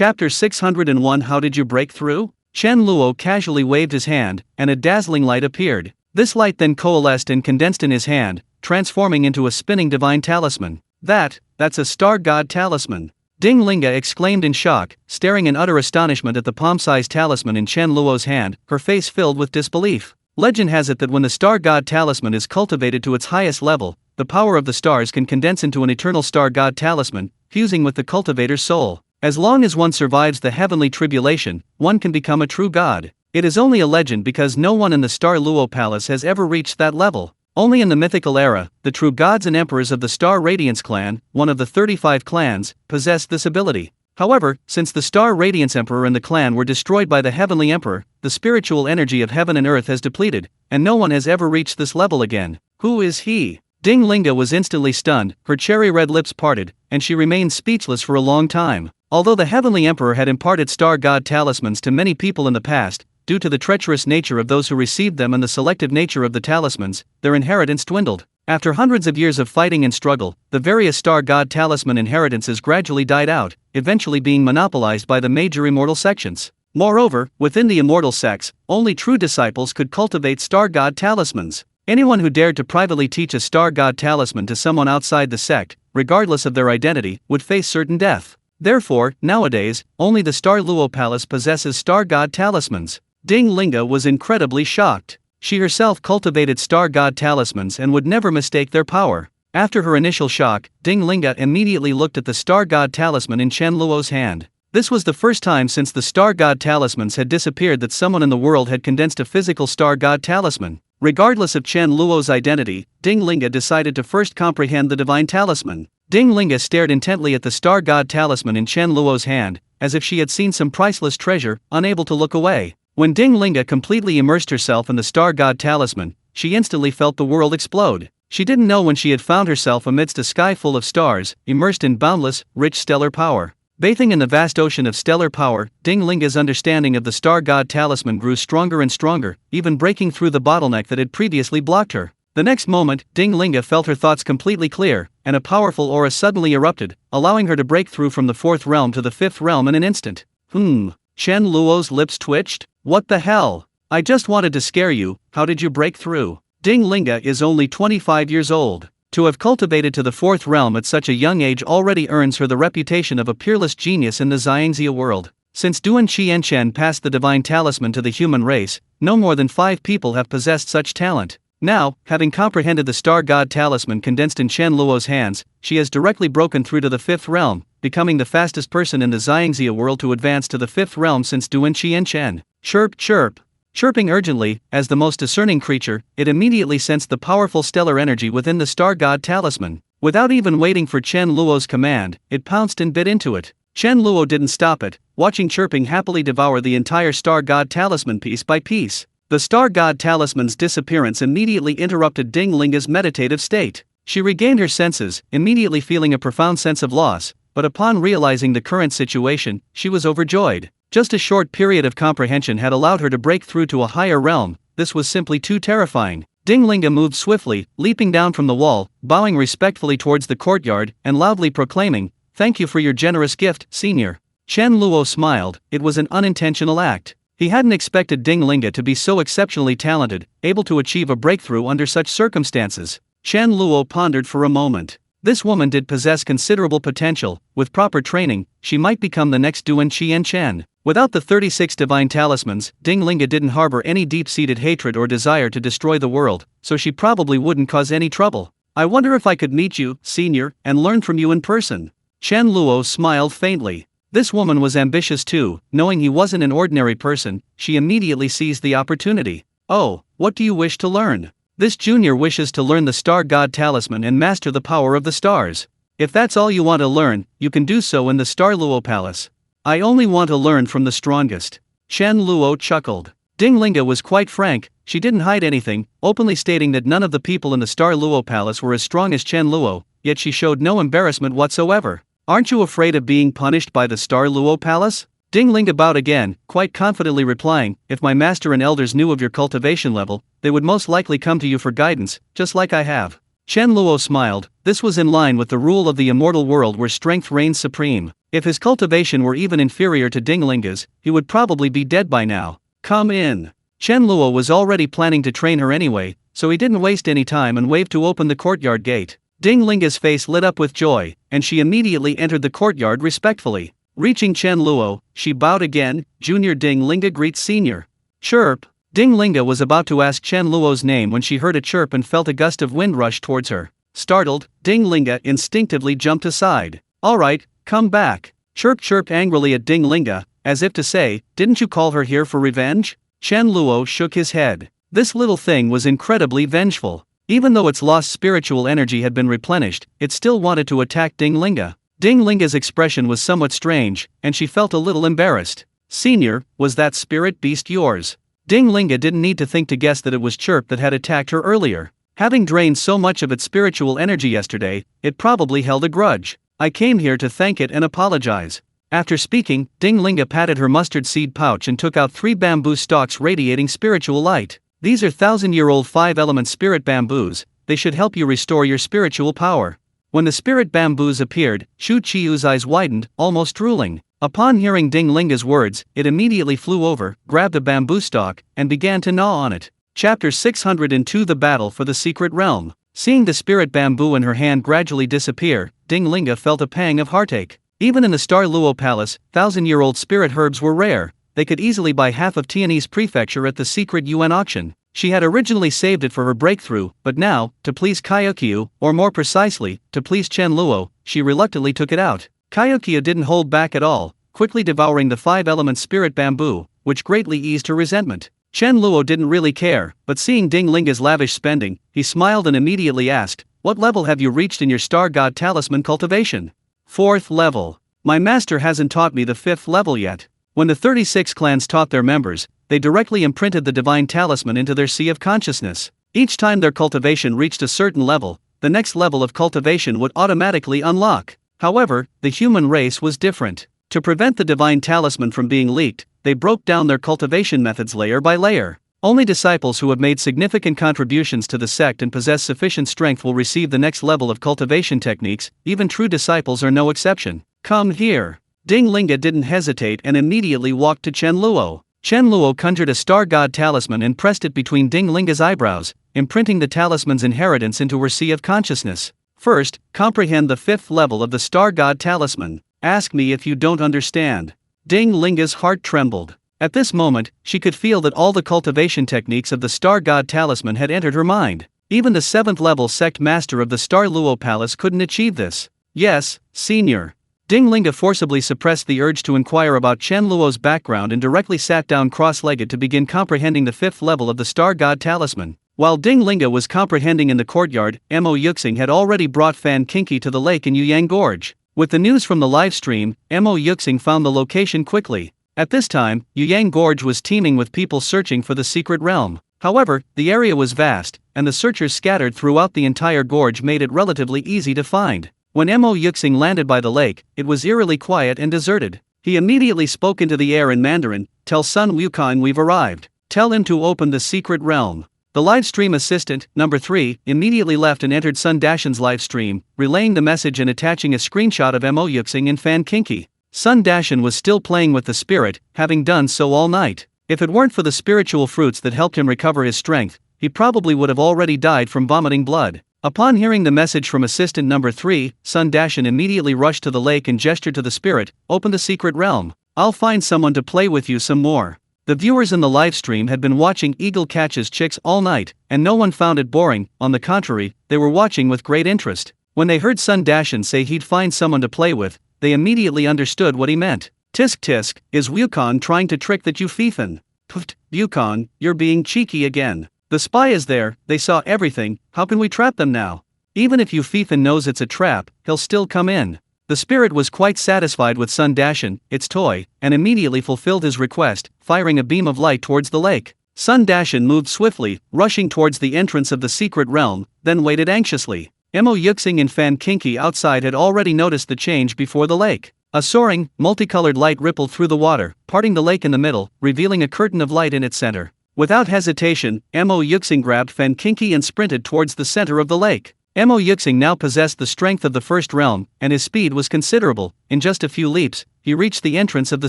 Chapter 601 How did you break through? Chen Luo casually waved his hand, and a dazzling light appeared. This light then coalesced and condensed in his hand, transforming into a spinning divine talisman. That's a star god talisman. Ding Linga exclaimed in shock, staring in utter astonishment at the palm-sized talisman in Chen Luo's hand, her face filled with disbelief. Legend has it that when the star god talisman is cultivated to its highest level, the power of the stars can condense into an eternal star god talisman, fusing with the cultivator's soul. As long as one survives the heavenly tribulation, one can become a true god. It is only a legend because no one in the Star Luo Palace has ever reached that level. Only in the mythical era, the true gods and emperors of the Star Radiance clan, one of the 35 clans, possessed this ability. However, since the Star Radiance Emperor and the clan were destroyed by the Heavenly Emperor, the spiritual energy of heaven and earth has depleted, and no one has ever reached this level again. Who is he? Ding Linga was instantly stunned, her cherry-red lips parted, and she remained speechless for a long time. Although the Heavenly Emperor had imparted star god talismans to many people in the past, due to the treacherous nature of those who received them and the selective nature of the talismans, their inheritance dwindled. After hundreds of years of fighting and struggle, the various star god talisman inheritances gradually died out, eventually being monopolized by the major immortal sections. Moreover, within the immortal sects, only true disciples could cultivate star god talismans. Anyone who dared to privately teach a star god talisman to someone outside the sect, regardless of their identity, would face certain death. Therefore, nowadays, only the Star Luo Palace possesses star god talismans. Ding Linga was incredibly shocked. She herself cultivated star god talismans and would never mistake their power. After her initial shock, Ding Linga immediately looked at the star god talisman in Chen Luo's hand. This was the first time since the star god talismans had disappeared that someone in the world had condensed a physical star god talisman. Regardless of Chen Luo's identity, Ding Linga decided to first comprehend the divine talisman. Ding Linga stared intently at the star god talisman in Chen Luo's hand, as if she had seen some priceless treasure, unable to look away. When Ding Linga completely immersed herself in the star god talisman, she instantly felt the world explode. She didn't know when she had found herself amidst a sky full of stars, immersed in boundless, rich stellar power. Bathing in the vast ocean of stellar power, Ding Linga's understanding of the star god talisman grew stronger and stronger, even breaking through the bottleneck that had previously blocked her. The next moment, Ding Linga felt her thoughts completely clear, and a powerful aura suddenly erupted, allowing her to break through from the 4th realm to the 5th realm in an instant. Chen Luo's lips twitched? What the hell? I just wanted to scare you, how did you break through? Ding Linga is only 25 years old. To have cultivated to the 4th realm at such a young age already earns her the reputation of a peerless genius in the Xiangxia world. Since Duan Qianchen passed the divine talisman to the human race, no more than 5 people have possessed such talent. Now, having comprehended the star god talisman condensed in Chen Luo's hands, she has directly broken through to the 5th realm, becoming the fastest person in the Xiangxia world to advance to the 5th realm since Duan Qianchen. Chirp chirp. Chirping urgently, as the most discerning creature, it immediately sensed the powerful stellar energy within the star god talisman. Without even waiting for Chen Luo's command, it pounced and bit into it. Chen Luo didn't stop it, watching Chirping happily devour the entire star god talisman piece by piece. The star god talisman's disappearance immediately interrupted Ding Linga's meditative state. She regained her senses, immediately feeling a profound sense of loss, but upon realizing the current situation, she was overjoyed. Just a short period of comprehension had allowed her to break through to a higher realm. This was simply too terrifying. Ding Linga moved swiftly, leaping down from the wall, bowing respectfully towards the courtyard, and loudly proclaiming, "Thank you for your generous gift, senior." Chen Luo smiled. It was an unintentional act. He hadn't expected Ding Linga to be so exceptionally talented, able to achieve a breakthrough under such circumstances. Chen Luo pondered for a moment. This woman did possess considerable potential. With proper training, she might become the next Duan Qianchen. Without the 36 divine talismans, Ding Linga didn't harbor any deep-seated hatred or desire to destroy the world, so she probably wouldn't cause any trouble. I wonder if I could meet you, senior, and learn from you in person. Chen Luo smiled faintly. This woman was ambitious too. Knowing he wasn't an ordinary person, she immediately seized the opportunity. Oh, what do you wish to learn? This junior wishes to learn the star god talisman and master the power of the stars. If that's all you want to learn, you can do so in the Star Luo Palace. I only want to learn from the strongest. Chen Luo chuckled. Ding Linga was quite frank. She didn't hide anything, openly stating that none of the people in the Star Luo Palace were as strong as Chen Luo, yet she showed no embarrassment whatsoever. Aren't you afraid of being punished by the Star Luo Palace? Ding Linga bowed again, quite confidently replying, if my master and elders knew of your cultivation level, they would most likely come to you for guidance, just like I have. Chen Luo smiled. This was in line with the rule of the immortal world where strength reigns supreme. If his cultivation were even inferior to Ding Linga's, he would probably be dead by now. Come in. Chen Luo was already planning to train her anyway, so he didn't waste any time and waved to open the courtyard gate. Ding Linga's face lit up with joy, and she immediately entered the courtyard respectfully. Reaching Chen Luo, she bowed again. Junior Ding Linga greets Senior. Chirp. Ding Linga was about to ask Chen Luo's name when she heard a chirp and felt a gust of wind rush towards her. Startled, Ding Linga instinctively jumped aside. Alright, come back. Chirp chirped angrily at Ding Linga, as if to say, didn't you call her here for revenge? Chen Luo shook his head. This little thing was incredibly vengeful. Even though its lost spiritual energy had been replenished, it still wanted to attack Ding Linga. Ding Linga's expression was somewhat strange, and she felt a little embarrassed. Senior, was that spirit beast yours? Ding Linga didn't need to think to guess that it was Chirp that had attacked her earlier. Having drained so much of its spiritual energy yesterday, it probably held a grudge. I came here to thank it and apologize. After speaking, Ding Linga patted her mustard seed pouch and took out 3 bamboo stalks radiating spiritual light. These are 1,000-year-old 5-element spirit bamboos. They should help you restore your spiritual power. When the spirit bamboos appeared, Shu Qiu's eyes widened, almost drooling. Upon hearing Ding Linga's words, it immediately flew over, grabbed a bamboo stalk, and began to gnaw on it. Chapter 602 The Battle for the Secret Realm. Seeing the spirit bamboo in her hand gradually disappear, Ding Linga felt a pang of heartache. Even in the Star Luo Palace, 1,000-year-old spirit herbs were rare. They could easily buy half of Tianyi's prefecture at the secret yuan auction. She had originally saved it for her breakthrough, but now, to please Kaiokyu, or more precisely, to please Chen Luo, she reluctantly took it out. Kaiokyu didn't hold back at all, quickly devouring the 5-element spirit bamboo, which greatly eased her resentment. Chen Luo didn't really care, but seeing Ding Linga's lavish spending, he smiled and immediately asked, "What level have you reached in your Star God Talisman cultivation?" 4th level. My master hasn't taught me the 5th level yet. When the 36 clans taught their members, they directly imprinted the divine talisman into their sea of consciousness. Each time their cultivation reached a certain level, the next level of cultivation would automatically unlock. However, the human race was different. To prevent the divine talisman from being leaked, they broke down their cultivation methods layer by layer. Only disciples who have made significant contributions to the sect and possess sufficient strength will receive the next level of cultivation techniques. Even true disciples are no exception. Come here. Ding Linga didn't hesitate and immediately walked to Chen Luo. Chen Luo conjured a Star God talisman and pressed it between Ding Linga's eyebrows, imprinting the talisman's inheritance into her sea of consciousness. First, comprehend the 5th level of the Star God talisman. Ask me if you don't understand. Ding Linga's heart trembled. At this moment, she could feel that all the cultivation techniques of the Star God talisman had entered her mind. Even the 7th level sect master of the Star Luo Palace couldn't achieve this. Yes, Senior. Ding Linga forcibly suppressed the urge to inquire about Chen Luo's background and directly sat down cross-legged to begin comprehending the 5th level of the Star God Talisman. While Ding Linga was comprehending in the courtyard, Mo Yuxing had already brought Fan Kinki to the lake in Yuyang Gorge. With the news from the live stream, Mo Yuxing found the location quickly. At this time, Yuyang Gorge was teeming with people searching for the secret realm. However, the area was vast, and the searchers scattered throughout the entire gorge made it relatively easy to find. When Mo Yuxing landed by the lake, it was eerily quiet and deserted. He immediately spoke into the air in Mandarin, "Tell Sun Wukong we've arrived. Tell him to open the secret realm." The livestream assistant, number 3, immediately left and entered Sun Dashan's livestream, relaying the message and attaching a screenshot of Mo Yuxing and Fan Kinki. Sun Dashan was still playing with the spirit, having done so all night. If it weren't for the spiritual fruits that helped him recover his strength, he probably would have already died from vomiting blood. Upon hearing the message from assistant number 3, Sun Dashan immediately rushed to the lake and gestured to the spirit, "Open the secret realm. I'll find someone to play with you some more." The viewers in the livestream had been watching Eagle Catches Chicks all night, and no one found it boring. On the contrary, they were watching with great interest. When they heard Sun Dashan say he'd find someone to play with, they immediately understood what he meant. "Tisk tisk, is Wukong trying to trick that you fiefin? Pft, Wukong, you're being cheeky again. The spy is there, they saw everything, how can we trap them now? Even if Fiefin knows it's a trap, he'll still come in." The spirit was quite satisfied with Sun Dashan, its toy, and immediately fulfilled his request, firing a beam of light towards the lake. Sun Dashan moved swiftly, rushing towards the entrance of the secret realm, then waited anxiously. Mo Yuxing and Fan Kinki outside had already noticed the change before the lake. A soaring, multicolored light rippled through the water, parting the lake in the middle, revealing a curtain of light in its center. Without hesitation, Mo Yuxing grabbed Fan Kinki and sprinted towards the center of the lake. Mo Yuxing now possessed the strength of the first realm, and his speed was considerable. In just a few leaps, he reached the entrance of the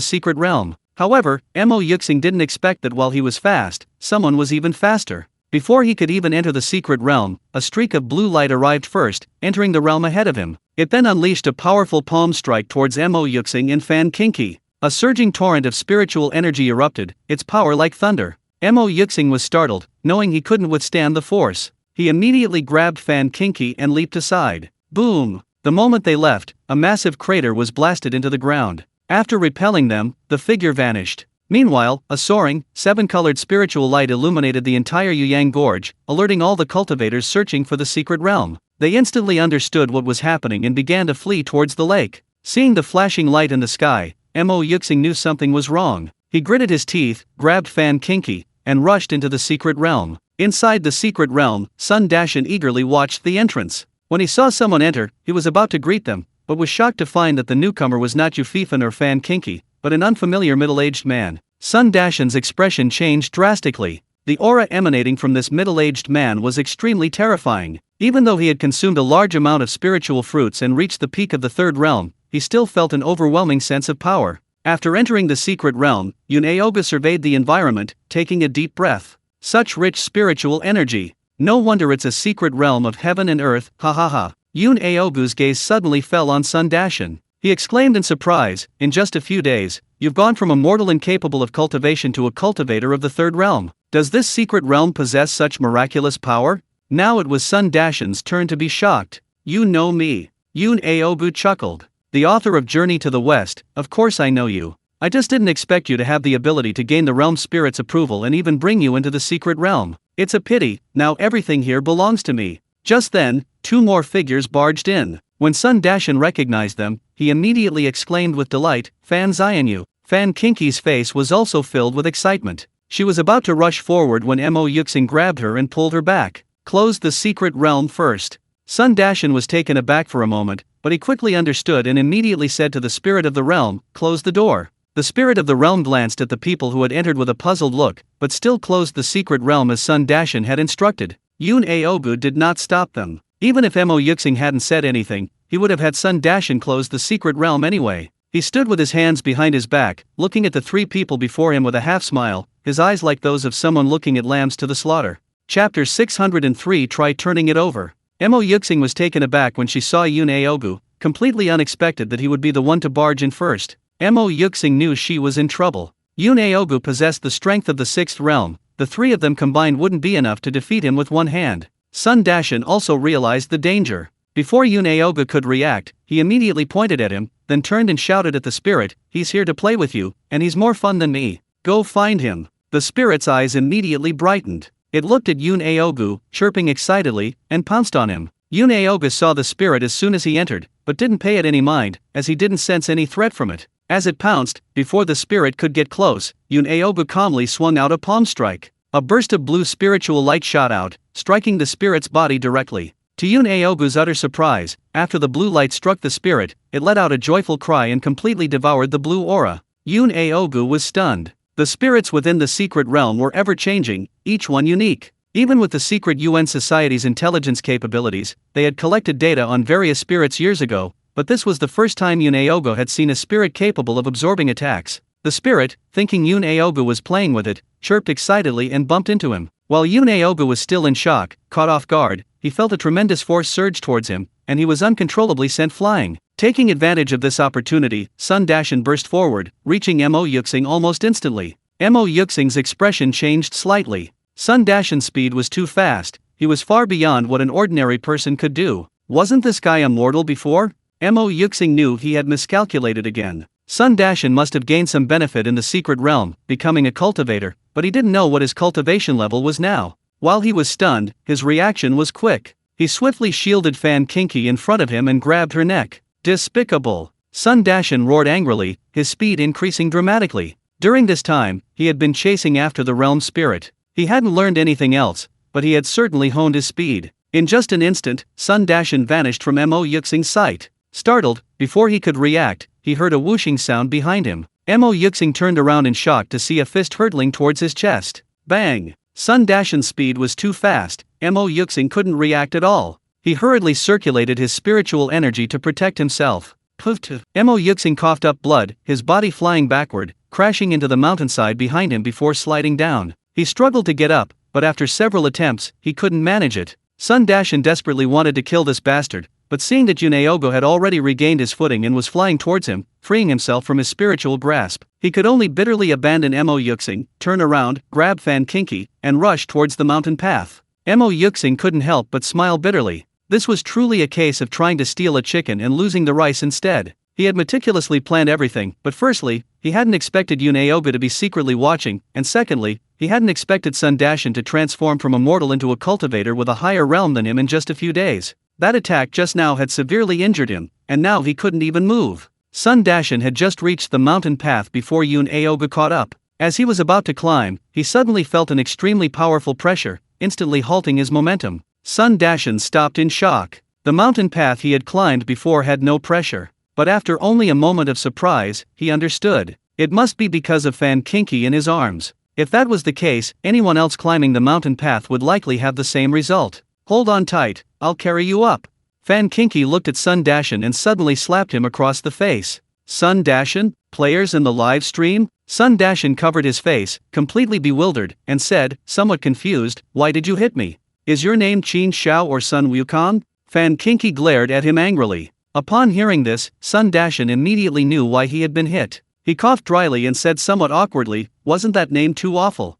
secret realm. However, Mo Yuxing didn't expect that while he was fast, someone was even faster. Before he could even enter the secret realm, a streak of blue light arrived first, entering the realm ahead of him. It then unleashed a powerful palm strike towards Mo Yuxing and Fan Kinki. A surging torrent of spiritual energy erupted, its power like thunder. Mo Yuxing was startled, knowing he couldn't withstand the force. He immediately grabbed Fan Kinki and leaped aside. Boom! The moment they left, a massive crater was blasted into the ground. After repelling them, the figure vanished. Meanwhile, a soaring, seven-colored spiritual light illuminated the entire Yuyang Gorge, alerting all the cultivators searching for the secret realm. They instantly understood what was happening and began to flee towards the lake. Seeing the flashing light in the sky, Mo Yuxing knew something was wrong. He gritted his teeth, grabbed Fan Kinki, and rushed into the secret realm. Inside the secret realm, Sun Dashan eagerly watched the entrance. When he saw someone enter, he was about to greet them, but was shocked to find that the newcomer was not Yufifan or Fan Kinki, but an unfamiliar middle-aged man. Sun Dashan's expression changed drastically. The aura emanating from this middle-aged man was extremely terrifying. Even though he had consumed a large amount of spiritual fruits and reached the peak of the third realm, he still felt an overwhelming sense of power. After entering the secret realm, Yun Aoga surveyed the environment, taking a deep breath. Such rich spiritual energy. No wonder it's a secret realm of heaven and earth, ha ha ha. Yun Aogu's gaze suddenly fell on Sun Dashan. He exclaimed in surprise, in just a few days, you've gone from a mortal incapable of cultivation to a cultivator of the third realm. Does this secret realm possess such miraculous power? Now it was Sun Dashan's turn to be shocked. You know me. Yun Aogu chuckled. The author of Journey to the West, of course I know you. I just didn't expect you to have the ability to gain the realm spirit's approval and even bring you into the secret realm. It's a pity, now everything here belongs to me. Just then, two more figures barged in. When Sun Dashan recognized them, he immediately exclaimed with delight, Fan Xianyu. Fan Kinki's face was also filled with excitement. She was about to rush forward when Mo Yuxing grabbed her and pulled her back. Close the secret realm first. Sun Dashan was taken aback for a moment, but he quickly understood and immediately said to the spirit of the realm, close the door. The spirit of the realm glanced at the people who had entered with a puzzled look, but still closed the secret realm as Sun Dashan had instructed. Yun Aogu did not stop them. Even if Mo Yuxing hadn't said anything, he would have had Sun Dashan close the secret realm anyway. He stood with his hands behind his back, looking at the three people before him with a half-smile, his eyes like those of someone looking at lambs to the slaughter. Chapter 603 Try turning it over. Mo Yuxing was taken aback when she saw Yun Aogu, completely unexpected that he would be the one to barge in first. Mo Yuxing knew she was in trouble. Yun Aogu possessed the strength of the sixth realm. The three of them combined wouldn't be enough to defeat him with one hand. Sun Dashan also realized the danger. Before Yun Aogu could react, he immediately pointed at him, then turned and shouted at the spirit, he's here to play with you, and he's more fun than me. Go find him. The spirit's eyes immediately brightened. It looked at Yun Aogu, chirping excitedly, and pounced on him. Yun Aogu saw the spirit as soon as he entered, but didn't pay it any mind, as he didn't sense any threat from it. As it pounced, before the spirit could get close, Yun Aogu calmly swung out a palm strike. A burst of blue spiritual light shot out, striking the spirit's body directly. To Yun Aogu's utter surprise, after the blue light struck the spirit, it let out a joyful cry and completely devoured the blue aura. Yun Aogu was stunned. The spirits within the secret realm were ever-changing, each one unique. Even with the secret UN Society's intelligence capabilities, they had collected data on various spirits years ago, but this was the first time Yun Aogu had seen a spirit capable of absorbing attacks. The spirit, thinking Yun Aogu was playing with it, chirped excitedly and bumped into him. While Yun Aogu was still in shock, caught off guard, he felt a tremendous force surge towards him, and he was uncontrollably sent flying. Taking advantage of this opportunity, Sun Dashan burst forward, reaching Mo Yuxing almost instantly. Mo Yuxing's expression changed slightly. Sun Dashan's speed was too fast, he was far beyond what an ordinary person could do. Wasn't this guy immortal before? Mo Yuxing knew he had miscalculated again. Sun Dashan must have gained some benefit in the secret realm, becoming a cultivator, but he didn't know what his cultivation level was now. While he was stunned, his reaction was quick. He swiftly shielded Fan Kinki in front of him and grabbed her neck. Despicable! Sun Dashan roared angrily, his speed increasing dramatically. During this time, he had been chasing after the realm spirit. He hadn't learned anything else, but he had certainly honed his speed. In just an instant, Sun Dashan vanished from Mo Yuxing's sight. Startled, before he could react, he heard a whooshing sound behind him. Mo Yuxing turned around in shock to see a fist hurtling towards his chest. Bang! Sun Dashan's speed was too fast, Mo Yuxing couldn't react at all. He hurriedly circulated his spiritual energy to protect himself. Mo Yuxing coughed up blood, his body flying backward, crashing into the mountainside behind him before sliding down. He struggled to get up, but after several attempts, he couldn't manage it. Sun Dashan desperately wanted to kill this bastard, but seeing that Yunaogo had already regained his footing and was flying towards him, freeing himself from his spiritual grasp, he could only bitterly abandon Mo Yuxing, turn around, grab Fan Kinky, and rush towards the mountain path. Mo Yuxing couldn't help but smile bitterly. This was truly a case of trying to steal a chicken and losing the rice instead. He had meticulously planned everything, but firstly, he hadn't expected Yunaoga to be secretly watching, and secondly, he hadn't expected Sun Dashan to transform from a mortal into a cultivator with a higher realm than him in just a few days. That attack just now had severely injured him, and now he couldn't even move. Sun Dashan had just reached the mountain path before Yunaoga caught up. As he was about to climb, he suddenly felt an extremely powerful pressure, instantly halting his momentum. Sun Dashan stopped in shock. The mountain path he had climbed before had no pressure. But after only a moment of surprise, he understood. It must be because of Fan Kinky in his arms. If that was the case, anyone else climbing the mountain path would likely have the same result. Hold on tight, I'll carry you up. Fan Kinky looked at Sun Dashan and suddenly slapped him across the face. Sun Dashan? Players in the live stream? Sun Dashan covered his face, completely bewildered, and said, somewhat confused, why did you hit me? Is your name Qin Xiao or Sun Wukong? Fan Kinky glared at him angrily. Upon hearing this, Sun Dashan immediately knew why he had been hit. He coughed dryly and said somewhat awkwardly, wasn't that name too awful?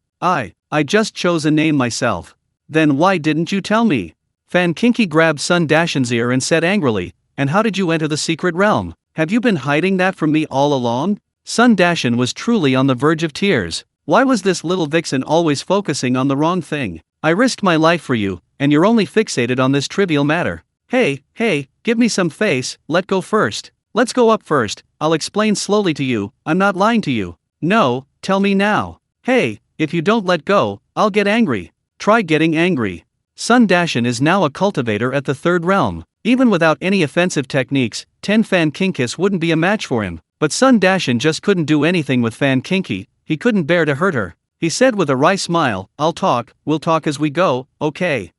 I just chose a name myself. Then why didn't you tell me? Fan Kinky grabbed Sun Dashan's ear and said angrily, and how did you enter the secret realm? Have you been hiding that from me all along? Sun Dashan was truly on the verge of tears. Why was this little vixen always focusing on the wrong thing? I risked my life for you, and you're only fixated on this trivial matter. Hey, give me some face, let go first. Let's go up first, I'll explain slowly to you, I'm not lying to you. No, tell me now. Hey, if you don't let go, I'll get angry. Try getting angry. Sun Dashan is now a cultivator at the third realm. Even without any offensive techniques, 10 Fan Kinkis wouldn't be a match for him. But Sun Dashan just couldn't do anything with Fan Kinky, he couldn't bear to hurt her. He said with a wry smile, we'll talk as we go, okay.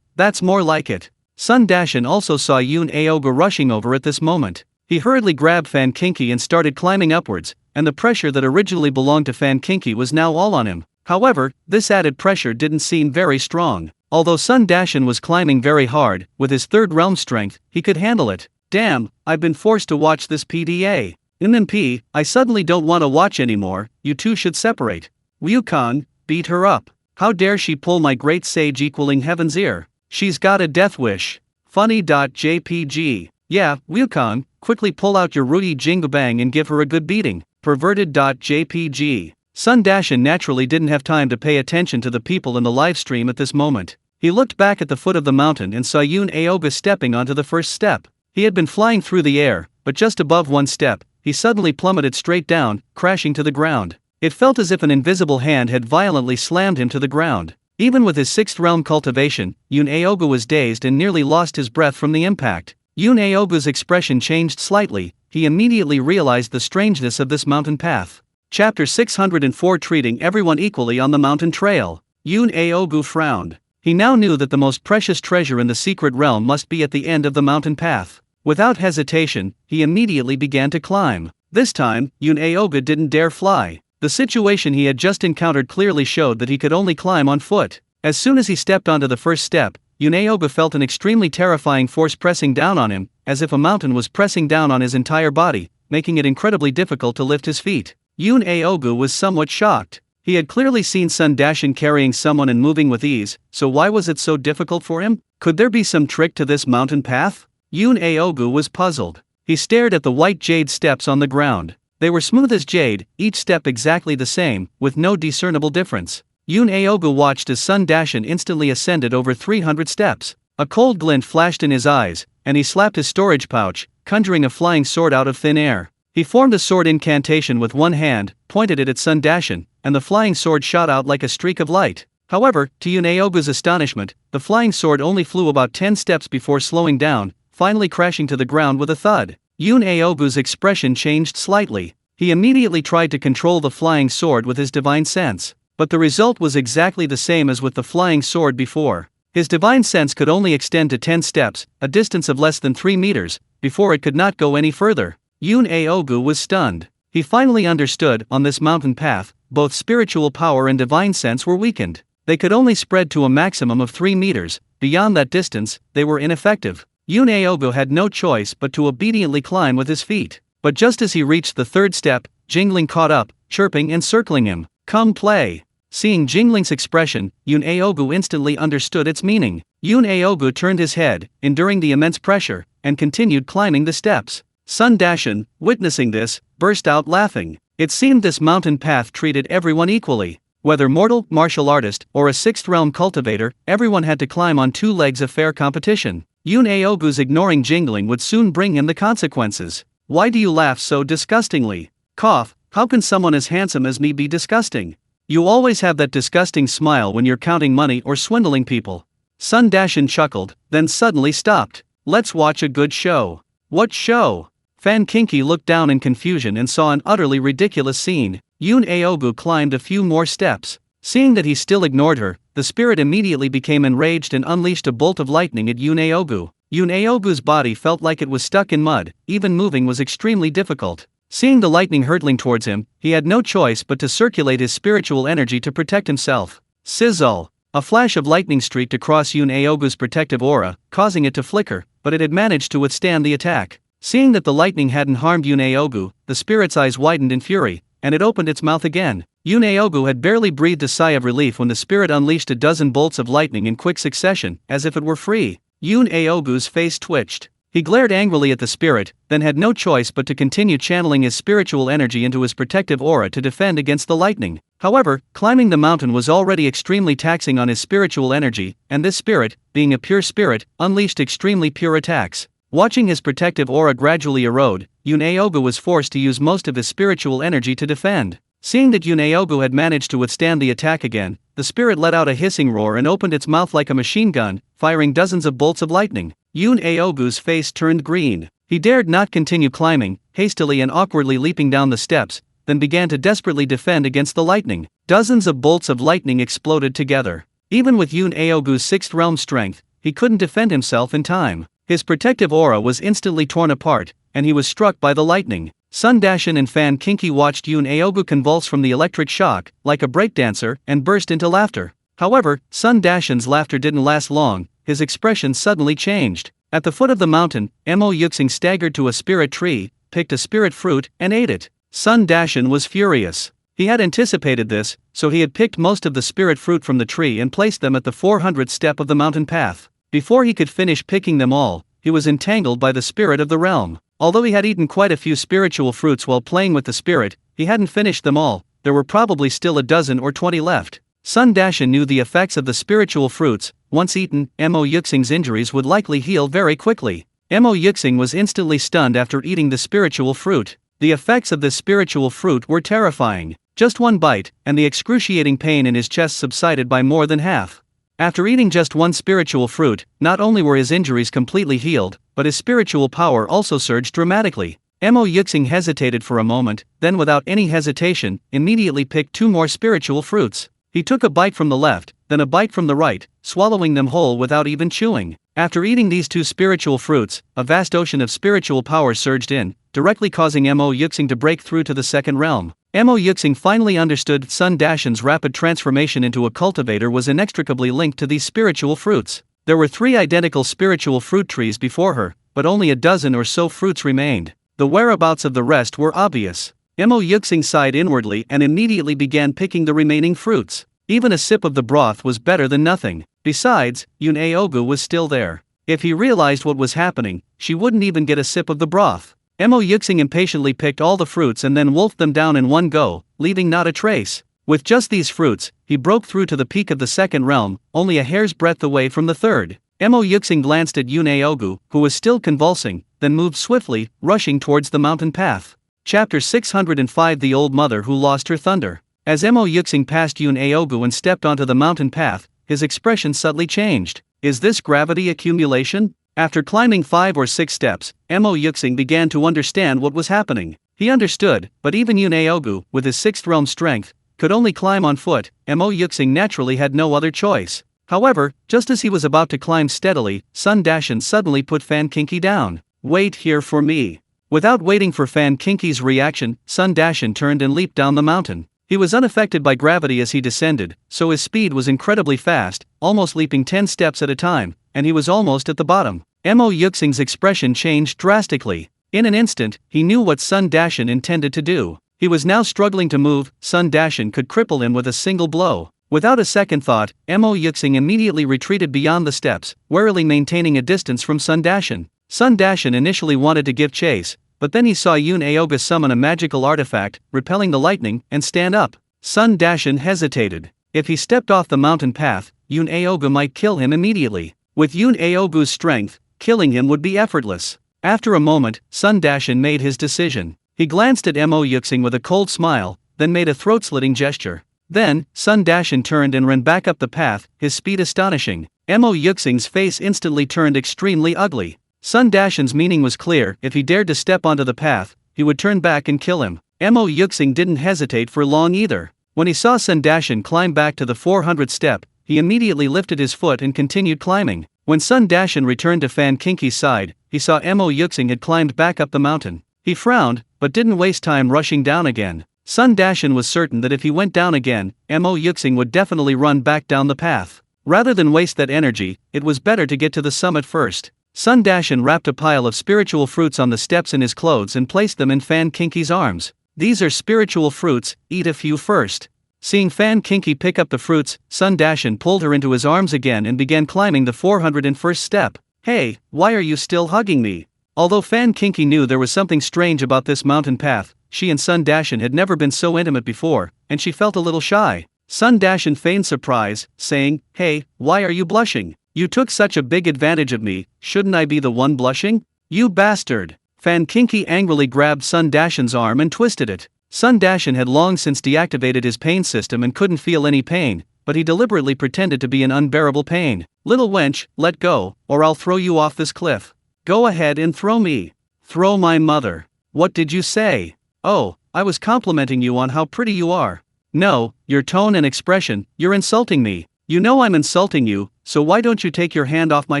That's more like it. Sun Dashan also saw Yunaoga rushing over at this moment. He hurriedly grabbed Fan Kinky and started climbing upwards, and the pressure that originally belonged to Fan Kinky was now all on him. However, this added pressure didn't seem very strong. Although Sun Dashan was climbing very hard, with his third realm strength, he could handle it. Damn, I've been forced to watch this PDA. MMP, I suddenly don't want to watch anymore, you two should separate. Wukong, beat her up. How dare she pull my great sage equaling heaven's ear? She's got a death wish. Funny.jpg. Yeah, Wukong, quickly pull out your Rudy Jingabang and give her a good beating. Perverted.jpg. Sun Dashan naturally didn't have time to pay attention to the people in the live stream at this moment. He looked back at the foot of the mountain and saw Yunaoga stepping onto the first step. He had been flying through the air, but just above one step, he suddenly plummeted straight down, crashing to the ground. It felt as if an invisible hand had violently slammed him to the ground. Even with his 6th realm cultivation, Yunaoga was dazed and nearly lost his breath from the impact. Yunaoga's expression changed slightly, he immediately realized the strangeness of this mountain path. Chapter 604 Treating everyone equally on the mountain trail. Yunaoga frowned. He now knew that the most precious treasure in the secret realm must be at the end of the mountain path. Without hesitation, he immediately began to climb. This time, Yunaoga didn't dare fly. The situation he had just encountered clearly showed that he could only climb on foot. As soon as he stepped onto the first step, Yunaoga felt an extremely terrifying force pressing down on him, as if a mountain was pressing down on his entire body, making it incredibly difficult to lift his feet. Yunaoga was somewhat shocked. He had clearly seen Sun Dashan carrying someone and moving with ease, so why was it so difficult for him? Could there be some trick to this mountain path? Yunaoga was puzzled. He stared at the white jade steps on the ground. They were smooth as jade, each step exactly the same, with no discernible difference. Yunaoga watched as Sun Dashan instantly ascended over 300 steps. A cold glint flashed in his eyes, and he slapped his storage pouch, conjuring a flying sword out of thin air. He formed a sword incantation with one hand, pointed it at Sun Dashan, and the flying sword shot out like a streak of light. However, to Yunaoga's astonishment, the flying sword only flew about 10 steps before slowing down, finally crashing to the ground with a thud. Yunaoga's expression changed slightly. He immediately tried to control the flying sword with his divine sense. But the result was exactly the same as with the flying sword before. His divine sense could only extend to 10 steps, a distance of less than 3 meters, before it could not go any further. Yun Aogu was stunned. He finally understood, on this mountain path, both spiritual power and divine sense were weakened. They could only spread to a maximum of 3 meters, beyond that distance, they were ineffective. Yun Aogu had no choice but to obediently climb with his feet. But just as he reached the 3rd step, Jingling caught up, chirping and circling him. "Come play." Seeing Jingling's expression, Yun Aogu instantly understood its meaning. Yun Aogu turned his head, enduring the immense pressure, and continued climbing the steps. Sun Dashan, witnessing this, burst out laughing. It seemed this mountain path treated everyone equally. Whether mortal, martial artist, or a 6th realm cultivator, everyone had to climb on 2 legs of fair competition. Yun Aogu's ignoring Jingling would soon bring him the consequences. "Why do you laugh so disgustingly? Cough, how can someone as handsome as me be disgusting? You always have that disgusting smile when you're counting money or swindling people." Sun Dashan chuckled, then suddenly stopped. "Let's watch a good show." "What show?" Fan Kinky looked down in confusion and saw an utterly ridiculous scene. Yun Aogu climbed a few more steps. Seeing that he still ignored her, the spirit immediately became enraged and unleashed a bolt of lightning at Yun Aogu. Yun Aogu's body felt like it was stuck in mud, even moving was extremely difficult. Seeing the lightning hurtling towards him, he had no choice but to circulate his spiritual energy to protect himself. Sizzle! A flash of lightning streaked across Yun Aogu's protective aura, causing it to flicker, but it had managed to withstand the attack. Seeing that the lightning hadn't harmed Yun Aogu, the spirit's eyes widened in fury, and it opened its mouth again. Yun Aogu had barely breathed a sigh of relief when the spirit unleashed a dozen bolts of lightning in quick succession, as if it were free. Yun Aogu's face twitched. He glared angrily at the spirit, then had no choice but to continue channeling his spiritual energy into his protective aura to defend against the lightning. However, climbing the mountain was already extremely taxing on his spiritual energy, and this spirit, being a pure spirit, unleashed extremely pure attacks. Watching his protective aura gradually erode, Yun Aogu was forced to use most of his spiritual energy to defend. Seeing that Yun Aogu had managed to withstand the attack again, the spirit let out a hissing roar and opened its mouth like a machine gun, firing dozens of bolts of lightning. Yun Aogu's face turned green. He dared not continue climbing, hastily and awkwardly leaping down the steps, then began to desperately defend against the lightning. Dozens of bolts of lightning exploded together. Even with Yun Aogu's 6th realm strength, he couldn't defend himself in time. His protective aura was instantly torn apart, and he was struck by the lightning. Sun Dashan and Fan Kinky watched Yun Aogu convulse from the electric shock, like a breakdancer, and burst into laughter. However, Sun Dashan's laughter didn't last long. His expression suddenly changed. At the foot of the mountain, Mo Yuxing staggered to a spirit tree, picked a spirit fruit, and ate it. Sun Dashan was furious. He had anticipated this, so he had picked most of the spirit fruit from the tree and placed them at the 400th step of the mountain path. Before he could finish picking them all, he was entangled by the spirit of the realm. Although he had eaten quite a few spiritual fruits while playing with the spirit, he hadn't finished them all. There were probably still a dozen or 20 left. Sun Dashan knew the effects of the spiritual fruits. Once eaten, Mo Yuxing's injuries would likely heal very quickly. Mo Yuxing was instantly stunned after eating the spiritual fruit. The effects of this spiritual fruit were terrifying. Just one bite, and the excruciating pain in his chest subsided by more than half. After eating just one spiritual fruit, not only were his injuries completely healed, but his spiritual power also surged dramatically. Mo Yuxing hesitated for a moment, then without any hesitation, immediately picked 2 more spiritual fruits. He took a bite from the left, then a bite from the right, swallowing them whole without even chewing. After eating these 2 spiritual fruits, a vast ocean of spiritual power surged in, directly causing Mo Yuxing to break through to the 2nd realm. Mo Yuxing finally understood Sun Dashan's rapid transformation into a cultivator was inextricably linked to these spiritual fruits. There were 3 identical spiritual fruit trees before her, but only a dozen or so fruits remained. The whereabouts of the rest were obvious. Mo Yuxing sighed inwardly and immediately began picking the remaining fruits. Even a sip of the broth was better than nothing. Besides, Yun Aogu was still there. If he realized what was happening, she wouldn't even get a sip of the broth. Mo Yuxing impatiently picked all the fruits and then wolfed them down in one go, leaving not a trace. With just these fruits, he broke through to the peak of the 2nd realm, only a hair's breadth away from the 3rd. Mo Yuxing glanced at Yun Aogu, who was still convulsing, then moved swiftly, rushing towards the mountain path. Chapter 605 The Old Mother Who Lost Her Thunder. As Mo Yuxing passed Yun Aogu and stepped onto the mountain path, his expression subtly changed. Is this gravity accumulation? After climbing 5 or 6 steps, Mo Yuxing began to understand what was happening. He understood, but even Yun Aogu, with his 6th realm strength, could only climb on foot. Mo Yuxing naturally had no other choice. However, just as he was about to climb steadily, Sun Dashan suddenly put Fan Kinki down. "Wait here for me." Without waiting for Fan Kinki's reaction, Sun Dashan turned and leaped down the mountain. He was unaffected by gravity as he descended, so his speed was incredibly fast, almost leaping 10 steps at a time, and he was almost at the bottom. Mo Yuxing's expression changed drastically. In an instant, he knew what Sun Dashan intended to do. He was now struggling to move. Sun Dashan could cripple him with a single blow. Without a second thought, Mo Yuxing immediately retreated beyond the steps, warily maintaining a distance from Sun Dashan. Sun Dashan initially wanted to give chase, but then he saw Yun Aoga summon a magical artifact, repelling the lightning, and stand up. Sun Dashan hesitated. If he stepped off the mountain path, Yun Aoga might kill him immediately. With Yun Aogu's strength, killing him would be effortless. After a moment, Sun Dashan made his decision. He glanced at Mo Yuxing with a cold smile, then made a throat-slitting gesture. Then, Sun Dashan turned and ran back up the path, his speed astonishing. Mo Yuxing's face instantly turned extremely ugly. Sun Dashan's meaning was clear: if he dared to step onto the path, he would turn back and kill him. Mo Yuxing didn't hesitate for long either. When he saw Sun Dashan climb back to the 400th step, he immediately lifted his foot and continued climbing. When Sun Dashan returned to Fan Kinki's side, he saw Mo Yuxing had climbed back up the mountain. He frowned, but didn't waste time rushing down again. Sun Dashan was certain that if he went down again, Mo Yuxing would definitely run back down the path. Rather than waste that energy, it was better to get to the summit first. Sun Dashan wrapped a pile of spiritual fruits on the steps in his clothes and placed them in Fan Kinki's arms. "These are spiritual fruits, eat a few first." Seeing Fan Kinki pick up the fruits, Sun Dashan pulled her into his arms again and began climbing the 401st step. "Hey, why are you still hugging me?" Although Fan Kinki knew there was something strange about this mountain path, she and Sun Dashan had never been so intimate before, and she felt a little shy. Sun Dashan feigned surprise, saying, "Hey, why are you blushing? You took such a big advantage of me, shouldn't I be the one blushing? You bastard!" Fan Kinki angrily grabbed Sun Dashan's arm and twisted it. Sun Dashan had long since deactivated his pain system and couldn't feel any pain, but he deliberately pretended to be in unbearable pain. "Little wench, let go, or I'll throw you off this cliff." "Go ahead and throw me." "Throw my mother." "What did you say?" "Oh, I was complimenting you on how pretty you are." "No, your tone and expression, you're insulting me." "You know I'm insulting you, so why don't you take your hand off my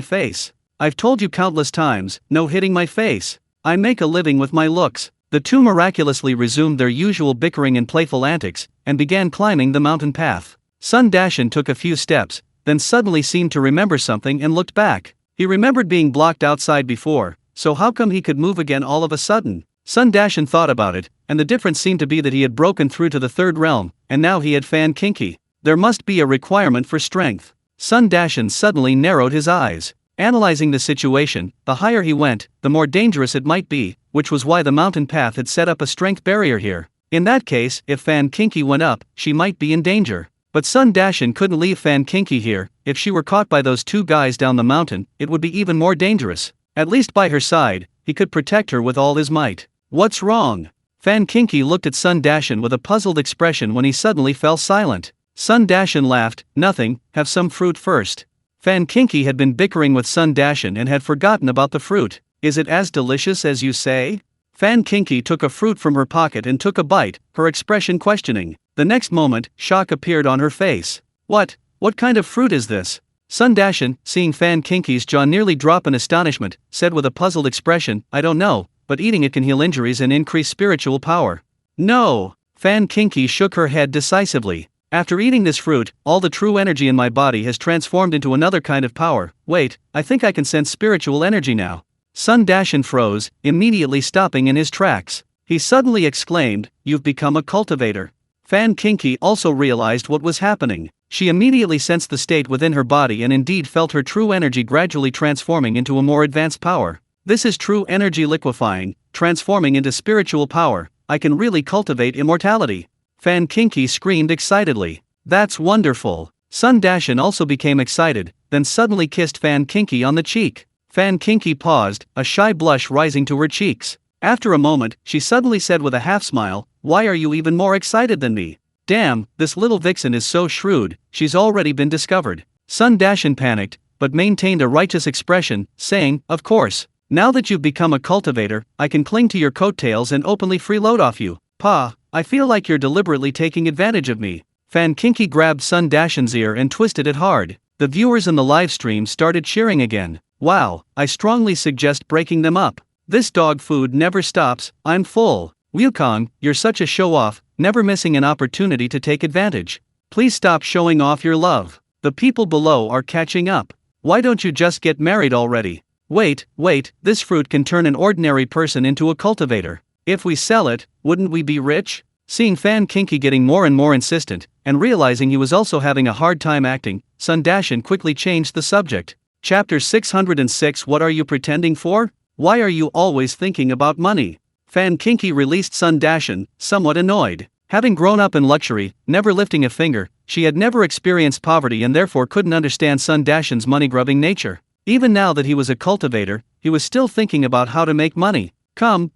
face?" "I've told you countless times, no hitting my face. I make a living with my looks." The two miraculously resumed their usual bickering and playful antics, and began climbing the mountain path. Sun Dashan took a few steps, then suddenly seemed to remember something and looked back. He remembered being blocked outside before, so how come he could move again all of a sudden? Sun Dashan thought about it, and the difference seemed to be that he had broken through to the third realm, and now he had Fan Kinki. There must be a requirement for strength. Sun Dashan suddenly narrowed his eyes. Analyzing the situation, the higher he went, the more dangerous it might be, which was why the mountain path had set up a strength barrier here. In that case, if Fan Kinki went up, she might be in danger. But Sun Dashan couldn't leave Fan Kinki here. If she were caught by those two guys down the mountain, it would be even more dangerous. At least by her side, he could protect her with all his might. "What's wrong?" Fan Kinki looked at Sun Dashan with a puzzled expression when he suddenly fell silent. Sun Dashan laughed. "Nothing, have some fruit first." Fan Kinki had been bickering with Sun Dashan and had forgotten about the fruit. "Is it as delicious as you say?" Fan Kinki took a fruit from her pocket and took a bite, her expression questioning. The next moment, shock appeared on her face. What kind of fruit is this?" Sun Dashan, seeing Fan Kinki's jaw nearly drop in astonishment, said with a puzzled expression, "I don't know, but eating it can heal injuries and increase spiritual power." "No!" Fan Kinki shook her head decisively. "After eating this fruit, all the true energy in my body has transformed into another kind of power. Wait, I think I can sense spiritual energy now." Sun Dashan froze, immediately stopping in his tracks. He suddenly exclaimed, "You've become a cultivator." Fan Kinki also realized what was happening. She immediately sensed the state within her body and indeed felt her true energy gradually transforming into a more advanced power. "This is true energy liquefying, transforming into spiritual power. I can really cultivate immortality." Fan Kinki screamed excitedly. "That's wonderful." Sun Dashan also became excited, then suddenly kissed Fan Kinki on the cheek. Fan Kinki paused, a shy blush rising to her cheeks. After a moment, she suddenly said with a half-smile, "Why are you even more excited than me? Damn, this little vixen is so shrewd, she's already been discovered." Sun Dashan panicked, but maintained a righteous expression, saying, "Of course. Now that you've become a cultivator, I can cling to your coattails and openly freeload off you. Pa, I feel like you're deliberately taking advantage of me." Fan Kinki grabbed Sun Dashan's ear and twisted it hard. The viewers in the live stream started cheering again. Wow, I strongly suggest breaking them up. This dog food never stops, I'm full. Wukong, you're such a show-off, never missing an opportunity to take advantage. Please stop showing off your love. The people below are catching up. Why don't you just get married already? Wait, this fruit can turn an ordinary person into a cultivator. If we sell it, wouldn't we be rich? Seeing Fan Kinky getting more and more insistent, and realizing he was also having a hard time acting, Sun Dashan quickly changed the subject. Chapter 606. What are you pretending for? Why are you always thinking about money? Fan Kinky released Sun Dashan, somewhat annoyed. Having grown up in luxury, never lifting a finger, she had never experienced poverty and therefore couldn't understand Sun Dashan's money-grubbing nature. Even now that he was a cultivator, he was still thinking about how to make money. Come,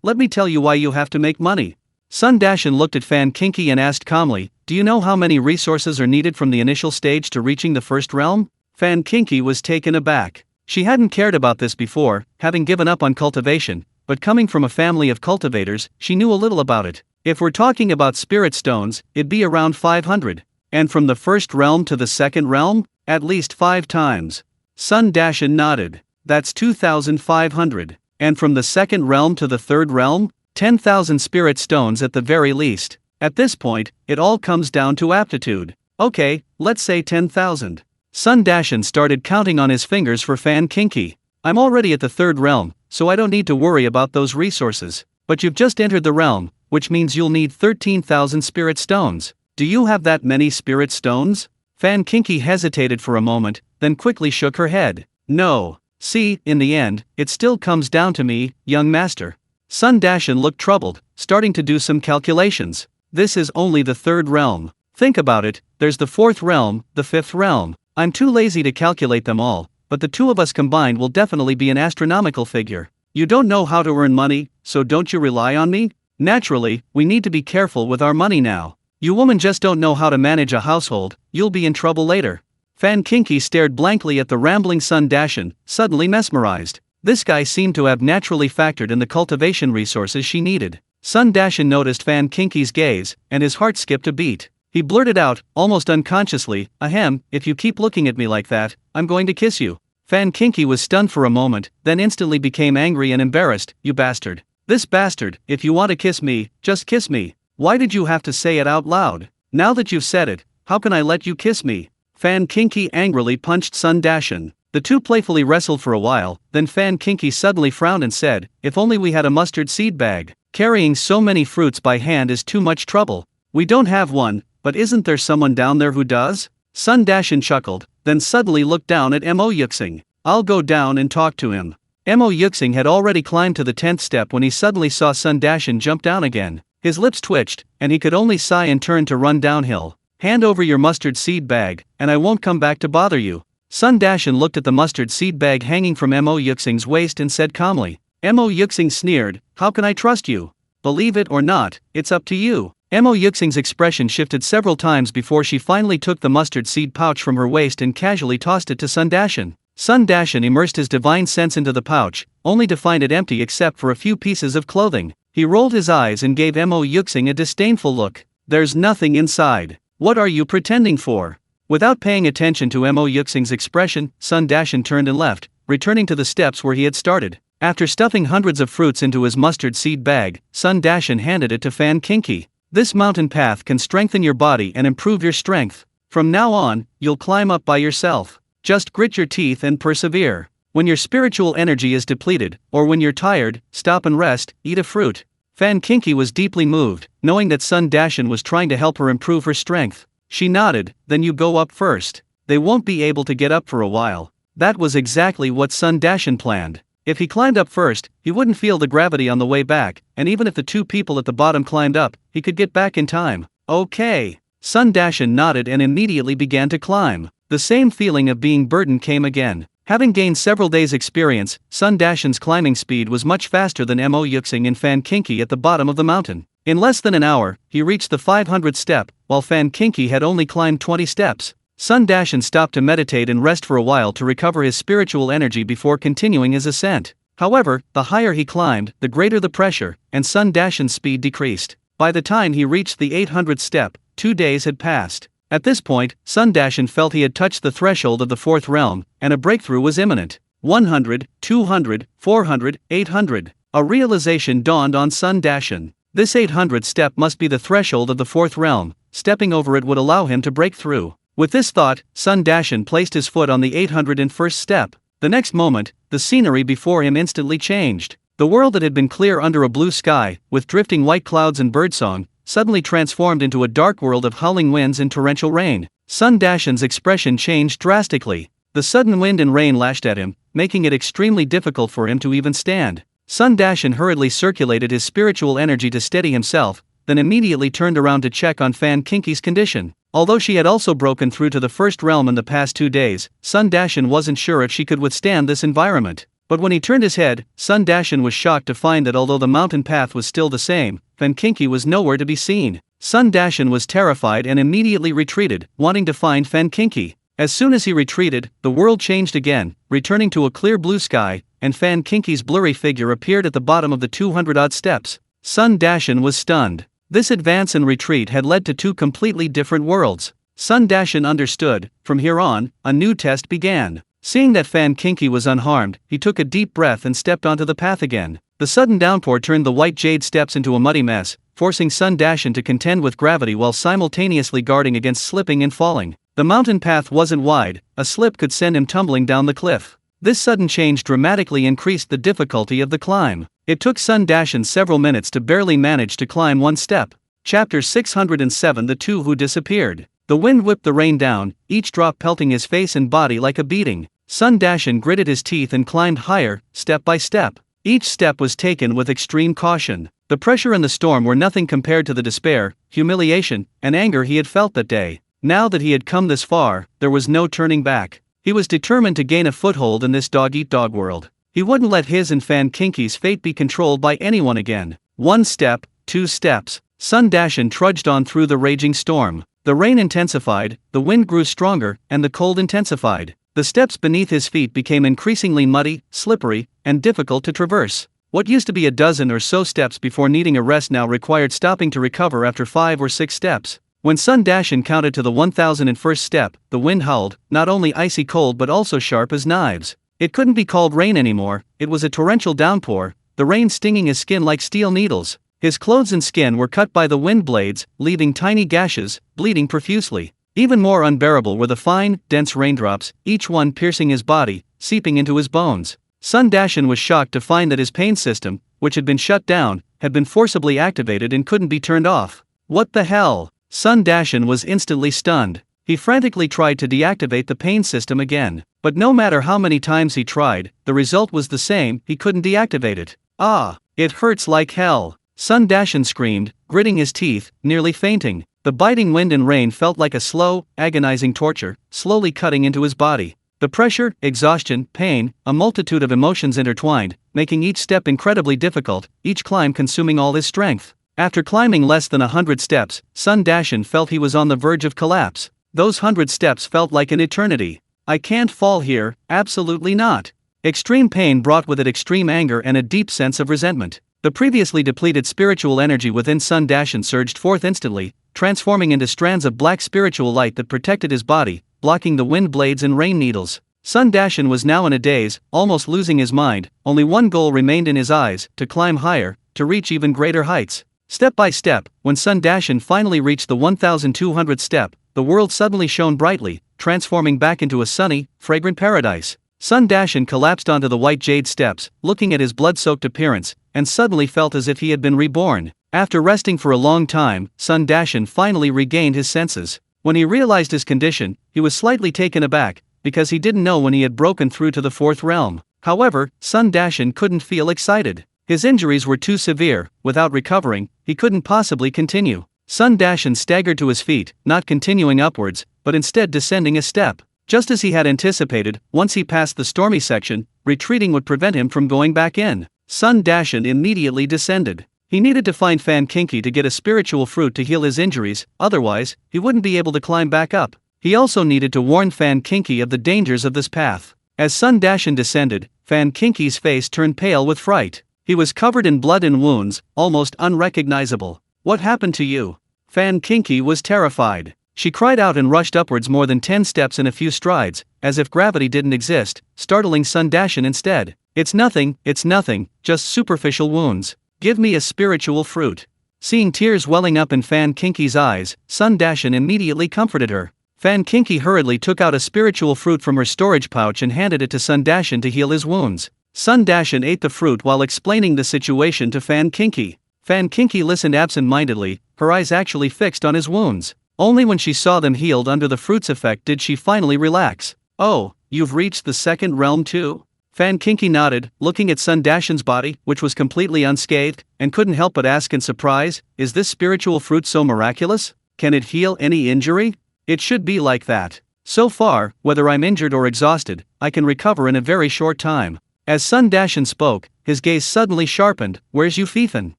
let me tell you why you have to make money. Sun Dashan looked at Fan Kinky and asked calmly, do you know how many resources are needed from the initial stage to reaching the first realm? Fan Kinky was taken aback. She hadn't cared about this before, having given up on cultivation, but coming from a family of cultivators, she knew a little about it. If we're talking about spirit stones, it'd be around 500. And from the first realm to the second realm? At least 5 times. Sun Dashan nodded. That's 2,500. And from the second realm to the third realm? 10,000 spirit stones at the very least. At this point, it all comes down to aptitude. Okay, let's say 10,000. Sun Dashan started counting on his fingers for Fan Kinky. I'm already at the third realm, so I don't need to worry about those resources. But you've just entered the realm, which means you'll need 13,000 spirit stones. Do you have that many spirit stones? Fan Kinky hesitated for a moment, then quickly shook her head. No. See, in the end, it still comes down to me, young master. Sun Dashan looked troubled, starting to do some calculations. This is only the third realm. Think about it, there's the fourth realm, the fifth realm. I'm too lazy to calculate them all, but the two of us combined will definitely be an astronomical figure. You don't know how to earn money, so don't you rely on me? Naturally, we need to be careful with our money now. You women just don't know how to manage a household, you'll be in trouble later. Fan Kinky stared blankly at the rambling Sun Dashan, suddenly mesmerized. This guy seemed to have naturally factored in the cultivation resources she needed. Sun Dashan noticed Fan Kinky's gaze, and his heart skipped a beat. He blurted out, almost unconsciously, ahem, if you keep looking at me like that, I'm going to kiss you. Fan Kinky was stunned for a moment, then instantly became angry and embarrassed. You bastard. This bastard, if you want to kiss me, just kiss me. Why did you have to say it out loud? Now that you've said it, how can I let you kiss me? Fan Kinky angrily punched Sun Dashan. The two playfully wrestled for a while, then Fan Kinky suddenly frowned and said, if only we had a mustard seed bag. Carrying so many fruits by hand is too much trouble. We don't have one, but isn't there someone down there who does? Sun Dashan chuckled, then suddenly looked down at Mo Yuxing. I'll go down and talk to him. Mo Yuxing had already climbed to the 10th step when he suddenly saw Sun Dashan jump down again. His lips twitched, and he could only sigh and turn to run downhill. Hand over your mustard seed bag, and I won't come back to bother you. Sun Dashan looked at the mustard seed bag hanging from Mo Yuxing's waist and said calmly. Mo Yuxing sneered, how can I trust you? Believe it or not, it's up to you. Mo Yuxing's expression shifted several times before she finally took the mustard seed pouch from her waist and casually tossed it to Sun Dashan. Sun Dashan immersed his divine sense into the pouch, only to find it empty except for a few pieces of clothing. He rolled his eyes and gave Mo Yuxing a disdainful look. There's nothing inside. What are you pretending for? Without paying attention to Mo Yuxing's expression, Sun Dashan turned and left, returning to the steps where he had started. After stuffing hundreds of fruits into his mustard seed bag, Sun Dashan handed it to Fan Kinky. This mountain path can strengthen your body and improve your strength. From now on, you'll climb up by yourself. Just grit your teeth and persevere. When your spiritual energy is depleted, or when you're tired, stop and rest, eat a fruit. Fan Kinky was deeply moved, knowing that Sun Dashan was trying to help her improve her strength. She nodded, then you go up first. They won't be able to get up for a while. That was exactly what Sun Dashan planned. If he climbed up first, he wouldn't feel the gravity on the way back, and even if the two people at the bottom climbed up, he could get back in time. Okay. Sun Dashan nodded and immediately began to climb. The same feeling of being burdened came again. Having gained several days' experience, Sun Dashan's climbing speed was much faster than Mo Yuxing and Fan Kinky at the bottom of the mountain. In less than an hour, he reached the 500th step, while Fan Kinky had only climbed 20 steps. Sun Dashan stopped to meditate and rest for a while to recover his spiritual energy before continuing his ascent. However, the higher he climbed, the greater the pressure, and Sun Dashan's speed decreased. By the time he reached the 800th step, 2 days had passed. At this point, Sun Dashan felt he had touched the threshold of the fourth realm, and a breakthrough was imminent. 100, 200, 400, 800. A realization dawned on Sun Dashan. This 800th step must be the threshold of the fourth realm. Stepping over it would allow him to break through. With this thought, Sun Dashan placed his foot on the 801st step. The next moment, the scenery before him instantly changed. The world that had been clear under a blue sky, with drifting white clouds and birdsong, suddenly transformed into a dark world of howling winds and torrential rain. Sun Dashan's expression changed drastically. The sudden wind and rain lashed at him, making it extremely difficult for him to even stand. Sun Dashan hurriedly circulated his spiritual energy to steady himself, then immediately turned around to check on Fan Kinki's condition. Although she had also broken through to the first realm in the past 2 days, Sun Dashan wasn't sure if she could withstand this environment. But when he turned his head, Sun Dashan was shocked to find that although the mountain path was still the same, Fan Kinki was nowhere to be seen. Sun Dashan was terrified and immediately retreated, wanting to find Fan Kinki. As soon as he retreated, the world changed again, returning to a clear blue sky, and Fan Kinki's blurry figure appeared at the bottom of the 200-odd steps. Sun Dashan was stunned. This advance and retreat had led to 2 completely different worlds. Sun Dashan understood. From here on, a new test began. Seeing that Fan Kinki was unharmed, he took a deep breath and stepped onto the path again. The sudden downpour turned the white jade steps into a muddy mess, forcing Sun Dashan to contend with gravity while simultaneously guarding against slipping and falling. The mountain path wasn't wide, a slip could send him tumbling down the cliff. This sudden change dramatically increased the difficulty of the climb. It took Sun Dashan several minutes to barely manage to climb 1 step. Chapter 607 The Two Who Disappeared. The wind whipped the rain down, each drop pelting his face and body like a beating. Sun Dashan gritted his teeth and climbed higher, step by step. Each step was taken with extreme caution. The pressure and the storm were nothing compared to the despair, humiliation, and anger he had felt that day. Now that he had come this far, there was no turning back. He was determined to gain a foothold in this dog-eat-dog world. He wouldn't let his and Fan Kinki's fate be controlled by anyone again. 1 step, 2 steps. Sun Dashan trudged on through the raging storm. The rain intensified, the wind grew stronger, and the cold intensified. The steps beneath his feet became increasingly muddy, slippery, and difficult to traverse. What used to be a dozen or so steps before needing a rest now required stopping to recover after 5 or 6 steps. When Sun Dashan counted to the 1001st step, the wind howled, not only icy cold but also sharp as knives. It couldn't be called rain anymore, it was a torrential downpour, the rain stinging his skin like steel needles. His clothes and skin were cut by the wind blades, leaving tiny gashes, bleeding profusely. Even more unbearable were the fine, dense raindrops, each one piercing his body, seeping into his bones. Sun Dashan was shocked to find that his pain system, which had been shut down, had been forcibly activated and couldn't be turned off. What the hell? Sun Dashan was instantly stunned. He frantically tried to deactivate the pain system again. But no matter how many times he tried, the result was the same, he couldn't deactivate it. Ah, it hurts like hell. Sun Dashan screamed, gritting his teeth, nearly fainting. The biting wind and rain felt like a slow, agonizing torture, slowly cutting into his body. The pressure, exhaustion, pain, a multitude of emotions intertwined, making each step incredibly difficult, each climb consuming all his strength. After climbing less than 100 steps, Sun Dashan felt he was on the verge of collapse. Those 100 steps felt like an eternity. I can't fall here, absolutely not. Extreme pain brought with it extreme anger and a deep sense of resentment. The previously depleted spiritual energy within Sun Dashan surged forth instantly, transforming into strands of black spiritual light that protected his body, blocking the wind blades and rain needles. Sun Dashan was now in a daze, almost losing his mind. Only one goal remained in his eyes: to climb higher, to reach even greater heights. Step by step, when Sun Dashan finally reached the 1200th step, the world suddenly shone brightly, transforming back into a sunny, fragrant paradise. Sun Dashan collapsed onto the white jade steps, looking at his blood-soaked appearance, and suddenly felt as if he had been reborn. After resting for a long time, Sun Dashan finally regained his senses. When he realized his condition, he was slightly taken aback, because he didn't know when he had broken through to the fourth realm. However, Sun Dashan couldn't feel excited. His injuries were too severe. Without recovering, he couldn't possibly continue. Sun Dashan staggered to his feet, not continuing upwards, but instead descending a step. Just as he had anticipated, once he passed the stormy section, retreating would prevent him from going back in. Sun Dashan immediately descended. He needed to find Fan Kinki to get a spiritual fruit to heal his injuries, otherwise, he wouldn't be able to climb back up. He also needed to warn Fan Kinki of the dangers of this path. As Sun Dashan descended, Fan Kinki's face turned pale with fright. He was covered in blood and wounds, almost unrecognizable. What happened to you? Fan Kinki was terrified. She cried out and rushed upwards more than 10 steps in a few strides, as if gravity didn't exist, startling Sun Dashan instead. It's nothing, just superficial wounds. Give me a spiritual fruit. Seeing tears welling up in Fan Kinki's eyes, Sun Dashan immediately comforted her. Fan Kinki hurriedly took out a spiritual fruit from her storage pouch and handed it to Sun Dashan to heal his wounds. Sun Dashan ate the fruit while explaining the situation to Fan Kinki. Fan Kinki listened absent-mindedly, her eyes actually fixed on his wounds. Only when she saw them healed under the fruit's effect did she finally relax. Oh, you've reached the second realm too? Fan Kinki nodded, looking at Sun Dashan's body, which was completely unscathed, and couldn't help but ask in surprise, is this spiritual fruit so miraculous? Can it heal any injury? It should be like that. So far, whether I'm injured or exhausted, I can recover in a very short time. As Sun Dashan spoke, his gaze suddenly sharpened. Where's Yufifan?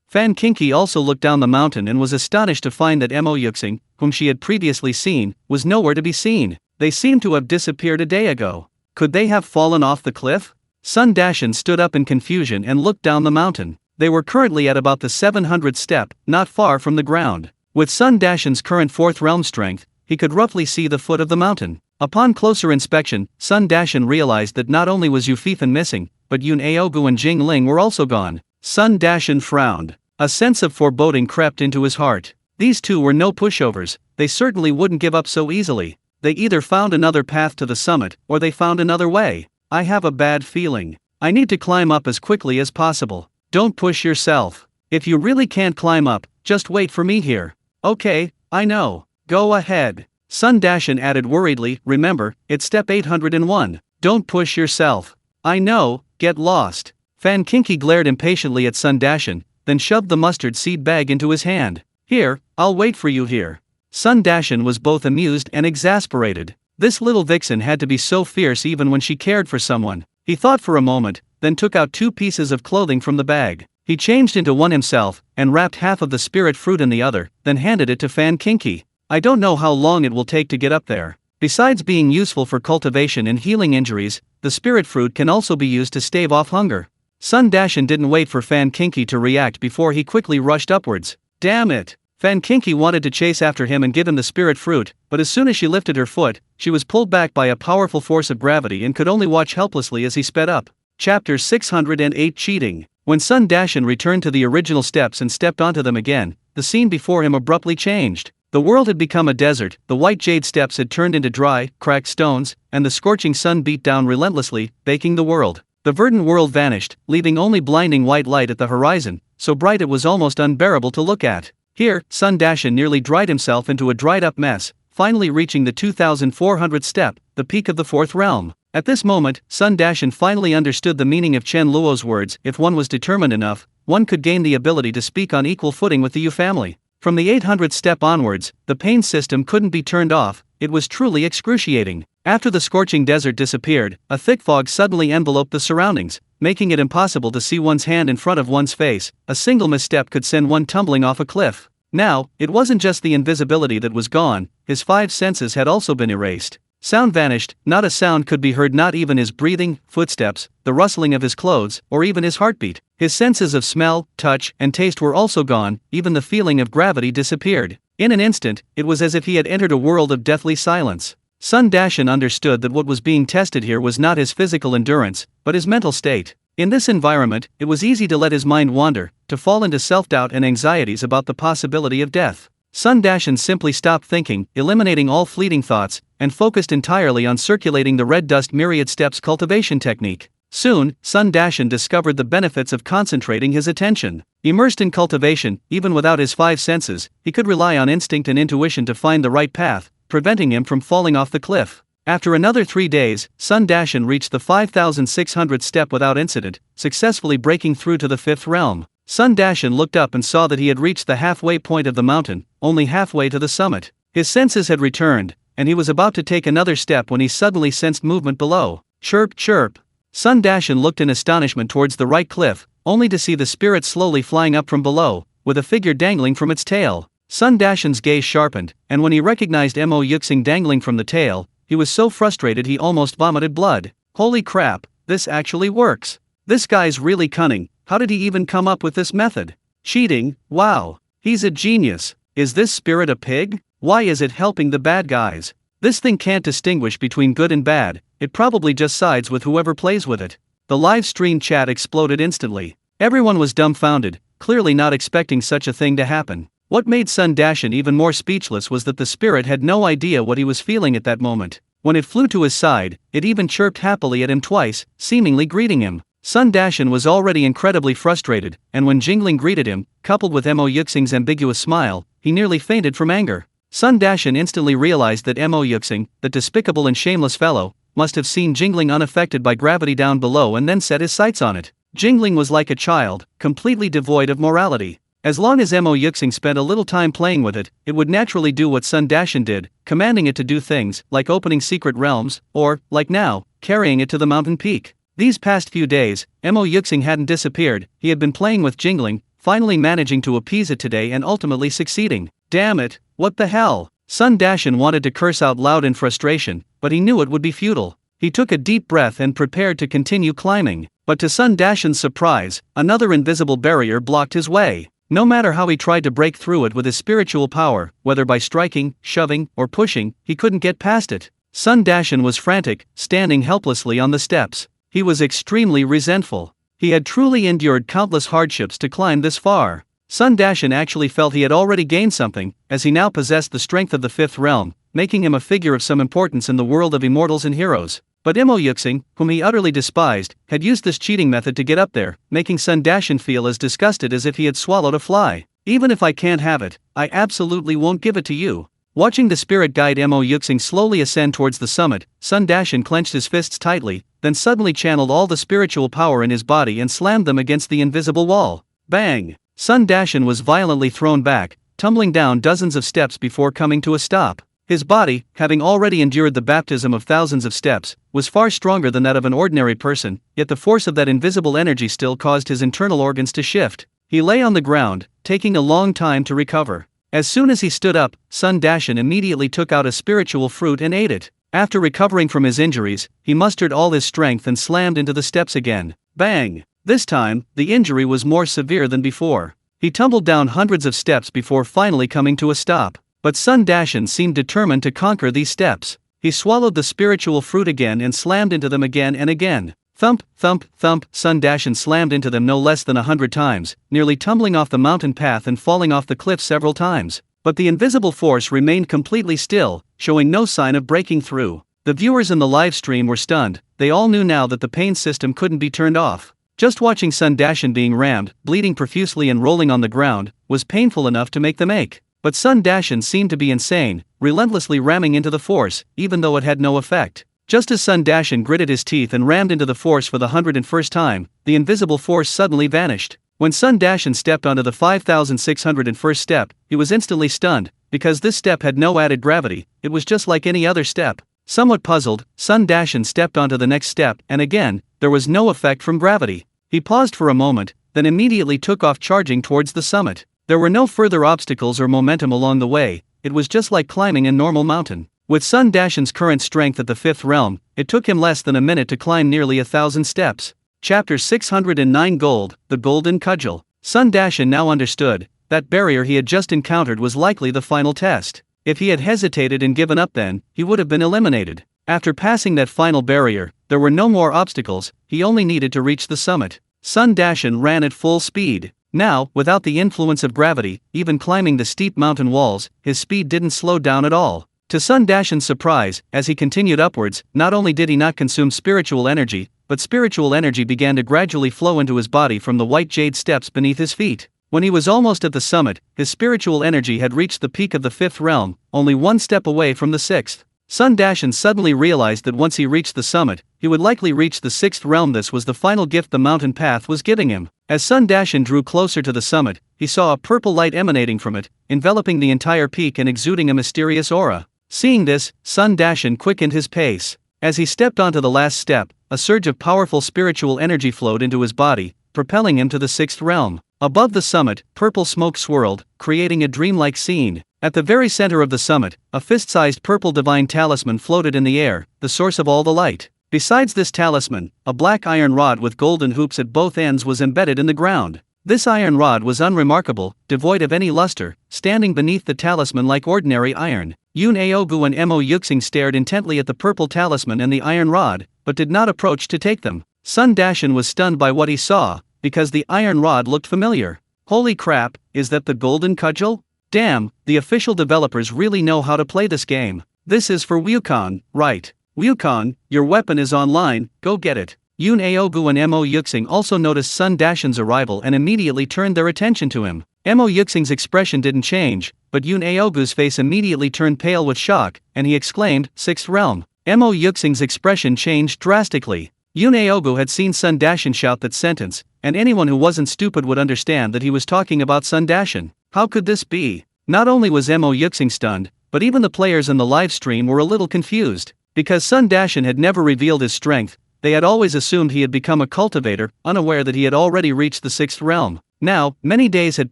Fan Kinki also looked down the mountain and was astonished to find that Mo Yuxing, whom she had previously seen, was nowhere to be seen. They seemed to have disappeared a day ago. Could they have fallen off the cliff? Sun Dashan stood up in confusion and looked down the mountain. They were currently at about the 700th step, not far from the ground. With Sun Dashan's current 4th realm strength, he could roughly see the foot of the mountain. Upon closer inspection, Sun Dashan realized that not only was Yufifan missing, but Yun Aogu and Jing Ling were also gone. Sun Dashan frowned. A sense of foreboding crept into his heart. These two were no pushovers, they certainly wouldn't give up so easily. They either found another path to the summit, or they found another way. I have a bad feeling. I need to climb up as quickly as possible. Don't push yourself. If you really can't climb up, just wait for me here. Okay, I know. Go ahead. Sun Dashan added worriedly, remember, it's step 801. Don't push yourself. I know, get lost. Fan Kinki glared impatiently at Sun Dashan, then shoved the mustard seed bag into his hand. Here, I'll wait for you here. Sun Dashan was both amused and exasperated. This little vixen had to be so fierce even when she cared for someone. He thought for a moment, then took out 2 pieces of clothing from the bag. He changed into one himself, and wrapped half of the spirit fruit in the other, then handed it to Fan Kinki. I don't know how long it will take to get up there. Besides being useful for cultivation and healing injuries, the spirit fruit can also be used to stave off hunger. Sun Dashan didn't wait for Fan Kinki to react before he quickly rushed upwards. Damn it! Fan Kinki wanted to chase after him and give him the spirit fruit, but as soon as she lifted her foot, she was pulled back by a powerful force of gravity and could only watch helplessly as he sped up. Chapter 608 Cheating. When Sun Dashan returned to the original steps and stepped onto them again, the scene before him abruptly changed. The world had become a desert, the white jade steps had turned into dry, cracked stones, and the scorching sun beat down relentlessly, baking the world. The verdant world vanished, leaving only blinding white light at the horizon, so bright it was almost unbearable to look at. Here, Sun Dashan nearly dried himself into a dried-up mess, finally reaching the 2,400th step, the peak of the 4th realm. At this moment, Sun Dashan finally understood the meaning of Chen Luo's words. If one was determined enough, one could gain the ability to speak on equal footing with the Yu family. From the 800th step onwards, the pain system couldn't be turned off, it was truly excruciating. After the scorching desert disappeared, a thick fog suddenly enveloped the surroundings, making it impossible to see one's hand in front of one's face. A single misstep could send one tumbling off a cliff. Now, it wasn't just the invisibility that was gone, his 5 senses had also been erased. Sound vanished, not a sound could be heard, not even his breathing, footsteps, the rustling of his clothes, or even his heartbeat. His senses of smell, touch, and taste were also gone, even the feeling of gravity disappeared. In an instant, it was as if he had entered a world of deathly silence. Sun Dashan understood that what was being tested here was not his physical endurance, but his mental state. In this environment, it was easy to let his mind wander, to fall into self-doubt and anxieties about the possibility of death. Sun Dashan simply stopped thinking, eliminating all fleeting thoughts, and focused entirely on circulating the red dust myriad steps cultivation technique. Soon, Sun Dashan discovered the benefits of concentrating his attention. Immersed in cultivation, even without his 5 senses, he could rely on instinct and intuition to find the right path, preventing him from falling off the cliff. After another 3 days, Sun Dashan reached the 5,600th step without incident, successfully breaking through to the 5th realm. Sun Dashan looked up and saw that he had reached the halfway point of the mountain, only halfway to the summit. His senses had returned, and he was about to take another step when he suddenly sensed movement below. Chirp, chirp. Sun Dashan looked in astonishment towards the right cliff, only to see the spirit slowly flying up from below, with a figure dangling from its tail. Sun Dashan's gaze sharpened, and when he recognized Mo Yuxing dangling from the tail, he was so frustrated he almost vomited blood. Holy crap, this actually works. This guy's really cunning. How did he even come up with this method? Cheating? Wow. He's a genius. Is this spirit a pig? Why is it helping the bad guys? This thing can't distinguish between good and bad, it probably just sides with whoever plays with it. The live stream chat exploded instantly. Everyone was dumbfounded, clearly not expecting such a thing to happen. What made Sun Dashan even more speechless was that the spirit had no idea what he was feeling at that moment. When it flew to his side, it even chirped happily at him twice, seemingly greeting him. Sun Dashan was already incredibly frustrated, and when Jingling greeted him, coupled with Mo Yuxing's ambiguous smile, he nearly fainted from anger. Sun Dashan instantly realized that Mo Yuxing, the despicable and shameless fellow, must have seen Jingling unaffected by gravity down below and then set his sights on it. Jingling was like a child, completely devoid of morality. As long as Mo Yuxing spent a little time playing with it, it would naturally do what Sun Dashan did, commanding it to do things like opening secret realms, or, like now, carrying it to the mountain peak. These past few days, Mo Yuxing hadn't disappeared, he had been playing with Jingling, finally managing to appease it today and ultimately succeeding. Damn it, what the hell? Sun Dashan wanted to curse out loud in frustration, but he knew it would be futile. He took a deep breath and prepared to continue climbing, but to Sun Dashan's surprise, another invisible barrier blocked his way. No matter how he tried to break through it with his spiritual power, whether by striking, shoving, or pushing, he couldn't get past it. Sun Dashan was frantic, standing helplessly on the steps. He was extremely resentful. He had truly endured countless hardships to climb this far. Sun Dashan actually felt he had already gained something, as he now possessed the strength of the fifth realm, making him a figure of some importance in the world of immortals and heroes. But Mo Yuxing, whom he utterly despised, had used this cheating method to get up there, making Sun Dashan feel as disgusted as if he had swallowed a fly. Even if I can't have it, I absolutely won't give it to you. Watching the spirit guide Mo Yuxing slowly ascend towards the summit, Sun Dashan clenched his fists tightly, then suddenly channeled all the spiritual power in his body and slammed them against the invisible wall. Bang! Sun Dashan was violently thrown back, tumbling down dozens of steps before coming to a stop. His body, having already endured the baptism of thousands of steps, was far stronger than that of an ordinary person, yet the force of that invisible energy still caused his internal organs to shift. He lay on the ground, taking a long time to recover. As soon as he stood up, Sun Dashan immediately took out a spiritual fruit and ate it. After recovering from his injuries, he mustered all his strength and slammed into the steps again. Bang! This time, the injury was more severe than before. He tumbled down hundreds of steps before finally coming to a stop. But Sun Dashan seemed determined to conquer these steps. He swallowed the spiritual fruit again and slammed into them again and again. Thump, thump, thump, Sun Dashan slammed into them no less than 100 times, nearly tumbling off the mountain path and falling off the cliff several times. But the invisible force remained completely still, showing no sign of breaking through. The viewers in the live stream were stunned. They all knew now that the pain system couldn't be turned off. Just watching Sun Dashan being rammed, bleeding profusely and rolling on the ground, was painful enough to make them ache. But Sun Dashan seemed to be insane, relentlessly ramming into the force, even though it had no effect. Just as Sun Dashan gritted his teeth and rammed into the force for the 101st time, the invisible force suddenly vanished. When Sun Dashan stepped onto the 5601st step, he was instantly stunned, because this step had no added gravity, it was just like any other step. Somewhat puzzled, Sun Dashan stepped onto the next step, and again, there was no effect from gravity. He paused for a moment, then immediately took off charging towards the summit. There were no further obstacles or momentum along the way, it was just like climbing a normal mountain. With Sun Dashan's current strength at the fifth realm, it took him less than a minute to climb nearly 1,000 steps. Chapter 609 Gold, the Golden Cudgel. Sun Dashan now understood that barrier he had just encountered was likely the final test. If he had hesitated and given up then, he would have been eliminated. After passing that final barrier, there were no more obstacles, he only needed to reach the summit. Sun Dashan ran at full speed. Now, without the influence of gravity, even climbing the steep mountain walls, his speed didn't slow down at all. To Sun Dashan's surprise, as he continued upwards, not only did he not consume spiritual energy, but spiritual energy began to gradually flow into his body from the white jade steps beneath his feet. When he was almost at the summit, his spiritual energy had reached the peak of the fifth realm, only one step away from the sixth. Sun Dashan suddenly realized that once he reached the summit, he would likely reach the sixth realm. This was the final gift the mountain path was giving him. As Sun Dashan drew closer to the summit, he saw a purple light emanating from it, enveloping the entire peak and exuding a mysterious aura. Seeing this, Sun Dashan quickened his pace. As he stepped onto the last step, a surge of powerful spiritual energy flowed into his body, propelling him to the sixth realm. Above the summit, purple smoke swirled, creating a dreamlike scene. At the very center of the summit, a fist-sized purple divine talisman floated in the air, the source of all the light. Besides this talisman, a black iron rod with golden hoops at both ends was embedded in the ground. This iron rod was unremarkable, devoid of any luster, standing beneath the talisman like ordinary iron. Yun Aogu and Mo Yuxing stared intently at the purple talisman and the iron rod, but did not approach to take them. Sun Dashan was stunned by what he saw, because the iron rod looked familiar. Holy crap, is that the golden cudgel? Damn, the official developers really know how to play this game. This is for Wukong, right? Wukong, your weapon is online, go get it. Yun Aogu and Mo Yuxing also noticed Sun Dashan's arrival and immediately turned their attention to him. Mo Yuxing's expression didn't change, but Yun Aogu's face immediately turned pale with shock, and he exclaimed, "Sixth Realm." Mo Yuxing's expression changed drastically. Yun Aogu had seen Sun Dashan shout that sentence, and anyone who wasn't stupid would understand that he was talking about Sun Dashan. How could this be? Not only was Mo Yuxing stunned, but even the players in the live stream were a little confused. Because Sun Dashan had never revealed his strength, they had always assumed he had become a cultivator, unaware that he had already reached the sixth realm. Now, many days had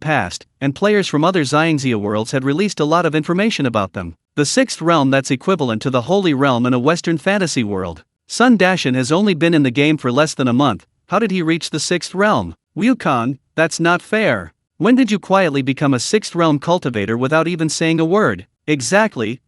passed, and players from other Xiangxia worlds had released a lot of information about them. The sixth realm that's equivalent to the Holy Realm in a Western fantasy world. Sun Dashan has only been in the game for less than a month. How did he reach the sixth realm? Wukong, that's not fair. When did you quietly become a sixth realm cultivator without even saying a word? Exactly.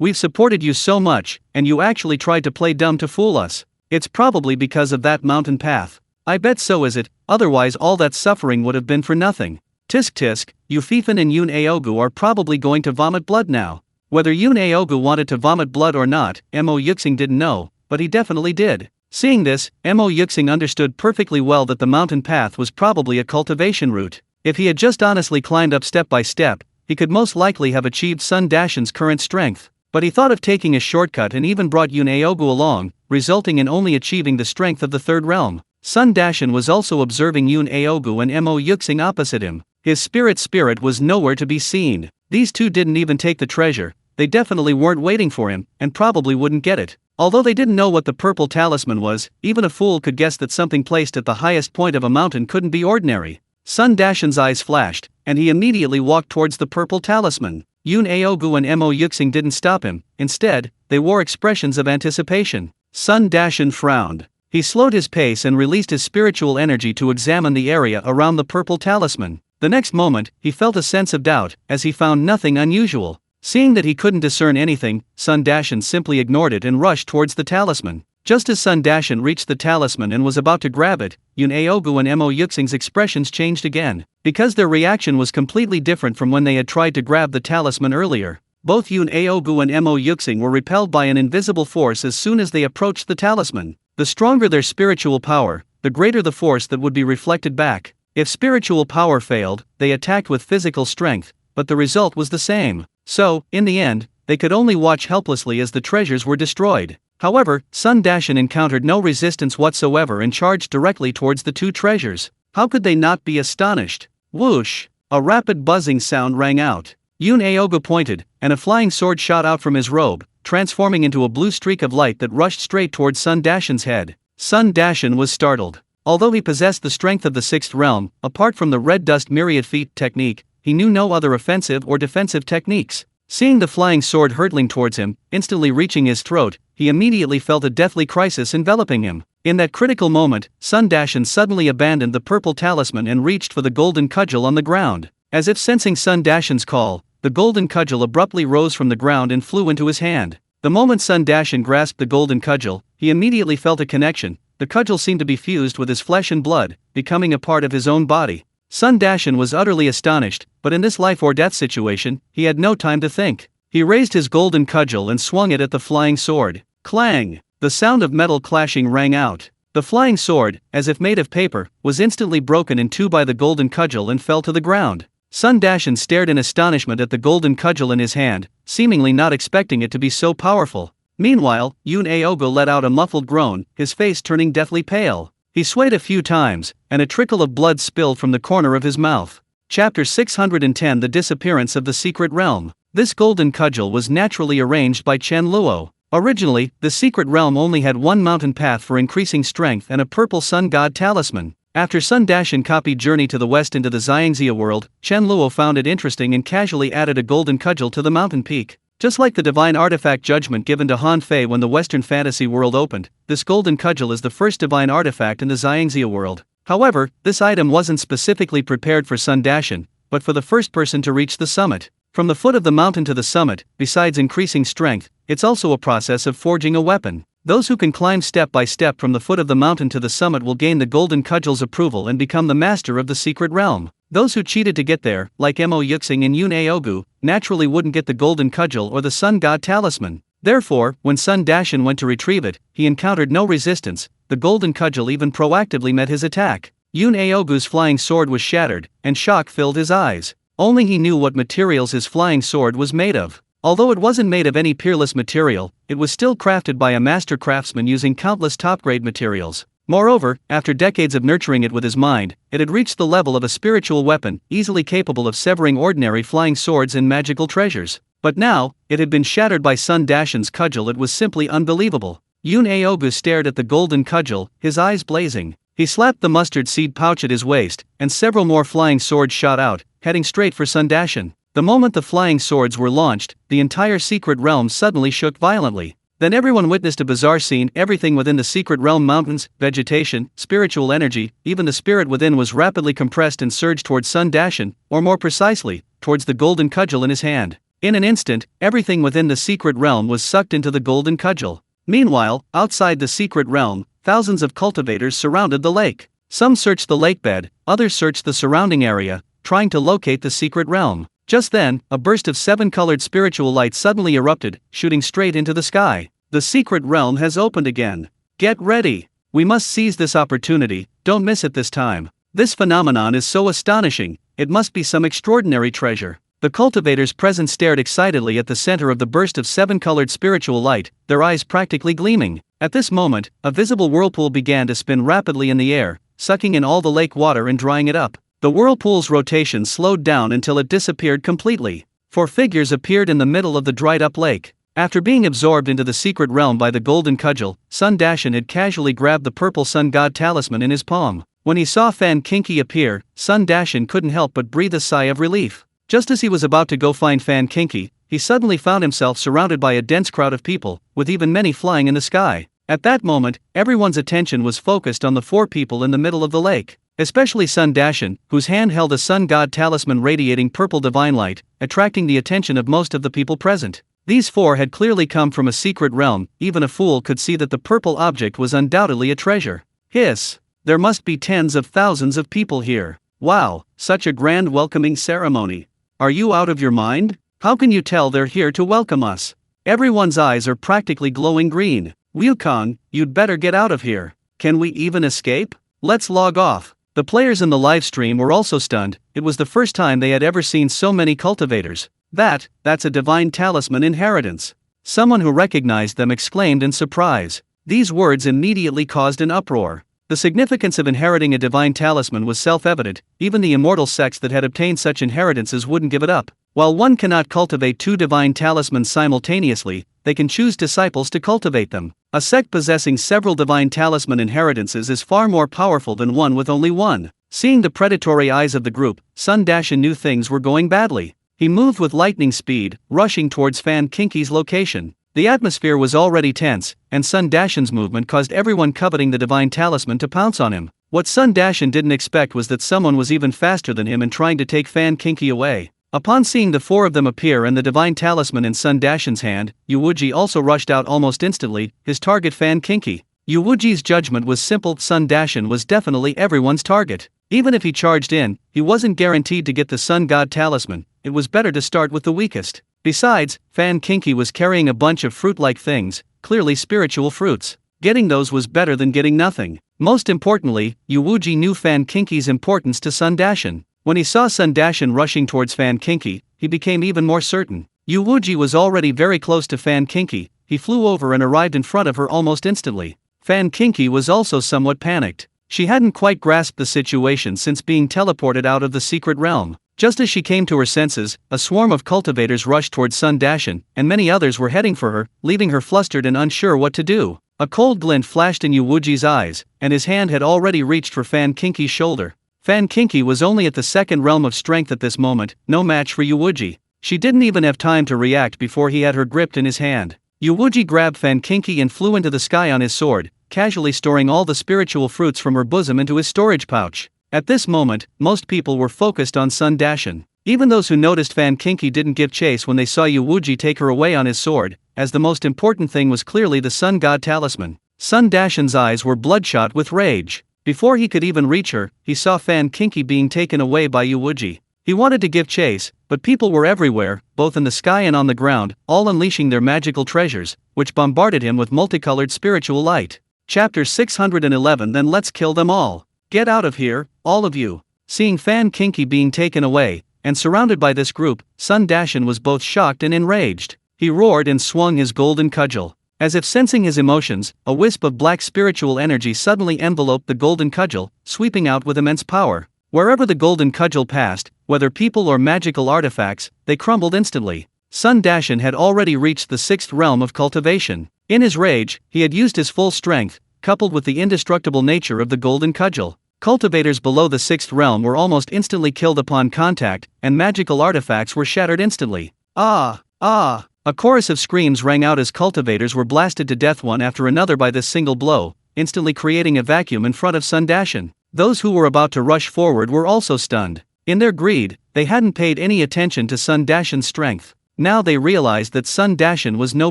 We've supported you so much, and you actually tried to play dumb to fool us. It's probably because of that mountain path. I bet so is it, otherwise all that suffering would have been for nothing. Tisk tisk, you Fifan and Yun Aogu are probably going to vomit blood now. Whether Yun Aogu wanted to vomit blood or not, Mo Yuxing didn't know, but he definitely did. Seeing this, Mo Yuxing understood perfectly well that the mountain path was probably a cultivation route. If he had just honestly climbed up step by step, he could most likely have achieved Sun Dashan's current strength. But he thought of taking a shortcut and even brought Yun Aogu along, resulting in only achieving the strength of the third realm. Sun Dashan was also observing Yun Aogu and Mo Yuxing opposite him. His spirit was nowhere to be seen. These two didn't even take the treasure. They definitely weren't waiting for him, and probably wouldn't get it. Although they didn't know what the purple talisman was, even a fool could guess that something placed at the highest point of a mountain couldn't be ordinary. Sun Dashan's eyes flashed, and he immediately walked towards the purple talisman. Yun Aogu and Mo Yuxing didn't stop him. Instead, they wore expressions of anticipation. Sun Dashan frowned. He slowed his pace and released his spiritual energy to examine the area around the purple talisman. The next moment, he felt a sense of doubt, as he found nothing unusual. Seeing that he couldn't discern anything, Sun Dashan simply ignored it and rushed towards the talisman. Just as Sun Dashan reached the talisman and was about to grab it, Yun Aogu and Mo Yuxing's expressions changed again. Because their reaction was completely different from when they had tried to grab the talisman earlier. Both Yun Aogu and Mo Yuxing were repelled by an invisible force as soon as they approached the talisman. The stronger their spiritual power, the greater the force that would be reflected back. If spiritual power failed, they attacked with physical strength, but the result was the same. So, in the end, they could only watch helplessly as the treasures were destroyed. However, Sun Dashan encountered no resistance whatsoever and charged directly towards the two treasures. How could they not be astonished? Whoosh! A rapid buzzing sound rang out. Yun Aogu pointed, and a flying sword shot out from his robe, transforming into a blue streak of light that rushed straight towards Sun Dashan's head. Sun Dashan was startled. Although he possessed the strength of the sixth realm, apart from the red dust myriad feet technique, he knew no other offensive or defensive techniques. Seeing the flying sword hurtling towards him, instantly reaching his throat, he immediately felt a deathly crisis enveloping him. In that critical moment, Sun Dashan suddenly abandoned the purple talisman and reached for the golden cudgel on the ground. As if sensing Sun Dashan's call, the golden cudgel abruptly rose from the ground and flew into his hand. The moment Sun Dashan grasped the golden cudgel, he immediately felt a connection. The cudgel seemed to be fused with his flesh and blood, becoming a part of his own body. Sun Dashan was utterly astonished, but in this life or death situation, he had no time to think. He raised his golden cudgel and swung it at the flying sword. Clang! The sound of metal clashing rang out. The flying sword, as if made of paper, was instantly broken in two by the golden cudgel and fell to the ground. Sun Dashan stared in astonishment at the golden cudgel in his hand, seemingly not expecting it to be so powerful. Meanwhile, Yun Aogu let out a muffled groan, his face turning deathly pale. He swayed a few times, and a trickle of blood spilled from the corner of his mouth. Chapter 610 The Disappearance of the Secret Realm. This golden cudgel was naturally arranged by Chen Luo. Originally, the secret realm only had one mountain path for increasing strength and a purple sun god talisman. After Sun Dashan copied Journey to the West into the Xiangxia world, Chen Luo found it interesting and casually added a golden cudgel to the mountain peak. Just like the divine artifact judgment given to Han Fei when the Western fantasy world opened, this golden cudgel is the first divine artifact in the Xiangxia world. However, this item wasn't specifically prepared for Sun Dashin, but for the first person to reach the summit. From the foot of the mountain to the summit, besides increasing strength, it's also a process of forging a weapon. Those who can climb step by step from the foot of the mountain to the summit will gain the Golden Cudgel's approval and become the master of the secret realm. Those who cheated to get there, like Mo Yuxing and Yun Aogu, naturally wouldn't get the Golden Cudgel or the Sun God Talisman. Therefore, when Sun Dashin went to retrieve it, he encountered no resistance. The Golden Cudgel even proactively met his attack. Yun Aogu's flying sword was shattered, and shock filled his eyes. Only he knew what materials his flying sword was made of. Although it wasn't made of any peerless material, it was still crafted by a master craftsman using countless top-grade materials. Moreover, after decades of nurturing it with his mind, it had reached the level of a spiritual weapon, easily capable of severing ordinary flying swords and magical treasures. But now, it had been shattered by Sun Dashin's cudgel. It was simply unbelievable. Yun Aogu stared at the Golden Cudgel, his eyes blazing. He slapped the mustard seed pouch at his waist, and several more flying swords shot out, heading straight for Sun Dashin. The moment the flying swords were launched, the entire secret realm suddenly shook violently. Then everyone witnessed a bizarre scene. Everything within the secret realm, mountains, vegetation, spiritual energy, even the spirit within, was rapidly compressed and surged towards Sun Dashin, or more precisely, towards the Golden Cudgel in his hand. In an instant, everything within the secret realm was sucked into the Golden Cudgel. Meanwhile, outside the secret realm, thousands of cultivators surrounded the lake. Some searched the lake bed, others searched the surrounding area, trying to locate the secret realm. Just then, a burst of 7-colored spiritual light suddenly erupted, shooting straight into the sky. The secret realm has opened again. Get ready. We must seize this opportunity, don't miss it this time. This phenomenon is so astonishing, it must be some extraordinary treasure. The cultivators present stared excitedly at the center of the burst of 7-colored spiritual light, their eyes practically gleaming. At this moment, a visible whirlpool began to spin rapidly in the air, sucking in all the lake water and drying it up. The whirlpool's rotation slowed down until it disappeared completely. 4 figures appeared in the middle of the dried-up lake. After being absorbed into the secret realm by the Golden Cudgel, Sun Dashin had casually grabbed the purple Sun God Talisman in his palm. When he saw Fan Kinki appear, Sun Dashin couldn't help but breathe a sigh of relief. Just as he was about to go find Fan Kinki, he suddenly found himself surrounded by a dense crowd of people, with even many flying in the sky. At that moment, everyone's attention was focused on the 4 people in the middle of the lake. Especially Sun Dashin, whose hand held a Sun God Talisman radiating purple divine light, attracting the attention of most of the people present. These 4 had clearly come from a secret realm. Even a fool could see that the purple object was undoubtedly a treasure. Hiss! There must be tens of thousands of people here. Wow, such a grand welcoming ceremony. Are you out of your mind? How can you tell they're here to welcome us? Everyone's eyes are practically glowing green. Wukong, you'd better get out of here. Can we even escape? Let's log off. The players in the live stream were also stunned. It was the first time they had ever seen so many cultivators. That's a divine talisman inheritance. Someone who recognized them exclaimed in surprise. These words immediately caused an uproar. The significance of inheriting a divine talisman was self-evident. Even the immortal sects that had obtained such inheritances wouldn't give it up. While one cannot cultivate 2 divine talismans simultaneously, they can choose disciples to cultivate them. A sect possessing several divine talisman inheritances is far more powerful than one with only one. Seeing the predatory eyes of the group, Sun Dashin knew things were going badly. He moved with lightning speed, rushing towards Fan Kinki's location. The atmosphere was already tense, and Sun Dashin's movement caused everyone coveting the divine talisman to pounce on him. What Sun Dashin didn't expect was that someone was even faster than him and trying to take Fan Kinki away. Upon seeing the 4 of them appear and the divine talisman in Sun Dashin's hand, Yuwuji also rushed out almost instantly, his target Fan Kinki. Yuwuji's judgment was simple. Sun Dashin was definitely everyone's target. Even if he charged in, he wasn't guaranteed to get the Sun God Talisman. It was better to start with the weakest. Besides, Fan Kinki was carrying a bunch of fruit-like things, clearly spiritual fruits. Getting those was better than getting nothing. Most importantly, Yuwuji knew Fan Kinki's importance to Sun Dashin. When he saw Sun Dashin rushing towards Fan Kinki, he became even more certain. Yuwuji was already very close to Fan Kinki. He flew over and arrived in front of her almost instantly. Fan Kinki was also somewhat panicked. She hadn't quite grasped the situation since being teleported out of the secret realm. Just as she came to her senses, a swarm of cultivators rushed towards Sun Dashin, and many others were heading for her, leaving her flustered and unsure what to do. A cold glint flashed in Yuwuji's eyes, and his hand had already reached for Fan Kinki's shoulder. Fan Kinki was only at the 2nd realm of strength at this moment, no match for Yuwuji. She didn't even have time to react before he had her gripped in his hand. Yuwuji grabbed Fan Kinki and flew into the sky on his sword. casually storing all the spiritual fruits from her bosom into his storage pouch. At this moment, most people were focused on Sun Dashan. Even those who noticed Fan Kinki didn't give chase when they saw Yu Wuji take her away on his sword, as the most important thing was clearly the Sun God talisman. Sun Dashan's eyes were bloodshot with rage. Before he could even reach her, he saw Fan Kinki being taken away by Yu Wuji. He wanted to give chase, but people were everywhere, both in the sky and on the ground, all unleashing their magical treasures, which bombarded him with multicolored spiritual light. Chapter 611. Then let's kill them all. Get out of here, all of you. Seeing Fan Kinki being taken away, and surrounded by this group, Sun Dashan was both shocked and enraged. He roared and swung his golden cudgel. As if sensing his emotions, a wisp of black spiritual energy suddenly enveloped the golden cudgel, sweeping out with immense power. Wherever the golden cudgel passed, whether people or magical artifacts, they crumbled instantly. Sun Dashan had already reached the 6th realm of cultivation. In his rage, he had used his full strength, coupled with the indestructible nature of the golden cudgel. Cultivators below the 6th realm were almost instantly killed upon contact, and magical artifacts were shattered instantly. Ah! Ah! A chorus of screams rang out as cultivators were blasted to death one after another by this single blow, instantly creating a vacuum in front of Sun Dashan. Those who were about to rush forward were also stunned. In their greed, they hadn't paid any attention to Sun Dashan's strength. Now they realized that Sun Dashan was no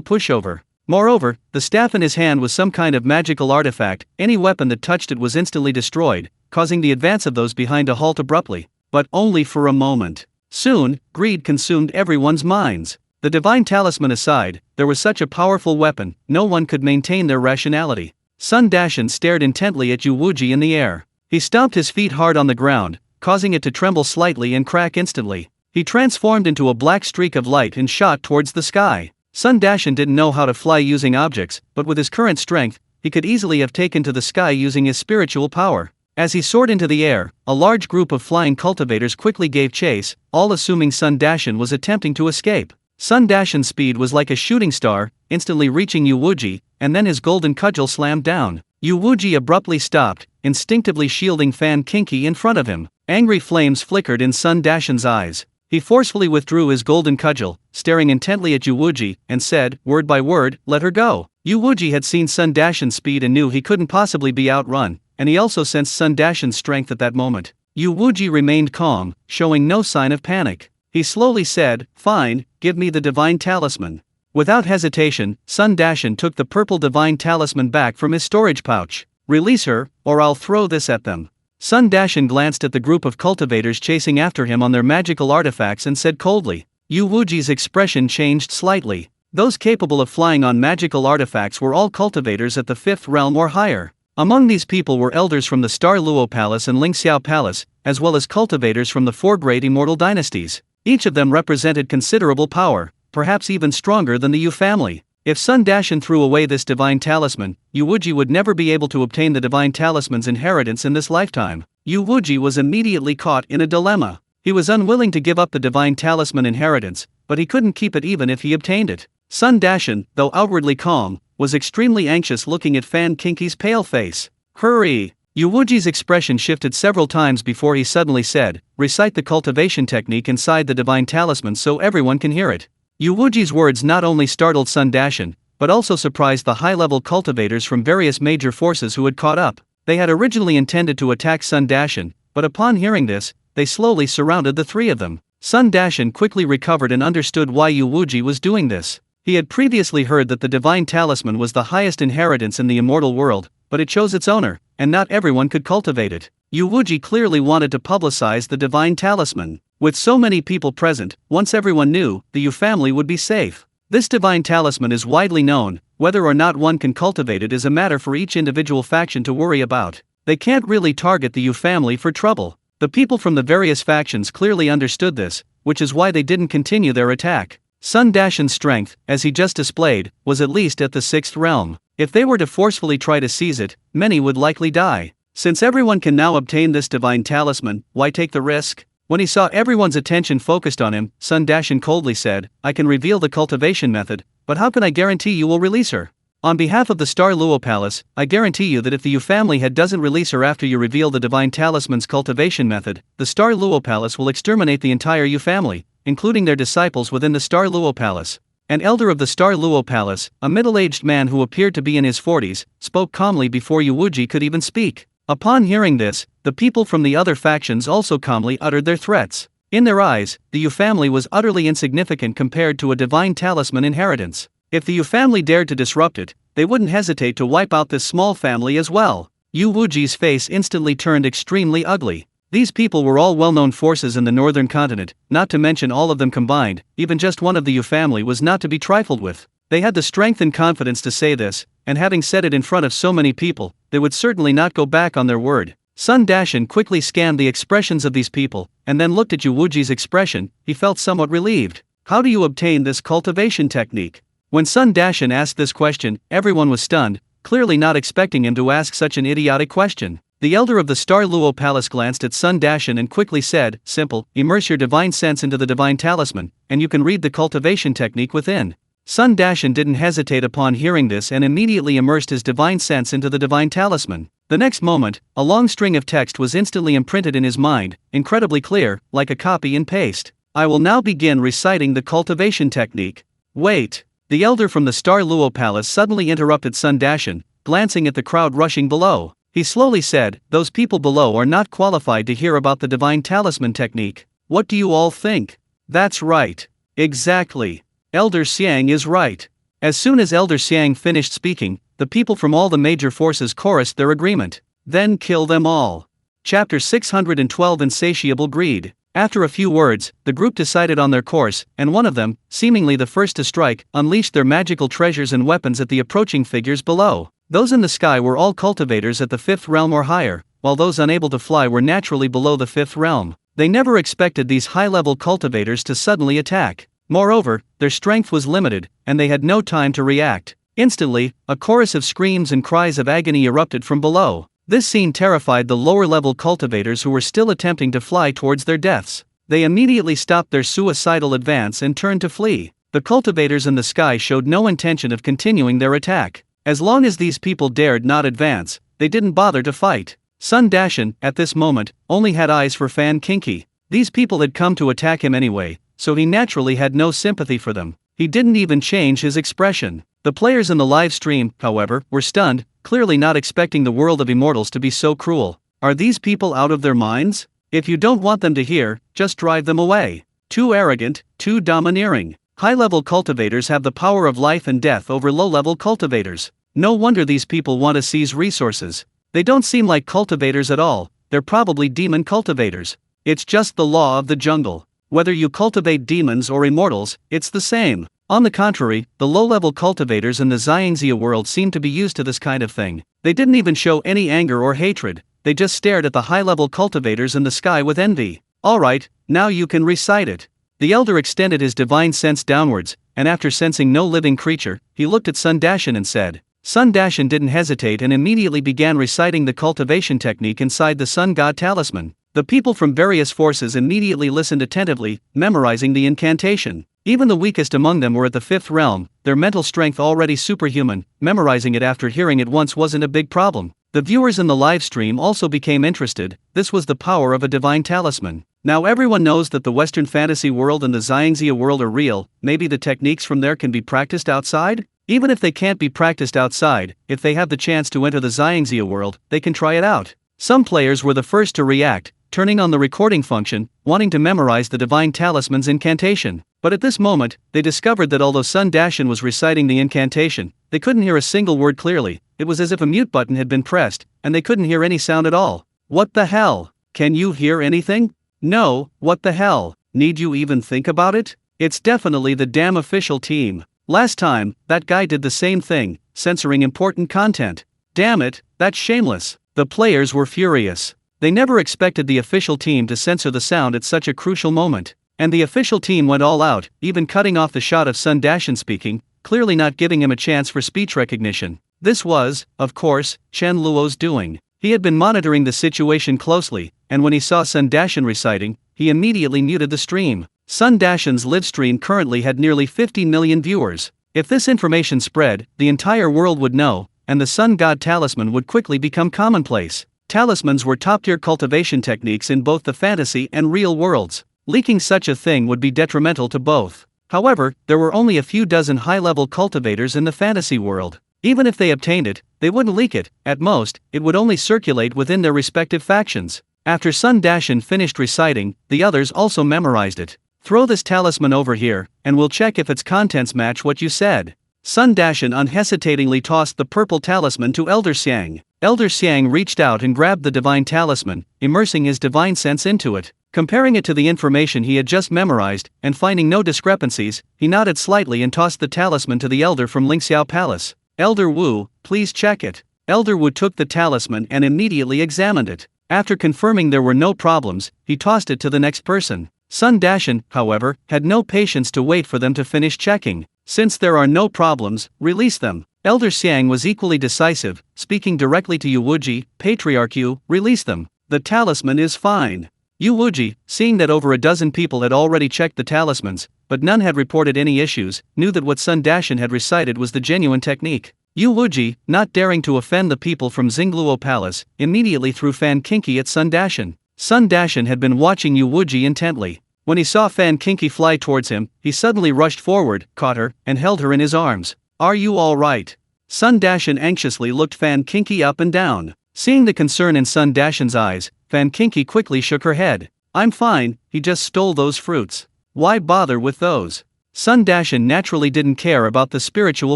pushover. Moreover, the staff in his hand was some kind of magical artifact. Any weapon that touched it was instantly destroyed, causing the advance of those behind to halt abruptly. But only for a moment. Soon, greed consumed everyone's minds. The divine talisman aside, there was such a powerful weapon, no one could maintain their rationality. Sun Dashan stared intently at Yu Wuji in the air. He stomped his feet hard on the ground, causing it to tremble slightly and crack instantly. He transformed into a black streak of light and shot towards the sky. Sun Dashan didn't know how to fly using objects, but with his current strength, he could easily have taken to the sky using his spiritual power. As he soared into the air, a large group of flying cultivators quickly gave chase, all assuming Sun Dashan was attempting to escape. Sun Dashan's speed was like a shooting star, instantly reaching Yu Wuji, and then his golden cudgel slammed down. Yu Wuji abruptly stopped, instinctively shielding Fan Kinki in front of him. Angry flames flickered in Sun Dashan's eyes. He forcefully withdrew his golden cudgel, staring intently at Yu Wuji, and said, word by word, let her go. Yu Wuji had seen Sun Dashan's speed and knew he couldn't possibly be outrun, and he also sensed Sun Dashan's strength at that moment. Yu Wuji remained calm, showing no sign of panic. He slowly said, fine, give me the divine talisman. Without hesitation, Sun Dashan took the purple divine talisman back from his storage pouch. Release her, or I'll throw this at them. Sun Dashan glanced at the group of cultivators chasing after him on their magical artifacts and said coldly. Yu Wuji's expression changed slightly. Those capable of flying on magical artifacts were all cultivators at the 5th realm or higher. Among these people were elders from the Star Luo Palace and Lingxiao Palace, as well as cultivators from the 4 great immortal dynasties. Each of them represented considerable power, perhaps even stronger than the Yu family. If Sun Dashan threw away this divine talisman, Yu Wuji would never be able to obtain the divine talisman's inheritance in this lifetime. Yu Wuji was immediately caught in a dilemma. He was unwilling to give up the divine talisman inheritance, but he couldn't keep it even if he obtained it. Sun Dashan, though outwardly calm, was extremely anxious looking at Fan Kinki's pale face. Hurry! Yu Wuji's expression shifted several times before he suddenly said, recite the cultivation technique inside the divine talisman so everyone can hear it. Yu Wuji's words not only startled Sun Dashan, but also surprised the high-level cultivators from various major forces who had caught up. They had originally intended to attack Sun Dashan, but upon hearing this, they slowly surrounded the 3 of them. Sun Dashan quickly recovered and understood why Yu Wuji was doing this. He had previously heard that the divine talisman was the highest inheritance in the immortal world, but it chose its owner, and not everyone could cultivate it. Yu Wuji clearly wanted to publicize the divine talisman. With so many people present, once everyone knew, the Yu family would be safe. This divine talisman is widely known. Whether or not one can cultivate it is a matter for each individual faction to worry about. They can't really target the Yu family for trouble. The people from the various factions clearly understood this, which is why they didn't continue their attack. Sun Dashan's strength, as he just displayed, was at least at the 6th realm. If they were to forcefully try to seize it, many would likely die. Since everyone can now obtain this divine talisman, why take the risk? When he saw everyone's attention focused on him, Sun Dashan coldly said, I can reveal the cultivation method, but how can I guarantee you will release her? On behalf of the Star Luo Palace, I guarantee you that if the Yu family doesn't release her after you reveal the divine talisman's cultivation method, the Star Luo Palace will exterminate the entire Yu family, including their disciples within the Star Luo Palace. An elder of the Star Luo Palace, a middle-aged man who appeared to be in his 40s, spoke calmly before Yuwuji could even speak. Upon hearing this, the people from the other factions also calmly uttered their threats. In their eyes, the Yu family was utterly insignificant compared to a divine talisman inheritance. If the Yu family dared to disrupt it, they wouldn't hesitate to wipe out this small family as well. Yuwuji's face instantly turned extremely ugly. These people were all well-known forces in the northern continent, not to mention all of them combined. Even just one of the Yu family was not to be trifled with. They had the strength and confidence to say this, and having said it in front of so many people, they would certainly not go back on their word. Sun Dashan quickly scanned the expressions of these people, and then looked at Yuwuji's expression. He felt somewhat relieved. How do you obtain this cultivation technique? When Sun Dashan asked this question, everyone was stunned, clearly not expecting him to ask such an idiotic question. The elder of the Star Luo Palace glanced at Sun Dashan and quickly said, "Simple, immerse your divine sense into the divine talisman, and you can read the cultivation technique within." Sun Dashan didn't hesitate upon hearing this and immediately immersed his divine sense into the divine talisman. The next moment, a long string of text was instantly imprinted in his mind, incredibly clear, like a copy and paste. "I will now begin reciting the cultivation technique." Wait! The elder from the Star Luo Palace suddenly interrupted Sun Dashan, glancing at the crowd rushing below. He slowly said, "Those people below are not qualified to hear about the divine talisman technique. What do you all think?" "That's right. Exactly. Elder Xiang is right." As soon as Elder Xiang finished speaking, the people from all the major forces chorused their agreement. "Then kill them all." Chapter 612 Insatiable Greed. After a few words, the group decided on their course, and one of them, seemingly the first to strike, unleashed their magical treasures and weapons at the approaching figures below. Those in the sky were all cultivators at the 5th realm or higher, while those unable to fly were naturally below the 5th realm. They never expected these high-level cultivators to suddenly attack. Moreover, their strength was limited, and they had no time to react. Instantly, a chorus of screams and cries of agony erupted from below. This scene terrified the lower-level cultivators who were still attempting to fly towards their deaths. They immediately stopped their suicidal advance and turned to flee. The cultivators in the sky showed no intention of continuing their attack. As long as these people dared not advance, they didn't bother to fight. Sun Dashan, at this moment, only had eyes for Fan Kinki. These people had come to attack him anyway, so he naturally had no sympathy for them. He didn't even change his expression. The players in the live stream, however, were stunned, clearly not expecting the world of immortals to be so cruel. Are these people out of their minds? If you don't want them to hear, just drive them away. Too arrogant, too domineering. High-level cultivators have the power of life and death over low-level cultivators. No wonder these people want to seize resources. They don't seem like cultivators at all, they're probably demon cultivators. It's just the law of the jungle. Whether you cultivate demons or immortals, it's the same. On the contrary, the low-level cultivators in the Xiangxia world seem to be used to this kind of thing. They didn't even show any anger or hatred, they just stared at the high-level cultivators in the sky with envy. "Alright, now you can recite it." The elder extended his divine sense downwards, and after sensing no living creature, he looked at Sun Dashan and said. Sun Dashan didn't hesitate and immediately began reciting the cultivation technique inside the Sun God Talisman. The people from various forces immediately listened attentively, memorizing the incantation. Even the weakest among them were at the 5th realm, their mental strength already superhuman. Memorizing it after hearing it once wasn't a big problem. The viewers in the live stream also became interested. This was the power of a divine talisman. Now everyone knows that the Western fantasy world and the Xiangxia world are real. Maybe the techniques from there can be practiced outside? Even if they can't be practiced outside, if they have the chance to enter the Xiangxia world, they can try it out. Some players were the first to react, turning on the recording function, wanting to memorize the divine talisman's incantation. But at this moment, they discovered that although Sun Dashan was reciting the incantation, they couldn't hear a single word clearly. It was as if a mute button had been pressed, and they couldn't hear any sound at all. What the hell? Can you hear anything? No, what the hell? Need you even think about it? It's definitely the damn official team. Last time, that guy did the same thing, censoring important content. Damn it, that's shameless. The players were furious. They never expected the official team to censor the sound at such a crucial moment. And the official team went all out, even cutting off the shot of Sun Dashan speaking, clearly not giving him a chance for speech recognition. This was, of course, Chen Luo's doing. He had been monitoring the situation closely, and when he saw Sun Dashan reciting, he immediately muted the stream. Sun Dashan's live stream currently had nearly 50 million viewers. If this information spread, the entire world would know, and the Sun God Talisman would quickly become commonplace. Talismans were top-tier cultivation techniques in both the fantasy and real worlds. Leaking such a thing would be detrimental to both. However, there were only a few dozen high-level cultivators in the fantasy world. Even if they obtained it, they wouldn't leak it. At most, it would only circulate within their respective factions. After Sun Dashan finished reciting, the others also memorized it. Throw this talisman over here, and we'll check if its contents match what you said. Sun Dashan unhesitatingly tossed the purple talisman to Elder Xiang. Elder Xiang reached out and grabbed the divine talisman, immersing his divine sense into it. Comparing it to the information he had just memorized, and finding no discrepancies, he nodded slightly and tossed the talisman to the elder from Lingxiao Palace. Elder Wu, please check it. Elder Wu took the talisman and immediately examined it. After confirming there were no problems, he tossed it to the next person. Sun Dashan, however, had no patience to wait for them to finish checking. Since there are no problems, release them. Elder Xiang was equally decisive, speaking directly to Yu Wuji, Patriarch Yu, release them. The talisman is fine. Yu Wuji, seeing that over a dozen people had already checked the talismans, but none had reported any issues, knew that what Sun Dashan had recited was the genuine technique. Yu Wuji, not daring to offend the people from Xingluo Palace, immediately threw Fan Kinki at Sun Dashan. Sun Dashan had been watching Yu Wuji intently. When he saw Fan Kinki fly towards him, he suddenly rushed forward, caught her, and held her in his arms. Are you all right? Sun Dashan anxiously looked Fan Kinki up and down. Seeing the concern in Sun Dashan's eyes, Fan Kinki quickly shook her head. I'm fine, he just stole those fruits. Why bother with those? Sun Dashan naturally didn't care about the spiritual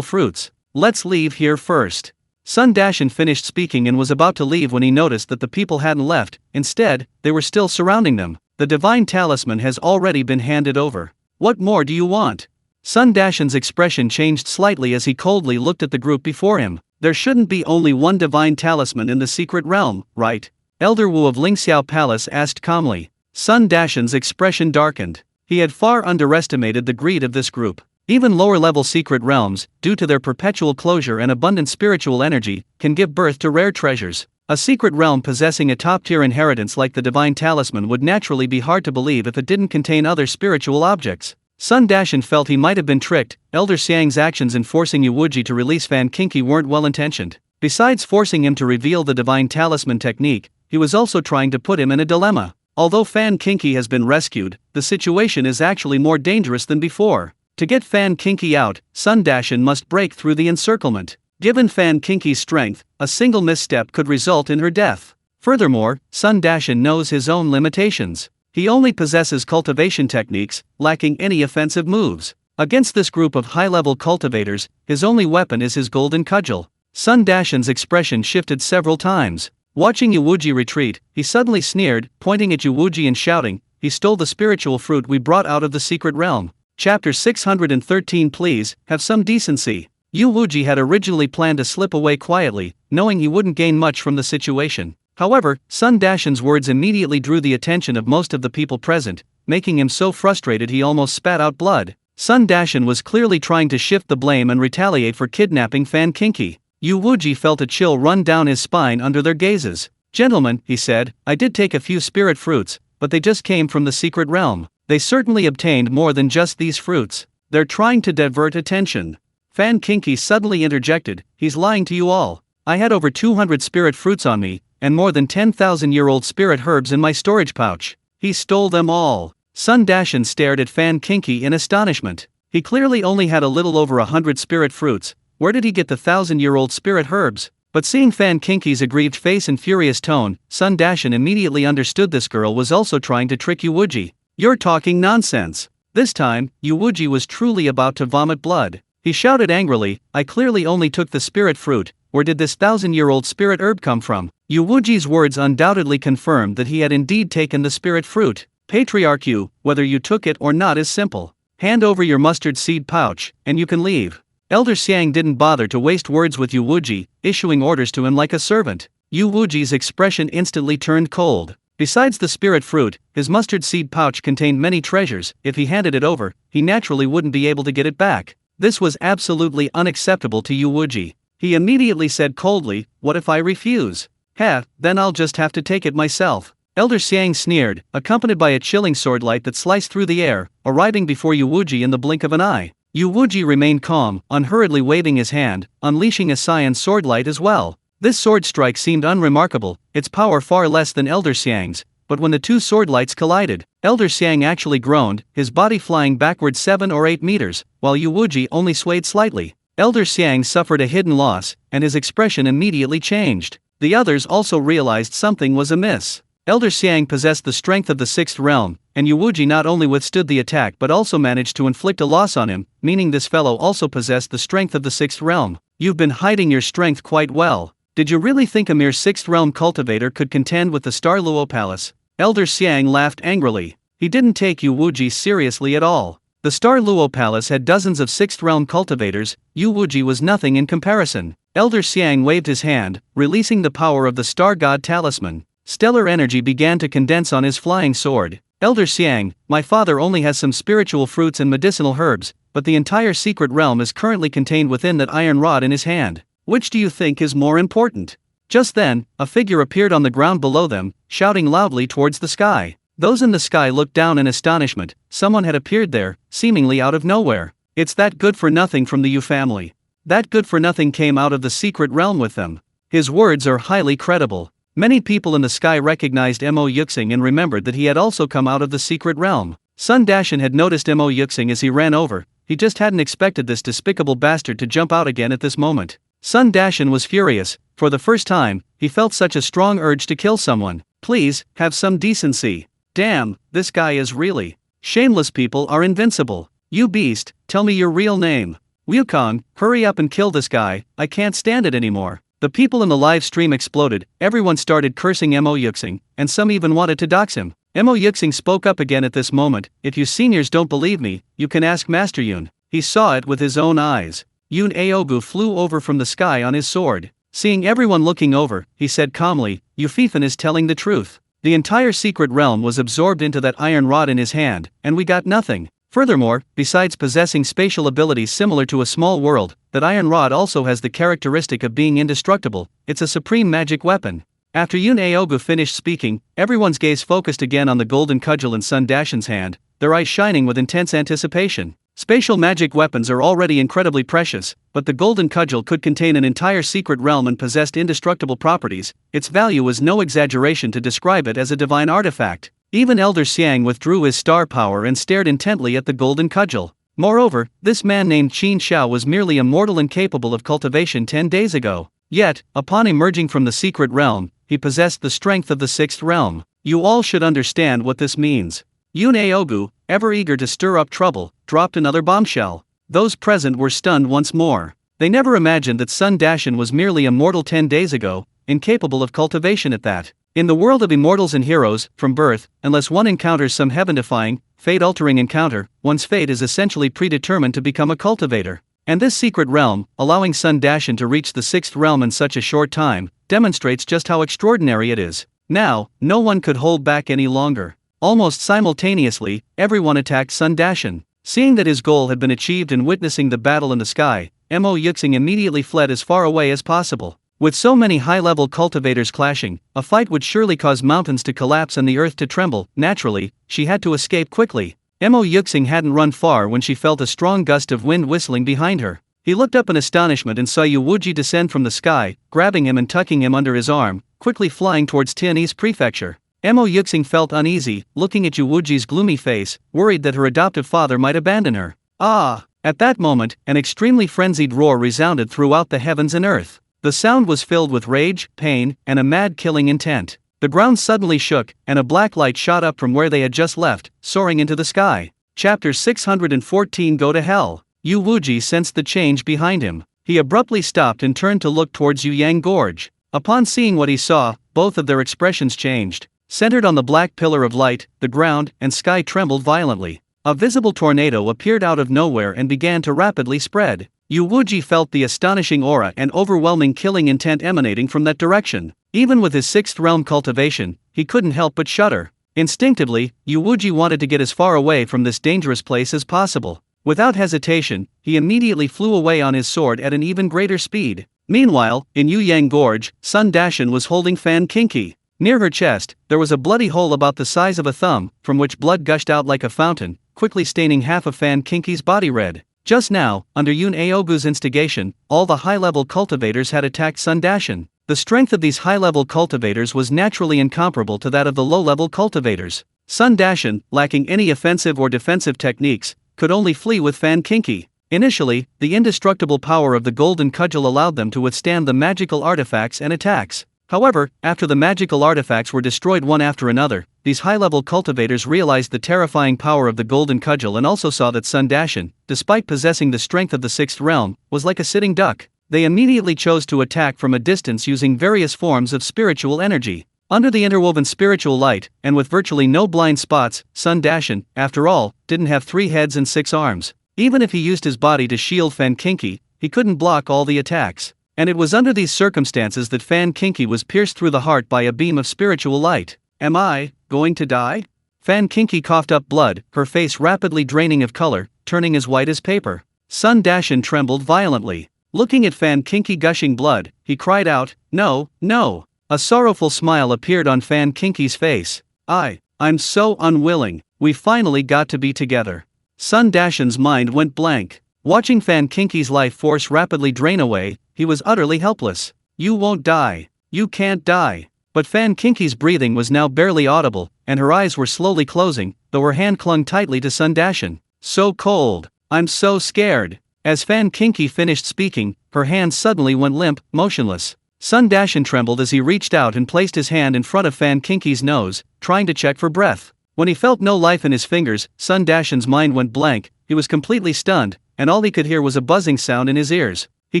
fruits. Let's leave here first. Sun Dashan finished speaking and was about to leave when he noticed that the people hadn't left. Instead, they were still surrounding them. The divine talisman has already been handed over. What more do you want? Sun Dashan's expression changed slightly as he coldly looked at the group before him. There shouldn't be only one divine talisman in the secret realm, right? Elder Wu of Lingxiao Palace asked calmly. Sun Dashan's expression darkened. He had far underestimated the greed of this group. Even lower-level secret realms, due to their perpetual closure and abundant spiritual energy, can give birth to rare treasures. A secret realm possessing a top-tier inheritance like the divine talisman would naturally be hard to believe if it didn't contain other spiritual objects. Sun Dashan felt he might have been tricked. Elder Xiang's actions in forcing Yu Wuji to release Fan Kinki weren't well-intentioned. Besides forcing him to reveal the divine talisman technique, he was also trying to put him in a dilemma. Although Fan Kinki has been rescued, the situation is actually more dangerous than before. To get Fan Kinki out, Sun Dashan must break through the encirclement. Given Fan Kinki's strength, a single misstep could result in her death. Furthermore, Sun Dashan knows his own limitations. He only possesses cultivation techniques, lacking any offensive moves. Against this group of high-level cultivators, his only weapon is his golden cudgel. Sun Dashan's expression shifted several times. Watching Yu Wuji retreat, he suddenly sneered, pointing at Yu Wuji and shouting, he stole the spiritual fruit we brought out of the secret realm. Chapter 613. Please, have some decency. Yu Wuji had originally planned to slip away quietly, knowing he wouldn't gain much from the situation. However, Sun Dashan's words immediately drew the attention of most of the people present, making him so frustrated he almost spat out blood. Sun Dashan was clearly trying to shift the blame and retaliate for kidnapping Fan Kinki. Yu Wuji felt a chill run down his spine under their gazes. Gentlemen, he said, I did take a few spirit fruits, but they just came from the secret realm. They certainly obtained more than just these fruits. They're trying to divert attention. Fan Kinki suddenly interjected, he's lying to you all. I had over 200 spirit fruits on me, and more than 10,000-year-old spirit herbs in my storage pouch. He stole them all. Sun Dashan stared at Fan Kinki in astonishment. He clearly only had a little over 100 spirit fruits. Where did he get the 1,000-year-old spirit herbs? But seeing Fan Kinki's aggrieved face and furious tone, Sun Dashan immediately understood this girl was also trying to trick Yu Wuji. You're talking nonsense. This time, Yu Wuji was truly about to vomit blood. He shouted angrily, I clearly only took the spirit fruit. Where did this 1,000-year-old spirit herb come from? Yu Wuji's words undoubtedly confirmed that he had indeed taken the spirit fruit. Patriarch Yu, whether you took it or not is simple. Hand over your mustard seed pouch, and you can leave. Elder Xiang didn't bother to waste words with Yu Wuji, issuing orders to him like a servant. Yu Wuji's expression instantly turned cold. Besides the spirit fruit, his mustard seed pouch contained many treasures. If he handed it over, he naturally wouldn't be able to get it back. This was absolutely unacceptable to Yu Wuji. He immediately said coldly, what if I refuse? Then I'll just have to take it myself. Elder Xiang sneered, accompanied by a chilling swordlight that sliced through the air, arriving before Yu Wuji in the blink of an eye. Yu Wuji remained calm, unhurriedly waving his hand, unleashing a cyan swordlight as well. This sword strike seemed unremarkable, its power far less than Elder Xiang's, but when the two sword lights collided, Elder Xiang actually groaned, his body flying backward 7 or 8 meters, while Yu Wuji only swayed slightly. Elder Xiang suffered a hidden loss, and his expression immediately changed. The others also realized something was amiss. Elder Xiang possessed the strength of the sixth realm, and Yu Wuji not only withstood the attack but also managed to inflict a loss on him, meaning this fellow also possessed the strength of the sixth realm. You've been hiding your strength quite well. Did you really think a mere sixth realm cultivator could contend with the Star Luo Palace? Elder Xiang laughed angrily. He didn't take Yu Wuji seriously at all. The Star Luo Palace had dozens of sixth realm cultivators, Yu Wuji was nothing in comparison. Elder Xiang waved his hand, releasing the power of the Star God Talisman. Stellar energy began to condense on his flying sword. Elder Xiang, my father only has some spiritual fruits and medicinal herbs, but the entire secret realm is currently contained within that iron rod in his hand. Which do you think is more important? Just then, a figure appeared on the ground below them, shouting loudly towards the sky. Those in the sky looked down in astonishment. Someone had appeared there, seemingly out of nowhere. It's that good-for-nothing from the Yu family. That good-for-nothing came out of the secret realm with them. His words are highly credible. Many people in the sky recognized Mo Yuxing and remembered that he had also come out of the secret realm. Sun Dashan had noticed Mo Yuxing as he ran over. He just hadn't expected this despicable bastard to jump out again at this moment. Sun Dashan was furious. For the first time, he felt such a strong urge to kill someone. Please, have some decency. Damn, this guy is really. Shameless people are invincible. You beast, tell me your real name. Wukong, hurry up and kill this guy, I can't stand it anymore. The people in the live stream exploded, everyone started cursing Mo Yuxing, and some even wanted to dox him. Mo Yuxing spoke up again at this moment. If you seniors don't believe me, you can ask Master Yun. He saw it with his own eyes. Yun Aogu flew over from the sky on his sword. Seeing everyone looking over, he said calmly, Yu Fifan is telling the truth. The entire secret realm was absorbed into that iron rod in his hand, and we got nothing. Furthermore, besides possessing spatial abilities similar to a small world, that iron rod also has the characteristic of being indestructible. It's a supreme magic weapon. After Yun Aogu finished speaking, everyone's gaze focused again on the golden cudgel in Sun Dashan's hand, their eyes shining with intense anticipation. Spatial magic weapons are already incredibly precious, but the golden cudgel could contain an entire secret realm and possessed indestructible properties. Its value is no exaggeration to describe it as a divine artifact. Even Elder Xiang withdrew his star power and stared intently at the golden cudgel. Moreover, this man named Qin Xiao was merely a mortal incapable of cultivation 10 days ago. Yet, upon emerging from the secret realm, he possessed the strength of the sixth realm. You all should understand what this means. Yun Aogu, ever eager to stir up trouble, dropped another bombshell. Those present were stunned once more. They never imagined that Sun Dashan was merely a mortal 10 days ago, incapable of cultivation at that. In the world of immortals and heroes, from birth, unless one encounters some heaven-defying, fate-altering encounter, one's fate is essentially predetermined to become a cultivator. And this secret realm, allowing Sun Dashan to reach the sixth realm in such a short time, demonstrates just how extraordinary it is. Now, no one could hold back any longer. Almost simultaneously, everyone attacked Sun Dashan. Seeing that his goal had been achieved and witnessing the battle in the sky, Mo Yuxing immediately fled as far away as possible. With so many high-level cultivators clashing, a fight would surely cause mountains to collapse and the earth to tremble. Naturally, she had to escape quickly. Mo Yuxing hadn't run far when she felt a strong gust of wind whistling behind her. He looked up in astonishment and saw Yu Wuji descend from the sky, grabbing him and tucking him under his arm, quickly flying towards Tianyi's prefecture. Mo Yuxing felt uneasy, looking at Yu Wuji's gloomy face, worried that her adoptive father might abandon her. Ah! At that moment, an extremely frenzied roar resounded throughout the heavens and earth. The sound was filled with rage, pain, and a mad killing intent. The ground suddenly shook, and a black light shot up from where they had just left, soaring into the sky. Chapter 614 Go to Hell. Yu Wuji sensed the change behind him. He abruptly stopped and turned to look towards Yuyang Gorge. Upon seeing what he saw, both of their expressions changed. Centered on the black pillar of light, the ground and sky trembled violently. A visible tornado appeared out of nowhere and began to rapidly spread. Yu Wuji felt the astonishing aura and overwhelming killing intent emanating from that direction. Even with his sixth realm cultivation, he couldn't help but shudder. Instinctively, Yu Wuji wanted to get as far away from this dangerous place as possible. Without hesitation, he immediately flew away on his sword at an even greater speed. Meanwhile, in Yuyang Gorge, Sun Dashan was holding Fan Kinki. Near her chest, there was a bloody hole about the size of a thumb, from which blood gushed out like a fountain, quickly staining half of Fan Kinki's body red. Just now, under Yun Aogu's instigation, all the high-level cultivators had attacked Sun Dashan. The The strength of these high-level cultivators was naturally incomparable to that of the low-level cultivators. Sun Dashan, lacking any offensive or defensive techniques, could only flee with Fan Kinki. Initially, the indestructible power of the golden cudgel allowed them to withstand the magical artifacts and attacks. However, after the magical artifacts were destroyed one after another, these high-level cultivators realized the terrifying power of the golden cudgel and also saw that Sun Dashan, despite possessing the strength of the sixth realm, was like a sitting duck. They immediately chose to attack from a distance using various forms of spiritual energy. Under the interwoven spiritual light, and with virtually no blind spots, Sun Dashan, after all, didn't have 3 heads and 6 arms. Even if he used his body to shield Fan Kinki, he couldn't block all the attacks. And it was under these circumstances that Fan Kinki was pierced through the heart by a beam of spiritual light. Am I going to die? Fan Kinki coughed up blood, her face rapidly draining of color, turning as white as paper. Sun Dashan trembled violently. Looking at Fan Kinki gushing blood, he cried out, "No, no." A sorrowful smile appeared on Fan Kinki's face. I'm so unwilling, we finally got to be together. Sun Dashan's mind went blank. Watching Fan Kinki's life force rapidly drain away, he was utterly helpless. You won't die. You can't die. But Fan Kinki's breathing was now barely audible, and her eyes were slowly closing, though her hand clung tightly to Sun Dashan. So cold. I'm so scared. As Fan Kinki finished speaking, her hand suddenly went limp, motionless. Sun Dashan trembled as he reached out and placed his hand in front of Fan Kinki's nose, trying to check for breath. When he felt no life in his fingers, Sun Dashan's mind went blank, he was completely stunned, and all he could hear was a buzzing sound in his ears. He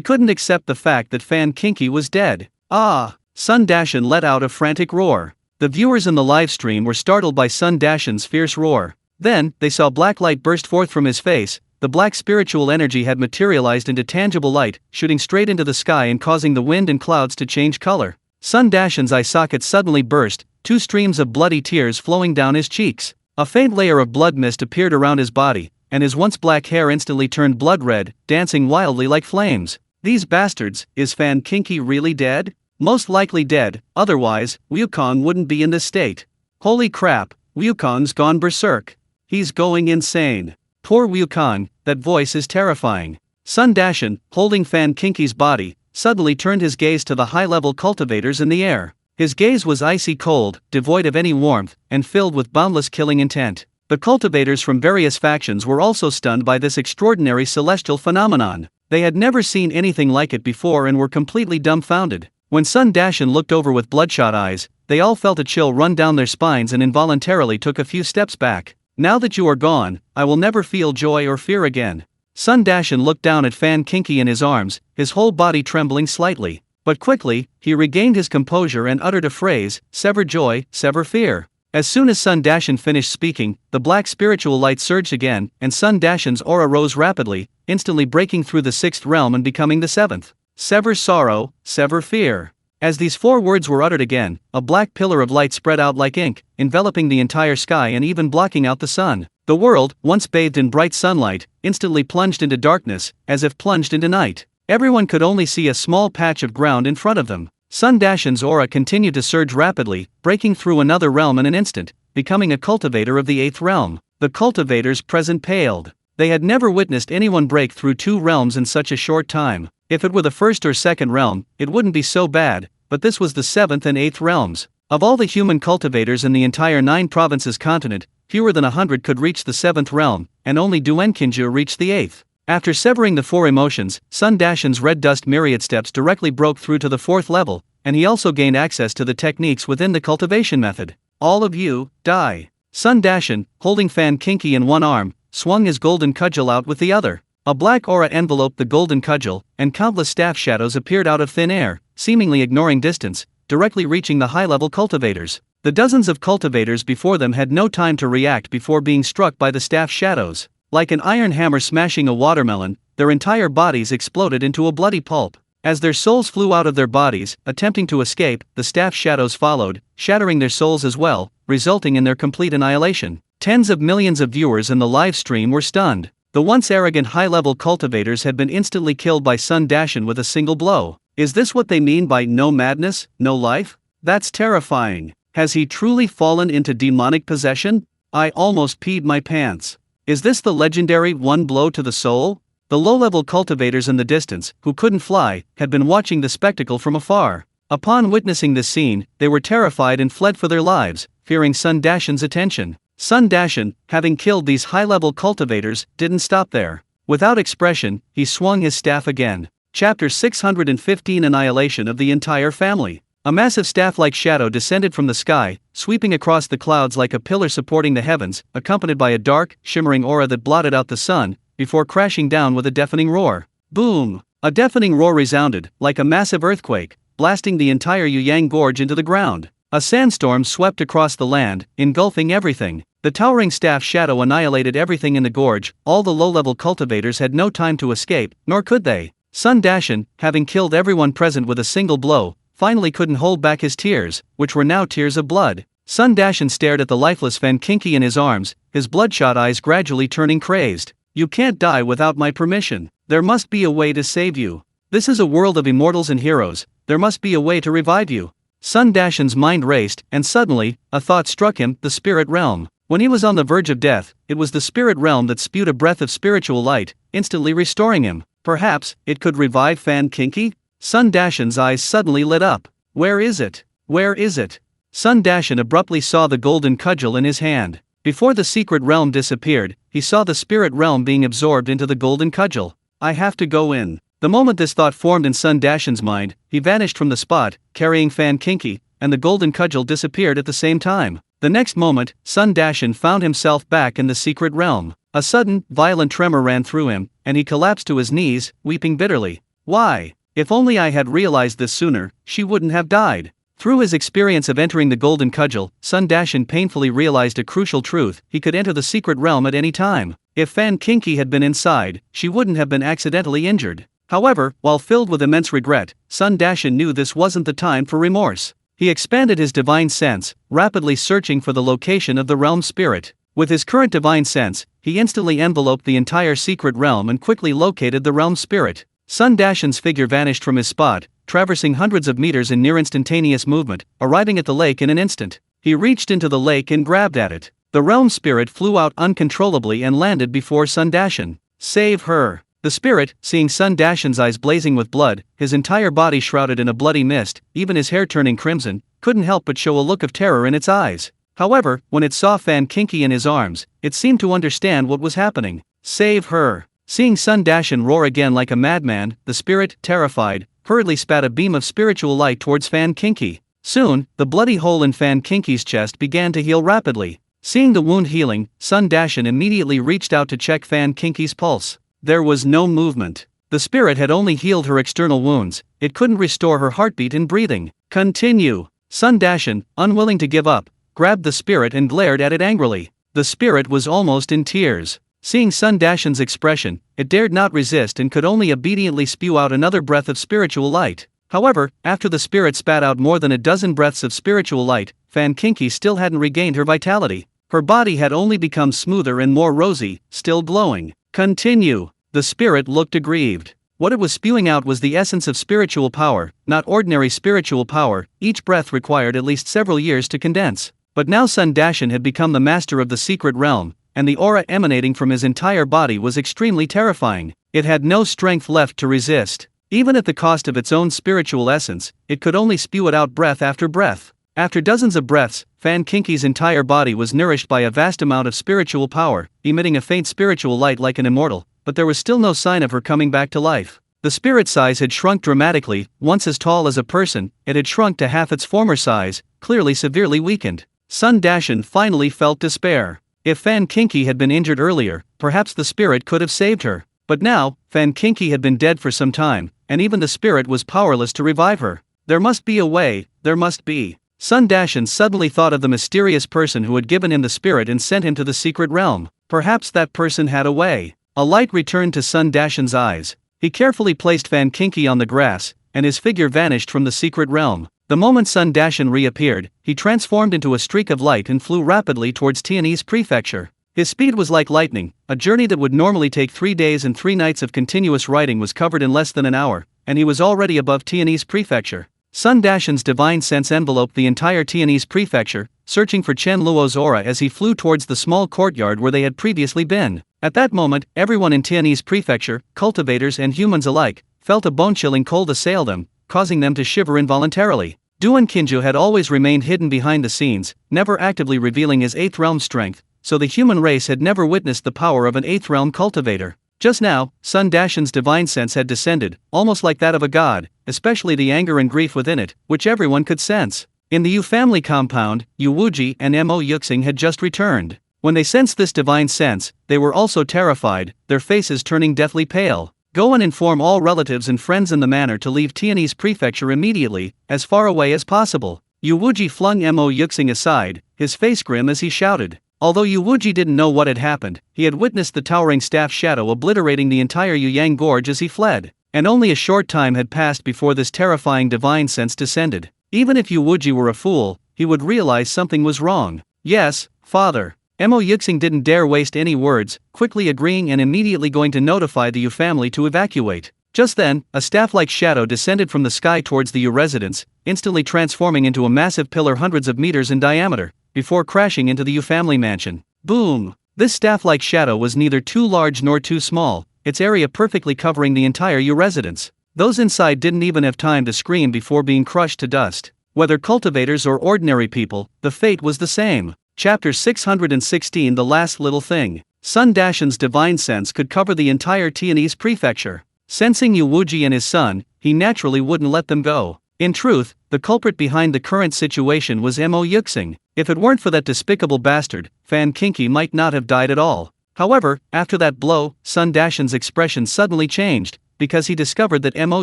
couldn't accept the fact that Fan Kinki was dead. Ah! Sun Dashan let out a frantic roar. The viewers in the live stream were startled by Sun Dashan's fierce roar. Then, they saw black light burst forth from his face. The black spiritual energy had materialized into tangible light, shooting straight into the sky and causing the wind and clouds to change color. Sun Dashan's eye socket suddenly burst, 2 streams of bloody tears flowing down his cheeks. A faint layer of blood mist appeared around his body, and his once black hair instantly turned blood red, dancing wildly like flames. These bastards, is Fan Kinki really dead? Most likely dead, otherwise, Wukong wouldn't be in this state. Holy crap, Wukong's gone berserk. He's going insane. Poor Wukong, that voice is terrifying. Sun Dashan, holding Fan Kinki's body, suddenly turned his gaze to the high-level cultivators in the air. His gaze was icy cold, devoid of any warmth, and filled with boundless killing intent. The cultivators from various factions were also stunned by this extraordinary celestial phenomenon. They had never seen anything like it before and were completely dumbfounded. When Sun Dashan looked over with bloodshot eyes, they all felt a chill run down their spines and involuntarily took a few steps back. Now that you are gone, I will never feel joy or fear again. Sun Dashan looked down at Fan Kinki in his arms, his whole body trembling slightly. But quickly, he regained his composure and uttered a phrase, "Sever joy, sever fear." As soon as Sun Dashan finished speaking, the black spiritual light surged again, and Sun Dashan's aura rose rapidly, instantly breaking through the 6th realm and becoming the 7th. Sever sorrow, sever fear. As these 4 words were uttered again, a black pillar of light spread out like ink, enveloping the entire sky and even blocking out the sun. The world, once bathed in bright sunlight, instantly plunged into darkness, as if plunged into night. Everyone could only see a small patch of ground in front of them. Sun Dashan's aura continued to surge rapidly, breaking through another realm in an instant, becoming a cultivator of the 8th realm. The cultivators present paled. They had never witnessed anyone break through 2 realms in such a short time. If it were the 1st or 2nd realm, it wouldn't be so bad, but this was the 7th and 8th realms. Of all the human cultivators in the entire 9 provinces continent, fewer than 100 could reach the 7th realm, and only Duenkinju reached the 8th. After severing the 4 emotions, Sun Dashan's red dust myriad steps directly broke through to the 4th level, and he also gained access to the techniques within the cultivation method. All of you, die. Sun Dashan, holding Fan Kinki in one arm, swung his golden cudgel out with the other. A black aura enveloped the golden cudgel, and countless staff shadows appeared out of thin air, seemingly ignoring distance, directly reaching the high-level cultivators. The dozens of cultivators before them had no time to react before being struck by the staff shadows. Like an iron hammer smashing a watermelon, their entire bodies exploded into a bloody pulp. As their souls flew out of their bodies, attempting to escape, the staff shadows followed, shattering their souls as well, resulting in their complete annihilation. Tens of millions of viewers in the live stream were stunned. The once arrogant high-level cultivators had been instantly killed by Sun Dashan with a single blow. Is this what they mean by no madness, no life? That's terrifying. Has he truly fallen into demonic possession? I almost peed my pants. Is this the legendary one blow to the soul? The low-level cultivators in the distance, who couldn't fly, had been watching the spectacle from afar. Upon witnessing this scene, they were terrified and fled for their lives, fearing Sun Dashan's attention. Sun Dashan, having killed these high-level cultivators, didn't stop there. Without expression, he swung his staff again. Chapter 615 Annihilation of the entire family. A massive staff-like shadow descended from the sky, sweeping across the clouds like a pillar supporting the heavens, accompanied by a dark, shimmering aura that blotted out the sun, before crashing down with a deafening roar. Boom! A deafening roar resounded, like a massive earthquake, blasting the entire Yuyang Gorge into the ground. A sandstorm swept across the land, engulfing everything. The towering staff shadow annihilated everything in the gorge. All the low-level cultivators had no time to escape, nor could they. Sun Dashan, having killed everyone present with a single blow, finally couldn't hold back his tears, which were now tears of blood. Sun Dashan stared at the lifeless Fan Kinki in his arms, his bloodshot eyes gradually turning crazed. You can't die without my permission. There must be a way to save you. This is a world of immortals and heroes. There must be a way to revive you. Sun Dashan's mind raced, and suddenly, a thought struck him: the spirit realm. When he was on the verge of death, it was the spirit realm that spewed a breath of spiritual light, instantly restoring him. Perhaps, it could revive Fan Kinki? Sun Dashan's eyes suddenly lit up. Where is it? Where is it? Sun Dashan abruptly saw the golden cudgel in his hand. Before the secret realm disappeared, he saw the spirit realm being absorbed into the golden cudgel. I have to go in. The moment this thought formed in Sun Dashan's mind, he vanished from the spot, carrying Fan Kinki, and the golden cudgel disappeared at the same time. The next moment, Sun Dashan found himself back in the secret realm. A sudden, violent tremor ran through him, and he collapsed to his knees, weeping bitterly. Why? If only I had realized this sooner, she wouldn't have died. Through his experience of entering the golden cudgel, Sun Dashan painfully realized a crucial truth: he could enter the secret realm at any time. If Fan Kinki had been inside, she wouldn't have been accidentally injured. However, while filled with immense regret, Sun Dashan knew this wasn't the time for remorse. He expanded his divine sense, rapidly searching for the location of the realm spirit. With his current divine sense, he instantly enveloped the entire secret realm and quickly located the realm spirit. Sun Dashan's figure vanished from his spot, traversing hundreds of meters in near instantaneous movement, arriving at the lake in an instant. He reached into the lake and grabbed at it. The realm spirit flew out uncontrollably and landed before Sun Dashan. Save her! The spirit, seeing Sun Dashan's eyes blazing with blood, his entire body shrouded in a bloody mist, even his hair turning crimson, couldn't help but show a look of terror in its eyes. However, when it saw Fan Kinki in his arms, it seemed to understand what was happening. Save her! Seeing Sun Dashan roar again like a madman, the spirit, terrified, hurriedly spat a beam of spiritual light towards Fan Kinki. Soon, the bloody hole in Fan Kinki's chest began to heal rapidly. Seeing the wound healing, Sun Dashan immediately reached out to check Fan Kinki's pulse. There was no movement. The spirit had only healed her external wounds, it couldn't restore her heartbeat and breathing. Continue! Sun Dashan, unwilling to give up, grabbed the spirit and glared at it angrily. The spirit was almost in tears. Seeing Sun Dashan's expression, it dared not resist and could only obediently spew out another breath of spiritual light. However, after the spirit spat out more than a dozen breaths of spiritual light, Fan Kinki still hadn't regained her vitality. Her body had only become smoother and more rosy, still glowing. Continue! The spirit looked aggrieved. What it was spewing out was the essence of spiritual power, not ordinary spiritual power. Each breath required at least several years to condense. But now Sun Dashan had become the master of the secret realm, and the aura emanating from his entire body was extremely terrifying. It had no strength left to resist. Even at the cost of its own spiritual essence, it could only spew it out breath after breath. After dozens of breaths, Fan Kinki's entire body was nourished by a vast amount of spiritual power, emitting a faint spiritual light like an immortal, but there was still no sign of her coming back to life. The spirit size had shrunk dramatically. Once as tall as a person, it had shrunk to half its former size, clearly severely weakened. Sun Dashan finally felt despair. If Fan Kinki had been injured earlier, perhaps the spirit could have saved her. But now, Fan Kinki had been dead for some time, and even the spirit was powerless to revive her. There must be a way, there must be. Sun Dashan suddenly thought of the mysterious person who had given him the spirit and sent him to the secret realm. Perhaps that person had a way. A light returned to Sun Dashan's eyes. He carefully placed Fan Kinki on the grass, and his figure vanished from the secret realm. The moment Sun Dashan reappeared, he transformed into a streak of light and flew rapidly towards Tianese Prefecture. His speed was like lightning. A journey that would normally take 3 days and 3 nights of continuous riding was covered in less than an hour, and he was already above Tianese Prefecture. Sun Dashan's divine sense enveloped the entire Tianese Prefecture, searching for Chen Luo's aura as he flew towards the small courtyard where they had previously been. At that moment, everyone in Tianese Prefecture, cultivators and humans alike, felt a bone-chilling cold assail them, causing them to shiver involuntarily. Duan Qinzhou had always remained hidden behind the scenes, never actively revealing his 8th realm strength, so the human race had never witnessed the power of an 8th realm cultivator. Just now, Sun Dashan's divine sense had descended, almost like that of a god, especially the anger and grief within it, which everyone could sense. In the Yu family compound, Yu Wuji and Mo Yuxing had just returned. When they sensed this divine sense, they were also terrified, their faces turning deathly pale. Go and inform all relatives and friends in the manor to leave Tianese prefecture immediately, as far away as possible. Yu Wuji flung Mo Yuxing aside, his face grim as he shouted. Although Yu Wuji didn't know what had happened, he had witnessed the towering staff shadow obliterating the entire Yuyang Gorge as he fled, and only a short time had passed before this terrifying divine sense descended. Even if Yu Wuji were a fool, he would realize something was wrong. Yes, father. Mo Yuxing didn't dare waste any words, quickly agreeing and immediately going to notify the Yu family to evacuate. Just then, a staff-like shadow descended from the sky towards the Yu residence, instantly transforming into a massive pillar hundreds of meters in diameter, before crashing into the Yu family mansion. Boom! This staff-like shadow was neither too large nor too small, its area perfectly covering the entire Yu residence. Those inside didn't even have time to scream before being crushed to dust. Whether cultivators or ordinary people, the fate was the same. Chapter 616 The Last Little Thing. Sun Dashan's divine sense could cover the entire Tianese prefecture. Sensing Yu Wuji and his son, he naturally wouldn't let them go. In truth, the culprit behind the current situation was Mo Yuxing. If it weren't for that despicable bastard, Fan Qingqi might not have died at all. However, after that blow, Sun Dashan's expression suddenly changed, because he discovered that Mo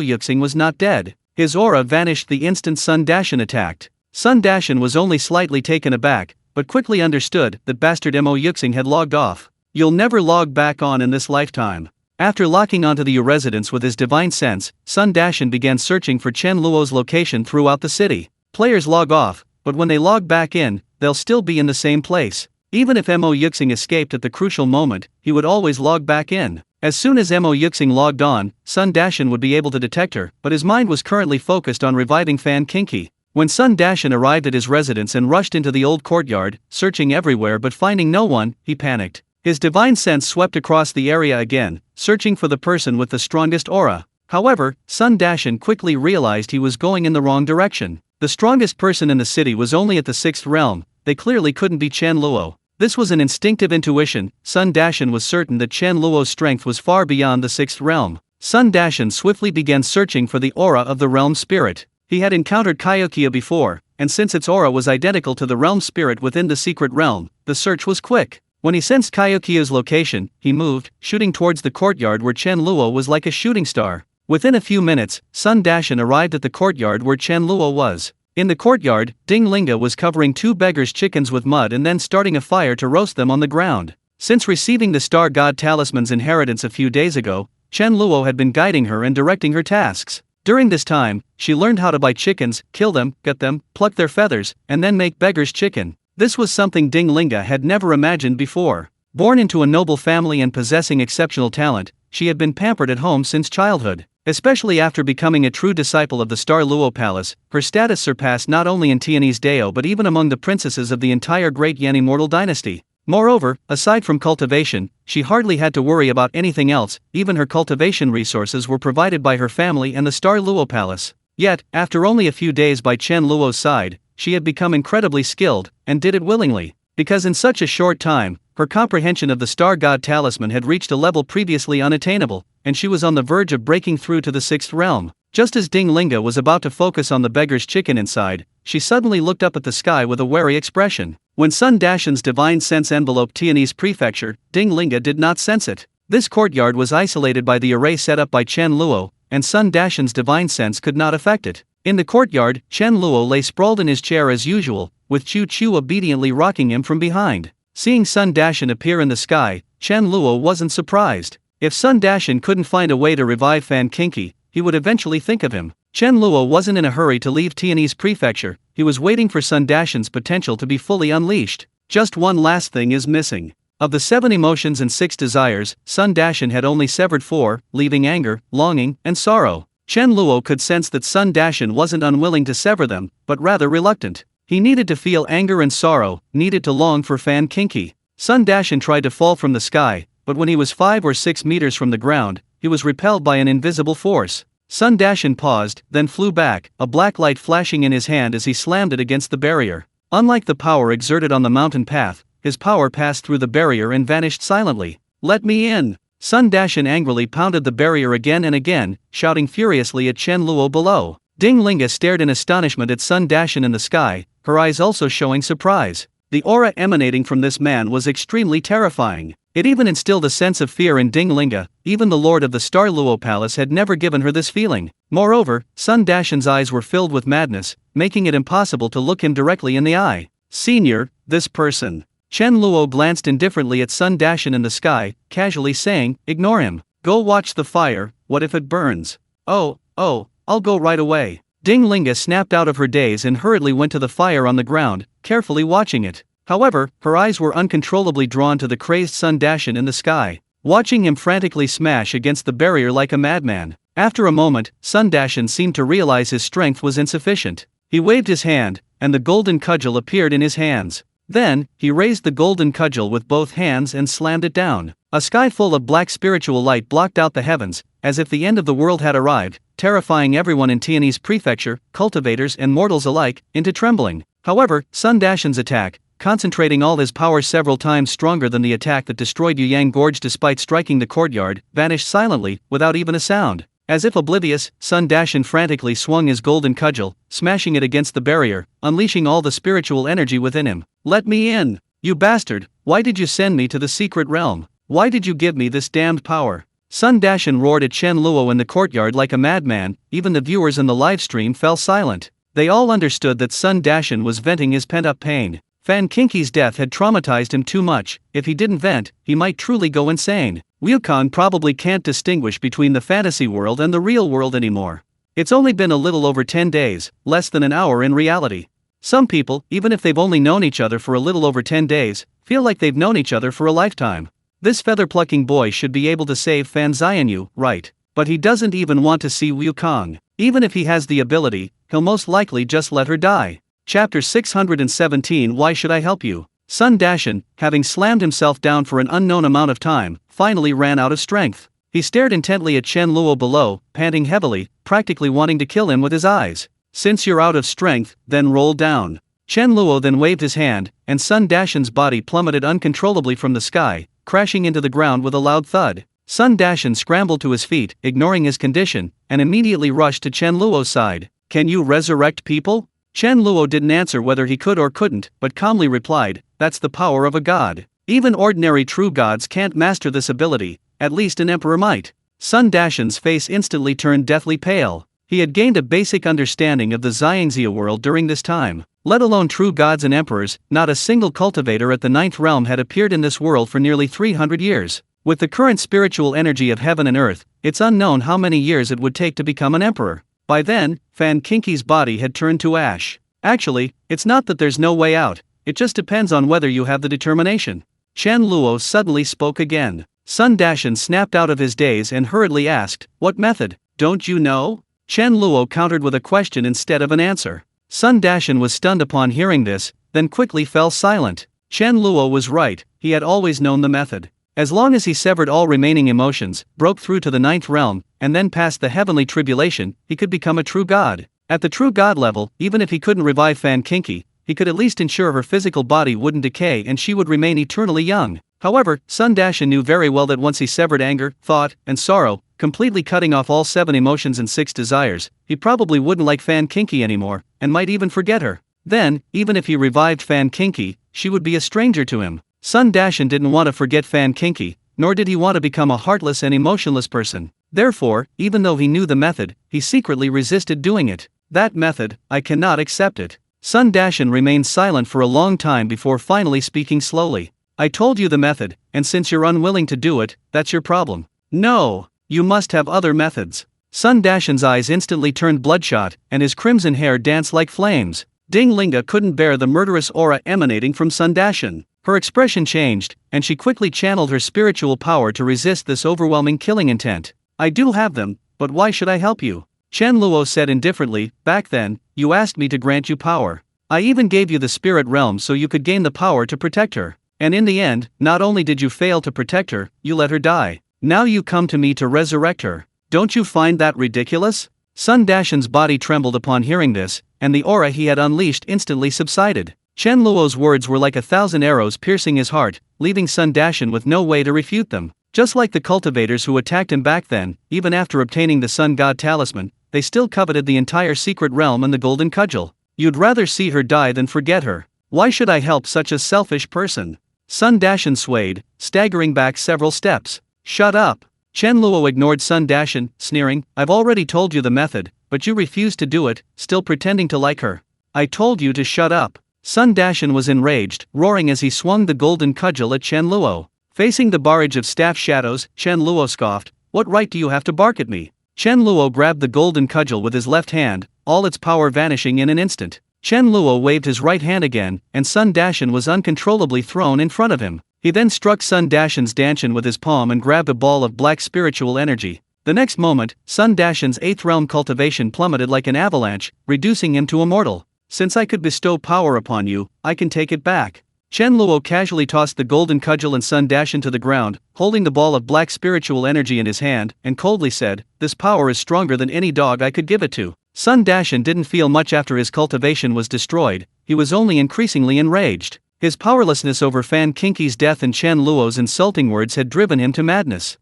Yuxing was not dead. His aura vanished the instant Sun Dashan attacked. Sun Dashan was only slightly taken aback, but quickly understood that bastard Mo Yuxing had logged off. You'll never log back on in this lifetime. After locking onto the Yu residence with his divine sense, Sun Dashan began searching for Chen Luo's location throughout the city. Players log off, but when they log back in, they'll still be in the same place. Even if Mo Yuxing escaped at the crucial moment, he would always log back in. As soon as Mo Yuxing logged on, Sun Dashan would be able to detect her, but his mind was currently focused on reviving Fan Qingqi. When Sun Dashan arrived at his residence and rushed into the old courtyard, searching everywhere but finding no one, he panicked. His divine sense swept across the area again, searching for the person with the strongest aura. However, Sun Dashan quickly realized he was going in the wrong direction. The strongest person in the city was only at the 6th realm, they clearly couldn't be Chen Luo. This was an instinctive intuition. Sun Dashan was certain that Chen Luo's strength was far beyond the 6th realm. Sun Dashan swiftly began searching for the aura of the realm spirit. He had encountered Kyokia before, and since its aura was identical to the realm spirit within the secret realm, the search was quick. When he sensed Kyokia's location, he moved, shooting towards the courtyard where Chen Luo was like a shooting star. Within a few minutes, Sun Dashan arrived at the courtyard where Chen Luo was. In the courtyard, Ding Linga was covering 2 beggars' chickens with mud and then starting a fire to roast them on the ground. Since receiving the Star God Talisman's inheritance a few days ago, Chen Luo had been guiding her and directing her tasks. During this time, she learned how to buy chickens, kill them, gut them, pluck their feathers, and then make beggars' chicken. This was something Ding Linga had never imagined before. Born into a noble family and possessing exceptional talent, she had been pampered at home since childhood. Especially after becoming a true disciple of the Star Luo Palace, her status surpassed not only in Tianese Dao but even among the princesses of the entire Great Yan Immortal Dynasty. Moreover, aside from cultivation, she hardly had to worry about anything else. Even her cultivation resources were provided by her family and the Star Luo Palace. Yet, after only a few days by Chen Luo's side, she had become incredibly skilled, and did it willingly. Because in such a short time, her comprehension of the Star God Talisman had reached a level previously unattainable, and she was on the verge of breaking through to the 6th realm. Just as Ding Linga was about to focus on the beggar's chicken inside, she suddenly looked up at the sky with a wary expression. When Sun Dashan's divine sense enveloped Tianese prefecture, Ding Linga did not sense it. This courtyard was isolated by the array set up by Chen Luo, and Sun Dashan's divine sense could not affect it. In the courtyard, Chen Luo lay sprawled in his chair as usual, with Chu Chu obediently rocking him from behind. Seeing Sun Dashan appear in the sky, Chen Luo wasn't surprised. If Sun Dashan couldn't find a way to revive Fan Qingqi, he would eventually think of him. Chen Luo wasn't in a hurry to leave Tianese prefecture, he was waiting for Sun Dashan's potential to be fully unleashed. Just one last thing is missing. Of the 7 emotions and 6 desires, Sun Dashan had only severed 4, leaving anger, longing, and sorrow. Chen Luo could sense that Sun Dashan wasn't unwilling to sever them, but rather reluctant. He needed to feel anger and sorrow, needed to long for Fan Qingqi. Sun Dashan tried to fall from the sky, but when he was 5 or 6 meters from the ground, he was repelled by an invisible force. Sun Dashan paused, then flew back, a black light flashing in his hand as he slammed it against the barrier. Unlike the power exerted on the mountain path, his power passed through the barrier and vanished silently. "Let me in!" Sun Dashan angrily pounded the barrier again and again, shouting furiously at Chen Luo below. Ding Linga stared in astonishment at Sun Dashan in the sky, her eyes also showing surprise. The aura emanating from this man was extremely terrifying. It even instilled a sense of fear in Ding Linga. Even the lord of the Star Luo Palace had never given her this feeling. Moreover, Sun Dashan's eyes were filled with madness, making it impossible to look him directly in the eye. "Senior, this person." Chen Luo glanced indifferently at Sun Dashan in the sky, casually saying, "Ignore him. Go watch the fire, what if it burns?" Oh, I'll go right away." Ding Linga snapped out of her daze and hurriedly went to the fire on the ground, carefully watching it. However, her eyes were uncontrollably drawn to the crazed Sun Dashan in the sky, watching him frantically smash against the barrier like a madman. After a moment, Sun Dashan seemed to realize his strength was insufficient. He waved his hand, and the golden cudgel appeared in his hands. Then, he raised the golden cudgel with both hands and slammed it down. A sky full of black spiritual light blocked out the heavens, as if the end of the world had arrived, terrifying everyone in Tianese prefecture, cultivators and mortals alike, into trembling. However, Sun Dashan's attack, concentrating all his power several times stronger than the attack that destroyed Yuyang Gorge despite striking the courtyard, vanished silently, without even a sound. As if oblivious, Sun Dashan frantically swung his golden cudgel, smashing it against the barrier, unleashing all the spiritual energy within him. "Let me in! You bastard! Why did you send me to the secret realm? Why did you give me this damned power?" Sun Dashan roared at Chen Luo in the courtyard like a madman. Even the viewers in the livestream fell silent. They all understood that Sun Dashan was venting his pent-up pain. Fan Kinki's death had traumatized him too much. If he didn't vent, he might truly go insane. Wukong probably can't distinguish between the fantasy world and the real world anymore. It's only been a little over 10 days, less than an hour in reality. Some people, even if they've only known each other for a little over 10 days, feel like they've known each other for a lifetime. This feather-plucking boy should be able to save Fan Xianyu, right? But he doesn't even want to see Wukong. Even if he has the ability, he'll most likely just let her die. Chapter 617 Why Should I Help You? Sun Dashan, having slammed himself down for an unknown amount of time, finally ran out of strength. He stared intently at Chen Luo below, panting heavily, practically wanting to kill him with his eyes. "Since you're out of strength, then roll down." Chen Luo then waved his hand, and Sun Dashan's body plummeted uncontrollably from the sky, crashing into the ground with a loud thud. Sun Dashan scrambled to his feet, ignoring his condition, and immediately rushed to Chen Luo's side. "Can you resurrect people?" Chen Luo didn't answer whether he could or couldn't, but calmly replied, "That's the power of a god. Even ordinary true gods can't master this ability, at least an emperor might." Sun Dashan's face instantly turned deathly pale. He had gained a basic understanding of the Xiangxia world during this time. Let alone true gods and emperors, not a single cultivator at the 9th realm had appeared in this world for nearly 300 years. With the current spiritual energy of heaven and earth, it's unknown how many years it would take to become an emperor. By then, Fan Kinki's body had turned to ash. Actually, it's not that there's no way out, it just depends on whether you have the determination. Chen Luo suddenly spoke again. Sun Dashan snapped out of his daze and hurriedly asked, "What method? Don't you know?" Chen Luo countered with a question instead of an answer. Sun Dashan was stunned upon hearing this, then quickly fell silent. Chen Luo was right, he had always known the method. As long as he severed all remaining emotions, broke through to the 9th realm, and then passed the heavenly tribulation, he could become a true god. At the true god level, even if he couldn't revive Fan Kinki, he could at least ensure her physical body wouldn't decay and she would remain eternally young. However, Sun Dashan knew very well that once he severed anger, thought, and sorrow, completely cutting off all 7 emotions and 6 desires, he probably wouldn't like Fan Kinki anymore, and might even forget her. Then, even if he revived Fan Kinki, she would be a stranger to him. Sun Dashan didn't want to forget Fan Kinki, nor did he want to become a heartless and emotionless person. Therefore, even though he knew the method, he secretly resisted doing it. "That method, I cannot accept it." Sun Dashan remained silent for a long time before finally speaking slowly. "I told you the method, and since you're unwilling to do it, that's your problem." "No, you must have other methods." Sun Dashan's eyes instantly turned bloodshot, and his crimson hair danced like flames. Ding Linga couldn't bear the murderous aura emanating from Sun Dashan. Her expression changed, and she quickly channeled her spiritual power to resist this overwhelming killing intent. "I do have them, but why should I help you?" Chen Luo said indifferently, "Back then, you asked me to grant you power. I even gave you the spirit realm so you could gain the power to protect her. And in the end, not only did you fail to protect her, you let her die. Now you come to me to resurrect her. Don't you find that ridiculous? Sun Dashan's body trembled upon hearing this, and the aura he had unleashed instantly subsided. Chen Luo's words were like 1,000 arrows piercing his heart, leaving Sun Dashan with no way to refute them. Just like the cultivators who attacked him back then, even after obtaining the Sun God Talisman, they still coveted the entire secret realm and the golden cudgel. You'd rather see her die than forget her. Why should I help such a selfish person? Sun Dashan swayed, staggering back several steps. Shut up. Chen Luo ignored Sun Dashan, sneering, I've already told you the method, but you refused to do it, still pretending to like her. I told you to shut up. Sun Dashan was enraged, roaring as he swung the golden cudgel at Chen Luo. Facing the barrage of staff shadows, Chen Luo scoffed, What right do you have to bark at me? Chen Luo grabbed the golden cudgel with his left hand, all its power vanishing in an instant. Chen Luo waved his right hand again, and Sun Dashan was uncontrollably thrown in front of him. He then struck Sun Dashan's Danshan with his palm and grabbed a ball of black spiritual energy. The next moment, Sun Dashan's 8th realm cultivation plummeted like an avalanche, reducing him to immortal. Since I could bestow power upon you, I can take it back. Chen Luo casually tossed the golden cudgel and Sun Dashan to the ground, holding the ball of black spiritual energy in his hand, and coldly said, This power is stronger than any dog I could give it to. Sun Dashan didn't feel much after his cultivation was destroyed, he was only increasingly enraged. His powerlessness over Fan Kinki's death and Chen Luo's insulting words had driven him to madness.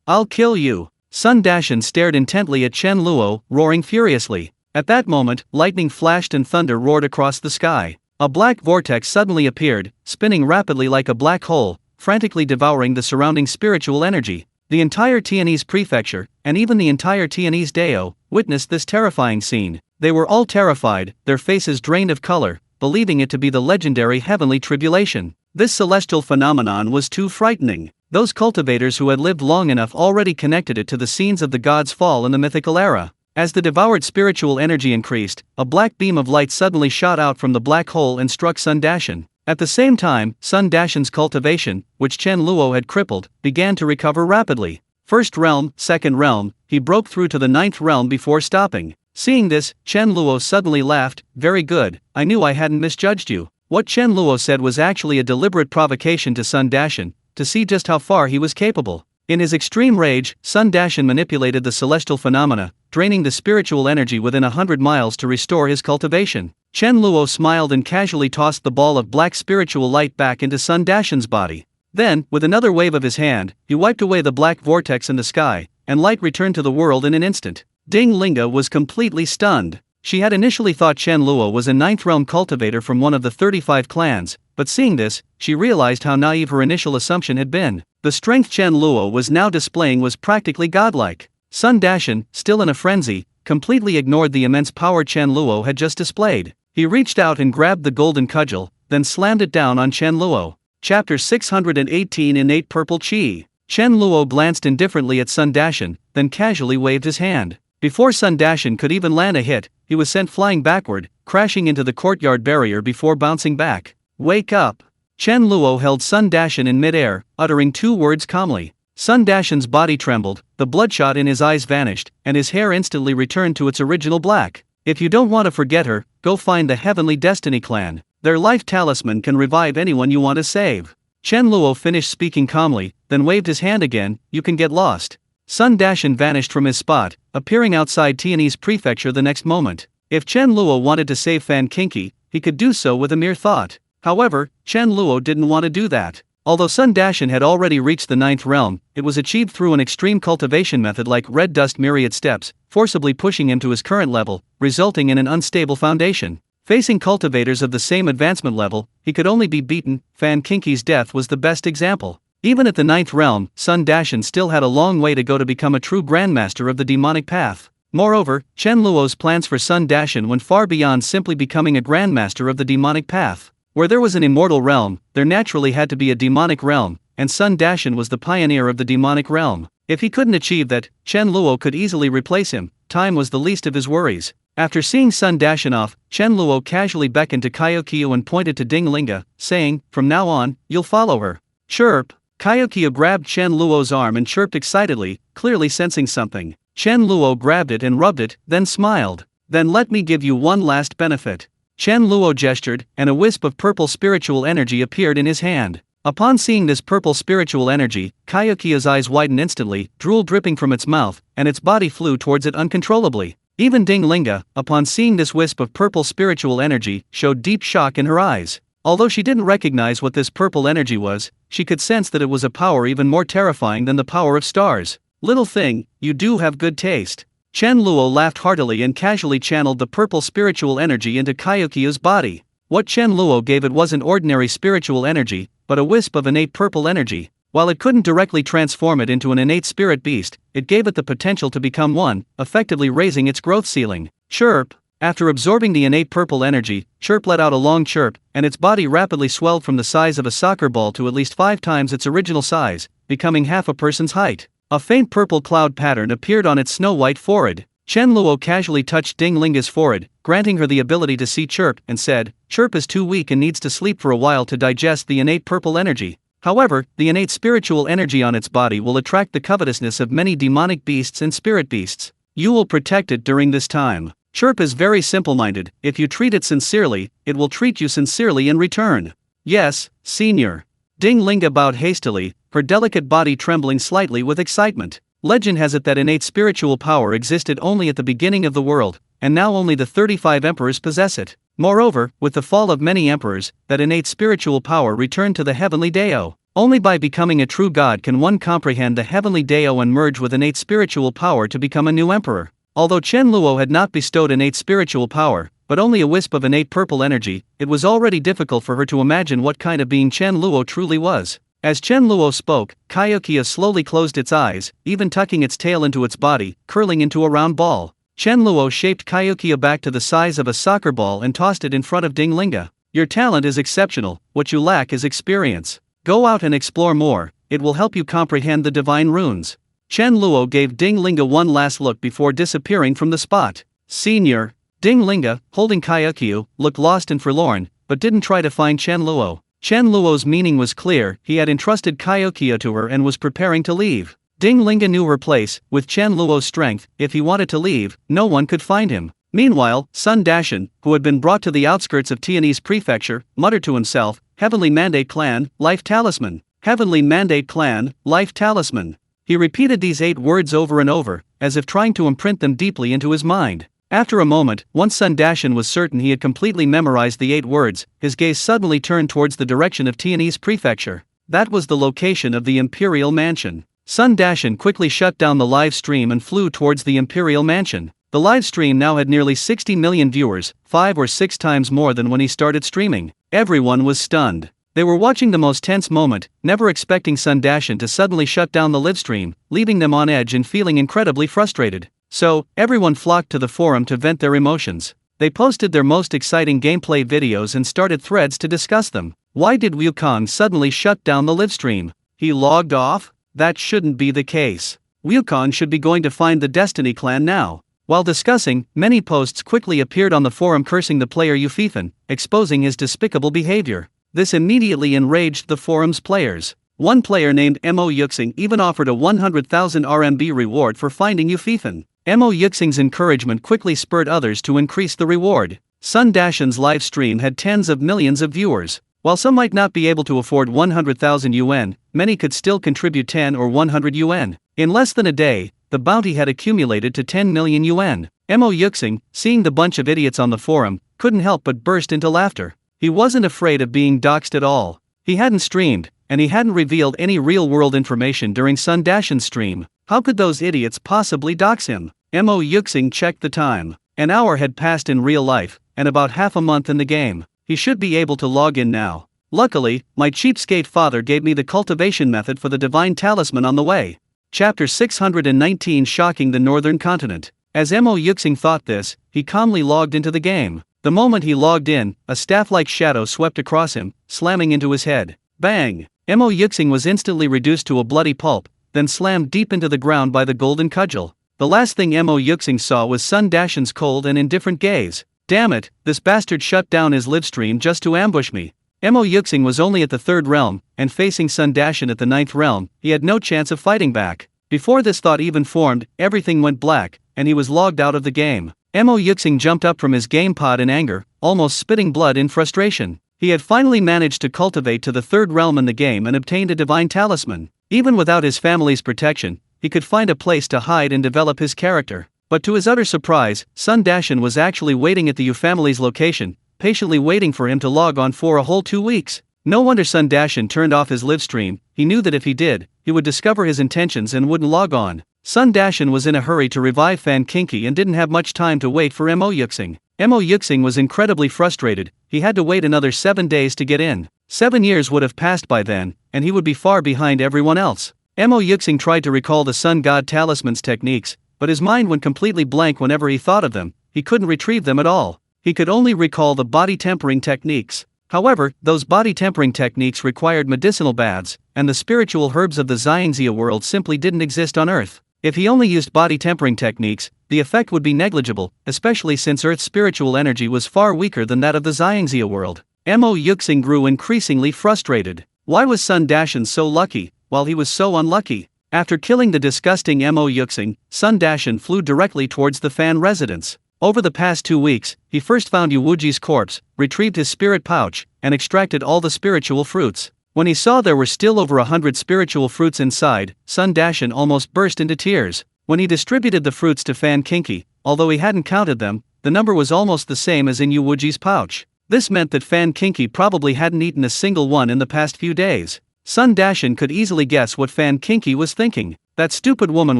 I'll kill you. Sun Dashan stared intently at Chen Luo, roaring furiously. At that moment, lightning flashed and thunder roared across the sky. A black vortex suddenly appeared, spinning rapidly like a black hole, frantically devouring the surrounding spiritual energy. The entire Tianese prefecture, and even the entire Tianese Dao, witnessed this terrifying scene. They were all terrified, their faces drained of color, believing it to be the legendary heavenly tribulation. This celestial phenomenon was too frightening. Those cultivators who had lived long enough already connected it to the scenes of the gods' fall in the mythical era. As the devoured spiritual energy increased, a black beam of light suddenly shot out from the black hole and struck Sun Dashan. At the same time, Sun Dashan's cultivation, which Chen Luo had crippled, began to recover rapidly. First realm, second realm, he broke through to the 9th realm before stopping. Seeing this, Chen Luo suddenly laughed, Very good, I knew I hadn't misjudged you. What Chen Luo said was actually a deliberate provocation to Sun Dashan, to see just how far he was capable. In his extreme rage, Sun Dashan manipulated the celestial phenomena, draining the spiritual energy within 100 miles to restore his cultivation. Chen Luo smiled and casually tossed the ball of black spiritual light back into Sun Dashan's body. Then, with another wave of his hand, he wiped away the black vortex in the sky, and light returned to the world in an instant. Ding Linga was completely stunned. She had initially thought Chen Luo was a 9th realm cultivator from one of the 35 clans, but seeing this, she realized how naive her initial assumption had been. The strength Chen Luo was now displaying was practically godlike. Sun Dashan, still in a frenzy, completely ignored the immense power Chen Luo had just displayed. He reached out and grabbed the golden cudgel, then slammed it down on Chen Luo. Chapter 618 Innate Purple Chi. Chen Luo glanced indifferently at Sun Dashan, then casually waved his hand. Before Sun Dashan could even land a hit, he was sent flying backward, crashing into the courtyard barrier before bouncing back. Wake up! Chen Luo held Sun Dashan in midair, uttering 2 words calmly. Sun Dashan's body trembled, the bloodshot in his eyes vanished, and his hair instantly returned to its original black. If you don't want to forget her, go find the Heavenly Destiny clan. Their life talisman can revive anyone you want to save. Chen Luo finished speaking calmly, then waved his hand again, You can get lost. Sun Dashan vanished from his spot, appearing outside Tianese prefecture the next moment. If Chen Luo wanted to save Fan Kinki, he could do so with a mere thought. However, Chen Luo didn't want to do that. Although Sun Dashan had already reached the 9th realm, it was achieved through an extreme cultivation method like red dust myriad steps, forcibly pushing him to his current level, resulting in an unstable foundation. Facing cultivators of the same advancement level, he could only be beaten. Fan Kinki's death was the best example. Even at the 9th realm, Sun Dashan still had a long way to go to become a true grandmaster of the demonic path. Moreover, Chen Luo's plans for Sun Dashan went far beyond simply becoming a grandmaster of the demonic path. Where there was an immortal realm, there naturally had to be a demonic realm, and Sun Dashan was the pioneer of the demonic realm. If he couldn't achieve that, Chen Luo could easily replace him. Time was the least of his worries. After seeing Sun Dashan off, Chen Luo casually beckoned to Kaiokyo and pointed to Ding Linga, saying, From now on, you'll follow her. Chirp! Kaiokyo grabbed Chen Luo's arm and chirped excitedly, clearly sensing something. Chen Luo grabbed it and rubbed it, then smiled. Then let me give you one last benefit. Chen Luo gestured, and a wisp of purple spiritual energy appeared in his hand. Upon seeing this purple spiritual energy, Kayukiya's eyes widened instantly, drool dripping from its mouth, and its body flew towards it uncontrollably. Even Ding Linga, upon seeing this wisp of purple spiritual energy, showed deep shock in her eyes. Although she didn't recognize what this purple energy was, she could sense that it was a power even more terrifying than the power of stars. Little thing, you do have good taste. Chen Luo laughed heartily and casually channeled the purple spiritual energy into Kayukiya's body. What Chen Luo gave it wasn't ordinary spiritual energy, but a wisp of innate purple energy. While it couldn't directly transform it into an innate spirit beast, it gave it the potential to become one, effectively raising its growth ceiling. Chirp! After absorbing the innate purple energy, Chirp let out a long chirp, and its body rapidly swelled from the size of a soccer ball to at least 5 times its original size, becoming half a person's height. A faint purple cloud pattern appeared on its snow-white forehead. Chen Luo casually touched Ding Linga's forehead, granting her the ability to see Chirp, and said, "Chirp is too weak and needs to sleep for a while to digest the innate purple energy. However, the innate spiritual energy on its body will attract the covetousness of many demonic beasts and spirit beasts. You will protect it during this time. Chirp is very simple-minded. If you treat it sincerely, it will treat you sincerely in return." "Yes, Senior." Ding Linga bowed hastily, her delicate body trembling slightly with excitement. Legend has it that innate spiritual power existed only at the beginning of the world, and now only the 35 emperors possess it. Moreover, with the fall of many emperors, that innate spiritual power returned to the heavenly Dao. Only by becoming a true god can one comprehend the heavenly Dao and merge with innate spiritual power to become a new emperor. Although Chen Luo had not bestowed innate spiritual power, but only a wisp of innate purple energy, it was already difficult for her to imagine what kind of being Chen Luo truly was. As Chen Luo spoke, Kayukiya slowly closed its eyes, even tucking its tail into its body, curling into a round ball. Chen Luo shaped Kayukiya back to the size of a soccer ball and tossed it in front of Ding Linga. "Your talent is exceptional, what you lack is experience. Go out and explore more, it will help you comprehend the divine runes." Chen Luo gave Ding Linga one last look before disappearing from the spot. "Senior." Ding Linga, holding Kayukiya, looked lost and forlorn, but didn't try to find Chen Luo. Chen Luo's meaning was clear, he had entrusted Kayukiya to her and was preparing to leave. Ding Linga knew her place. With Chen Luo's strength, if he wanted to leave, no one could find him. Meanwhile, Sun Dashan, who had been brought to the outskirts of Tianese Prefecture, muttered to himself, "Heavenly Mandate Clan, Life Talisman. Heavenly Mandate Clan, Life Talisman." He repeated these 8 words over and over, as if trying to imprint them deeply into his mind. After a moment, once Sun Dashan was certain he had completely memorized the 8 words, his gaze suddenly turned towards the direction of Tianese Prefecture. That was the location of the Imperial Mansion. Sun Dashan quickly shut down the live stream and flew towards the Imperial Mansion. The live stream now had nearly 60 million viewers, 5 or 6 times more than when he started streaming. Everyone was stunned. They were watching the most tense moment, never expecting Sun Dashan to suddenly shut down the live stream, leaving them on edge and feeling incredibly frustrated. So, everyone flocked to the forum to vent their emotions. They posted their most exciting gameplay videos and started threads to discuss them. Why did Wukong suddenly shut down the live stream? He logged off? That shouldn't be the case. Wukong should be going to find the Destiny Clan now. While discussing, many posts quickly appeared on the forum cursing the player Yufifan, exposing his despicable behavior. This immediately enraged the forum's players. One player named Mo Yuxing even offered a 100,000 RMB reward for finding Yufifan. Mo Yuxing's encouragement quickly spurred others to increase the reward. Sun Dashan's live stream had tens of millions of viewers. While some might not be able to afford 100,000 yuan, many could still contribute 10 or 100 yuan. In less than a day, the bounty had accumulated to 10 million yuan. Mo Yuxing, seeing the bunch of idiots on the forum, couldn't help but burst into laughter. He wasn't afraid of being doxxed at all. He hadn't streamed, and he hadn't revealed any real-world information during Sun Dashan's stream. How could those idiots possibly dox him? Mo Yuxing checked the time. An hour had passed in real life, and about half a month in the game. He should be able to log in now. Luckily, my cheapskate father gave me the cultivation method for the divine talisman on the way. Chapter 619 Shocking the Northern Continent. As Mo Yuxing thought this, he calmly logged into the game. The moment he logged in, a staff-like shadow swept across him, slamming into his head. Bang! Mo Yuxing was instantly reduced to a bloody pulp, then slammed deep into the ground by the golden cudgel. The last thing Mo Yuxing saw was Sun Dashan's cold and indifferent gaze. Damn it, this bastard shut down his live stream just to ambush me. Mo Yuxing was only at the 3rd realm, and facing Sun Dashan at the 9th realm, he had no chance of fighting back. Before this thought even formed, everything went black, and he was logged out of the game. Mo Yuxing jumped up from his game pod in anger, almost spitting blood in frustration. He had finally managed to cultivate to the third realm in the game and obtained a divine talisman. Even without his family's protection, he could find a place to hide and develop his character. But to his utter surprise, Sun Dashan was actually waiting at the Yu family's location, patiently waiting for him to log on for a whole 2 weeks. No wonder Sun Dashan turned off his live stream. He knew that if he did, he would discover his intentions and wouldn't log on. Sun Dashan was in a hurry to revive Fan Kinky and didn't have much time to wait for Mo Yuxing. Mo Yuxing was incredibly frustrated. He had to wait another 7 days to get in. 7 years would have passed by then, and he would be far behind everyone else. Mo Yuxing tried to recall the Sun God Talisman's techniques, but his mind went completely blank whenever he thought of them. He couldn't retrieve them at all. He could only recall the body tempering techniques. However, those body tempering techniques required medicinal baths, and the spiritual herbs of the Xiangxia world simply didn't exist on Earth. If he only used body tempering techniques, the effect would be negligible, especially since Earth's spiritual energy was far weaker than that of the Xiangxia world. Mo Yuxing grew increasingly frustrated. Why was Sun Dashan so lucky, while he was so unlucky? After killing the disgusting Mo Yuxing, Sun Dashan flew directly towards the fan residence. Over the past 2 weeks, he first found Yu Wuji's corpse, retrieved his spirit pouch, and extracted all the spiritual fruits. When he saw there were still over 100 spiritual fruits inside, Sun Dashan almost burst into tears. When he distributed the fruits to Fan Kinky, although he hadn't counted them, the number was almost the same as in Yu Wuji's pouch. This meant that Fan Kinky probably hadn't eaten a single one in the past few days. Sun Dashan could easily guess what Fan Kinky was thinking. That stupid woman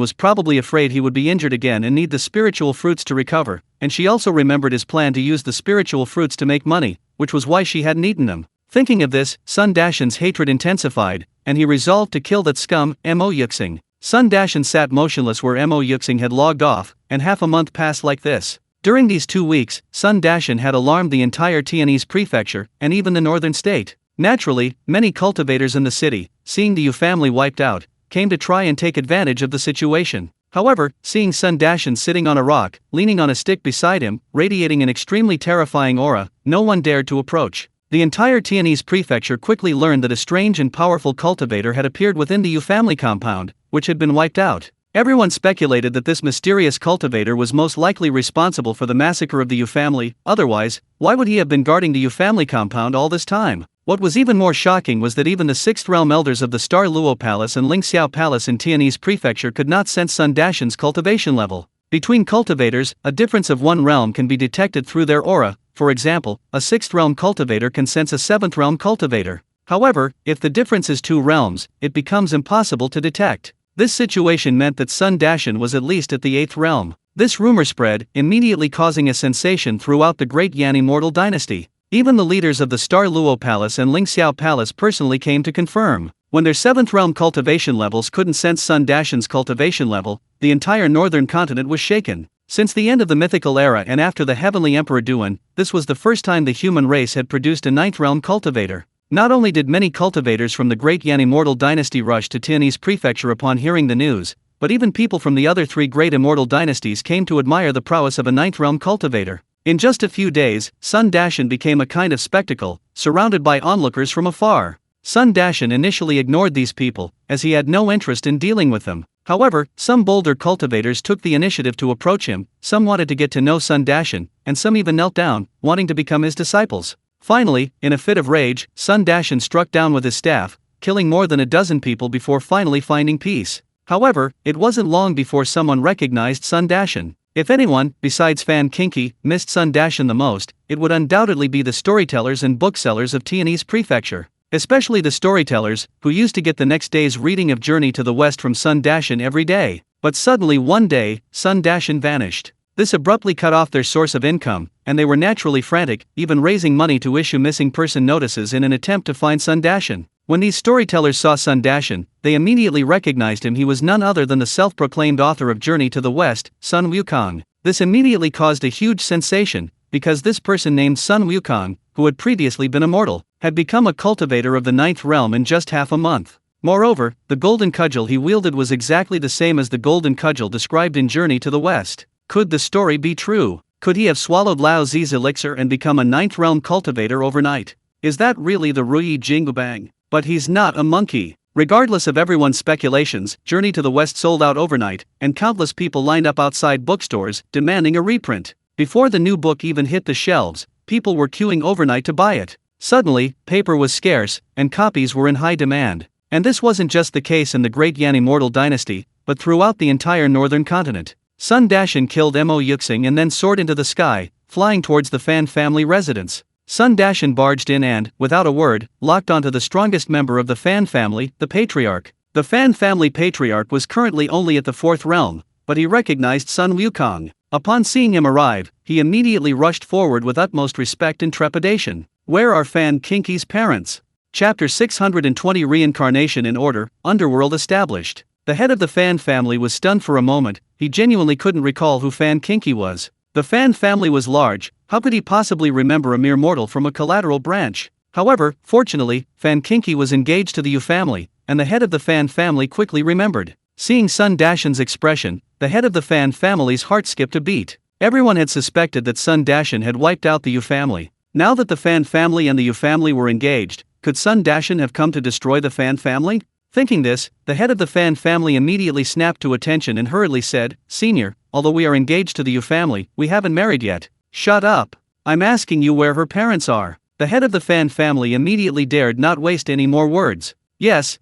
was probably afraid he would be injured again and need the spiritual fruits to recover, and she also remembered his plan to use the spiritual fruits to make money, which was why she hadn't eaten them. Thinking of this, Sun Dashan's hatred intensified, and he resolved to kill that scum, Mo Yuxing. Sun Dashan sat motionless where Mo Yuxing had logged off, and half a month passed like this. During these 2 weeks, Sun Dashan had alarmed the entire Tianese prefecture, and even the northern state. Naturally, many cultivators in the city, seeing the Yu family wiped out, came to try and take advantage of the situation. However, seeing Sun Dashan sitting on a rock, leaning on a stick beside him, radiating an extremely terrifying aura, no one dared to approach. The entire Tianese prefecture quickly learned that a strange and powerful cultivator had appeared within the Yu family compound, which had been wiped out. Everyone speculated that this mysterious cultivator was most likely responsible for the massacre of the Yu family. Otherwise, why would he have been guarding the Yu family compound all this time? What was even more shocking was that even the 6th realm elders of the Star Luo Palace and Lingxiao Palace in Tianese Prefecture could not sense Sun Dashan's cultivation level. Between cultivators, a difference of 1 realm can be detected through their aura. For example, a 6th realm cultivator can sense a 7th realm cultivator. However, if the difference is 2 realms, it becomes impossible to detect. This situation meant that Sun Dashan was at least at the 8th realm. This rumor spread, immediately causing a sensation throughout the Great Yan Immortal Dynasty. Even the leaders of the Star Luo Palace and Lingxiao Palace personally came to confirm. When their 7th realm cultivation levels couldn't sense Sun Dashan's cultivation level, the entire northern continent was shaken. Since the end of the mythical era and after the Heavenly Emperor Duan, this was the first time the human race had produced a 9th realm cultivator. Not only did many cultivators from the Great Yan Immortal Dynasty rush to Tianese Prefecture upon hearing the news, but even people from the other 3 great immortal dynasties came to admire the prowess of a 9th realm cultivator. In just a few days, Sun Dashan became a kind of spectacle, surrounded by onlookers from afar. Sun Dashan initially ignored these people, as he had no interest in dealing with them. However, some bolder cultivators took the initiative to approach him, some wanted to get to know Sun Dashan, and some even knelt down, wanting to become his disciples. Finally, in a fit of rage, Sun Dashan struck down with his staff, killing more than a dozen people before finally finding peace. However, it wasn't long before someone recognized Sun Dashan. If anyone, besides Fan Kinky, missed Sun Dashan the most, it would undoubtedly be the storytellers and booksellers of Tianese Prefecture. Especially the storytellers, who used to get the next day's reading of Journey to the West from Sun Dashan every day. But suddenly one day, Sun Dashan vanished. This abruptly cut off their source of income, and they were naturally frantic, even raising money to issue missing person notices in an attempt to find Sun Dashan. When these storytellers saw Sun Dashan, they immediately recognized him. He was none other than the self-proclaimed author of Journey to the West, Sun Wukong. This immediately caused a huge sensation, because this person named Sun Wukong, who had previously been immortal, had become a cultivator of the 9th realm in just half a month. Moreover, the golden cudgel he wielded was exactly the same as the golden cudgel described in Journey to the West. Could the story be true? Could he have swallowed Lao Zi's elixir and become a 9th realm cultivator overnight? Is that really the Ruyi Jingbang? But he's not a monkey. Regardless of everyone's speculations, Journey to the West sold out overnight, and countless people lined up outside bookstores, demanding a reprint. Before the new book even hit the shelves, people were queuing overnight to buy it. Suddenly, paper was scarce, and copies were in high demand. And this wasn't just the case in the great Yan immortal dynasty, but throughout the entire northern continent. Sun Dashan killed Mo Yuxing and then soared into the sky, flying towards the Fan family residence. Sun Dashan barged in and, without a word, locked onto the strongest member of the Fan family, the Patriarch. The Fan family Patriarch was currently only at the 4th realm, but he recognized Sun Wukong. Upon seeing him arrive, he immediately rushed forward with utmost respect and trepidation. Where are Fan Kinki's parents? Chapter 620 Reincarnation in Order, Underworld established. The head of the Fan family was stunned for a moment. He genuinely couldn't recall who Fan Kinki was. The Fan family was large. How could he possibly remember a mere mortal from a collateral branch? However, fortunately, Fan Kinki was engaged to the Yu family, and the head of the Fan family quickly remembered. Seeing Sun Dashan's expression, the head of the Fan family's heart skipped a beat. Everyone had suspected that Sun Dashan had wiped out the Yu family. Now that the Fan family and the Yu family were engaged, could Sun Dashan have come to destroy the Fan family? Thinking this, the head of the Fan family immediately snapped to attention and hurriedly said, "Senior, although we are engaged to the Yu family, we haven't married yet." "Shut up! I'm asking you where her parents are." The head of the Fan family immediately dared not waste any more words. Yes,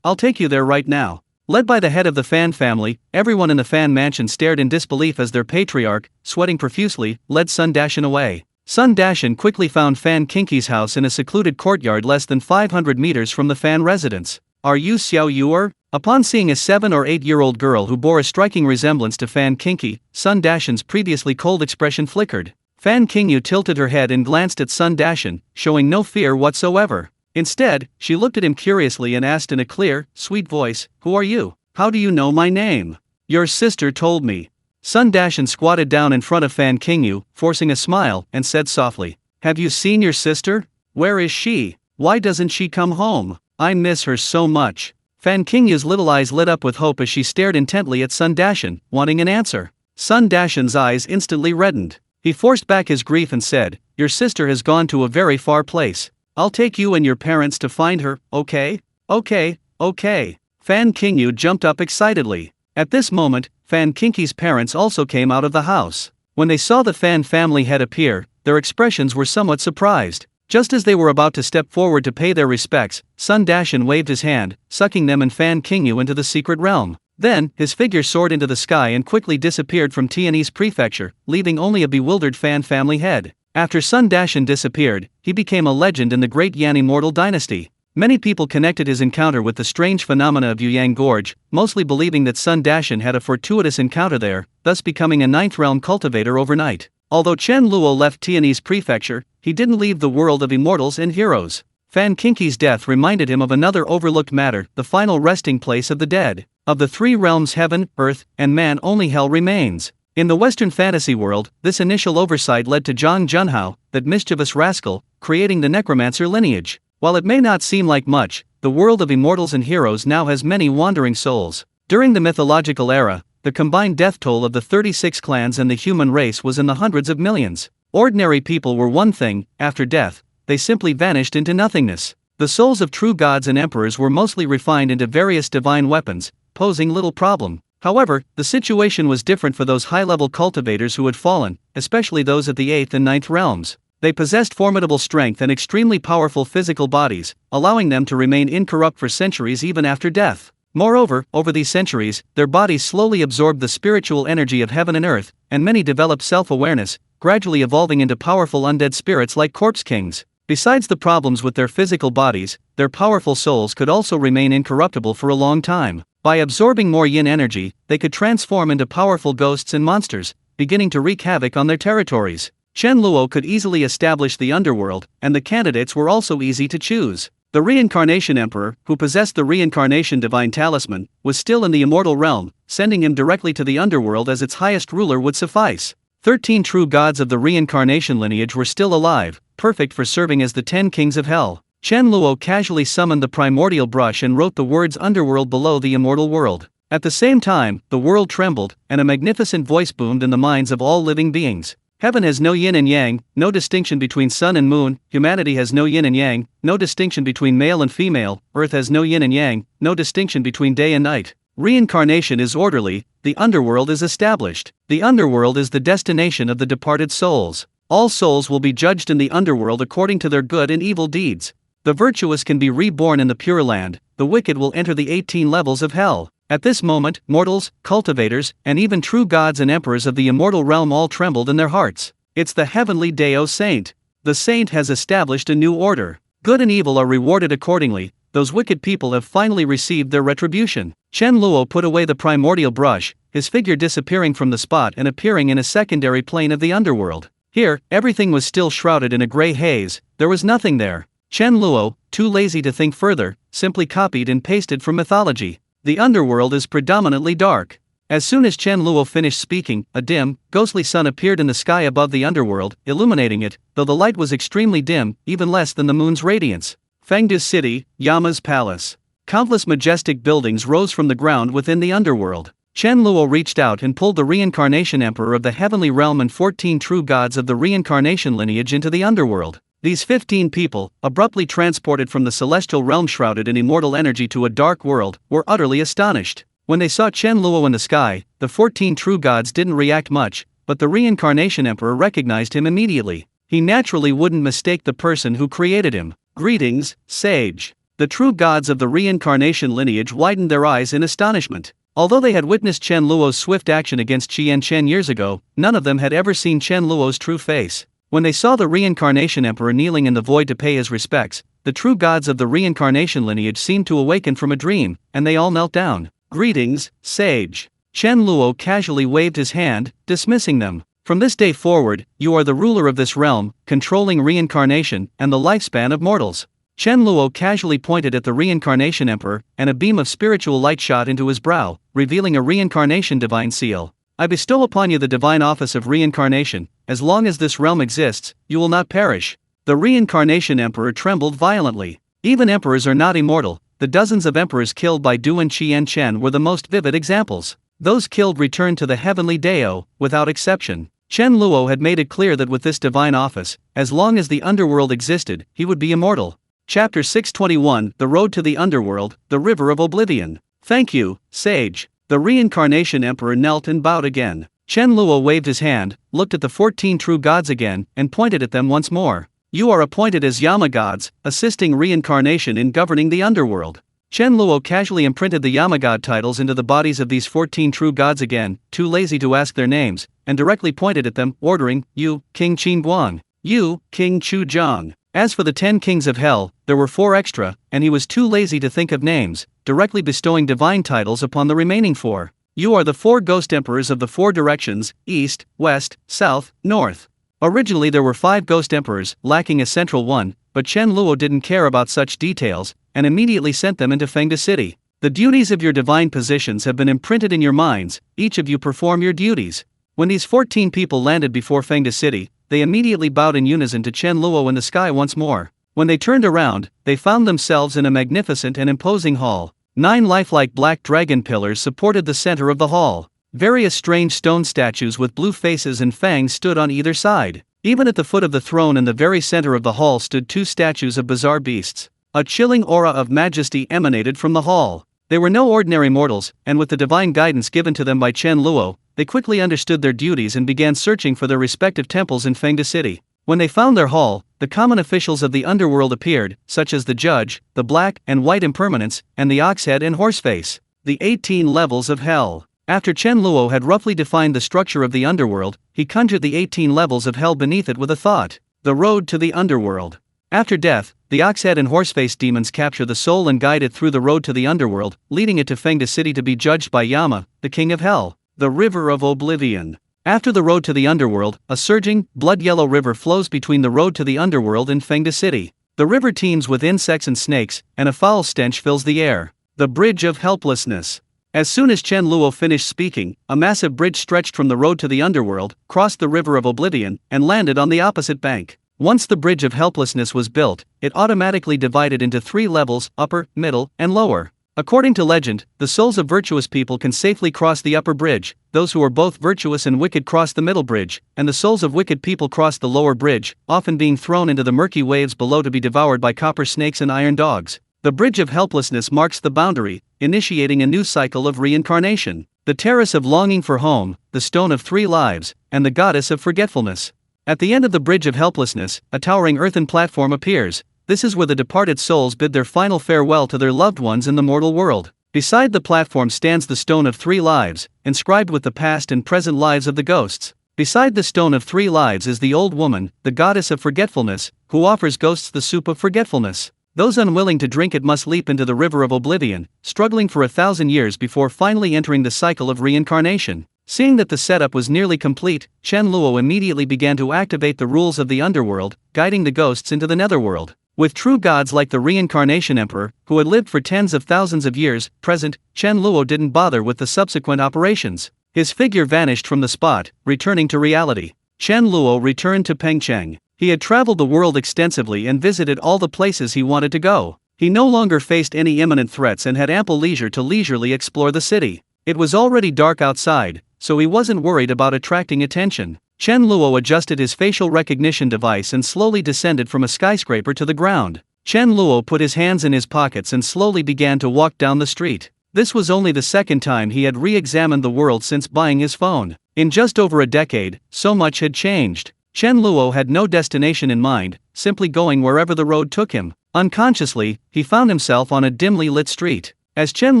I'll take you there right now." Led by the head of the Fan family, everyone in the Fan mansion stared in disbelief as their patriarch, sweating profusely, led Sun Dashan away. Sun Dashan quickly found Fan Kinki's house in a secluded courtyard less than 500 meters from the Fan residence. "Are you Xiao Yuer?" Upon seeing a 7 or 8-year-old girl who bore a striking resemblance to Fan Kinki, Sun Dashan's previously cold expression flickered. Fan Qingyu tilted her head and glanced at Sun Dashan, showing no fear whatsoever. Instead, she looked at him curiously and asked in a clear, sweet voice, "Who are you? How do you know my name?" "Your sister told me." Sun Dashan squatted down in front of Fan Qingyu, forcing a smile, and said softly, "Have you seen your sister? Where is she? Why doesn't she come home? I miss her so much." Fan Qingyu's little eyes lit up with hope as she stared intently at Sun Dashan, wanting an answer. Sun Dashan's eyes instantly reddened. He forced back his grief and said, "Your sister has gone to a very far place. I'll take you and your parents to find her, okay?" Okay. Fan Qingyu jumped up excitedly. At this moment, Fan Kinki's parents also came out of the house. When they saw the Fan family head appear, their expressions were somewhat surprised. Just as they were about to step forward to pay their respects, Sun Dashan waved his hand, sucking them and Fan Qingyu into the secret realm. Then, his figure soared into the sky and quickly disappeared from Tianese prefecture, leaving only a bewildered Fan family head. After Sun Dashan disappeared, he became a legend in the great Yan immortal dynasty. Many people connected his encounter with the strange phenomena of Yuyang Gorge, mostly believing that Sun Dashan had a fortuitous encounter there, thus becoming a 9th realm cultivator overnight. Although Chen Luo left Tianese prefecture, he didn't leave the world of immortals and heroes. Fan Kinki's death reminded him of another overlooked matter, the final resting place of the dead. Of the 3 realms heaven, earth, and man, only hell remains. In the Western fantasy world, this initial oversight led to Zhang Junhao, that mischievous rascal, creating the necromancer lineage. While it may not seem like much, the world of immortals and heroes now has many wandering souls. During the mythological era, the combined death toll of the 36 clans and the human race was in the hundreds of millions. Ordinary people were one thing. After death, they simply vanished into nothingness. The souls of true gods and emperors were mostly refined into various divine weapons, posing little problem. However, the situation was different for those high-level cultivators who had fallen, especially those at the 8th and 9th realms. They possessed formidable strength and extremely powerful physical bodies, allowing them to remain incorrupt for centuries even after death. Moreover, over these centuries, their bodies slowly absorbed the spiritual energy of heaven and earth, and many developed self-awareness, gradually evolving into powerful undead spirits like corpse kings. Besides the problems with their physical bodies, their powerful souls could also remain incorruptible for a long time. By absorbing more yin energy, they could transform into powerful ghosts and monsters, beginning to wreak havoc on their territories. Chen Luo could easily establish the underworld, and the candidates were also easy to choose. The Reincarnation Emperor, who possessed the Reincarnation Divine Talisman, was still in the immortal realm. Sending him directly to the underworld as its highest ruler would suffice. 13 true gods of the Reincarnation lineage were still alive, perfect for serving as the 10 kings of hell. Chen Luo casually summoned the primordial brush and wrote the words underworld below the immortal world. At the same time, the world trembled, and a magnificent voice boomed in the minds of all living beings. Heaven has no yin and yang, no distinction between sun and moon. Humanity has no yin and yang, no distinction between male and female. Earth has no yin and yang, no distinction between day and night. Reincarnation is orderly, the underworld is established. The underworld is the destination of the departed souls. All souls will be judged in the underworld according to their good and evil deeds. The virtuous can be reborn in the Pure Land, the wicked will enter the 18 levels of hell. At this moment, mortals, cultivators, and even true gods and emperors of the immortal realm all trembled in their hearts. It's the heavenly Dao Saint. The saint has established a new order. Good and evil are rewarded accordingly. Those wicked people have finally received their retribution. Chen Luo put away the primordial brush, his figure disappearing from the spot and appearing in a secondary plane of the underworld. Here, everything was still shrouded in a gray haze, there was nothing there. Chen Luo, too lazy to think further, simply copied and pasted from mythology. The underworld is predominantly dark. As soon as Chen Luo finished speaking, a dim, ghostly sun appeared in the sky above the underworld, illuminating it, though the light was extremely dim, even less than the moon's radiance. Fengdu City, Yama's palace. Countless majestic buildings rose from the ground within the underworld. Chen Luo reached out and pulled the reincarnation emperor of the heavenly realm and 14 true gods of the reincarnation lineage into the underworld. These 15 people, abruptly transported from the celestial realm shrouded in immortal energy to a dark world, were utterly astonished. When they saw Chen Luo in the sky, the 14 true gods didn't react much, but the reincarnation emperor recognized him immediately. He naturally wouldn't mistake the person who created him. Greetings, sage. The true gods of the reincarnation lineage widened their eyes in astonishment. Although they had witnessed Chen Luo's swift action against Qian Chen years ago, none of them had ever seen Chen Luo's true face. When they saw the reincarnation emperor kneeling in the void to pay his respects, the true gods of the reincarnation lineage seemed to awaken from a dream, and they all knelt down. Greetings, sage. Chen Luo casually waved his hand, dismissing them. From this day forward, you are the ruler of this realm, controlling reincarnation and the lifespan of mortals. Chen Luo casually pointed at the reincarnation emperor, and a beam of spiritual light shot into his brow, revealing a reincarnation divine seal. I bestow upon you the divine office of reincarnation. As long as this realm exists, you will not perish. The reincarnation emperor trembled violently. Even emperors are not immortal. The dozens of emperors killed by Du and Qian Chen were the most vivid examples. Those killed returned to the heavenly Dao, without exception. Chen Luo had made it clear that with this divine office, as long as the underworld existed, he would be immortal. Chapter 621, The Road to the Underworld, the River of Oblivion. Thank you, sage. The reincarnation emperor knelt and bowed again. Chen Luo waved his hand, looked at the 14 true gods again, and pointed at them once more. You are appointed as Yama gods, assisting reincarnation in governing the underworld. Chen Luo casually imprinted the Yama god titles into the bodies of these 14 true gods again, too lazy to ask their names, and directly pointed at them, ordering, You, King Qin Guang. You, King Chu Zhang. As for the 10 kings of hell, there were 4 extra, and he was too lazy to think of names, directly bestowing divine titles upon the remaining 4. You are the 4 ghost emperors of the 4 directions, east, west, south, north. Originally there were 5 ghost emperors, lacking a central one, but Chen Luo didn't care about such details, and immediately sent them into Fengda City. The duties of your divine positions have been imprinted in your minds, each of you perform your duties. When these 14 people landed before Fengda City, they immediately bowed in unison to Chen Luo in the sky once more. When they turned around, they found themselves in a magnificent and imposing hall. 9 lifelike black dragon pillars supported the center of the hall. Various strange stone statues with blue faces and fangs stood on either side. Even at the foot of the throne in the very center of the hall stood 2 statues of bizarre beasts. A chilling aura of majesty emanated from the hall. They were no ordinary mortals, and with the divine guidance given to them by Chen Luo, they quickly understood their duties and began searching for their respective temples in Fengda City. When they found their hall, the common officials of the underworld appeared, such as the judge, the black and white impermanence, and the oxhead and horseface. The 18 levels of hell. After Chen Luo had roughly defined the structure of the underworld, he conjured the 18 levels of hell beneath it with a thought. The road to the underworld. After death, the oxhead and horseface demons capture the soul and guide it through the road to the underworld, leading it to Fengda City to be judged by Yama, the king of hell. The River of Oblivion. After the road to the underworld, a surging, blood-yellow river flows between the road to the underworld and Fengda City. The river teems with insects and snakes, and a foul stench fills the air. The Bridge of Helplessness. As soon as Chen Luo finished speaking, a massive bridge stretched from the road to the underworld, crossed the River of Oblivion, and landed on the opposite bank. Once the Bridge of Helplessness was built, it automatically divided into 3 levels, upper, middle, and lower. According to legend, the souls of virtuous people can safely cross the upper bridge, those who are both virtuous and wicked cross the middle bridge, and the souls of wicked people cross the lower bridge, often being thrown into the murky waves below to be devoured by copper snakes and iron dogs. The Bridge of Helplessness marks the boundary, initiating a new cycle of reincarnation. The Terrace of Longing for Home, the Stone of 3 Lives, and the Goddess of Forgetfulness. At the end of the Bridge of Helplessness, a towering earthen platform appears. This is where the departed souls bid their final farewell to their loved ones in the mortal world. Beside the platform stands the Stone of Three Lives, inscribed with the past and present lives of the ghosts. Beside the Stone of Three Lives is the old woman, the goddess of forgetfulness, who offers ghosts the soup of forgetfulness. Those unwilling to drink it must leap into the river of oblivion, struggling for 1,000 years before finally entering the cycle of reincarnation. Seeing that the setup was nearly complete, Chen Luo immediately began to activate the rules of the underworld, guiding the ghosts into the netherworld. With true gods like the Reincarnation Emperor, who had lived for tens of thousands of years, present, Chen Luo didn't bother with the subsequent operations. His figure vanished from the spot, returning to reality. Chen Luo returned to Pengcheng. He had traveled the world extensively and visited all the places he wanted to go. He no longer faced any imminent threats and had ample leisure to leisurely explore the city. It was already dark outside, so he wasn't worried about attracting attention. Chen Luo adjusted his facial recognition device and slowly descended from a skyscraper to the ground. Chen Luo put his hands in his pockets and slowly began to walk down the street. This was only the second time he had re-examined the world since buying his phone. In just over a decade, so much had changed. Chen Luo had no destination in mind, simply going wherever the road took him. Unconsciously, he found himself on a dimly lit street. As Chen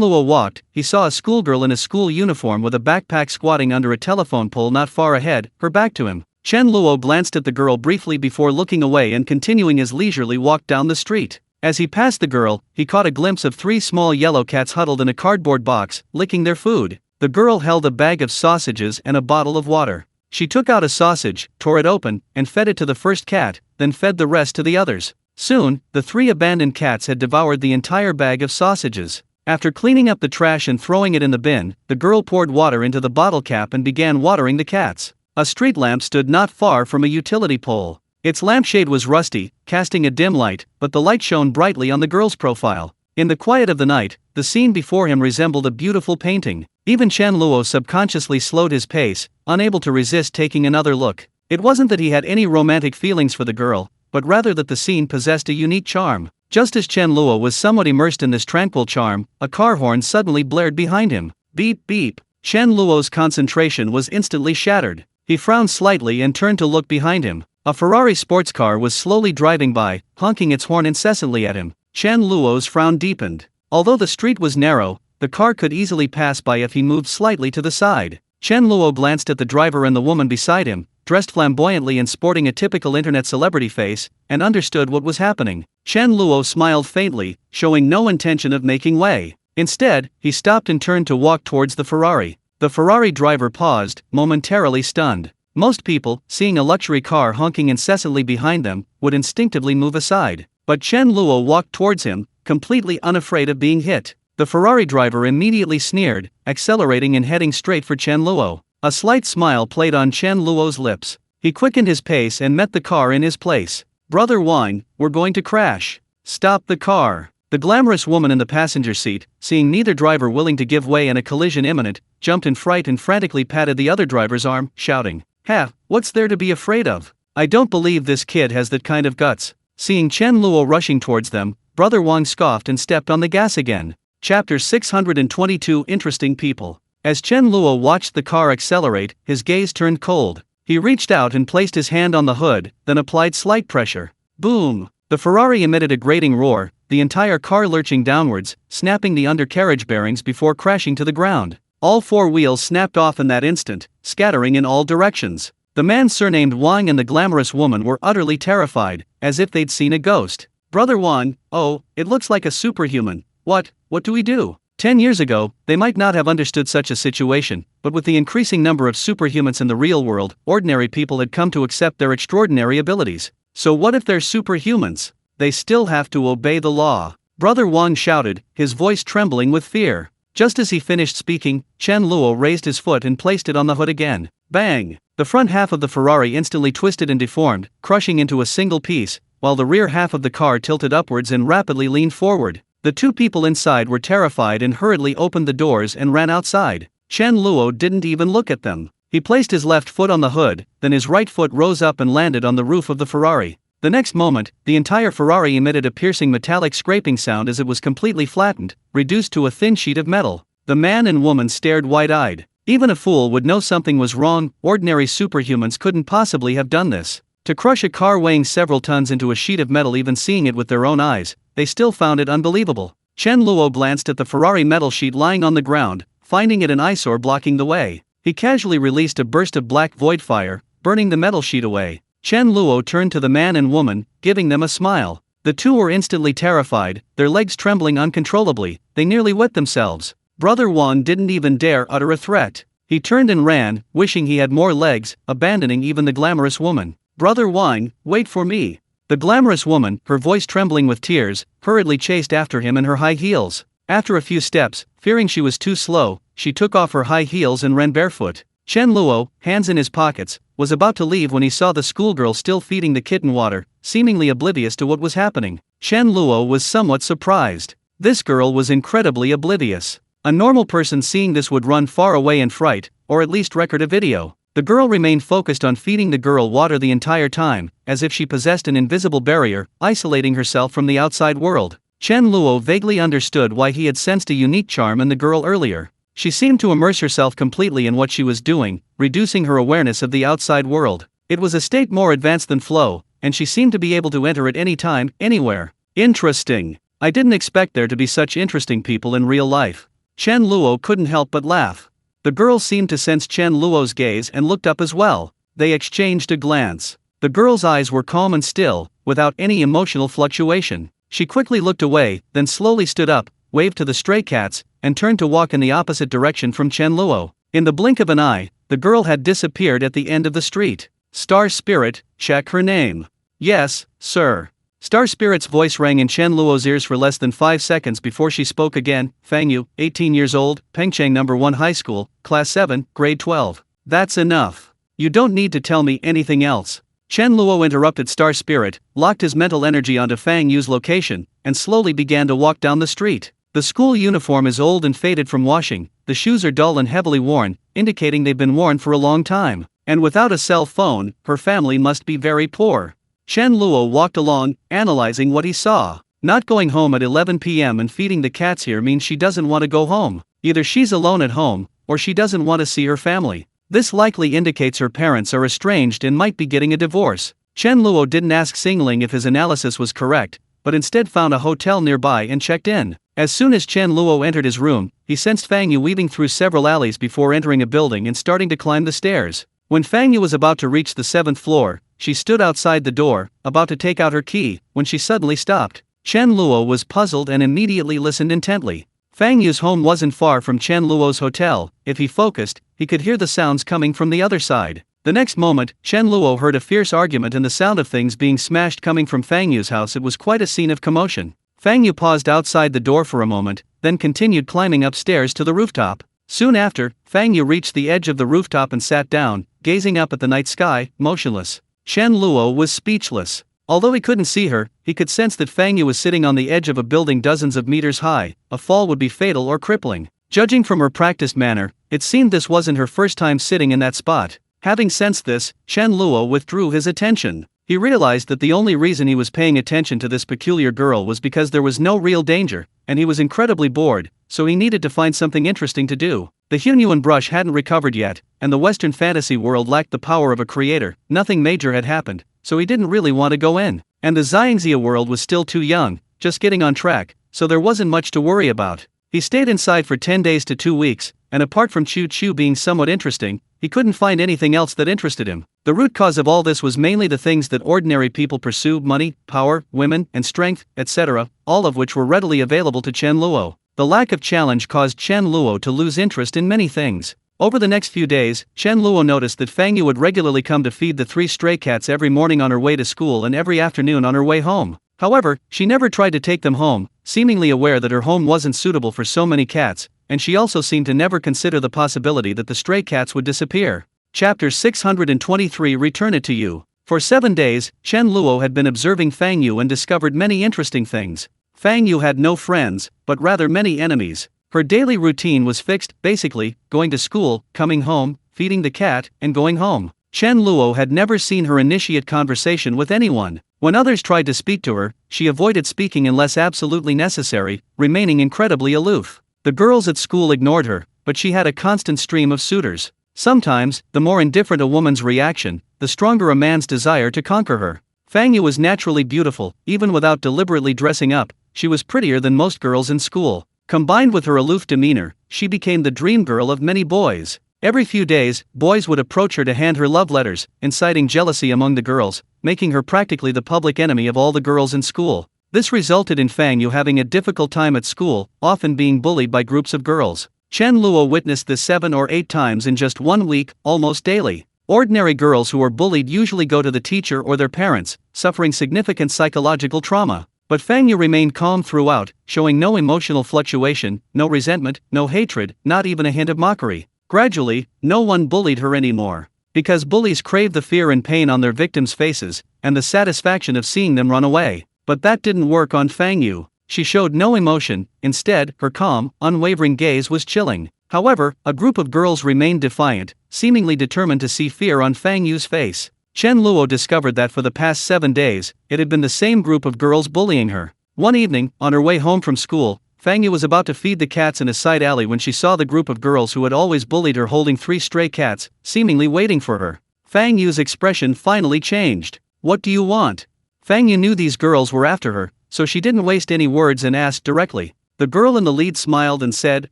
Luo walked, he saw a schoolgirl in a school uniform with a backpack squatting under a telephone pole not far ahead, her back to him. Chen Luo glanced at the girl briefly before looking away and continuing his leisurely walk down the street. As he passed the girl, he caught a glimpse of 3 small yellow cats huddled in a cardboard box, licking their food. The girl held a bag of sausages and a bottle of water. She took out a sausage, tore it open, and fed it to the first cat, then fed the rest to the others. Soon, the 3 abandoned cats had devoured the entire bag of sausages. After cleaning up the trash and throwing it in the bin, the girl poured water into the bottle cap and began watering the cats. A street lamp stood not far from a utility pole. Its lampshade was rusty, casting a dim light, but the light shone brightly on the girl's profile. In the quiet of the night, the scene before him resembled a beautiful painting. Even Chen Luo subconsciously slowed his pace, unable to resist taking another look. It wasn't that he had any romantic feelings for the girl, but rather that the scene possessed a unique charm. Just as Chen Luo was somewhat immersed in this tranquil charm, a car horn suddenly blared behind him. Beep beep. Chen Luo's concentration was instantly shattered. He frowned slightly and turned to look behind him. A Ferrari sports car was slowly driving by, honking its horn incessantly at him. Chen Luo's frown deepened. Although the street was narrow, the car could easily pass by if he moved slightly to the side. Chen Luo glanced at the driver and the woman beside him, dressed flamboyantly and sporting a typical internet celebrity face, and understood what was happening. Chen Luo smiled faintly, showing no intention of making way. Instead, he stopped and turned to walk towards the Ferrari. The Ferrari driver paused, momentarily stunned. Most people, seeing a luxury car honking incessantly behind them, would instinctively move aside. But Chen Luo walked towards him, completely unafraid of being hit. The Ferrari driver immediately sneered, accelerating and heading straight for Chen Luo. A slight smile played on Chen Luo's lips. He quickened his pace and met the car in his place. "Brother Wang, we're going to crash. Stop the car." The glamorous woman in the passenger seat, seeing neither driver willing to give way and a collision imminent, jumped in fright and frantically patted the other driver's arm, shouting, "Ha, what's there to be afraid of? I don't believe this kid has that kind of guts." Seeing Chen Luo rushing towards them, Brother Wang scoffed and stepped on the gas again. Chapter 622 Interesting People. As Chen Luo watched the car accelerate, his gaze turned cold. He reached out and placed his hand on the hood, then applied slight pressure. Boom! The Ferrari emitted a grating roar, the entire car lurching downwards, snapping the undercarriage bearings before crashing to the ground. All 4 wheels snapped off in that instant, scattering in all directions. The man surnamed Wang and the glamorous woman were utterly terrified, as if they'd seen a ghost. "Brother Wang, oh, it looks like a superhuman. What do we do?" 10 years ago, they might not have understood such a situation, but with the increasing number of superhumans in the real world, ordinary people had come to accept their extraordinary abilities. So what if they're superhumans? They still have to obey the law. Brother Wang shouted, his voice trembling with fear. Just as he finished speaking, Chen Luo raised his foot and placed it on the hood again. Bang! The front half of the Ferrari instantly twisted and deformed, crushing into a single piece, while the rear half of the car tilted upwards and rapidly leaned forward. The 2 people inside were terrified and hurriedly opened the doors and ran outside. Chen Luo didn't even look at them. He placed his left foot on the hood, then his right foot rose up and landed on the roof of the Ferrari. The next moment, the entire Ferrari emitted a piercing metallic scraping sound as it was completely flattened, reduced to a thin sheet of metal. The man and woman stared wide-eyed. Even a fool would know something was wrong. Ordinary superhumans couldn't possibly have done this. To crush a car weighing several tons into a sheet of metal, even seeing it with their own eyes, they still found it unbelievable. Chen Luo glanced at the Ferrari metal sheet lying on the ground, finding it an eyesore blocking the way. He casually released a burst of black void fire, burning the metal sheet away. Chen Luo turned to the man and woman, giving them a smile. The two were instantly terrified, their legs trembling uncontrollably. They nearly wet themselves. Brother Wang didn't even dare utter a threat. He turned and ran, wishing he had more legs, abandoning even the glamorous woman. "Brother Wang, wait for me." The glamorous woman, her voice trembling with tears, hurriedly chased after him in her high heels. After a few steps, fearing she was too slow, she took off her high heels and ran barefoot. Chen Luo, hands in his pockets, was about to leave when he saw the schoolgirl still feeding the kitten water, seemingly oblivious to what was happening. Chen Luo was somewhat surprised. This girl was incredibly oblivious. A normal person seeing this would run far away in fright, or at least record a video. The girl remained focused on feeding the girl water the entire time, as if she possessed an invisible barrier, isolating herself from the outside world. Chen Luo vaguely understood why he had sensed a unique charm in the girl earlier. She seemed to immerse herself completely in what she was doing, reducing her awareness of the outside world. It was a state more advanced than flow, and she seemed to be able to enter at any time, anywhere. Interesting. I didn't expect there to be such interesting people in real life. Chen Luo couldn't help but laugh. The girl seemed to sense Chen Luo's gaze and looked up as well. They exchanged a glance. The girl's eyes were calm and still, without any emotional fluctuation. She quickly looked away, then slowly stood up, waved to the stray cats, and turned to walk in the opposite direction from Chen Luo. In the blink of an eye, the girl had disappeared at the end of the street. "Star Spirit, check her name." "Yes, sir." Star Spirit's voice rang in Chen Luo's ears for less than 5 seconds before she spoke again. "Fang Yu, 18 years old, Pengcheng No. 1 High School, Class 7, Grade 12. "That's enough. You don't need to tell me anything else." Chen Luo interrupted Star Spirit, locked his mental energy onto Fang Yu's location, and slowly began to walk down the street. The school uniform is old and faded from washing, the shoes are dull and heavily worn, indicating they've been worn for a long time. And without a cell phone, her family must be very poor. Chen Luo walked along, analyzing what he saw. Not going home at 11 p.m. and feeding the cats here means she doesn't want to go home. Either she's alone at home, or she doesn't want to see her family. This likely indicates her parents are estranged and might be getting a divorce. Chen Luo didn't ask Singling if his analysis was correct, but instead found a hotel nearby and checked in. As soon as Chen Luo entered his room, he sensed Fang Yu weaving through several alleys before entering a building and starting to climb the stairs. When Fang Yu was about to reach the 7th floor, she stood outside the door, about to take out her key, when she suddenly stopped. Chen Luo was puzzled and immediately listened intently. Fang Yu's home wasn't far from Chen Luo's hotel. If he focused, he could hear the sounds coming from the other side. The next moment, Chen Luo heard a fierce argument and the sound of things being smashed coming from Fang Yu's house. It was quite a scene of commotion. Fang Yu paused outside the door for a moment, then continued climbing upstairs to the rooftop. Soon after, Fang Yu reached the edge of the rooftop and sat down, gazing up at the night sky, motionless. Chen Luo was speechless. Although he couldn't see her, he could sense that Fang Yu was sitting on the edge of a building dozens of meters high. A fall would be fatal or crippling. Judging from her practiced manner, it seemed this wasn't her first time sitting in that spot. Having sensed this, Chen Luo withdrew his attention. He realized that the only reason he was paying attention to this peculiar girl was because there was no real danger, and he was incredibly bored, so he needed to find something interesting to do. The Hunyuan Brush hadn't recovered yet, and the Western fantasy world lacked the power of a creator. Nothing major had happened, so he didn't really want to go in. And the Xiangxia world was still too young, just getting on track, so there wasn't much to worry about. He stayed inside for 10 days to 2 weeks, and apart from Chu Chu being somewhat interesting, he couldn't find anything else that interested him. The root cause of all this was mainly the things that ordinary people pursue: money, power, women, and strength, etc., all of which were readily available to Chen Luo. The lack of challenge caused Chen Luo to lose interest in many things. Over the next few days, Chen Luo noticed that Fang Yu would regularly come to feed the 3 stray cats every morning on her way to school and every afternoon on her way home. However, she never tried to take them home, seemingly aware that her home wasn't suitable for so many cats, and she also seemed to never consider the possibility that the stray cats would disappear. Chapter 623 Return It to You. For 7 days, Chen Luo had been observing Fang Yu and discovered many interesting things. Fang Yu had no friends, but rather many enemies. Her daily routine was fixed, basically, going to school, coming home, feeding the cat, and going home. Chen Luo had never seen her initiate conversation with anyone. When others tried to speak to her, she avoided speaking unless absolutely necessary, remaining incredibly aloof. The girls at school ignored her, but she had a constant stream of suitors. Sometimes, the more indifferent a woman's reaction, the stronger a man's desire to conquer her. Fang Yu was naturally beautiful, even without deliberately dressing up. She was prettier than most girls in school. Combined with her aloof demeanor, she became the dream girl of many boys. Every few days, boys would approach her to hand her love letters, inciting jealousy among the girls, making her practically the public enemy of all the girls in school. This resulted in Fang Yu having a difficult time at school, often being bullied by groups of girls. Chen Luo witnessed this 7 or 8 times in just 1 week, almost daily. Ordinary girls who are bullied usually go to the teacher or their parents, suffering significant psychological trauma. But Fang Yu remained calm throughout, showing no emotional fluctuation, no resentment, no hatred, not even a hint of mockery. Gradually, no one bullied her anymore. Because bullies crave the fear and pain on their victims' faces, and the satisfaction of seeing them run away. But that didn't work on Fang Yu. She showed no emotion, instead, her calm, unwavering gaze was chilling. However, a group of girls remained defiant, seemingly determined to see fear on Fang Yu's face. Chen Luo discovered that for the past 7 days, it had been the same group of girls bullying her. One evening, on her way home from school, Fang Yu was about to feed the cats in a side alley when she saw the group of girls who had always bullied her holding 3 stray cats, seemingly waiting for her. Fang Yu's expression finally changed. "What do you want?" Fang Yu knew these girls were after her, so she didn't waste any words and asked directly. The girl in the lead smiled and said,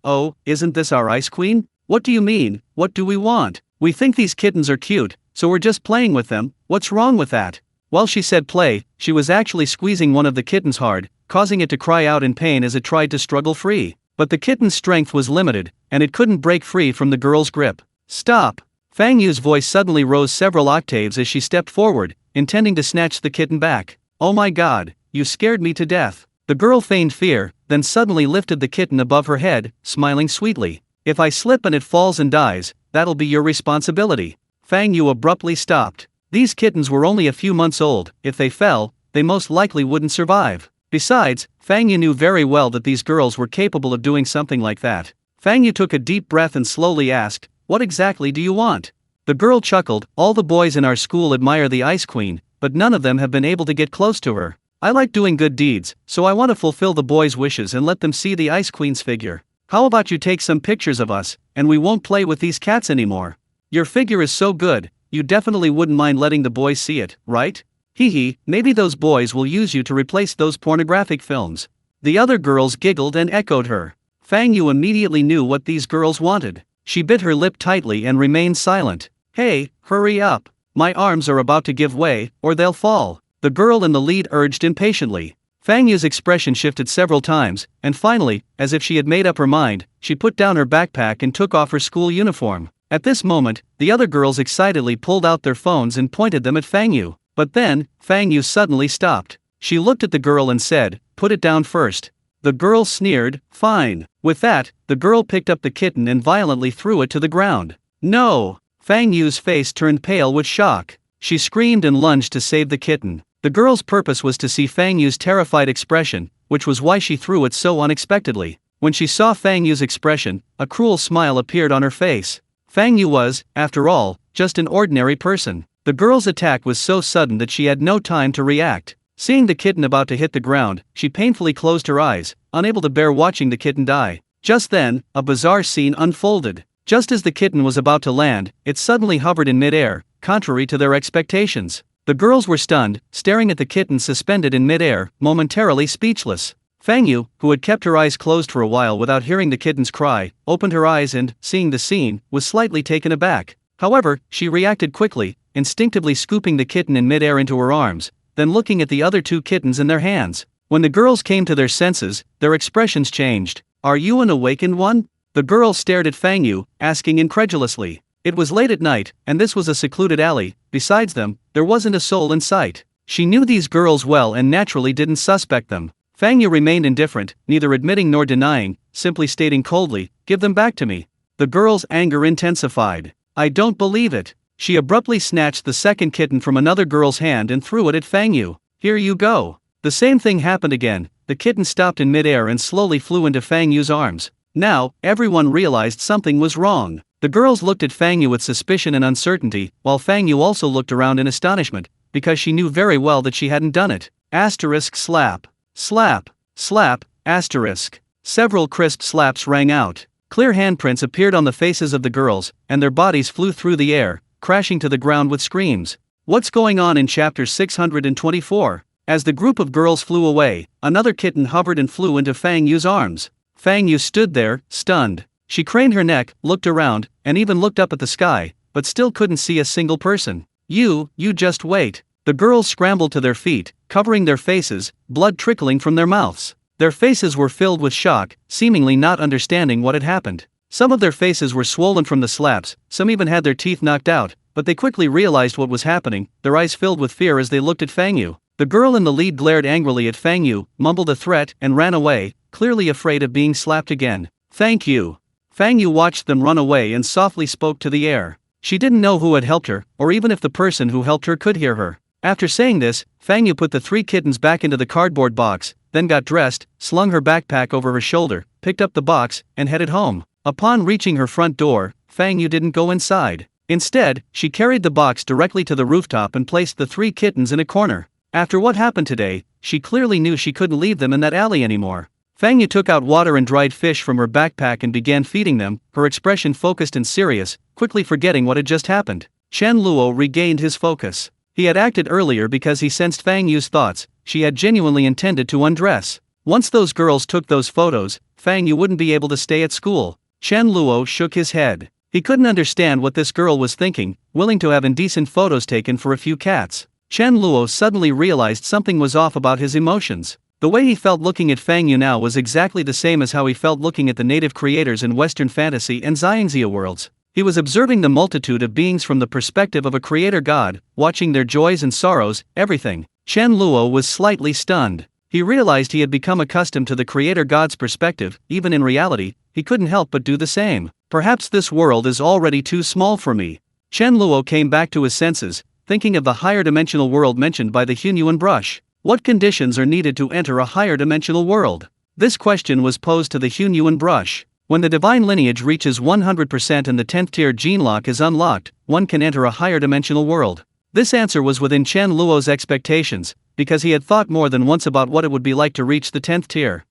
"Oh, isn't this our ice queen? What do you mean, what do we want? We think these kittens are cute, so we're just playing with them, what's wrong with that?" While she said play, she was actually squeezing one of the kittens hard, causing it to cry out in pain as it tried to struggle free. But the kitten's strength was limited, and it couldn't break free from the girl's grip. "Stop!" Fang Yu's voice suddenly rose several octaves as she stepped forward, intending to snatch the kitten back. "Oh my god, you scared me to death." The girl feigned fear, then suddenly lifted the kitten above her head, smiling sweetly. "If I slip and it falls and dies, that'll be your responsibility." Fang Yu abruptly stopped. These kittens were only a few months old. If they fell, they most likely wouldn't survive. Besides, Fang Yu knew very well that these girls were capable of doing something like that. Fang Yu took a deep breath and slowly asked, "What exactly do you want?" The girl chuckled, "All the boys in our school admire the Ice Queen, but none of them have been able to get close to her. I like doing good deeds, so I want to fulfill the boys' wishes and let them see the Ice Queen's figure. How about you take some pictures of us, and we won't play with these cats anymore? Your figure is so good, you definitely wouldn't mind letting the boys see it, right? Hee, maybe those boys will use you to replace those pornographic films." The other girls giggled and echoed her. Fang Yu immediately knew what these girls wanted. She bit her lip tightly and remained silent. "Hey, hurry up. My arms are about to give way, or they'll fall," the girl in the lead urged impatiently. Fang Yu's expression shifted several times, and finally, as if she had made up her mind, she put down her backpack and took off her school uniform. At this moment, the other girls excitedly pulled out their phones and pointed them at Fang Yu. But then, Fang Yu suddenly stopped. She looked at the girl and said, "Put it down first." The girl sneered, "Fine." With that, the girl picked up the kitten and violently threw it to the ground. "No!" Fang Yu's face turned pale with shock. She screamed and lunged to save the kitten. The girl's purpose was to see Fang Yu's terrified expression, which was why she threw it so unexpectedly. When she saw Fang Yu's expression, a cruel smile appeared on her face. Fang Yu was, after all, just an ordinary person. The girl's attack was so sudden that she had no time to react. Seeing the kitten about to hit the ground, she painfully closed her eyes, unable to bear watching the kitten die. Just then, a bizarre scene unfolded. Just as the kitten was about to land, it suddenly hovered in midair, contrary to their expectations. The girls were stunned, staring at the kitten suspended in midair, momentarily speechless. Fang Yu, who had kept her eyes closed for a while without hearing the kitten's cry, opened her eyes and, seeing the scene, was slightly taken aback. However, she reacted quickly, instinctively scooping the kitten in midair into her arms, then looking at the other 2 kittens in their hands. When the girls came to their senses, their expressions changed. "Are you an awakened one?" The girl stared at Fang Yu, asking incredulously. It was late at night, and this was a secluded alley. Besides them, there wasn't a soul in sight. She knew these girls well and naturally didn't suspect them. Fang Yu remained indifferent, neither admitting nor denying, simply stating coldly, "Give them back to me." The girl's anger intensified. "I don't believe it." She abruptly snatched the second kitten from another girl's hand and threw it at Fang Yu. "Here you go." The same thing happened again. The kitten stopped in midair and slowly flew into Fang Yu's arms. Now, everyone realized something was wrong. The girls looked at Fang Yu with suspicion and uncertainty, while Fang Yu also looked around in astonishment, because she knew very well that she hadn't done it. Asterisk slap. Slap. Slap. Asterisk. Several crisp slaps rang out. Clear handprints appeared on the faces of the girls, and their bodies flew through the air, crashing to the ground with screams. What's going on in chapter 624? As the group of girls flew away, another kitten hovered and flew into Fang Yu's arms. Fang Yu stood there, stunned. She craned her neck, looked around, and even looked up at the sky, but still couldn't see a single person. You just wait. The girls scrambled to their feet, covering their faces, blood trickling from their mouths. Their faces were filled with shock, seemingly not understanding what had happened. Some of their faces were swollen from the slaps, some even had their teeth knocked out, but they quickly realized what was happening, their eyes filled with fear as they looked at Fang Yu. The girl in the lead glared angrily at Fang Yu, mumbled a threat, and ran away, clearly afraid of being slapped again. Thank you. Fang Yu watched them run away and softly spoke to the air. She didn't know who had helped her, or even if the person who helped her could hear her. After saying this, Fang Yu put the 3 kittens back into the cardboard box, then got dressed, slung her backpack over her shoulder, picked up the box, and headed home. Upon reaching her front door, Fang Yu didn't go inside. Instead, she carried the box directly to the rooftop and placed the 3 kittens in a corner. After what happened today, she clearly knew she couldn't leave them in that alley anymore. Fang Yu took out water and dried fish from her backpack and began feeding them, her expression focused and serious, quickly forgetting what had just happened. Chen Luo regained his focus. He had acted earlier because he sensed Fang Yu's thoughts. She had genuinely intended to undress. Once those girls took those photos, Fang Yu wouldn't be able to stay at school. Chen Luo shook his head. He couldn't understand what this girl was thinking, willing to have indecent photos taken for a few cats. Chen Luo suddenly realized something was off about his emotions. The way he felt looking at Fang Yu now was exactly the same as how he felt looking at the native creators in Western fantasy and Xiangxia worlds. He was observing the multitude of beings from the perspective of a creator god, watching their joys and sorrows, everything. Chen Luo was slightly stunned. He realized he had become accustomed to the creator god's perspective. Even in reality, he couldn't help but do the same. Perhaps this world is already too small for me. Chen Luo came back to his senses, thinking of the higher dimensional world mentioned by the Hunyuan Brush. What conditions are needed to enter a higher dimensional world? This question was posed to the Hunyuan Brush. When the divine lineage reaches 100% and the 10th tier gene lock is unlocked, one can enter a higher dimensional world. This answer was within Chen Luo's expectations, because he had thought more than once about what it would be like to reach the 10th tier.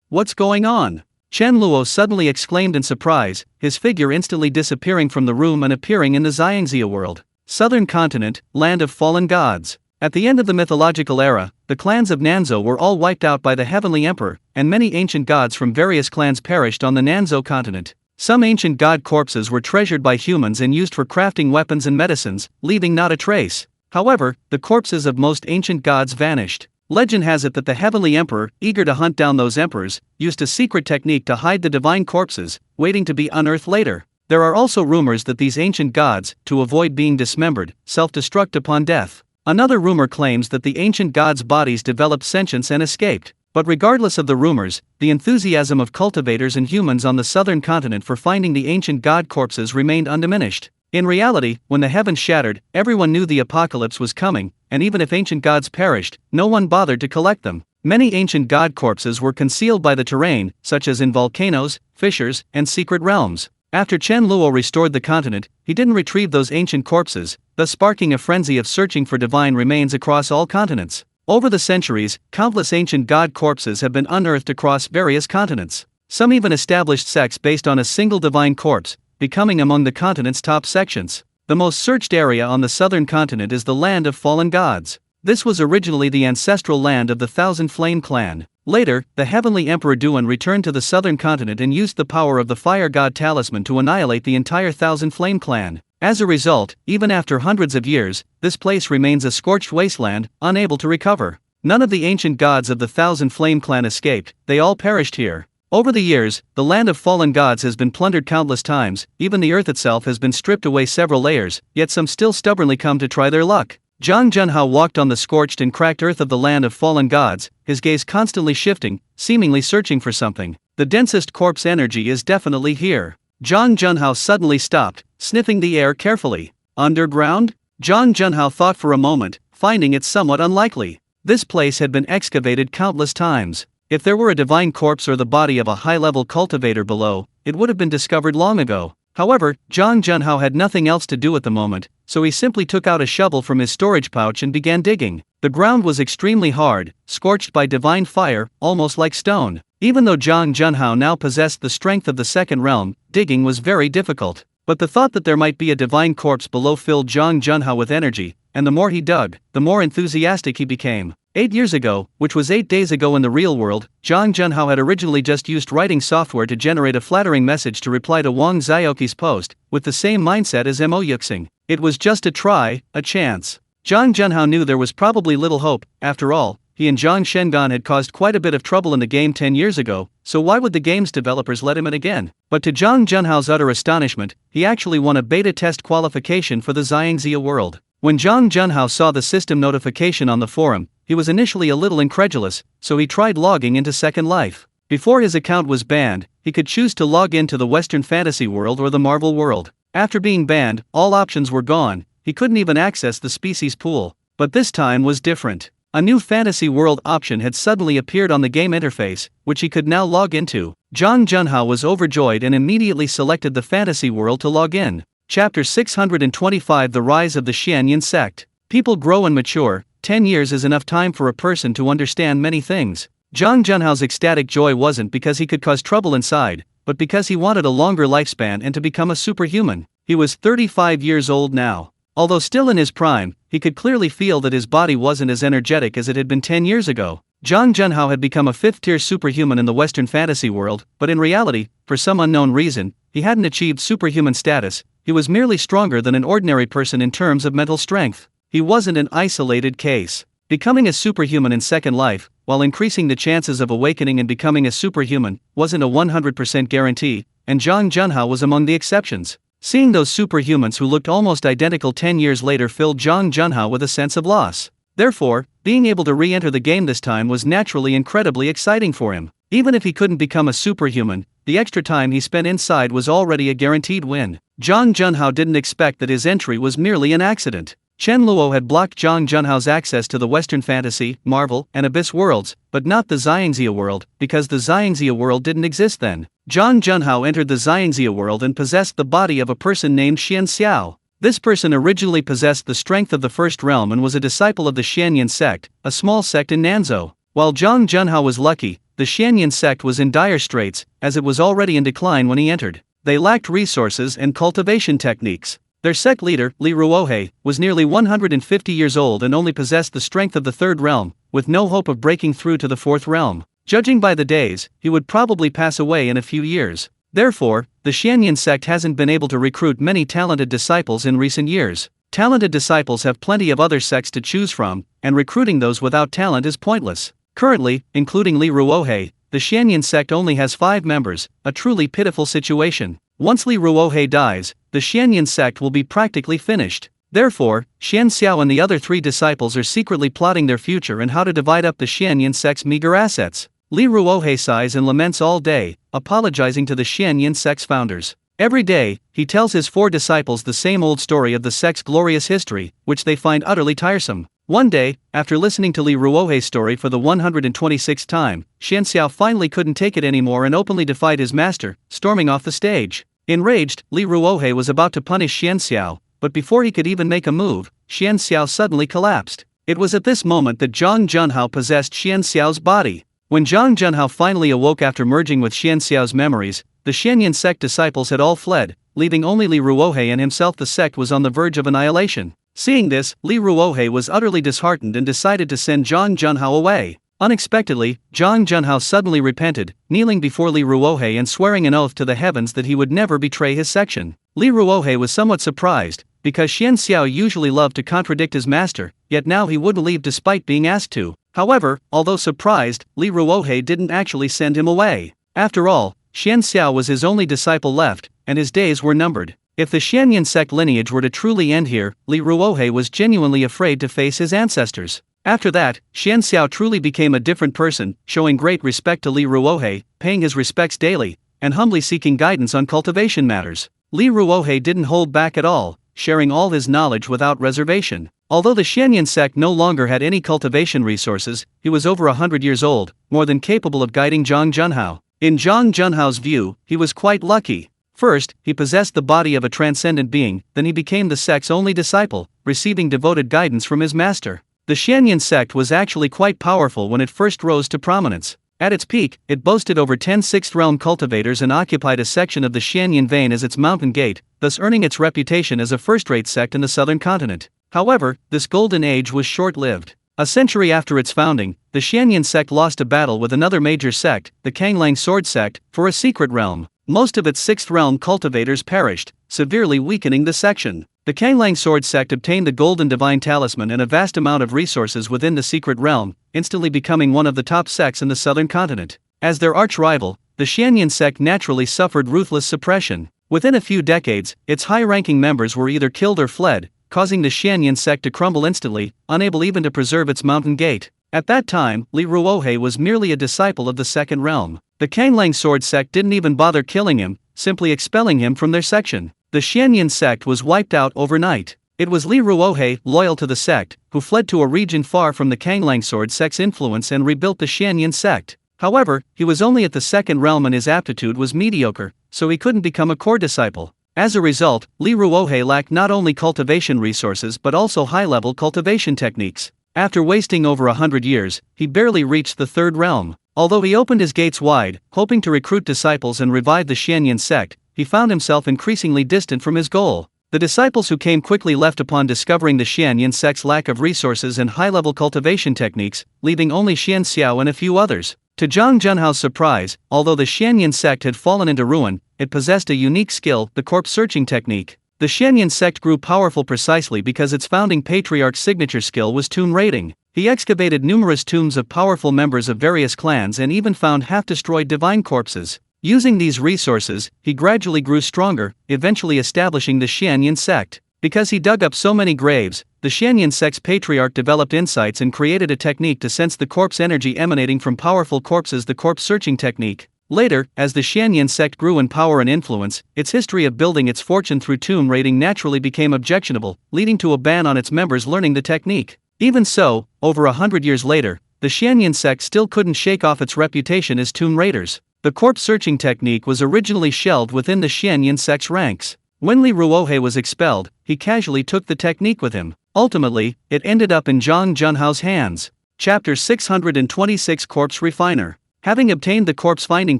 What's going on? Chen Luo suddenly exclaimed in surprise, his figure instantly disappearing from the room and appearing in the Xiangxia world. Southern continent, land of fallen gods. At the end of the mythological era, the clans of Nanzhou were all wiped out by the Heavenly Emperor, and many ancient gods from various clans perished on the Nanzhou continent. Some ancient god corpses were treasured by humans and used for crafting weapons and medicines, leaving not a trace. However, the corpses of most ancient gods vanished. Legend has it that the Heavenly Emperor, eager to hunt down those emperors, used a secret technique to hide the divine corpses, waiting to be unearthed later. There are also rumors that these ancient gods, to avoid being dismembered, self-destruct upon death. Another rumor claims that the ancient gods' bodies developed sentience and escaped. But regardless of the rumors, the enthusiasm of cultivators and humans on the southern continent for finding the ancient god corpses remained undiminished. In reality, when the heavens shattered, everyone knew the apocalypse was coming, and even if ancient gods perished, no one bothered to collect them. Many ancient god corpses were concealed by the terrain, such as in volcanoes, fissures, and secret realms. After Chen Luo restored the continent, he didn't retrieve those ancient corpses, thus sparking a frenzy of searching for divine remains across all continents. Over the centuries, countless ancient god corpses have been unearthed across various continents. Some even established sects based on a single divine corpse, becoming among the continent's top sections. The most searched area on the southern continent is the land of fallen gods. This was originally the ancestral land of the Thousand Flame clan. Later, the Heavenly Emperor Duan returned to the southern continent and used the power of the Fire God Talisman to annihilate the entire Thousand Flame clan. As a result, even after hundreds of years, this place remains a scorched wasteland, unable to recover. None of the ancient gods of the Thousand Flame clan escaped, they all perished here. Over the years, the land of fallen gods has been plundered countless times, even the earth itself has been stripped away several layers, yet some still stubbornly come to try their luck. Zhang Junhao walked on the scorched and cracked earth of the land of fallen gods, his gaze constantly shifting, seemingly searching for something. The densest corpse energy is definitely here. Zhang Junhao suddenly stopped, sniffing the air carefully. Underground? Zhang Junhao thought for a moment, finding it somewhat unlikely. This place had been excavated countless times. If there were a divine corpse or the body of a high-level cultivator below, it would have been discovered long ago. However, Zhang Junhao had nothing else to do at the moment, so he simply took out a shovel from his storage pouch and began digging. The ground was extremely hard, scorched by divine fire, almost like stone. Even though Zhang Junhao now possessed the strength of the second realm, digging was very difficult. But the thought that there might be a divine corpse below filled Zhang Junhao with energy, and the more he dug, the more enthusiastic he became. 8 years ago, which was 8 days ago in the real world, Zhang Junhao had originally just used writing software to generate a flattering message to reply to Wang Xiaoqi's post, with the same mindset as Mo Yuxing. It was just a try, a chance. Zhang Junhao knew there was probably little hope. After all, he and Zhang Shengan had caused quite a bit of trouble in the game 10 years ago, so why would the game's developers let him in again? But to Zhang Junhao's utter astonishment, he actually won a beta test qualification for the Xiangxia world. When Zhang Junhao saw the system notification on the forum, he was initially a little incredulous, so he tried logging into Second Life. Before his account was banned, he could choose to log into the Western Fantasy world or the Marvel world. After being banned, all options were gone. He couldn't even access the species pool. But this time was different. A new fantasy world option had suddenly appeared on the game interface, which he could now log into. Zhang Junhao was overjoyed and immediately selected the fantasy world to log in. Chapter 625 The Rise of the Xianyan Sect. People grow and mature. 10 years is enough time for a person to understand many things. Zhang Junhao's ecstatic joy wasn't because he could cause trouble inside, but because he wanted a longer lifespan and to become a superhuman. He was 35 years old now. Although still in his prime, he could clearly feel that his body wasn't as energetic as it had been 10 years ago. Zhang Junhao had become a 5th-tier superhuman in the Western fantasy world, but in reality, for some unknown reason, he hadn't achieved superhuman status. He was merely stronger than an ordinary person in terms of mental strength. He wasn't an isolated case. Becoming a superhuman in Second Life, while increasing the chances of awakening and becoming a superhuman, wasn't a 100% guarantee, and Zhang Junhao was among the exceptions. Seeing those superhumans who looked almost identical 10 years later filled Zhang Junhao with a sense of loss. Therefore, being able to re-enter the game this time was naturally incredibly exciting for him. Even if he couldn't become a superhuman, the extra time he spent inside was already a guaranteed win. Zhang Junhao didn't expect that his entry was merely an accident. Chen Luo had blocked Zhang Junhao's access to the Western Fantasy, Marvel, and Abyss worlds, but not the Xiangxia world, because the Xiangxia world didn't exist then. Zhang Junhao entered the Xiangxia world and possessed the body of a person named Xian Xiao. This person originally possessed the strength of the First Realm and was a disciple of the Xianyan sect, a small sect in Nanzhou. While Zhang Junhao was lucky, the Xianyan sect was in dire straits, as it was already in decline when he entered. They lacked resources and cultivation techniques. Their sect leader, Li Ruohe, was nearly 150 years old and only possessed the strength of the Third Realm, with no hope of breaking through to the Fourth Realm. Judging by the days, he would probably pass away in a few years. Therefore, the Xianyan sect hasn't been able to recruit many talented disciples in recent years. Talented disciples have plenty of other sects to choose from, and recruiting those without talent is pointless. Currently, including Li Ruohe, the Xianyan sect only has 5 members, a truly pitiful situation. Once Li Ruohe dies, the Xianyan sect will be practically finished. Therefore, Xian Xiao and the other 3 disciples are secretly plotting their future and how to divide up the Xianyan sect's meager assets. Li Ruohe sighs and laments all day, apologizing to the Xianyan sect's founders. Every day, he tells his 4 disciples the same old story of the sect's glorious history, which they find utterly tiresome. One day, after listening to Li Ruohe's story for the 126th time, Xian Xiao finally couldn't take it anymore and openly defied his master, storming off the stage. Enraged, Li Ruohe was about to punish Xian Xiao, but before he could even make a move, Xian Xiao suddenly collapsed. It was at this moment that Zhang Junhao possessed Xian Xiao's body. When Zhang Junhao finally awoke after merging with Xian Xiao's memories, the Xianyan sect disciples had all fled, leaving only Li Ruohe and himself. The sect was on the verge of annihilation. Seeing this, Li Ruohe was utterly disheartened and decided to send Zhang Junhao away. Unexpectedly, Zhang Junhao suddenly repented, kneeling before Li Ruohe and swearing an oath to the heavens that he would never betray his section. Li Ruohe was somewhat surprised, because Xian Xiao usually loved to contradict his master, yet now he wouldn't leave despite being asked to. However, although surprised, Li Ruohe didn't actually send him away. After all, Xian Xiao was his only disciple left, and his days were numbered. If the Xianyan sect lineage were to truly end here, Li Ruohe was genuinely afraid to face his ancestors. After that, Xian Xiao truly became a different person, showing great respect to Li Ruohe, paying his respects daily, and humbly seeking guidance on cultivation matters. Li Ruohe didn't hold back at all, sharing all his knowledge without reservation. Although the Xianyan sect no longer had any cultivation resources, he was over 100 years old, more than capable of guiding Zhang Junhao. In Zhang Junhao's view, he was quite lucky. First, he possessed the body of a transcendent being, then he became the sect's only disciple, receiving devoted guidance from his master. The Hunyuan sect was actually quite powerful when it first rose to prominence. At its peak, it boasted over 10 sixth realm cultivators and occupied a section of the Hunyuan vein as its mountain gate, thus earning its reputation as a first-rate sect in the southern continent. However, this golden age was short-lived. A century after its founding, the Hunyuan sect lost a battle with another major sect, the Kanglang sword sect, for a secret realm. Most of its sixth realm cultivators perished, severely weakening the section. The Kanglang sword sect obtained the golden divine talisman and a vast amount of resources within the secret realm, instantly becoming one of the top sects in the southern continent. As their arch-rival, the Hunyuan sect naturally suffered ruthless suppression. Within a few decades, its high-ranking members were either killed or fled, causing the Hunyuan sect to crumble instantly, unable even to preserve its mountain gate. At that time, Li Ruohe was merely a disciple of the second realm. The Kanglang sword sect didn't even bother killing him, simply expelling him from their section. The Hunyuan sect was wiped out overnight. It was Li Ruohe, loyal to the sect, who fled to a region far from the Kanglang sword sect's influence and rebuilt the Hunyuan sect. However, he was only at the second realm and his aptitude was mediocre, so he couldn't become a core disciple. As a result, Li Ruohe lacked not only cultivation resources but also high-level cultivation techniques. After wasting over 100 years, he barely reached the third realm. Although he opened his gates wide, hoping to recruit disciples and revive the Hunyuan sect, he found himself increasingly distant from his goal. The disciples who came quickly left upon discovering the Hunyuan sect's lack of resources and high-level cultivation techniques, leaving only Xian Xiao and a few others. To Zhang Junhao's surprise, although the Hunyuan sect had fallen into ruin, it possessed a unique skill, the corpse-searching technique. The Hunyuan sect grew powerful precisely because its founding patriarch's signature skill was tomb raiding. He excavated numerous tombs of powerful members of various clans and even found half-destroyed divine corpses. Using these resources, he gradually grew stronger, eventually establishing the Hunyuan sect. Because he dug up so many graves, the Hunyuan sect's patriarch developed insights and created a technique to sense the corpse energy emanating from powerful corpses, the corpse-searching technique. Later, as the Hunyuan sect grew in power and influence, its history of building its fortune through tomb raiding naturally became objectionable, leading to a ban on its members learning the technique. Even so, over 100 years later, the Hunyuan sect still couldn't shake off its reputation as tomb raiders. The corpse-searching technique was originally shelved within the Hunyuan sect's ranks. When Li Ruohe was expelled, he casually took the technique with him. Ultimately, it ended up in Zhang Junhao's hands. Chapter 626 Corpse Refiner. Having obtained the corpse-finding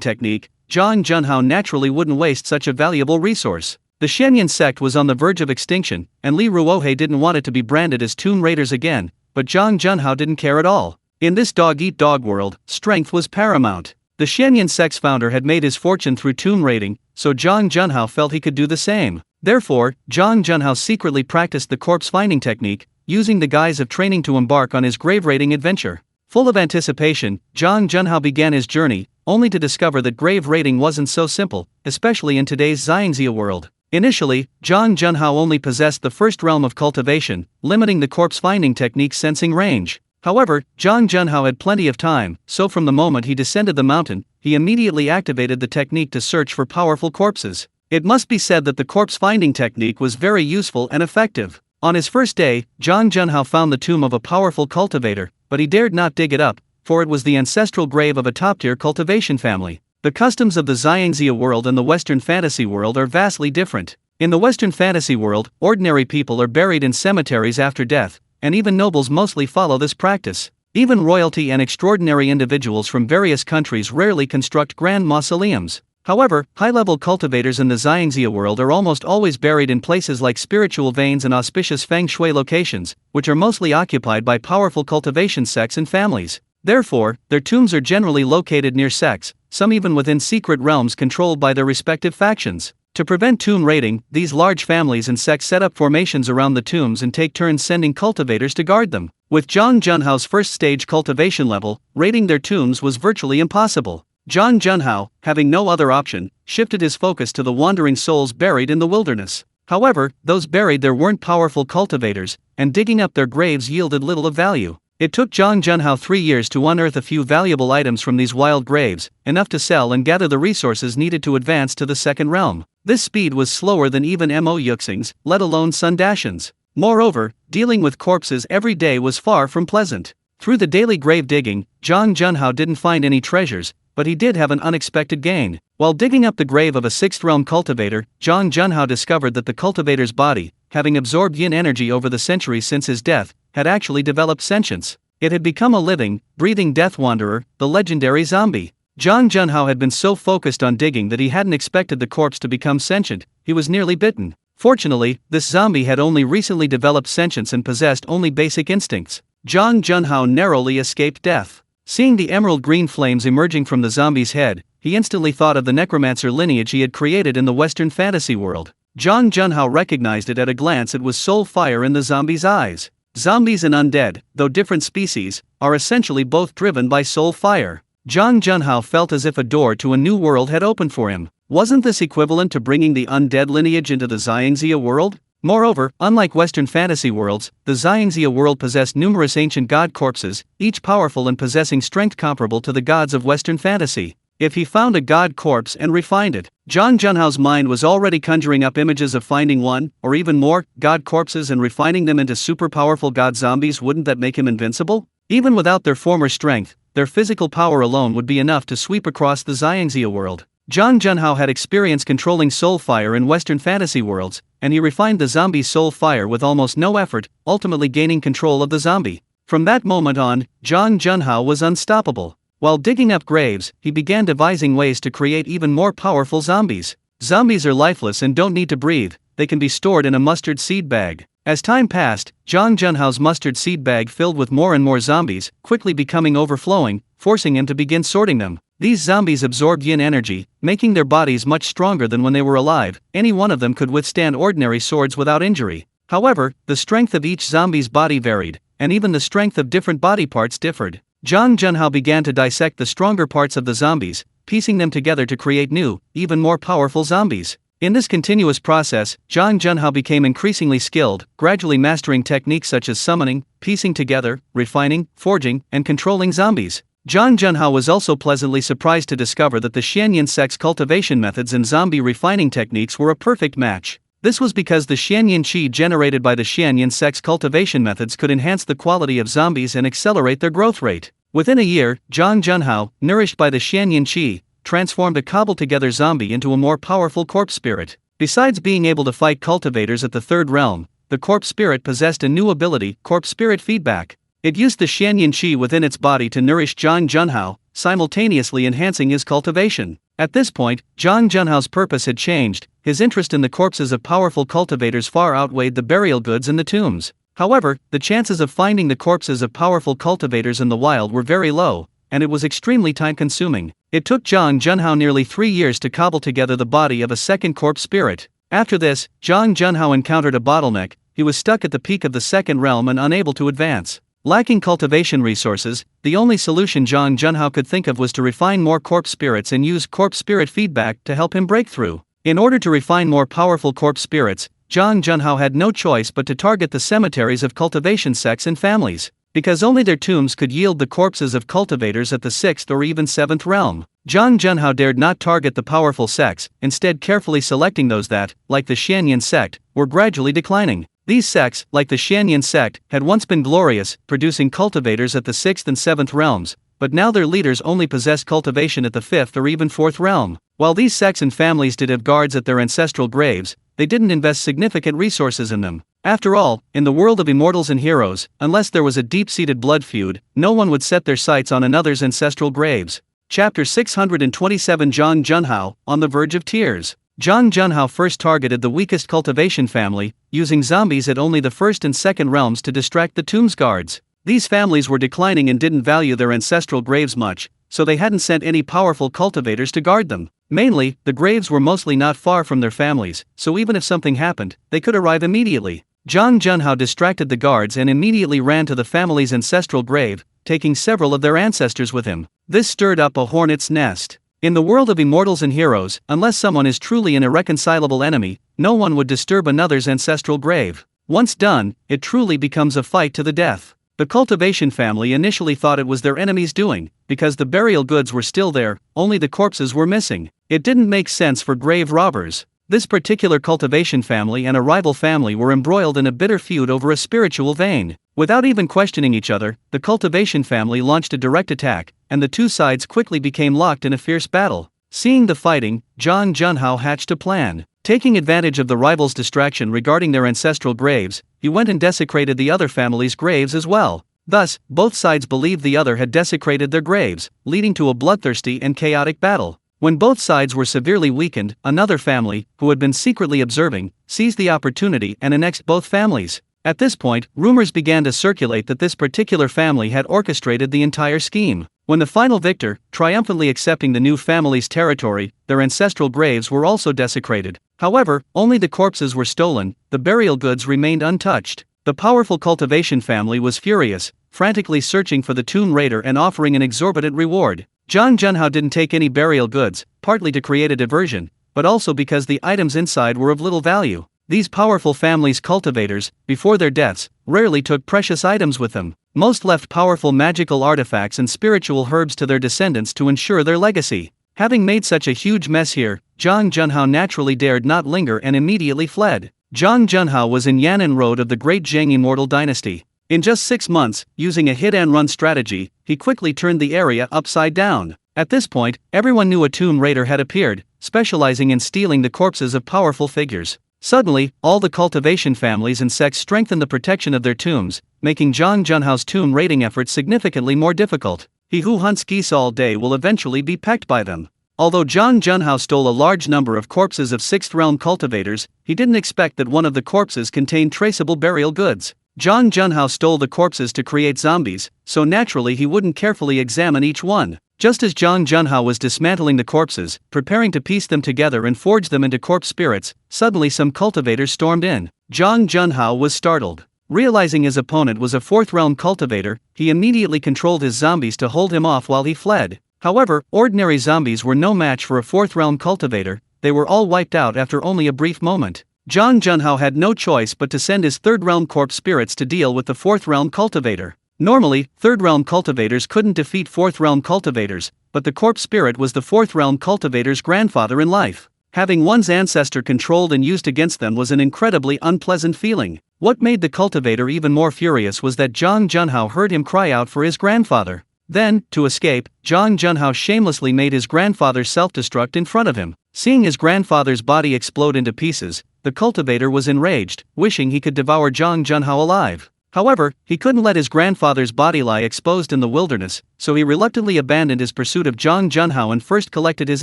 technique, Zhang Junhao naturally wouldn't waste such a valuable resource. The Hunyuan sect was on the verge of extinction, and Li Ruohe didn't want it to be branded as tomb raiders again, but Zhang Junhao didn't care at all. In this dog-eat-dog world, strength was paramount. The Hunyuan sect's founder had made his fortune through tomb raiding, so Zhang Junhao felt he could do the same. Therefore, Zhang Junhao secretly practiced the corpse-finding technique, using the guise of training to embark on his grave-raiding adventure. Full of anticipation, Zhang Junhao began his journey, only to discover that grave raiding wasn't so simple, especially in today's Xiangxia world. Initially, Zhang Junhao only possessed the first realm of cultivation, limiting the corpse-finding technique's sensing range. However, Zhang Junhao had plenty of time, so from the moment he descended the mountain, he immediately activated the technique to search for powerful corpses. It must be said that the corpse-finding technique was very useful and effective. On his first day, Zhang Junhao found the tomb of a powerful cultivator, but he dared not dig it up, for it was the ancestral grave of a top-tier cultivation family. The customs of the Xiangxia world and the Western fantasy world are vastly different. In the Western fantasy world, ordinary people are buried in cemeteries after death, and even nobles mostly follow this practice. Even royalty and extraordinary individuals from various countries rarely construct grand mausoleums. However, high-level cultivators in the Xiangxia world are almost always buried in places like spiritual veins and auspicious feng shui locations, which are mostly occupied by powerful cultivation sects and families. Therefore, their tombs are generally located near sects, some even within secret realms controlled by their respective factions. To prevent tomb raiding, these large families and sects set up formations around the tombs and take turns sending cultivators to guard them. With Zhang Junhao's first-stage cultivation level, raiding their tombs was virtually impossible. Zhang Junhao, having no other option, shifted his focus to the wandering souls buried in the wilderness. However, those buried there weren't powerful cultivators, and digging up their graves yielded little of value. It took Zhang Junhao 3 years to unearth a few valuable items from these wild graves, enough to sell and gather the resources needed to advance to the second realm. This speed was slower than even Mo Yuxing's, let alone Sun Dashan's. Moreover, dealing with corpses every day was far from pleasant. Through the daily grave digging, Zhang Junhao didn't find any treasures, but he did have an unexpected gain. While digging up the grave of a 6th realm cultivator, Zhang Junhao discovered that the cultivator's body, having absorbed yin energy over the centuries since his death, had actually developed sentience. It had become a living, breathing death wanderer, the legendary zombie. Zhang Junhao had been so focused on digging that he hadn't expected the corpse to become sentient. He was nearly bitten. Fortunately, this zombie had only recently developed sentience and possessed only basic instincts. Zhang Junhao narrowly escaped death. Seeing the emerald green flames emerging from the zombie's head, he instantly thought of the necromancer lineage he had created in the Western fantasy world. Zhang Junhao recognized it at a glance. It was soul fire in the zombie's eyes. Zombies and undead, though different species, are essentially both driven by soul fire. Zhang Junhao felt as if a door to a new world had opened for him. Wasn't this equivalent to bringing the undead lineage into the Xiangxia world? Moreover, unlike Western fantasy worlds, the Xiangxia world possessed numerous ancient god corpses, each powerful and possessing strength comparable to the gods of Western fantasy. If he found a god corpse and refined it, Zhang Junhao's mind was already conjuring up images of finding one, or even more, god corpses and refining them into super powerful god zombies. Wouldn't that make him invincible? Even without their former strength, their physical power alone would be enough to sweep across the Xiangxia world. Zhang Junhao had experience controlling soul fire in Western fantasy worlds, and he refined the zombie's soul fire with almost no effort, ultimately gaining control of the zombie. From that moment on, Zhang Junhao was unstoppable. While digging up graves, he began devising ways to create even more powerful zombies. Zombies are lifeless and don't need to breathe. They can be stored in a mustard seed bag. As time passed, Zhang Junhao's mustard seed bag filled with more and more zombies, quickly becoming overflowing, forcing him to begin sorting them. These zombies absorbed yin energy, making their bodies much stronger than when they were alive. Any one of them could withstand ordinary swords without injury. However, the strength of each zombie's body varied, and even the strength of different body parts differed. Zhang Junhao began to dissect the stronger parts of the zombies, piecing them together to create new, even more powerful zombies. In this continuous process, Zhang Junhao became increasingly skilled, gradually mastering techniques such as summoning, piecing together, refining, forging, and controlling zombies. Zhang Junhao was also pleasantly surprised to discover that the Xianyan sect's cultivation methods and zombie refining techniques were a perfect match. This was because the Xianyan qi generated by the Xianyan sect's cultivation methods could enhance the quality of zombies and accelerate their growth rate. Within a year, Zhang Junhao, nourished by the Xianyan qi, transformed a cobbled-together zombie into a more powerful corpse spirit. Besides being able to fight cultivators at the 3rd realm, the corpse spirit possessed a new ability, corpse spirit feedback. It used the Xianyan qi within its body to nourish Zhang Junhao, simultaneously enhancing his cultivation. At this point, Zhang Junhao's purpose had changed. His interest in the corpses of powerful cultivators far outweighed the burial goods in the tombs. However, the chances of finding the corpses of powerful cultivators in the wild were very low, and it was extremely time-consuming. It took Zhang Junhao nearly 3 years to cobble together the body of a second corpse spirit. After this, Zhang Junhao encountered a bottleneck. He was stuck at the peak of the 2nd realm and unable to advance. Lacking cultivation resources, the only solution Zhang Junhao could think of was to refine more corpse spirits and use corpse spirit feedback to help him break through. In order to refine more powerful corpse spirits, Zhang Junhao had no choice but to target the cemeteries of cultivation sects and families, because only their tombs could yield the corpses of cultivators at the 6th or even 7th realm. Zhang Junhao dared not target the powerful sects, instead carefully selecting those that, like the Xianyan sect, were gradually declining. These sects, like the Xianyan sect, had once been glorious, producing cultivators at the 6th and 7th realms, but now their leaders only possessed cultivation at the 5th or even 4th realm. While these sects and families did have guards at their ancestral graves, they didn't invest significant resources in them. After all, in the world of immortals and heroes, unless there was a deep-seated blood feud, no one would set their sights on another's ancestral graves. Chapter 627 Zhang Junhao, on the verge of tears. Zhang Junhao first targeted the weakest cultivation family, using zombies at only the 1st and 2nd realms to distract the tomb's guards. These families were declining and didn't value their ancestral graves much, so they hadn't sent any powerful cultivators to guard them. Mainly, the graves were mostly not far from their families, so even if something happened, they could arrive immediately. Zhang Junhao distracted the guards and immediately ran to the family's ancestral grave, taking several of their ancestors with him. This stirred up a hornet's nest. In the world of immortals and heroes, unless someone is truly an irreconcilable enemy, no one would disturb another's ancestral grave. Once done, it truly becomes a fight to the death. The cultivation family initially thought it was their enemy's doing, because the burial goods were still there, only the corpses were missing. It didn't make sense for grave robbers. This particular cultivation family and a rival family were embroiled in a bitter feud over a spiritual vein. Without even questioning each other, the cultivation family launched a direct attack, and the two sides quickly became locked in a fierce battle. Seeing the fighting, Zhang Junhao hatched a plan. Taking advantage of the rivals' distraction regarding their ancestral graves, he went and desecrated the other family's graves as well. Thus, both sides believed the other had desecrated their graves, leading to a bloodthirsty and chaotic battle. When both sides were severely weakened, another family, who had been secretly observing, seized the opportunity and annexed both families. At this point, rumors began to circulate that this particular family had orchestrated the entire scheme. When the final victor, triumphantly accepting the new family's territory, their ancestral graves were also desecrated. However, only the corpses were stolen, the burial goods remained untouched. The powerful cultivation family was furious, frantically searching for the tomb raider and offering an exorbitant reward. Zhang Junhao didn't take any burial goods, partly to create a diversion, but also because the items inside were of little value. These powerful families' cultivators, before their deaths, rarely took precious items with them. Most left powerful magical artifacts and spiritual herbs to their descendants to ensure their legacy. Having made such a huge mess here, Zhang Junhao naturally dared not linger and immediately fled. Zhang Junhao was in Yan'an Road of the Great Zheng Immortal Dynasty. In just 6 months, using a hit-and-run strategy, he quickly turned the area upside down. At this point, everyone knew a tomb raider had appeared, specializing in stealing the corpses of powerful figures. Suddenly, all the cultivation families and sects strengthened the protection of their tombs, making Zhang Junhao's tomb raiding efforts significantly more difficult. He who hunts geese all day will eventually be pecked by them. Although Zhang Junhao stole a large number of corpses of 6th realm cultivators, he didn't expect that one of the corpses contained traceable burial goods. Zhang Junhao stole the corpses to create zombies, so naturally he wouldn't carefully examine each one. Just as Zhang Junhao was dismantling the corpses, preparing to piece them together and forge them into corpse spirits, suddenly some cultivators stormed in. Zhang Junhao was startled. Realizing his opponent was a 4th realm cultivator, he immediately controlled his zombies to hold him off while he fled. However, ordinary zombies were no match for a 4th realm cultivator, they were all wiped out after only a brief moment. Zhang Junhao had no choice but to send his 3rd realm corpse spirits to deal with the 4th realm cultivator. Normally, 3rd realm cultivators couldn't defeat 4th realm cultivators, but the corpse spirit was the 4th realm cultivator's grandfather in life. Having one's ancestor controlled and used against them was an incredibly unpleasant feeling. What made the cultivator even more furious was that Zhang Junhao heard him cry out for his grandfather. Then, to escape, Zhang Junhao shamelessly made his grandfather self-destruct in front of him. Seeing his grandfather's body explode into pieces, the cultivator was enraged, wishing he could devour Zhang Junhao alive. However, he couldn't let his grandfather's body lie exposed in the wilderness, so he reluctantly abandoned his pursuit of Zhang Junhao and first collected his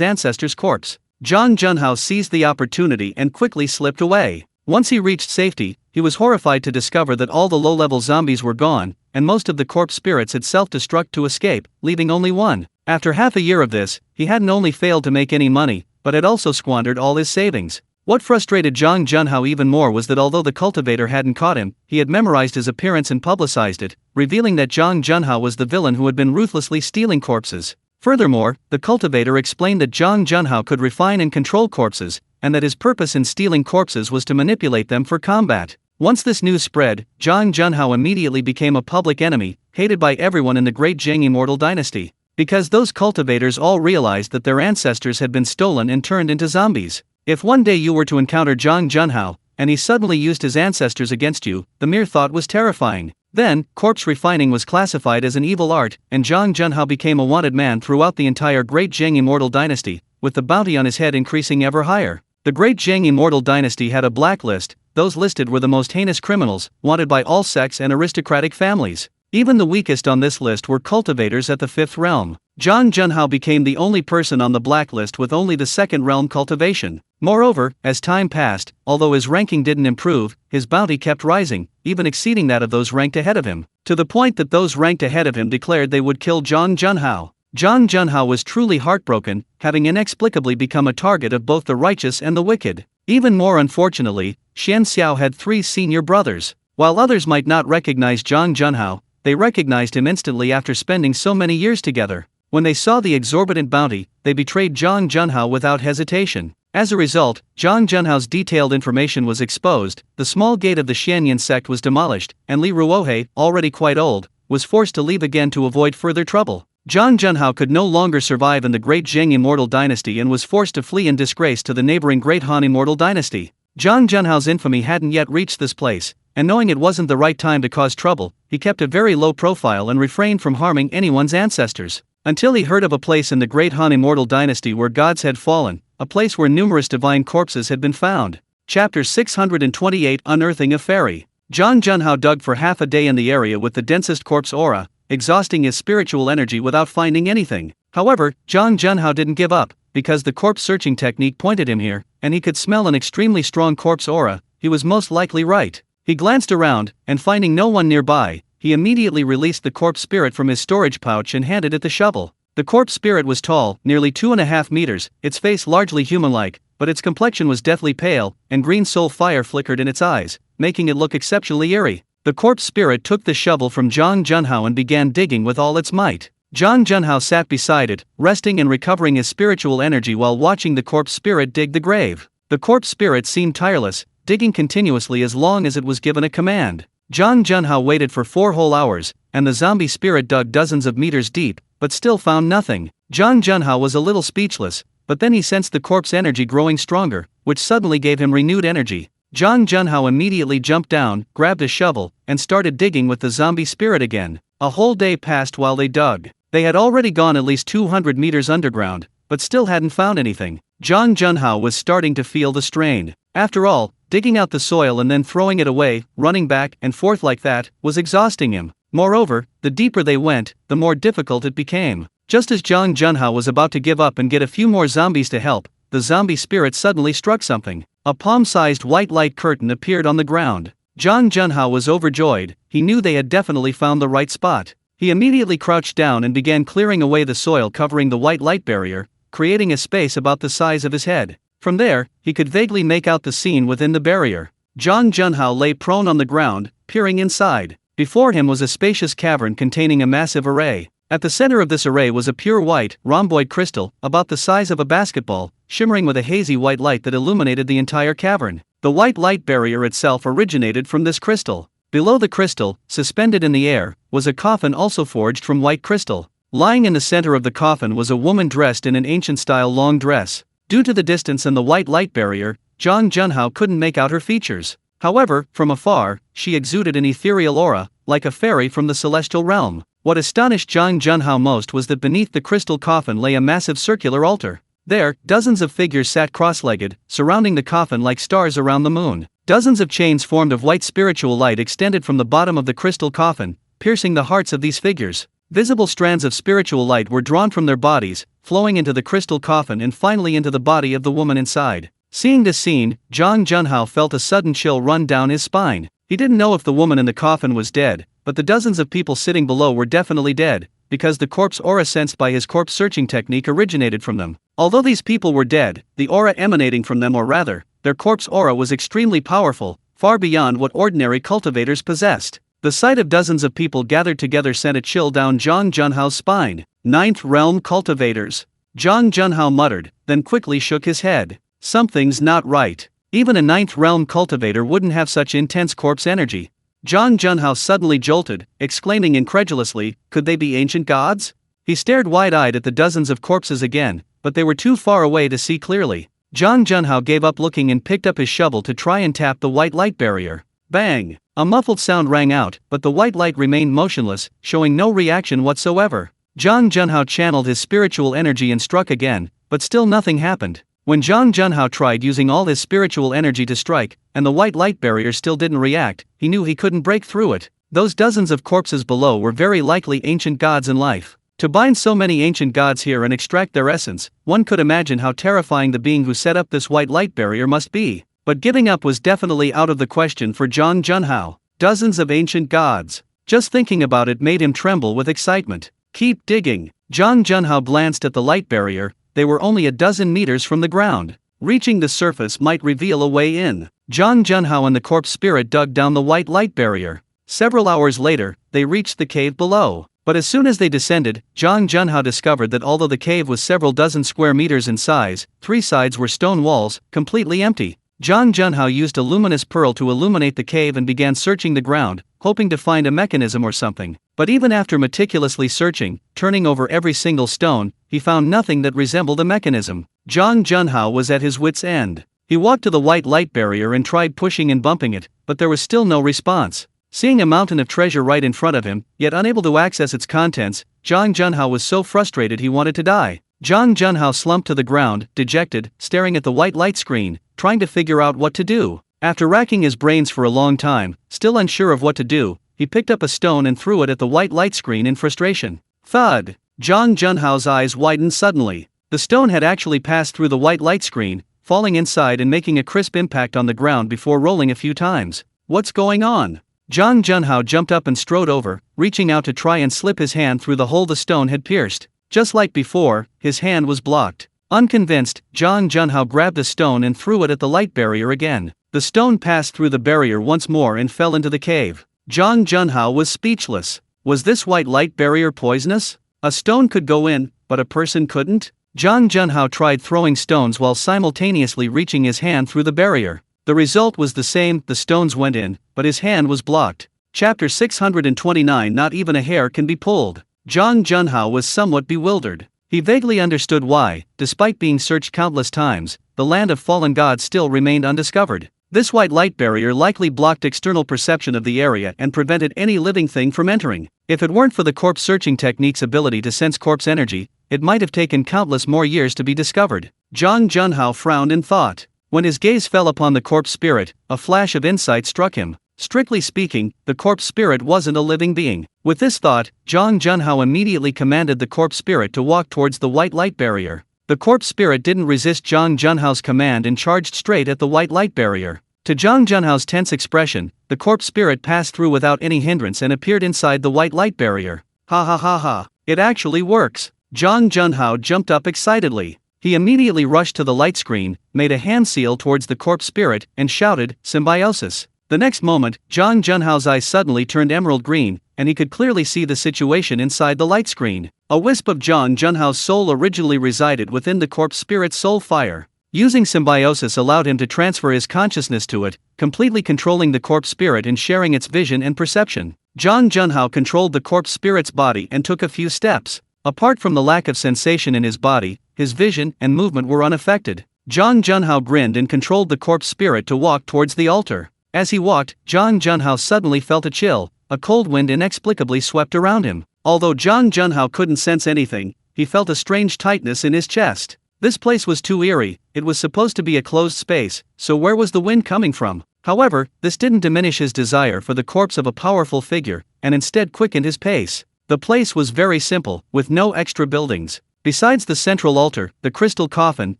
ancestor's corpse. Zhang Junhao seized the opportunity and quickly slipped away. Once he reached safety, he was horrified to discover that all the low-level zombies were gone, and most of the corpse spirits had self-destruct to escape, leaving only one. After half a year of this, he hadn't only failed to make any money, but had also squandered all his savings. What frustrated Zhang Junhao even more was that although the cultivator hadn't caught him, he had memorized his appearance and publicized it, revealing that Zhang Junhao was the villain who had been ruthlessly stealing corpses. Furthermore, the cultivator explained that Zhang Junhao could refine and control corpses, and that his purpose in stealing corpses was to manipulate them for combat. Once this news spread, Zhang Junhao immediately became a public enemy, hated by everyone in the Great Zheng Immortal Dynasty. Because those cultivators all realized that their ancestors had been stolen and turned into zombies. If one day you were to encounter Zhang Junhao, and he suddenly used his ancestors against you, the mere thought was terrifying. Then, corpse refining was classified as an evil art, and Zhang Junhao became a wanted man throughout the entire Great Zheng Immortal Dynasty, with the bounty on his head increasing ever higher. The Great Zheng Immortal Dynasty had a blacklist. Those listed were the most heinous criminals, wanted by all sects and aristocratic families. Even the weakest on this list were cultivators at the 5th realm. Zhang Junhao became the only person on the blacklist with only the 2nd realm cultivation. Moreover, as time passed, although his ranking didn't improve, his bounty kept rising, even exceeding that of those ranked ahead of him, to the point that those ranked ahead of him declared they would kill Zhang Junhao. Zhang Junhao was truly heartbroken, having inexplicably become a target of both the righteous and the wicked. Even more unfortunately, Xian Xiao had 3 senior brothers. While others might not recognize Zhang Junhao, they recognized him instantly after spending so many years together. When they saw the exorbitant bounty, they betrayed Zhang Junhao without hesitation. As a result, Zhang Junhao's detailed information was exposed, the small gate of the Xianyan sect was demolished, and Li Ruohe, already quite old, was forced to leave again to avoid further trouble. Zhang Junhao could no longer survive in the Great Zheng Immortal Dynasty and was forced to flee in disgrace to the neighboring Great Han Immortal Dynasty. Zhang Junhao's infamy hadn't yet reached this place, and knowing it wasn't the right time to cause trouble, he kept a very low profile and refrained from harming anyone's ancestors. Until he heard of a place in the Great Han Immortal Dynasty where gods had fallen, a place where numerous divine corpses had been found. Chapter 628 Unearthing a Fairy. Zhang Junhao dug for half a day in the area with the densest corpse aura, exhausting his spiritual energy without finding anything. However, Zhang Junhao didn't give up, because the corpse searching technique pointed him here, and he could smell an extremely strong corpse aura. He was most likely right. He glanced around, and finding no one nearby, he immediately released the corpse spirit from his storage pouch and handed it the shovel. The corpse spirit was tall, nearly 2.5 meters, its face largely human-like, but its complexion was deathly pale, and green soul fire flickered in its eyes, making it look exceptionally eerie. The corpse spirit took the shovel from Zhang Junhao and began digging with all its might. Zhang Junhao sat beside it, resting and recovering his spiritual energy while watching the corpse spirit dig the grave. The corpse spirit seemed tireless, digging continuously as long as it was given a command. Zhang Junhao waited for 4 whole hours, and the zombie spirit dug dozens of meters deep, but still found nothing. Zhang Junhao was a little speechless, but then he sensed the corpse energy growing stronger, which suddenly gave him renewed energy. Zhang Junhao immediately jumped down, grabbed a shovel, and started digging with the zombie spirit again. A whole day passed while they dug. They had already gone at least 200 meters underground, but still hadn't found anything. Zhang Junhao was starting to feel the strain. After all, digging out the soil and then throwing it away, running back and forth like that, was exhausting him. Moreover, the deeper they went, the more difficult it became. Just as Zhang Junhao was about to give up and get a few more zombies to help, the zombie spirit suddenly struck something. A palm-sized white light curtain appeared on the ground. Zhang Junhao was overjoyed. He knew they had definitely found the right spot. He immediately crouched down and began clearing away the soil covering the white light barrier, creating a space about the size of his head. From there, he could vaguely make out the scene within the barrier. Zhang Junhao lay prone on the ground, peering inside. Before him was a spacious cavern containing a massive array. At the center of this array was a pure white, rhomboid crystal, about the size of a basketball, shimmering with a hazy white light that illuminated the entire cavern. The white light barrier itself originated from this crystal. Below the crystal, suspended in the air, was a coffin also forged from white crystal. Lying in the center of the coffin was a woman dressed in an ancient-style long dress. Due to the distance and the white light barrier, Zhang Junhao couldn't make out her features. However, from afar, she exuded an ethereal aura, like a fairy from the celestial realm. What astonished Zhang Junhao most was that beneath the crystal coffin lay a massive circular altar. There, dozens of figures sat cross-legged, surrounding the coffin like stars around the moon. Dozens of chains formed of white spiritual light extended from the bottom of the crystal coffin, piercing the hearts of these figures. Visible strands of spiritual light were drawn from their bodies, flowing into the crystal coffin and finally into the body of the woman inside. Seeing this scene, Zhang Junhao felt a sudden chill run down his spine. He didn't know if the woman in the coffin was dead, but the dozens of people sitting below were definitely dead, because the corpse aura sensed by his corpse searching technique originated from them. Although these people were dead, the aura emanating from them, or rather, their corpse aura, was extremely powerful, far beyond what ordinary cultivators possessed. The sight of dozens of people gathered together sent a chill down Zhang Junhao's spine. Ninth Realm Cultivators. Zhang Junhao muttered, then quickly shook his head. Something's not right. Even a Ninth Realm cultivator wouldn't have such intense corpse energy. Zhang Junhao suddenly jolted, exclaiming incredulously, could they be ancient gods? He stared wide-eyed at the dozens of corpses again, but they were too far away to see clearly. Zhang Junhao gave up looking and picked up his shovel to try and tap the white light barrier. Bang! A muffled sound rang out, but the white light remained motionless, showing no reaction whatsoever. Zhang Junhao channeled his spiritual energy and struck again, but still nothing happened. When Zhang Junhao tried using all his spiritual energy to strike, and the white light barrier still didn't react, he knew he couldn't break through it. Those dozens of corpses below were very likely ancient gods in life. To bind so many ancient gods here and extract their essence, one could imagine how terrifying the being who set up this white light barrier must be. But giving up was definitely out of the question for Zhang Junhao. Dozens of ancient gods. Just thinking about it made him tremble with excitement. Keep digging. Zhang Junhao glanced at the light barrier. They were only a dozen meters from the ground. Reaching the surface might reveal a way in. Zhang Junhao and the corpse spirit dug down the white light barrier. Several hours later, they reached the cave below. But as soon as they descended, Zhang Junhao discovered that although the cave was several dozen square meters in size, 3 sides were stone walls, completely empty. Zhang Junhao used a luminous pearl to illuminate the cave and began searching the ground, hoping to find a mechanism or something. But even after meticulously searching, turning over every single stone, he found nothing that resembled a mechanism. Zhang Junhao was at his wits' end. He walked to the white light barrier and tried pushing and bumping it, but there was still no response. Seeing a mountain of treasure right in front of him, yet unable to access its contents, Zhang Junhao was so frustrated he wanted to die. Zhang Junhao slumped to the ground, dejected, staring at the white light screen, trying to figure out what to do. After racking his brains for a long time, still unsure of what to do, he picked up a stone and threw it at the white light screen in frustration. Thud! Zhang Junhao's eyes widened suddenly. The stone had actually passed through the white light screen, falling inside and making a crisp impact on the ground before rolling a few times. What's going on? Zhang Junhao jumped up and strode over, reaching out to try and slip his hand through the hole the stone had pierced. Just like before, his hand was blocked. Unconvinced, Zhang Junhao grabbed the stone and threw it at the light barrier again. The stone passed through the barrier once more and fell into the cave. Zhang Junhao was speechless. Was this white light barrier poisonous? A stone could go in, but a person couldn't? Zhang Junhao tried throwing stones while simultaneously reaching his hand through the barrier. The result was the same, the stones went in, but his hand was blocked. Chapter 629. Not even a hair can be pulled. Zhang Junhao was somewhat bewildered. He vaguely understood why, despite being searched countless times, the land of fallen gods still remained undiscovered. This white light barrier likely blocked external perception of the area and prevented any living thing from entering. If it weren't for the corpse searching technique's ability to sense corpse energy, it might have taken countless more years to be discovered. Zhang Junhao frowned in thought. When his gaze fell upon the corpse spirit, a flash of insight struck him. Strictly speaking, the corpse spirit wasn't a living being. With this thought, Zhang Junhao immediately commanded the corpse spirit to walk towards the white light barrier. The corpse spirit didn't resist Zhang Junhao's command and charged straight at the white light barrier. To Zhang Junhao's tense expression, the corpse spirit passed through without any hindrance and appeared inside the white light barrier. Ha ha ha ha, it actually works. Zhang Junhao jumped up excitedly. He immediately rushed to the light screen, made a hand seal towards the corpse spirit, and shouted, "Symbiosis." The next moment, Zhang Junhao's eyes suddenly turned emerald green, and he could clearly see the situation inside the light screen. A wisp of Zhang Junhao's soul originally resided within the corpse spirit's soul fire. Using symbiosis allowed him to transfer his consciousness to it, completely controlling the corpse spirit and sharing its vision and perception. Zhang Junhao controlled the corpse spirit's body and took a few steps. Apart from the lack of sensation in his body, his vision and movement were unaffected. Zhang Junhao grinned and controlled the corpse spirit to walk towards the altar. As he walked, Zhang Junhao suddenly felt a chill. A cold wind inexplicably swept around him. Although Zhang Junhao couldn't sense anything, he felt a strange tightness in his chest. This place was too eerie. It was supposed to be a closed space, so where was the wind coming from? However, this didn't diminish his desire for the corpse of a powerful figure, and instead quickened his pace. The place was very simple, with no extra buildings. Besides the central altar, the crystal coffin,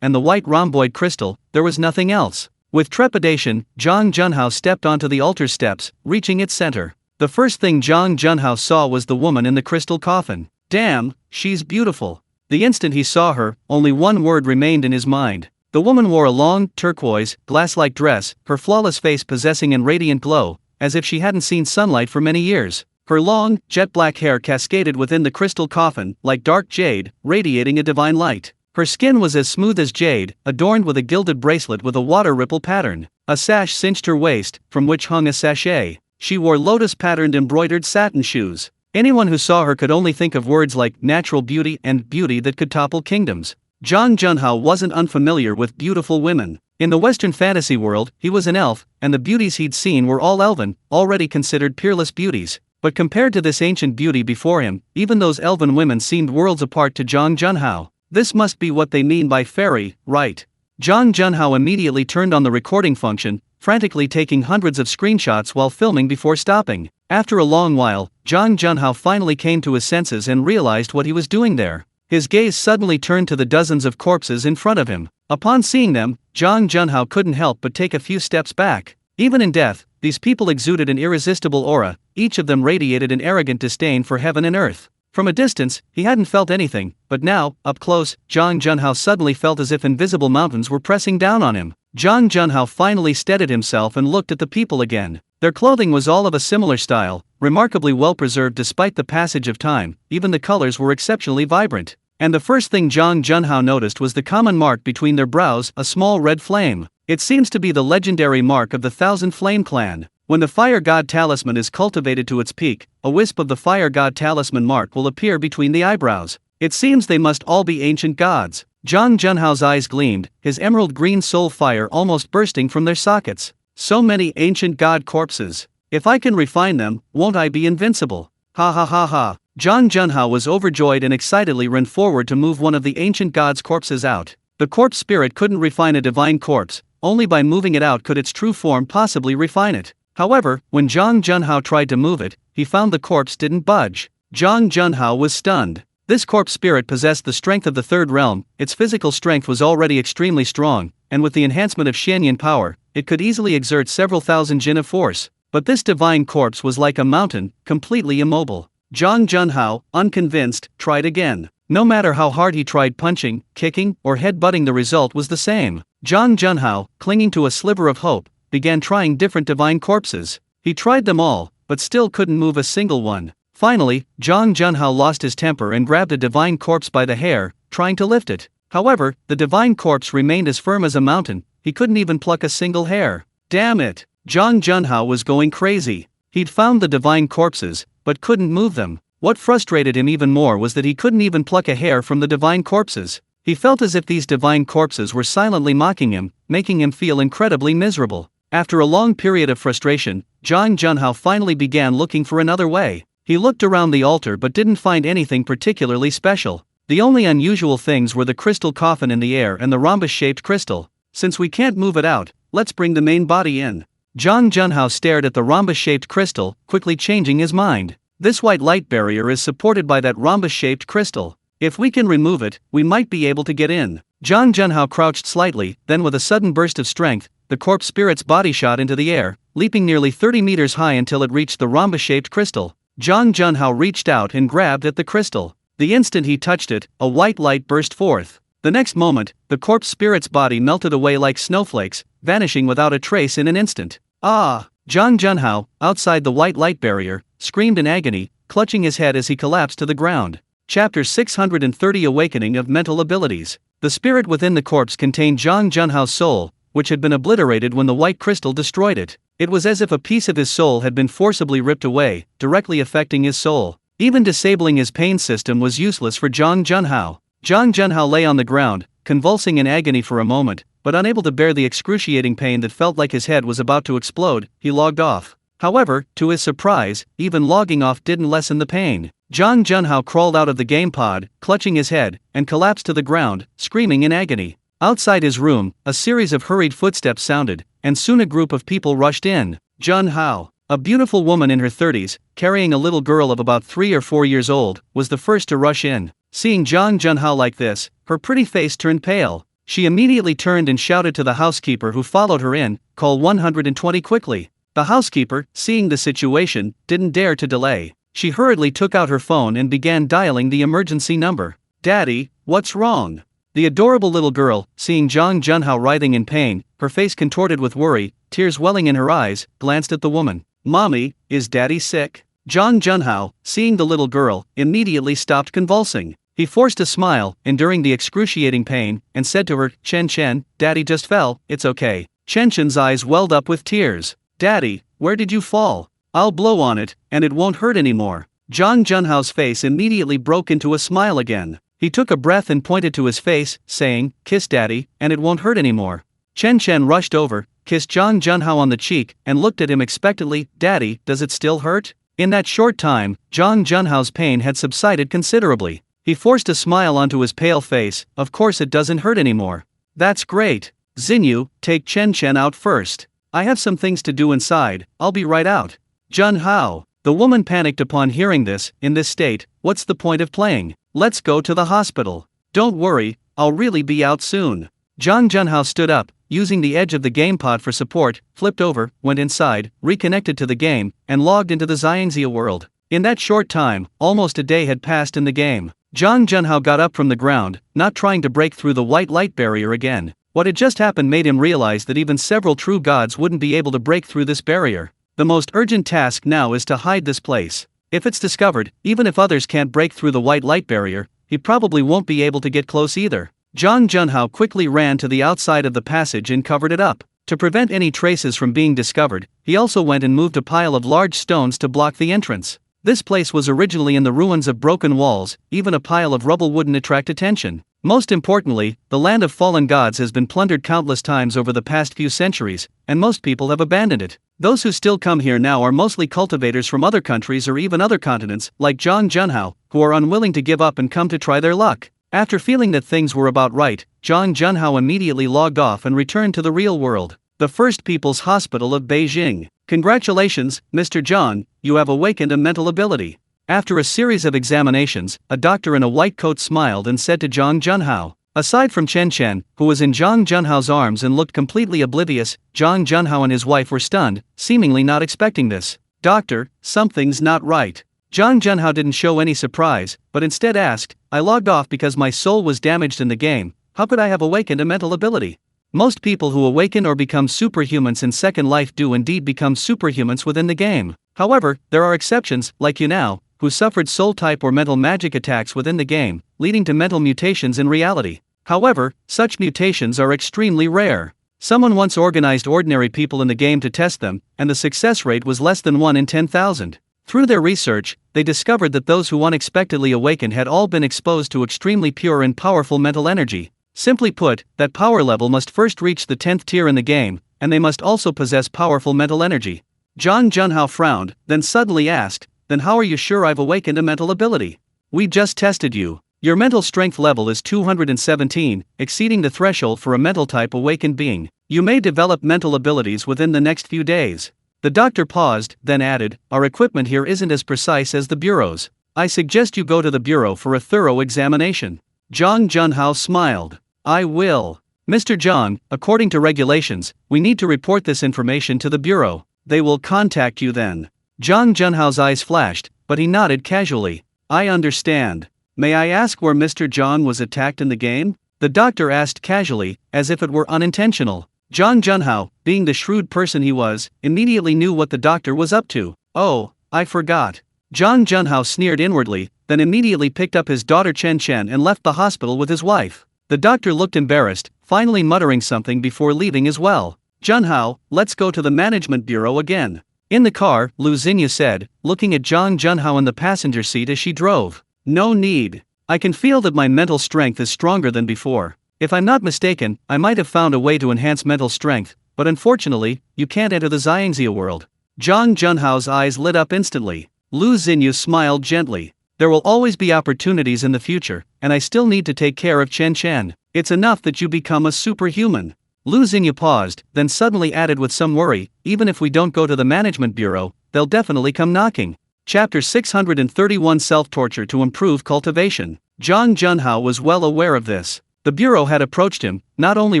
and the white rhomboid crystal, there was nothing else. With trepidation, Zhang Junhao stepped onto the altar steps, reaching its center. The first thing Zhang Junhao saw was the woman in the crystal coffin. Damn, she's beautiful. The instant he saw her, only one word remained in his mind. The woman wore a long, turquoise, glass-like dress, her flawless face possessing an radiant glow, as if she hadn't seen sunlight for many years. Her long, jet-black hair cascaded within the crystal coffin, like dark jade, radiating a divine light. Her skin was as smooth as jade, adorned with a gilded bracelet with a water ripple pattern. A sash cinched her waist, from which hung a sachet. She wore lotus-patterned embroidered satin shoes. Anyone who saw her could only think of words like natural beauty and beauty that could topple kingdoms. Zhang Junhao wasn't unfamiliar with beautiful women. In the Western fantasy world, he was an elf, and the beauties he'd seen were all elven, already considered peerless beauties. But compared to this ancient beauty before him, even those elven women seemed worlds apart to Zhang Junhao. This must be what they mean by fairy, right? Zhang Junhao immediately turned on the recording function, frantically taking hundreds of screenshots while filming before stopping. After a long while, Zhang Junhao finally came to his senses and realized what he was doing there. His gaze suddenly turned to the dozens of corpses in front of him. Upon seeing them, Zhang Junhao couldn't help but take a few steps back. Even in death, these people exuded an irresistible aura, each of them radiated an arrogant disdain for heaven and earth. From a distance, he hadn't felt anything, but now, up close, Zhang Junhao suddenly felt as if invisible mountains were pressing down on him. Zhang Junhao finally steadied himself and looked at the people again. Their clothing was all of a similar style, remarkably well preserved despite the passage of time. Even the colors were exceptionally vibrant. And the first thing Zhang Junhao noticed was the common mark between their brows, a small red flame. It seems to be the legendary mark of the Thousand Flame clan. When the Fire God Talisman is cultivated to its peak, a wisp of the Fire God Talisman mark will appear between the eyebrows. It seems they must all be ancient gods. Zhang Junhao's eyes gleamed, his emerald green soul fire almost bursting from their sockets. So many ancient god corpses. If I can refine them, won't I be invincible? Ha ha ha ha. Zhang Junhao was overjoyed and excitedly ran forward to move one of the ancient god's corpses out. The corpse spirit couldn't refine a divine corpse, only by moving it out could its true form possibly refine it. However, when Zhang Junhao tried to move it, he found the corpse didn't budge. Zhang Junhao was stunned. This corpse spirit possessed the strength of the third realm, its physical strength was already extremely strong, and with the enhancement of Xianyan power, it could easily exert several thousand jin of force. But this divine corpse was like a mountain, completely immobile. Zhang Junhao, unconvinced, tried again. No matter how hard he tried punching, kicking, or headbutting, the result was the same. Zhang Junhao, clinging to a sliver of hope, began trying different divine corpses. He tried them all, but still couldn't move a single one. Finally, Zhang Junhao lost his temper and grabbed a divine corpse by the hair, trying to lift it. However, the divine corpse remained as firm as a mountain, he couldn't even pluck a single hair. Damn it! Zhang Junhao was going crazy. He'd found the divine corpses, but couldn't move them. What frustrated him even more was that he couldn't even pluck a hair from the divine corpses. He felt as if these divine corpses were silently mocking him, making him feel incredibly miserable. After a long period of frustration, Zhang Junhao finally began looking for another way. He looked around the altar but didn't find anything particularly special. The only unusual things were the crystal coffin in the air and the rhombus-shaped crystal. Since we can't move it out, let's bring the main body in. Zhang Junhao stared at the rhombus-shaped crystal, quickly changing his mind. This white light barrier is supported by that rhombus-shaped crystal. If we can remove it, we might be able to get in. Zhang Junhao crouched slightly, then with a sudden burst of strength, the corpse spirit's body shot into the air, leaping nearly 30 meters high until it reached the rhombus-shaped crystal. Zhang Junhao reached out and grabbed at the crystal. The instant he touched it, a white light burst forth. The next moment, the corpse spirit's body melted away like snowflakes, vanishing without a trace in an instant. Ah! Zhang Junhao, outside the white light barrier, screamed in agony, clutching his head as he collapsed to the ground. Chapter 630 Awakening of Mental Abilities. The spirit within the corpse contained Zhang Junhao's soul, which had been obliterated when the white crystal destroyed it. It was as if a piece of his soul had been forcibly ripped away, directly affecting his soul. Even disabling his pain system was useless for Zhang Junhao. Zhang Junhao lay on the ground, convulsing in agony for a moment, but unable to bear the excruciating pain that felt like his head was about to explode, he logged off. However, to his surprise, even logging off didn't lessen the pain. Zhang Junhao crawled out of the game pod, clutching his head, and collapsed to the ground, screaming in agony. Outside his room, a series of hurried footsteps sounded, and soon a group of people rushed in. Junhao, a beautiful woman in her 30s, carrying a little girl of about 3 or 4 years old, was the first to rush in. Seeing Zhang Junhao like this, her pretty face turned pale. She immediately turned and shouted to the housekeeper who followed her in, "Call 120 quickly." The housekeeper, seeing the situation, didn't dare to delay. She hurriedly took out her phone and began dialing the emergency number. "Daddy, what's wrong?" The adorable little girl, seeing Zhang Junhao writhing in pain, her face contorted with worry, tears welling in her eyes, glanced at the woman. "Mommy, is Daddy sick?" Zhang Junhao, seeing the little girl, immediately stopped convulsing. He forced a smile, enduring the excruciating pain, and said to her, Chen, Daddy just fell, it's okay." Chen's eyes welled up with tears. "Daddy, where did you fall? I'll blow on it, and it won't hurt anymore." Zhang Junhao's face immediately broke into a smile again. He took a breath and pointed to his face, saying, "Kiss Daddy, and it won't hurt anymore." Chen rushed over, kissed Zhang Junhao on the cheek, and looked at him expectantly. "Daddy, does it still hurt?" In that short time, Zhang Junhao's pain had subsided considerably. He forced a smile onto his pale face. "Of course it doesn't hurt anymore." "That's great. Xinyu, take Chen out first. I have some things to do inside, I'll be right out." Junhao. The woman panicked upon hearing this. "In this state, what's the point of playing? Let's go to the hospital." "Don't worry, I'll really be out soon." Zhang Junhao stood up, using the edge of the game pod for support, flipped over, went inside, reconnected to the game, and logged into the Xiangxia world. In that short time, almost a day had passed in the game. Zhang Junhao got up from the ground, not trying to break through the white light barrier again. What had just happened made him realize that even several true gods wouldn't be able to break through this barrier. The most urgent task now is to hide this place. If it's discovered, even if others can't break through the white light barrier, he probably won't be able to get close either. Zhang Junhao quickly ran to the outside of the passage and covered it up. To prevent any traces from being discovered, he also went and moved a pile of large stones to block the entrance. This place was originally in the ruins of broken walls, even a pile of rubble wouldn't attract attention. Most importantly, the land of fallen gods has been plundered countless times over the past few centuries, and most people have abandoned it. Those who still come here now are mostly cultivators from other countries or even other continents, like Zhang Junhao, who are unwilling to give up and come to try their luck. After feeling that things were about right, Zhang Junhao immediately logged off and returned to the real world, the First People's Hospital of Beijing. Congratulations, Mr. Zhang, you have awakened a mental ability. After a series of examinations, a doctor in a white coat smiled and said to Zhang Junhao. Aside from Chen, who was in Zhang Junhao's arms and looked completely oblivious, Zhang Junhao and his wife were stunned, seemingly not expecting this. Doctor, something's not right. Zhang Junhao didn't show any surprise, but instead asked, I logged off because my soul was damaged in the game. How could I have awakened a mental ability? Most people who awaken or become superhumans in Second Life do indeed become superhumans within the game. However, there are exceptions, like Yunao, who suffered soul-type or mental magic attacks within the game, leading to mental mutations in reality. However, such mutations are extremely rare. Someone once organized ordinary people in the game to test them, and the success rate was less than 1 in 10,000. Through their research, they discovered that those who unexpectedly awakened had all been exposed to extremely pure and powerful mental energy. Simply put, that power level must first reach the 10th tier in the game, and they must also possess powerful mental energy. Zhang Junhao frowned, then suddenly asked, then how are you sure I've awakened a mental ability? We just tested you. Your mental strength level is 217, exceeding the threshold for a mental type awakened being. You may develop mental abilities within the next few days. The doctor paused, then added, our equipment here isn't as precise as the bureau's. I suggest you go to the bureau for a thorough examination. Zhang Junhao smiled. I will. Mr. Zhang, according to regulations, we need to report this information to the bureau. They will contact you then. Zhang Junhao's eyes flashed, but he nodded casually. I understand. May I ask where Mr. Zhang was attacked in the game? The doctor asked casually, as if it were unintentional. Zhang Junhao, being the shrewd person he was, immediately knew what the doctor was up to. Oh, I forgot. Zhang Junhao sneered inwardly, then immediately picked up his daughter Chen and left the hospital with his wife. The doctor looked embarrassed, finally muttering something before leaving as well. Junhao, let's go to the management bureau again. In the car, Lu Xinyu said, looking at Zhang Junhao in the passenger seat as she drove. No need. I can feel that my mental strength is stronger than before. If I'm not mistaken, I might have found a way to enhance mental strength, but unfortunately, you can't enter the Xiangxia world. Zhang Junhao's eyes lit up instantly. Lu Xinyu smiled gently. There will always be opportunities in the future, and I still need to take care of Chen. It's enough that you become a superhuman. Lu Xinyu paused, then suddenly added with some worry, even if we don't go to the management bureau, they'll definitely come knocking. Chapter 631 Self-Torture to Improve Cultivation. Zhang Junhao was well aware of this. The bureau had approached him, not only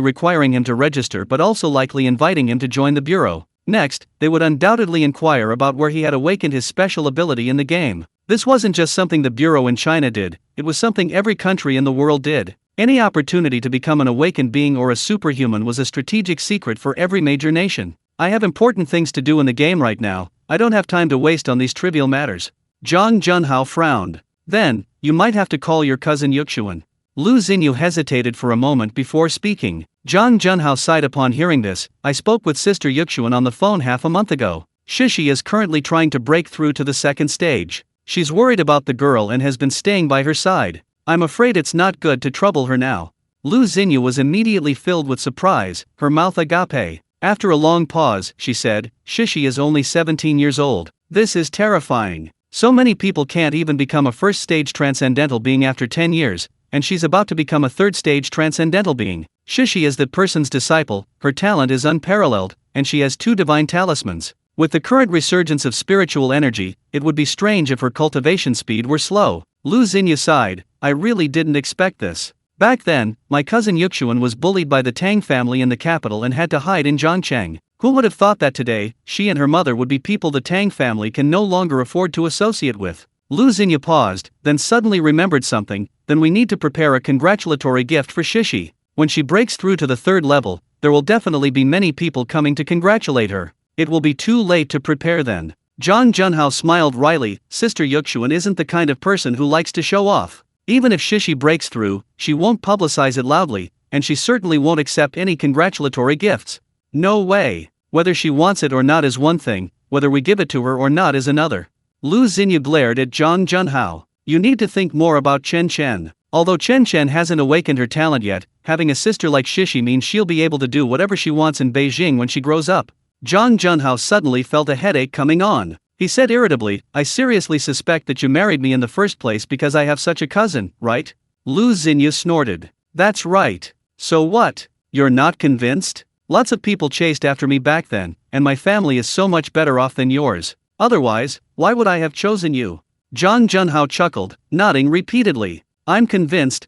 requiring him to register but also likely inviting him to join the bureau. Next, they would undoubtedly inquire about where he had awakened his special ability in the game. This wasn't just something the bureau in China did, it was something every country in the world did. Any opportunity to become an awakened being or a superhuman was a strategic secret for every major nation. I have important things to do in the game right now, I don't have time to waste on these trivial matters. Zhang Junhao frowned. Then, you might have to call your cousin Yuxuan. Lu Xinyu hesitated for a moment before speaking. Zhang Junhao sighed upon hearing this. I spoke with Sister Yuxuan on the phone half a month ago. Shishi is currently trying to break through to the second stage. She's worried about the girl and has been staying by her side. I'm afraid it's not good to trouble her now. Lu Xinyu was immediately filled with surprise, her mouth agape. After a long pause, she said, Shishi is only 17 years old. This is terrifying. So many people can't even become a first-stage transcendental being after 10 years, and she's about to become a third-stage transcendental being. Shishi is that person's disciple, her talent is unparalleled, and she has 2 divine talismans. With the current resurgence of spiritual energy, it would be strange if her cultivation speed were slow. Lu Xinyu sighed, I really didn't expect this. Back then, my cousin Yuxuan was bullied by the Tang family in the capital and had to hide in Zhangcheng. Who would have thought that today, she and her mother would be people the Tang family can no longer afford to associate with? Lu Xinyu paused, then suddenly remembered something, then we need to prepare a congratulatory gift for Shishi. When she breaks through to the 3rd level, there will definitely be many people coming to congratulate her. It will be too late to prepare then. Zhang Junhao smiled wryly, Sister Yuxuan isn't the kind of person who likes to show off. Even if Shishi breaks through, she won't publicize it loudly, and she certainly won't accept any congratulatory gifts. No way. Whether she wants it or not is one thing, whether we give it to her or not is another. Lu Xinyu glared at Zhang Junhao. You need to think more about Chen Chen. Although Chen Chen hasn't awakened her talent yet, having a sister like Shishi means she'll be able to do whatever she wants in Beijing when she grows up. Zhang Junhao suddenly felt a headache coming on. He said irritably, I seriously suspect that you married me in the first place because I have such a cousin, right? Lu Xinyu snorted. That's right. So what? You're not convinced? Lots of people chased after me back then, and my family is so much better off than yours. Otherwise, why would I have chosen you? Zhang Junhao chuckled, nodding repeatedly. I'm convinced.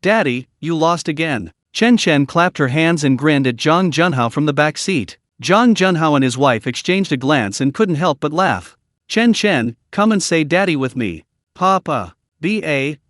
Daddy, you lost again. Chen Chen clapped her hands and grinned at Zhang Junhao from the back seat. Zhang Junhao and his wife exchanged a glance and couldn't help but laugh. Chen Chen, come and say daddy with me. Papa. Papa.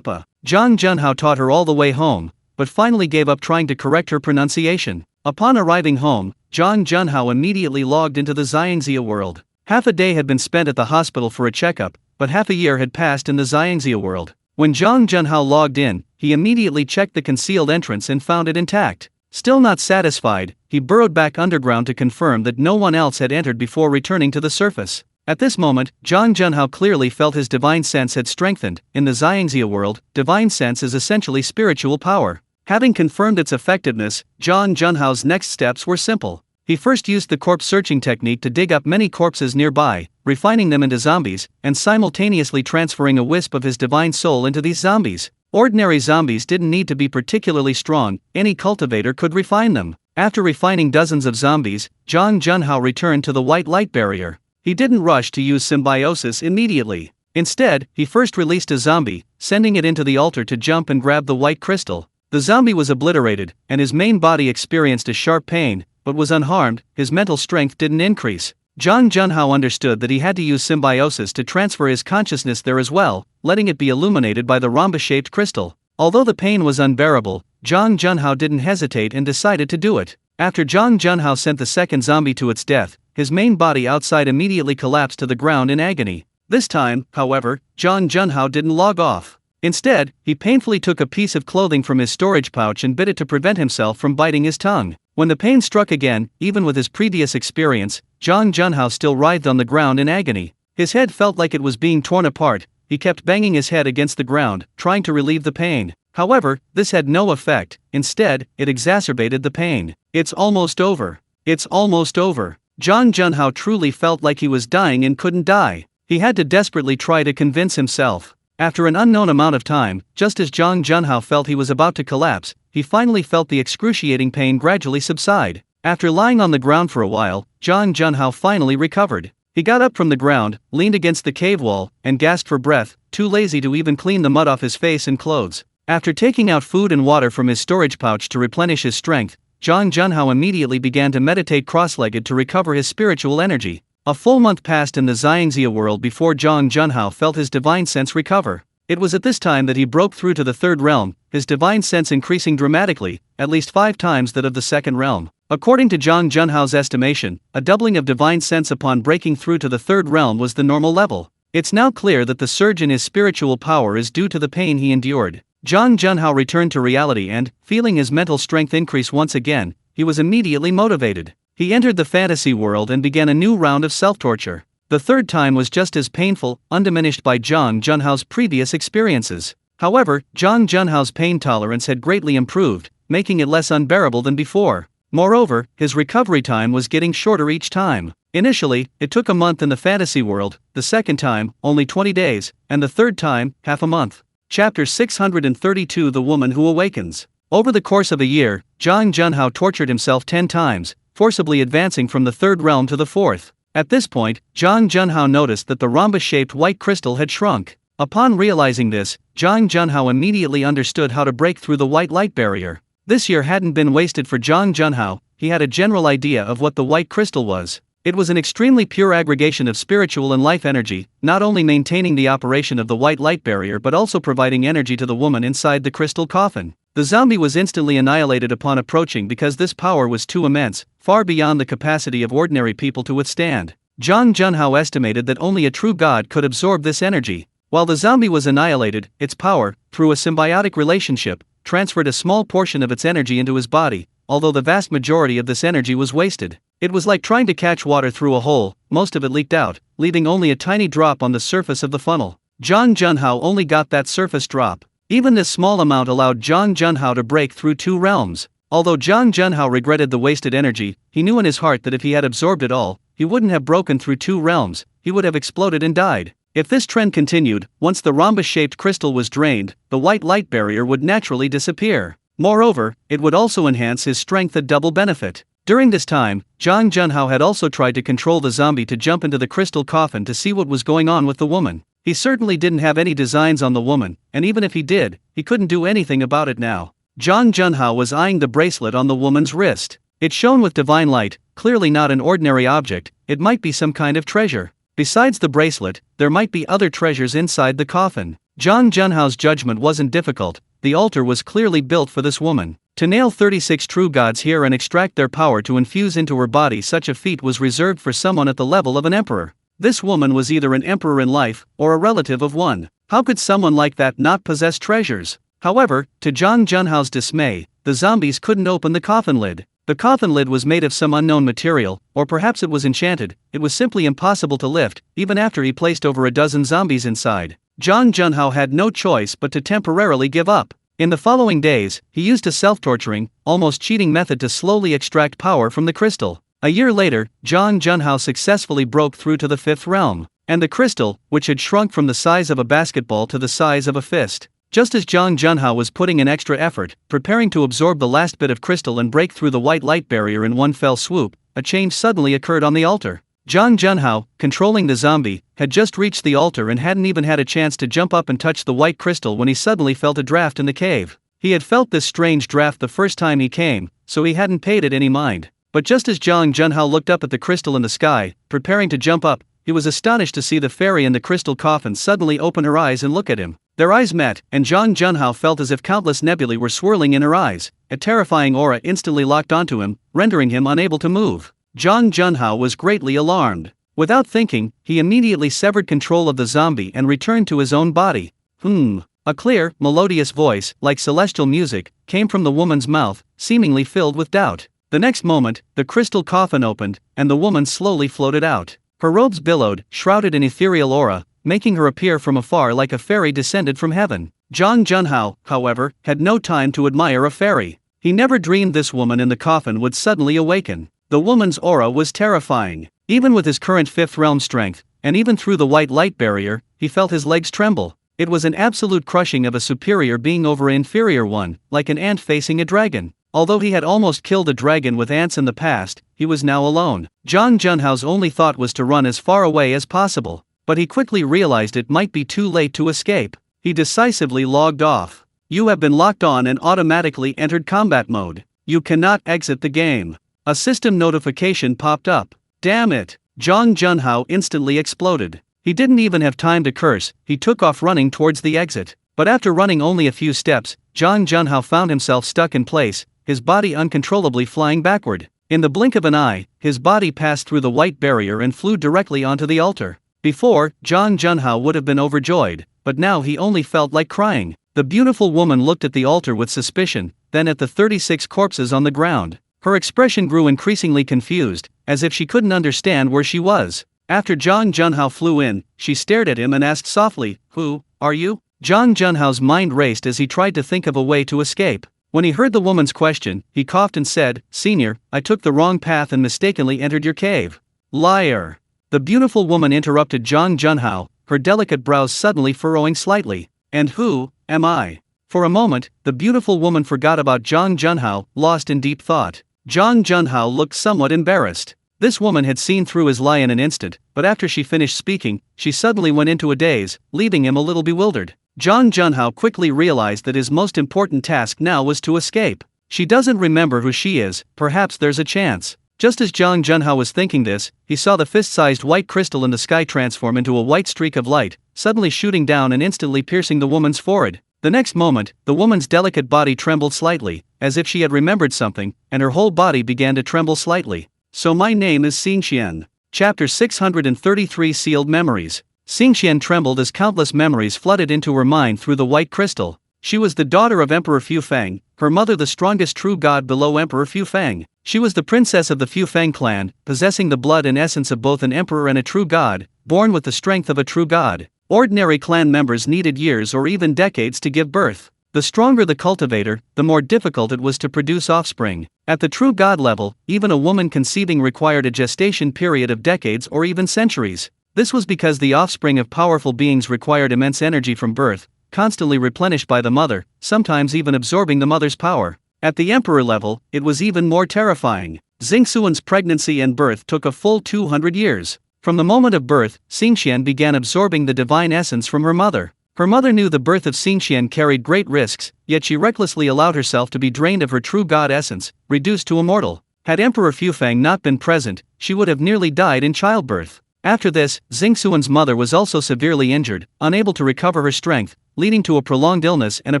Zhang Junhao taught her all the way home, but finally gave up trying to correct her pronunciation. Upon arriving home, Zhang Junhao immediately logged into the Xiangxia world. Half a day had been spent at the hospital for a checkup, but half a year had passed in the Xiangxia world. When Zhang Junhao logged in, he immediately checked the concealed entrance and found it intact. Still not satisfied, he burrowed back underground to confirm that no one else had entered before returning to the surface. At this moment, Zhang Junhao clearly felt his divine sense had strengthened. In the Xiangxia world, divine sense is essentially spiritual power. Having confirmed its effectiveness, Zhang Junhao's next steps were simple. He first used the corpse searching technique to dig up many corpses nearby, refining them into zombies, and simultaneously transferring a wisp of his divine soul into these zombies. Ordinary zombies didn't need to be particularly strong, any cultivator could refine them. After refining dozens of zombies, Zhang Junhao returned to the white light barrier. He didn't rush to use symbiosis immediately. Instead, he first released a zombie, sending it into the altar to jump and grab the white crystal. The zombie was obliterated, and his main body experienced a sharp pain, but was unharmed. His mental strength didn't increase. Zhang Junhao understood that he had to use symbiosis to transfer his consciousness there as well, letting it be illuminated by the rhombus-shaped crystal. Although the pain was unbearable, Zhang Junhao didn't hesitate and decided to do it. After Zhang Junhao sent the second zombie to its death, his main body outside immediately collapsed to the ground in agony. This time, however, Zhang Junhao didn't log off. Instead, he painfully took a piece of clothing from his storage pouch and bit it to prevent himself from biting his tongue. When the pain struck again, even with his previous experience, Zhang Junhao still writhed on the ground in agony. His head felt like it was being torn apart. He kept banging his head against the ground, trying to relieve the pain. However, this had no effect. Instead, it exacerbated the pain. It's almost over. Zhang Junhao truly felt like he was dying and couldn't die. He had to desperately try to convince himself. After an unknown amount of time, just as Zhang Junhao felt he was about to collapse, he finally felt the excruciating pain gradually subside. After lying on the ground for a while, Zhang Junhao finally recovered. He got up from the ground, leaned against the cave wall, and gasped for breath, too lazy to even clean the mud off his face and clothes. After taking out food and water from his storage pouch to replenish his strength, Zhang Junhao immediately began to meditate cross-legged to recover his spiritual energy. A full month passed in the Xiangxia world before Zhang Junhao felt his divine sense recover. It was at this time that he broke through to the third realm, his divine sense increasing dramatically, at least 5 times that of the second realm. According to Zhang Junhao's estimation, a doubling of divine sense upon breaking through to the third realm was the normal level. It's now clear that the surge in his spiritual power is due to the pain he endured. Zhang Junhao returned to reality and, feeling his mental strength increase once again, he was immediately motivated. He entered the fantasy world and began a new round of self-torture. The third time was just as painful, undiminished by Zhang Junhao's previous experiences. However, Zhang Junhao's pain tolerance had greatly improved, making it less unbearable than before. Moreover, his recovery time was getting shorter each time. Initially, it took a month in the fantasy world, the second time, only 20 days, and the third time, half a month. Chapter 632 The Woman Who Awakens. Over the course of a year, Zhang Junhao tortured himself 10 times, forcibly advancing from the third realm to the fourth. At this point, Zhang Junhao noticed that the rhombus-shaped white crystal had shrunk. Upon realizing this, Zhang Junhao immediately understood how to break through the white light barrier. This year hadn't been wasted for Zhang Junhao. He had a general idea of what the white crystal was. It was an extremely pure aggregation of spiritual and life energy, not only maintaining the operation of the white light barrier but also providing energy to the woman inside the crystal coffin. The zombie was instantly annihilated upon approaching because this power was too immense, far beyond the capacity of ordinary people to withstand. Zhang Junhao estimated that only a true god could absorb this energy. While the zombie was annihilated, its power, through a symbiotic relationship, transferred a small portion of its energy into his body, although the vast majority of this energy was wasted. It was like trying to catch water through a hole, most of it leaked out, leaving only a tiny drop on the surface of the funnel. Zhang Junhao only got that surface drop. Even this small amount allowed Zhang Junhao to break through 2 realms. Although Zhang Junhao regretted the wasted energy, he knew in his heart that if he had absorbed it all, he wouldn't have broken through 2 realms, he would have exploded and died. If this trend continued, once the rhombus-shaped crystal was drained, the white light barrier would naturally disappear. Moreover, it would also enhance his strength a double benefit. During this time, Zhang Junhao had also tried to control the zombie to jump into the crystal coffin to see what was going on with the woman. He certainly didn't have any designs on the woman, and even if he did, he couldn't do anything about it now. Zhang Junhao was eyeing the bracelet on the woman's wrist. It shone with divine light, clearly not an ordinary object, it might be some kind of treasure. Besides the bracelet, there might be other treasures inside the coffin. Zhang Junhao's judgment wasn't difficult, the altar was clearly built for this woman. To nail 36 true gods here and extract their power to infuse into her body, such a feat was reserved for someone at the level of an emperor. This woman was either an emperor in life, or a relative of one. How could someone like that not possess treasures? However, to Zhang Junhao's dismay, the zombies couldn't open the coffin lid. The coffin lid was made of some unknown material, or perhaps it was enchanted. It was simply impossible to lift, even after he placed over a dozen zombies inside. Zhang Junhao had no choice but to temporarily give up. In the following days, he used a self-torturing, almost cheating method to slowly extract power from the crystal. A year later, Zhang Junhao successfully broke through to the 5th realm, and the crystal, which had shrunk from the size of a basketball to the size of a fist. Just as Zhang Junhao was putting in extra effort, preparing to absorb the last bit of crystal and break through the white light barrier in one fell swoop, a change suddenly occurred on the altar. Zhang Junhao, controlling the zombie, had just reached the altar and hadn't even had a chance to jump up and touch the white crystal when he suddenly felt a draft in the cave. He had felt this strange draft the first time he came, so he hadn't paid it any mind. But just as Zhang Junhao looked up at the crystal in the sky, preparing to jump up, he was astonished to see the fairy in the crystal coffin suddenly open her eyes and look at him. Their eyes met, and Zhang Junhao felt as if countless nebulae were swirling in her eyes. A terrifying aura instantly locked onto him, rendering him unable to move. Zhang Junhao was greatly alarmed. Without thinking, he immediately severed control of the zombie and returned to his own body. A clear, melodious voice, like celestial music, came from the woman's mouth, seemingly filled with doubt. The next moment, the crystal coffin opened, and the woman slowly floated out. Her robes billowed, shrouded in ethereal aura, making her appear from afar like a fairy descended from heaven. Zhang Junhao, however, had no time to admire a fairy. He never dreamed this woman in the coffin would suddenly awaken. The woman's aura was terrifying. Even with his current 5th realm strength, and even through the white light barrier, he felt his legs tremble. It was an absolute crushing of a superior being over an inferior one, like an ant facing a dragon. Although he had almost killed a dragon with ants in the past, he was now alone. Zhang Junhao's only thought was to run as far away as possible, but he quickly realized it might be too late to escape. He decisively logged off. You have been locked on and automatically entered combat mode. You cannot exit the game. A system notification popped up. Damn it! Zhang Junhao instantly exploded. He didn't even have time to curse, he took off running towards the exit. But after running only a few steps, Zhang Junhao found himself stuck in place, his body uncontrollably flying backward. In the blink of an eye, his body passed through the white barrier and flew directly onto the altar. Before, Zhang Junhao would have been overjoyed, but now he only felt like crying. The beautiful woman looked at the altar with suspicion, then at the 36 corpses on the ground. Her expression grew increasingly confused, as if she couldn't understand where she was. After Zhang Junhao flew in, she stared at him and asked softly, "Who are you?" Zhang Junhao's mind raced as he tried to think of a way to escape. When he heard the woman's question, he coughed and said, "Senior, I took the wrong path and mistakenly entered your cave." "Liar!" The beautiful woman interrupted Zhang Junhao, her delicate brows suddenly furrowing slightly. "And who am I?" For a moment, the beautiful woman forgot about Zhang Junhao, lost in deep thought. Zhang Junhao looked somewhat embarrassed. This woman had seen through his lie in an instant, but after she finished speaking, she suddenly went into a daze, leaving him a little bewildered. Zhang Junhao quickly realized that his most important task now was to escape. She doesn't remember who she is, perhaps there's a chance. Just as Zhang Junhao was thinking this, he saw the fist-sized white crystal in the sky transform into a white streak of light, suddenly shooting down and instantly piercing the woman's forehead. The next moment, the woman's delicate body trembled slightly, as if she had remembered something, and her whole body began to tremble slightly. "So my name is Xinxian. Chapter 633 Sealed Memories. Xingqian trembled as countless memories flooded into her mind through the white crystal. She was the daughter of Emperor Fu Feng, her mother the strongest true god below Emperor Fu Feng. She was the princess of the Fu Feng clan, possessing the blood and essence of both an emperor and a true god, born with the strength of a true god. Ordinary clan members needed years or even decades to give birth. The stronger the cultivator, the more difficult it was to produce offspring. At the true god level, even a woman conceiving required a gestation period of decades or even centuries. This was because the offspring of powerful beings required immense energy from birth, constantly replenished by the mother, sometimes even absorbing the mother's power. At the emperor level, it was even more terrifying. Xingxuan's pregnancy and birth took a full 200 years. From the moment of birth, Xingqian began absorbing the divine essence from her mother. Her mother knew the birth of Xingqian carried great risks, yet she recklessly allowed herself to be drained of her true god essence, reduced to a mortal. Had Emperor Fufang not been present, she would have nearly died in childbirth. After this, Xingxuan's mother was also severely injured, unable to recover her strength, leading to a prolonged illness and a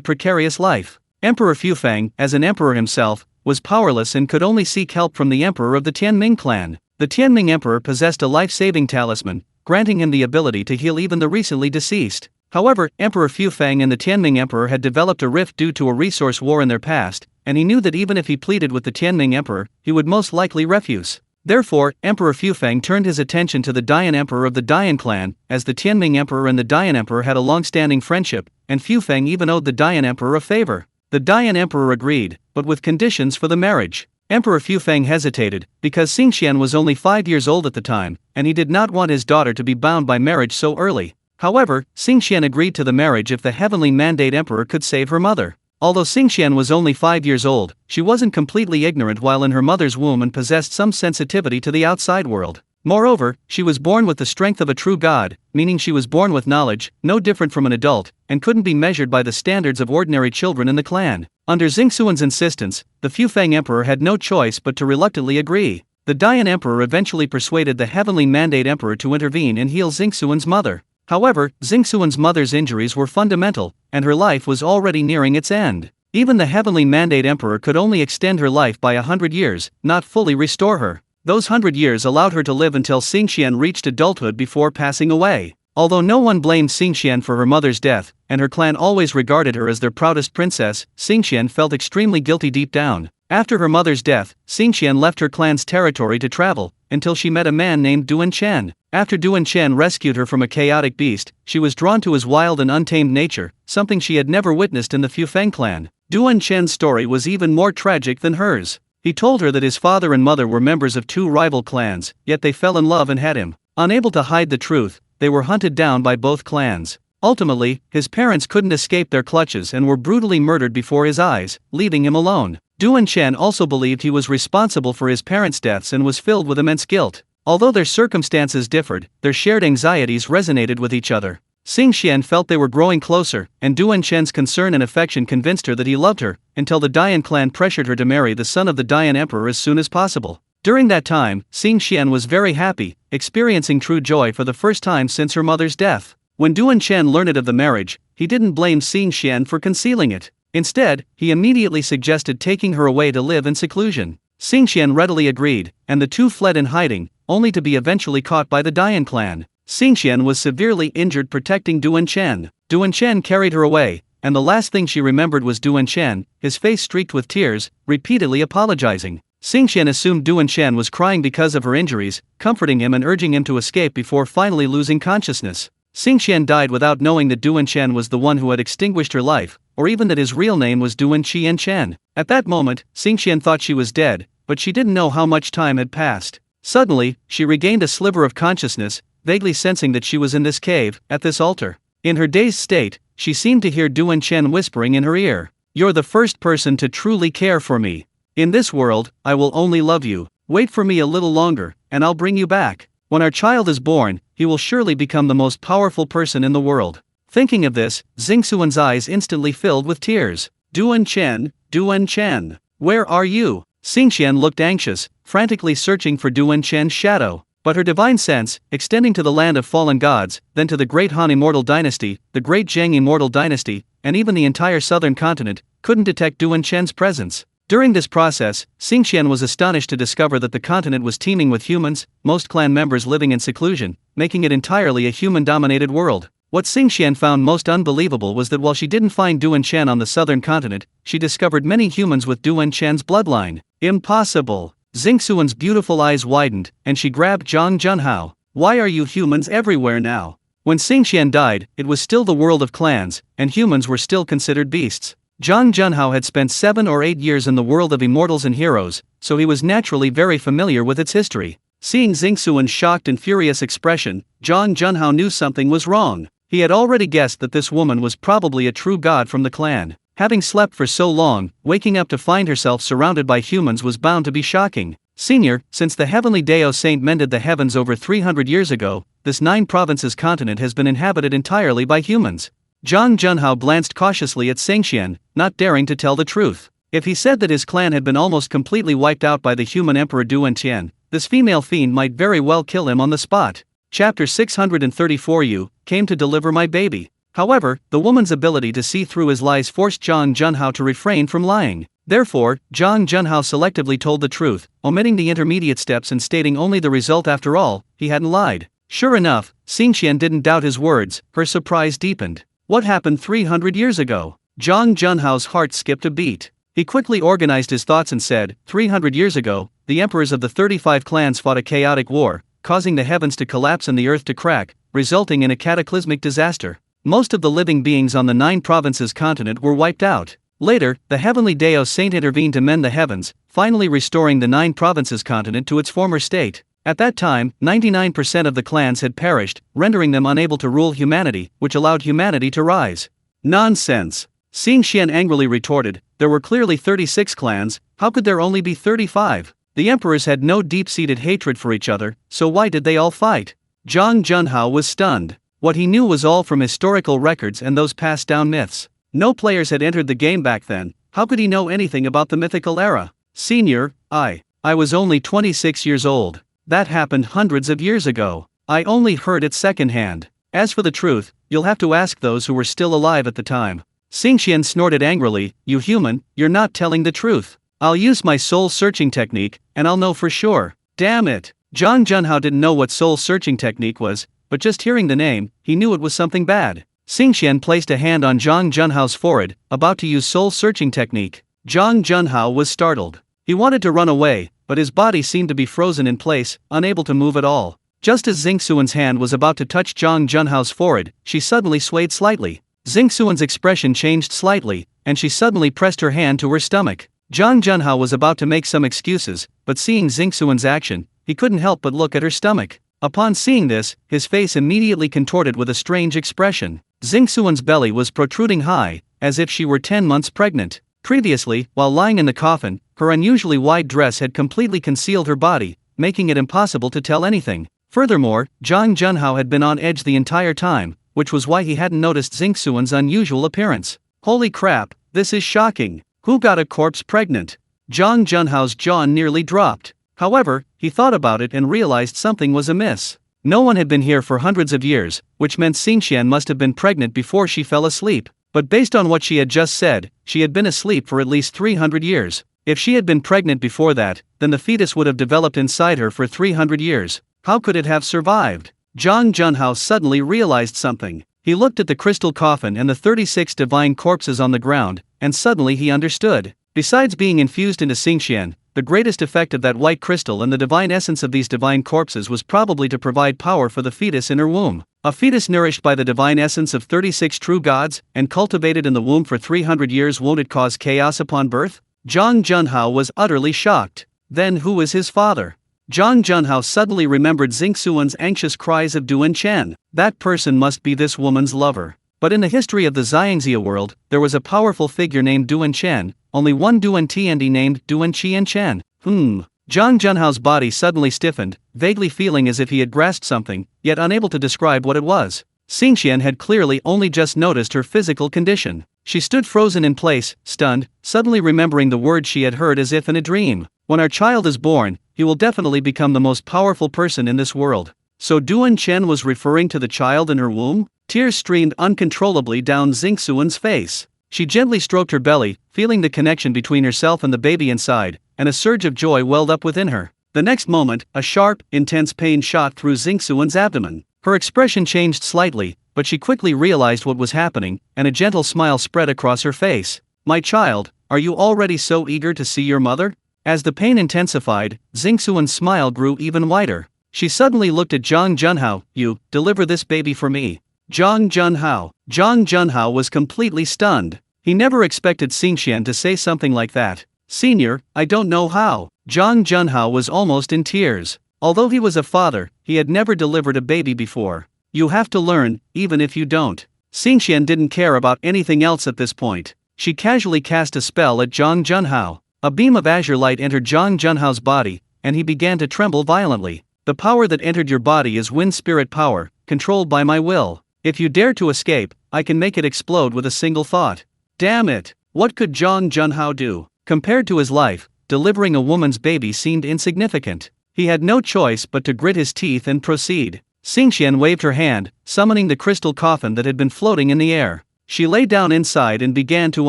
precarious life. Emperor Fufang, as an emperor himself, was powerless and could only seek help from the emperor of the Tianming clan. The Tianming emperor possessed a life-saving talisman, granting him the ability to heal even the recently deceased. However, Emperor Fufang and the Tianming emperor had developed a rift due to a resource war in their past, and he knew that even if he pleaded with the Tianming emperor, he would most likely refuse. Therefore, Emperor Fufang turned his attention to the Dayan emperor of the Dayan clan, as the Tianming emperor and the Dayan emperor had a long-standing friendship, and Fufang even owed the Dayan emperor a favor. The Dayan emperor agreed, but with conditions for the marriage. Emperor Fufang hesitated, because Xingqian was only 5 years old at the time, and he did not want his daughter to be bound by marriage so early. However, Xingqian agreed to the marriage if the heavenly mandate emperor could save her mother. Although Xingqian was only 5 years old, she wasn't completely ignorant while in her mother's womb and possessed some sensitivity to the outside world. Moreover, she was born with the strength of a true god, meaning she was born with knowledge, no different from an adult, and couldn't be measured by the standards of ordinary children in the clan. Under Xingxuan's insistence, the Fufang emperor had no choice but to reluctantly agree. The Dayan emperor eventually persuaded the heavenly mandate emperor to intervene and heal Xingxuan's mother. However, Xingxuan's mother's injuries were fundamental, and her life was already nearing its end. Even the heavenly mandate emperor could only extend her life by 100 years, not fully restore her. Those 100 years allowed her to live until Xingqian reached adulthood before passing away. Although no one blamed Xingqian for her mother's death, and her clan always regarded her as their proudest princess, Xingqian felt extremely guilty deep down. After her mother's death, Xingqian left her clan's territory to travel, until she met a man named Duan Chen. After Duan Chen rescued her from a chaotic beast, she was drawn to his wild and untamed nature, something she had never witnessed in the Fufang clan. Duan Chen's story was even more tragic than hers. He told her that his father and mother were members of 2 rival clans, yet they fell in love and had him. Unable to hide the truth, they were hunted down by both clans. Ultimately, his parents couldn't escape their clutches and were brutally murdered before his eyes, leaving him alone. Duan Chen also believed he was responsible for his parents' deaths and was filled with immense guilt. Although their circumstances differed, their shared anxieties resonated with each other. Xingqian felt they were growing closer, and Duan Chen's concern and affection convinced her that he loved her, until the Dayan clan pressured her to marry the son of the Dayan emperor as soon as possible. During that time, Xingqian was very happy, experiencing true joy for the first time since her mother's death. When Duan Chen learned of the marriage, he didn't blame Xingqian for concealing it. Instead, he immediately suggested taking her away to live in seclusion. Xingqian readily agreed, and the two fled in hiding, only to be eventually caught by the Dayan clan. Xingqian was severely injured protecting Duan Chen. Duan Chen carried her away, and the last thing she remembered was Duan Chen, his face streaked with tears, repeatedly apologizing. Xingqian assumed Duan Chen was crying because of her injuries, comforting him and urging him to escape before finally losing consciousness. Xingqian died without knowing that Duan Chen was the one who had extinguished her life, or even that his real name was Duan Qian Chen. At that moment, Xingqian thought she was dead, but she didn't know how much time had passed. Suddenly, she regained a sliver of consciousness, vaguely sensing that she was in this cave, at this altar. In her dazed state, she seemed to hear Duan Chen whispering in her ear, "You're the first person to truly care for me. In this world, I will only love you. Wait for me a little longer, and I'll bring you back. When our child is born, he will surely become the most powerful person in the world." Thinking of this, Xingxuan's eyes instantly filled with tears. Duan Chen, where are you?" Xingqian looked anxious, frantically searching for Duan Chen's shadow. But her divine sense, extending to the land of fallen gods, then to the great Han Immortal Dynasty, the great Zheng Immortal Dynasty, and even the entire southern continent, couldn't detect Duan Chen's presence. During this process, Xingqian was astonished to discover that the continent was teeming with humans, most clan members living in seclusion, making it entirely a human-dominated world. What Xingqian found most unbelievable was that while she didn't find Duan Chen on the southern continent, she discovered many humans with Duan Chen's bloodline. Impossible! Xingqian's beautiful eyes widened, and she grabbed Zhang Junhao. Why are you humans everywhere now? When Xingqian died, it was still the world of clans, and humans were still considered beasts. Zhang Junhao had spent 7 or 8 years in the world of immortals and heroes, so he was naturally very familiar with its history. Seeing Xingqian's shocked and furious expression, Zhang Junhao knew something was wrong. He had already guessed that this woman was probably a true god from the clan. Having slept for so long, waking up to find herself surrounded by humans was bound to be shocking. Senior, since the heavenly Dao Saint mended the heavens over 300 years ago, this 9 provinces continent has been inhabited entirely by humans. Zhang Junhao glanced cautiously at Xingqian, not daring to tell the truth. If he said that his clan had been almost completely wiped out by the human emperor Duan Chen, this female fiend might very well kill him on the spot. Chapter 634 You came to deliver my baby. However, the woman's ability to see through his lies forced Zhang Junhao to refrain from lying. Therefore, Zhang Junhao selectively told the truth, omitting the intermediate steps and stating only the result. After all, he hadn't lied. Sure enough, Xingqian didn't doubt his words. Her surprise deepened. What happened 300 years ago? Zhang Junhao's heart skipped a beat. He quickly organized his thoughts and said, 300 years ago, the emperors of the 35 clans fought a chaotic war, causing the heavens to collapse and the earth to crack, resulting in a cataclysmic disaster. Most of the living beings on the 9 provinces continent were wiped out. Later, the heavenly Dao Saint intervened to mend the heavens, finally restoring the 9 provinces continent to its former state. At that time, 99% of the clans had perished, rendering them unable to rule humanity, which allowed humanity to rise. Nonsense! Xingqian angrily retorted, there were clearly 36 clans, how could there only be 35? The emperors had no deep-seated hatred for each other, so why did they all fight? Zhang Junhao was stunned. What he knew was all from historical records and those passed down myths. No players had entered the game back then. How could he know anything about the mythical era? Senior, I was only 26 years old. That happened hundreds of years ago. I only heard it secondhand. As for the truth, you'll have to ask those who were still alive at the time. Xingqian snorted angrily, you human, you're not telling the truth. I'll use my soul-searching technique, and I'll know for sure. Damn it! Zhang Junhao didn't know what soul-searching technique was, but just hearing the name, he knew it was something bad. Xingqian placed a hand on Zhang Junhao's forehead, about to use soul-searching technique. Zhang Junhao was startled. He wanted to run away, but his body seemed to be frozen in place, unable to move at all. Just as Xingqian's hand was about to touch Zhang Junhao's forehead, she suddenly swayed slightly. Xingqian's expression changed slightly, and she suddenly pressed her hand to her stomach. Zhang Junhao was about to make some excuses, but seeing Xingqian's action, he couldn't help but look at her stomach. Upon seeing this, his face immediately contorted with a strange expression. Xingqian's belly was protruding high, as if she were 10 months pregnant. Previously, while lying in the coffin, her unusually wide dress had completely concealed her body, making it impossible to tell anything. Furthermore, Zhang Junhao had been on edge the entire time, which was why he hadn't noticed Xingqian's unusual appearance. Holy crap, this is shocking. Who got a corpse pregnant? Zhang Junhao's jaw nearly dropped. However, he thought about it and realized something was amiss. No one had been here for hundreds of years, which meant Xingqian must have been pregnant before she fell asleep. But based on what she had just said, she had been asleep for at least 300 years. If she had been pregnant before that, then the fetus would have developed inside her for 300 years. How could it have survived? Zhang Junhao suddenly realized something. He looked at the crystal coffin and the 36 divine corpses on the ground, and suddenly he understood. Besides being infused into Xingqian, the greatest effect of that white crystal and the divine essence of these divine corpses was probably to provide power for the fetus in her womb. A fetus nourished by the divine essence of 36 true gods, and cultivated in the womb for 300 years, won't it cause chaos upon birth? Zhang Junhao was utterly shocked. Then who is his father? Zhang Junhao suddenly remembered Xingqian's anxious cries of Duan Chen. That person must be this woman's lover. But in the history of the Xiangxia world, there was a powerful figure named Duan Chen, only one Duan Tiandi named Duan Qian Chen. Zhang Junhao's body suddenly stiffened, vaguely feeling as if he had grasped something, yet unable to describe what it was. Xingqian had clearly only just noticed her physical condition. She stood frozen in place, stunned, suddenly remembering the words she had heard as if in a dream. When our child is born, he will definitely become the most powerful person in this world. So Duan Chen was referring to the child in her womb? Tears streamed uncontrollably down Xingqian's face. She gently stroked her belly, feeling the connection between herself and the baby inside, and a surge of joy welled up within her. The next moment, a sharp, intense pain shot through Xingxuan's abdomen. Her expression changed slightly, but she quickly realized what was happening, and a gentle smile spread across her face. "My child, are you already so eager to see your mother?" As the pain intensified, Xingxuan's smile grew even wider. She suddenly looked at Zhang Junhao. "You, deliver this baby for me." Zhang Junhao was completely stunned. He never expected Xingxian to say something like that. "Senior, I don't know how." Zhang Junhao was almost in tears. Although he was a father, he had never delivered a baby before. "You have to learn, even if you don't." Xingxian didn't care about anything else at this point. She casually cast a spell at Zhang Junhao. A beam of azure light entered Zhang Junhao's body, and he began to tremble violently. "The power that entered your body is wind spirit power, controlled by my will. If you dare to escape, I can make it explode with a single thought." Damn it! What could Zhang Junhao do? Compared to his life, delivering a woman's baby seemed insignificant. He had no choice but to grit his teeth and proceed. Xingxian waved her hand, summoning the crystal coffin that had been floating in the air. She lay down inside and began to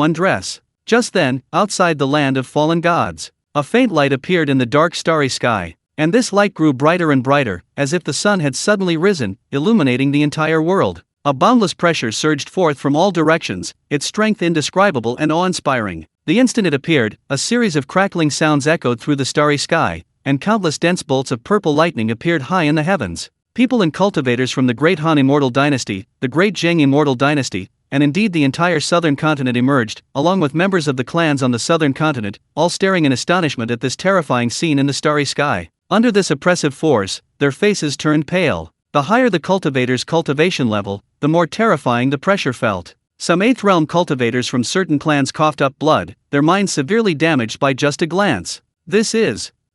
undress. Just then, outside the land of fallen gods, a faint light appeared in the dark starry sky, and this light grew brighter and brighter, as if the sun had suddenly risen, illuminating the entire world. A boundless pressure surged forth from all directions, its strength indescribable and awe-inspiring. The instant it appeared, a series of crackling sounds echoed through the starry sky, and countless dense bolts of purple lightning appeared high in the heavens. People and cultivators from the Great Han Immortal Dynasty, the Great Zheng Immortal Dynasty, and indeed the entire southern continent emerged, along with members of the clans on the southern continent, all staring in astonishment at this terrifying scene in the starry sky. Under this oppressive force, their faces turned pale. The higher the cultivator's cultivation level, the more terrifying the pressure felt. Some 8th realm cultivators from certain clans coughed up blood, their minds severely damaged by just a glance.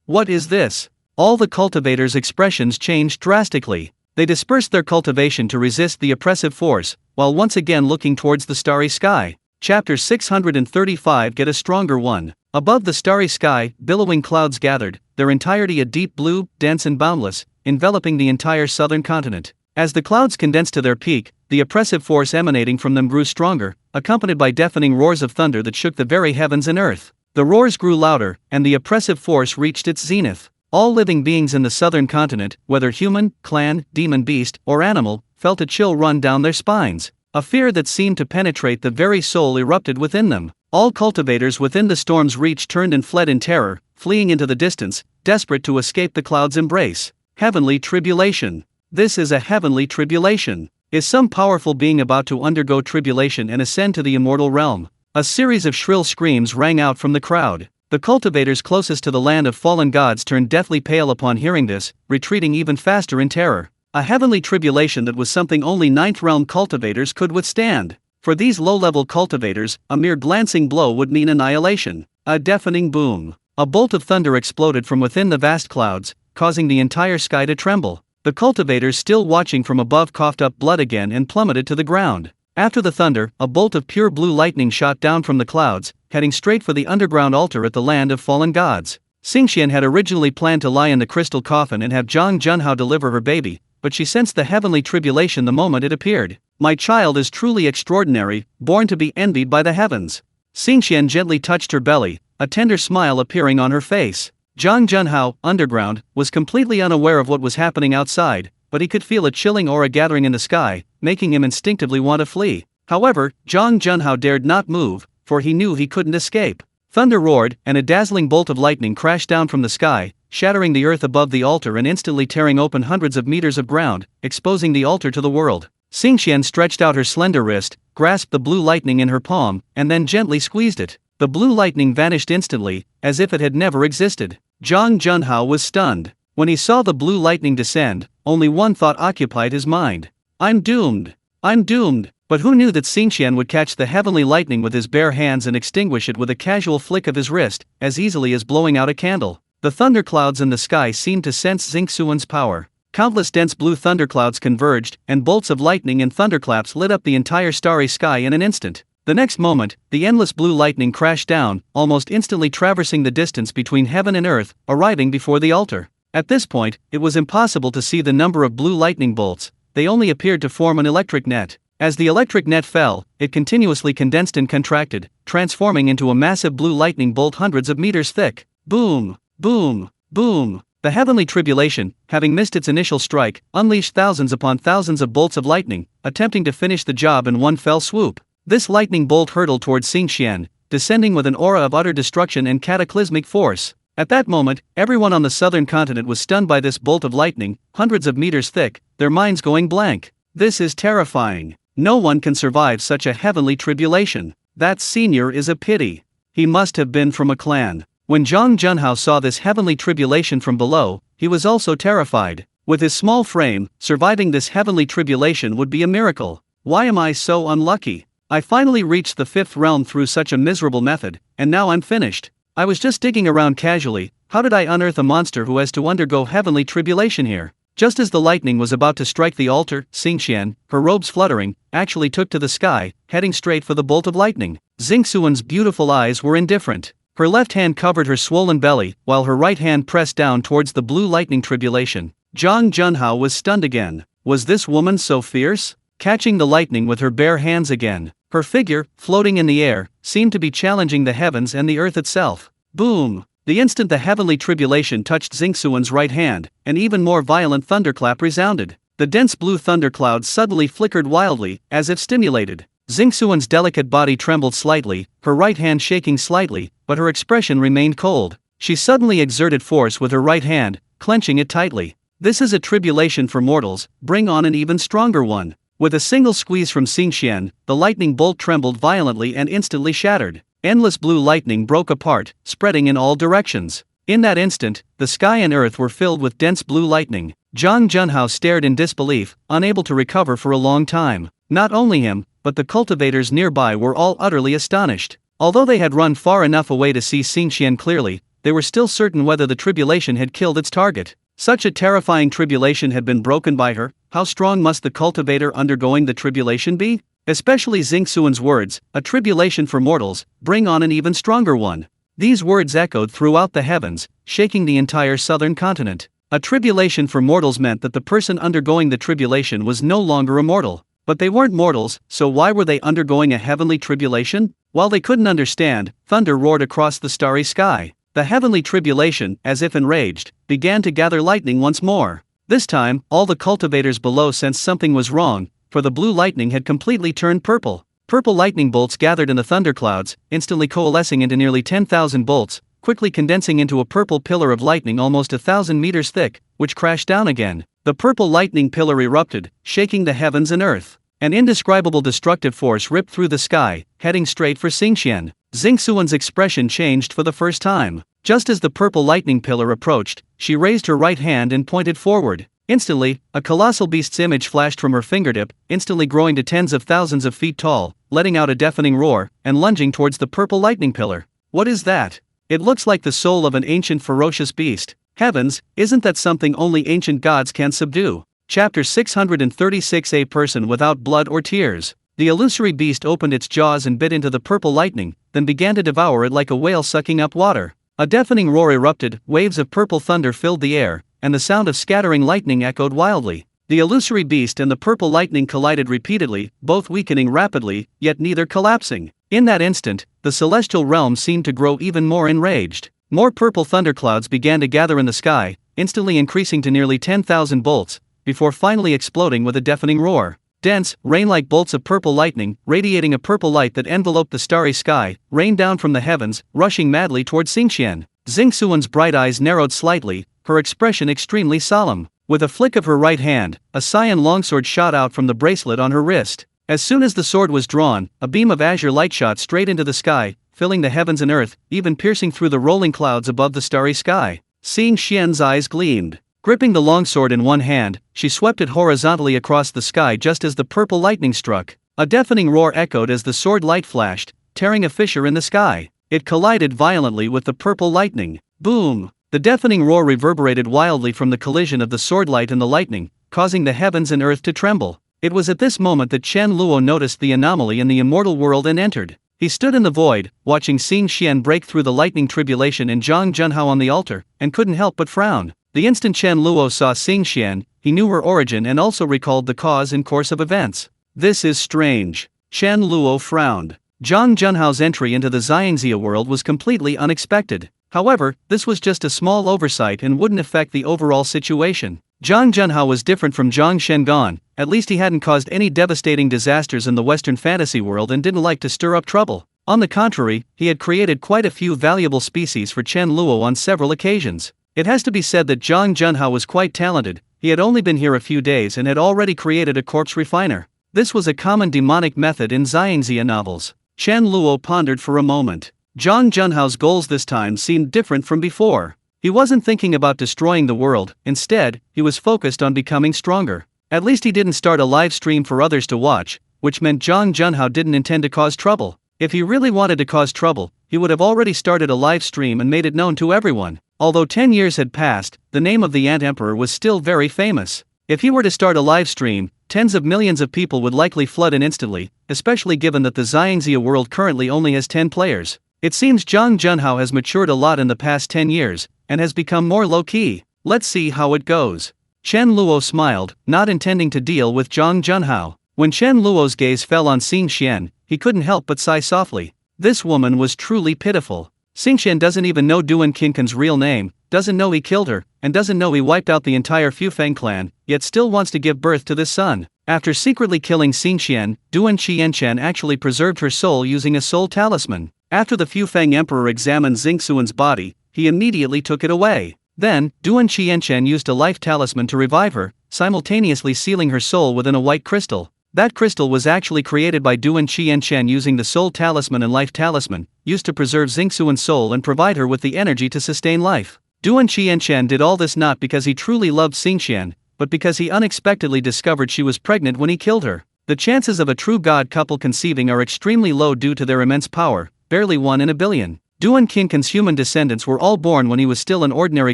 What is this? All the cultivators' expressions changed drastically. They dispersed their cultivation to resist the oppressive force, while once again looking towards the starry sky. Chapter 635. Get a stronger one. Above the starry sky, billowing clouds gathered, their entirety a deep blue, dense and boundless, enveloping the entire southern continent. As the clouds condensed to their peak, the oppressive force emanating from them grew stronger, accompanied by deafening roars of thunder that shook the very heavens and earth. The roars grew louder, and the oppressive force reached its zenith. All living beings in the southern continent, whether human, clan, demon beast, or animal, felt a chill run down their spines. A fear that seemed to penetrate the very soul erupted within them. All cultivators within the storm's reach turned and fled in terror, fleeing into the distance, desperate to escape the cloud's embrace. Heavenly tribulation. This is a heavenly tribulation. Is some powerful being about to undergo tribulation and ascend to the immortal realm? A series of shrill screams rang out from the crowd. The cultivators closest to the land of fallen gods turned deathly pale upon hearing this, retreating even faster in terror. A heavenly tribulation that was something only 9th realm cultivators could withstand. For these low-level cultivators, a mere glancing blow would mean annihilation. A deafening boom. A bolt of thunder exploded from within the vast clouds, causing the entire sky to tremble. The cultivators still watching from above coughed up blood again and plummeted to the ground. After the thunder, a bolt of pure blue lightning shot down from the clouds, heading straight for the underground altar at the land of fallen gods. Xingxian had originally planned to lie in the crystal coffin and have Zhang Junhao deliver her baby, but she sensed the heavenly tribulation the moment it appeared. My child is truly extraordinary, born to be envied by the heavens. Xingxian gently touched her belly, a tender smile appearing on her face. Zhang Junhao, underground, was completely unaware of what was happening outside, but he could feel a chilling aura gathering in the sky, making him instinctively want to flee. However, Zhang Junhao dared not move, for he knew he couldn't escape. Thunder roared, and a dazzling bolt of lightning crashed down from the sky, shattering the earth above the altar and instantly tearing open hundreds of meters of ground, exposing the altar to the world. Xingxian stretched out her slender wrist, grasped the blue lightning in her palm, and then gently squeezed it. The blue lightning vanished instantly, as if it had never existed. Zhang Junhao was stunned. When he saw the blue lightning descend, only one thought occupied his mind. I'm doomed. I'm doomed. But who knew that Xingxian would catch the heavenly lightning with his bare hands and extinguish it with a casual flick of his wrist, as easily as blowing out a candle. The thunderclouds in the sky seemed to sense Xingxuan's power. Countless dense blue thunderclouds converged, and bolts of lightning and thunderclaps lit up the entire starry sky in an instant. The next moment, the endless blue lightning crashed down, almost instantly traversing the distance between heaven and earth, arriving before the altar. At this point, it was impossible to see the number of blue lightning bolts. They only appeared to form an electric net. As the electric net fell, it continuously condensed and contracted, transforming into a massive blue lightning bolt hundreds of meters thick. Boom! Boom! Boom! The heavenly tribulation, having missed its initial strike, unleashed thousands upon thousands of bolts of lightning, attempting to finish the job in one fell swoop. This lightning bolt hurtled towards Xingqian, descending with an aura of utter destruction and cataclysmic force. At that moment, everyone on the southern continent was stunned by this bolt of lightning, hundreds of meters thick, their minds going blank. This is terrifying. No one can survive such a heavenly tribulation. That senior is a pity. He must have been from a clan. When Zhang Junhao saw this heavenly tribulation from below, he was also terrified. With his small frame, surviving this heavenly tribulation would be a miracle. Why am I so unlucky? I finally reached the fifth realm through such a miserable method, and now I'm finished. I was just digging around casually. How did I unearth a monster who has to undergo heavenly tribulation here? Just as the lightning was about to strike the altar, Xingqian, her robes fluttering, actually took to the sky, heading straight for the bolt of lightning. Xingqian's beautiful eyes were indifferent. Her left hand covered her swollen belly, while her right hand pressed down towards the blue lightning tribulation. Zhang Junhao was stunned again. Was this woman so fierce? Catching the lightning with her bare hands again, her figure, floating in the air, seemed to be challenging the heavens and the earth itself. Boom! The instant the heavenly tribulation touched Xingqian's right hand, an even more violent thunderclap resounded. The dense blue thundercloud suddenly flickered wildly, as if stimulated. Xingqian's delicate body trembled slightly, her right hand shaking slightly, but her expression remained cold. She suddenly exerted force with her right hand, clenching it tightly. This is a tribulation for mortals, bring on an even stronger one. With a single squeeze from Xingqian, the lightning bolt trembled violently and instantly shattered. Endless blue lightning broke apart, spreading in all directions. In that instant, the sky and earth were filled with dense blue lightning. Zhang Junhao stared in disbelief, unable to recover for a long time. Not only him, but the cultivators nearby were all utterly astonished. Although they had run far enough away to see Xingqian clearly, they were still certain whether the tribulation had killed its target. Such a terrifying tribulation had been broken by her. How strong must the cultivator undergoing the tribulation be? Especially Xingqian's words, a tribulation for mortals, bring on an even stronger one. These words echoed throughout the heavens, shaking the entire southern continent. A tribulation for mortals meant that the person undergoing the tribulation was no longer a mortal. But they weren't mortals, so why were they undergoing a heavenly tribulation? While they couldn't understand, thunder roared across the starry sky. The heavenly tribulation, as if enraged, began to gather lightning once more. This time, all the cultivators below sensed something was wrong, for the blue lightning had completely turned purple. Purple lightning bolts gathered in the thunderclouds, instantly coalescing into nearly 10,000 bolts, quickly condensing into a purple pillar of lightning almost 1,000 meters thick, which crashed down again. The purple lightning pillar erupted, shaking the heavens and earth. An indescribable destructive force ripped through the sky, heading straight for Xingqian. Xingqian's expression changed for the first time. Just as the purple lightning pillar approached, she raised her right hand and pointed forward. Instantly, a colossal beast's image flashed from her fingertip, instantly growing to tens of thousands of feet tall, letting out a deafening roar, and lunging towards the purple lightning pillar. What is that? It looks like the soul of an ancient ferocious beast. Heavens, isn't that something only ancient gods can subdue? Chapter 636. A person without blood or tears. The illusory beast opened its jaws and bit into the purple lightning, then began to devour it like a whale sucking up water. A deafening roar erupted, waves of purple thunder filled the air, and the sound of scattering lightning echoed wildly. The illusory beast and the purple lightning collided repeatedly, both weakening rapidly, yet neither collapsing. In that instant, the celestial realm seemed to grow even more enraged. More purple thunderclouds began to gather in the sky, instantly increasing to nearly 10,000 bolts, before finally exploding with a deafening roar. Dense, rain-like bolts of purple lightning, radiating a purple light that enveloped the starry sky, rained down from the heavens, rushing madly toward Xingqian. Xingqian's bright eyes narrowed slightly, her expression extremely solemn. With a flick of her right hand, a cyan longsword shot out from the bracelet on her wrist. As soon as the sword was drawn, a beam of azure light shot straight into the sky, filling the heavens and earth, even piercing through the rolling clouds above the starry sky. Xingqian's eyes gleamed. Gripping the longsword in one hand, she swept it horizontally across the sky just as the purple lightning struck. A deafening roar echoed as the sword light flashed, tearing a fissure in the sky. It collided violently with the purple lightning. Boom! The deafening roar reverberated wildly from the collision of the sword light and the lightning, causing the heavens and earth to tremble. It was at this moment that Chen Luo noticed the anomaly in the immortal world and entered. He stood in the void, watching Xingqian break through the lightning tribulation and Zhang Junhao on the altar, and couldn't help but frown. The instant Chen Luo saw Xingqian, he knew her origin and also recalled the cause and course of events. This is strange. Chen Luo frowned. Zhang Junhao's entry into the Xiangxia world was completely unexpected. However, this was just a small oversight and wouldn't affect the overall situation. Zhang Junhao was different from Zhang Shengan, at least he hadn't caused any devastating disasters in the Western fantasy world and didn't like to stir up trouble. On the contrary, he had created quite a few valuable species for Chen Luo on several occasions. It has to be said that Zhang Junhao was quite talented. He had only been here a few days and had already created a corpse refiner. This was a common demonic method in Xiangxia novels. Chen Luo pondered for a moment. Zhang Junhao's goals this time seemed different from before. He wasn't thinking about destroying the world, instead, he was focused on becoming stronger. At least he didn't start a live stream for others to watch, which meant Zhang Junhao didn't intend to cause trouble. If he really wanted to cause trouble, he would have already started a live stream and made it known to everyone. Although 10 years had passed, the name of the Ant Emperor was still very famous. If he were to start a live stream, tens of millions of people would likely flood in instantly, especially given that the Xiangxia world currently only has 10 players. It seems Zhang Junhao has matured a lot in the past 10 years, and has become more low-key. Let's see how it goes. Chen Luo smiled, not intending to deal with Zhang Junhao. When Chen Luo's gaze fell on Xing Xian, he couldn't help but sigh softly. This woman was truly pitiful. Xing Xian doesn't even know Duan Qingquan's real name, doesn't know he killed her, and doesn't know he wiped out the entire Fufeng clan, yet still wants to give birth to this son. After secretly killing Xing Xian, Duan Qianchen actually preserved her soul using a soul talisman. After the Fufeng emperor examined Xingxuan's body, he immediately took it away. Then, Duan Qianchen used a life talisman to revive her, simultaneously sealing her soul within a white crystal. That crystal was actually created by Duan Qianchen using the soul talisman and life talisman, used to preserve Xingxuan's soul and provide her with the energy to sustain life. Duan Qianchen did all this not because he truly loved Xingxian, but because he unexpectedly discovered she was pregnant when he killed her. The chances of a true god couple conceiving are extremely low due to their immense power, barely 1 in a billion. Duan Qingquan's human descendants were all born when he was still an ordinary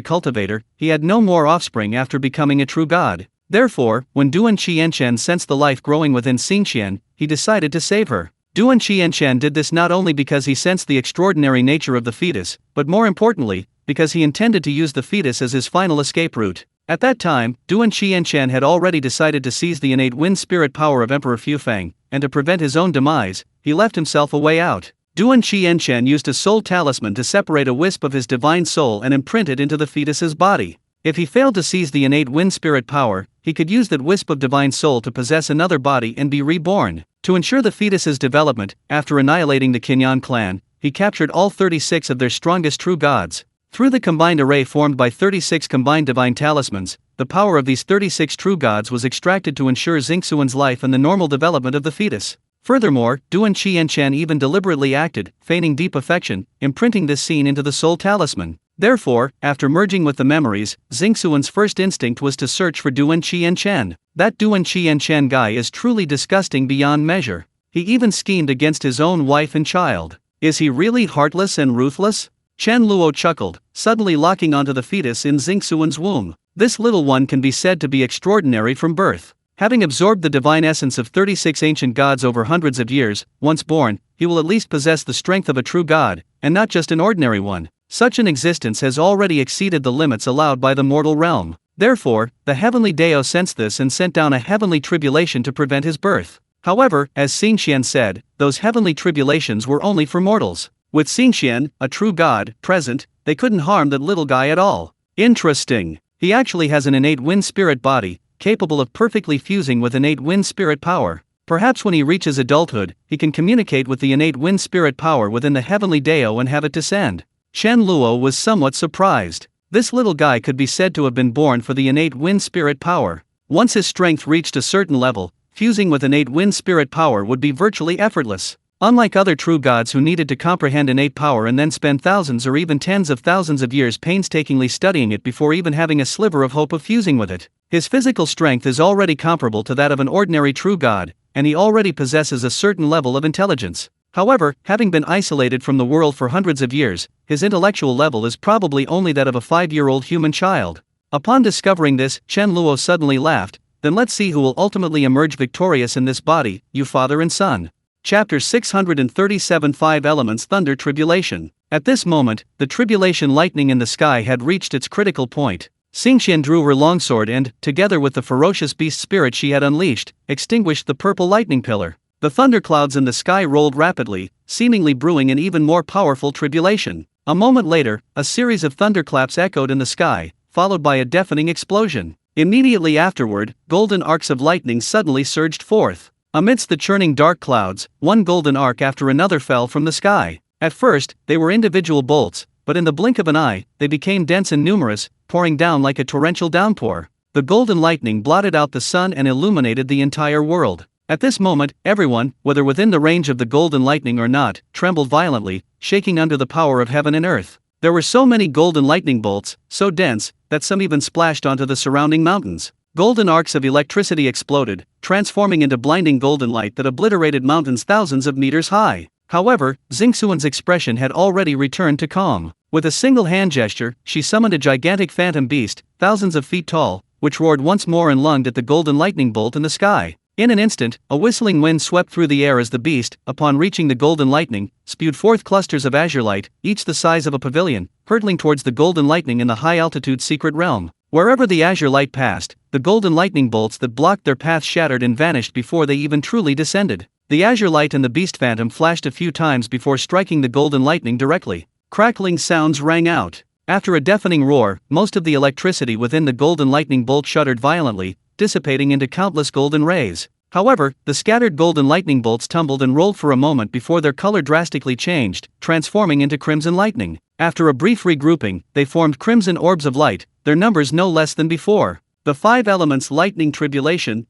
cultivator, he had no more offspring after becoming a true god. Therefore, when Duan Qianchen sensed the life growing within Xingxian, he decided to save her. Duan Qianchen did this not only because he sensed the extraordinary nature of the fetus, but more importantly, because he intended to use the fetus as his final escape route. At that time, Duan Qianchen had already decided to seize the innate wind spirit power of Emperor Fufeng, and to prevent his own demise, he left himself a way out. Duan Qianchen used a soul talisman to separate a wisp of his divine soul and imprint it into the fetus's body. If he failed to seize the innate wind spirit power, he could use that wisp of divine soul to possess another body and be reborn. To ensure the fetus's development, after annihilating the Hunyuan clan, he captured all 36 of their strongest true gods. Through the combined array formed by 36 combined divine talismans, the power of these 36 true gods was extracted to ensure Xingxuan's life and the normal development of the fetus. Furthermore, Duan Qianchen even deliberately acted, feigning deep affection, imprinting this scene into the soul talisman. Therefore, after merging with the memories, Xingxuan's first instinct was to search for Duan Qianchen. That Duan Qianchen guy is truly disgusting beyond measure. He even schemed against his own wife and child. Is he really heartless and ruthless? Chen Luo chuckled, suddenly locking onto the fetus in Xingxuan's womb. This little one can be said to be extraordinary from birth. Having absorbed the divine essence of 36 ancient gods over hundreds of years, once born, he will at least possess the strength of a true god, and not just an ordinary one. Such an existence has already exceeded the limits allowed by the mortal realm. Therefore, the heavenly Dao sensed this and sent down a heavenly tribulation to prevent his birth. However, as Xingxian said, those heavenly tribulations were only for mortals. With Xingxian, a true god, present, they couldn't harm that little guy at all. Interesting. He actually has an innate wind spirit body, capable of perfectly fusing with innate wind spirit power. Perhaps when he reaches adulthood, he can communicate with the innate wind spirit power within the heavenly Dao and have it descend. Chen Luo was somewhat surprised. This little guy could be said to have been born for the innate wind spirit power. Once his strength reached a certain level, fusing with innate wind spirit power would be virtually effortless. Unlike other true gods who needed to comprehend innate power and then spend thousands or even tens of thousands of years painstakingly studying it before even having a sliver of hope of fusing with it, his physical strength is already comparable to that of an ordinary true god, and he already possesses a certain level of intelligence. However, having been isolated from the world for hundreds of years, his intellectual level is probably only that of a 5-year-old human child. Upon discovering this, Chen Luo suddenly laughed. Then let's see who will ultimately emerge victorious in this body, you father and son. Chapter 637 5 Elements Thunder Tribulation. At this moment, the tribulation lightning in the sky had reached its critical point. Xingqian drew her longsword and, together with the ferocious beast spirit she had unleashed, extinguished the purple lightning pillar. The thunderclouds in the sky rolled rapidly, seemingly brewing an even more powerful tribulation. A moment later, a series of thunderclaps echoed in the sky, followed by a deafening explosion. Immediately afterward, golden arcs of lightning suddenly surged forth. Amidst the churning dark clouds, one golden arc after another fell from the sky. At first, they were individual bolts, but in the blink of an eye, they became dense and numerous, pouring down like a torrential downpour. The golden lightning blotted out the sun and illuminated the entire world. At this moment, everyone, whether within the range of the golden lightning or not, trembled violently, shaking under the power of heaven and earth. There were so many golden lightning bolts, so dense, that some even splashed onto the surrounding mountains. Golden arcs of electricity exploded, transforming into blinding golden light that obliterated mountains thousands of meters high. However, Xingqian's expression had already returned to calm. With a single hand gesture, she summoned a gigantic phantom beast, thousands of feet tall, which roared once more and lunged at the golden lightning bolt in the sky. In an instant, a whistling wind swept through the air as the beast, upon reaching the golden lightning, spewed forth clusters of azure light, each the size of a pavilion, hurtling towards the golden lightning in the high-altitude secret realm. Wherever the azure light passed, the golden lightning bolts that blocked their path shattered and vanished before they even truly descended. The azure light and the beast phantom flashed a few times before striking the golden lightning directly. Crackling sounds rang out. After a deafening roar, most of the electricity within the golden lightning bolt shuddered violently, dissipating into countless golden rays. However, the scattered golden lightning bolts tumbled and rolled for a moment before their color drastically changed, transforming into crimson lightning. After a brief regrouping, they formed crimson orbs of light, their numbers no less than before. The five elements lightning tribulation,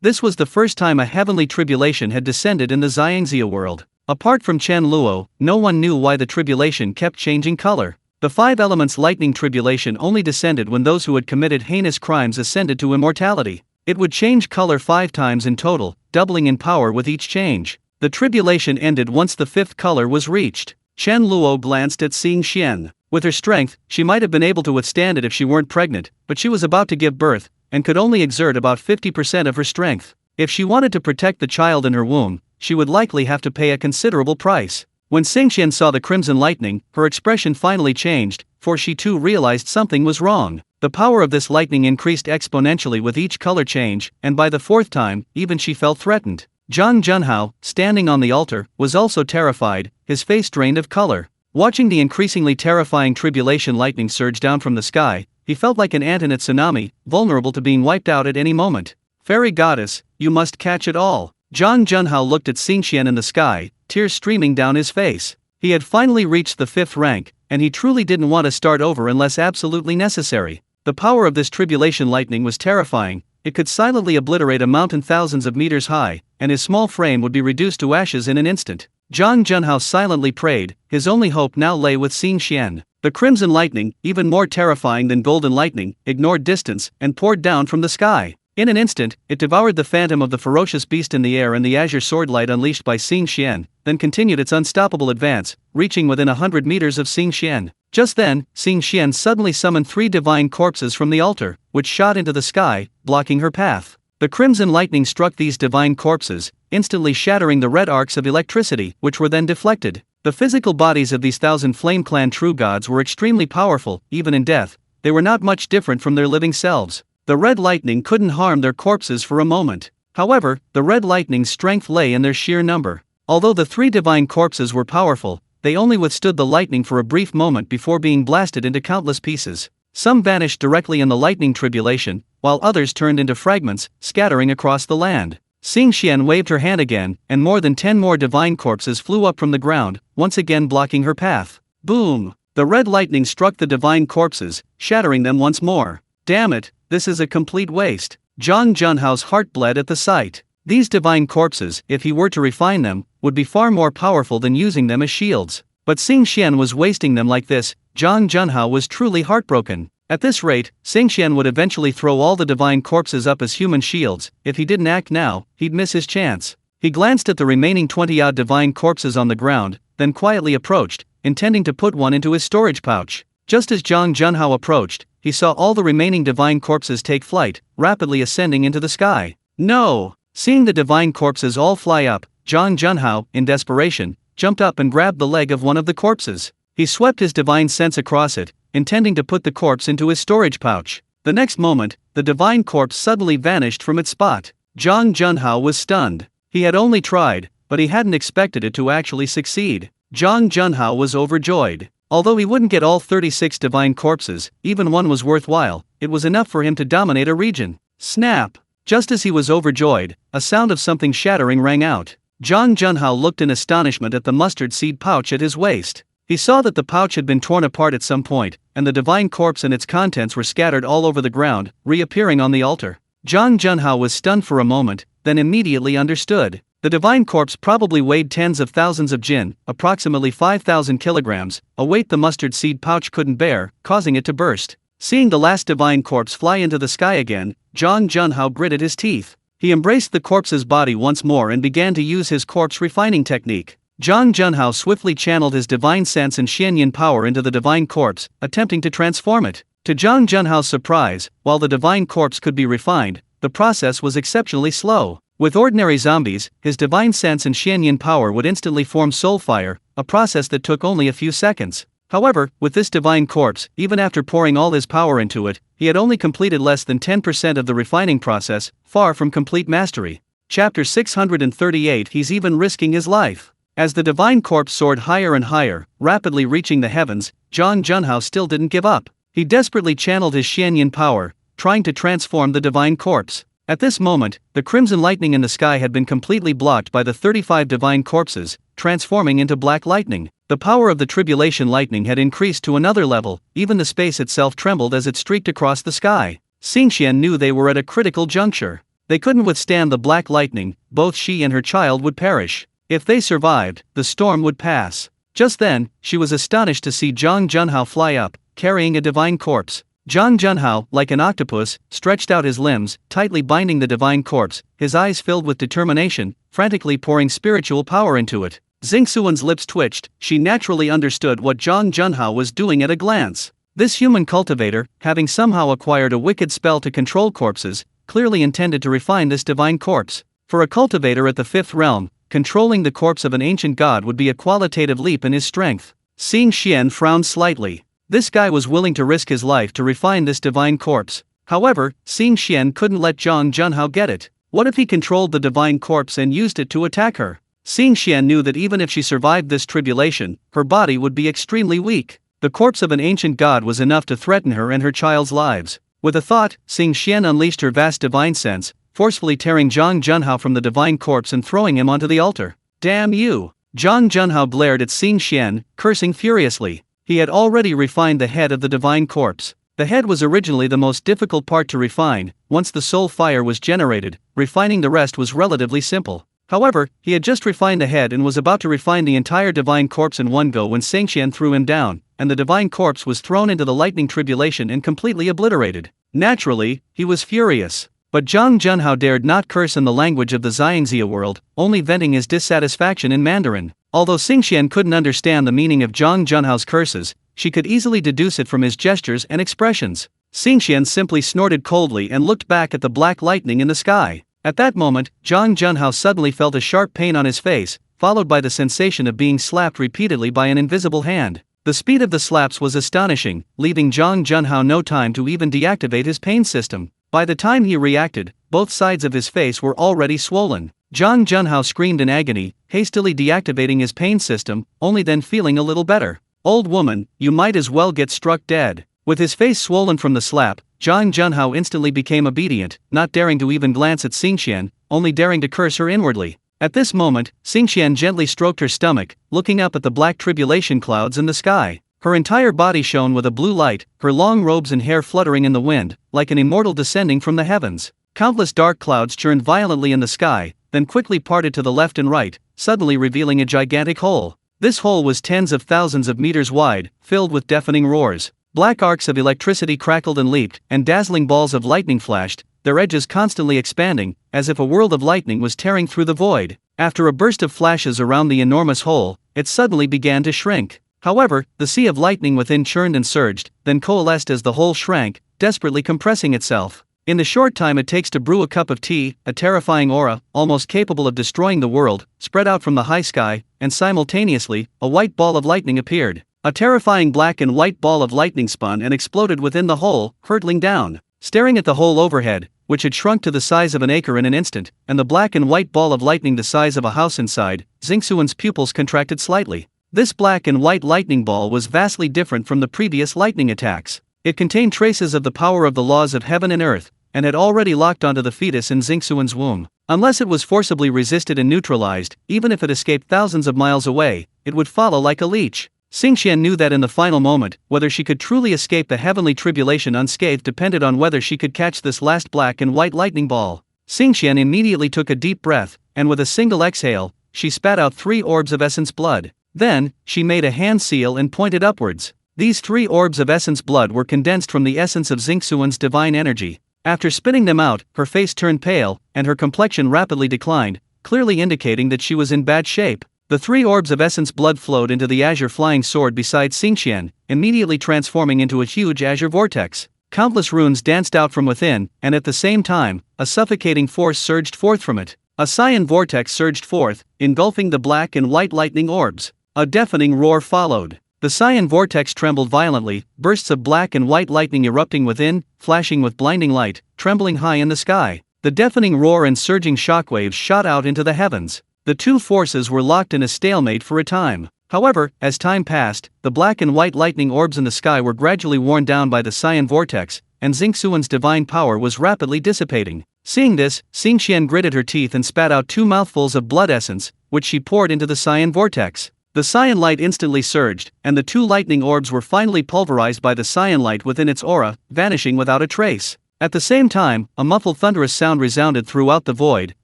This was the first time a heavenly tribulation had descended in the Xiangxia world. Apart from Chen Luo, no one knew why the tribulation kept changing color. The five elements lightning tribulation only descended when those who had committed heinous crimes ascended to immortality. It would change color 5 times in total, doubling in power with each change. The tribulation ended once the fifth color was reached. Chen Luo glanced at Xingqian. With her strength, she might have been able to withstand it if she weren't pregnant, but she was about to give birth, and could only exert about 50% of her strength. If she wanted to protect the child in her womb, she would likely have to pay a considerable price. When Xingqian saw the crimson lightning, her expression finally changed, for she too realized something was wrong. The power of this lightning increased exponentially with each color change, and by the fourth time, even she felt threatened. Zhang Junhao, standing on the altar, was also terrified, his face drained of color. Watching the increasingly terrifying tribulation lightning surge down from the sky, he felt like an ant in a tsunami, vulnerable to being wiped out at any moment. Fairy goddess, you must catch it all. Zhang Junhao looked at Xingqian in the sky, tears streaming down his face. He had finally reached the 5th rank, and he truly didn't want to start over unless absolutely necessary. The power of this tribulation lightning was terrifying. It could silently obliterate a mountain thousands of meters high, and his small frame would be reduced to ashes in an instant. Zhang Junhao silently prayed. His only hope now lay with Xingqian. The crimson lightning, even more terrifying than golden lightning, ignored distance and poured down from the sky. In an instant, it devoured the phantom of the ferocious beast in the air and the azure sword light unleashed by Xingqian, then continued its unstoppable advance, reaching within 100 meters of Xingqian. Just then, Xingqian suddenly summoned 3 divine corpses from the altar, which shot into the sky, blocking her path. The crimson lightning struck these divine corpses, instantly shattering the red arcs of electricity, which were then deflected. The physical bodies of these 1,000 Flame Clan true gods were extremely powerful, even in death. They were not much different from their living selves. The red lightning couldn't harm their corpses for a moment. However, the red lightning's strength lay in their sheer number. Although the 3 divine corpses were powerful, they only withstood the lightning for a brief moment before being blasted into countless pieces. Some vanished directly in the lightning tribulation, while others turned into fragments, scattering across the land. Xingqian waved her hand again, and more than 10 more divine corpses flew up from the ground, once again blocking her path. Boom! The red lightning struck the divine corpses, shattering them once more. Damn it, this is a complete waste. Zhang Junhao's heart bled at the sight. These divine corpses, if he were to refine them, would be far more powerful than using them as shields. But Xingqian was wasting them like this. Zhang Junhao was truly heartbroken. At this rate, Xingqian would eventually throw all the divine corpses up as human shields. If he didn't act now, he'd miss his chance. He glanced at the remaining 20-odd divine corpses on the ground, then quietly approached, intending to put one into his storage pouch. Just as Zhang Junhao approached, he saw all the remaining divine corpses take flight, rapidly ascending into the sky. No! Seeing the divine corpses all fly up, Zhang Junhao, in desperation, jumped up and grabbed the leg of one of the corpses. He swept his divine sense across it, intending to put the corpse into his storage pouch. The next moment, the divine corpse suddenly vanished from its spot. Zhang Junhao was stunned. He had only tried, but he hadn't expected it to actually succeed. Zhang Junhao was overjoyed. Although he wouldn't get all 36 divine corpses, even one was worthwhile. It was enough for him to dominate a region. Snap! Just as he was overjoyed, a sound of something shattering rang out. Zhang Junhao looked in astonishment at the mustard seed pouch at his waist. He saw that the pouch had been torn apart at some point, and the divine corpse and its contents were scattered all over the ground, reappearing on the altar. Zhang Junhao was stunned for a moment, then immediately understood. The divine corpse probably weighed tens of thousands of jin, approximately 5,000 kilograms, a weight the mustard seed pouch couldn't bear, causing it to burst. Seeing the last divine corpse fly into the sky again, Zhang Junhao gritted his teeth. He embraced the corpse's body once more and began to use his corpse refining technique. Zhang Junhao swiftly channeled his divine sense and Hunyuan power into the divine corpse, attempting to transform it. To Zhang Junhao's surprise, while the divine corpse could be refined, the process was exceptionally slow. With ordinary zombies, his divine sense and Hunyuan power would instantly form soul fire, a process that took only a few seconds. However, with this divine corpse, even after pouring all his power into it, he had only completed less than 10% of the refining process, far from complete mastery. Chapter 638. He's even risking his life. As the divine corpse soared higher and higher, rapidly reaching the heavens, Zhang Junhao still didn't give up. He desperately channeled his Hunyuan power, trying to transform the divine corpse. At this moment, the crimson lightning in the sky had been completely blocked by the 35 divine corpses, transforming into black lightning. The power of the tribulation lightning had increased to another level, even the space itself trembled as it streaked across the sky. Xingxian knew they were at a critical juncture. They couldn't withstand the black lightning, both she and her child would perish. If they survived, the storm would pass. Just then, she was astonished to see Zhang Junhao fly up, carrying a divine corpse. Zhang Junhao, like an octopus, stretched out his limbs, tightly binding the divine corpse, his eyes filled with determination, frantically pouring spiritual power into it. Xingxuan's lips twitched. She naturally understood what Zhang Junhao was doing at a glance. This human cultivator, having somehow acquired a wicked spell to control corpses, clearly intended to refine this divine corpse. For a cultivator at the 5th realm, controlling the corpse of an ancient god would be a qualitative leap in his strength. Xingxian frowned slightly. This guy was willing to risk his life to refine this divine corpse. However, Xingxian couldn't let Zhang Junhao get it. What if he controlled the divine corpse and used it to attack her? Xingxian knew that even if she survived this tribulation, her body would be extremely weak. The corpse of an ancient god was enough to threaten her and her child's lives. With a thought, Xingxian unleashed her vast divine sense, forcefully tearing Zhang Junhao from the divine corpse and throwing him onto the altar. Damn you! Zhang Junhao glared at Xingxian, cursing furiously. He had already refined the head of the divine corpse. The head was originally the most difficult part to refine. Once the soul fire was generated, refining the rest was relatively simple. However, he had just refined the head and was about to refine the entire divine corpse in one go when Xingxian threw him down, and the divine corpse was thrown into the lightning tribulation and completely obliterated. Naturally, he was furious. But Zhang Junhao dared not curse in the language of the Xiangxia world, only venting his dissatisfaction in Mandarin. Although Xingxian couldn't understand the meaning of Zhang Junhao's curses, she could easily deduce it from his gestures and expressions. Xingxian simply snorted coldly and looked back at the black lightning in the sky. At that moment, Zhang Junhao suddenly felt a sharp pain on his face, followed by the sensation of being slapped repeatedly by an invisible hand. The speed of the slaps was astonishing, leaving Zhang Junhao no time to even deactivate his pain system. By the time he reacted, both sides of his face were already swollen. Zhang Junhao screamed in agony, hastily deactivating his pain system, only then feeling a little better. Old woman, you might as well get struck dead. With his face swollen from the slap, Zhang Junhao instantly became obedient, not daring to even glance at Xingxian, only daring to curse her inwardly. At this moment, Xingxian gently stroked her stomach, looking up at the black tribulation clouds in the sky. Her entire body shone with a blue light, her long robes and hair fluttering in the wind, like an immortal descending from the heavens. Countless dark clouds churned violently in the sky, then quickly parted to the left and right, suddenly revealing a gigantic hole. This hole was tens of thousands of meters wide, filled with deafening roars. Black arcs of electricity crackled and leaped, and dazzling balls of lightning flashed, their edges constantly expanding, as if a world of lightning was tearing through the void. After a burst of flashes around the enormous hole, it suddenly began to shrink. However, the sea of lightning within churned and surged, then coalesced as the hole shrank, desperately compressing itself. In the short time it takes to brew a cup of tea, a terrifying aura, almost capable of destroying the world, spread out from the high sky, and simultaneously, a white ball of lightning appeared. A terrifying black and white ball of lightning spun and exploded within the hole, hurtling down. Staring at the hole overhead, which had shrunk to the size of an acre in an instant, and the black and white ball of lightning the size of a house inside, Xingxuan's pupils contracted slightly. This black and white lightning ball was vastly different from the previous lightning attacks. It contained traces of the power of the laws of heaven and earth, and had already locked onto the fetus in Xingxuan's womb. Unless it was forcibly resisted and neutralized, even if it escaped thousands of miles away, it would follow like a leech. Xingxian knew that in the final moment, whether she could truly escape the heavenly tribulation unscathed depended on whether she could catch this last black and white lightning ball. Xingxian immediately took a deep breath, and with a single exhale, she spat out 3 orbs of essence blood. Then, she made a hand seal and pointed upwards. These 3 orbs of essence blood were condensed from the essence of Xingxuan's divine energy. After spitting them out, her face turned pale, and her complexion rapidly declined, clearly indicating that she was in bad shape. The 3 orbs of essence blood flowed into the azure flying sword beside Xingxian, immediately transforming into a huge azure vortex. Countless runes danced out from within, and at the same time, a suffocating force surged forth from it. A cyan vortex surged forth, engulfing the black and white lightning orbs. A deafening roar followed. The cyan vortex trembled violently, bursts of black and white lightning erupting within, flashing with blinding light, trembling high in the sky. The deafening roar and surging shockwaves shot out into the heavens. The 2 forces were locked in a stalemate for a time. However, as time passed, the black and white lightning orbs in the sky were gradually worn down by the cyan vortex, and Xingxuan's divine power was rapidly dissipating. Seeing this, Xingxian gritted her teeth and spat out 2 mouthfuls of blood essence, which she poured into the cyan vortex. The cyan light instantly surged, and the 2 lightning orbs were finally pulverized by the cyan light within its aura, vanishing without a trace. At the same time, a muffled thunderous sound resounded throughout the void,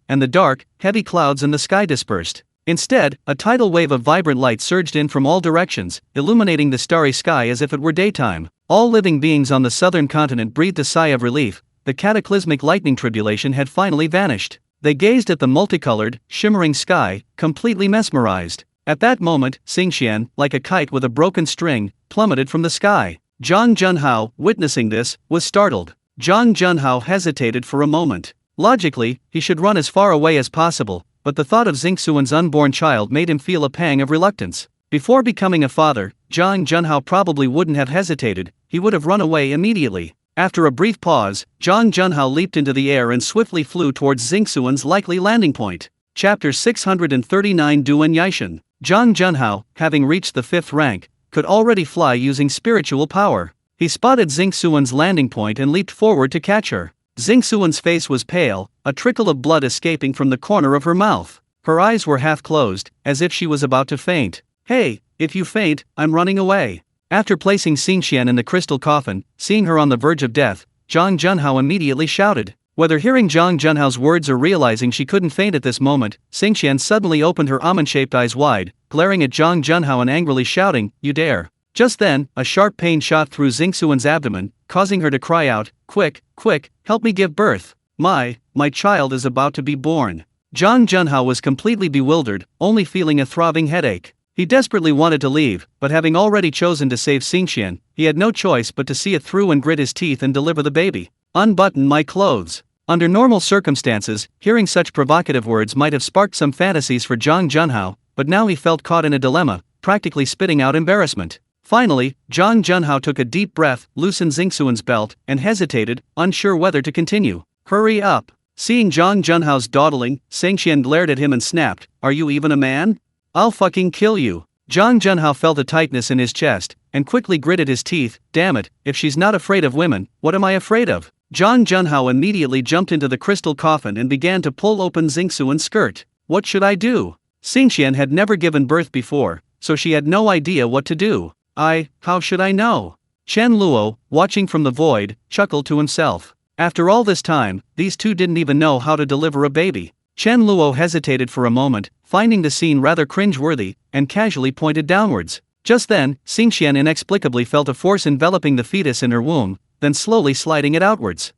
and the dark, heavy clouds in the sky dispersed. Instead, a tidal wave of vibrant light surged in from all directions, illuminating the starry sky as if it were daytime. All living beings on the southern continent breathed a sigh of relief. The cataclysmic lightning tribulation had finally vanished. They gazed at the multicolored, shimmering sky, completely mesmerized. At that moment, Xingxian, like a kite with a broken string, plummeted from the sky. Zhang Junhao, witnessing this, was startled. Zhang Junhao hesitated for a moment. Logically, he should run as far away as possible, but the thought of Xingxuan's unborn child made him feel a pang of reluctance. Before becoming a father, Zhang Junhao probably wouldn't have hesitated, he would have run away immediately. After a brief pause, Zhang Junhao leaped into the air and swiftly flew towards Xingxuan's likely landing point. Chapter 639 Duan Yaishan. Zhang Junhao, having reached the 5th rank, could already fly using spiritual power. He spotted Xingxuan's landing point and leaped forward to catch her. Xingxuan's face was pale, a trickle of blood escaping from the corner of her mouth. Her eyes were half closed, as if she was about to faint. "Hey, if you faint, I'm running away." After placing Xingxian in the crystal coffin, seeing her on the verge of death, Zhang Junhao immediately shouted. Whether hearing Zhang Junhao's words or realizing she couldn't faint at this moment, Xingxian suddenly opened her almond-shaped eyes wide, glaring at Zhang Junhao and angrily shouting, "You dare." Just then, a sharp pain shot through Xingxuan's abdomen, causing her to cry out, "Quick, quick, help me give birth. My child is about to be born." Zhang Junhao was completely bewildered, only feeling a throbbing headache. He desperately wanted to leave, but having already chosen to save Xingxian, he had no choice but to see it through and grit his teeth and deliver the baby. "Unbutton my clothes." Under normal circumstances, hearing such provocative words might have sparked some fantasies for Zhang Junhao, but now he felt caught in a dilemma, practically spitting out embarrassment. Finally, Zhang Junhao took a deep breath, loosened Xingxuan's belt, and hesitated, unsure whether to continue. "Hurry up." Seeing Zhang Junhao's dawdling, Xingxian glared at him and snapped, "Are you even a man? I'll fucking kill you." Zhang Junhao felt a tightness in his chest, and quickly gritted his teeth. "Damn it, if she's not afraid of women, what am I afraid of?" Zhang Junhao immediately jumped into the crystal coffin and began to pull open Xingxuan's skirt. What should I do? Xingxian had never given birth before, so she had no idea what to do. How should I know? Chen Luo, watching from the void, chuckled to himself. After all this time, these two didn't even know how to deliver a baby. Chen Luo hesitated for a moment, finding the scene rather cringe-worthy, and casually pointed downwards. Just then, Xingxian inexplicably felt a force enveloping the fetus in her womb, then slowly sliding it outwards.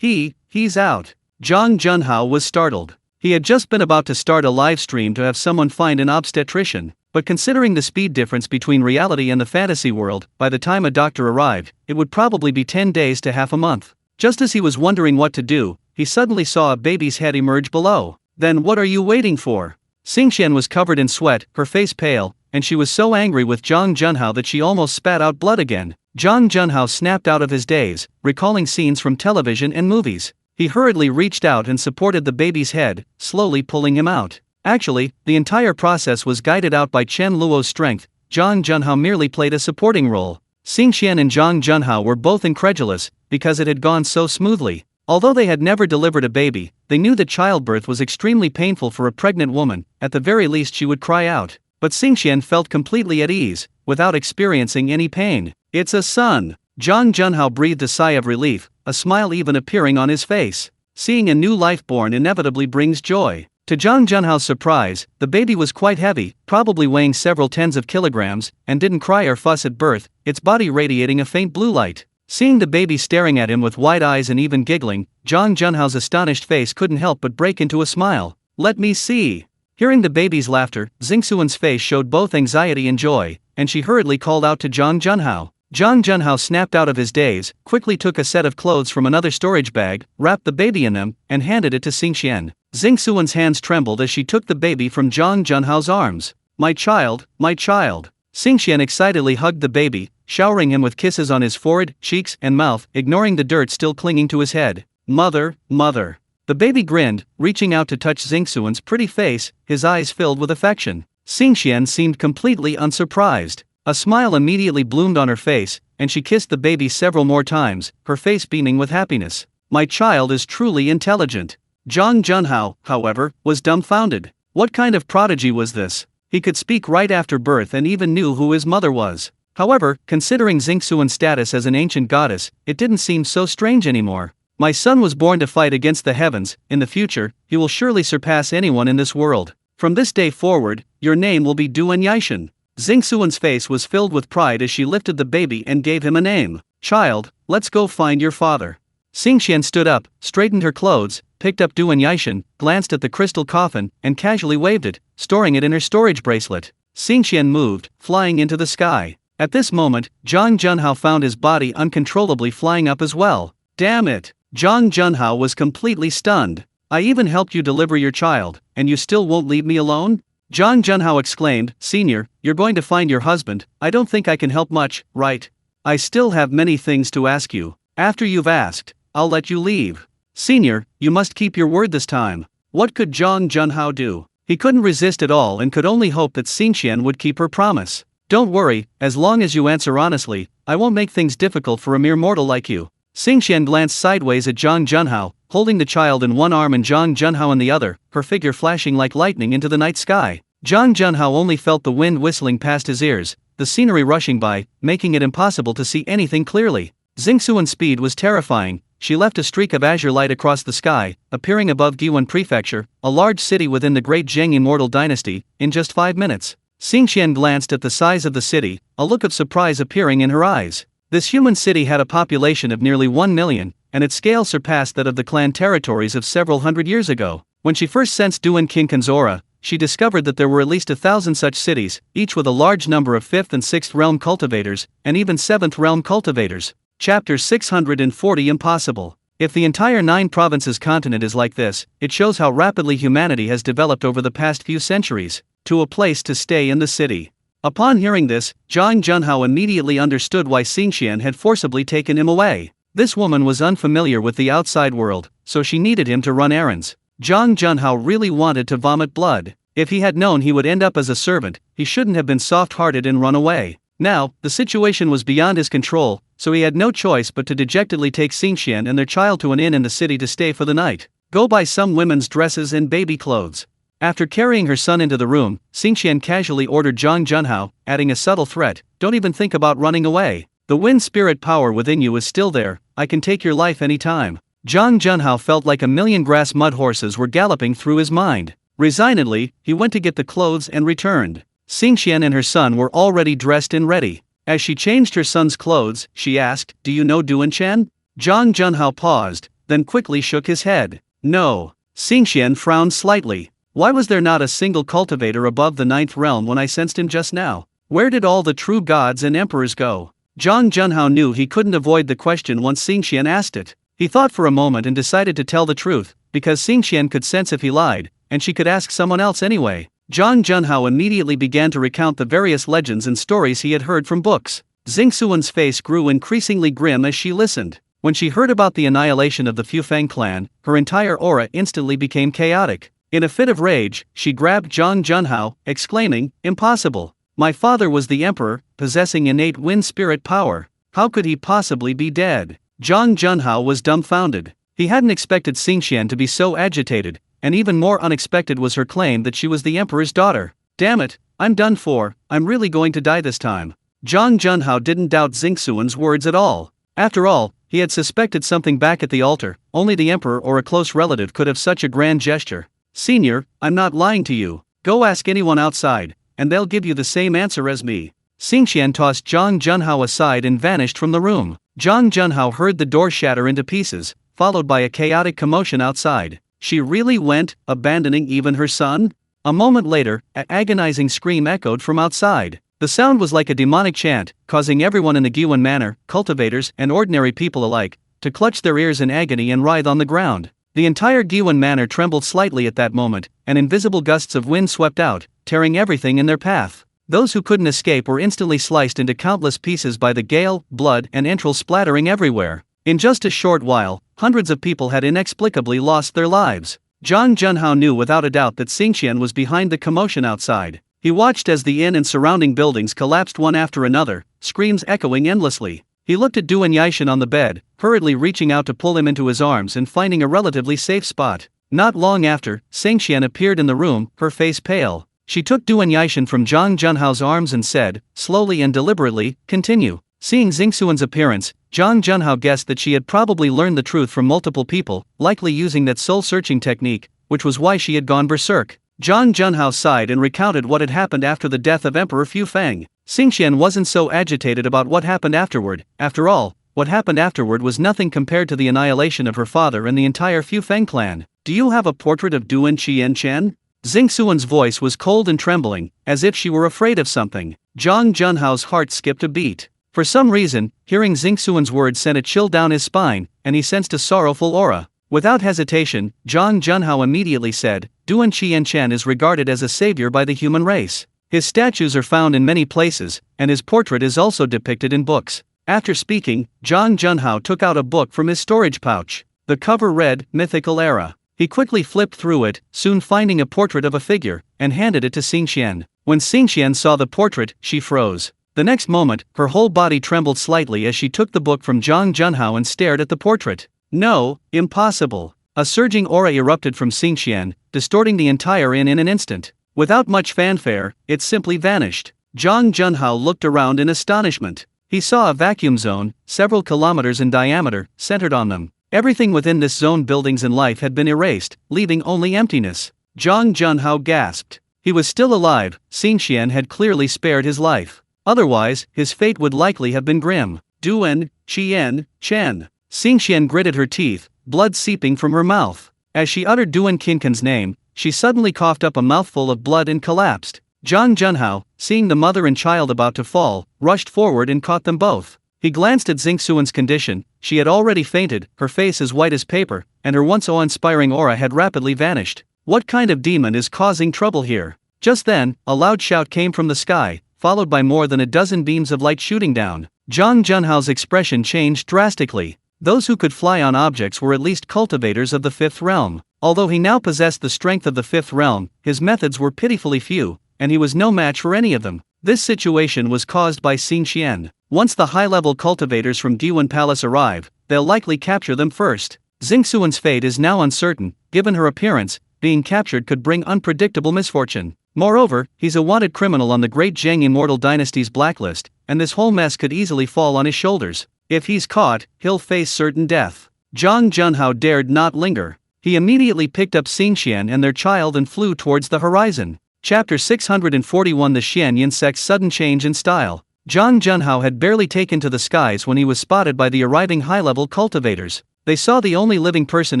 He's out. Zhang Junhao was startled. He had just been about to start a live stream to have someone find an obstetrician, but considering the speed difference between reality and the fantasy world, by the time a doctor arrived, it would probably be 10 days to half a month. Just as he was wondering what to do, he suddenly saw a baby's head emerge below. "Then what are you waiting for?" Xingxian was covered in sweat, her face pale, and she was so angry with Zhang Junhao that she almost spat out blood again. Zhang Junhao snapped out of his daze, recalling scenes from television and movies. He hurriedly reached out and supported the baby's head, slowly pulling him out. Actually, the entire process was guided out by Chen Luo's strength. Zhang Junhao merely played a supporting role. Xingqian and Zhang Junhao were both incredulous, because it had gone so smoothly. Although they had never delivered a baby, they knew that childbirth was extremely painful for a pregnant woman. At the very least she would cry out. But Xingqian felt completely at ease, without experiencing any pain. "It's a son." Zhang Junhao breathed a sigh of relief, a smile even appearing on his face. Seeing a new life born inevitably brings joy. To Zhang Junhao's surprise, the baby was quite heavy, probably weighing several tens of kilograms, and didn't cry or fuss at birth, its body radiating a faint blue light. Seeing the baby staring at him with wide eyes and even giggling, Zhang Junhao's astonished face couldn't help but break into a smile. "Let me see." Hearing the baby's laughter, Xingsuan's face showed both anxiety and joy, and she hurriedly called out to Zhang Junhao. Zhang Junhao snapped out of his daze, quickly took a set of clothes from another storage bag, wrapped the baby in them, and handed it to Xingqian. Xingsuan's hands trembled as she took the baby from Zhang Junhao's arms. My child, my child." Xingqian excitedly hugged the baby, showering him with kisses on his forehead, cheeks, and mouth, ignoring the dirt still clinging to his head. "Mother, mother." The baby grinned, reaching out to touch Xingsuan's pretty face, his eyes filled with affection. Xingqian seemed completely unsurprised. A smile immediately bloomed on her face, and she kissed the baby several more times, her face beaming with happiness. "My child is truly intelligent." Zhang Junhao, however, was dumbfounded. What kind of prodigy was this? He could speak right after birth and even knew who his mother was. However, considering Xingsuan's status as an ancient goddess, it didn't seem so strange anymore. "My son was born to fight against the heavens. In the future, he will surely surpass anyone in this world. From this day forward, your name will be Duan Yaishan." Xingsuan's face was filled with pride as she lifted the baby and gave him a name. "Child, let's go find your father." Xingqian stood up, straightened her clothes, picked up Duan Yaishan, glanced at the crystal coffin, and casually waved it, storing it in her storage bracelet. Xingqian moved, flying into the sky. At this moment, Zhang Junhao found his body uncontrollably flying up as well. "Damn it!" Zhang Junhao was completely stunned. "I even helped you deliver your child, and you still won't leave me alone?" Zhang Junhao exclaimed, "Senior, you're going to find your husband. I don't think I can help much, right? I still have many things to ask you. After you've asked, I'll let you leave." "Senior, you must keep your word this time." What could Zhang Junhao do? He couldn't resist at all and could only hope that Xingqian would keep her promise. "Don't worry, as long as you answer honestly, I won't make things difficult for a mere mortal like you." Xingqian glanced sideways at Zhang Junhao, holding the child in one arm and Zhang Junhao in the other, her figure flashing like lightning into the night sky. Zhang Junhao only felt the wind whistling past his ears, the scenery rushing by, making it impossible to see anything clearly. Xingsuan's speed was terrifying. She left a streak of azure light across the sky, appearing above Guan Prefecture, a large city within the great Zheng immortal dynasty, in just 5 minutes. Xingqian glanced at the size of the city, a look of surprise appearing in her eyes. This human city had a population of nearly 1 million, and its scale surpassed that of the clan territories of several hundred years ago. When she first sensed Duan Kinkan's aura, she discovered that there were at least 1,000 such cities, each with a large number of 5th and 6th realm cultivators, and even 7th realm cultivators. Chapter 640 Impossible. If the entire 9 provinces continent is like this, it shows how rapidly humanity has developed over the past few centuries. To a place to stay in the city. Upon hearing this, Zhang Junhao immediately understood why Xingqian had forcibly taken him away. This woman was unfamiliar with the outside world, so she needed him to run errands. Zhang Junhao really wanted to vomit blood. If he had known he would end up as a servant, he shouldn't have been soft-hearted and run away. Now, the situation was beyond his control, so he had no choice but to dejectedly take Xingqian and their child to an inn in the city to stay for the night. Go buy some women's dresses and baby clothes. After carrying her son into the room, Xingqian casually ordered Zhang Junhao, adding a subtle threat, "Don't even think about running away. The wind spirit power within you is still there, I can take your life any time." Zhang Junhao felt like a million grass mud horses were galloping through his mind. Resignedly, he went to get the clothes and returned. Xingqian and her son were already dressed and ready. As she changed her son's clothes, she asked, "Do you know Duan Chen?" Zhang Junhao paused, then quickly shook his head. "No." Xingqian frowned slightly. "Why was there not a single cultivator above the 9th realm when I sensed him just now? Where did all the true gods and emperors go?" Zhang Junhao knew he couldn't avoid the question once Xingqian asked it. He thought for a moment and decided to tell the truth, because Xingqian could sense if he lied, and she could ask someone else anyway. Zhang Junhao immediately began to recount the various legends and stories he had heard from books. Xingsuan's face grew increasingly grim as she listened. When she heard about the annihilation of the Fufeng clan, her entire aura instantly became chaotic. In a fit of rage, she grabbed Zhang Junhao, exclaiming, "Impossible! My father was the emperor, possessing innate wind spirit power. How could he possibly be dead?" Zhang Junhao was dumbfounded. He hadn't expected Xingxian to be so agitated, and even more unexpected was her claim that she was the emperor's daughter. "Damn it, I'm done for, I'm really going to die this time." Zhang Junhao didn't doubt Xingsuan's words at all. After all, he had suspected something back at the altar. Only the emperor or a close relative could have such a grand gesture. "Senior, I'm not lying to you. Go ask anyone outside, and they'll give you the same answer as me." Xingxian tossed Zhang Junhao aside and vanished from the room. Zhang Junhao heard the door shatter into pieces, followed by a chaotic commotion outside. She really went, abandoning even her son? A moment later, an agonizing scream echoed from outside. The sound was like a demonic chant, causing everyone in the Gyuan manor, cultivators and ordinary people alike, to clutch their ears in agony and writhe on the ground. The entire Gyuan manor trembled slightly at that moment, and invisible gusts of wind swept out, tearing everything in their path. Those who couldn't escape were instantly sliced into countless pieces by the gale, blood and entrails splattering everywhere. In just a short while, hundreds of people had inexplicably lost their lives. Zhang Junhao knew without a doubt that Xingxian was behind the commotion outside. He watched as the inn and surrounding buildings collapsed one after another, screams echoing endlessly. He looked at Du Yishan on the bed, hurriedly reaching out to pull him into his arms and finding a relatively safe spot. Not long after, Xingxian appeared in the room, her face pale. She took Du Yishan from Zhang Junhao's arms and said, slowly and deliberately, "Continue." Seeing Xingsuan's appearance, Zhang Junhao guessed that she had probably learned the truth from multiple people, likely using that soul-searching technique, which was why she had gone berserk. Zhang Junhao sighed and recounted what had happened after the death of Emperor Fufeng. Xingxian wasn't so agitated about what happened afterward. After all, what happened afterward was nothing compared to the annihilation of her father and the entire Fufeng clan. "Do you have a portrait of Duan Qianchen?" Xingsuan's voice was cold and trembling, as if she were afraid of something. Zhang Junhao's heart skipped a beat. For some reason, hearing Xingsuan's words sent a chill down his spine, and he sensed a sorrowful aura. Without hesitation, Zhang Junhao immediately said, "Duan Qianchen is regarded as a savior by the human race. His statues are found in many places, and his portrait is also depicted in books." After speaking, Zhang Junhao took out a book from his storage pouch. The cover read, "Mythical Era." He quickly flipped through it, soon finding a portrait of a figure, and handed it to Xingxian. When Xingxian saw the portrait, she froze. The next moment, her whole body trembled slightly as she took the book from Zhang Junhao and stared at the portrait. "No, impossible." A surging aura erupted from Xingxian, distorting the entire inn in an instant. Without much fanfare, it simply vanished. Zhang Junhao looked around in astonishment. He saw a vacuum zone, several kilometers in diameter, centered on them. Everything within this zone, buildings and life, had been erased, leaving only emptiness. Zhang Junhao gasped. He was still alive. Xingxian had clearly spared his life. Otherwise, his fate would likely have been grim. "Duan Qianchen." Xingxian gritted her teeth, blood seeping from her mouth. As she uttered Duan Qianquen's name, she suddenly coughed up a mouthful of blood and collapsed. Zhang Junhao, seeing the mother and child about to fall, rushed forward and caught them both. He glanced at Xingsuan's condition. She had already fainted, her face as white as paper, and her once awe-inspiring aura had rapidly vanished. What kind of demon is causing trouble here? Just then, a loud shout came from the sky, followed by more than a dozen beams of light shooting down. Zhang Junhao's expression changed drastically. Those who could fly on objects were at least cultivators of the fifth realm. Although he now possessed the strength of the fifth realm, his methods were pitifully few, and he was no match for any of them. This situation was caused by Xingxian. Once the high-level cultivators from Gyuan Palace arrive, they'll likely capture them first. Xingsuan's fate is now uncertain. Given her appearance, being captured could bring unpredictable misfortune. Moreover, he's a wanted criminal on the Great Zheng Immortal Dynasty's blacklist, and this whole mess could easily fall on his shoulders. If he's caught, he'll face certain death. Zhang Junhao dared not linger. He immediately picked up Xingxian and their child and flew towards the horizon. Chapter 641. The Xianyan sect's sudden change in style. Zhang Junhao had barely taken to the skies when he was spotted by the arriving high-level cultivators. They saw the only living person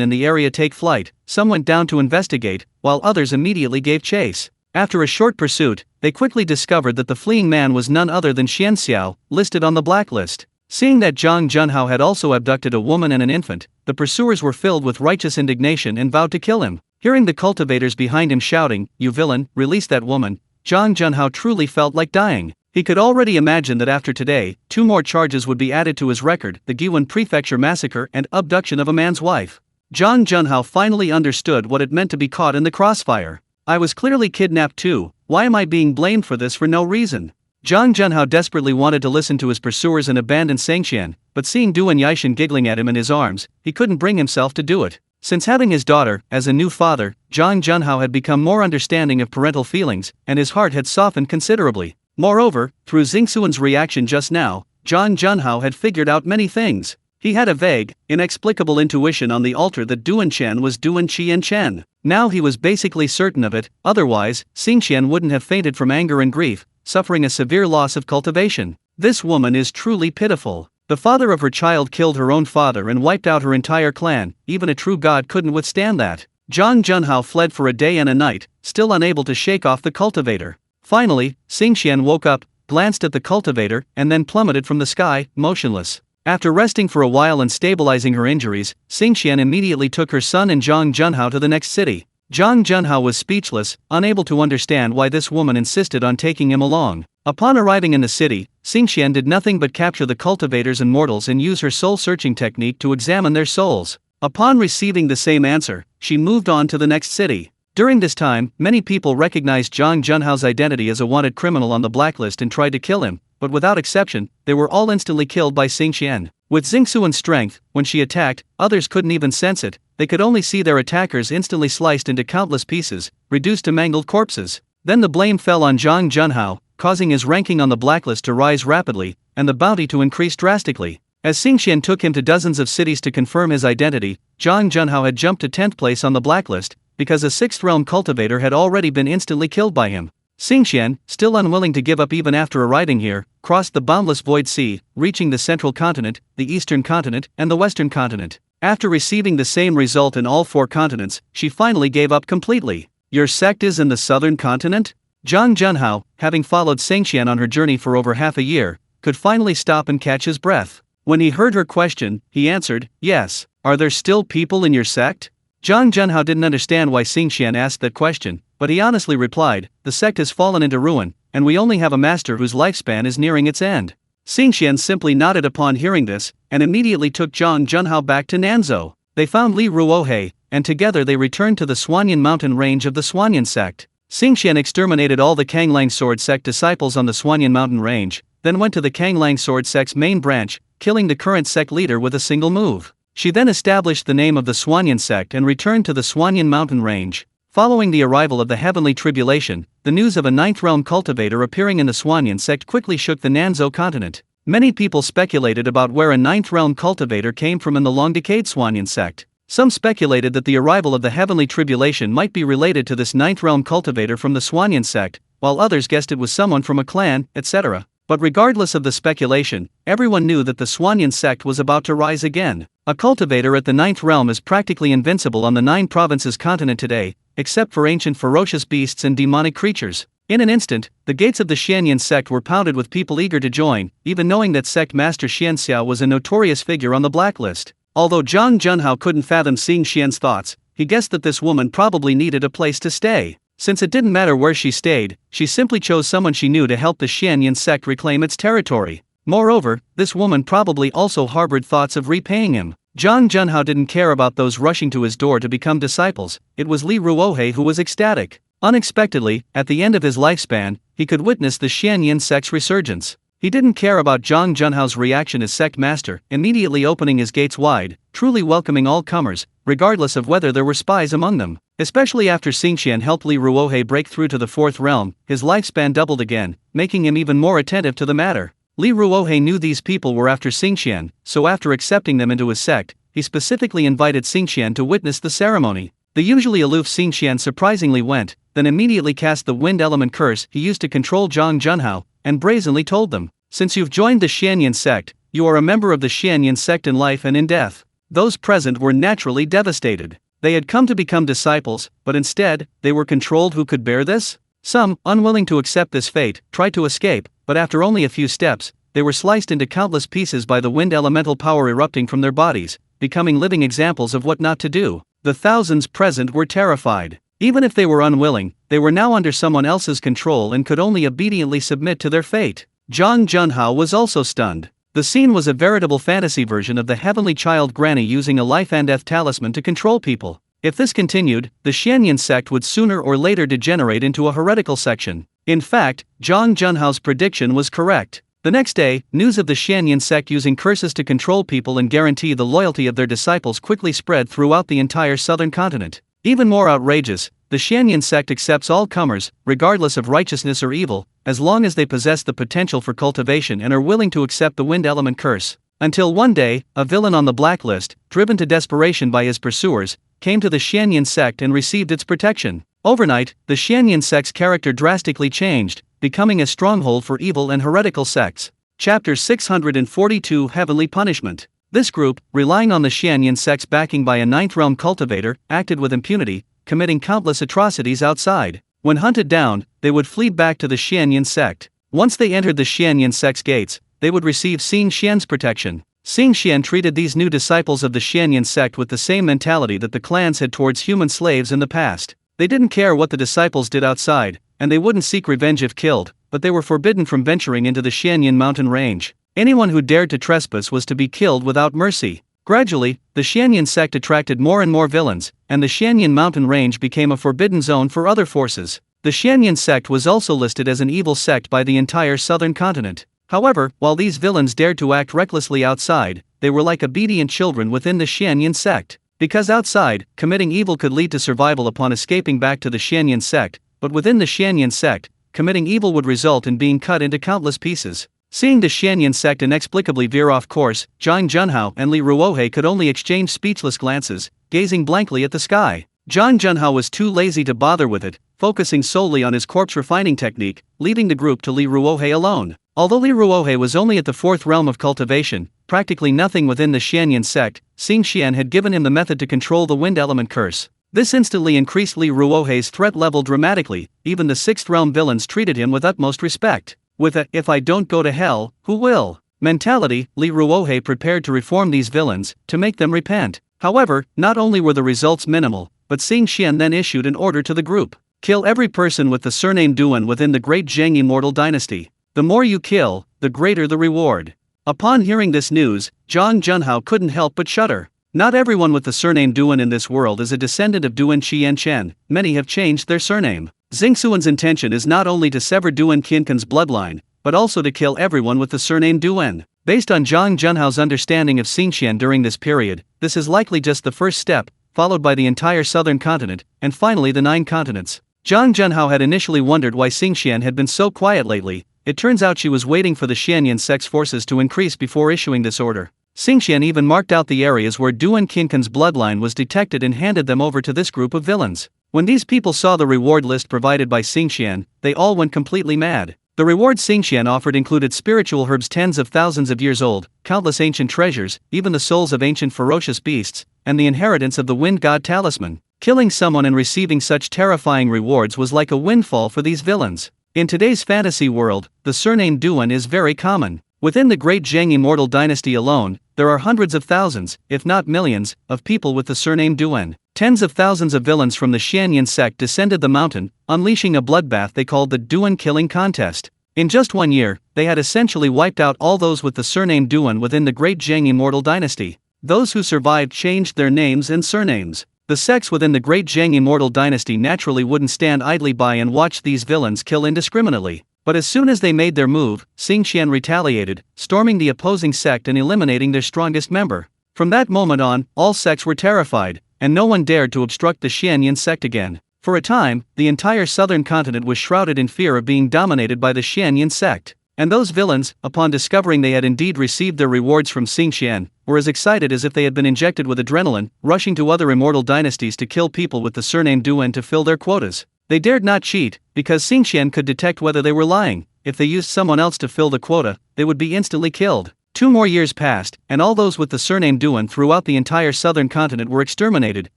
in the area take flight. Some went down to investigate, while others immediately gave chase. After a short pursuit, they quickly discovered that the fleeing man was none other than Xian Xiao, listed on the blacklist. Seeing that Zhang Junhao had also abducted a woman and an infant, the pursuers were filled with righteous indignation and vowed to kill him. Hearing the cultivators behind him shouting, "You villain, release that woman," Zhang Junhao truly felt like dying. He could already imagine that after today, 2 more charges would be added to his record: the Gyuan Prefecture massacre and abduction of a man's wife. Zhang Junhao finally understood what it meant to be caught in the crossfire. I was clearly kidnapped too, why am I being blamed for this for no reason? Zhang Junhao desperately wanted to listen to his pursuers and abandon Sengxian, but seeing Duan Yaishan giggling at him in his arms, he couldn't bring himself to do it. Since having his daughter, as a new father, Zhang Junhao had become more understanding of parental feelings, and his heart had softened considerably. Moreover, through Xingxuan's reaction just now, Zhang Junhao had figured out many things. He had a vague, inexplicable intuition on the altar that Duan Chen was Duan Qian Chen. Now he was basically certain of it, otherwise, Xingxian wouldn't have fainted from anger and grief, suffering a severe loss of cultivation. This woman is truly pitiful. The father of her child killed her own father and wiped out her entire clan, even a true god couldn't withstand that. Zhang Junhao fled for a day and a night, still unable to shake off the cultivator. Finally, Xingxian woke up, glanced at the cultivator, and then plummeted from the sky, motionless. After resting for a while and stabilizing her injuries, Xingxian immediately took her son and Zhang Junhao to the next city. Zhang Junhao was speechless, unable to understand why this woman insisted on taking him along. Upon arriving in the city, Xingxian did nothing but capture the cultivators and mortals and use her soul-searching technique to examine their souls. Upon receiving the same answer, she moved on to the next city. During this time, many people recognized Zhang Junhao's identity as a wanted criminal on the blacklist and tried to kill him, but without exception, they were all instantly killed by Xingxian. With Xingxuan's strength, when she attacked, others couldn't even sense it, they could only see their attackers instantly sliced into countless pieces, reduced to mangled corpses. Then the blame fell on Zhang Junhao, causing his ranking on the blacklist to rise rapidly, and the bounty to increase drastically. As Xingxian took him to dozens of cities to confirm his identity, Zhang Junhao had jumped to 10th place on the blacklist, because a 6th realm cultivator had already been instantly killed by him. Xingxian, still unwilling to give up even after arriving here, crossed the boundless void sea, reaching the central continent, the eastern continent, and the western continent. After receiving the same result in all 4 continents, she finally gave up completely. Your sect is in the southern continent? Zhang Junhao, having followed Xingxian on her journey for over half a year, could finally stop and catch his breath. When he heard her question, he answered, "Yes. Are there still people in your sect?" Zhang Junhao didn't understand why Xingxian asked that question, but he honestly replied, "The sect has fallen into ruin, and we only have a master whose lifespan is nearing its end." Xingxian simply nodded upon hearing this, and immediately took Zhang Junhao back to Nanzhou. They found Li Ruohe, and together they returned to the Xuanyan mountain range of the Xuanyan sect. Xingxian exterminated all the Kanglang sword sect disciples on the Xuanyan mountain range, then went to the Kanglang sword sect's main branch, killing the current sect leader with a single move. She then established the name of the Xuanyan sect and returned to the Xuanyan mountain range. Following the arrival of the heavenly tribulation, the news of a 9th realm cultivator appearing in the Xuanyan sect quickly shook the Nanzhou continent. Many people speculated about where a 9th realm cultivator came from in the long-decayed Xuanyan sect. Some speculated that the arrival of the heavenly tribulation might be related to this 9th realm cultivator from the Xuanyan sect, while others guessed it was someone from a clan, etc. But regardless of the speculation, everyone knew that the Xuanyan sect was about to rise again. A cultivator at the 9th realm is practically invincible on the 9 provinces continent today, except for ancient ferocious beasts and demonic creatures. In an instant, the gates of the Xianyan sect were pounded with people eager to join, even knowing that sect master Xianxiao was a notorious figure on the blacklist. Although Zhang Junhao couldn't fathom Xingxian's thoughts, he guessed that this woman probably needed a place to stay. Since it didn't matter where she stayed, she simply chose someone she knew to help the Xianyan sect reclaim its territory. Moreover, this woman probably also harbored thoughts of repaying him. Zhang Junhao didn't care about those rushing to his door to become disciples, it was Li Ruohe who was ecstatic. Unexpectedly, at the end of his lifespan, he could witness the Xianyan sect's resurgence. He didn't care about Zhang Junhao's reaction as sect master, immediately opening his gates wide, truly welcoming all comers, regardless of whether there were spies among them. Especially after Xingxian helped Li Ruohe break through to the 4th realm, his lifespan doubled again, making him even more attentive to the matter. Li Ruohe knew these people were after Xingxian, so after accepting them into his sect, he specifically invited Xingxian to witness the ceremony. The usually aloof Xingxian surprisingly went, then immediately cast the wind element curse he used to control Zhang Junhao, and brazenly told them, "Since you've joined the Xianyan sect, you are a member of the Xianyan sect in life and in death." Those present were naturally devastated. They had come to become disciples, but instead, they were controlled. Who could bear this? Some, unwilling to accept this fate, tried to escape, but after only a few steps, they were sliced into countless pieces by the wind elemental power erupting from their bodies, becoming living examples of what not to do. The thousands present were terrified. Even if they were unwilling, they were now under someone else's control and could only obediently submit to their fate. Zhang Junhao was also stunned. The scene was a veritable fantasy version of the heavenly child granny using a life and death talisman to control people. If this continued, the Xuanyan sect would sooner or later degenerate into a heretical section. In fact, Zhang Junhao's prediction was correct. The next day, news of the Xuanyan sect using curses to control people and guarantee the loyalty of their disciples quickly spread throughout the entire southern continent. Even more outrageous, the Xuanyan sect accepts all comers, regardless of righteousness or evil, as long as they possess the potential for cultivation and are willing to accept the wind element curse. Until one day, a villain on the blacklist, driven to desperation by his pursuers, came to the Xuanyan sect and received its protection. Overnight, the Xuanyan sect's character drastically changed, becoming a stronghold for evil and heretical sects. Chapter 642 Heavenly Punishment. This group, relying on the Xuanyan sect's backing by a ninth realm cultivator, acted with impunity, committing countless atrocities outside. When hunted down, they would flee back to the Xuanyan sect. Once they entered the Xuanyan sect's gates, they would receive Xing Xian's protection. Xing Xian treated these new disciples of the Xuanyan sect with the same mentality that the clans had towards human slaves in the past. They didn't care what the disciples did outside, and they wouldn't seek revenge if killed, but they were forbidden from venturing into the Xuanyan mountain range. Anyone who dared to trespass was to be killed without mercy. Gradually, the Xuanyan sect attracted more and more villains, and the Xuanyan mountain range became a forbidden zone for other forces. The Xuanyan sect was also listed as an evil sect by the entire southern continent. However, while these villains dared to act recklessly outside, they were like obedient children within the Xuanyan sect. Because outside, committing evil could lead to survival upon escaping back to the Xuanyan sect, but within the Xuanyan sect, committing evil would result in being cut into countless pieces. Seeing the Xuanyan sect inexplicably veer off course, Zhang Junhao and Li Ruohe could only exchange speechless glances, gazing blankly at the sky. Zhang Junhao was too lazy to bother with it, focusing solely on his corpse refining technique, leaving the group to Li Ruohe alone. Although Li Ruohe was only at the fourth realm of cultivation, practically nothing within the Xuanyan sect, Xing Xian had given him the method to control the wind element curse. This instantly increased Li Ruohe's threat level dramatically. Even the sixth realm villains treated him with utmost respect. With a "if I don't go to hell, who will?" mentality, Li Ruohe prepared to reform these villains, to make them repent. However, not only were the results minimal, but Xing Xian then issued an order to the group. Kill every person with the surname Duan within the Great Zheng Immortal Dynasty. The more you kill, the greater the reward. Upon hearing this news, Zhang Junhao couldn't help but shudder. Not everyone with the surname Duan in this world is a descendant of Duan Qianchen, many have changed their surname. Xingxuan's intention is not only to sever Duan Qianquan's bloodline, but also to kill everyone with the surname Duan. Based on Zhang Junhao's understanding of Xingxian during this period, this is likely just the first step, followed by the entire southern continent, and finally the 9 continents. Zhang Junhao had initially wondered why Xingxian had been so quiet lately. It turns out she was waiting for the Xuanyan sect's forces to increase before issuing this order. Xingxian even marked out the areas where Duan Qianquan's bloodline was detected and handed them over to this group of villains. When these people saw the reward list provided by Xingxian, they all went completely mad. The rewards Xingxian offered included spiritual herbs tens of thousands of years old, countless ancient treasures, even the souls of ancient ferocious beasts, and the inheritance of the wind god talisman. Killing someone and receiving such terrifying rewards was like a windfall for these villains. In today's fantasy world, the surname Duan is very common. Within the Great Zheng Immortal Dynasty alone, there are hundreds of thousands, if not millions, of people with the surname Duan. Tens of thousands of villains from the Xuanyan sect descended the mountain, unleashing a bloodbath they called the Duan Killing Contest. In just 1 year, they had essentially wiped out all those with the surname Duan within the Great Zheng Immortal Dynasty. Those who survived changed their names and surnames. The sects within the Great Zheng Immortal Dynasty naturally wouldn't stand idly by and watch these villains kill indiscriminately. But as soon as they made their move, Xingxian retaliated, storming the opposing sect and eliminating their strongest member. From that moment on, all sects were terrified, and no one dared to obstruct the Xuanyan sect again. For a time, the entire southern continent was shrouded in fear of being dominated by the Xuanyan sect. And those villains, upon discovering they had indeed received their rewards from Xingxian, were as excited as if they had been injected with adrenaline, rushing to other immortal dynasties to kill people with the surname Duan to fill their quotas. They dared not cheat, because Xingxian could detect whether they were lying. If they used someone else to fill the quota, they would be instantly killed. 2 more years passed, and all those with the surname Duan throughout the entire southern continent were exterminated.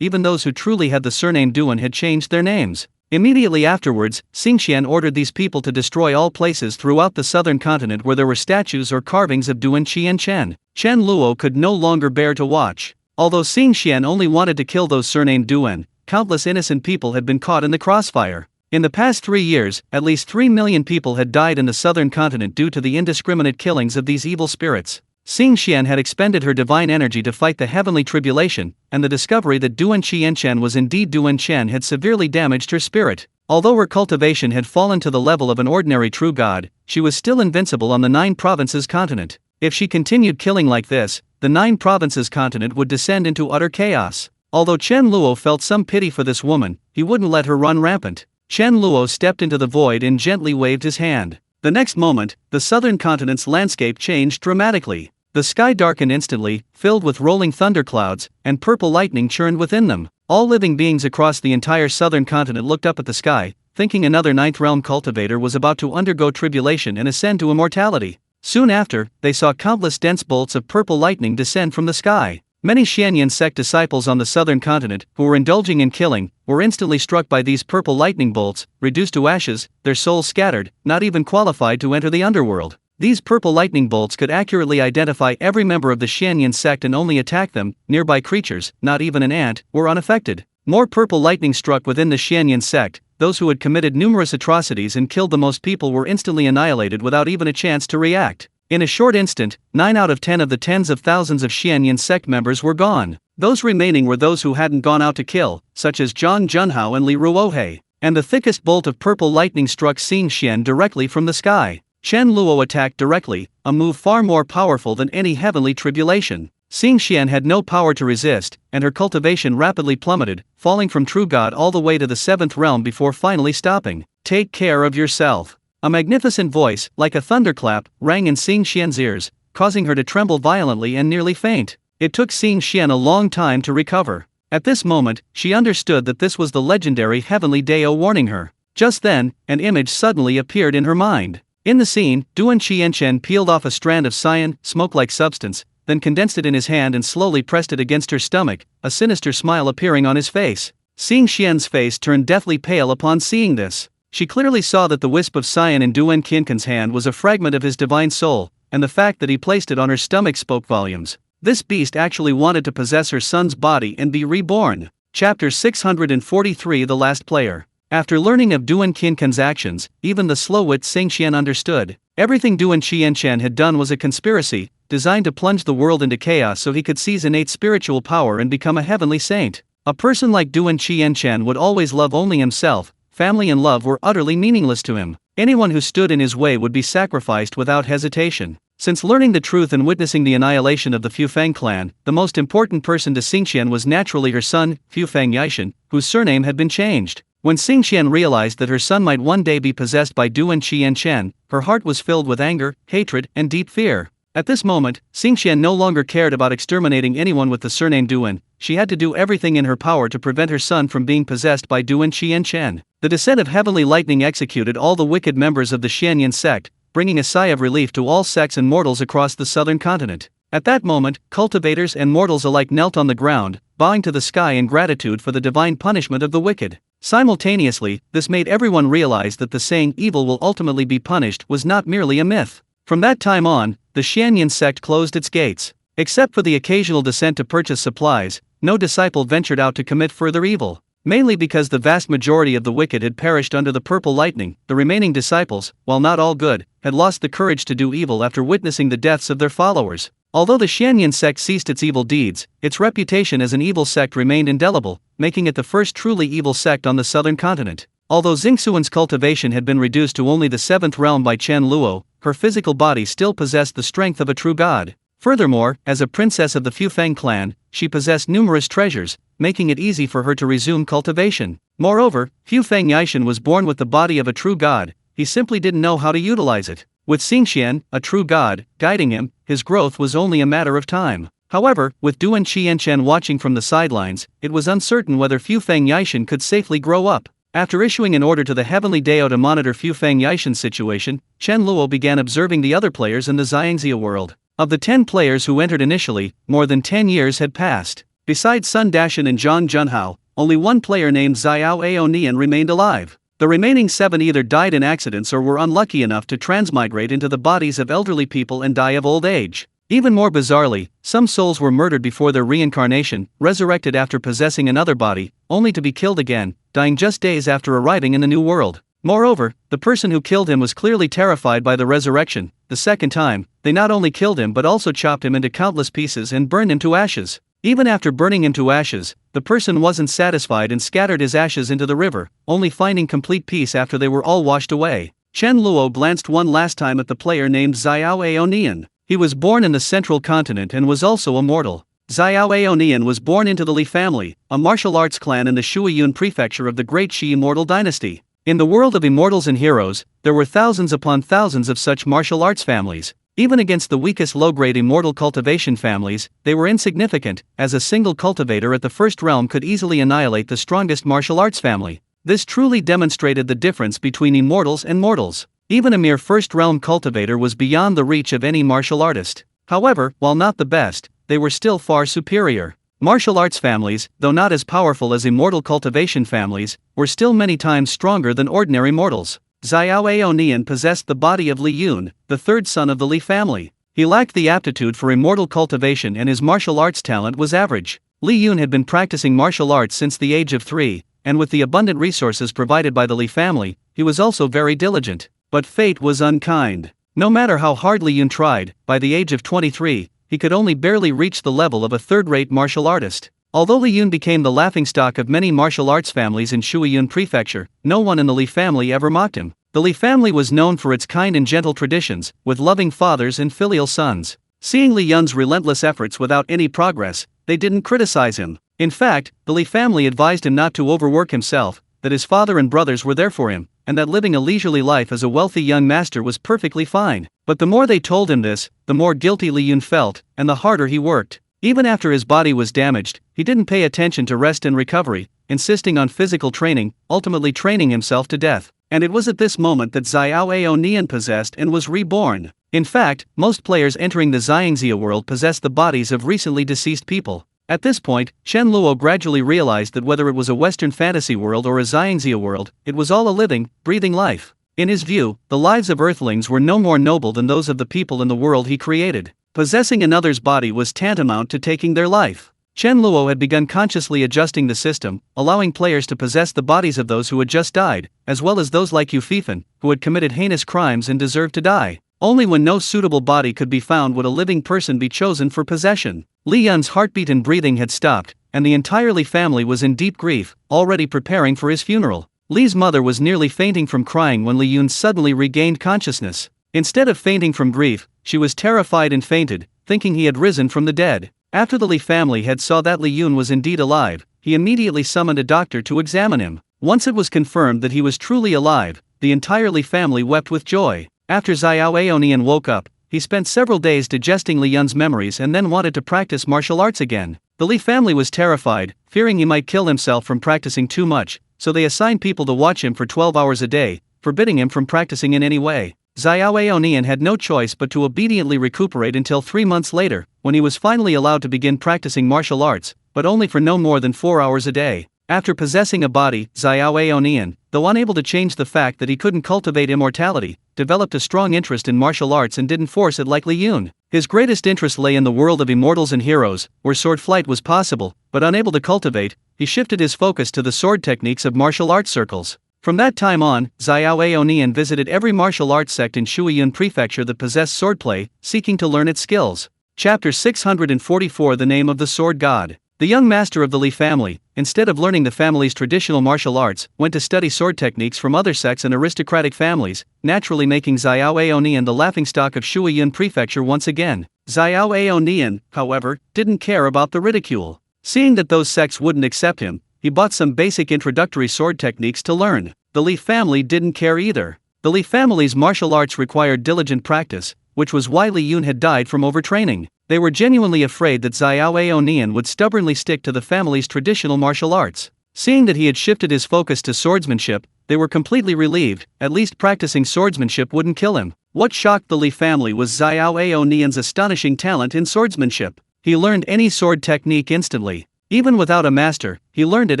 Even those who truly had the surname Duan had changed their names. Immediately afterwards, Xingxian ordered these people to destroy all places throughout the southern continent where there were statues or carvings of Duan Qianchen. Chen Luo could no longer bear to watch. Although Xing Xian only wanted to kill those surnamed Duan, countless innocent people had been caught in the crossfire. In the past 3 years, at least 3 million people had died in the southern continent due to the indiscriminate killings of these evil spirits. Xing Xian had expended her divine energy to fight the heavenly tribulation, and the discovery that Duan Qianshan was indeed Duan Chen had severely damaged her spirit. Although her cultivation had fallen to the level of an ordinary true god, she was still invincible on the 9 provinces continent. If she continued killing like this, the 9 provinces continent would descend into utter chaos. Although Chen Luo felt some pity for this woman, he wouldn't let her run rampant. Chen Luo stepped into the void and gently waved his hand. The next moment, the southern continent's landscape changed dramatically. The sky darkened instantly, filled with rolling thunderclouds, and purple lightning churned within them. All living beings across the entire southern continent looked up at the sky, thinking another 9th realm cultivator was about to undergo tribulation and ascend to immortality. Soon after, they saw countless dense bolts of purple lightning descend from the sky. Many Hunyuan sect disciples on the southern continent, who were indulging in killing, were instantly struck by these purple lightning bolts, reduced to ashes, their souls scattered, not even qualified to enter the underworld. These purple lightning bolts could accurately identify every member of the Hunyuan sect and only attack them. Nearby creatures, not even an ant, were unaffected. More purple lightning struck within the Hunyuan sect. Those who had committed numerous atrocities and killed the most people were instantly annihilated without even a chance to react. In a short instant, 9 out of 10 of the tens of thousands of Hunyuan sect members were gone. Those remaining were those who hadn't gone out to kill, such as Zhang Junhao and Li Ruohei. And the thickest bolt of purple lightning struck Xing Xian directly from the sky. Chen Luo attacked directly, a move far more powerful than any heavenly tribulation. Xing Xian had no power to resist, and her cultivation rapidly plummeted, falling from true god all the way to the 7th realm before finally stopping. Take care of yourself. A magnificent voice, like a thunderclap, rang in Xing Xian's ears, causing her to tremble violently and nearly faint. It took Xing Xian a long time to recover. At this moment, she understood that this was the legendary heavenly Dao warning her. Just then, an image suddenly appeared in her mind. In the scene, Duan Qianshan peeled off a strand of cyan, smoke-like substance, then condensed it in his hand and slowly pressed it against her stomach, a sinister smile appearing on his face. Xing Xian's face turned deathly pale upon seeing this. She clearly saw that the wisp of cyan in Duan Qianshan's hand was a fragment of his divine soul, and the fact that he placed it on her stomach spoke volumes. This beast actually wanted to possess her son's body and be reborn. Chapter 643 The Last Player. After learning of Duan Qianshan's actions, even the slow-wit Xing Xian understood. Everything Duan Qianshan had done was a conspiracy, designed to plunge the world into chaos so he could seize innate spiritual power and become a heavenly saint. A person like Duan Qianshan would always love only himself. Family and love were utterly meaningless to him. Anyone who stood in his way would be sacrificed without hesitation. Since learning the truth and witnessing the annihilation of the Fufang clan, the most important person to Xing Xian was naturally her son, Fufang Yaishan, whose surname had been changed. When Xing Xian realized that her son might one day be possessed by Duan Qianshan, her heart was filled with anger, hatred, and deep fear. At this moment, Xing Xian no longer cared about exterminating anyone with the surname Duan. She had to do everything in her power to prevent her son from being possessed by Duan Qianshan. The descent of heavenly lightning executed all the wicked members of the Hunyuan sect, bringing a sigh of relief to all sects and mortals across the southern continent. At that moment, cultivators and mortals alike knelt on the ground, bowing to the sky in gratitude for the divine punishment of the wicked. Simultaneously, this made everyone realize that the saying evil will ultimately be punished was not merely a myth. From that time on, the Hunyuan sect closed its gates. Except for the occasional descent to purchase supplies, no disciple ventured out to commit further evil. Mainly because the vast majority of the wicked had perished under the purple lightning, the remaining disciples, while not all good, had lost the courage to do evil after witnessing the deaths of their followers. Although the Hunyuan sect ceased its evil deeds, its reputation as an evil sect remained indelible, making it the first truly evil sect on the southern continent. Although Xingxuan's cultivation had been reduced to only the 7th realm by Chen Luo, her physical body still possessed the strength of a true god. Furthermore, as a princess of the Fufang clan, she possessed numerous treasures, making it easy for her to resume cultivation. Moreover, Fufang Yaishan was born with the body of a true god. He simply didn't know how to utilize it. With Xing Xian, a true god, guiding him, his growth was only a matter of time. However, with Duan Qianshan watching from the sidelines, it was uncertain whether Fufang Yaishan could safely grow up. After issuing an order to the Heavenly Dao to monitor Fufang Yaishan's situation, Chen Luo began observing the other players in the Xiangxia world. Of the 10 players who entered initially, more than 10 years had passed. Besides Sun Dashan and Zhang Junhao, only one player named Xiao Aonian remained alive. The remaining 7 either died in accidents or were unlucky enough to transmigrate into the bodies of elderly people and die of old age. Even more bizarrely, some souls were murdered before their reincarnation, resurrected after possessing another body, only to be killed again, dying just days after arriving in the new world. Moreover, the person who killed him was clearly terrified by the resurrection. The second time, they not only killed him but also chopped him into countless pieces and burned him to ashes. Even after burning him to ashes, the person wasn't satisfied and scattered his ashes into the river, only finding complete peace after they were all washed away. Chen Luo glanced one last time at the player named Xiao Aonian. He was born in the central continent and was also a mortal. Xiao Aonian was born into the Li family, a martial arts clan in the Hunyuan prefecture of the Great Shi immortal dynasty. In the world of immortals and heroes, there were thousands upon thousands of such martial arts families. Even against the weakest low-grade immortal cultivation families, they were insignificant, as a single cultivator at the first realm could easily annihilate the strongest martial arts family. This truly demonstrated the difference between immortals and mortals. Even a mere first-realm cultivator was beyond the reach of any martial artist. However, while not the best, they were still far superior. Martial arts families, though not as powerful as immortal cultivation families, were still many times stronger than ordinary mortals. Xiao Aonian possessed the body of Li Yun, the third son of the Li family. He lacked the aptitude for immortal cultivation and his martial arts talent was average. Li Yun had been practicing martial arts since the age of 3, and with the abundant resources provided by the Li family, he was also very diligent. But fate was unkind. No matter how hard Li Yun tried, by the age of 23, he could only barely reach the level of a third-rate martial artist. Although Li Yun became the laughingstock of many martial arts families in Hunyuan Prefecture, no one in the Li family ever mocked him. The Li family was known for its kind and gentle traditions, with loving fathers and filial sons. Seeing Li Yun's relentless efforts without any progress, they didn't criticize him. In fact, the Li family advised him not to overwork himself, that his father and brothers were there for him, and that living a leisurely life as a wealthy young master was perfectly fine. But the more they told him this, the more guilty Li Yun felt, and the harder he worked. Even after his body was damaged, he didn't pay attention to rest and recovery, insisting on physical training, ultimately training himself to death. And it was at this moment that Xiao Aonian possessed and was reborn. In fact, most players entering the Xiangxia world possess the bodies of recently deceased people. At this point, Chen Luo gradually realized that whether it was a Western fantasy world or a Xiangxia world, it was all a living, breathing life. In his view, the lives of Earthlings were no more noble than those of the people in the world he created. Possessing another's body was tantamount to taking their life. Chen Luo had begun consciously adjusting the system, allowing players to possess the bodies of those who had just died, as well as those like Yu Fifan, who had committed heinous crimes and deserved to die. Only when no suitable body could be found would a living person be chosen for possession. Li Yun's heartbeat and breathing had stopped, and the entire Li family was in deep grief, already preparing for his funeral. Li's mother was nearly fainting from crying when Li Yun suddenly regained consciousness. Instead of fainting from grief, she was terrified and fainted, thinking he had risen from the dead. After the Li family had saw that Li Yun was indeed alive, he immediately summoned a doctor to examine him. Once it was confirmed that he was truly alive, the entire Li family wept with joy. After Xiao Aonian woke up, he spent several days digesting Li Yun's memories and then wanted to practice martial arts again. The Li family was terrified, fearing he might kill himself from practicing too much, so they assigned people to watch him for 12 hours a day, forbidding him from practicing in any way. Xiao Aonian had no choice but to obediently recuperate until 3 months later, when he was finally allowed to begin practicing martial arts, but only for no more than 4 hours a day. After possessing a body, Xiao Aonian, though unable to change the fact that he couldn't cultivate immortality, developed a strong interest in martial arts and didn't force it like Li Yun. His greatest interest lay in the world of immortals and heroes, where sword flight was possible, but unable to cultivate, he shifted his focus to the sword techniques of martial arts circles. From that time on, Xiao Aonian visited every martial arts sect in Hunyuan Prefecture that possessed swordplay, seeking to learn its skills. Chapter 644 The Name of the Sword God. The young master of the Li family, instead of learning the family's traditional martial arts, went to study sword techniques from other sects and aristocratic families, naturally making Xiao Aonian the laughingstock of Hunyuan Prefecture once again. Xiao Aonian, however, didn't care about the ridicule. Seeing that those sects wouldn't accept him, he bought some basic introductory sword techniques to learn. The Li family didn't care either. The Li family's martial arts required diligent practice, which was why Li Yun had died from overtraining. They were genuinely afraid that Xiao Aonian would stubbornly stick to the family's traditional martial arts. Seeing that he had shifted his focus to swordsmanship, they were completely relieved. At least practicing swordsmanship wouldn't kill him. What shocked the Li family was Xiao Aonian's astonishing talent in swordsmanship. He learned any sword technique instantly. Even without a master, he learned it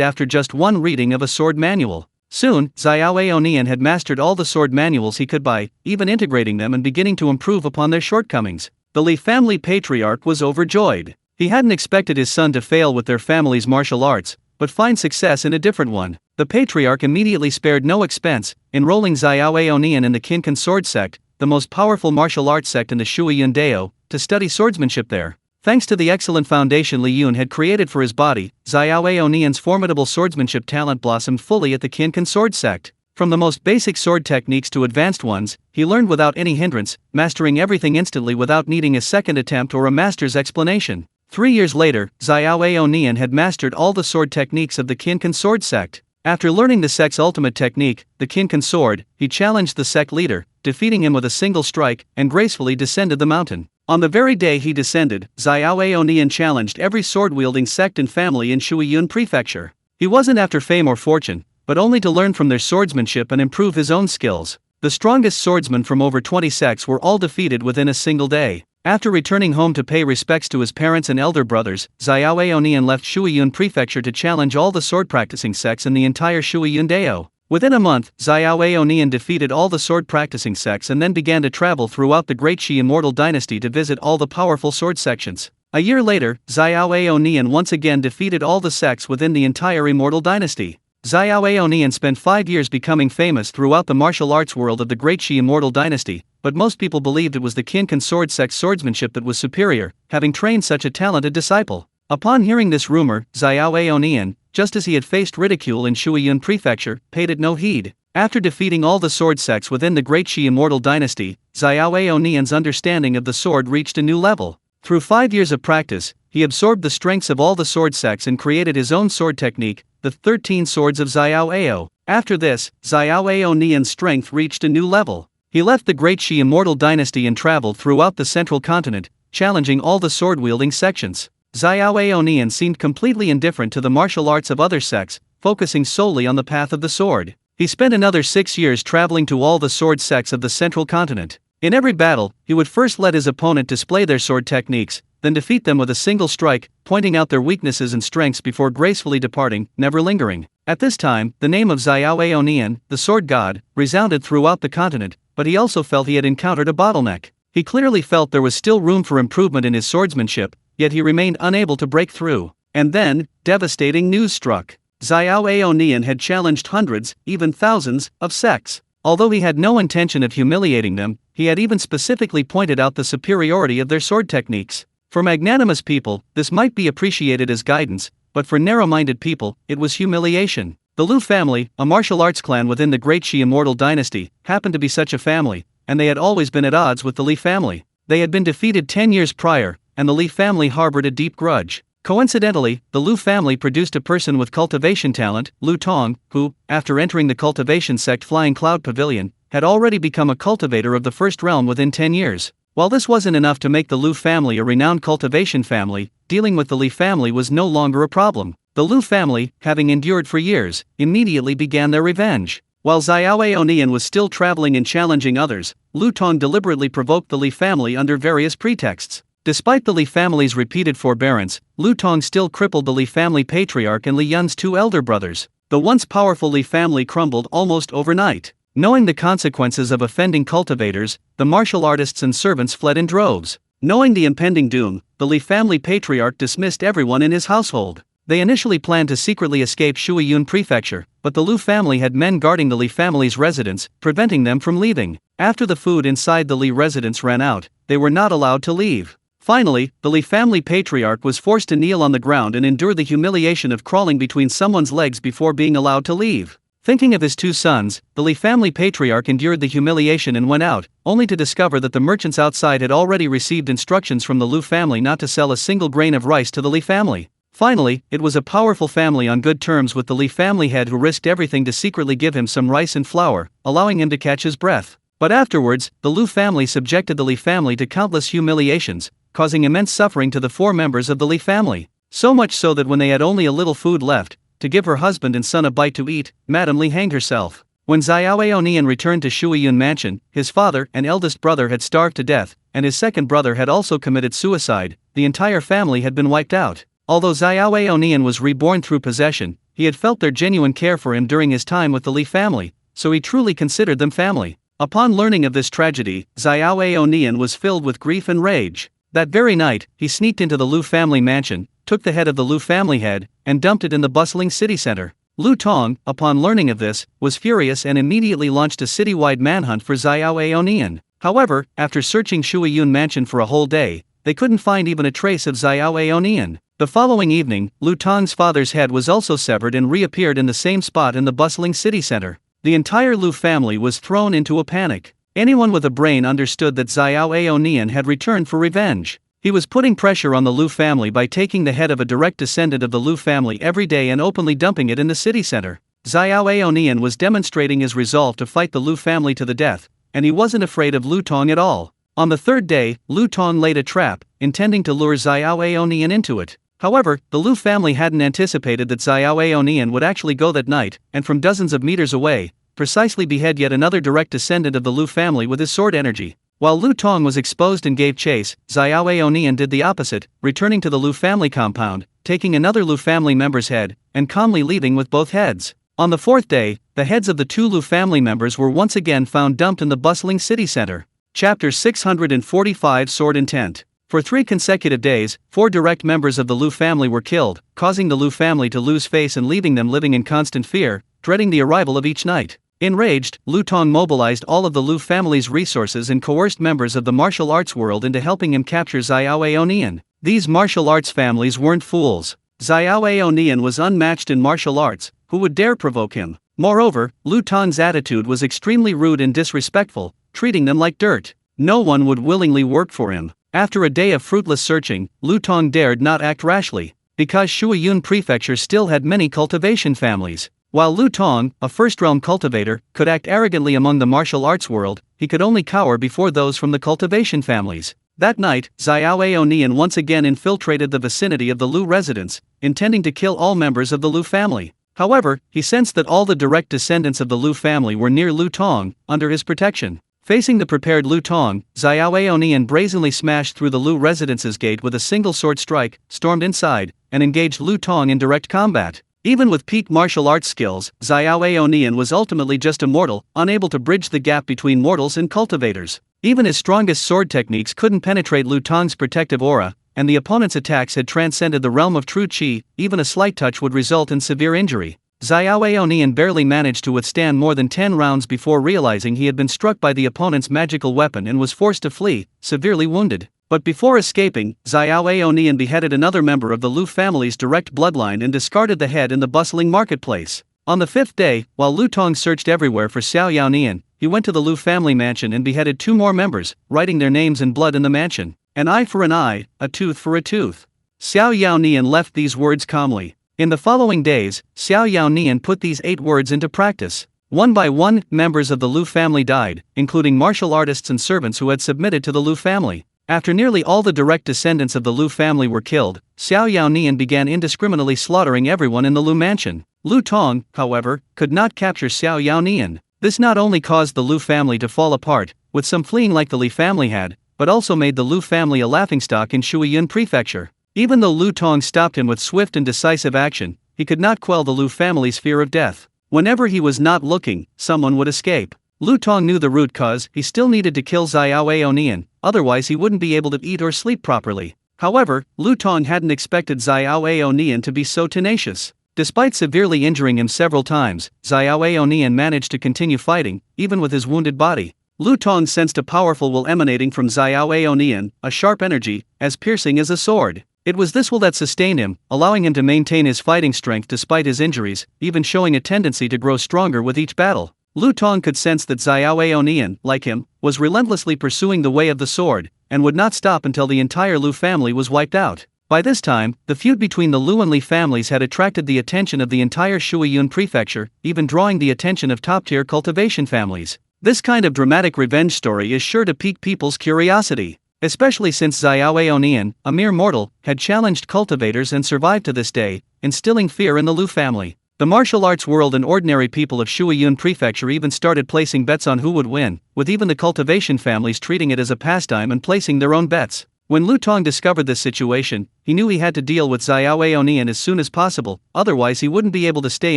after just one reading of a sword manual. Soon, Xiao Aonian had mastered all the sword manuals he could buy, even integrating them and beginning to improve upon their shortcomings. The Li family patriarch was overjoyed. He hadn't expected his son to fail with their family's martial arts, but find success in a different one. The patriarch immediately spared no expense, enrolling Xiao Aonian in the Qinkan sword sect, the most powerful martial arts sect in the Hunyuan Dao, to study swordsmanship there. Thanks to the excellent foundation Li Yun had created for his body, Xiao Aonian's formidable swordsmanship talent blossomed fully at the Qinkan sword sect. From the most basic sword techniques to advanced ones, he learned without any hindrance, mastering everything instantly without needing a second attempt or a master's explanation. 3 years later, Xiao Aonian had mastered all the sword techniques of the Qinkan sword sect. After learning the sect's ultimate technique, the Qinkan sword, he challenged the sect leader, defeating him with a single strike, and gracefully descended the mountain. On the very day he descended, Xiao Aonian challenged every sword-wielding sect and family in Hunyuan Prefecture. He wasn't after fame or fortune, but only to learn from their swordsmanship and improve his own skills. The strongest swordsmen from over 20 sects were all defeated within a single day. After returning home to pay respects to his parents and elder brothers, Xiao Aonian left Hunyuan Prefecture to challenge all the sword-practicing sects in the entire Hunyuan Dao. Within a month, Xiao Aonian defeated all the sword-practicing sects and then began to travel throughout the Great Shi Immortal Dynasty to visit all the powerful sword sections. A year later, Xiao Aonian once again defeated all the sects within the entire Immortal Dynasty. Xiao Aonian spent 5 years becoming famous throughout the martial arts world of the Great Shi Immortal Dynasty, but most people believed it was the Qinkan sword sect's swordsmanship that was superior, having trained such a talented disciple. Upon hearing this rumor, Xiao Aonian, just as he had faced ridicule in Hunyuan Prefecture, paid it no heed. After defeating all the sword sects within the Great Shi Immortal Dynasty, Xiao Aonian's understanding of the sword reached a new level. Through 5 years of practice, he absorbed the strengths of all the sword sects and created his own sword technique, the 13 Swords of Xiao Ao. After this, Xiao Aonian's strength reached a new level. He left the Great Shi Immortal Dynasty and traveled throughout the central continent, challenging all the sword-wielding sections. Xiao Aonian seemed completely indifferent to the martial arts of other sects, focusing solely on the path of the sword. He spent another 6 years traveling to all the sword sects of the central continent. In every battle, he would first let his opponent display their sword techniques, then defeat them with a single strike, pointing out their weaknesses and strengths before gracefully departing, never lingering. At this time, the name of Xiao Aonian, the sword god, resounded throughout the continent, but he also felt he had encountered a bottleneck. He clearly felt there was still room for improvement in his swordsmanship, yet he remained unable to break through. And then, devastating news struck. Xiao Aonian had challenged hundreds, even thousands, of sects. Although he had no intention of humiliating them, he had even specifically pointed out the superiority of their sword techniques. For magnanimous people, this might be appreciated as guidance, but for narrow-minded people, it was humiliation. The Lu family, a martial arts clan within the Great Shi Immortal Dynasty, happened to be such a family, and they had always been at odds with the Li family. They had been defeated 10 years prior, and the Li family harbored a deep grudge. Coincidentally, the Lu family produced a person with cultivation talent, Lu Tong, who, after entering the cultivation sect Flying Cloud Pavilion, had already become a cultivator of the first realm within 10 years. While this wasn't enough to make the Lu family a renowned cultivation family, dealing with the Li family was no longer a problem. The Lu family, having endured for years, immediately began their revenge. While Xiao Aonian was still traveling and challenging others, Lu Tong deliberately provoked the Li family under various pretexts. Despite the Li family's repeated forbearance, Lu Tong still crippled the Li family patriarch and Li Yun's 2 elder brothers. The once powerful Li family crumbled almost overnight. Knowing the consequences of offending cultivators, the martial artists and servants fled in droves. Knowing the impending doom, the Li family patriarch dismissed everyone in his household. They initially planned to secretly escape Hunyuan Prefecture, but the Lu family had men guarding the Li family's residence, preventing them from leaving. After the food inside the Li residence ran out, they were not allowed to leave. Finally, the Li family patriarch was forced to kneel on the ground and endure the humiliation of crawling between someone's legs before being allowed to leave. Thinking of his 2 sons, the Li family patriarch endured the humiliation and went out, only to discover that the merchants outside had already received instructions from the Lu family not to sell a single grain of rice to the Li family. Finally, it was a powerful family on good terms with the Li family head who risked everything to secretly give him some rice and flour, allowing him to catch his breath. But afterwards, the Lu family subjected the Li family to countless humiliations, causing immense suffering to the 4 members of the Li family. So much so that when they had only a little food left, to give her husband and son a bite to eat, Madame Li hanged herself. When Xiao Aonian returned to Hunyuan Mansion, his father and eldest brother had starved to death, and his second brother had also committed suicide. The entire family had been wiped out. Although Xiao Aonian was reborn through possession, he had felt their genuine care for him during his time with the Li family, so he truly considered them family. Upon learning of this tragedy, Xiao Aonian was filled with grief and rage. That very night, he sneaked into the Lu family mansion, took the head of the Lu family head, and dumped it in the bustling city center. Lu Tong, upon learning of this, was furious and immediately launched a citywide manhunt for Xiao Aonian. However, after searching Hunyuan mansion for a whole day, they couldn't find even a trace of Xiao Aonian. The following evening, Lu Tong's father's head was also severed and reappeared in the same spot in the bustling city center. The entire Lu family was thrown into a panic. Anyone with a brain understood that Xiao Aonian had returned for revenge. He was putting pressure on the Lu family by taking the head of a direct descendant of the Lu family every day and openly dumping it in the city center. Xiao Aonian was demonstrating his resolve to fight the Lu family to the death, and he wasn't afraid of Lu Tong at all. On the third day, Lu Tong laid a trap, intending to lure Xiao Aonian into it. However, the Lu family hadn't anticipated that Xiao Aonian would actually go that night, and from dozens of meters away, precisely behead yet another direct descendant of the Lu family with his sword energy. While Lu Tong was exposed and gave chase, Xiao Aonian did the opposite, returning to the Lu family compound, taking another Lu family member's head, and calmly leaving with both heads. On the fourth day, the heads of the two Lu family members were once again found dumped in the bustling city center. Chapter 645 Sword Intent. For 3 consecutive days, 4 direct members of the Lu family were killed, causing the Lu family to lose face and leaving them living in constant fear, dreading the arrival of each night. Enraged, Lu Tong mobilized all of the Lu family's resources and coerced members of the martial arts world into helping him capture Xiao Aonian. These martial arts families weren't fools. Xiao Aonian was unmatched in martial arts, who would dare provoke him? Moreover, Lu Tong's attitude was extremely rude and disrespectful, treating them like dirt. No one would willingly work for him. After a day of fruitless searching, Lu Tong dared not act rashly, because Hunyuan Prefecture still had many cultivation families. While Lu Tong, a first-realm cultivator, could act arrogantly among the martial arts world, he could only cower before those from the cultivation families. That night, Xiao Aonian once again infiltrated the vicinity of the Lu residence, intending to kill all members of the Lu family. However, he sensed that all the direct descendants of the Lu family were near Lu Tong, under his protection. Facing the prepared Lu Tong, Xiao Aonian brazenly smashed through the Lu residence's gate with a single sword strike, stormed inside, and engaged Lu Tong in direct combat. Even with peak martial arts skills, Xiao Aonian was ultimately just a mortal, unable to bridge the gap between mortals and cultivators. Even his strongest sword techniques couldn't penetrate Lu Tong's protective aura, and the opponent's attacks had transcended the realm of true qi. Even a slight touch would result in severe injury. Xiao Aonian barely managed to withstand more than 10 rounds before realizing he had been struck by the opponent's magical weapon and was forced to flee, severely wounded. But before escaping, Xiao Aonian beheaded another member of the Lu family's direct bloodline and discarded the head in the bustling marketplace. On the 5th day, while Lu Tong searched everywhere for Xiao Yaonian, he went to the Lu family mansion and beheaded 2 more members, writing their names in blood in the mansion. An eye for an eye, a tooth for a tooth. Xiao Yaonian left these words calmly. In the following days, Xiao Yaonian put these 8 words into practice. One by one, members of the Lu family died, including martial artists and servants who had submitted to the Lu family. After nearly all the direct descendants of the Lu family were killed, Xiao Yaonian began indiscriminately slaughtering everyone in the Lu mansion. Lu Tong, however, could not capture Xiao Yaonian. This not only caused the Lu family to fall apart, with some fleeing like the Li family had, but also made the Lu family a laughingstock in Hunyuan Prefecture. Even though Lu Tong stopped him with swift and decisive action, he could not quell the Lu family's fear of death. Whenever he was not looking, someone would escape. Lu Tong knew the root cause: he still needed to kill Xiao Aonian, otherwise he wouldn't be able to eat or sleep properly. However, Lu Tong hadn't expected Xiao Aonian to be so tenacious. Despite severely injuring him several times, Xiao Aonian managed to continue fighting, even with his wounded body. Lu Tong sensed a powerful will emanating from Xiao Aonian, a sharp energy, as piercing as a sword. It was this will that sustained him, allowing him to maintain his fighting strength despite his injuries, even showing a tendency to grow stronger with each battle. Lu Tong could sense that Xiao Aonian, like him, was relentlessly pursuing the way of the sword, and would not stop until the entire Lu family was wiped out. By this time, the feud between the Lu and Li families had attracted the attention of the entire Hunyuan Prefecture, even drawing the attention of top-tier cultivation families. This kind of dramatic revenge story is sure to pique people's curiosity, especially since Xiao Aonian, a mere mortal, had challenged cultivators and survived to this day, instilling fear in the Lu family. The martial arts world and ordinary people of Hunyuan Prefecture even started placing bets on who would win, with even the cultivation families treating it as a pastime and placing their own bets. When Lu Tong discovered this situation, he knew he had to deal with Xiao Aonian as soon as possible, otherwise he wouldn't be able to stay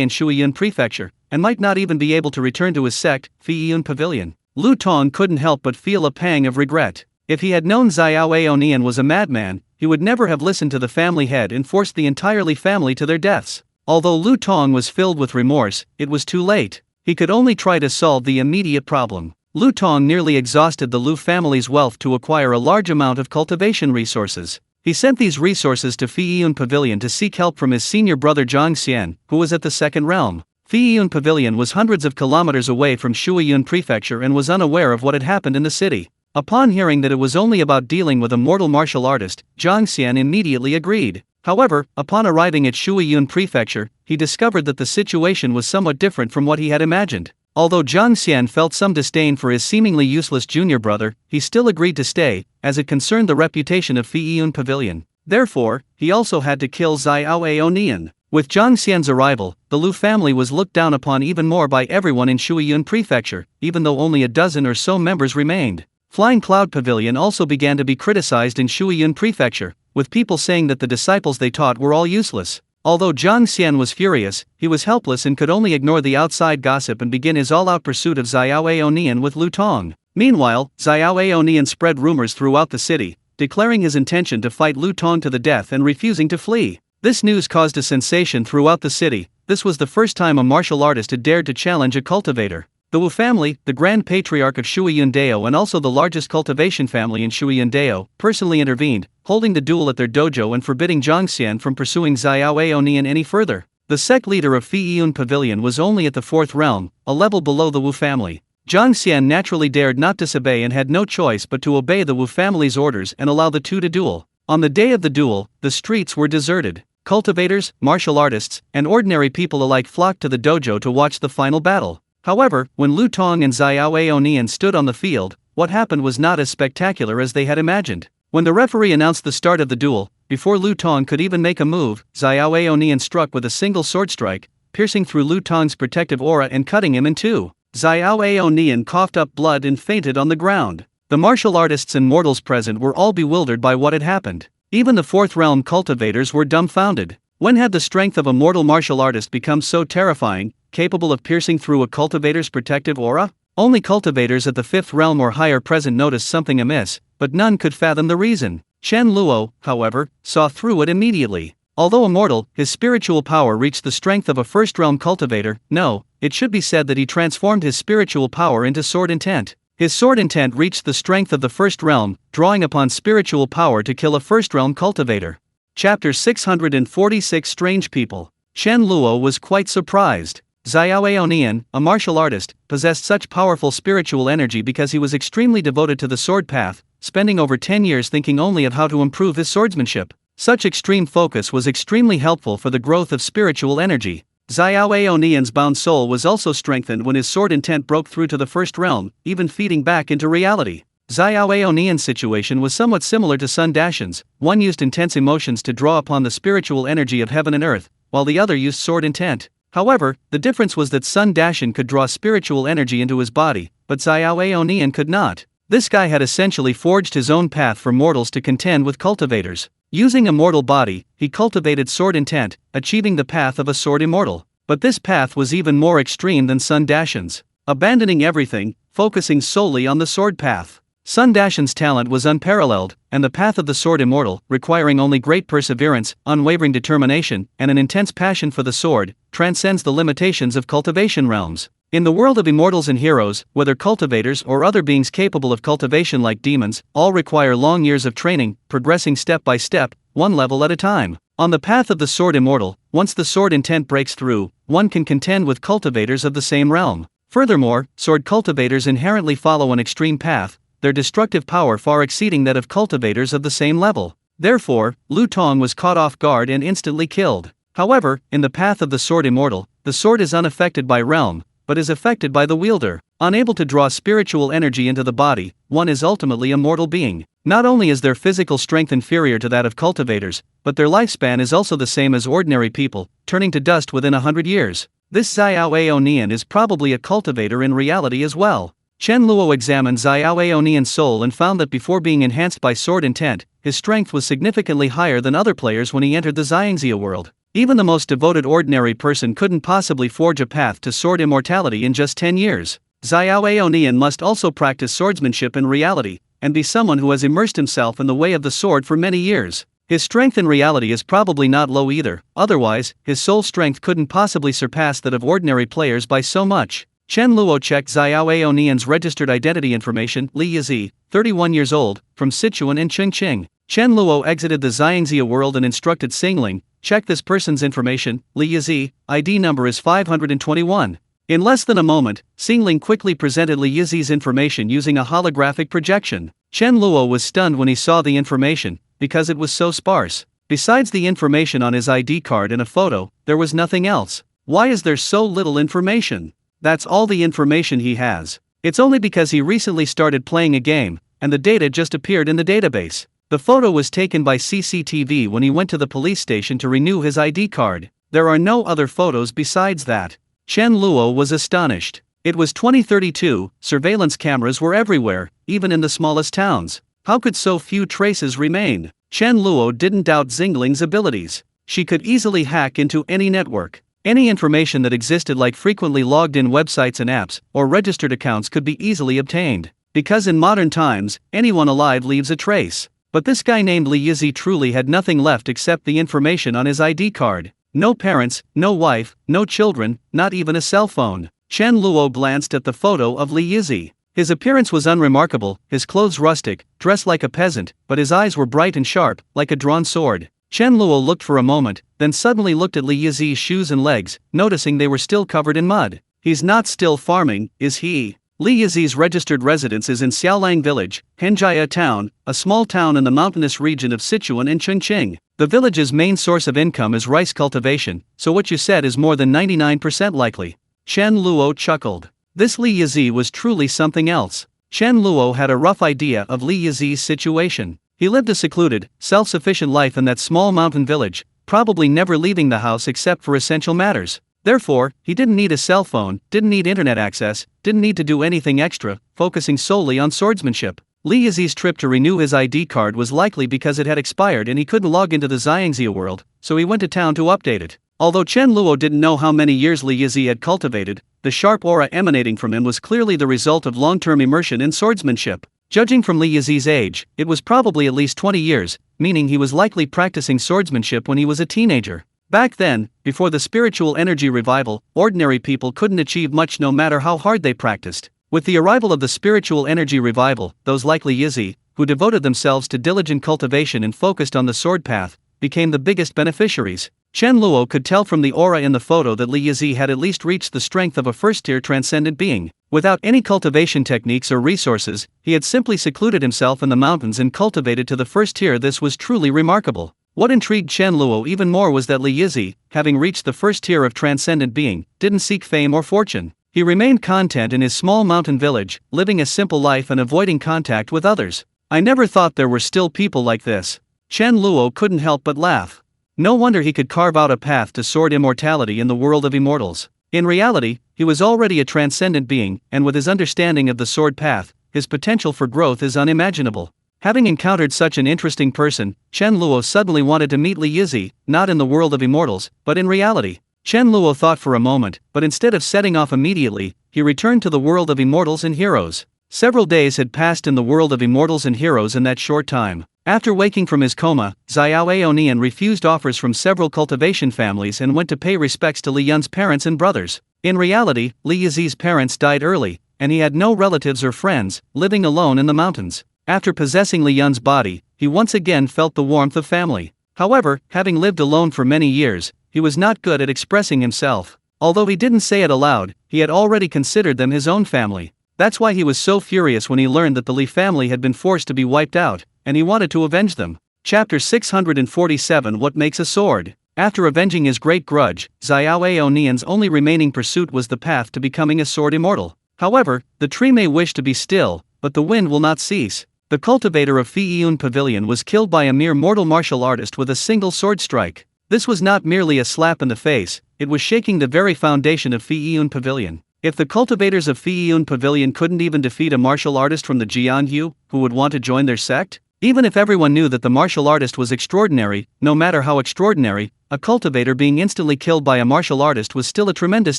in Hunyuan Prefecture, and might not even be able to return to his sect, Hunyuan Pavilion. Lu Tong couldn't help but feel a pang of regret. If he had known Xiao Aonian was a madman, he would never have listened to the family head and forced the entirely family to their deaths. Although Lu Tong was filled with remorse, it was too late. He could only try to solve the immediate problem. Lu Tong nearly exhausted the Lu family's wealth to acquire a large amount of cultivation resources. He sent these resources to Hunyuan Pavilion to seek help from his senior brother Zhang Xian, who was at the second realm. Hunyuan Pavilion was hundreds of kilometers away from Shuiyun Prefecture and was unaware of what had happened in the city. Upon hearing that it was only about dealing with a mortal martial artist, Zhang Xian immediately agreed. However, upon arriving at Shuiyun Prefecture, he discovered that the situation was somewhat different from what he had imagined. Although Zhang Xian felt some disdain for his seemingly useless junior brother, he still agreed to stay, as it concerned the reputation of Hunyuan Pavilion. Therefore, he also had to kill Xiao Aonian. With Zhang Xian's arrival, the Lu family was looked down upon even more by everyone in Shuiyun Prefecture, even though only a dozen or so members remained. Flying Cloud Pavilion also began to be criticized in Shuiyun Prefecture, with people saying that the disciples they taught were all useless. Although Zhang Xian was furious, he was helpless and could only ignore the outside gossip and begin his all-out pursuit of Xiao Aonian with Lu Tong. Meanwhile, Xiao Aonian spread rumors throughout the city, declaring his intention to fight Lu Tong to the death and refusing to flee. This news caused a sensation throughout the city. This was the first time a martial artist had dared to challenge a cultivator. The Wu family, the Grand Patriarch of Shuiyun Dao and also the largest cultivation family in Shuiyun Dao, personally intervened, holding the duel at their dojo and forbidding Zhang Xian from pursuing Xiao Aonian any further. The sect leader of Hunyuan Pavilion was only at the 4th realm, a level below the Wu family. Zhang Xian naturally dared not disobey and had no choice but to obey the Wu family's orders and allow the two to duel. On the day of the duel, the streets were deserted. Cultivators, martial artists, and ordinary people alike flocked to the dojo to watch the final battle. However, when Lu Tong and Xiao Aonian stood on the field, what happened was not as spectacular as they had imagined. When the referee announced the start of the duel, before Lu Tong could even make a move, Xiao Aonian struck with a single sword strike, piercing through Lu Tong's protective aura and cutting him in two. Xiao Aonian coughed up blood and fainted on the ground. The martial artists and mortals present were all bewildered by what had happened. Even the 4th realm cultivators were dumbfounded. When had the strength of a mortal martial artist become so terrifying, capable of piercing through a cultivator's protective aura? Only cultivators at the 5th realm or higher present noticed something amiss, but none could fathom the reason. Chen Luo, however, saw through it immediately. Although immortal, his spiritual power reached the strength of a 1st realm cultivator. No, it should be said that he transformed his spiritual power into sword intent. His sword intent reached the strength of the 1st realm, drawing upon spiritual power to kill a 1st realm cultivator. Chapter 646 Strange People. Chen Luo was quite surprised. Xiao Aonian, a martial artist, possessed such powerful spiritual energy because he was extremely devoted to the sword path, spending over 10 years thinking only of how to improve his swordsmanship. Such extreme focus was extremely helpful for the growth of spiritual energy. Xiao Aonian's bound soul was also strengthened when his sword intent broke through to the 1st realm, even feeding back into reality. Xiao Aonian's situation was somewhat similar to Sun Dashan's. One used intense emotions to draw upon the spiritual energy of heaven and earth, while the other used sword intent. However, the difference was that Sun Dashan could draw spiritual energy into his body, but Xiao Aonian could not. This guy had essentially forged his own path for mortals to contend with cultivators. Using a mortal body, he cultivated sword intent, achieving the path of a sword immortal. But this path was even more extreme than Sun Dashan's. Abandoning everything, focusing solely on the sword path. Sun Dashan's talent was unparalleled, and the path of the sword immortal, requiring only great perseverance, unwavering determination, and an intense passion for the sword, transcends the limitations of cultivation realms. In the world of immortals and heroes, whether cultivators or other beings capable of cultivation like demons, all require long years of training, progressing step by step, one level at a time. On the path of the sword immortal, once the sword intent breaks through, one can contend with cultivators of the same realm. Furthermore, sword cultivators inherently follow an extreme path, their destructive power far exceeding that of cultivators of the same level. Therefore, Lu Tong was caught off guard and instantly killed. However, in the path of the sword immortal, the sword is unaffected by realm, but is affected by the wielder. Unable to draw spiritual energy into the body, one is ultimately a mortal being. Not only is their physical strength inferior to that of cultivators, but their lifespan is also the same as ordinary people, turning to dust within 100 years. This Xiao Aonian is probably a cultivator in reality as well. Chen Luo examined Xiao Aonian's soul and found that before being enhanced by sword intent, his strength was significantly higher than other players when he entered the Xiangxia world. Even the most devoted ordinary person couldn't possibly forge a path to sword immortality in just 10 years. Xiao Aonian must also practice swordsmanship in reality, and be someone who has immersed himself in the way of the sword for many years. His strength in reality is probably not low either, otherwise, his soul strength couldn't possibly surpass that of ordinary players by so much. Chen Luo checked Xiao Aonian's registered identity information, Li Yizi, 31 years old, from Sichuan in Chongqing. Chen Luo exited the Xiangxia world and instructed Xingling, check this person's information, Li Yizi, ID number is 521. In less than a moment, Xingling quickly presented Li Yizi's information using a holographic projection. Chen Luo was stunned when he saw the information, because it was so sparse. Besides the information on his ID card and a photo, there was nothing else. Why is there so little information? That's all the information he has. It's only because he recently started playing a game, and the data just appeared in the database. The photo was taken by CCTV when he went to the police station to renew his ID card. There are no other photos besides that. Chen Luo was astonished. It was 2032, surveillance cameras were everywhere, even in the smallest towns. How could so few traces remain? Chen Luo didn't doubt Xingling's abilities. She could easily hack into any network. Any information that existed, like frequently logged in websites and apps, or registered accounts, could be easily obtained. Because in modern times, anyone alive leaves a trace. But this guy named Li Yizi truly had nothing left except the information on his ID card. No parents, no wife, no children, not even a cell phone. Chen Luo glanced at the photo of Li Yizi. His appearance was unremarkable, his clothes rustic, dressed like a peasant, but his eyes were bright and sharp, like a drawn sword. Chen Luo looked for a moment, then suddenly looked at Li Yizi's shoes and legs, noticing they were still covered in mud. He's not still farming, is he? Li Yizi's registered residence is in Xiaolang Village, Henjia Town, a small town in the mountainous region of Sichuan in Chongqing. The village's main source of income is rice cultivation, so what you said is more than 99% likely. Chen Luo chuckled. This Li Yizi was truly something else. Chen Luo had a rough idea of Li Yizi's situation. He lived a secluded, self-sufficient life in that small mountain village, probably never leaving the house except for essential matters. Therefore, he didn't need a cell phone, didn't need internet access, didn't need to do anything extra, focusing solely on swordsmanship. Li Yizi's trip to renew his ID card was likely because it had expired and he couldn't log into the Xiangxia world, so he went to town to update it. Although Chen Luo didn't know how many years Li Yizi had cultivated, the sharp aura emanating from him was clearly the result of long-term immersion in swordsmanship. Judging from Li Yizi's age, it was probably at least 20 years, meaning he was likely practicing swordsmanship when he was a teenager. Back then, before the spiritual energy revival, ordinary people couldn't achieve much no matter how hard they practiced. With the arrival of the spiritual energy revival, those like Li Yizi, who devoted themselves to diligent cultivation and focused on the sword path, became the biggest beneficiaries. Chen Luo could tell from the aura in the photo that Li Yizi had at least reached the strength of a first-tier transcendent being. Without any cultivation techniques or resources, he had simply secluded himself in the mountains and cultivated to the first tier. This was truly remarkable. What intrigued Chen Luo even more was that Li Yizi, having reached the first tier of transcendent being, didn't seek fame or fortune. He remained content in his small mountain village, living a simple life and avoiding contact with others. I never thought there were still people like this. Chen Luo couldn't help but laugh. No wonder he could carve out a path to sword immortality in the world of immortals. In reality, he was already a transcendent being, and with his understanding of the sword path, his potential for growth is unimaginable. Having encountered such an interesting person, Chen Luo suddenly wanted to meet Li Yizi, not in the world of immortals, but in reality. Chen Luo thought for a moment, but instead of setting off immediately, he returned to the world of immortals and heroes. Several days had passed in the world of immortals and heroes in that short time. After waking from his coma, Xiao Aonian refused offers from several cultivation families and went to pay respects to Li Yun's parents and brothers. In reality, Li Yizi's parents died early, and he had no relatives or friends, living alone in the mountains. After possessing Li Yun's body, he once again felt the warmth of family. However, having lived alone for many years, he was not good at expressing himself. Although he didn't say it aloud, he had already considered them his own family. That's why he was so furious when he learned that the Li family had been forced to be wiped out, and he wanted to avenge them. Chapter 647 What Makes a Sword? After avenging his great grudge, Xiao Aonian's only remaining pursuit was the path to becoming a sword immortal. However, the tree may wish to be still, but the wind will not cease. The cultivator of Hunyuan Pavilion was killed by a mere mortal martial artist with a single sword strike. This was not merely a slap in the face, it was shaking the very foundation of Hunyuan Pavilion. If the cultivators of Hunyuan Pavilion couldn't even defeat a martial artist from the Jianyu, who would want to join their sect? Even if everyone knew that the martial artist was extraordinary, no matter how extraordinary, a cultivator being instantly killed by a martial artist was still a tremendous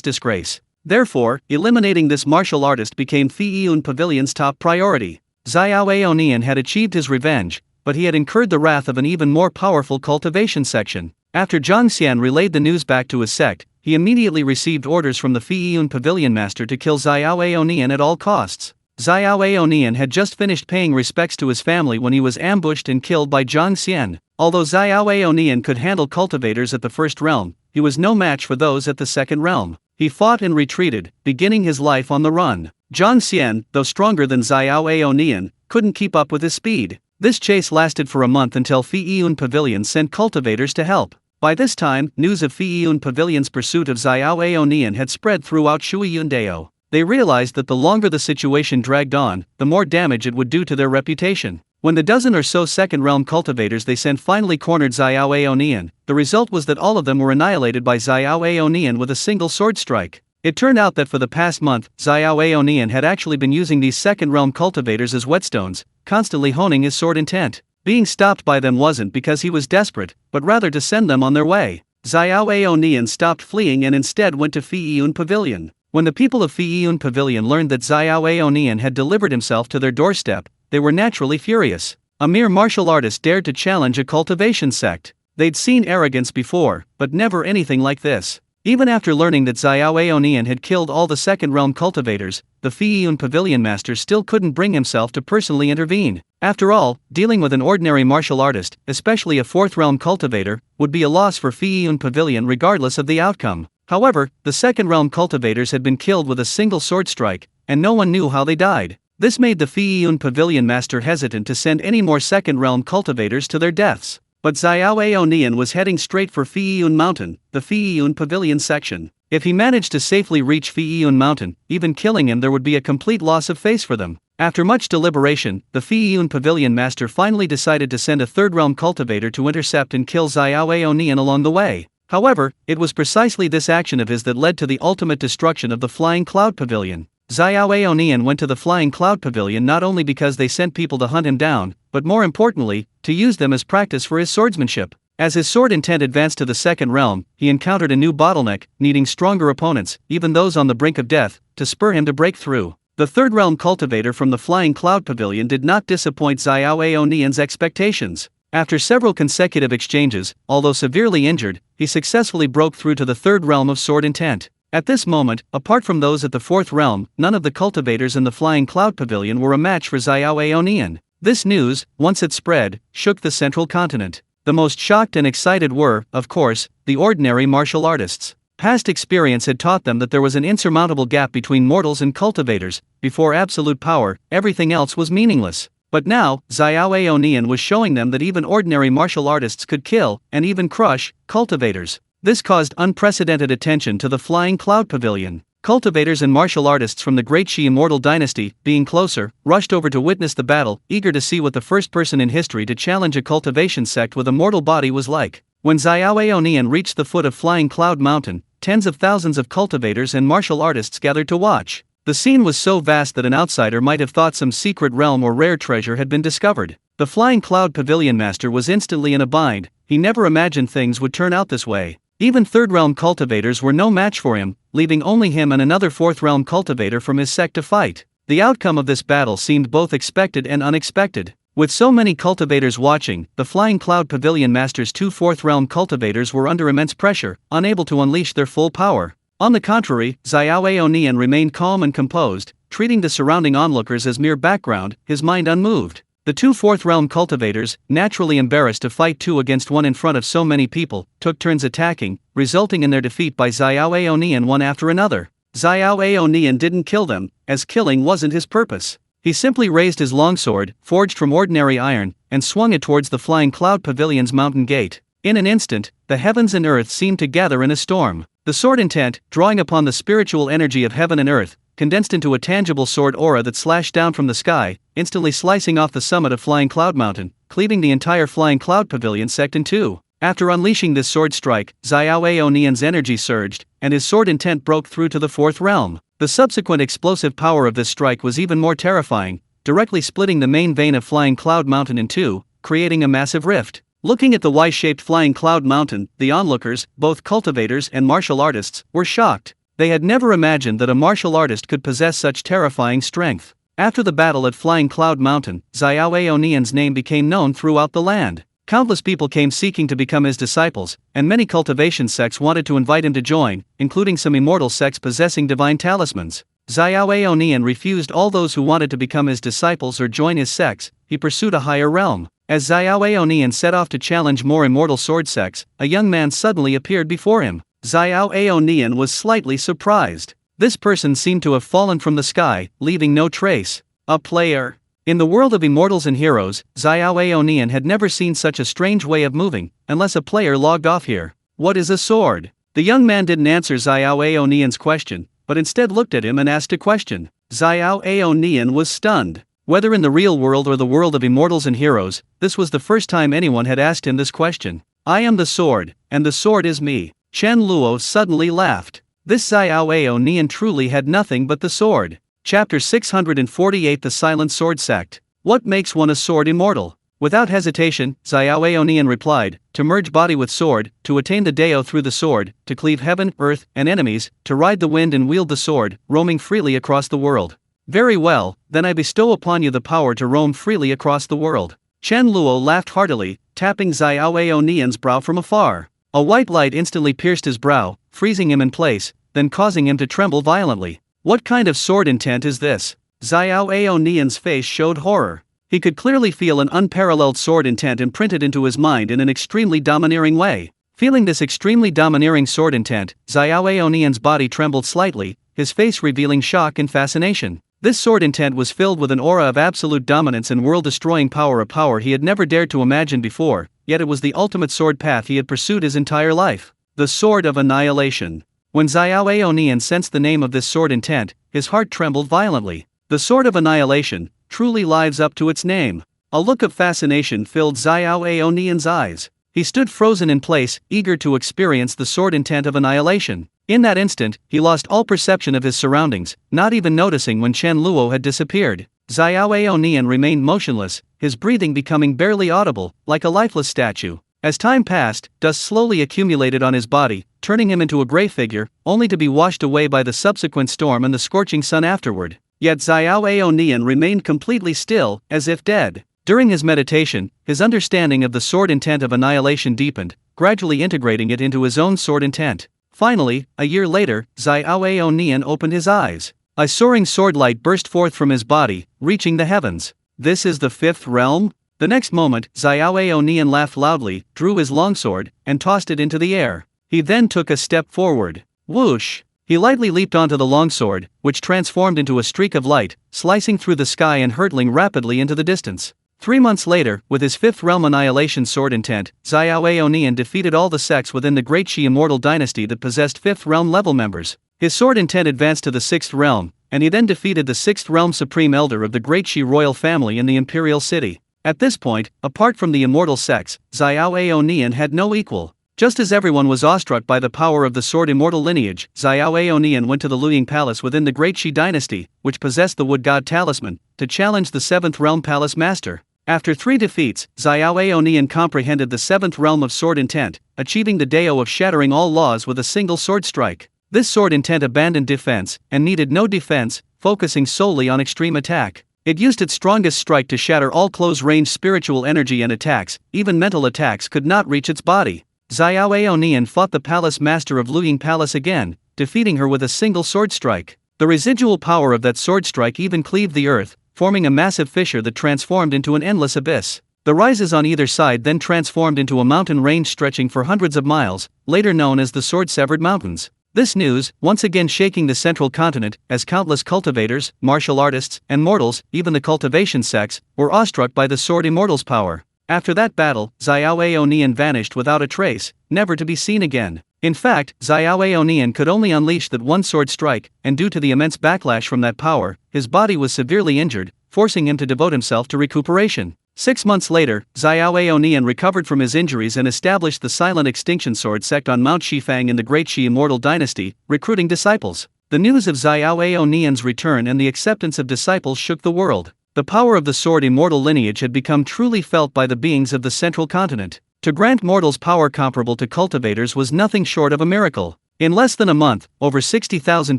disgrace. Therefore, eliminating this martial artist became Hunyuan Pavilion's top priority. Xiao Aonian had achieved his revenge, but he had incurred the wrath of an even more powerful cultivation section. After Zhang Xian relayed the news back to his sect, he immediately received orders from the Hunyuan Pavilion Master to kill Xiao Aonian at all costs. Xiao Aonian had just finished paying respects to his family when he was ambushed and killed by Zhang Xian. Although Xiao Aonian could handle cultivators at the first realm, he was no match for those at the second realm. He fought and retreated, beginning his life on the run. Zhang Xian, though stronger than Xiao Aonian, couldn't keep up with his speed. This chase lasted for a month until Hunyuan Pavilion sent cultivators to help. By this time, news of Hunyuan Pavilion's pursuit of Xiao Aonian had spread throughout Shuiyundao. They realized that the longer the situation dragged on, the more damage it would do to their reputation. When the dozen or so second-realm cultivators they sent finally cornered Xiao Aonian, the result was that all of them were annihilated by Xiao Aonian with a single sword strike. It turned out that for the past month, Xiao Aonian had actually been using these second-realm cultivators as whetstones, constantly honing his sword intent. Being stopped by them wasn't because he was desperate, but rather to send them on their way. Xiao Aonian stopped fleeing and instead went to Hunyuan Pavilion. When the people of Hunyuan Pavilion learned that Xiao Aonian had delivered himself to their doorstep, they were naturally furious. A mere martial artist dared to challenge a cultivation sect. They'd seen arrogance before, but never anything like this. Even after learning that Xiao Aonian had killed all the second-realm cultivators, the Hunyuan Pavilion Master still couldn't bring himself to personally intervene. After all, dealing with an ordinary martial artist, especially a fourth-realm cultivator, would be a loss for Hunyuan Pavilion regardless of the outcome. However, the second-realm cultivators had been killed with a single sword strike, and no one knew how they died. This made the Hunyuan Pavilion Master hesitant to send any more second-realm cultivators to their deaths. But Xiao Aonian was heading straight for Hunyuan Mountain, the Hunyuan Pavilion section. If he managed to safely reach Hunyuan Mountain, even killing him there would be a complete loss of face for them. After much deliberation, the Hunyuan Pavilion Master finally decided to send a third-realm cultivator to intercept and kill Xiao Aonian along the way. However, it was precisely this action of his that led to the ultimate destruction of the Flying Cloud Pavilion. Xiao Aonian went to the Flying Cloud Pavilion not only because they sent people to hunt him down, but more importantly, to use them as practice for his swordsmanship. As his sword intent advanced to the second realm, he encountered a new bottleneck, needing stronger opponents, even those on the brink of death, to spur him to break through. The third realm cultivator from the Flying Cloud Pavilion did not disappoint Xiao Aonian's expectations. After several consecutive exchanges, although severely injured, he successfully broke through to the third realm of sword intent. At this moment, apart from those at the fourth realm, none of the cultivators in the Flying Cloud Pavilion were a match for Xiao Aonian. This news, once it spread, shook the central continent. The most shocked and excited were, of course, the ordinary martial artists. Past experience had taught them that there was an insurmountable gap between mortals and cultivators. Before absolute power, everything else was meaningless. But now, Xiao Aonian was showing them that even ordinary martial artists could kill, and even crush, cultivators. This caused unprecedented attention to the Flying Cloud Pavilion. Cultivators and martial artists from the Great Shi Immortal Dynasty, being closer, rushed over to witness the battle, eager to see what the first person in history to challenge a cultivation sect with a mortal body was like. When Xiao Aonian reached the foot of Flying Cloud Mountain, tens of thousands of cultivators and martial artists gathered to watch. The scene was so vast that an outsider might have thought some secret realm or rare treasure had been discovered. The Flying Cloud Pavilion Master was instantly in a bind. He never imagined things would turn out this way. Even third-realm cultivators were no match for him, leaving only him and another fourth-realm cultivator from his sect to fight. The outcome of this battle seemed both expected and unexpected. With so many cultivators watching, the Flying Cloud Pavilion Master's two fourth-realm cultivators were under immense pressure, unable to unleash their full power. On the contrary, Xiao Aonian remained calm and composed, treating the surrounding onlookers as mere background, his mind unmoved. The two fourth-realm cultivators, naturally embarrassed to fight two against one in front of so many people, took turns attacking, resulting in their defeat by Xiao Aonian one after another. Xiao Aonian didn't kill them, as killing wasn't his purpose. He simply raised his longsword, forged from ordinary iron, and swung it towards the Flying Cloud Pavilion's mountain gate. In an instant, the heavens and earth seemed to gather in a storm. The sword intent, drawing upon the spiritual energy of heaven and earth, condensed into a tangible sword aura that slashed down from the sky, instantly slicing off the summit of Flying Cloud Mountain, cleaving the entire Flying Cloud Pavilion sect in two. After unleashing this sword strike, Xiao Aonian's energy surged, and his sword intent broke through to the fourth realm. The subsequent explosive power of this strike was even more terrifying, directly splitting the main vein of Flying Cloud Mountain in two, creating a massive rift. Looking at the Y-shaped Flying Cloud Mountain, the onlookers, both cultivators and martial artists, were shocked. They had never imagined that a martial artist could possess such terrifying strength. After the battle at Flying Cloud Mountain, Xiao Aonian's name became known throughout the land. Countless people came seeking to become his disciples, and many cultivation sects wanted to invite him to join, including some immortal sects possessing divine talismans. Xiao Aonian refused all those who wanted to become his disciples or join his sects. He pursued a higher realm. As Xiao Aonian set off to challenge more immortal sword sects, a young man suddenly appeared before him. Xiao Aonian was slightly surprised. This person seemed to have fallen from the sky, leaving no trace. A player. In the world of immortals and heroes, Xiao Aonian had never seen such a strange way of moving, unless a player logged off here. What is a sword? The young man didn't answer Xiao Aonian's question, but instead looked at him and asked a question. Xiao Aonian was stunned. Whether in the real world or the world of immortals and heroes, this was the first time anyone had asked him this question. I am the sword, and the sword is me. Chen Luo suddenly laughed. This Xiao Aonian truly had nothing but the sword. Chapter 648 The Silent Sword Sect. What makes one a sword immortal? Without hesitation, Xiao Aonian replied, to merge body with sword, to attain the Dao through the sword, to cleave heaven, earth, and enemies, to ride the wind and wield the sword, roaming freely across the world. Very well, then I bestow upon you the power to roam freely across the world. Chen Luo laughed heartily, tapping Xiao Aonian's brow from afar. A white light instantly pierced his brow, freezing him in place, then causing him to tremble violently. What kind of sword intent is this? Xiao Aonian's face showed horror. He could clearly feel an unparalleled sword intent imprinted into his mind in an extremely domineering way. Feeling this extremely domineering sword intent, Xiao Aonian's body trembled slightly, his face revealing shock and fascination. This sword intent was filled with an aura of absolute dominance and world-destroying power, a power he had never dared to imagine before, yet it was the ultimate sword path he had pursued his entire life. The Sword of Annihilation. When Xiao Aonian sensed the name of this sword intent, his heart trembled violently. The Sword of Annihilation truly lives up to its name. A look of fascination filled Xiao Aonian's eyes. He stood frozen in place, eager to experience the sword intent of annihilation. In that instant, he lost all perception of his surroundings, not even noticing when Chen Luo had disappeared. Xiao Aonian remained motionless, his breathing becoming barely audible, like a lifeless statue. As time passed, dust slowly accumulated on his body, turning him into a gray figure, only to be washed away by the subsequent storm and the scorching sun afterward. Yet Xiao Aonian remained completely still, as if dead. During his meditation, his understanding of the sword intent of annihilation deepened, gradually integrating it into his own sword intent. Finally, a year later, Xiao Aonian opened his eyes. A soaring sword light burst forth from his body, reaching the heavens. This is the fifth realm? The next moment, Xiao Aonian laughed loudly, drew his longsword, and tossed it into the air. He then took a step forward. Whoosh! He lightly leaped onto the longsword, which transformed into a streak of light, slicing through the sky and hurtling rapidly into the distance. 3 months later, with his fifth realm annihilation sword intent, Xiao Aonian defeated all the sects within the Great Shi immortal dynasty that possessed fifth realm level members. His sword intent advanced to the sixth realm, and he then defeated the sixth realm supreme elder of the Great Shi royal family in the imperial city. At this point, apart from the immortal sects, Xiao Aonian had no equal. Just as everyone was awestruck by the power of the sword immortal lineage, Xiao Aonian went to the Luying Palace within the Great Shi dynasty, which possessed the Wood God Talisman, to challenge the seventh realm palace master. After 3 defeats, Xiao Aonian comprehended the seventh realm of sword intent, achieving the Dao of shattering all laws with a single sword strike. This sword intent abandoned defense, and needed no defense, focusing solely on extreme attack. It used its strongest strike to shatter all close-range spiritual energy and attacks, even mental attacks could not reach its body. Xiao Aonian fought the palace master of Luying Palace again, defeating her with a single sword strike. The residual power of that sword strike even cleaved the earth, forming a massive fissure that transformed into an endless abyss. The rises on either side then transformed into a mountain range stretching for hundreds of miles, later known as the Sword-Severed Mountains. This news, once again shaking the central continent, as countless cultivators, martial artists, and mortals, even the cultivation sects, were awestruck by the sword immortal's power. After that battle, Xiao Aonian vanished without a trace, never to be seen again. In fact, Xiao Aonian could only unleash that one sword strike, and due to the immense backlash from that power, his body was severely injured, forcing him to devote himself to recuperation. 6 months later, Xiao Aonian recovered from his injuries and established the Silent Extinction Sword sect on Mount Shifang in the Great Shi Immortal Dynasty, recruiting disciples. The news of Xiao Aonian's return and the acceptance of disciples shook the world. The power of the sword immortal lineage had become truly felt by the beings of the central continent. To grant mortals power comparable to cultivators was nothing short of a miracle. In less than a month, over 60,000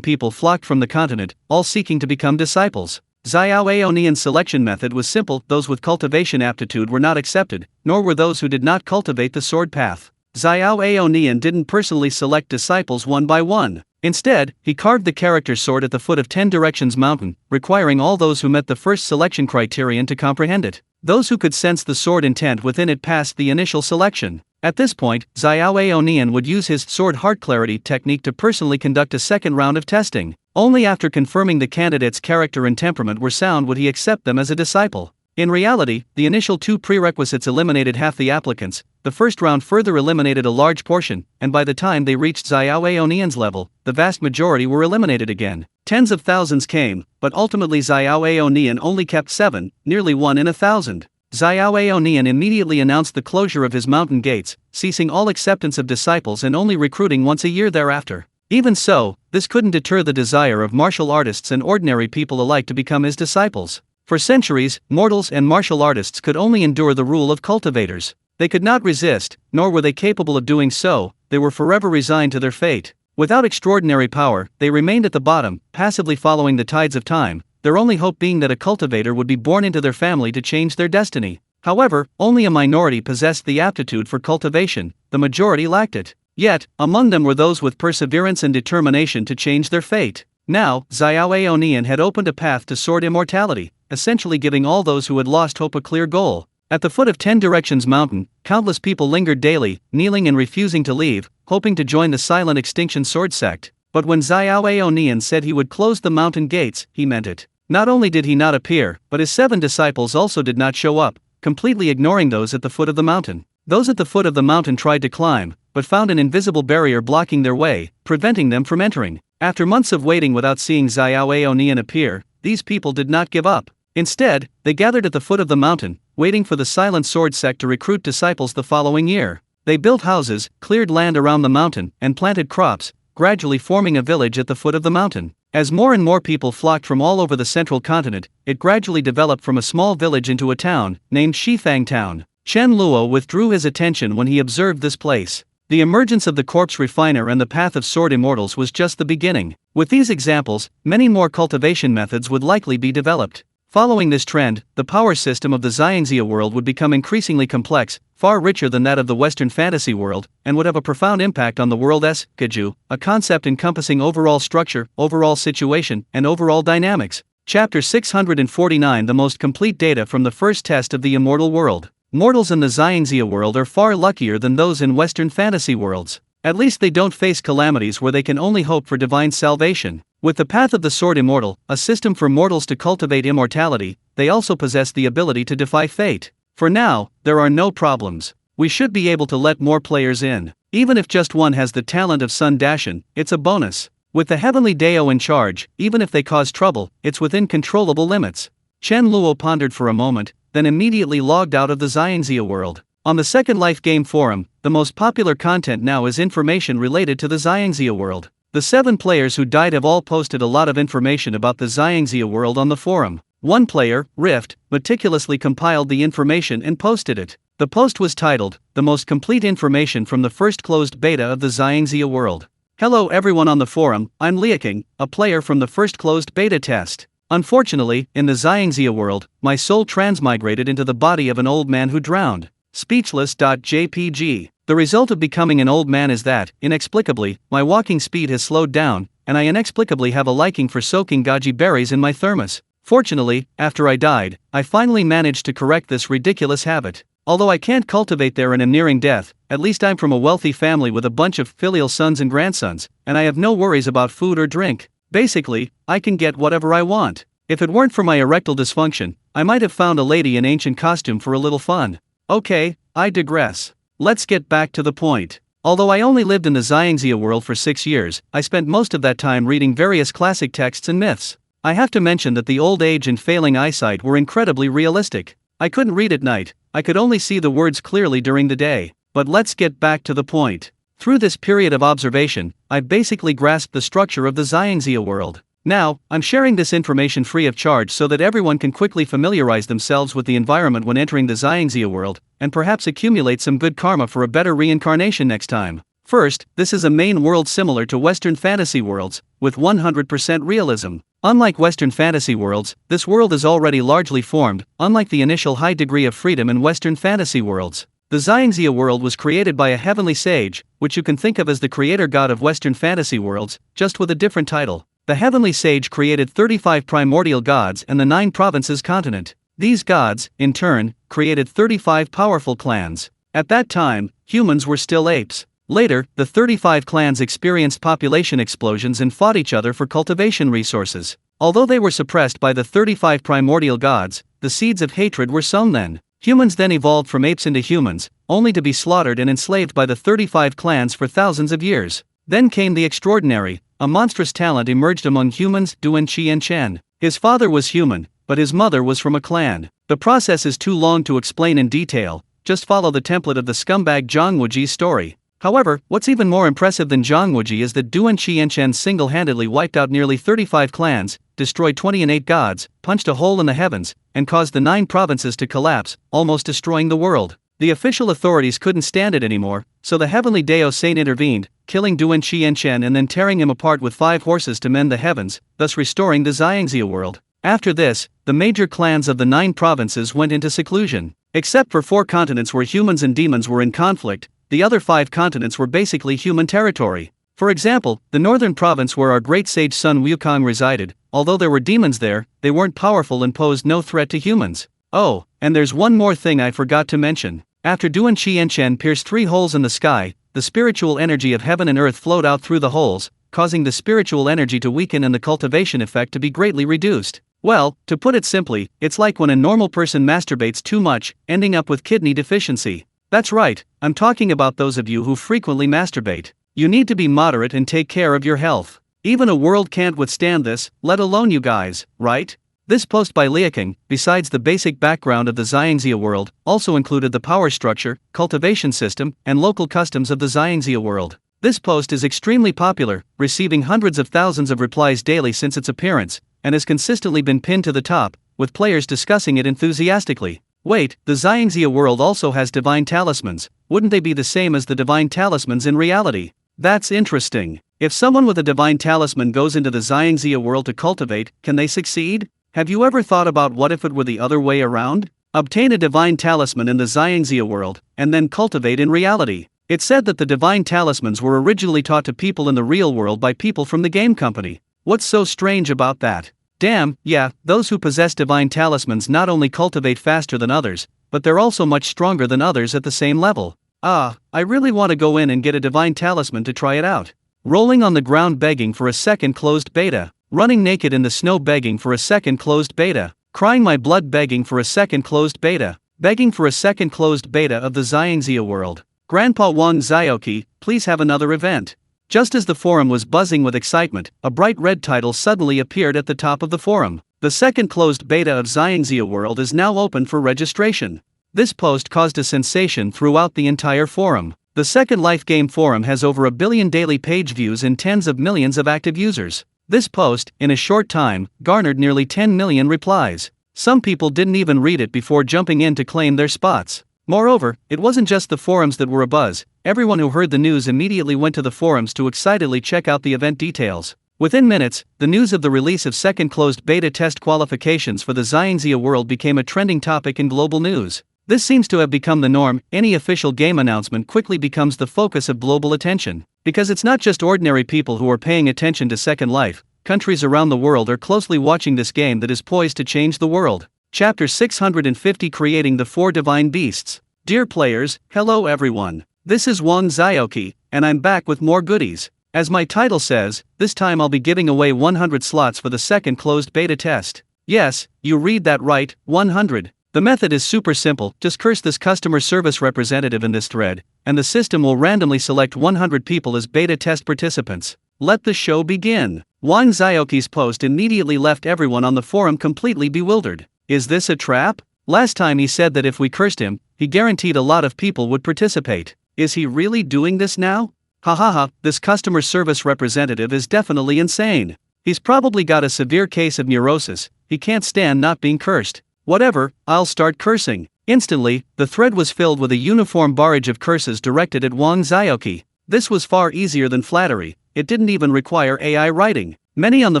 people flocked from the continent, all seeking to become disciples. Xiao Aonian's selection method was simple: those with cultivation aptitude were not accepted, nor were those who did not cultivate the sword path. Xiao Aonian didn't personally select disciples one by one. Instead, he carved the character sword at the foot of 10 Directions Mountain, requiring all those who met the first selection criterion to comprehend it. Those who could sense the sword intent within it passed the initial selection. At this point, Xiao Aonian would use his sword heart clarity technique to personally conduct a second round of testing. Only after confirming the candidate's character and temperament were sound would he accept them as a disciple. In reality, the initial 2 prerequisites eliminated half the applicants, the first round further eliminated a large portion, and by the time they reached Xiao Aonian's level, the vast majority were eliminated again. Tens of thousands came, but ultimately Xiao Aonian only kept 7, nearly 1 in 1,000. Xiao Aonian immediately announced the closure of his mountain gates, ceasing all acceptance of disciples and only recruiting once a year thereafter. Even so, this couldn't deter the desire of martial artists and ordinary people alike to become his disciples. For centuries, mortals and martial artists could only endure the rule of cultivators. They could not resist, nor were they capable of doing so. They were forever resigned to their fate. Without extraordinary power, they remained at the bottom, passively following the tides of time, their only hope being that a cultivator would be born into their family to change their destiny. However, only a minority possessed the aptitude for cultivation, the majority lacked it. Yet, among them were those with perseverance and determination to change their fate. Now, Xiao Aonian had opened a path to sword immortality, essentially giving all those who had lost hope a clear goal. At the foot of 10 Directions Mountain, countless people lingered daily, kneeling and refusing to leave, hoping to join the silent extinction sword sect. But when Xiao Aonian said he would close the mountain gates, he meant it. Not only did he not appear, but his 7 disciples also did not show up, completely ignoring those at the foot of the mountain. Those at the foot of the mountain tried to climb, but found an invisible barrier blocking their way, preventing them from entering. After months of waiting without seeing Xiao Aonian appear, these people did not give up. Instead, they gathered at the foot of the mountain, waiting for the silent sword sect to recruit disciples the following year. They built houses, cleared land around the mountain, and planted crops, gradually forming a village at the foot of the mountain. As more and more people flocked from all over the central continent, it gradually developed from a small village into a town, named Shifang Town. Chen Luo withdrew his attention when he observed this place. The emergence of the corpse refiner and the path of sword immortals was just the beginning. With these examples, many more cultivation methods would likely be developed. Following this trend, the power system of the Xiangxia world would become increasingly complex, far richer than that of the Western fantasy world, and would have a profound impact on the world's Kaju, a concept encompassing overall structure, overall situation, and overall dynamics. Chapter 649: The most complete data from the first test of the immortal world. Mortals in the Xiangxia world are far luckier than those in Western fantasy worlds. At least they don't face calamities where they can only hope for divine salvation. With the path of the sword immortal, a system for mortals to cultivate immortality, they also possess the ability to defy fate. For now, there are no problems. We should be able to let more players in. Even if just one has the talent of Sun Dashan, it's a bonus. With the heavenly Dao in charge, even if they cause trouble, it's within controllable limits. Chen Luo pondered for a moment, then immediately logged out of the Xiangxia world. On the Second Life Game Forum, the most popular content now is information related to the Xiangxia world. The 7 players who died have all posted a lot of information about the Xiangxia world on the forum. One player, Rift, meticulously compiled the information and posted it. The post was titled, "The Most Complete Information from the First Closed Beta of the Xiangxia World." Hello everyone on the forum, I'm Liaking, a player from the first closed beta test. Unfortunately, in the Xiangxia world, my soul transmigrated into the body of an old man who drowned. Speechless.jpg. The result of becoming an old man is that, inexplicably, my walking speed has slowed down, and I inexplicably have a liking for soaking goji berries in my thermos. Fortunately, after I died, I finally managed to correct this ridiculous habit. Although I can't cultivate there and am nearing death, at least I'm from a wealthy family with a bunch of filial sons and grandsons, and I have no worries about food or drink. Basically, I can get whatever I want. If it weren't for my erectile dysfunction, I might have found a lady in ancient costume for a little fun. Okay, I digress. Let's get back to the point. Although I only lived in the Xiangxia world for 6 years, I spent most of that time reading various classic texts and myths. I have to mention that the old age and failing eyesight were incredibly realistic. I couldn't read at night, I could only see the words clearly during the day. But let's get back to the point. Through this period of observation, I've basically grasped the structure of the Xiangxia world. Now, I'm sharing this information free of charge so that everyone can quickly familiarize themselves with the environment when entering the Xiangxia world, and perhaps accumulate some good karma for a better reincarnation next time. First, this is a main world similar to Western fantasy worlds, with 100% realism. Unlike Western fantasy worlds, this world is already largely formed, unlike the initial high degree of freedom in Western fantasy worlds. The Xiangxia world was created by a heavenly sage, which you can think of as the creator god of Western fantasy worlds, just with a different title. The heavenly sage created 35 primordial gods and the 9 provinces continent. These gods, in turn, created 35 powerful clans. At that time, humans were still apes. Later, the 35 clans experienced population explosions and fought each other for cultivation resources. Although they were suppressed by the 35 primordial gods, the seeds of hatred were sown then. Humans then evolved from apes into humans, only to be slaughtered and enslaved by the 35 clans for thousands of years. Then came the extraordinary. A monstrous talent emerged among humans, Duan Qi and Chen. His father was human, but his mother was from a clan. The process is too long to explain in detail, just follow the template of the scumbag Zhang Wuji's story. However, what's even more impressive than Zhang Wuji is that Duan Qi and Chen single-handedly wiped out nearly 35 clans, destroyed 28 gods, punched a hole in the heavens, and caused the 9 provinces to collapse, almost destroying the world. The official authorities couldn't stand it anymore, so the heavenly Dao Saint intervened, killing Duan Qi and Chen and then tearing him apart with 5 horses to mend the heavens, thus restoring the Xiangxia world. After this, the major clans of the 9 provinces went into seclusion. Except for 4 continents where humans and demons were in conflict, the other 5 continents were basically human territory. For example, the northern province where our great sage Sun Wukong resided, although there were demons there, they weren't powerful and posed no threat to humans. Oh, and there's one more thing I forgot to mention. After Duan Qi and Chen pierced 3 holes in the sky, the spiritual energy of heaven and earth flowed out through the holes, causing the spiritual energy to weaken and the cultivation effect to be greatly reduced. Well, to put it simply, it's like when a normal person masturbates too much, ending up with kidney deficiency. That's right, I'm talking about those of you who frequently masturbate. You need to be moderate and take care of your health. Even a world can't withstand this, let alone you guys, right? This post by Liaking, besides the basic background of the Xiangxia world, also included the power structure, cultivation system, and local customs of the Xiangxia world. This post is extremely popular, receiving hundreds of thousands of replies daily since its appearance, and has consistently been pinned to the top, with players discussing it enthusiastically. Wait, the Xiangxia world also has divine talismans, wouldn't they be the same as the divine talismans in reality? That's interesting. If someone with a divine talisman goes into the Xiangxia world to cultivate, can they succeed? Have you ever thought about what if it were the other way around? Obtain a divine talisman in the Xiangxia world, and then cultivate in reality. It's said that the divine talismans were originally taught to people in the real world by people from the game company. What's so strange about that? Damn, yeah, those who possess divine talismans not only cultivate faster than others, but they're also much stronger than others at the same level. I really want to go in and get a divine talisman to try it out. Rolling on the ground begging for a second closed beta. Running naked in the snow begging for a second closed beta. Crying my blood begging for a second closed beta. Begging for a second closed beta of the Xiangxia world. Grandpa Wang Zioki, please have another event. Just as the forum was buzzing with excitement, a bright red title suddenly appeared at the top of the forum. The second closed beta of Xiangxia world is now open for registration. This post caused a sensation throughout the entire forum. The Second Life game forum has over 1 billion daily page views and tens of millions of active users. This post, in a short time, garnered nearly 10 million replies. Some people didn't even read it before jumping in to claim their spots. Moreover, it wasn't just the forums that were abuzz. Everyone who heard the news immediately went to the forums to excitedly check out the event details. Within minutes, the news of the release of second closed beta test qualifications for the Xiangxia world became a trending topic in global news. This seems to have become the norm. Any official game announcement quickly becomes the focus of global attention. Because it's not just ordinary people who are paying attention to Second Life, countries around the world are closely watching this game that is poised to change the world. Chapter 650 Creating the 4 Divine Beasts. Dear players, hello everyone. This is Wang Zioki, and I'm back with more goodies. As my title says, this time I'll be giving away 100 slots for the second closed beta test. Yes, you read that right, 100. The method is super simple, just curse this customer service representative in this thread, and the system will randomly select 100 people as beta test participants. Let the show begin. Wang Zioki's post immediately left everyone on the forum completely bewildered. Is this a trap? Last time he said that if we cursed him, he guaranteed a lot of people would participate. Is he really doing this now? Hahaha, this customer service representative is definitely insane. He's probably got a severe case of neurosis, he can't stand not being cursed. Whatever, I'll start cursing. Instantly, the thread was filled with a uniform barrage of curses directed at Wang Zioki. This was far easier than flattery, it didn't even require AI writing. Many on the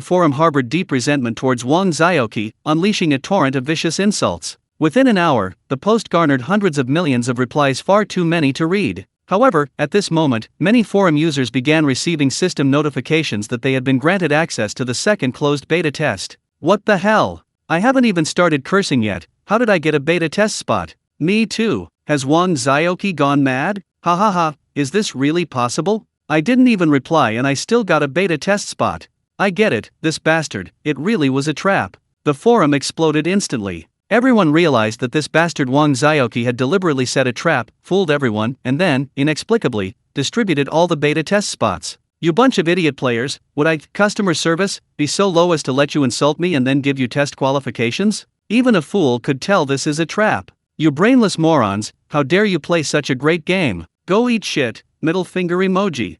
forum harbored deep resentment towards Wang Xiaoqi, unleashing a torrent of vicious insults. Within an hour, the post garnered hundreds of millions of replies, far too many to read. However, at this moment, many forum users began receiving system notifications that they had been granted access to the second closed beta test. What the hell? I haven't even started cursing yet, how did I get a beta test spot? Me too. Has Wang Xiaoqi gone mad? Ha ha ha, is this really possible? I didn't even reply and I still got a beta test spot. I get it, this bastard, it really was a trap. The forum exploded instantly. Everyone realized that this bastard Wang Xiaoqi had deliberately set a trap, fooled everyone, and then, inexplicably, distributed all the beta test spots. You bunch of idiot players, would customer service, be so low as to let you insult me and then give you test qualifications? Even a fool could tell this is a trap. You brainless morons, how dare you play such a great game? Go eat shit, middle finger emoji.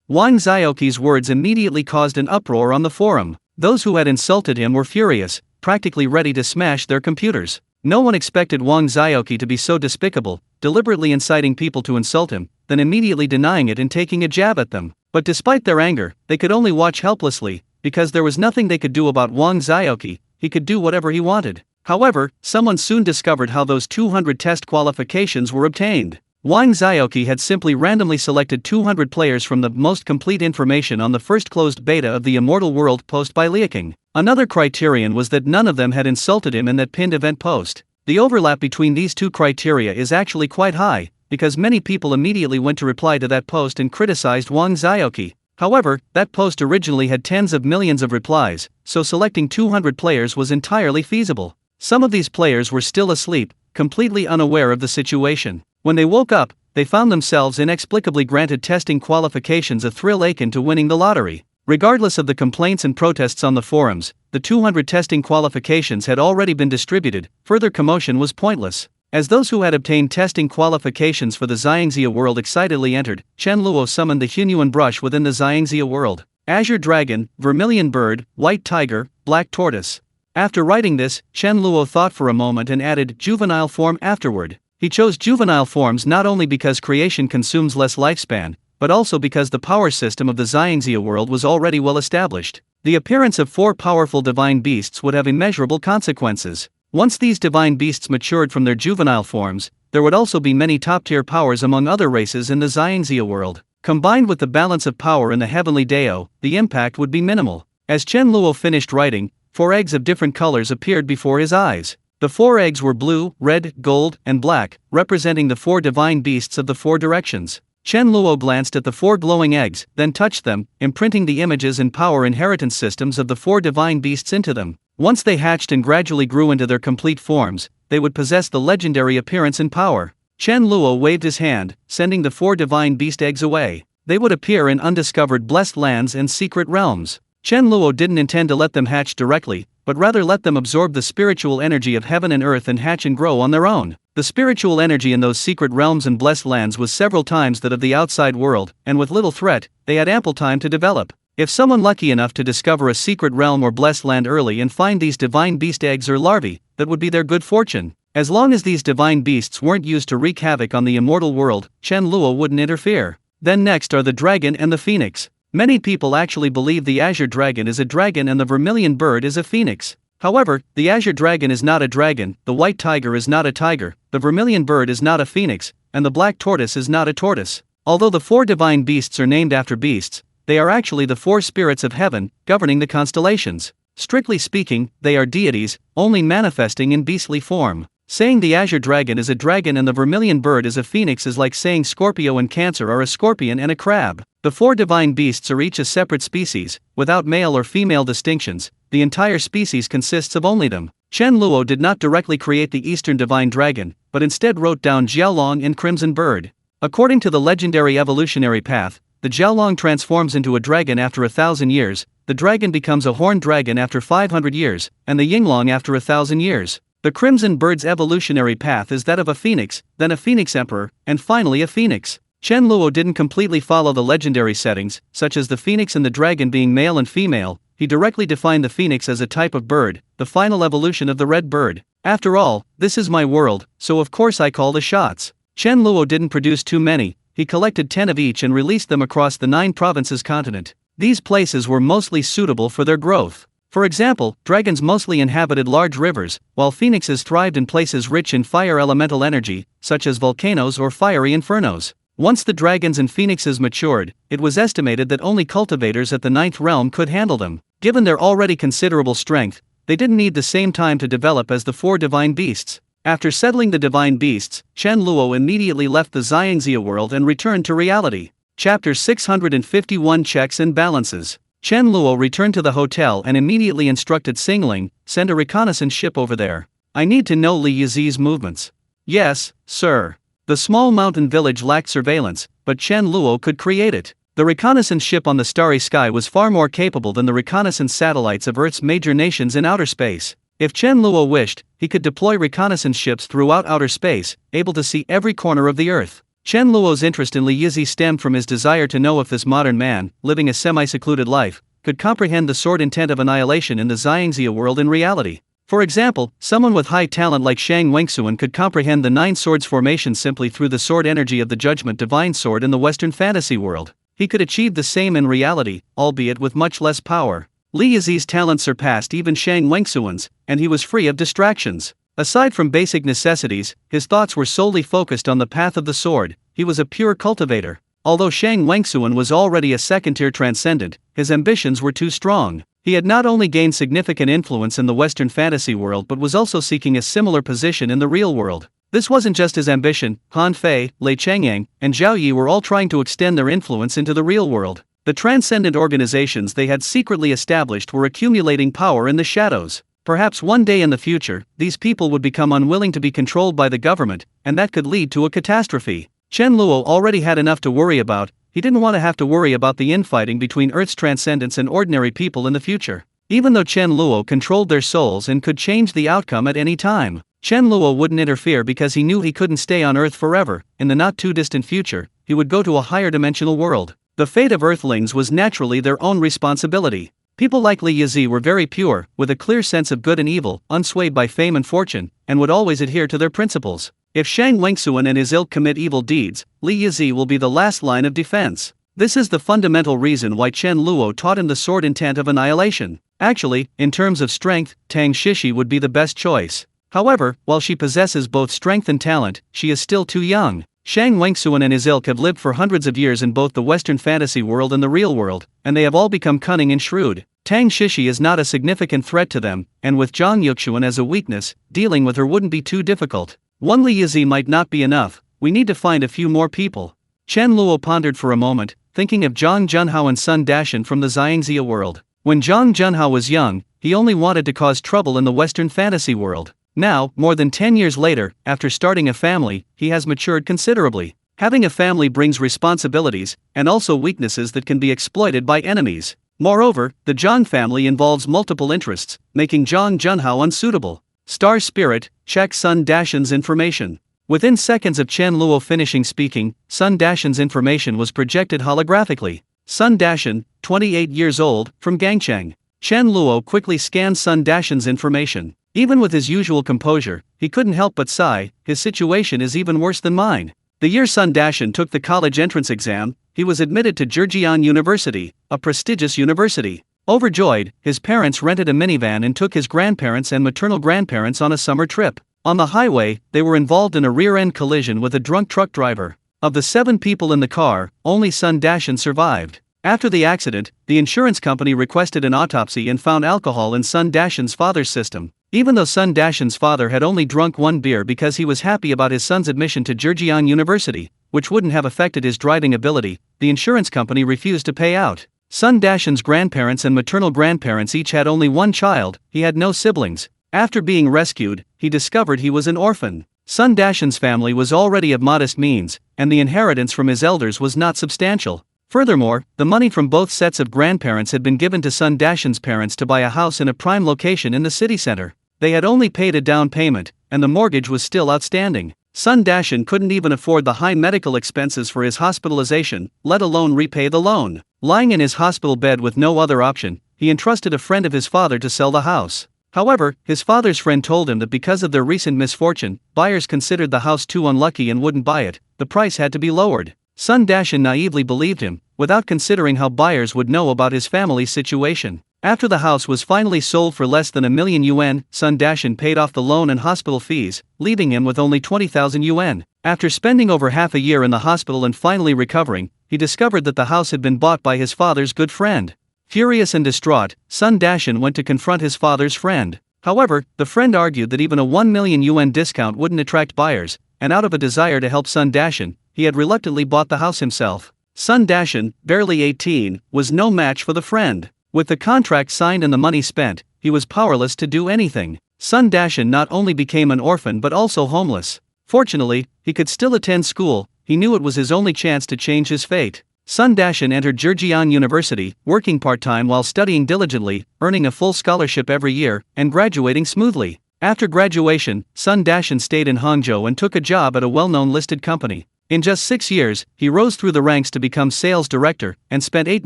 Wang Xiaoqi's words immediately caused an uproar on the forum. Those who had insulted him were furious, practically ready to smash their computers. No one expected Wang Xiaoqi to be so despicable, deliberately inciting people to insult him, then immediately denying it and taking a jab at them. But despite their anger, they could only watch helplessly, because there was nothing they could do about Wang Xiaoqi. He could do whatever he wanted. However, someone soon discovered how those 200 test qualifications were obtained. Wang Xiaoqi had simply randomly selected 200 players from the most complete information on the first closed beta of the Immortal World post by leaking. Another criterion was that none of them had insulted him in that pinned event post. The overlap between these two criteria is actually quite high, because many people immediately went to reply to that post and criticized Wang Xiaoqi. However, that post originally had tens of millions of replies, so selecting 200 players was entirely feasible. Some of these players were still asleep, completely unaware of the situation. When they woke up, they found themselves inexplicably granted testing qualifications, a thrill akin to winning the lottery. Regardless of the complaints and protests on the forums, the 200 testing qualifications had already been distributed. Further commotion was pointless. As those who had obtained testing qualifications for the Xiangxia world excitedly entered, Chen Luo summoned the Hunyuan Brush within the Xiangxia world. Azure Dragon, Vermilion Bird, White Tiger, Black Tortoise. After writing this, Chen Luo thought for a moment and added juvenile form afterward. He chose juvenile forms not only because creation consumes less lifespan, but also because the power system of the Xiangxia world was already well established. The appearance of 4 powerful divine beasts would have immeasurable consequences. Once these divine beasts matured from their juvenile forms, there would also be many top-tier powers among other races in the Xiangxia world. Combined with the balance of power in the heavenly Dao, the impact would be minimal. As Chen Luo finished writing, 4 eggs of different colors appeared before his eyes. The 4 eggs were blue, red, gold, and black, representing the 4 divine beasts of the 4 directions. Chen Luo glanced at the 4 glowing eggs, then touched them, imprinting the images and power inheritance systems of the 4 divine beasts into them. Once they hatched and gradually grew into their complete forms, they would possess the legendary appearance and power. Chen Luo waved his hand, sending the 4 divine beast eggs away. They would appear in undiscovered blessed lands and secret realms. Chen Luo didn't intend to let them hatch directly, but rather let them absorb the spiritual energy of heaven and earth and hatch and grow on their own. The spiritual energy in those secret realms and blessed lands was several times that of the outside world, and with little threat, they had ample time to develop. If someone lucky enough to discover a secret realm or blessed land early and find these divine beast eggs or larvae, that would be their good fortune. As long as these divine beasts weren't used to wreak havoc on the immortal world, Chen Luo wouldn't interfere. Then next are the dragon and the phoenix. Many people actually believe the Azure Dragon is a dragon and the Vermilion Bird is a phoenix. However, the Azure Dragon is not a dragon, the White Tiger is not a tiger, the Vermilion Bird is not a phoenix, and the Black Tortoise is not a tortoise. Although the 4 divine beasts are named after beasts, they are actually the 4 spirits of heaven, governing the constellations. Strictly speaking, they are deities, only manifesting in beastly form. Saying the Azure Dragon is a dragon and the Vermilion Bird is a phoenix is like saying Scorpio and Cancer are a scorpion and a crab. The 4 divine beasts are each a separate species, without male or female distinctions. The entire species consists of only them. Chen Luo did not directly create the Eastern Divine Dragon, but instead wrote down Jiaolong and Crimson Bird. According to the legendary evolutionary path, the Jiaolong transforms into a dragon after 1,000 years, the dragon becomes a horned dragon after 500 years, and the Yinglong after 1,000 years. The Crimson Bird's evolutionary path is that of a phoenix, then a phoenix emperor, and finally a phoenix. Chen Luo didn't completely follow the legendary settings, such as the phoenix and the dragon being male and female. He directly defined the phoenix as a type of bird, the final evolution of the red bird. After all, this is my world, so of course I call the shots. Chen Luo didn't produce too many, he collected 10 of each and released them across the 9 provinces continent. These places were mostly suitable for their growth. For example, dragons mostly inhabited large rivers, while phoenixes thrived in places rich in fire elemental energy, such as volcanoes or fiery infernos. Once the dragons and phoenixes matured, it was estimated that only cultivators at the 9th realm could handle them. Given their already considerable strength, they didn't need the same time to develop as the 4 divine beasts. After settling the divine beasts, Chen Luo immediately left the Xiangxia world and returned to reality. Chapter 651 Checks and Balances. Chen Luo returned to the hotel and immediately instructed Xingling, send a reconnaissance ship over there. I need to know Li Yizi's movements. Yes, sir. The small mountain village lacked surveillance, but Chen Luo could create it. The reconnaissance ship on the starry sky was far more capable than the reconnaissance satellites of Earth's major nations in outer space. If Chen Luo wished, he could deploy reconnaissance ships throughout outer space, able to see every corner of the Earth. Chen Luo's interest in Li Yizi stemmed from his desire to know if this modern man, living a semi-secluded life, could comprehend the sword intent of annihilation in the Xiangxia world in reality. For example, someone with high talent like Shang Wengsuan could comprehend the 9 swords formation simply through the sword energy of the Judgment Divine Sword in the Western fantasy world. He could achieve the same in reality, albeit with much less power. Li Yizi's talent surpassed even Shang Wengsuan's, and he was free of distractions. Aside from basic necessities, his thoughts were solely focused on the path of the sword. He was a pure cultivator. Although Shang Wengsuan was already a second-tier transcendent, his ambitions were too strong. He had not only gained significant influence in the Western fantasy world but was also seeking a similar position in the real world. This wasn't just his ambition. Han Fei, Lei Changyang, and Zhao Yi were all trying to extend their influence into the real world. The transcendent organizations they had secretly established were accumulating power in the shadows. Perhaps one day in the future, these people would become unwilling to be controlled by the government, and that could lead to a catastrophe. Chen Luo already had enough to worry about. He didn't want to have to worry about the infighting between Earth's transcendents and ordinary people in the future. Even though Chen Luo controlled their souls and could change the outcome at any time, Chen Luo wouldn't interfere because he knew he couldn't stay on Earth forever. In the not-too-distant future, he would go to a higher dimensional world. The fate of Earthlings was naturally their own responsibility. People like Li Yizi were very pure, with a clear sense of good and evil, unswayed by fame and fortune, and would always adhere to their principles. If Shang Wengsuan and his ilk commit evil deeds, Li Yizi will be the last line of defense. This is the fundamental reason why Chen Luo taught him the sword intent of annihilation. Actually, in terms of strength, Tang Shishi would be the best choice. However, while she possesses both strength and talent, she is still too young. Shang Wengsuan and his ilk have lived for hundreds of years in both the Western fantasy world and the real world, and they have all become cunning and shrewd. Tang Shishi is not a significant threat to them, and with Zhang Yuxuan as a weakness, dealing with her wouldn't be too difficult. One Li Yizi might not be enough. We need to find a few more people. Chen Luo pondered for a moment, thinking of Zhang Junhao and Sun Dashan from the Xiangxia world. When Zhang Junhao was young, he only wanted to cause trouble in the Western fantasy world. Now, more than 10 years later, after starting a family, he has matured considerably. Having a family brings responsibilities, and also weaknesses that can be exploited by enemies. Moreover, the Zhang family involves multiple interests, making Zhang Junhao unsuitable. Star Spirit, check Sun Dashan's information. Within seconds of Chen Luo finishing speaking, Sun Dashan's information was projected holographically. Sun Dashan, 28 years old, from Gangcheng. Chen Luo quickly scanned Sun Dashan's information. Even with his usual composure, he couldn't help but sigh. His situation is even worse than mine. The year Sun Dashan took the college entrance exam, he was admitted to Zhejiang University, a prestigious university. Overjoyed, his parents rented a minivan and took his grandparents and maternal grandparents on a summer trip. On the highway, they were involved in a rear-end collision with a drunk truck driver. Of the 7 people in the car, only Sun Dashan survived. After the accident, the insurance company requested an autopsy and found alcohol in Sun Dashan's father's system. Even though Sun Dashan's father had only drunk 1 beer because he was happy about his son's admission to Zhejiang University, which wouldn't have affected his driving ability, the insurance company refused to pay out. Sun Dashan's grandparents and maternal grandparents each had only 1 child. He had no siblings. After being rescued, he discovered he was an orphan. Sun Dashan's family was already of modest means, and the inheritance from his elders was not substantial. Furthermore, the money from both sets of grandparents had been given to Sun Dashan's parents to buy a house in a prime location in the city center. They had only paid a down payment, and the mortgage was still outstanding. Sun Dashan couldn't even afford the high medical expenses for his hospitalization, let alone repay the loan. Lying in his hospital bed with no other option, he entrusted a friend of his father to sell the house. However, his father's friend told him that because of their recent misfortune, buyers considered the house too unlucky and wouldn't buy it. The price had to be lowered. Sun Dashan naively believed him, without considering how buyers would know about his family's situation. After the house was finally sold for less than 1,000,000 yuan, Sun Dashan paid off the loan and hospital fees, leaving him with only 20,000 yuan. After spending over half a year in the hospital and finally recovering, he discovered that the house had been bought by his father's good friend. Furious and distraught, Sun Dashan went to confront his father's friend. However, the friend argued that even a 1,000,000 yuan discount wouldn't attract buyers, and out of a desire to help Sun Dashan, he had reluctantly bought the house himself. Sun Dashan, barely 18, was no match for the friend. With the contract signed and the money spent, he was powerless to do anything. Sun Dashan not only became an orphan but also homeless. Fortunately, he could still attend school. He knew it was his only chance to change his fate. Sun Dashan entered Zhejiang University, working part-time while studying diligently, earning a full scholarship every year, and graduating smoothly. After graduation, Sun Dashan stayed in Hangzhou and took a job at a well-known listed company. In just 6 years, he rose through the ranks to become sales director, and spent 8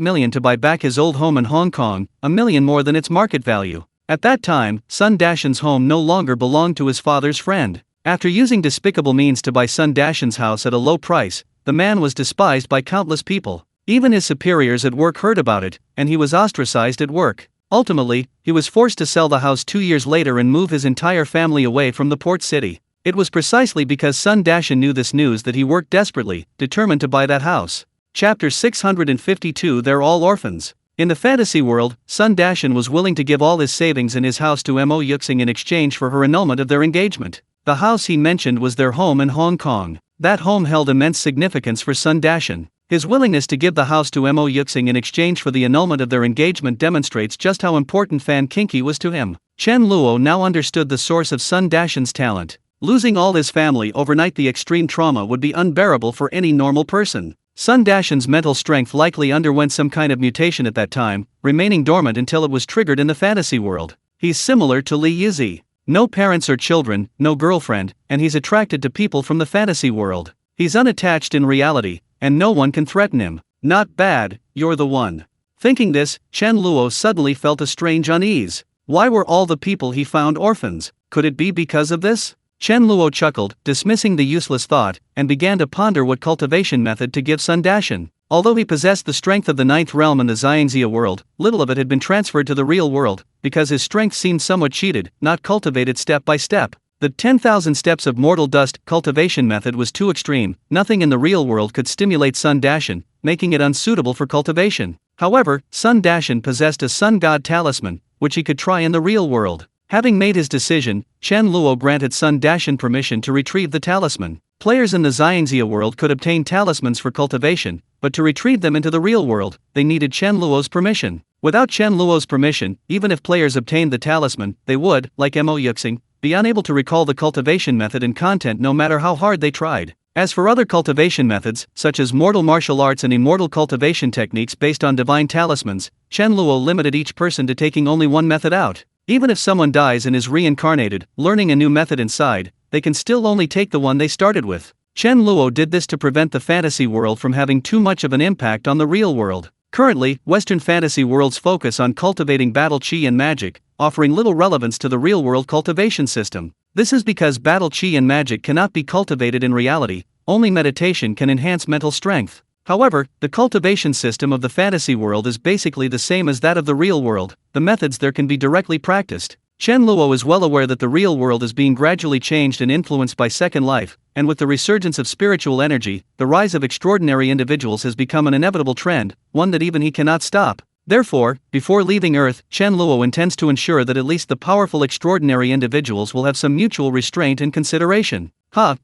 million to buy back his old home in Hong Kong, 1 million more than its market value. At that time, Sun Dashan's home no longer belonged to his father's friend. After using despicable means to buy Sun Dashan's house at a low price, the man was despised by countless people. Even his superiors at work heard about it, and he was ostracized at work. Ultimately, he was forced to sell the house 2 years later and move his entire family away from the port city. It was precisely because Sun Dashan knew this news that he worked desperately, determined to buy that house. Chapter 652. They're all orphans. In the fantasy world, Sun Dashan was willing to give all his savings and his house to Mo Yuxing in exchange for her annulment of their engagement. The house he mentioned was their home in Hong Kong. That home held immense significance for Sun Dashan. His willingness to give the house to Mo Yuxing in exchange for the annulment of their engagement demonstrates just how important Fan Kinky was to him. Chen Luo now understood the source of Sun Dashan's talent. Losing all his family overnight, the extreme trauma would be unbearable for any normal person. Sun Dashan's mental strength likely underwent some kind of mutation at that time, remaining dormant until it was triggered in the fantasy world. He's similar to Li Yizi. No parents or children, no girlfriend, and he's attracted to people from the fantasy world. He's unattached in reality, and no one can threaten him. Not bad, you're the one. Thinking this, Chen Luo suddenly felt a strange unease. Why were all the people he found orphans? Could it be because of this? Chen Luo chuckled, dismissing the useless thought, and began to ponder what cultivation method to give Sun Dashan. Although he possessed the strength of the ninth realm in the Xiangxia world, little of it had been transferred to the real world, because his strength seemed somewhat cheated, not cultivated step by step. The 10,000 steps of mortal dust cultivation method was too extreme. Nothing in the real world could stimulate Sun Dashan, making it unsuitable for cultivation. However, Sun Dashan possessed a sun god talisman, which he could try in the real world. Having made his decision, Chen Luo granted Sun Dashan permission to retrieve the talisman. Players in the Xiangxia world could obtain talismans for cultivation, but to retrieve them into the real world, they needed Chen Luo's permission. Without Chen Luo's permission, even if players obtained the talisman, they would, like Mo Yuxing, be unable to recall the cultivation method and content no matter how hard they tried. As for other cultivation methods, such as mortal martial arts and immortal cultivation techniques based on divine talismans, Chen Luo limited each person to taking only one method out. Even if someone dies and is reincarnated, learning a new method inside, they can still only take the one they started with. Chen Luo did this to prevent the fantasy world from having too much of an impact on the real world. Currently, Western fantasy worlds focus on cultivating battle chi and magic, offering little relevance to the real-world cultivation system. This is because battle chi and magic cannot be cultivated in reality, only meditation can enhance mental strength. However, the cultivation system of the fantasy world is basically the same as that of the real world. The methods there can be directly practiced. Chen Luo is well aware that the real world is being gradually changed and influenced by Second Life, and with the resurgence of spiritual energy, the rise of extraordinary individuals has become an inevitable trend, one that even he cannot stop. Therefore, before leaving Earth, Chen Luo intends to ensure that at least the powerful extraordinary individuals will have some mutual restraint and consideration.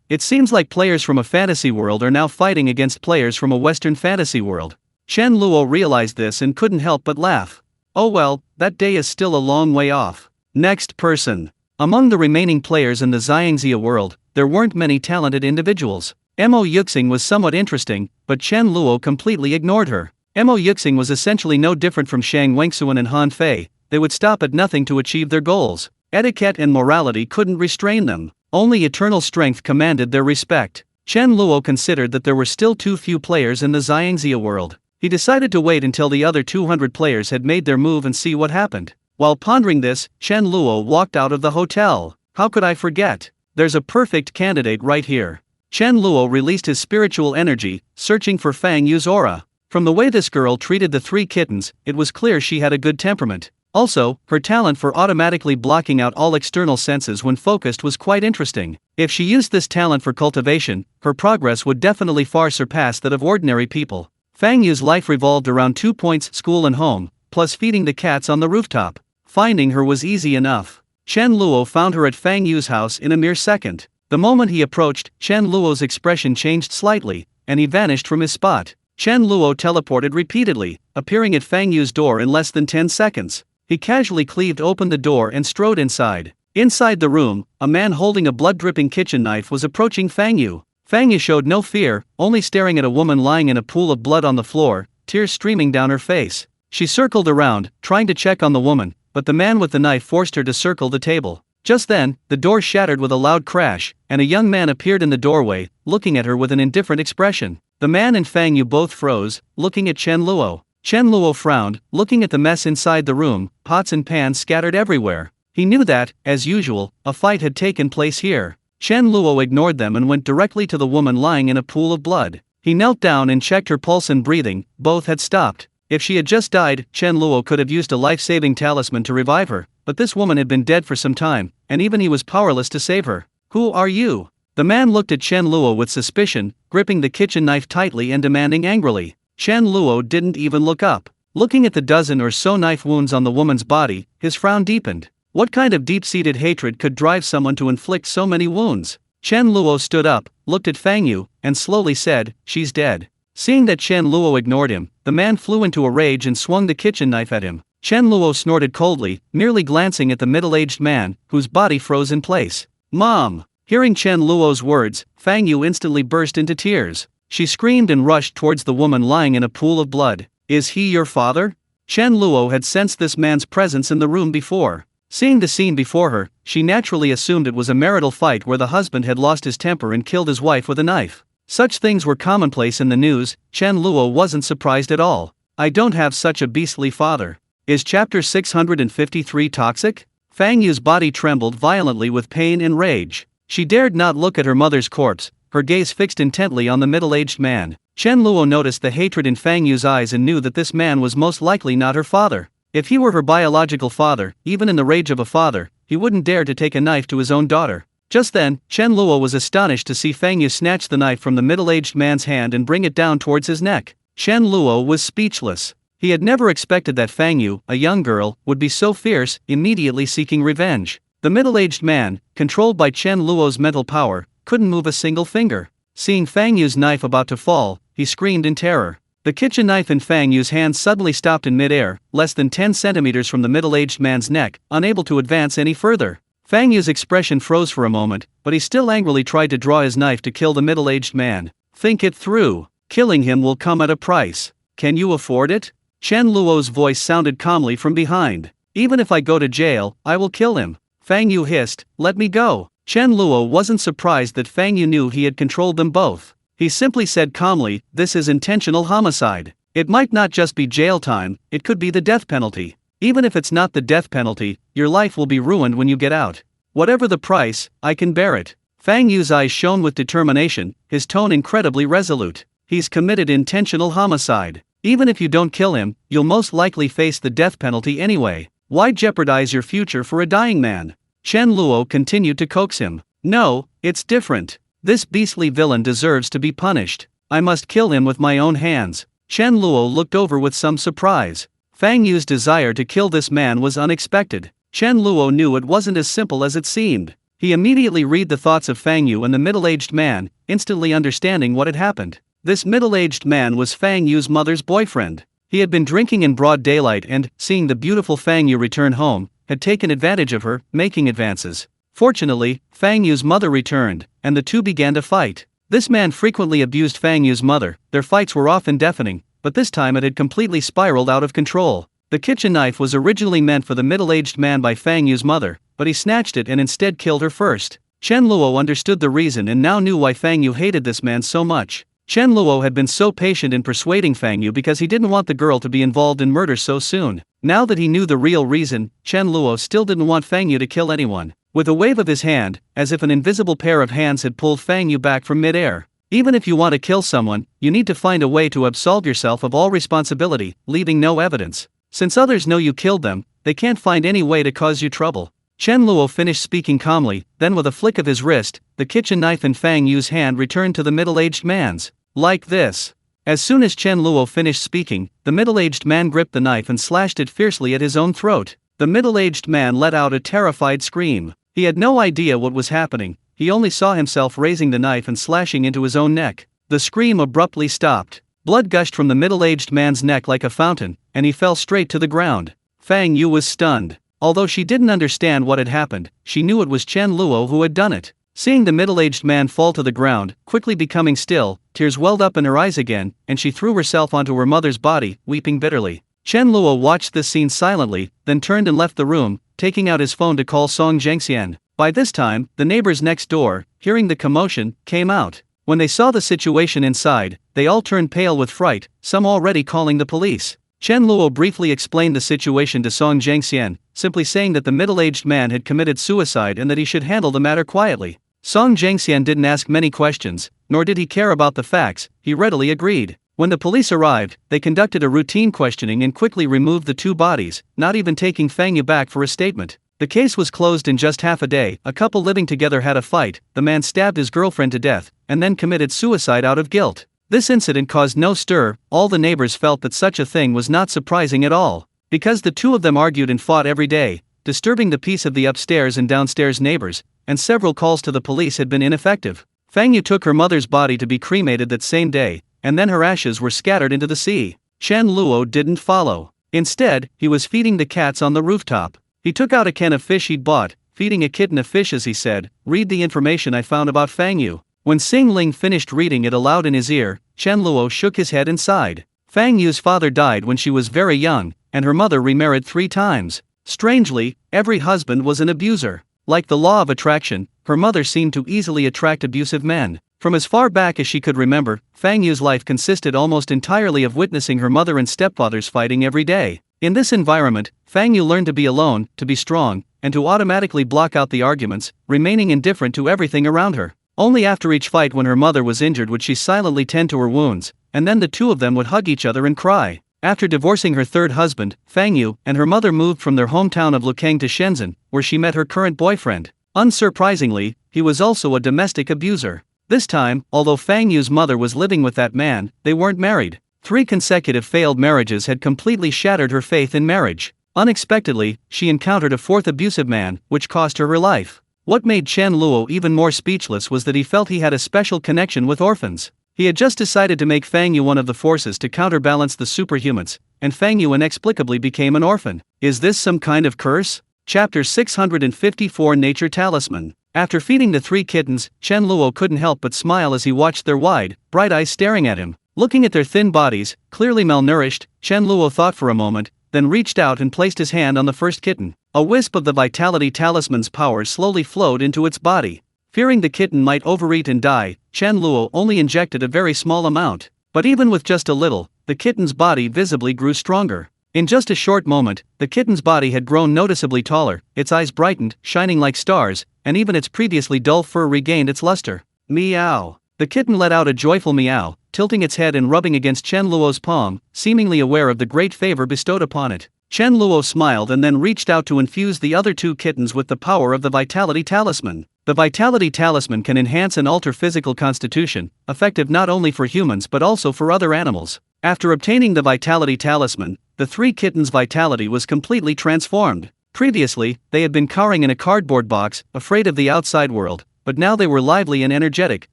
It seems like players from a fantasy world are now fighting against players from a Western fantasy world. Chen Luo realized this and couldn't help but laugh. Oh well, that day is still a long way off. Next person. Among the remaining players in the Xiangxia world, there weren't many talented individuals. Mo Yuxing was somewhat interesting, but Chen Luo completely ignored her. Mo Yuxing was essentially no different from Shang Wengsuan and Han Fei. They would stop at nothing to achieve their goals. Etiquette and morality couldn't restrain them. Only eternal strength commanded their respect. Chen Luo considered that there were still too few players in the Xiangxia world. He decided to wait until the other 200 players had made their move and see what happened. While pondering this, Chen Luo walked out of the hotel. How could I forget? There's a perfect candidate right here. Chen Luo released his spiritual energy, searching for Fang Yu's aura. From the way this girl treated the 3 kittens, it was clear she had a good temperament. Also, her talent for automatically blocking out all external senses when focused was quite interesting. If she used this talent for cultivation, her progress would definitely far surpass that of ordinary people. Fang Yu's life revolved around 2 points: school and home, plus feeding the cats on the rooftop. Finding her was easy enough. Chen Luo found her at Fang Yu's house in a mere second. The moment he approached, Chen Luo's expression changed slightly, and he vanished from his spot. Chen Luo teleported repeatedly, appearing at Fang Yu's door in less than 10 seconds. He casually cleaved open the door and strode inside. Inside the room, a man holding a blood-dripping kitchen knife was approaching Fang Yu. Fang Yu showed no fear, only staring at a woman lying in a pool of blood on the floor, tears streaming down her face. She circled around, trying to check on the woman, but the man with the knife forced her to circle the table. Just then, the door shattered with a loud crash, and a young man appeared in the doorway, looking at her with an indifferent expression. The man and Fang Yu both froze, looking at Chen Luo. Chen Luo frowned, looking at the mess inside the room, pots and pans scattered everywhere. He knew that, as usual, a fight had taken place here. Chen Luo ignored them and went directly to the woman lying in a pool of blood. He knelt down and checked her pulse and breathing. Both had stopped. If she had just died, Chen Luo could have used a life-saving talisman to revive her, but this woman had been dead for some time, and even he was powerless to save her. "Who are you?" The man looked at Chen Luo with suspicion, gripping the kitchen knife tightly and demanding angrily. Chen Luo didn't even look up. Looking at the dozen or so knife wounds on the woman's body, his frown deepened. What kind of deep-seated hatred could drive someone to inflict so many wounds? Chen Luo stood up, looked at Fang Yu, and slowly said, "She's dead." Seeing that Chen Luo ignored him, the man flew into a rage and swung the kitchen knife at him. Chen Luo snorted coldly, merely glancing at the middle-aged man, whose body froze in place. "Mom!" Hearing Chen Luo's words, Fang Yu instantly burst into tears. She screamed and rushed towards the woman lying in a pool of blood. "Is he your father?" Chen Luo had sensed this man's presence in the room before. Seeing the scene before her, she naturally assumed it was a marital fight where the husband had lost his temper and killed his wife with a knife. Such things were commonplace in the news. Chen Luo wasn't surprised at all. "I don't have such a beastly father." Is chapter 653 toxic? Fang Yu's body trembled violently with pain and rage. She dared not look at her mother's corpse, her gaze fixed intently on the middle-aged man. Chen Luo noticed the hatred in Fang Yu's eyes and knew that this man was most likely not her father. If he were her biological father, even in the rage of a father, he wouldn't dare to take a knife to his own daughter. Just then, Chen Luo was astonished to see Fang Yu snatch the knife from the middle-aged man's hand and bring it down towards his neck. Chen Luo was speechless. He had never expected that Fang Yu, a young girl, would be so fierce, immediately seeking revenge. The middle-aged man, controlled by Chen Luo's mental power, couldn't move a single finger. Seeing Fang Yu's knife about to fall, he screamed in terror. The kitchen knife in Fang Yu's hand suddenly stopped in mid-air, less than 10 centimeters from the middle-aged man's neck, unable to advance any further. Fang Yu's expression froze for a moment, but he still angrily tried to draw his knife to kill the middle-aged man. "Think it through. Killing him will come at a price. Can you afford it?" Chen Luo's voice sounded calmly from behind. "Even if I go to jail, I will kill him." Fang Yu hissed, "Let me go." Chen Luo wasn't surprised that Fang Yu knew he had controlled them both. He simply said calmly, "This is intentional homicide. It might not just be jail time, it could be the death penalty. Even if it's not the death penalty, your life will be ruined when you get out. Whatever the price, I can bear it." Fang Yu's eyes shone with determination, his tone incredibly resolute. "He's committed intentional homicide. Even if you don't kill him, you'll most likely face the death penalty anyway. Why jeopardize your future for a dying man?" Chen Luo continued to coax him. "No, it's different. This beastly villain deserves to be punished. I must kill him with my own hands." Chen Luo looked over with some surprise. Fang Yu's desire to kill this man was unexpected. Chen Luo knew it wasn't as simple as it seemed. He immediately read the thoughts of Fang Yu and the middle-aged man, instantly understanding what had happened. This middle-aged man was Fang Yu's mother's boyfriend. He had been drinking in broad daylight and, seeing the beautiful Fang Yu return home, had taken advantage of her, making advances. Fortunately, Fang Yu's mother returned, and the two began to fight. This man frequently abused Fang Yu's mother. Their fights were often deafening, but this time it had completely spiraled out of control. The kitchen knife was originally meant for the middle-aged man by Fang Yu's mother, but he snatched it and instead killed her first. Chen Luo understood the reason and now knew why Fang Yu hated this man so much. Chen Luo had been so patient in persuading Fang Yu because he didn't want the girl to be involved in murder so soon. Now that he knew the real reason, Chen Luo still didn't want Fang Yu to kill anyone. With a wave of his hand, as if an invisible pair of hands had pulled Fang Yu back from mid-air. Even if you want to kill someone, you need to find a way to absolve yourself of all responsibility, leaving no evidence. Since others know you killed them, they can't find any way to cause you trouble. Chen Luo finished speaking calmly, then with a flick of his wrist, the kitchen knife in Fang Yu's hand returned to the middle-aged man's. Like this. As soon as Chen Luo finished speaking, the middle-aged man gripped the knife and slashed it fiercely at his own throat. The middle-aged man let out a terrified scream. He had no idea what was happening, he only saw himself raising the knife and slashing into his own neck. The scream abruptly stopped. Blood gushed from the middle-aged man's neck like a fountain, and he fell straight to the ground. Fang Yu was stunned. Although she didn't understand what had happened, she knew it was Chen Luo who had done it. Seeing the middle-aged man fall to the ground, quickly becoming still, tears welled up in her eyes again, and she threw herself onto her mother's body, weeping bitterly. Chen Luo watched this scene silently, then turned and left the room, taking out his phone to call Song Zhengxian. By this time, the neighbors next door, hearing the commotion, came out. When they saw the situation inside, they all turned pale with fright, some already calling the police. Chen Luo briefly explained the situation to Song Zhengxian, simply saying that the middle-aged man had committed suicide and that he should handle the matter quietly. Song Zhengxian didn't ask many questions, nor did he care about the facts, he readily agreed. When the police arrived, they conducted a routine questioning and quickly removed the two bodies, not even taking Fang Yu back for a statement. The case was closed in just half a day. A couple living together had a fight, the man stabbed his girlfriend to death, and then committed suicide out of guilt. This incident caused no stir, all the neighbors felt that such a thing was not surprising at all. Because the two of them argued and fought every day, disturbing the peace of the upstairs and downstairs neighbors, and several calls to the police had been ineffective. Fang Yu took her mother's body to be cremated that same day, and then her ashes were scattered into the sea. Chen Luo didn't follow. Instead, he was feeding the cats on the rooftop. He took out a can of fish he'd bought, feeding a kitten of fish as he said, "Read the information I found about Fang Yu." When Xing Ling finished reading it aloud in his ear, Chen Luo shook his head and sighed. Fang Yu's father died when she was very young, and her mother remarried 3 times. Strangely, every husband was an abuser. Like the law of attraction, her mother seemed to easily attract abusive men. From as far back as she could remember, Fang Yu's life consisted almost entirely of witnessing her mother and stepfathers fighting every day. In this environment, Fang Yu learned to be alone, to be strong, and to automatically block out the arguments, remaining indifferent to everything around her. Only after each fight when her mother was injured would she silently tend to her wounds, and then the two of them would hug each other and cry. After divorcing her third husband, Fang Yu and her mother moved from their hometown of Lukang to Shenzhen, where she met her current boyfriend. Unsurprisingly, he was also a domestic abuser. This time, although Fang Yu's mother was living with that man, they weren't married. 3 consecutive failed marriages had completely shattered her faith in marriage. Unexpectedly, she encountered a 4th abusive man, which cost her her life. What made Chen Luo even more speechless was that he felt he had a special connection with orphans. He had just decided to make Fang Yu one of the forces to counterbalance the superhumans, and Fang Yu inexplicably became an orphan. Is this some kind of curse? Chapter 654 Nature Talisman. After feeding the 3 kittens, Chen Luo couldn't help but smile as he watched their wide, bright eyes staring at him. Looking at their thin bodies, clearly malnourished, Chen Luo thought for a moment, then reached out and placed his hand on the first kitten. A wisp of the Vitality Talisman's power slowly flowed into its body. Fearing the kitten might overeat and die, Chen Luo only injected a very small amount. But even with just a little, the kitten's body visibly grew stronger. In just a short moment, the kitten's body had grown noticeably taller, its eyes brightened, shining like stars, and even its previously dull fur regained its luster. Meow. The kitten let out a joyful meow, tilting its head and rubbing against Chen Luo's palm, seemingly aware of the great favor bestowed upon it. Chen Luo smiled and then reached out to infuse the other 2 kittens with the power of the Vitality Talisman. The Vitality Talisman can enhance and alter physical constitution, effective not only for humans but also for other animals. After obtaining the Vitality Talisman, the 3 kittens' vitality was completely transformed. Previously, they had been cowering in a cardboard box, afraid of the outside world, but now they were lively and energetic,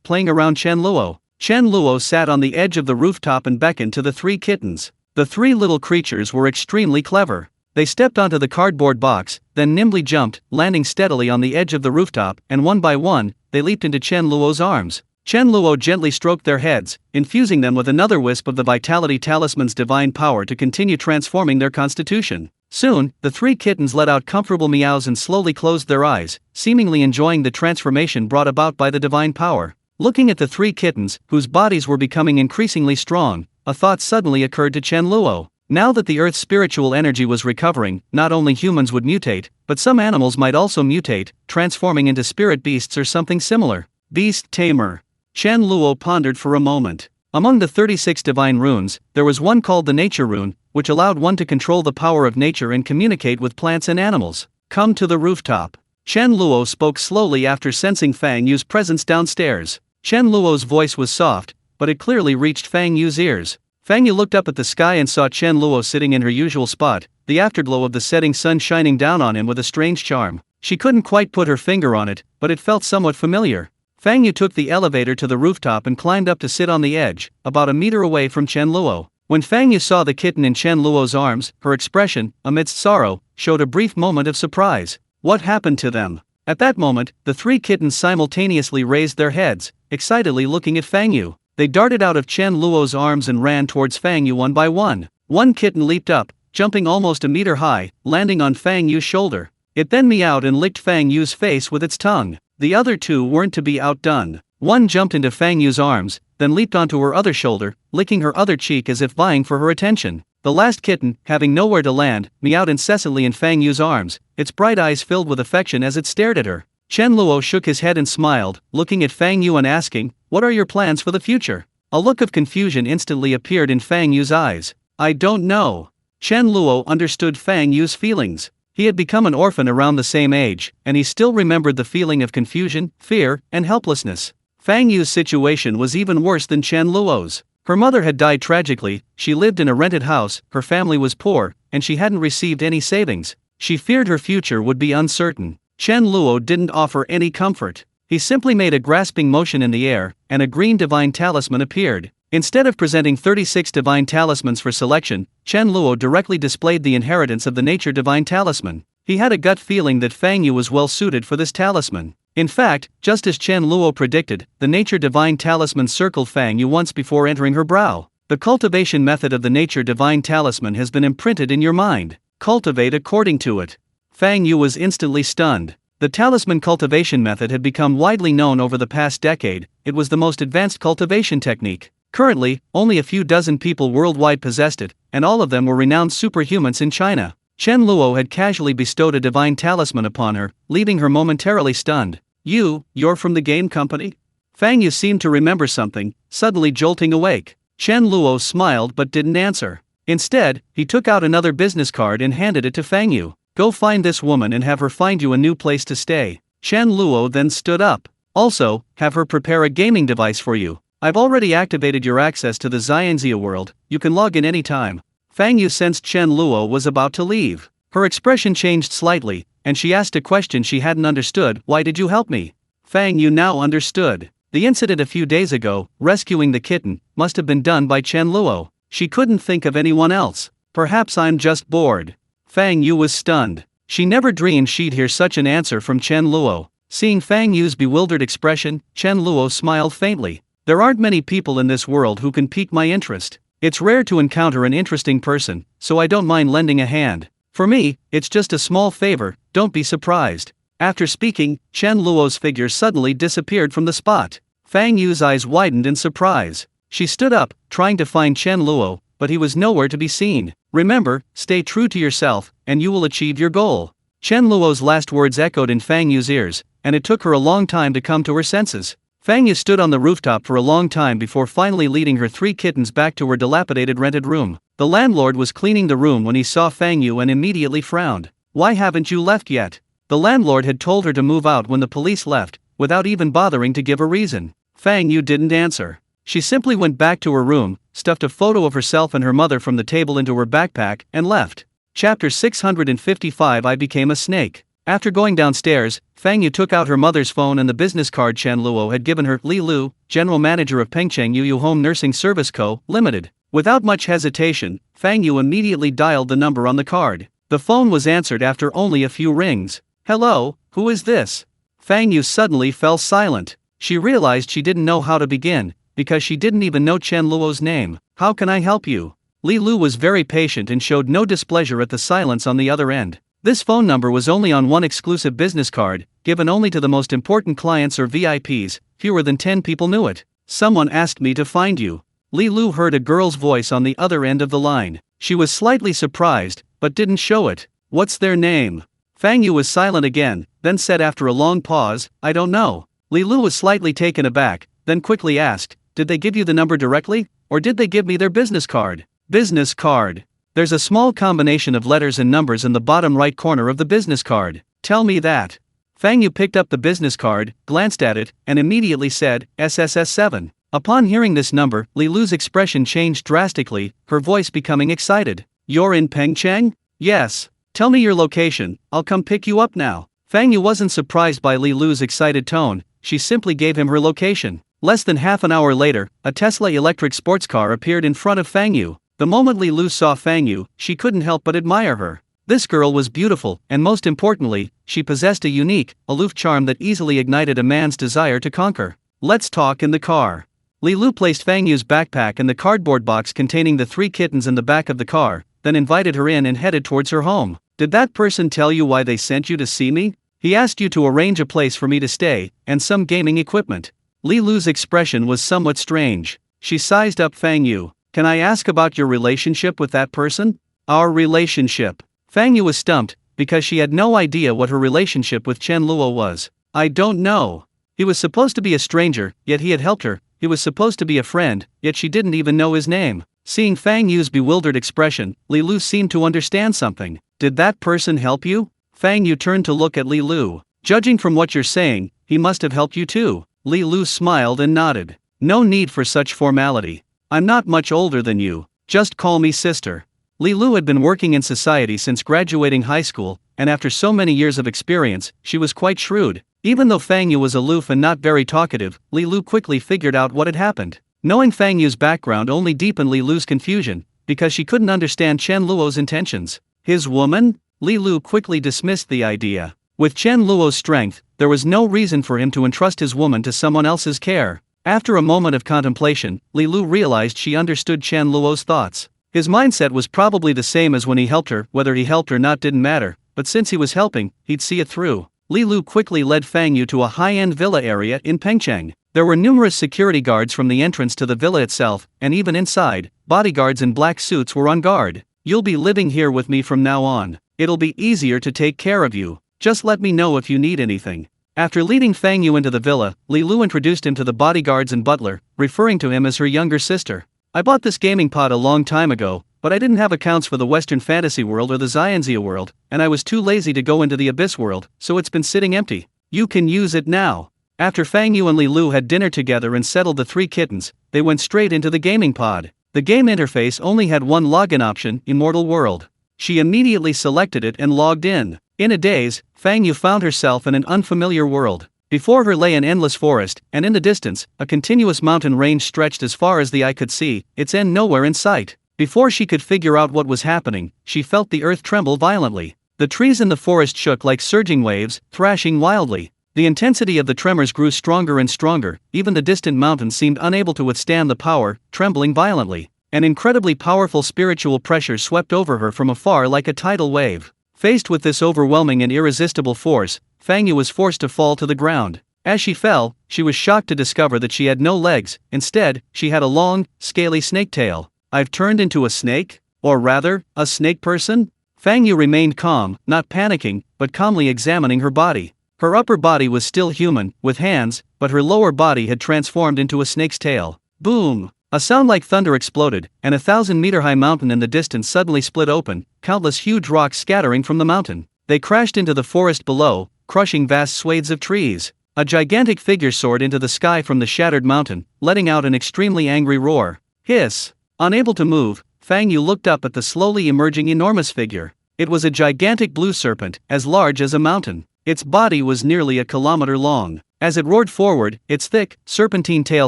playing around Chen Luo. Chen Luo sat on the edge of the rooftop and beckoned to the 3 kittens. The 3 little creatures were extremely clever. They stepped onto the cardboard box, then nimbly jumped, landing steadily on the edge of the rooftop, and one by one, they leaped into Chen Luo's arms. Chen Luo gently stroked their heads, infusing them with another wisp of the Vitality Talisman's divine power to continue transforming their constitution. Soon, the 3 kittens let out comfortable meows and slowly closed their eyes, seemingly enjoying the transformation brought about by the divine power. Looking at the 3 kittens, whose bodies were becoming increasingly strong, a thought suddenly occurred to Chen Luo. Now that the Earth's spiritual energy was recovering, not only humans would mutate, but some animals might also mutate, transforming into spirit beasts or something similar. Beast Tamer. Chen Luo pondered for a moment. Among the 36 divine runes, there was one called the Nature Rune, which allowed one to control the power of nature and communicate with plants and animals. Come to the rooftop. Chen Luo spoke slowly after sensing Fang Yu's presence downstairs. Chen Luo's voice was soft, but it clearly reached Fang Yu's ears. Fang Yu looked up at the sky and saw Chen Luo sitting in her usual spot, the afterglow of the setting sun shining down on him with a strange charm. She couldn't quite put her finger on it, but it felt somewhat familiar. Fang Yu took the elevator to the rooftop and climbed up to sit on the edge, about a meter away from Chen Luo. When Fang Yu saw the kitten in Chen Luo's arms, her expression, amidst sorrow, showed a brief moment of surprise. What happened to them? At that moment, the three kittens simultaneously raised their heads, excitedly looking at Fang Yu. They darted out of Chen Luo's arms and ran towards Fang Yu one by one. One kitten leaped up, jumping almost a meter high, landing on Fang Yu's shoulder. It then meowed and licked Fang Yu's face with its tongue. The other two weren't to be outdone. One jumped into Fang Yu's arms, then leaped onto her other shoulder, licking her other cheek as if vying for her attention. The last kitten, having nowhere to land, meowed incessantly in Fang Yu's arms, its bright eyes filled with affection as it stared at her. Chen Luo shook his head and smiled, looking at Fang Yu and asking, "What are your plans for the future?" A look of confusion instantly appeared in Fang Yu's eyes. "I don't know." Chen Luo understood Fang Yu's feelings. He had become an orphan around the same age, and he still remembered the feeling of confusion, fear, and helplessness. Fang Yu's situation was even worse than Chen Luo's. Her mother had died tragically, she lived in a rented house, her family was poor, and she hadn't received any savings. She feared her future would be uncertain. Chen Luo didn't offer any comfort. He simply made a grasping motion in the air, and a green divine talisman appeared. Instead of presenting 36 divine talismans for selection, Chen Luo directly displayed the inheritance of the nature divine talisman. He had a gut feeling that Fang Yu was well suited for this talisman. In fact, just as Chen Luo predicted, the nature divine talisman circled Fang Yu once before entering her brow. The cultivation method of the nature divine talisman has been imprinted in your mind. Cultivate according to it. Fang Yu was instantly stunned. The talisman cultivation method had become widely known over the past decade. It was the most advanced cultivation technique. Currently, only a few dozen people worldwide possessed it, and all of them were renowned superhumans in China. Chen Luo had casually bestowed a divine talisman upon her, leaving her momentarily stunned. You're from the game company?" Fang Yu seemed to remember something, suddenly jolting awake. Chen Luo smiled but didn't answer. Instead, he took out another business card and handed it to Fang Yu. "Go find this woman and have her find you a new place to stay." Chen Luo then stood up. "Also, have her prepare a gaming device for you. I've already activated your access to the Xianxia world, you can log in anytime." Fang Yu sensed Chen Luo was about to leave. Her expression changed slightly, and she asked a question she hadn't understood. "Why did you help me?" Fang Yu now understood. The incident a few days ago, rescuing the kitten, must have been done by Chen Luo. She couldn't think of anyone else. "Perhaps I'm just bored." Fang Yu was stunned. She never dreamed she'd hear such an answer from Chen Luo. Seeing Fang Yu's bewildered expression, Chen Luo smiled faintly. "There aren't many people in this world who can pique my interest. It's rare to encounter an interesting person, so I don't mind lending a hand. For me, it's just a small favor, don't be surprised." After speaking, Chen Luo's figure suddenly disappeared from the spot. Fang Yu's eyes widened in surprise. She stood up, trying to find Chen Luo, but he was nowhere to be seen. "Remember, stay true to yourself, and you will achieve your goal." Chen Luo's last words echoed in Fang Yu's ears, and it took her a long time to come to her senses. Fang Yu stood on the rooftop for a long time before finally leading her three kittens back to her dilapidated rented room. The landlord was cleaning the room when he saw Fang Yu and immediately frowned. "Why haven't you left yet?" The landlord had told her to move out when the police left, without even bothering to give a reason. Fang Yu didn't answer. She simply went back to her room, stuffed a photo of herself and her mother from the table into her backpack, and left. Chapter 655 I Became a Snake. After going downstairs, Fang Yu took out her mother's phone and the business card Chen Luo had given her. "Li Lu, General Manager of Pengcheng Yu Home Nursing Service Co., Limited." Without much hesitation, Fang Yu immediately dialed the number on the card. The phone was answered after only a few rings. "Hello, who is this?" Fang Yu suddenly fell silent. She realized she didn't know how to begin, because she didn't even know Chen Luo's name. "How can I help you?" Li Lu was very patient and showed no displeasure at the silence on the other end. This phone number was only on one exclusive business card, given only to the most important clients or VIPs, fewer than 10 people knew it. "Someone asked me to find you." Li Lu heard a girl's voice on the other end of the line. She was slightly surprised, but didn't show it. What's their name? Fang Yu was silent again, then said after a long pause, I don't know. Li Lu was slightly taken aback, then quickly asked, did they give you the number directly, or did they give me their business card? Business card. There's a small combination of letters and numbers in the bottom right corner of the business card. Tell me that. Fang Yu picked up the business card, glanced at it, and immediately said, SSS7. Upon hearing this number, Li Lu's expression changed drastically, her voice becoming excited. You're in Pengcheng? Yes. Tell me your location, I'll come pick you up now. Fang Yu wasn't surprised by Li Lu's excited tone, she simply gave him her location. Less than half an hour later, a Tesla electric sports car appeared in front of Fang Yu. The moment Li Lu saw Fang Yu, she couldn't help but admire her. This girl was beautiful, and most importantly, she possessed a unique, aloof charm that easily ignited a man's desire to conquer. Let's talk in the car. Li Lu placed Fang Yu's backpack and the cardboard box containing the 3 kittens in the back of the car, then invited her in and headed towards her home. Did that person tell you why they sent you to see me? He asked you to arrange a place for me to stay, and some gaming equipment. Li Lu's expression was somewhat strange. She sized up Fang Yu. Can I ask about your relationship with that person? Our relationship. Fang Yu was stumped, because she had no idea what her relationship with Chen Luo was. I don't know. He was supposed to be a stranger, yet he had helped her. He was supposed to be a friend, yet she didn't even know his name. Seeing Fang Yu's bewildered expression, Li Lu seemed to understand something. Did that person help you? Fang Yu turned to look at Li Lu. Judging from what you're saying, he must have helped you too. Li Lu smiled and nodded. No need for such formality. I'm not much older than you. Just call me sister. Li Lu had been working in society since graduating high school, and after so many years of experience, she was quite shrewd. Even though Fang Yu was aloof and not very talkative, Li Lu quickly figured out what had happened. Knowing Fang Yu's background only deepened Li Lu's confusion, because she couldn't understand Chen Luo's intentions. His woman? Li Lu quickly dismissed the idea. With Chen Luo's strength, there was no reason for him to entrust his woman to someone else's care. After a moment of contemplation, Li Lu realized she understood Chen Luo's thoughts. His mindset was probably the same as when he helped her. Whether he helped or not didn't matter, but since he was helping, he'd see it through. Li Lu quickly led Fang Yu to a high-end villa area in Pengcheng. There were numerous security guards from the entrance to the villa itself, and even inside, bodyguards in black suits were on guard. You'll be living here with me from now on. It'll be easier to take care of you. Just let me know if you need anything. After leading Fang Yu into the villa, Li Lu introduced him to the bodyguards and butler, referring to him as her younger sister. I bought this gaming pod a long time ago, but I didn't have accounts for the Western Fantasy world or the Xianxia world, and I was too lazy to go into the Abyss world, so it's been sitting empty. You can use it now. After Fang Yu and Li Lu had dinner together and settled the 3 kittens, they went straight into the gaming pod. The game interface only had one login option, Immortal World. She immediately selected it and logged in. In a daze, Fang Yu found herself in an unfamiliar world. Before her lay an endless forest, and in the distance, a continuous mountain range stretched as far as the eye could see, its end nowhere in sight. Before she could figure out what was happening, she felt the earth tremble violently. The trees in the forest shook like surging waves, thrashing wildly. The intensity of the tremors grew stronger and stronger, even the distant mountain seemed unable to withstand the power, trembling violently. An incredibly powerful spiritual pressure swept over her from afar like a tidal wave. Faced with this overwhelming and irresistible force, Fang Yu was forced to fall to the ground. As she fell, she was shocked to discover that she had no legs. Instead, she had a long, scaly snake tail. I've turned into a snake? Or rather, a snake person? Fang Yu remained calm, not panicking, but calmly examining her body. Her upper body was still human, with hands, but her lower body had transformed into a snake's tail. Boom! A sound like thunder exploded, and a 1,000-meter-high mountain in the distance suddenly split open, countless huge rocks scattering from the mountain. They crashed into the forest below, crushing vast swathes of trees. A gigantic figure soared into the sky from the shattered mountain, letting out an extremely angry roar. Hiss! Unable to move, Fang Yu looked up at the slowly emerging enormous figure. It was a gigantic blue serpent, as large as a mountain. Its body was nearly a kilometer long. As it roared forward, its thick, serpentine tail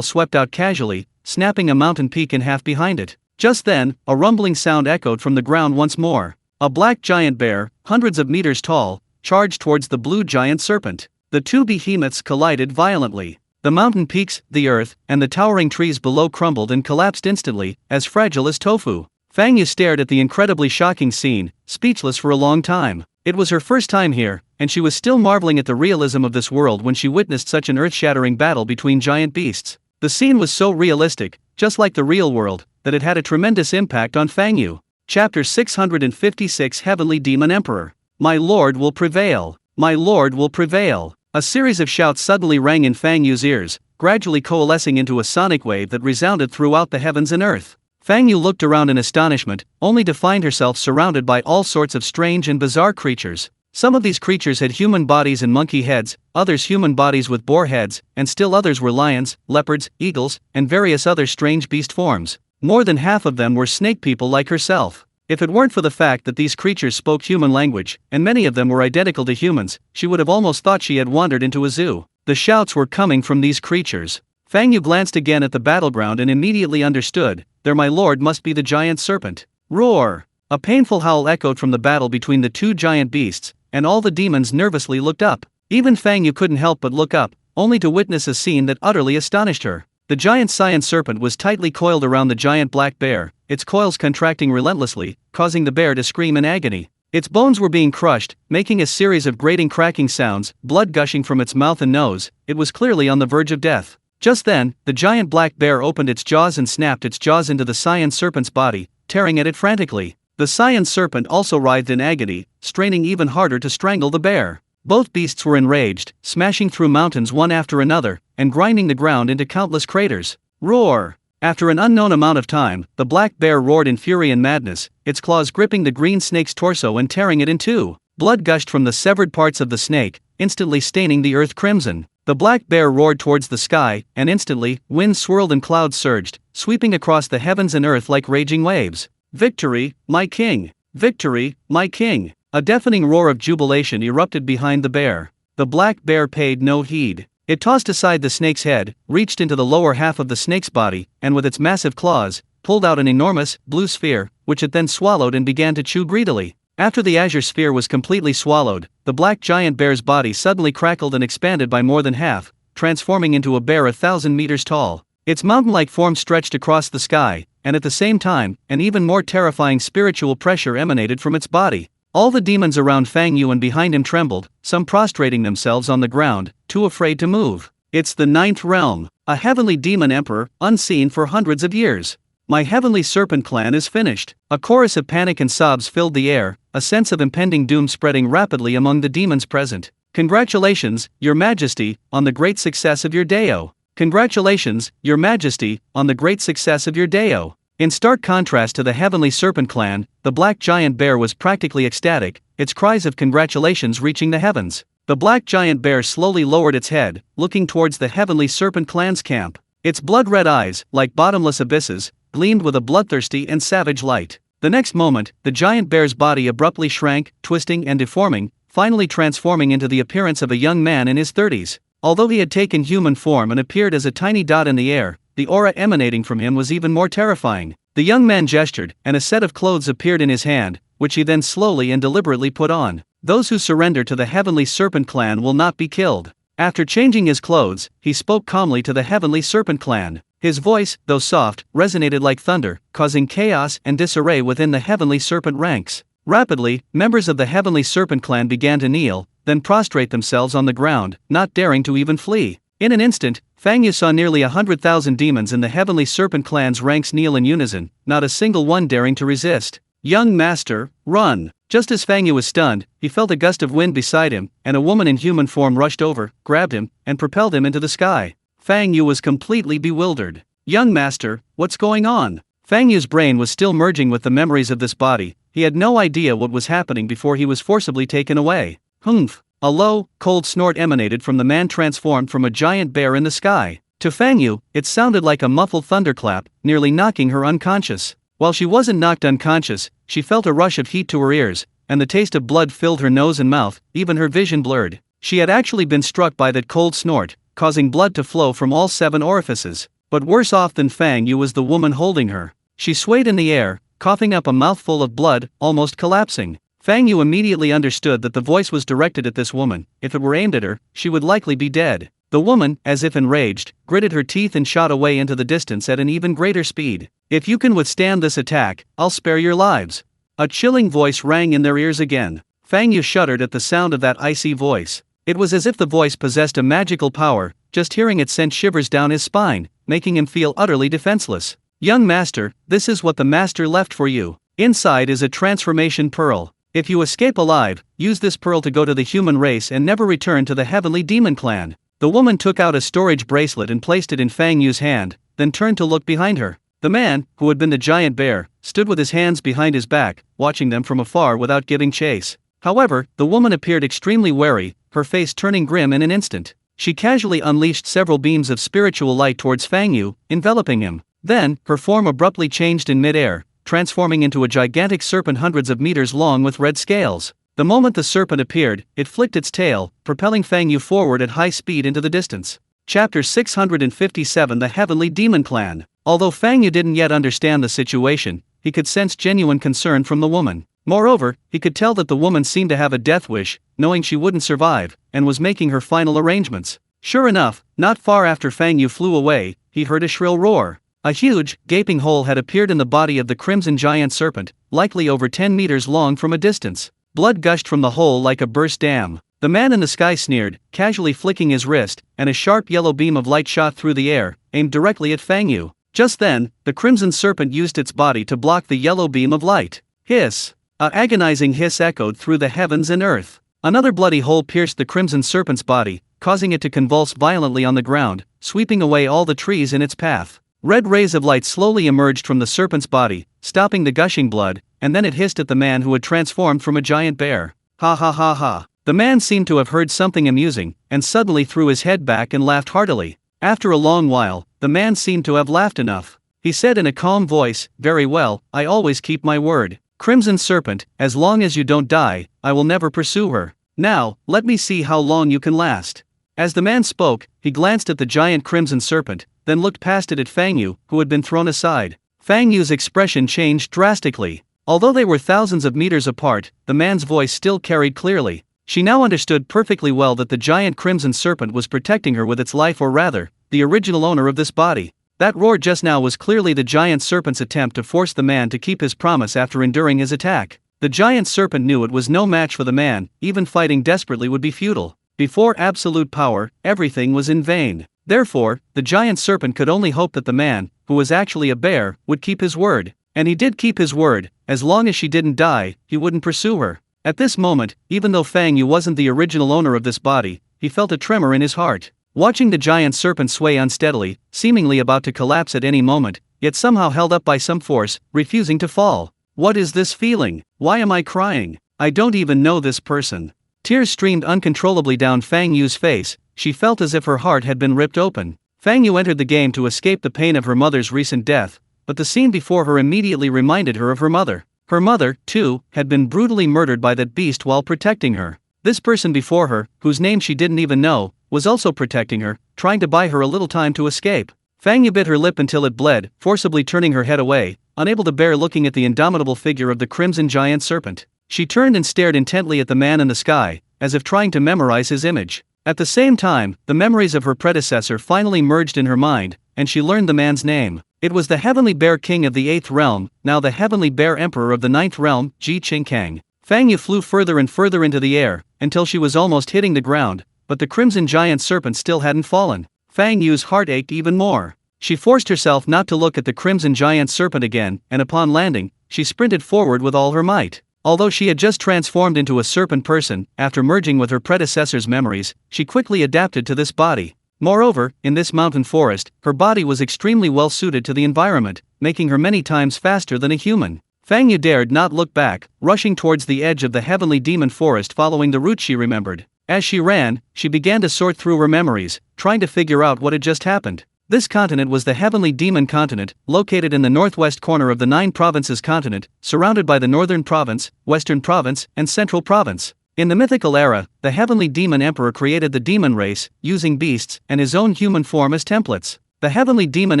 swept out casually, snapping a mountain peak in half behind it. Just then, a rumbling sound echoed from the ground once more. A black giant bear, hundreds of meters tall, charged towards the blue giant serpent. The two behemoths collided violently. The mountain peaks, the earth, and the towering trees below crumbled and collapsed instantly, as fragile as tofu. Fang Yu stared at the incredibly shocking scene, speechless for a long time. It was her first time here, and she was still marveling at the realism of this world when she witnessed such an earth-shattering battle between giant beasts. The scene was so realistic, just like the real world, that it had a tremendous impact on Fang Yu. Chapter 656 Heavenly Demon Emperor. My lord will prevail. My lord will prevail. A series of shouts suddenly rang in Fang Yu's ears, gradually coalescing into a sonic wave that resounded throughout the heavens and earth. Fang Yu looked around in astonishment, only to find herself surrounded by all sorts of strange and bizarre creatures. Some of these creatures had human bodies and monkey heads, others human bodies with boar heads, and still others were lions, leopards, eagles, and various other strange beast forms. More than half of them were snake people like herself. If it weren't for the fact that these creatures spoke human language, and many of them were identical to humans, she would have almost thought she had wandered into a zoo. The shouts were coming from these creatures. Fang Yu glanced again at the battleground and immediately understood, there my lord must be the giant serpent. Roar! A painful howl echoed from the battle between the two giant beasts, and all the demons nervously looked up. Even Fang Yu couldn't help but look up, only to witness a scene that utterly astonished her. The giant cyan serpent was tightly coiled around the giant black bear, its coils contracting relentlessly, causing the bear to scream in agony. Its bones were being crushed, making a series of grating cracking sounds, blood gushing from its mouth and nose. It was clearly on the verge of death. Just then, the giant black bear opened its jaws and snapped its jaws into the cyan serpent's body, tearing at it frantically. The cyan serpent also writhed in agony, straining even harder to strangle the bear. Both beasts were enraged, smashing through mountains one after another, and grinding the ground into countless craters. Roar! After an unknown amount of time, the black bear roared in fury and madness, its claws gripping the green snake's torso and tearing it in two. Blood gushed from the severed parts of the snake, instantly staining the earth crimson. The black bear roared towards the sky, and instantly, winds swirled and clouds surged, sweeping across the heavens and earth like raging waves. Victory, my king! Victory, my king! A deafening roar of jubilation erupted behind the bear. The black bear paid no heed. It tossed aside the snake's head, reached into the lower half of the snake's body, and with its massive claws, pulled out an enormous, blue sphere, which it then swallowed and began to chew greedily. After the azure sphere was completely swallowed, the black giant bear's body suddenly crackled and expanded by more than half, transforming into a bear 1,000 meters tall. Its mountain-like form stretched across the sky, and at the same time, an even more terrifying spiritual pressure emanated from its body. All the demons around Fang Yu and behind him trembled, some prostrating themselves on the ground, too afraid to move. It's the ninth realm, a heavenly demon emperor, unseen for hundreds of years. My heavenly serpent clan is finished. A chorus of panic and sobs filled the air, a sense of impending doom spreading rapidly among the demons present. Congratulations, Your Majesty, on the great success of your Dao. Congratulations, Your Majesty, on the great success of your Dao. In stark contrast to the heavenly serpent clan, the black giant bear was practically ecstatic, its cries of congratulations reaching the heavens. The black giant bear slowly lowered its head, looking towards the heavenly serpent clan's camp. Its blood-red eyes, like bottomless abysses, gleamed with a bloodthirsty and savage light. The next moment, the giant bear's body abruptly shrank, twisting and deforming, finally transforming into the appearance of a young man in his 30s. Although he had taken human form and appeared as a tiny dot in the air, the aura emanating from him was even more terrifying. The young man gestured, and a set of clothes appeared in his hand, which he then slowly and deliberately put on. Those who surrender to the heavenly serpent clan will not be killed. After changing his clothes, he spoke calmly to the heavenly serpent clan. His voice, though soft, resonated like thunder, causing chaos and disarray within the heavenly serpent ranks. Rapidly, members of the heavenly serpent clan began to kneel, then prostrate themselves on the ground, not daring to even flee. In an instant, Fang Yu saw nearly 100,000 demons in the heavenly serpent clan's ranks kneel in unison, not a single one daring to resist. Young master, run! Just as Fang Yu was stunned, he felt a gust of wind beside him, and a woman in human form rushed over, grabbed him, and propelled him into the sky. Fang Yu was completely bewildered. Young master, what's going on? Fang Yu's brain was still merging with the memories of this body. He had no idea what was happening before he was forcibly taken away. Humph! A low, cold snort emanated from the man transformed from a giant bear in the sky. To Fang Yu, it sounded like a muffled thunderclap, nearly knocking her unconscious. While she wasn't knocked unconscious, she felt a rush of heat to her ears, and the taste of blood filled her nose and mouth, even her vision blurred. She had actually been struck by that cold snort, causing blood to flow from all 7 orifices. But worse off than Fang Yu was the woman holding her. She swayed in the air, coughing up a mouthful of blood, almost collapsing. Fang Yu immediately understood that the voice was directed at this woman. If it were aimed at her, she would likely be dead. The woman, as if enraged, gritted her teeth and shot away into the distance at an even greater speed. If you can withstand this attack, I'll spare your lives. A chilling voice rang in their ears again. Fang Yu shuddered at the sound of that icy voice. It was as if the voice possessed a magical power. Just hearing it sent shivers down his spine, making him feel utterly defenseless. Young master, this is what the master left for you. Inside is a transformation pearl. If you escape alive, use this pearl to go to the human race and never return to the heavenly demon clan. The woman took out a storage bracelet and placed it in Fang Yu's hand, then turned to look behind her. The man, who had been the giant bear, stood with his hands behind his back, watching them from afar without giving chase. However, the woman appeared extremely wary, her face turning grim in an instant. She casually unleashed several beams of spiritual light towards Fang Yu, enveloping him. Then, her form abruptly changed in mid-air, transforming into a gigantic serpent hundreds of meters long with red scales. The moment the serpent appeared, it flicked its tail, propelling Fang Yu forward at high speed into the distance. Chapter 657 The Heavenly Demon Clan. Although Fang Yu didn't yet understand the situation, he could sense genuine concern from the woman. Moreover, he could tell that the woman seemed to have a death wish, knowing she wouldn't survive, and was making her final arrangements. Sure enough, not far after Fang Yu flew away, he heard a shrill roar. A huge, gaping hole had appeared in the body of the crimson giant serpent, likely over 10 meters long from a distance. Blood gushed from the hole like a burst dam. The man in the sky sneered, casually flicking his wrist, and a sharp yellow beam of light shot through the air, aimed directly at Fang Yu. Just then, the crimson serpent used its body to block the yellow beam of light. Hiss! An agonizing hiss echoed through the heavens and earth. Another bloody hole pierced the crimson serpent's body, causing it to convulse violently on the ground, sweeping away all the trees in its path. Red rays of light slowly emerged from the serpent's body, stopping the gushing blood, and then it hissed at the man who had transformed from a giant bear. Ha ha ha ha. The man seemed to have heard something amusing, and suddenly threw his head back and laughed heartily. After a long while, the man seemed to have laughed enough. He said in a calm voice, "Very well, I always keep my word. Crimson Serpent, as long as you don't die, I will never pursue her. Now, let me see how long you can last." As the man spoke, he glanced at the giant crimson serpent, then looked past it at Fang Yu, who had been thrown aside. Fang Yu's expression changed drastically. Although they were thousands of meters apart, the man's voice still carried clearly. She now understood perfectly well that the giant crimson serpent was protecting her with its life, or rather, the original owner of this body. That roar just now was clearly the giant serpent's attempt to force the man to keep his promise after enduring his attack. The giant serpent knew it was no match for the man, even fighting desperately would be futile. Before absolute power, everything was in vain. Therefore, the giant serpent could only hope that the man, who was actually a bear, would keep his word. And he did keep his word. As long as she didn't die, he wouldn't pursue her. At this moment, even though Fang Yu wasn't the original owner of this body, he felt a tremor in his heart. Watching the giant serpent sway unsteadily, seemingly about to collapse at any moment, yet somehow held up by some force, refusing to fall. What is this feeling? Why am I crying? I don't even know this person. Tears streamed uncontrollably down Fang Yu's face. She felt as if her heart had been ripped open. Fang Yu entered the game to escape the pain of her mother's recent death, but the scene before her immediately reminded her of her mother. Her mother, too, had been brutally murdered by that beast while protecting her. This person before her, whose name she didn't even know, was also protecting her, trying to buy her a little time to escape. Fang Yu bit her lip until it bled, forcibly turning her head away, unable to bear looking at the indomitable figure of the crimson giant serpent. She turned and stared intently at the man in the sky, as if trying to memorize his image. At the same time, the memories of her predecessor finally merged in her mind, and she learned the man's name. It was the Heavenly Bear King of the 8th Realm, now the Heavenly Bear Emperor of the 9th Realm, Ji Qingkang. Fang Yu flew further and further into the air, until she was almost hitting the ground, but the crimson giant serpent still hadn't fallen. Fang Yu's heart ached even more. She forced herself not to look at the crimson giant serpent again, and upon landing, she sprinted forward with all her might. Although she had just transformed into a serpent person, after merging with her predecessor's memories, she quickly adapted to this body. Moreover, in this mountain forest, her body was extremely well suited to the environment, making her many times faster than a human. Fang Yu dared not look back, rushing towards the edge of the heavenly demon forest following the route she remembered. As she ran, she began to sort through her memories, trying to figure out what had just happened. This continent was the Heavenly Demon Continent, located in the northwest corner of the 9 provinces continent, surrounded by the Northern Province, Western Province, and Central Province. In the mythical era, the Heavenly Demon Emperor created the demon race, using beasts and his own human form as templates. The Heavenly Demon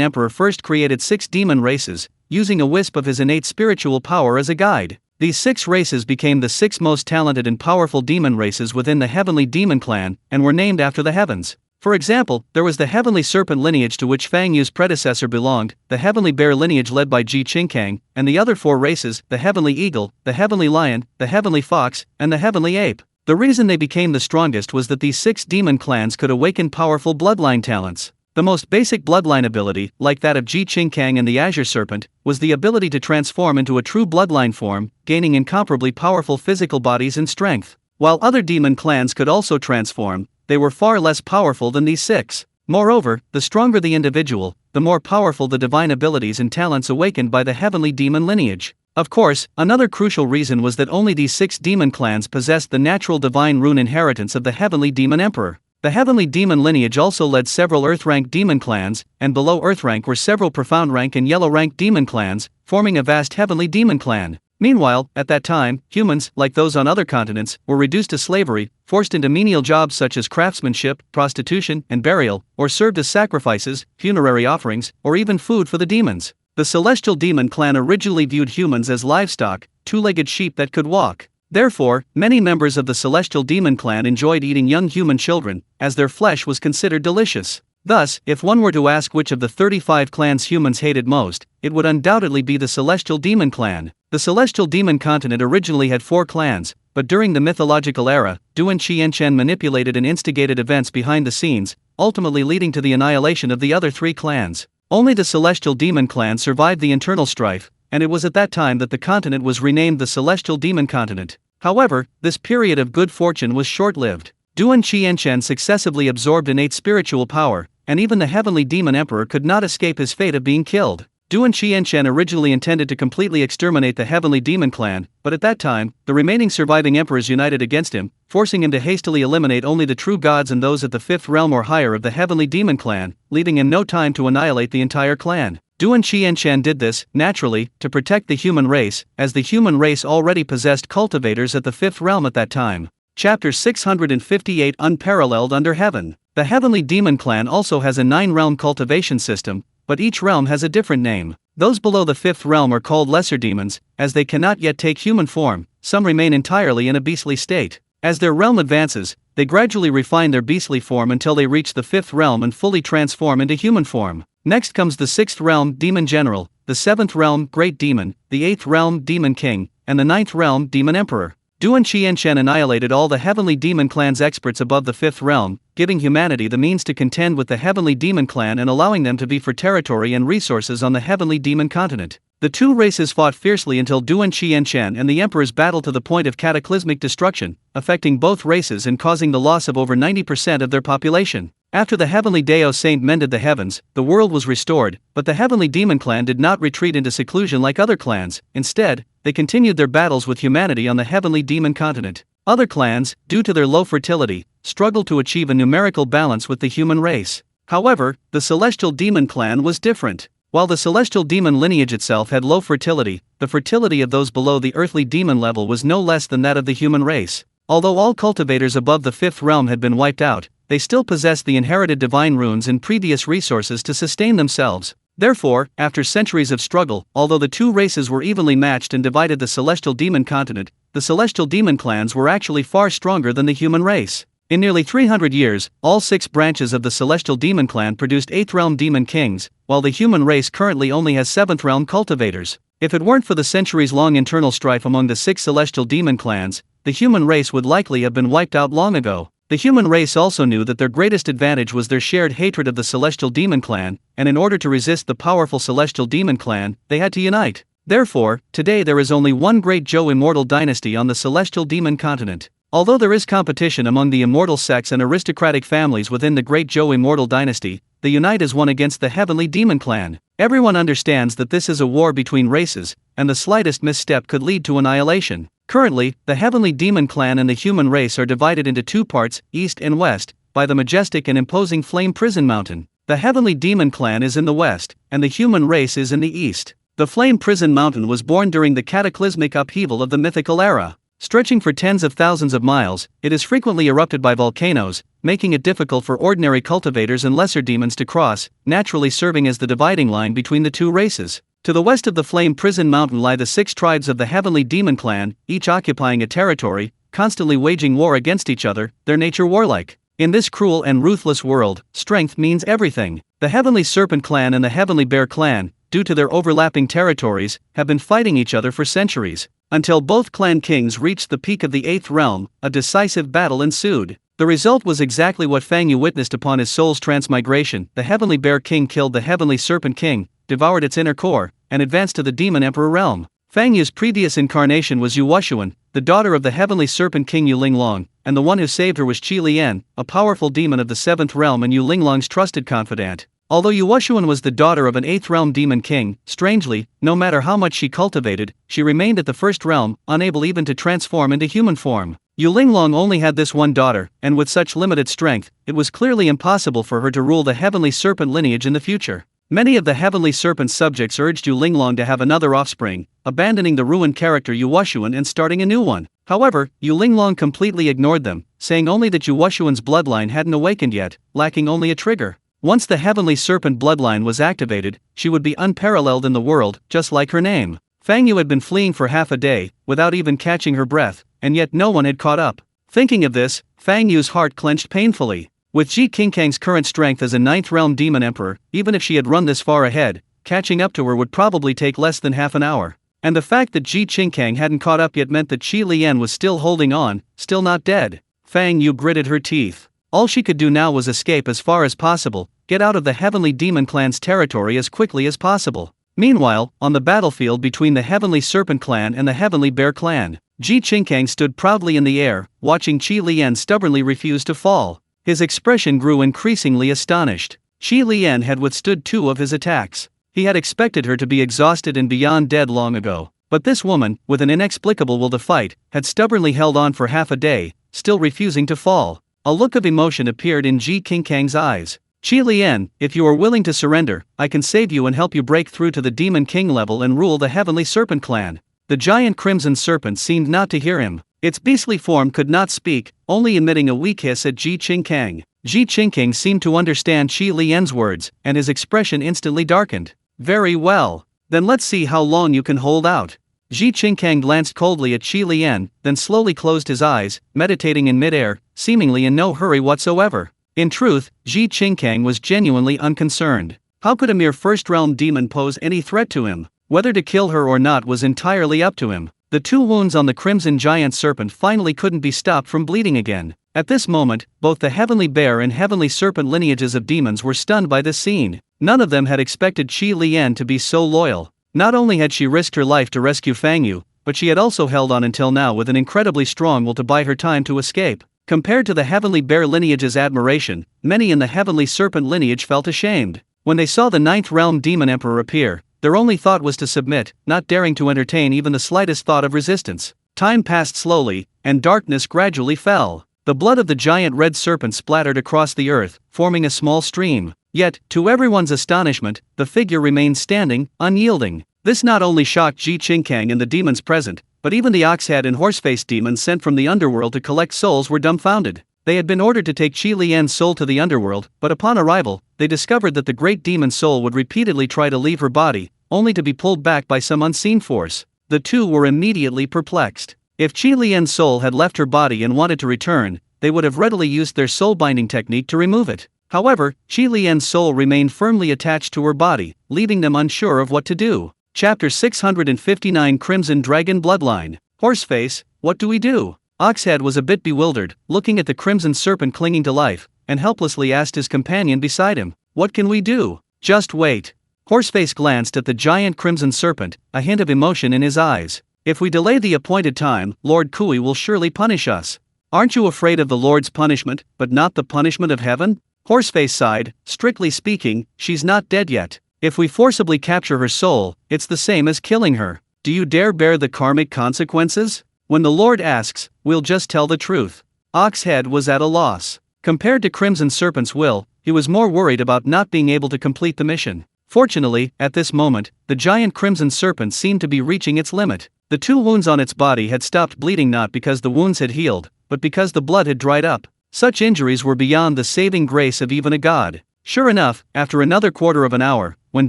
Emperor first created 6 demon races, using a wisp of his innate spiritual power as a guide. These 6 races became the 6 most talented and powerful demon races within the Heavenly Demon Clan, and were named after the heavens. For example, there was the Heavenly Serpent lineage to which Fang Yu's predecessor belonged, the Heavenly Bear lineage led by Ji Qingkang, and the other 4 races, the Heavenly Eagle, the Heavenly Lion, the Heavenly Fox, and the Heavenly Ape. The reason they became the strongest was that these 6 demon clans could awaken powerful bloodline talents. The most basic bloodline ability, like that of Ji Qingkang and the Azure Serpent, was the ability to transform into a true bloodline form, gaining incomparably powerful physical bodies and strength. While other demon clans could also transform, they were far less powerful than these six. Moreover, the stronger the individual, the more powerful the divine abilities and talents awakened by the heavenly demon lineage. Of course, another crucial reason was that only these six demon clans possessed the natural divine rune inheritance of the heavenly demon emperor. The heavenly demon lineage also led several Earth-rank demon clans, and below Earth-rank were several profound-rank and yellow-rank demon clans, forming a vast heavenly demon clan. Meanwhile, at that time, humans, like those on other continents, were reduced to slavery, forced into menial jobs such as craftsmanship, prostitution, and burial, or served as sacrifices, funerary offerings, or even food for the demons. The celestial demon clan originally viewed humans as livestock, two-legged sheep that could walk. Therefore, many members of the celestial demon clan enjoyed eating young human children, as their flesh was considered delicious. Thus, if one were to ask which of the 35 clans humans hated most, it would undoubtedly be the celestial demon clan. The celestial demon continent originally had 4 clans, but during the mythological era, Duan Qianchen manipulated and instigated events behind the scenes, ultimately leading to the annihilation of the other 3 clans. Only the celestial demon clan survived the internal strife, and it was at that time that the continent was renamed the Celestial Demon Continent. However, this period of good fortune was short-lived. Duan Qianchen successively absorbed innate spiritual power, and even the heavenly demon emperor could not escape his fate of being killed. Duan Qianchen originally intended to completely exterminate the heavenly demon clan, but at that time, the remaining surviving emperors united against him, forcing him to hastily eliminate only the true gods and those at the 5th realm or higher of the heavenly demon clan, leaving him no time to annihilate the entire clan. Duan Qianchen did this, naturally, to protect the human race, as the human race already possessed cultivators at the 5th realm at that time. Chapter 658 Unparalleled Under Heaven. The heavenly demon clan also has a 9-realm cultivation system, but each realm has a different name. Those below the 5th realm are called lesser demons, as they cannot yet take human form. Some remain entirely in a beastly state. As their realm advances, they gradually refine their beastly form until they reach the 5th realm and fully transform into human form. Next comes the 6th realm, Demon General, the 7th realm, Great Demon, the 8th realm, Demon King, and the 9th realm, Demon Emperor. Duan Qianchen annihilated all the heavenly demon clan's experts above the 5th realm, giving humanity the means to contend with the heavenly demon clan and allowing them to be for territory and resources on the heavenly demon continent. The two races fought fiercely until Duan Qianchen and the emperors battled to the point of cataclysmic destruction, affecting both races and causing the loss of over 90% of their population. After the heavenly Dao Saint mended the heavens, the world was restored, but the heavenly demon clan did not retreat into seclusion like other clans. Instead, they continued their battles with humanity on the heavenly demon continent. Other clans, due to their low fertility, struggled to achieve a numerical balance with the human race. However, the celestial demon clan was different. While the celestial demon lineage itself had low fertility, the fertility of those below the earthly demon level was no less than that of the human race. Although all cultivators above the 5th realm had been wiped out, they still possessed the inherited divine runes and previous resources to sustain themselves. Therefore, after centuries of struggle, although the two races were evenly matched and divided the celestial demon continent, the celestial demon clans were actually far stronger than the human race. In nearly 300 years, all 6 branches of the celestial demon clan produced 8th realm demon kings, while the human race currently only has 7th realm cultivators. If it weren't for the centuries-long internal strife among the 6 celestial demon clans, the human race would likely have been wiped out long ago. The human race also knew that their greatest advantage was their shared hatred of the celestial demon clan, and in order to resist the powerful celestial demon clan, they had to unite. Therefore, today there is only one great Zhou immortal dynasty on the celestial demon continent. Although there is competition among the immortal sects and aristocratic families within the great Zhou immortal dynasty, they unite as one against the heavenly demon clan. Everyone understands that this is a war between races, and the slightest misstep could lead to annihilation. Currently, the heavenly demon clan and the human race are divided into 2 parts, east and west, by the majestic and imposing Flame Prison Mountain. The heavenly demon clan is in the west, and the human race is in the east. The Flame Prison Mountain was born during the cataclysmic upheaval of the mythical era. Stretching for tens of thousands of miles, it is frequently erupted by volcanoes, making it difficult for ordinary cultivators and lesser demons to cross, naturally serving as the dividing line between the two races. To the west of the Flame Prison Mountain lie the 6 tribes of the heavenly demon clan, each occupying a territory, constantly waging war against each other, their nature warlike. In this cruel and ruthless world, strength means everything. The heavenly serpent clan and the heavenly bear clan, due to their overlapping territories, have been fighting each other for centuries. Until both clan kings reached the peak of the 8th realm, a decisive battle ensued. The result was exactly what Fang Yu witnessed upon his soul's transmigration. The Heavenly Bear King killed the Heavenly Serpent King, devoured its inner core, and advanced to the Demon Emperor realm. Fang Yu's previous incarnation was Yu Wuxuan, the daughter of the Heavenly Serpent King Yu Linglong, and the one who saved her was Qi Lian, a powerful demon of the 7th realm and Yu Linglong's trusted confidant. Although Yu Wuxuan was the daughter of an 8th realm demon king, strangely, no matter how much she cultivated, she remained at the 1st realm, unable even to transform into human form. Yu Linglong only had this one daughter, and with such limited strength, it was clearly impossible for her to rule the Heavenly Serpent lineage in the future. Many of the Heavenly Serpent's subjects urged Yu Linglong to have another offspring, abandoning the ruined character Yu Wuxuan and starting a new one. However, Yu Linglong completely ignored them, saying only that Yu Wuxuan's bloodline hadn't awakened yet, lacking only a trigger. Once the Heavenly Serpent bloodline was activated, she would be unparalleled in the world, just like her name. Fang Yu had been fleeing for half a day, without even catching her breath, and yet no one had caught up. Thinking of this, Fang Yu's heart clenched painfully. With Ji Qingkang's current strength as a 9th realm demon emperor, even if she had run this far ahead, catching up to her would probably take less than half an hour. And the fact that Ji Qingkang hadn't caught up yet meant that Qi Lian was still holding on, still not dead. Fang Yu gritted her teeth. All she could do now was escape as far as possible, get out of the Heavenly Demon Clan's territory as quickly as possible. Meanwhile, on the battlefield between the Heavenly Serpent Clan and the Heavenly Bear Clan, Ji Qingkang stood proudly in the air, watching Qi Lian stubbornly refuse to fall. His expression grew increasingly astonished. Qi Lian had withstood 2 of his attacks. He had expected her to be exhausted and beyond dead long ago. But this woman, with an inexplicable will to fight, had stubbornly held on for half a day, still refusing to fall. A look of emotion appeared in Ji Qingkang's eyes. Qi Lian, if you are willing to surrender, I can save you and help you break through to the Demon King level and rule the Heavenly Serpent Clan. The giant Crimson Serpent seemed not to hear him. Its beastly form could not speak, only emitting a weak hiss at Ji Qingkang. Ji Qingkang seemed to understand Qi Lian's words, and his expression instantly darkened. Very well. Then let's see how long you can hold out. Ji Qingkang glanced coldly at Qi Lian, then slowly closed his eyes, meditating in midair, seemingly in no hurry whatsoever. In truth, Ji Qingkang was genuinely unconcerned. How could a mere 1st realm demon pose any threat to him? Whether to kill her or not was entirely up to him. The 2 wounds on the Crimson Giant Serpent finally couldn't be stopped from bleeding again. At this moment, both the Heavenly Bear and Heavenly Serpent lineages of demons were stunned by this scene. None of them had expected Qi Lian to be so loyal. Not only had she risked her life to rescue Fang Yu, but she had also held on until now with an incredibly strong will to buy her time to escape. Compared to the Heavenly Bear lineage's admiration, many in the Heavenly Serpent lineage felt ashamed. When they saw the 9th realm demon emperor appear, their only thought was to submit, not daring to entertain even the slightest thought of resistance. Time passed slowly, and darkness gradually fell. The blood of the giant red serpent splattered across the earth, forming a small stream. Yet, to everyone's astonishment, the figure remained standing, unyielding. This not only shocked Ji Qingkang and the demons present, but even the Oxhead and Horseface demons sent from the underworld to collect souls were dumbfounded. They had been ordered to take Qi Lian's soul to the underworld, but upon arrival, they discovered that the great demon soul would repeatedly try to leave her body, only to be pulled back by some unseen force. The 2 were immediately perplexed. If Qi Lian's soul had left her body and wanted to return, they would have readily used their soul-binding technique to remove it. However, Qi Lian's soul remained firmly attached to her body, leaving them unsure of what to do. Chapter 659 Crimson Dragon Bloodline. Horseface, what do we do? Oxhead was a bit bewildered, looking at the Crimson Serpent clinging to life, and helplessly asked his companion beside him, what can we do? Just wait. Horseface glanced at the giant Crimson Serpent, a hint of emotion in his eyes. If we delay the appointed time, Lord Kui will surely punish us. Aren't you afraid of the Lord's punishment, but not the punishment of heaven? Horseface sighed. Strictly speaking, she's not dead yet. If we forcibly capture her soul, it's the same as killing her. Do you dare bear the karmic consequences? When the Lord asks, we'll just tell the truth. Oxhead was at a loss. Compared to Crimson Serpent's will, he was more worried about not being able to complete the mission. Fortunately, at this moment, the giant Crimson Serpent seemed to be reaching its limit. The 2 wounds on its body had stopped bleeding not because the wounds had healed, but because the blood had dried up. Such injuries were beyond the saving grace of even a god. Sure enough, after another quarter of an hour, when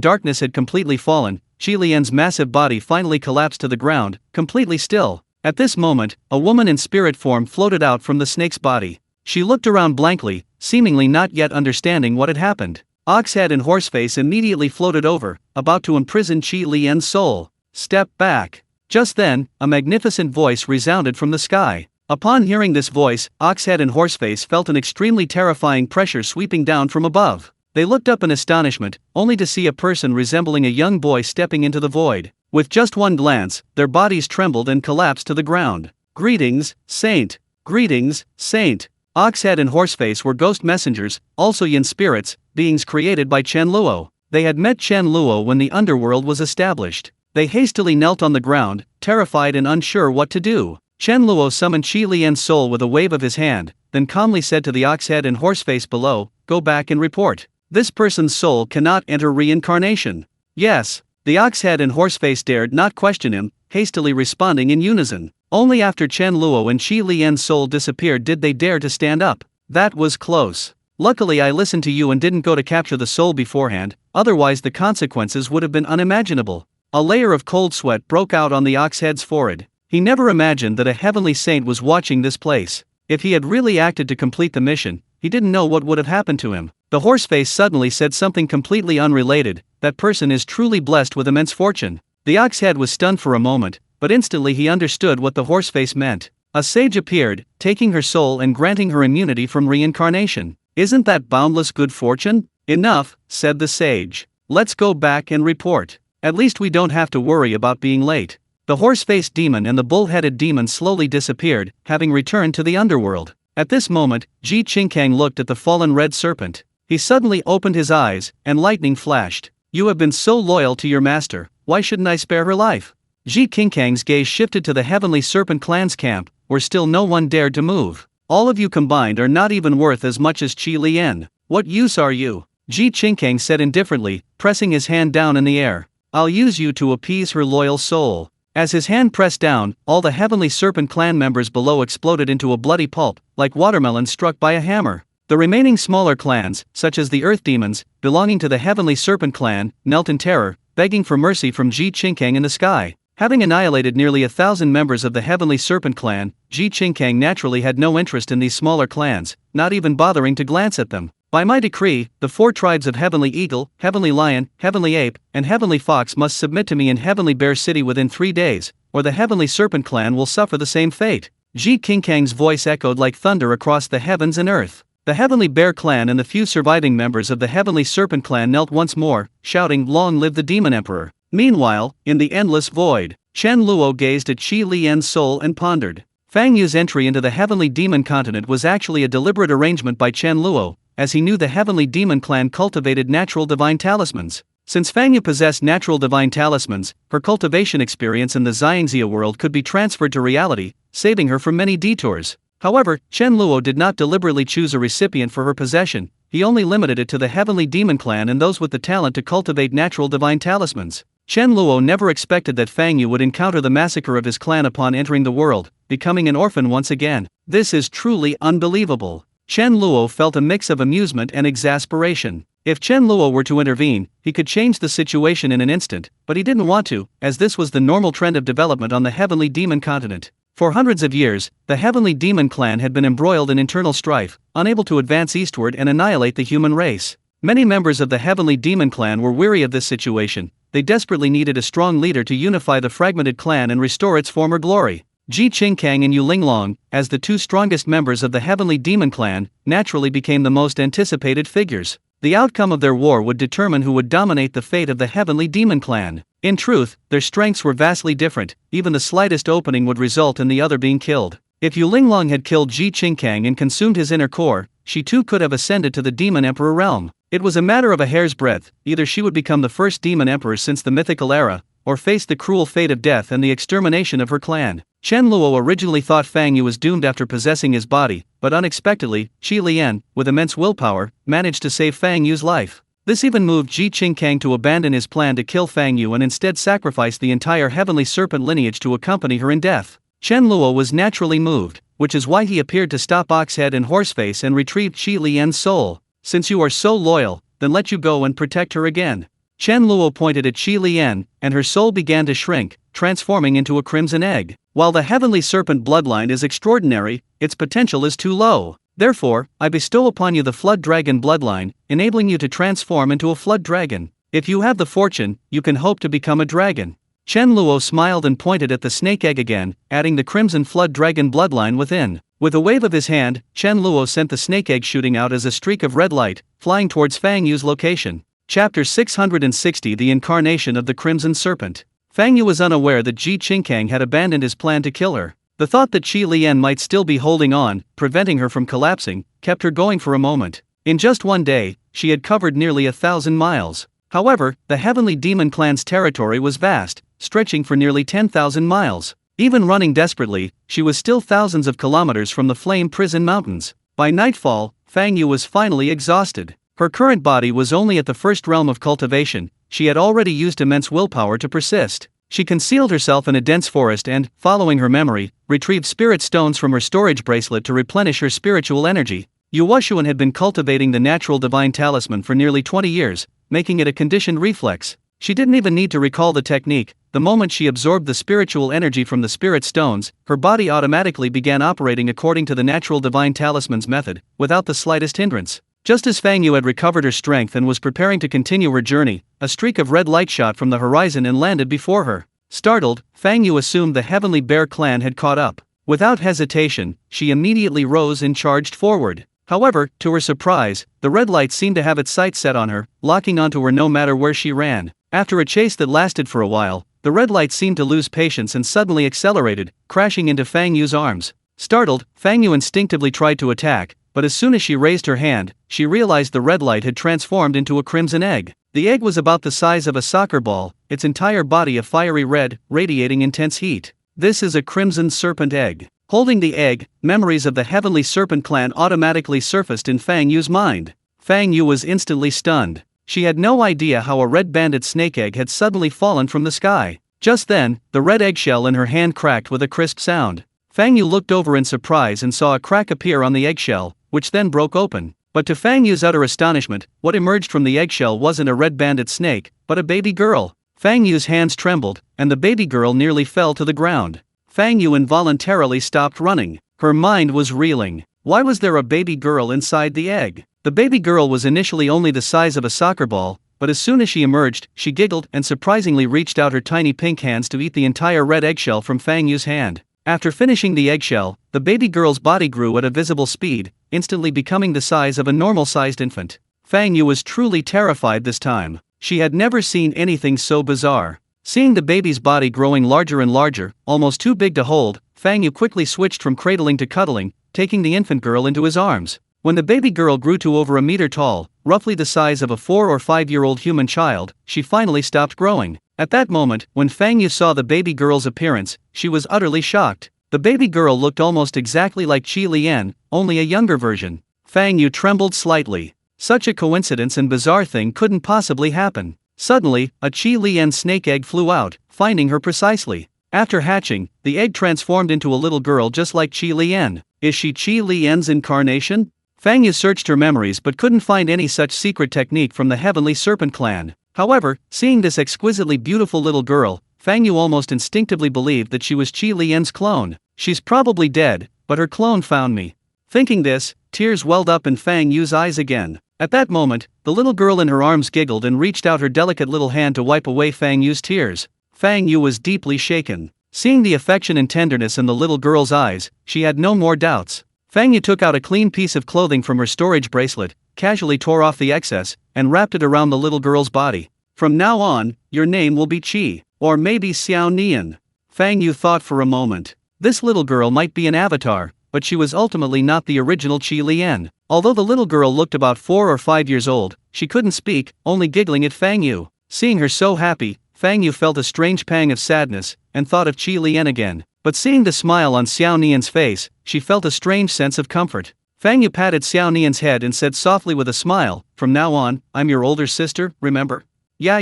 darkness had completely fallen, Qi Lian's massive body finally collapsed to the ground, completely still. At this moment, a woman in spirit form floated out from the snake's body. She looked around blankly, seemingly not yet understanding what had happened. Oxhead and Horseface immediately floated over, about to imprison Qi Lian's soul. Step back. Just then, a magnificent voice resounded from the sky. Upon hearing this voice, Oxhead and Horseface felt an extremely terrifying pressure sweeping down from above. They looked up in astonishment, only to see a person resembling a young boy stepping into the void. With just one glance, their bodies trembled and collapsed to the ground. Greetings, Saint. Greetings, Saint. Oxhead and Horseface were ghost messengers, also yin spirits, beings created by Chen Luo. They had met Chen Luo when the underworld was established. They hastily knelt on the ground, terrified and unsure what to do. Chen Luo summoned Qi Lian's soul with a wave of his hand, then calmly said to the Oxhead and Horseface below, "Go back and report. This person's soul cannot enter reincarnation." Yes. The Oxhead and Horseface dared not question him, hastily responding in unison. Only after Chen Luo and Qi Lian's soul disappeared did they dare to stand up. That was close. Luckily I listened to you and didn't go to capture the soul beforehand, otherwise the consequences would have been unimaginable. A layer of cold sweat broke out on the Oxhead's forehead. He never imagined that a heavenly saint was watching this place. If he had really acted to complete the mission, he didn't know what would have happened to him. The Horseface suddenly said something completely unrelated. That person is truly blessed with immense fortune. The Oxhead was stunned for a moment, but instantly he understood what the Horseface meant. A sage appeared, taking her soul and granting her immunity from reincarnation. Isn't that boundless good fortune? Enough, said the sage. Let's go back and report. At least we don't have to worry about being late. The horse-faced demon and the bull-headed demon slowly disappeared, having returned to the underworld. At this moment, Ji Qingkang looked at the fallen red serpent. He suddenly opened his eyes, and lightning flashed. You have been so loyal to your master, why shouldn't I spare her life? Ji Qingkang's gaze shifted to the Heavenly Serpent clan's camp, where still no one dared to move. All of you combined are not even worth as much as Qi Lian. What use are you? Ji Qingkang said indifferently, pressing his hand down in the air. I'll use you to appease her loyal soul. As his hand pressed down, all the Heavenly Serpent clan members below exploded into a bloody pulp, like watermelons struck by a hammer. The remaining smaller clans, such as the Earth Demons, belonging to the Heavenly Serpent clan, knelt in terror, begging for mercy from Ji Qingkang in the sky. Having annihilated nearly 1,000 members of the Heavenly Serpent clan, Ji Qingkang naturally had no interest in these smaller clans, not even bothering to glance at them. By my decree, the 4 tribes of Heavenly Eagle, Heavenly Lion, Heavenly Ape, and Heavenly Fox must submit to me in Heavenly Bear City within 3 days, or the Heavenly Serpent clan will suffer the same fate. Ji Qingkang's voice echoed like thunder across the heavens and earth. The Heavenly Bear clan and the few surviving members of the Heavenly Serpent clan knelt once more, shouting, "Long live the Demon Emperor!" Meanwhile, in the endless void, Chen Luo gazed at Qi Lian's soul and pondered. Fang Yu's entry into the Heavenly Demon continent was actually a deliberate arrangement by Chen Luo, as he knew the Heavenly Demon clan cultivated natural divine talismans. Since Fang Yu possessed natural divine talismans, her cultivation experience in the Xiangxia world could be transferred to reality, saving her from many detours. However, Chen Luo did not deliberately choose a recipient for her possession, he only limited it to the Heavenly Demon clan and those with the talent to cultivate natural divine talismans. Chen Luo never expected that Fang Yu would encounter the massacre of his clan upon entering the world, becoming an orphan once again. This is truly unbelievable. Chen Luo felt a mix of amusement and exasperation. If Chen Luo were to intervene, he could change the situation in an instant, but he didn't want to, as this was the normal trend of development on the Heavenly Demon continent. For hundreds of years, the Heavenly Demon clan had been embroiled in internal strife, unable to advance eastward and annihilate the human race. Many members of the Heavenly Demon clan were weary of this situation. They desperately needed a strong leader to unify the fragmented clan and restore its former glory. Ji Qingkang and Yu Linglong, as the 2 strongest members of the Heavenly Demon clan, naturally became the most anticipated figures. The outcome of their war would determine who would dominate the fate of the Heavenly Demon clan. In truth, their strengths were vastly different, even the slightest opening would result in the other being killed. If Yu Linglong had killed Ji Qingkang and consumed his inner core, she too could have ascended to the Demon Emperor realm. It was a matter of a hair's breadth, either she would become the first Demon Emperor since the mythical era, or face the cruel fate of death and the extermination of her clan. Chen Luo originally thought Fang Yu was doomed after possessing his body, but unexpectedly, Qi Lian, with immense willpower, managed to save Fang Yu's life. This even moved Ji Qingkang to abandon his plan to kill Fang Yu and instead sacrifice the entire Heavenly Serpent lineage to accompany her in death. Chen Luo was naturally moved, which is why he appeared to stop Oxhead and Horseface and retrieve Qi Lian's soul. Since you are so loyal, then let you go and protect her again. Chen Luo pointed at Qi Lian, and her soul began to shrink, transforming into a crimson egg. While the Heavenly Serpent bloodline is extraordinary, its potential is too low. Therefore, I bestow upon you the Flood Dragon bloodline, enabling you to transform into a Flood Dragon. If you have the fortune, you can hope to become a dragon. Chen Luo smiled and pointed at the snake egg again, adding the crimson flood dragon bloodline within. With a wave of his hand, Chen Luo sent the snake egg shooting out as a streak of red light, flying towards Fang Yu's location. Chapter 660 The Incarnation of the Crimson Serpent. Fang Yu was unaware that Ji Qingkang had abandoned his plan to kill her. The thought that Qi Lian might still be holding on, preventing her from collapsing, kept her going for a moment. In just one day, she had covered nearly 1,000 miles. However, the Heavenly Demon Clan's territory was vast, stretching for nearly 10,000 miles. Even running desperately, she was still thousands of kilometers from the Flame Prison Mountains. By nightfall, Fang Yu was finally exhausted. Her current body was only at the first realm of cultivation. She had already used immense willpower to persist. She concealed herself in a dense forest and, following her memory, retrieved spirit stones from her storage bracelet to replenish her spiritual energy. Hunyuan had been cultivating the natural divine talisman for nearly 20 years, making it a conditioned reflex. She didn't even need to recall the technique. The moment she absorbed the spiritual energy from the spirit stones, her body automatically began operating according to the natural divine talisman's method, without the slightest hindrance. Just as Fang Yu had recovered her strength and was preparing to continue her journey, a streak of red light shot from the horizon and landed before her. Startled, Fang Yu assumed the Heavenly Bear clan had caught up. Without hesitation, she immediately rose and charged forward. However, to her surprise, the red light seemed to have its sights set on her, locking onto her no matter where she ran. After a chase that lasted for a while, the red light seemed to lose patience and suddenly accelerated, crashing into Fang Yu's arms. Startled, Fang Yu instinctively tried to attack, but as soon as she raised her hand, she realized the red light had transformed into a crimson egg. The egg was about the size of a soccer ball, its entire body a fiery red, radiating intense heat. This is a crimson serpent egg. Holding the egg, memories of the Heavenly Serpent clan automatically surfaced in Fang Yu's mind. Fang Yu was instantly stunned. She had no idea how a red banded snake egg had suddenly fallen from the sky. Just then, the red eggshell in her hand cracked with a crisp sound. Fang Yu looked over in surprise and saw a crack appear on the eggshell, which then broke open. But to Fang Yu's utter astonishment, what emerged from the eggshell wasn't a red banded snake, but a baby girl. Fang Yu's hands trembled, and the baby girl nearly fell to the ground. Fang Yu involuntarily stopped running. Her mind was reeling. Why was there a baby girl inside the egg? The baby girl was initially only the size of a soccer ball, but as soon as she emerged, she giggled and surprisingly reached out her tiny pink hands to eat the entire red eggshell from Fang Yu's hand. After finishing the eggshell, the baby girl's body grew at a visible speed, instantly becoming the size of a normal-sized infant. Fang Yu was truly terrified this time. She had never seen anything so bizarre. Seeing the baby's body growing larger and larger, almost too big to hold, Fang Yu quickly switched from cradling to cuddling, taking the infant girl into his arms. When the baby girl grew to over a meter tall, roughly the size of a 4 or 5-year-old human child, she finally stopped growing. At that moment, when Fang Yu saw the baby girl's appearance, she was utterly shocked. The baby girl looked almost exactly like Qi Lian, only a younger version. Fang Yu trembled slightly. Such a coincidence and bizarre thing couldn't possibly happen. Suddenly, a Qi Lian snake egg flew out, finding her precisely. After hatching, the egg transformed into a little girl just like Qi Lian. Is she Qi Lian's incarnation? Fang Yu searched her memories but couldn't find any such secret technique from the Heavenly Serpent clan. However, seeing this exquisitely beautiful little girl, Fang Yu almost instinctively believed that she was Qi Lian's clone. She's probably dead, but her clone found me. Thinking this, tears welled up in Fang Yu's eyes again. At that moment, the little girl in her arms giggled and reached out her delicate little hand to wipe away Fang Yu's tears. Fang Yu was deeply shaken. Seeing the affection and tenderness in the little girl's eyes, she had no more doubts. Fang Yu took out a clean piece of clothing from her storage bracelet, casually tore off the excess, and wrapped it around the little girl's body. From now on, your name will be Qi, or maybe Xiao Nian. Fang Yu thought for a moment. This little girl might be an avatar, but she was ultimately not the original Qi Lian. Although the little girl looked about 4 or 5 years old, she couldn't speak, only giggling at Fang Yu. Seeing her so happy, Fang Yu felt a strange pang of sadness, and thought of Qi Lian again. But seeing the smile on Xiao Nian's face, she felt a strange sense of comfort. Fang Yu patted Xiao Nian's head and said softly with a smile, "From now on, I'm your older sister, remember?" Yeah.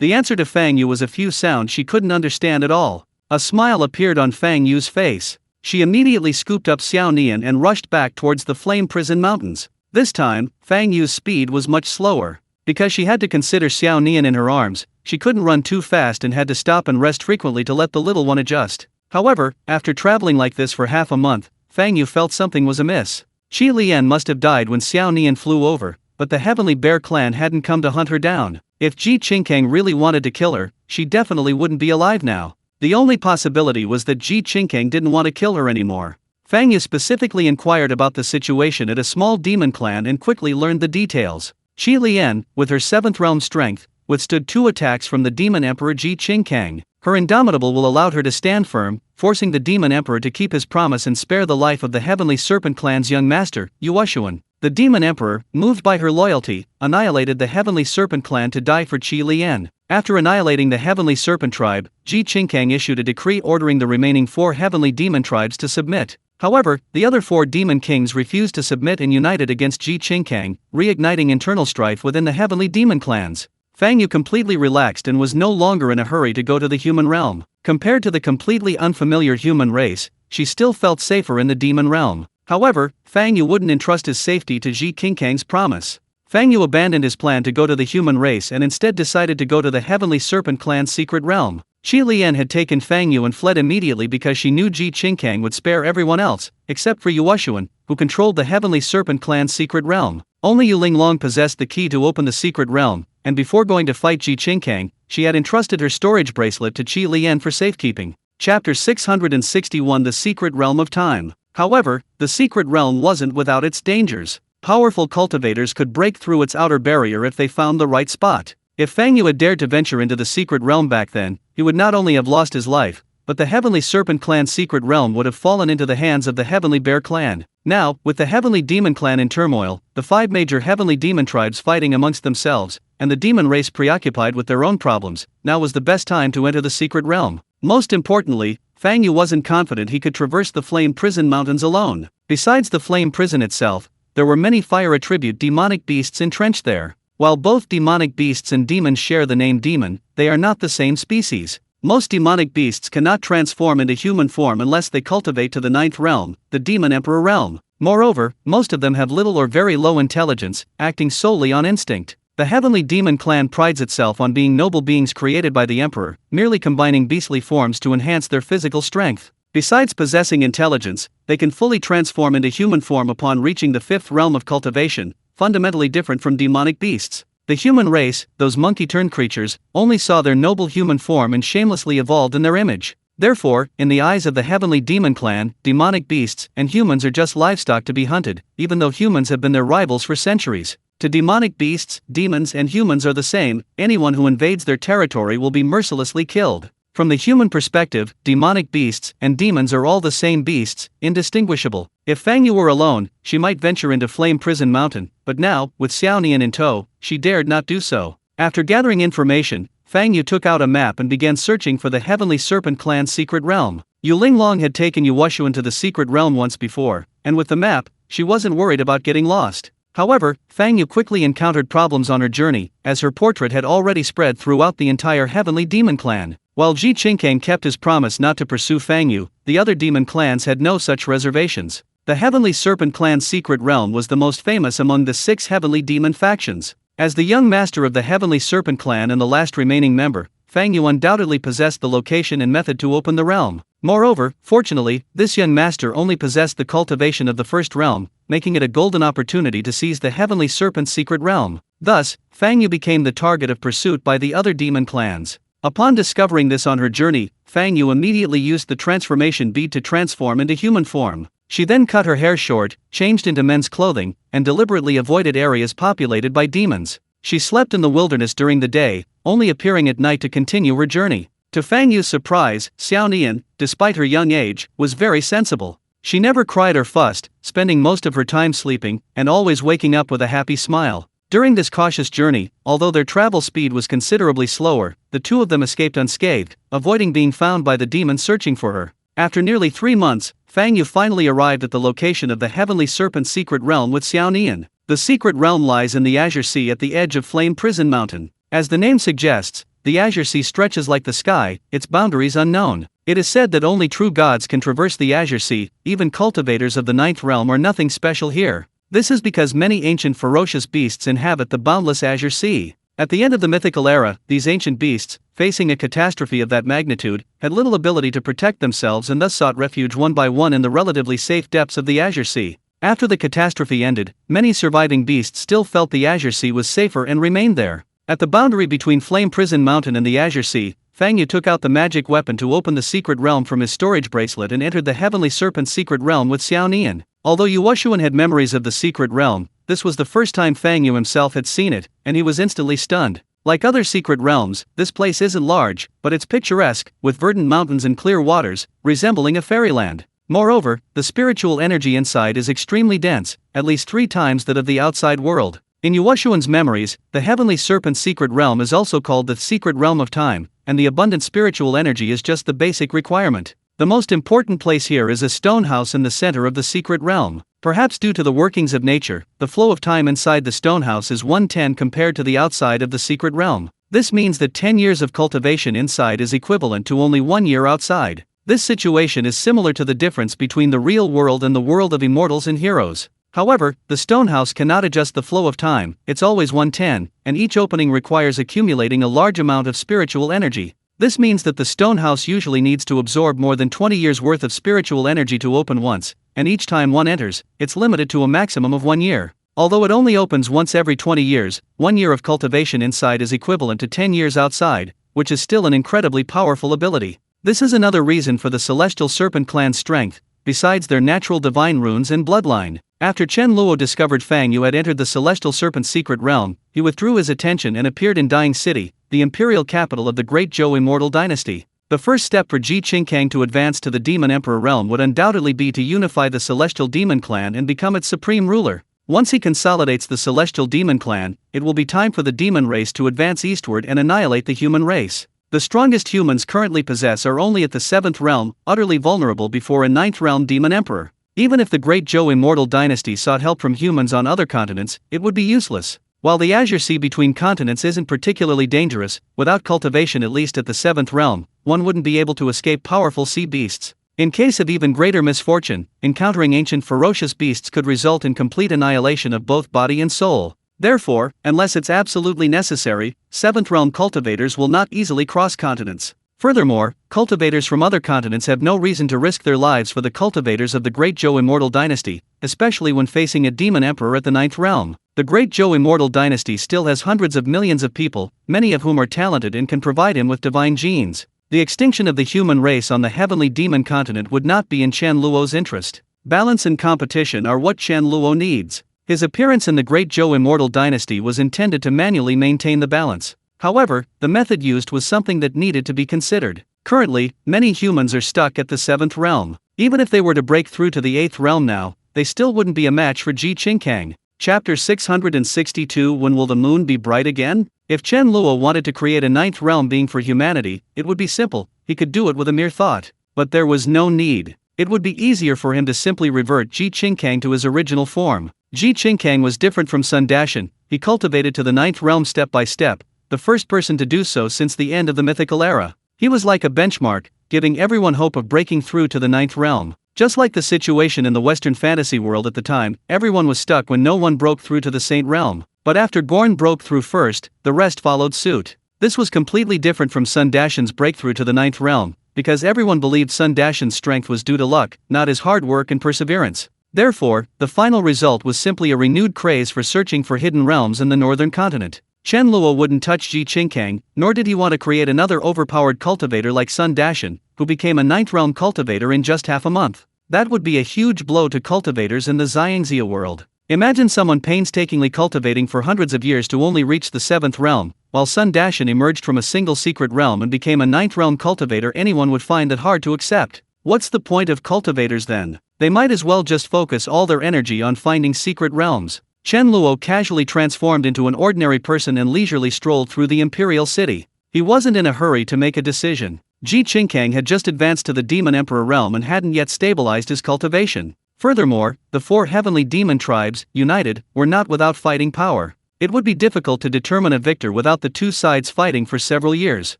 The answer to Fang Yu was a few sounds she couldn't understand at all. A smile appeared on Fang Yu's face. She immediately scooped up Xiao Nian and rushed back towards the Flame Prison Mountains. This time, Fang Yu's speed was much slower. Because she had to consider Xiao Nian in her arms, she couldn't run too fast and had to stop and rest frequently to let the little one adjust. However, after traveling like this for half a month, Fang Yu felt something was amiss. Qi Lian must have died when Xiao Nian flew over, but the Heavenly Bear clan hadn't come to hunt her down. If Ji Qingkang really wanted to kill her, she definitely wouldn't be alive now. The only possibility was that Ji Qingkang didn't want to kill her anymore. Fang Yu specifically inquired about the situation at a small demon clan and quickly learned the details. Qi Lian, with her 7th realm strength, withstood 2 attacks from the demon emperor Ji Qingkang. Her indomitable will allowed her to stand firm, forcing the demon emperor to keep his promise and spare the life of the Heavenly Serpent clan's young master, Hunyuan. The demon emperor, moved by her loyalty, annihilated the Heavenly Serpent clan to die for Qi Lian. After annihilating the Heavenly Serpent tribe, Ji Qingkang issued a decree ordering the remaining 4 heavenly demon tribes to submit. However, the other 4 demon kings refused to submit and united against Ji Qingkang, reigniting internal strife within the heavenly demon clans. Fang Yu completely relaxed and was no longer in a hurry to go to the human realm. Compared to the completely unfamiliar human race, she still felt safer in the demon realm. However, Fang Yu wouldn't entrust his safety to Ji Qingkang's promise. Fang Yu abandoned his plan to go to the human race and instead decided to go to the Heavenly Serpent clan's secret realm. Qi Lian had taken Fang Yu and fled immediately because she knew Ji Qingkang would spare everyone else, except for Hunyuan, who controlled the Heavenly Serpent clan's secret realm. Only Yu Linglong possessed the key to open the secret realm, and before going to fight Ji Qingkang, she had entrusted her storage bracelet to Qi Lian for safekeeping. Chapter 661 The Secret Realm of Time. However, the secret realm wasn't without its dangers. Powerful cultivators could break through its outer barrier if they found the right spot. If Fang Yu had dared to venture into the secret realm back then, he would not only have lost his life, but the Heavenly Serpent clan's secret realm would have fallen into the hands of the Heavenly Bear clan. Now, with the Heavenly Demon clan in turmoil, the 5 major heavenly demon tribes fighting amongst themselves, and the demon race preoccupied with their own problems, now was the best time to enter the secret realm. Most importantly, Fang Yu wasn't confident he could traverse the Flame Prison Mountains alone. Besides the Flame Prison itself, there were many fire attribute demonic beasts entrenched there. While both demonic beasts and demons share the name demon, they are not the same species. Most demonic beasts cannot transform into human form unless they cultivate to the 9th realm, the Demon Emperor realm. Moreover, most of them have little or very low intelligence, acting solely on instinct. The Heavenly Demon clan prides itself on being noble beings created by the Emperor, merely combining beastly forms to enhance their physical strength. Besides possessing intelligence, they can fully transform into human form upon reaching the 5th realm of cultivation, fundamentally different from demonic beasts. The human race, those monkey-turned creatures, only saw their noble human form and shamelessly evolved in their image. Therefore, in the eyes of the Heavenly Demon clan, demonic beasts and humans are just livestock to be hunted, even though humans have been their rivals for centuries. To demonic beasts, demons and humans are the same. Anyone who invades their territory will be mercilessly killed. From the human perspective, demonic beasts and demons are all the same beasts, indistinguishable. If Fang Yu were alone, she might venture into Flame Prison Mountain, but now, with Xiao Nian in tow, she dared not do so. After gathering information, Fang Yu took out a map and began searching for the Heavenly Serpent clan's secret realm. Yu Linglong had taken Hunyuan to the secret realm once before, and with the map, she wasn't worried about getting lost. However, Fang Yu quickly encountered problems on her journey, as her portrait had already spread throughout the entire Heavenly Demon clan. While Ji Qingkang kept his promise not to pursue Fang Yu, the other demon clans had no such reservations. The Heavenly Serpent clan's secret realm was the most famous among the 6 heavenly demon factions. As the young master of the Heavenly Serpent clan and the last remaining member, Fang Yu undoubtedly possessed the location and method to open the realm. Moreover, fortunately, this young master only possessed the cultivation of the 1st realm, making it a golden opportunity to seize the Heavenly Serpent's secret realm. Thus, Fang Yu became the target of pursuit by the other demon clans. Upon discovering this on her journey, Fang Yu immediately used the transformation bead to transform into human form. She then cut her hair short, changed into men's clothing, and deliberately avoided areas populated by demons. She slept in the wilderness during the day, only appearing at night to continue her journey. To Fang Yu's surprise, Xiao Nian, despite her young age, was very sensible. She never cried or fussed, spending most of her time sleeping, and always waking up with a happy smile. During this cautious journey, although their travel speed was considerably slower, the 2 of them escaped unscathed, avoiding being found by the demons searching for her. After nearly 3 months, Fang Yu finally arrived at the location of the Heavenly Serpent's secret realm with Xiao Nian. The secret realm lies in the Azure Sea at the edge of Flame Prison Mountain. As the name suggests, the Azure Sea stretches like the sky, its boundaries unknown. It is said that only true gods can traverse the Azure Sea, even cultivators of the 9th realm are nothing special here. This is because many ancient ferocious beasts inhabit the boundless Azure Sea. At the end of the mythical era, these ancient beasts, facing a catastrophe of that magnitude, had little ability to protect themselves and thus sought refuge one by one in the relatively safe depths of the Azure Sea. After the catastrophe ended, many surviving beasts still felt the Azure Sea was safer and remained there. At the boundary between Flame Prison Mountain and the Azure Sea, Fang Yu took out the magic weapon to open the secret realm from his storage bracelet and entered the Heavenly Serpent's secret realm with Xiao Nian. Although Yuoshuan had memories of the secret realm, this was the first time Fang Yu himself had seen it, and he was instantly stunned. Like other secret realms, this place isn't large, but it's picturesque, with verdant mountains and clear waters, resembling a fairyland. Moreover, the spiritual energy inside is extremely dense, at least 3 times that of the outside world. In Yuoshuan's memories, the Heavenly Serpent's secret realm is also called the Secret Realm of Time, and the abundant spiritual energy is just the basic requirement. The most important place here is a stone house in the center of the secret realm. Perhaps due to the workings of nature, the flow of time inside the stone house is 1/10 compared to the outside of the secret realm. This means that 10 years of cultivation inside is equivalent to only 1 year outside. This situation is similar to the difference between the real world and the world of immortals and heroes. However, the stone house cannot adjust the flow of time, it's always 1/10, and each opening requires accumulating a large amount of spiritual energy. This means that the stone house usually needs to absorb more than 20 years worth of spiritual energy to open once, and each time one enters, it's limited to a maximum of 1 year. Although it only opens once every 20 years, 1 year of cultivation inside is equivalent to 10 years outside, which is still an incredibly powerful ability. This is another reason for the Celestial Serpent clan's strength, besides their natural divine runes and bloodline. After Chen Luo discovered Fang Yu had entered the Celestial Serpent's secret realm, he withdrew his attention and appeared in Dying City, the imperial capital of the Great Zhou Immortal Dynasty. The first step for Ji Qingkang to advance to the Demon Emperor realm would undoubtedly be to unify the Celestial Demon Clan and become its supreme ruler. Once he consolidates the Celestial Demon Clan, it will be time for the demon race to advance eastward and annihilate the human race. The strongest humans currently possess are only at the 7th realm, utterly vulnerable before a 9th realm demon emperor. Even if the Great Zhou Immortal Dynasty sought help from humans on other continents, it would be useless. While the Azure Sea between continents isn't particularly dangerous, without cultivation at least at the 7th realm, one wouldn't be able to escape powerful sea beasts. In case of even greater misfortune, encountering ancient ferocious beasts could result in complete annihilation of both body and soul. Therefore, unless it's absolutely necessary, 7th realm cultivators will not easily cross continents. Furthermore, cultivators from other continents have no reason to risk their lives for the cultivators of the Great Zhou Immortal Dynasty, especially when facing a demon emperor at the 9th realm. The Great Zhou Immortal Dynasty still has hundreds of millions of people, many of whom are talented and can provide him with divine genes. The extinction of the human race on the heavenly demon continent would not be in Chen Luo's interest. Balance and competition are what Chen Luo needs. His appearance in the Great Zhou Immortal Dynasty was intended to manually maintain the balance. However, the method used was something that needed to be considered. Currently, many humans are stuck at the 7th realm. Even if they were to break through to the 8th realm now, they still wouldn't be a match for Ji Qingkang. Chapter 662 When will the moon be bright again? If Chen Luo wanted to create a 9th realm being for humanity, it would be simple, he could do it with a mere thought. But there was no need. It would be easier for him to simply revert Ji Qingkang to his original form. Ji Qingkang was different from Sun Dashan, he cultivated to the 9th realm step by step, the first person to do so since the end of the mythical era. He was like a benchmark, giving everyone hope of breaking through to the 9th realm. Just like the situation in the Western fantasy world at the time, everyone was stuck when no one broke through to the Saint realm. But after Gorn broke through first, the rest followed suit. This was completely different from Sun Dashan's breakthrough to the 9th realm, because everyone believed Sun Dashan's strength was due to luck, not his hard work and perseverance. Therefore, the final result was simply a renewed craze for searching for hidden realms in the northern continent. Chen Luo wouldn't touch Ji Qingkang, nor did he want to create another overpowered cultivator like Sun Dashan, who became a 9th realm cultivator in just half a month. That would be a huge blow to cultivators in the Xiangxia world. Imagine someone painstakingly cultivating for hundreds of years to only reach the 7th realm, while Sun Dashan emerged from a single secret realm and became a 9th realm cultivator. Anyone would find that hard to accept. What's the point of cultivators then? They might as well just focus all their energy on finding secret realms. Chen Luo casually transformed into an ordinary person and leisurely strolled through the imperial city. He wasn't in a hurry to make a decision. Ji Qingkang had just advanced to the Demon Emperor realm and hadn't yet stabilized his cultivation. Furthermore, the 4 heavenly demon tribes, united, were not without fighting power. It would be difficult to determine a victor without the two sides fighting for several years.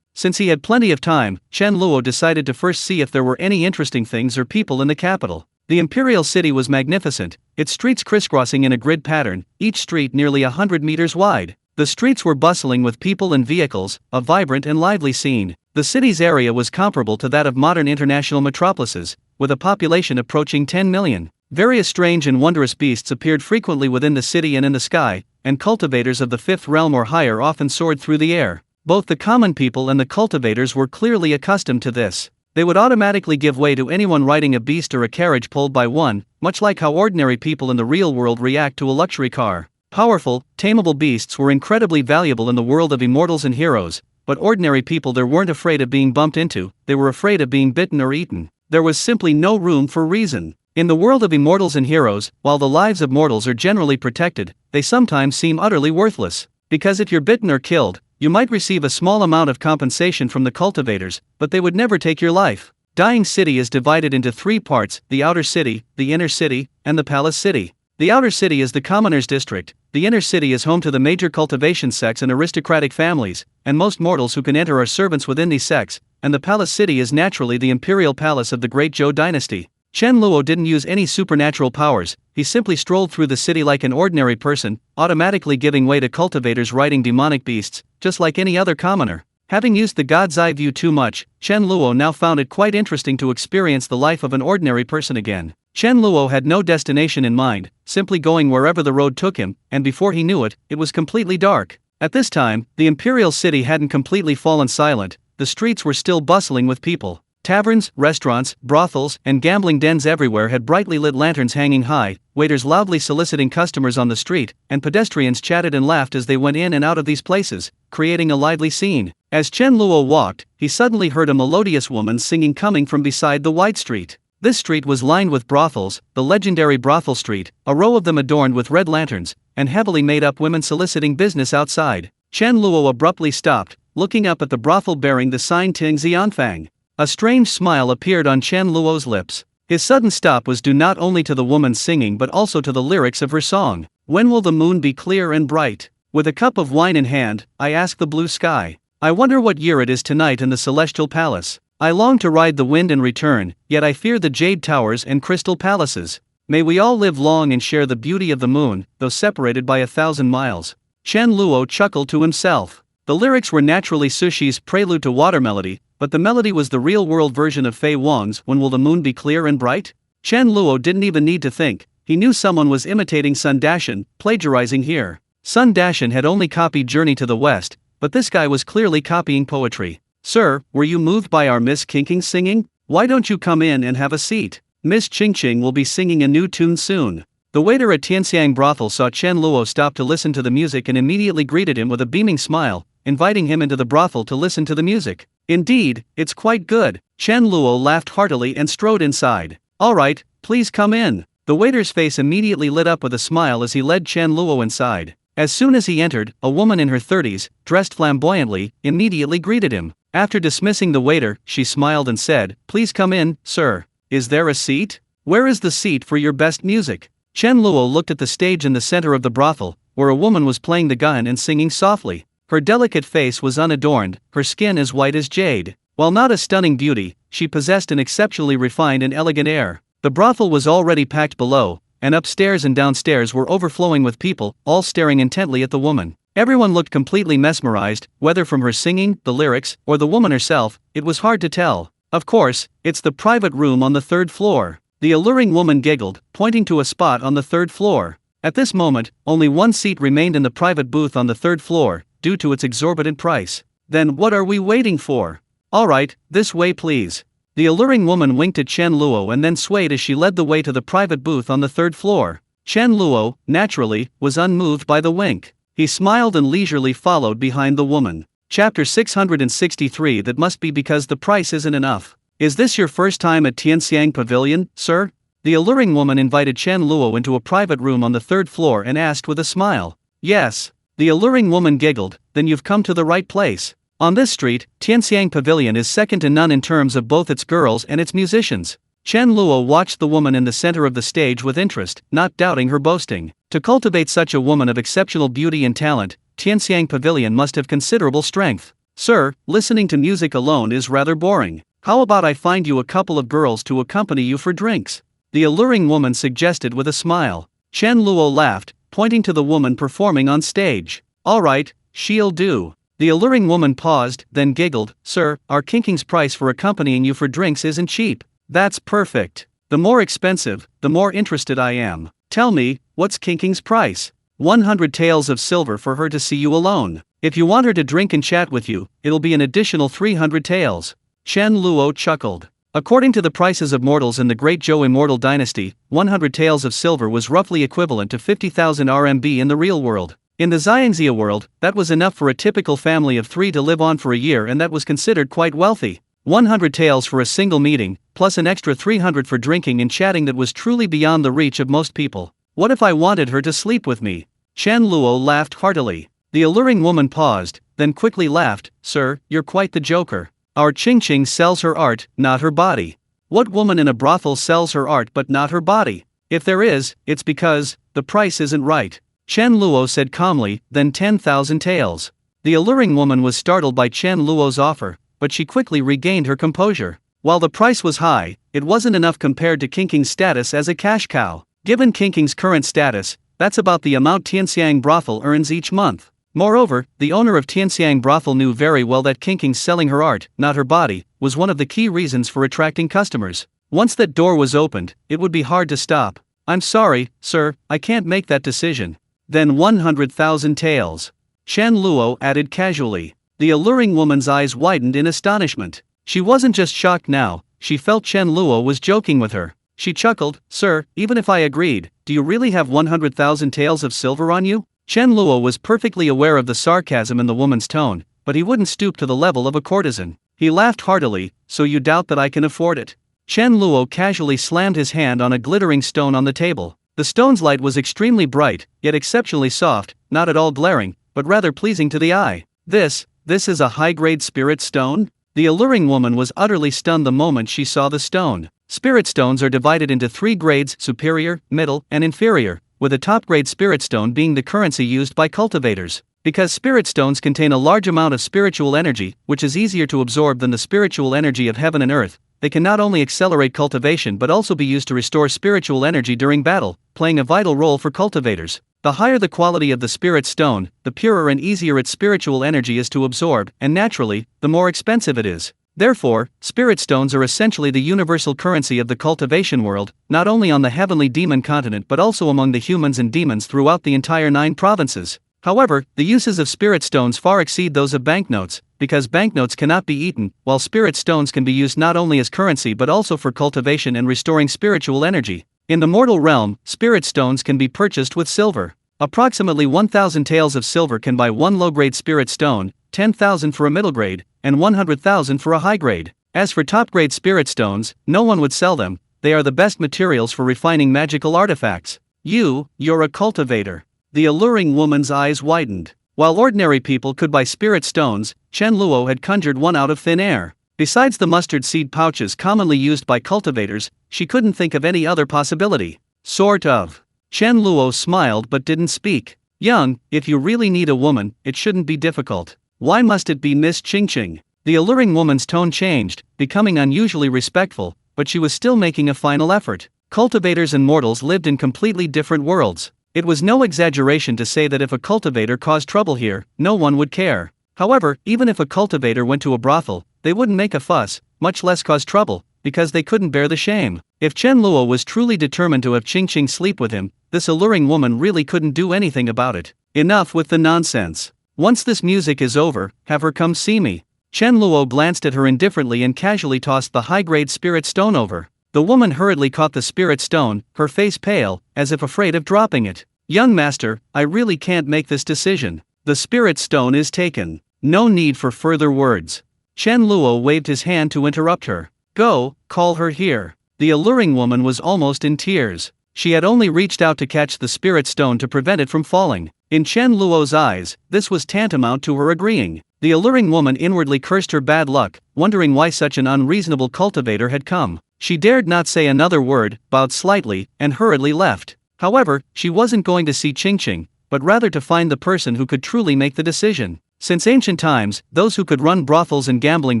Since he had plenty of time, Chen Luo decided to first see if there were any interesting things or people in the capital. The imperial city was magnificent, its streets crisscrossing in a grid pattern, each street nearly 100 meters wide. The streets were bustling with people and vehicles, a vibrant and lively scene. The city's area was comparable to that of modern international metropolises, with a population approaching 10 million. Various strange and wondrous beasts appeared frequently within the city and in the sky, and cultivators of the fifth realm or higher often soared through the air. Both the common people and the cultivators were clearly accustomed to this. They would automatically give way to anyone riding a beast or a carriage pulled by one, much like how ordinary people in the real world react to a luxury car. Powerful, tameable beasts were incredibly valuable in the world of immortals and heroes, but ordinary people there weren't afraid of being bumped into, they were afraid of being bitten or eaten. There was simply no room for reason. In the world of immortals and heroes, while the lives of mortals are generally protected, they sometimes seem utterly worthless. Because if you're bitten or killed, you might receive a small amount of compensation from the cultivators, but they would never take your life. Dying City is divided into three parts: the outer city, the inner city, and the palace city. The outer city is the commoners' district, the inner city is home to the major cultivation sects and aristocratic families, and most mortals who can enter are servants within these sects, and the palace city is naturally the imperial palace of the great Zhou dynasty. Chen Luo didn't use any supernatural powers, he simply strolled through the city like an ordinary person, automatically giving way to cultivators riding demonic beasts, just like any other commoner. Having used the God's Eye view too much, Chen Luo now found it quite interesting to experience the life of an ordinary person again. Chen Luo had no destination in mind, simply going wherever the road took him, and before he knew it, it was completely dark. At this time, the imperial city hadn't completely fallen silent, the streets were still bustling with people. Taverns, restaurants, brothels, and gambling dens everywhere had brightly lit lanterns hanging high, waiters loudly soliciting customers on the street, and pedestrians chatted and laughed as they went in and out of these places, creating a lively scene. As Chen Luo walked, he suddenly heard a melodious woman singing coming from beside the wide street. This street was lined with brothels, the legendary brothel street, a row of them adorned with red lanterns, and heavily made up women soliciting business outside. Chen Luo abruptly stopped, looking up at the brothel bearing the sign Ting Xianfang. A strange smile appeared on Chen Luo's lips. His sudden stop was due not only to the woman singing but also to the lyrics of her song. When will the moon be clear and bright? With a cup of wine in hand, I ask the blue sky. I wonder what year it is tonight in the celestial palace. I long to ride the wind and return, yet I fear the jade towers and crystal palaces. May we all live long and share the beauty of the moon, though separated by 1,000 miles. Chen Luo chuckled to himself. The lyrics were naturally Sushi's Prelude to Water melody, but the melody was the real-world version of Fei Wang's When Will the Moon Be Clear and Bright? Chen Luo didn't even need to think, he knew someone was imitating Sun Dashan, plagiarizing here. Sun Dashan had only copied Journey to the West, but this guy was clearly copying poetry. Sir, were you moved by our Miss Qingqing's singing? Why don't you come in and have a seat? Miss Qingqing will be singing a new tune soon. The waiter at Tianxiang brothel saw Chen Luo stop to listen to the music and immediately greeted him with a beaming smile, inviting him into the brothel to listen to the music. Indeed, it's quite good. Chen Luo laughed heartily and strode inside. All right, please come in. The waiter's face immediately lit up with a smile as he led Chen Luo inside. As soon as he entered, a woman in her 30s, dressed flamboyantly, immediately greeted him. After dismissing the waiter, she smiled and said, "Please come in, sir. Is there a seat? Where is the seat for your best music?" Chen Luo looked at the stage in the center of the brothel, where a woman was playing the gun and singing softly. Her delicate face was unadorned, her skin as white as jade. While not a stunning beauty, she possessed an exceptionally refined and elegant air. The brothel was already packed below, and upstairs and downstairs were overflowing with people, all staring intently at the woman. Everyone looked completely mesmerized, whether from her singing, the lyrics, or the woman herself, it was hard to tell. Of course, it's the private room on the 3rd floor. The alluring woman giggled, pointing to a spot on the 3rd floor. At this moment, only one seat remained in the private booth on the 3rd floor, due to its exorbitant price. Then what are we waiting for? Alright, this way please. The alluring woman winked at Chen Luo and then swayed as she led the way to the private booth on the 3rd floor. Chen Luo, naturally, was unmoved by the wink. He smiled and leisurely followed behind the woman. Chapter 663. That must be because the price isn't enough. Is this your first time at Tianxiang Pavilion, sir? The alluring woman invited Chen Luo into a private room on the 3rd floor and asked with a smile. Yes. The alluring woman giggled, then you've come to the right place. On this street, Tianxiang Pavilion is second to none in terms of both its girls and its musicians. Chen Luo watched the woman in the center of the stage with interest, not doubting her boasting. To cultivate such a woman of exceptional beauty and talent, Tianxiang Pavilion must have considerable strength. Sir, listening to music alone is rather boring. How about I find you a couple of girls to accompany you for drinks? The alluring woman suggested with a smile. Chen Luo laughed, pointing to the woman performing on stage. All right, she'll do. The alluring woman paused, then giggled. Sir, our Qingqing's price for accompanying you for drinks isn't cheap. That's perfect. The more expensive, the more interested I am. Tell me, what's King's price? 100 taels of silver for her to see you alone. If you want her to drink and chat with you, it'll be an additional 300 taels. Chen Luo chuckled. According to the prices of mortals in the Great Zhou Immortal Dynasty, 100 taels of silver was roughly equivalent to 50,000 RMB in the real world. In the Xiangxia world, that was enough for a typical family of 3 to live on for a year, and that was considered quite wealthy. 100 taels for a single meeting, plus an extra 300 for drinking and chatting, that was truly beyond the reach of most people. What if I wanted her to sleep with me? Chen Luo laughed heartily. The alluring woman paused, then quickly laughed. Sir, you're quite the joker. Our Qingqing sells her art, not her body. What woman in a brothel sells her art but not her body? If there is, it's because the price isn't right. Chen Luo said calmly, then 10,000 taels. The alluring woman was startled by Chen Luo's offer, but she quickly regained her composure. While the price was high, it wasn't enough compared to Qing's status as a cash cow. Given Qing's current status, that's about the amount Tianxiang brothel earns each month. Moreover, the owner of Tianxiang brothel knew very well that Qing's selling her art, not her body, was one of the key reasons for attracting customers. Once that door was opened, it would be hard to stop. I'm sorry, sir, I can't make that decision. Then 100,000 taels. Chen Luo added casually. The alluring woman's eyes widened in astonishment. She wasn't just shocked now, she felt Chen Luo was joking with her. She chuckled, Sir, even if I agreed, do you really have 100,000 taels of silver on you? Chen Luo was perfectly aware of the sarcasm in the woman's tone, but he wouldn't stoop to the level of a courtesan. He laughed heartily. So you doubt that I can afford it? Chen Luo casually slammed his hand on a glittering stone on the table. The stone's light was extremely bright, yet exceptionally soft, not at all glaring, but rather pleasing to the eye. This is a high-grade spirit stone? The alluring woman was utterly stunned the moment she saw the stone. Spirit stones are divided into 3 grades: superior, middle, and inferior, with a top-grade spirit stone being the currency used by cultivators. Because spirit stones contain a large amount of spiritual energy, which is easier to absorb than the spiritual energy of heaven and earth, they can not only accelerate cultivation but also be used to restore spiritual energy during battle, playing a vital role for cultivators. The higher the quality of the spirit stone, the purer and easier its spiritual energy is to absorb, and naturally, the more expensive it is. Therefore, spirit stones are essentially the universal currency of the cultivation world, not only on the heavenly demon continent but also among the humans and demons throughout the entire 9 provinces. However, the uses of spirit stones far exceed those of banknotes, because banknotes cannot be eaten, while spirit stones can be used not only as currency but also for cultivation and restoring spiritual energy. In the mortal realm, spirit stones can be purchased with silver. Approximately 1,000 taels of silver can buy 1 low-grade spirit stone, 10,000 for a middle grade, and 100,000 for a high grade. As for top-grade spirit stones, no one would sell them. They are the best materials for refining magical artifacts. You're a cultivator. The alluring woman's eyes widened. While ordinary people could buy spirit stones, Chen Luo had conjured one out of thin air. Besides the mustard seed pouches commonly used by cultivators, she couldn't think of any other possibility. Sort of. Chen Luo smiled but didn't speak. Young, if you really need a woman, it shouldn't be difficult. Why must it be Miss Qingqing? The alluring woman's tone changed, becoming unusually respectful, but she was still making a final effort. Cultivators and mortals lived in completely different worlds. It was no exaggeration to say that if a cultivator caused trouble here, no one would care. However, even if a cultivator went to a brothel, they wouldn't make a fuss, much less cause trouble, because they couldn't bear the shame. If Chen Luo was truly determined to have Qingqing sleep with him, this alluring woman really couldn't do anything about it. Enough with the nonsense. Once this music is over, have her come see me. Chen Luo glanced at her indifferently and casually tossed the high-grade spirit stone over. The woman hurriedly caught the spirit stone, her face pale, as if afraid of dropping it. Young master, I really can't make this decision. The spirit stone is taken. No need for further words. Chen Luo waved his hand to interrupt her. Go, call her here. The alluring woman was almost in tears. She had only reached out to catch the spirit stone to prevent it from falling. In Chen Luo's eyes, this was tantamount to her agreeing. The alluring woman inwardly cursed her bad luck, wondering why such an unreasonable cultivator had come. She dared not say another word, bowed slightly, and hurriedly left. However, she wasn't going to see Qingqing, but rather to find the person who could truly make the decision. Since ancient times, those who could run brothels and gambling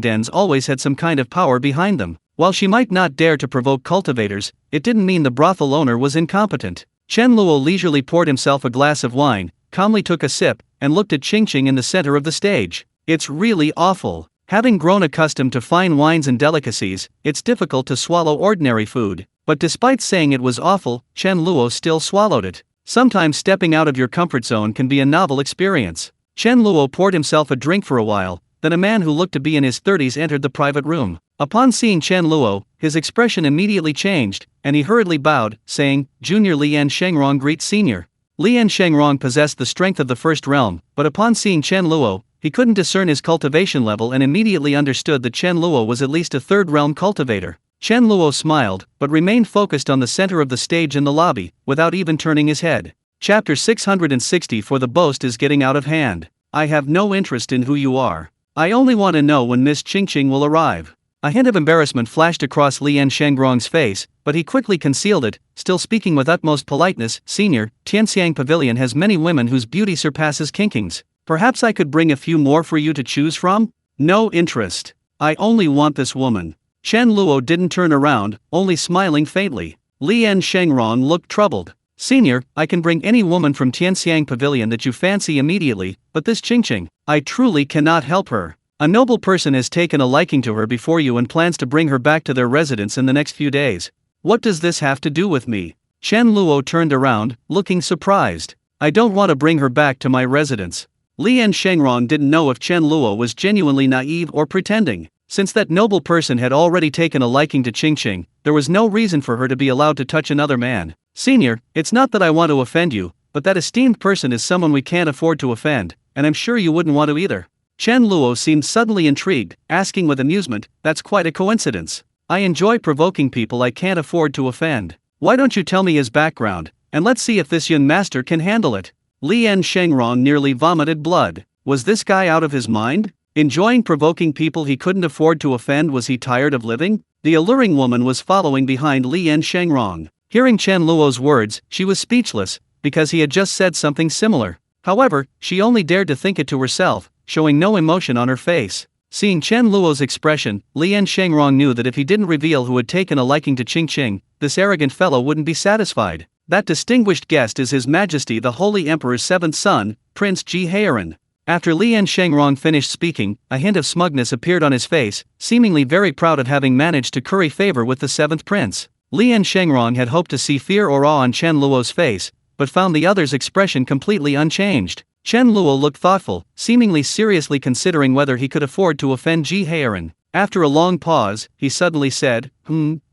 dens always had some kind of power behind them. While she might not dare to provoke cultivators, it didn't mean the brothel owner was incompetent. Chen Luo leisurely poured himself a glass of wine, calmly took a sip, and looked at Qingqing in the center of the stage. It's really awful. Having grown accustomed to fine wines and delicacies, it's difficult to swallow ordinary food, But despite saying it was awful, Chen Luo still swallowed it. Sometimes stepping out of your comfort zone can be a novel experience. Chen Luo poured himself a drink for a while, then a man who looked to be in his 30s entered the private room. Upon seeing Chen Luo, his expression immediately changed, and he hurriedly bowed, saying, "Junior Lian Shengrong greets Senior." Lian Shengrong possessed the strength of the first realm, but upon seeing Chen Luo, he couldn't discern his cultivation level and immediately understood that Chen Luo was at least a third realm cultivator. Chen Luo smiled, but remained focused on the center of the stage in the lobby, without even turning his head. Chapter 660 For the boast is getting out of hand. I have no interest in who you are. I only want to know when Miss Qingqing will arrive. A hint of embarrassment flashed across Lian Shengrong's face, but he quickly concealed it, still speaking with utmost politeness. Senior, Tianxiang Pavilion has many women whose beauty surpasses Qingqing's. Perhaps I could bring a few more for you to choose from? No interest. I only want this woman. Chen Luo didn't turn around, only smiling faintly. Lian Shengrong looked troubled. Senior, I can bring any woman from Tianxiang Pavilion that you fancy immediately, but this Qingqing, I truly cannot help her. A noble person has taken a liking to her before you and plans to bring her back to their residence in the next few days. What does this have to do with me? Chen Luo turned around, looking surprised. I don't want to bring her back to my residence. Lian Shengrong didn't know if Chen Luo was genuinely naive or pretending. Since that noble person had already taken a liking to Qingqing, there was no reason for her to be allowed to touch another man. Senior, it's not that I want to offend you, but that esteemed person is someone we can't afford to offend, and I'm sure you wouldn't want to either. Chen Luo seemed suddenly intrigued, asking with amusement, that's quite a coincidence. I enjoy provoking people I can't afford to offend. Why don't you tell me his background, and let's see if this young master can handle it. Lian Shengrong nearly vomited blood. Was this guy out of his mind? Enjoying provoking people he couldn't afford to offend? Was he tired of living? The alluring woman was following behind Lian Shengrong. Hearing Chen Luo's words, she was speechless, because he had just said something similar. However, she only dared to think it to herself, showing no emotion on her face. Seeing Chen Luo's expression, Lian Shengrong knew that if he didn't reveal who had taken a liking to Qingqing, this arrogant fellow wouldn't be satisfied. That distinguished guest is His Majesty the Holy Emperor's seventh son, Prince Ji Haoran. After Lian Shengrong finished speaking, a hint of smugness appeared on his face, seemingly very proud of having managed to curry favor with the seventh prince. Lian Shengrong had hoped to see fear or awe on Chen Luo's face, but found the other's expression completely unchanged. Chen Luo looked thoughtful, seemingly seriously considering whether he could afford to offend Ji Haoran. After a long pause, he suddenly said,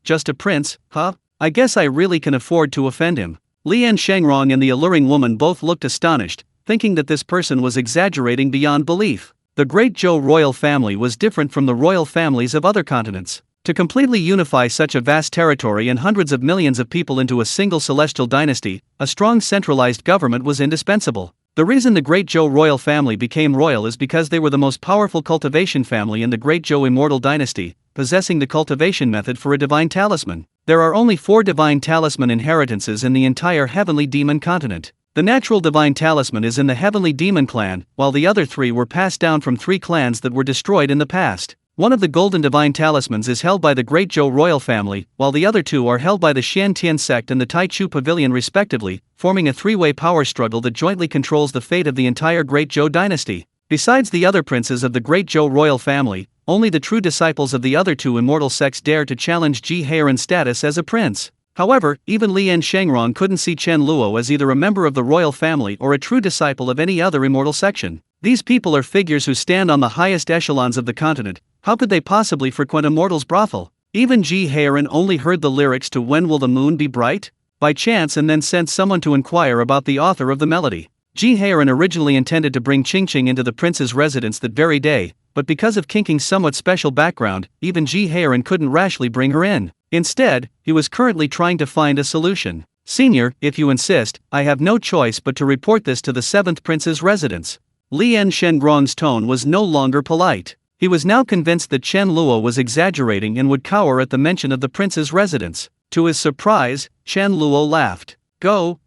just a prince, huh? I guess I really can afford to offend him. Lian Shengrong and the alluring woman both looked astonished, thinking that this person was exaggerating beyond belief. The Great Zhou royal family was different from the royal families of other continents. To completely unify such a vast territory and hundreds of millions of people into a single celestial dynasty, a strong centralized government was indispensable. The reason the Great Zhou royal family became royal is because they were the most powerful cultivation family in the Great Zhou immortal dynasty, possessing the cultivation method for a divine talisman. There are only 4 divine talisman inheritances in the entire heavenly demon continent. The natural divine talisman is in the heavenly demon clan, while the other 3 were passed down from 3 clans that were destroyed in the past. One of the golden divine talismans is held by the Great Zhou royal family, while the other 2 are held by the Xian Tian sect and the Tai Chu pavilion respectively, forming a 3-way power struggle that jointly controls the fate of the entire Great Zhou dynasty. Besides the other princes of the Great Zhou royal family, only the true disciples of the other 2 immortal sects dare to challenge Ji Haoran's status as a prince. However, even Lian Shengrong couldn't see Chen Luo as either a member of the royal family or a true disciple of any other immortal section. These people are figures who stand on the highest echelons of the continent. How could they possibly frequent a mortal's brothel? Even Ji Haoran only heard the lyrics to When Will the Moon Be Bright? By chance and then sent someone to inquire about the author of the melody. Ji Haoran originally intended to bring Qingqing into the prince's residence that very day, but because of Qingqing's somewhat special background, even Ji Haoran couldn't rashly bring her in. Instead, he was currently trying to find a solution. Senior, if you insist, I have no choice but to report this to the 7th prince's residence. Lian Shengrong's tone was no longer polite. He was now convinced that Chen Luo was exaggerating and would cower at the mention of the prince's residence. To his surprise, Chen Luo laughed. Go,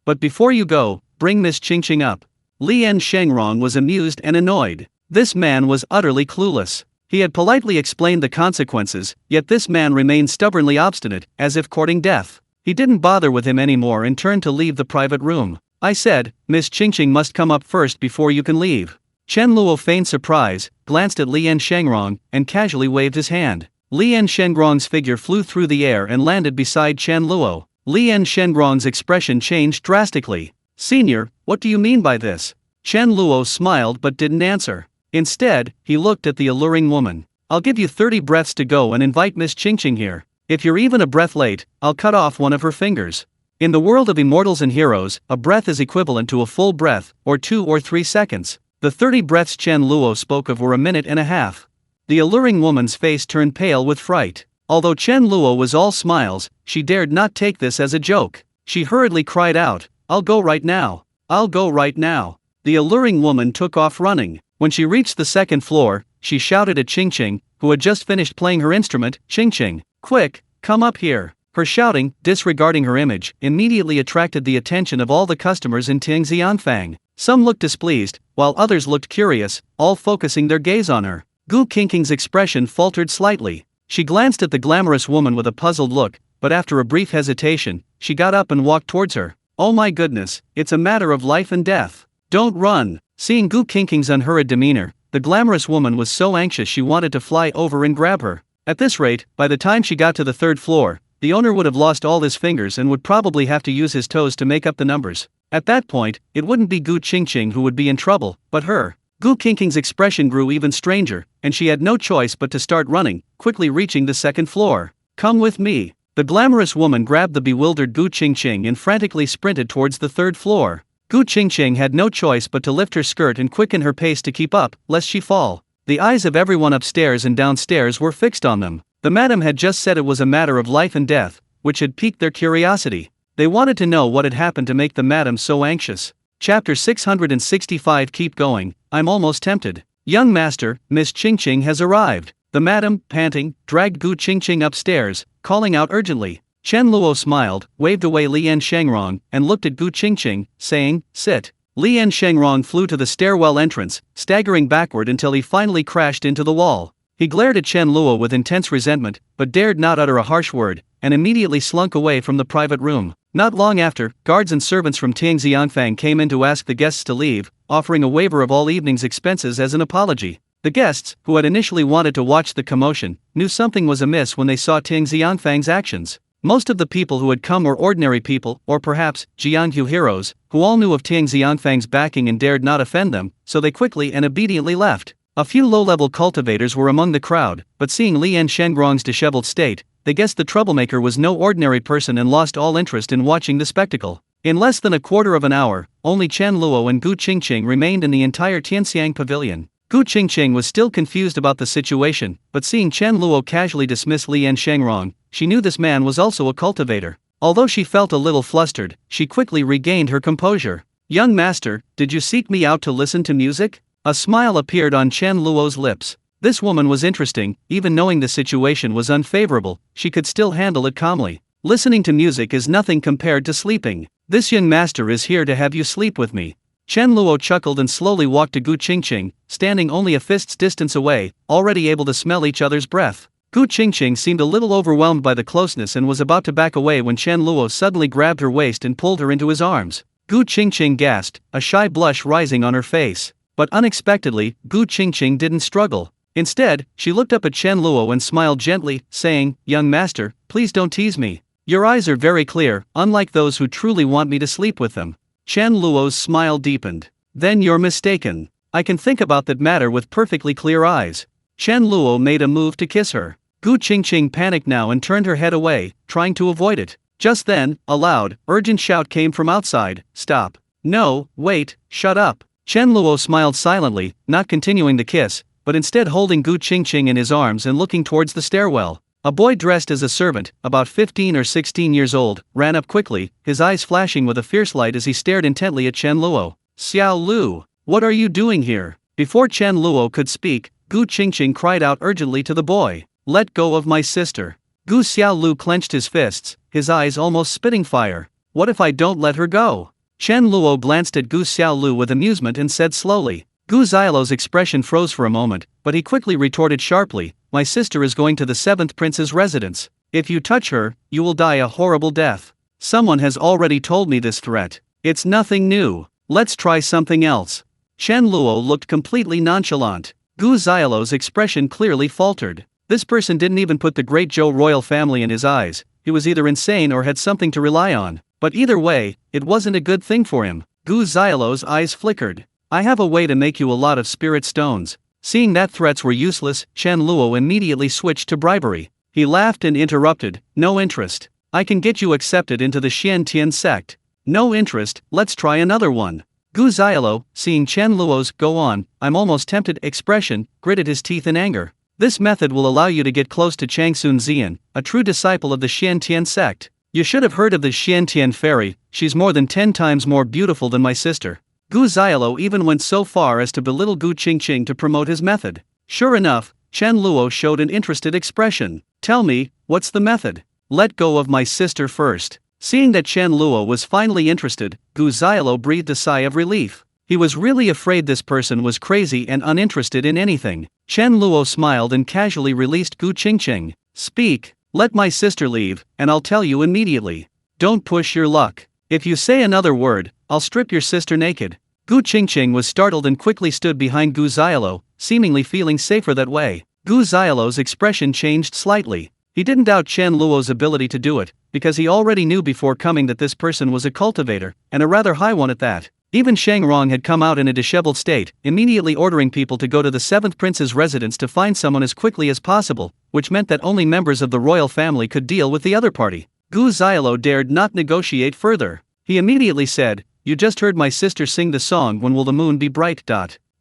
but before you go, bring Miss Qingqing up. Lian Shengrong was amused and annoyed. This man was utterly clueless. He had politely explained the consequences, yet this man remained stubbornly obstinate, as if courting death. He didn't bother with him anymore and turned to leave the private room. I said, Miss Qingqing must come up first before you can leave. Chen Luo feigned surprise, glanced at Lian Shengrong, and casually waved his hand. Lian Shengrong's figure flew through the air and landed beside Chen Luo. Lian Shengrong's expression changed drastically. "Senior, what do you mean by this?" Chen Luo smiled but didn't answer. Instead, he looked at the alluring woman. "I'll give you 30 breaths to go and invite Miss Qingqing here. If you're even a breath late, I'll cut off one of her fingers." In the world of immortals and heroes, a breath is equivalent to a full breath, or 2 or 3 seconds. The 30 breaths Chen Luo spoke of were a minute and a half. The alluring woman's face turned pale with fright. Although Chen Luo was all smiles, she dared not take this as a joke. She hurriedly cried out, "I'll go right now. I'll go right now." The alluring woman took off running. When she reached the second floor, she shouted at Qingqing, who had just finished playing her instrument, "Qingqing, quick, come up here." Her shouting, disregarding her image, immediately attracted the attention of all the customers in Tingxianfang. Some looked displeased, while others looked curious, all focusing their gaze on her. Gu Qingqing's expression faltered slightly. She glanced at the glamorous woman with a puzzled look, but after a brief hesitation, she got up and walked towards her. "Oh my goodness, it's a matter of life and death. Don't run." Seeing Gu Qingqing's unhurried demeanor, the glamorous woman was so anxious she wanted to fly over and grab her. At this rate, by the time she got to the third floor, the owner would have lost all his fingers and would probably have to use his toes to make up the numbers. At that point, it wouldn't be Gu Qingqing who would be in trouble, but her. Gu Qingqing's expression grew even stranger, and she had no choice but to start running, quickly reaching the second floor. "Come with me." The glamorous woman grabbed the bewildered Gu Qingqing and frantically sprinted towards the third floor. Gu Qingqing had no choice but to lift her skirt and quicken her pace to keep up, lest she fall. The eyes of everyone upstairs and downstairs were fixed on them. The madam had just said it was a matter of life and death, which had piqued their curiosity. They wanted to know what had happened to make the madam so anxious. Chapter 665. Keep going, I'm almost tempted. Young master, Miss Qingqing has arrived. The madam, panting, dragged Gu Qingqing upstairs, calling out urgently. Chen Luo smiled, waved away Lian Shengrong, and looked at Gu Qingqing, saying, "Sit." Lian Shengrong flew to the stairwell entrance, staggering backward until he finally crashed into the wall. He glared at Chen Luo with intense resentment, but dared not utter a harsh word, and immediately slunk away from the private room. Not long after, guards and servants from Tingxianfang came in to ask the guests to leave, offering a waiver of all evening's expenses as an apology. The guests, who had initially wanted to watch the commotion, knew something was amiss when they saw Tingxianfang's actions. Most of the people who had come were ordinary people, or perhaps, Jianghu heroes, who all knew of Tingxianfang's backing and dared not offend them, so they quickly and obediently left. A few low-level cultivators were among the crowd, but seeing Lian Shengrong's disheveled state, they guessed the troublemaker was no ordinary person and lost all interest in watching the spectacle. In less than a quarter of an hour, only Chen Luo and Gu Qingqing remained in the entire Tianxiang pavilion. Gu Qingqing was still confused about the situation, but seeing Chen Luo casually dismiss Lian Shengrong, she knew this man was also a cultivator. Although she felt a little flustered, she quickly regained her composure. "Young master, did you seek me out to listen to music?" A smile appeared on Chen Luo's lips. This woman was interesting, even knowing the situation was unfavorable, she could still handle it calmly. "Listening to music is nothing compared to sleeping. This young master is here to have you sleep with me." Chen Luo chuckled and slowly walked to Gu Qingqing, standing only a fist's distance away, already able to smell each other's breath. Gu Qingqing seemed a little overwhelmed by the closeness and was about to back away when Chen Luo suddenly grabbed her waist and pulled her into his arms. Gu Qingqing gasped, a shy blush rising on her face. But unexpectedly, Gu Qingqing didn't struggle. Instead, she looked up at Chen Luo and smiled gently, saying, "Young master, please don't tease me. Your eyes are very clear, unlike those who truly want me to sleep with them." Chen Luo's smile deepened. "Then you're mistaken. I can think about that matter with perfectly clear eyes." Chen Luo made a move to kiss her. Gu Qingqing panicked now and turned her head away, trying to avoid it. Just then, a loud, urgent shout came from outside, "Stop. No, wait, shut up." Chen Luo smiled silently, not continuing the kiss, but instead holding Gu Qingqing in his arms and looking towards the stairwell. A boy dressed as a servant, about 15 or 16 years old, ran up quickly, his eyes flashing with a fierce light as he stared intently at Chen Luo. "Xiao Lu, what are you doing here?" Before Chen Luo could speak, Gu Qingqing cried out urgently to the boy, "Let go of my sister." Gu Xiao Lu clenched his fists, his eyes almost spitting fire. "What if I don't let her go?" Chen Luo glanced at Gu Xiaolu with amusement and said slowly. Gu Xiaolu's expression froze for a moment, but he quickly retorted sharply, "My sister is going to the 7th prince's residence. If you touch her, you will die a horrible death. Someone has already told me this threat. It's nothing new. Let's try something else." Chen Luo looked completely nonchalant. Gu Xiaolu's expression clearly faltered. This person didn't even put the great Zhou royal family in his eyes. He was either insane or had something to rely on. But either way, it wasn't a good thing for him. Gu Xiaolu's eyes flickered. I have a way to make you a lot of spirit stones. Seeing that threats were useless, Chen Luo immediately switched to bribery. He laughed and interrupted, no interest. I can get you accepted into the Xiantian sect. No interest, let's try another one. Gu Xiaolu, seeing Chen Luo's go on, I'm almost tempted expression, gritted his teeth in anger. This method will allow you to get close to Changsun Zian, a true disciple of the Xiantian sect. You should have heard of the Xiantian fairy, she's more than 10 times more beautiful than my sister. Gu Xiaolu even went so far as to belittle Gu Qingqing to promote his method. Sure enough, Chen Luo showed an interested expression. Tell me, what's the method? Let go of my sister first. Seeing that Chen Luo was finally interested, Gu Xiaolu breathed a sigh of relief. He was really afraid this person was crazy and uninterested in anything. Chen Luo smiled and casually released Gu Qingqing. Speak, let my sister leave, and I'll tell you immediately. Don't push your luck. If you say another word, I'll strip your sister naked. Gu Qingqing was startled and quickly stood behind Gu Xiaolu, seemingly feeling safer that way. Gu Xiaolu's expression changed slightly. He didn't doubt Chen Luo's ability to do it, because he already knew before coming that this person was a cultivator, and a rather high one at that. Even Shang Rong had come out in a disheveled state, immediately ordering people to go to the 7th prince's residence to find someone as quickly as possible, which meant that only members of the royal family could deal with the other party. Gu Xiaolu dared not negotiate further. He immediately said, You just heard my sister sing the song When Will the Moon Be Bright.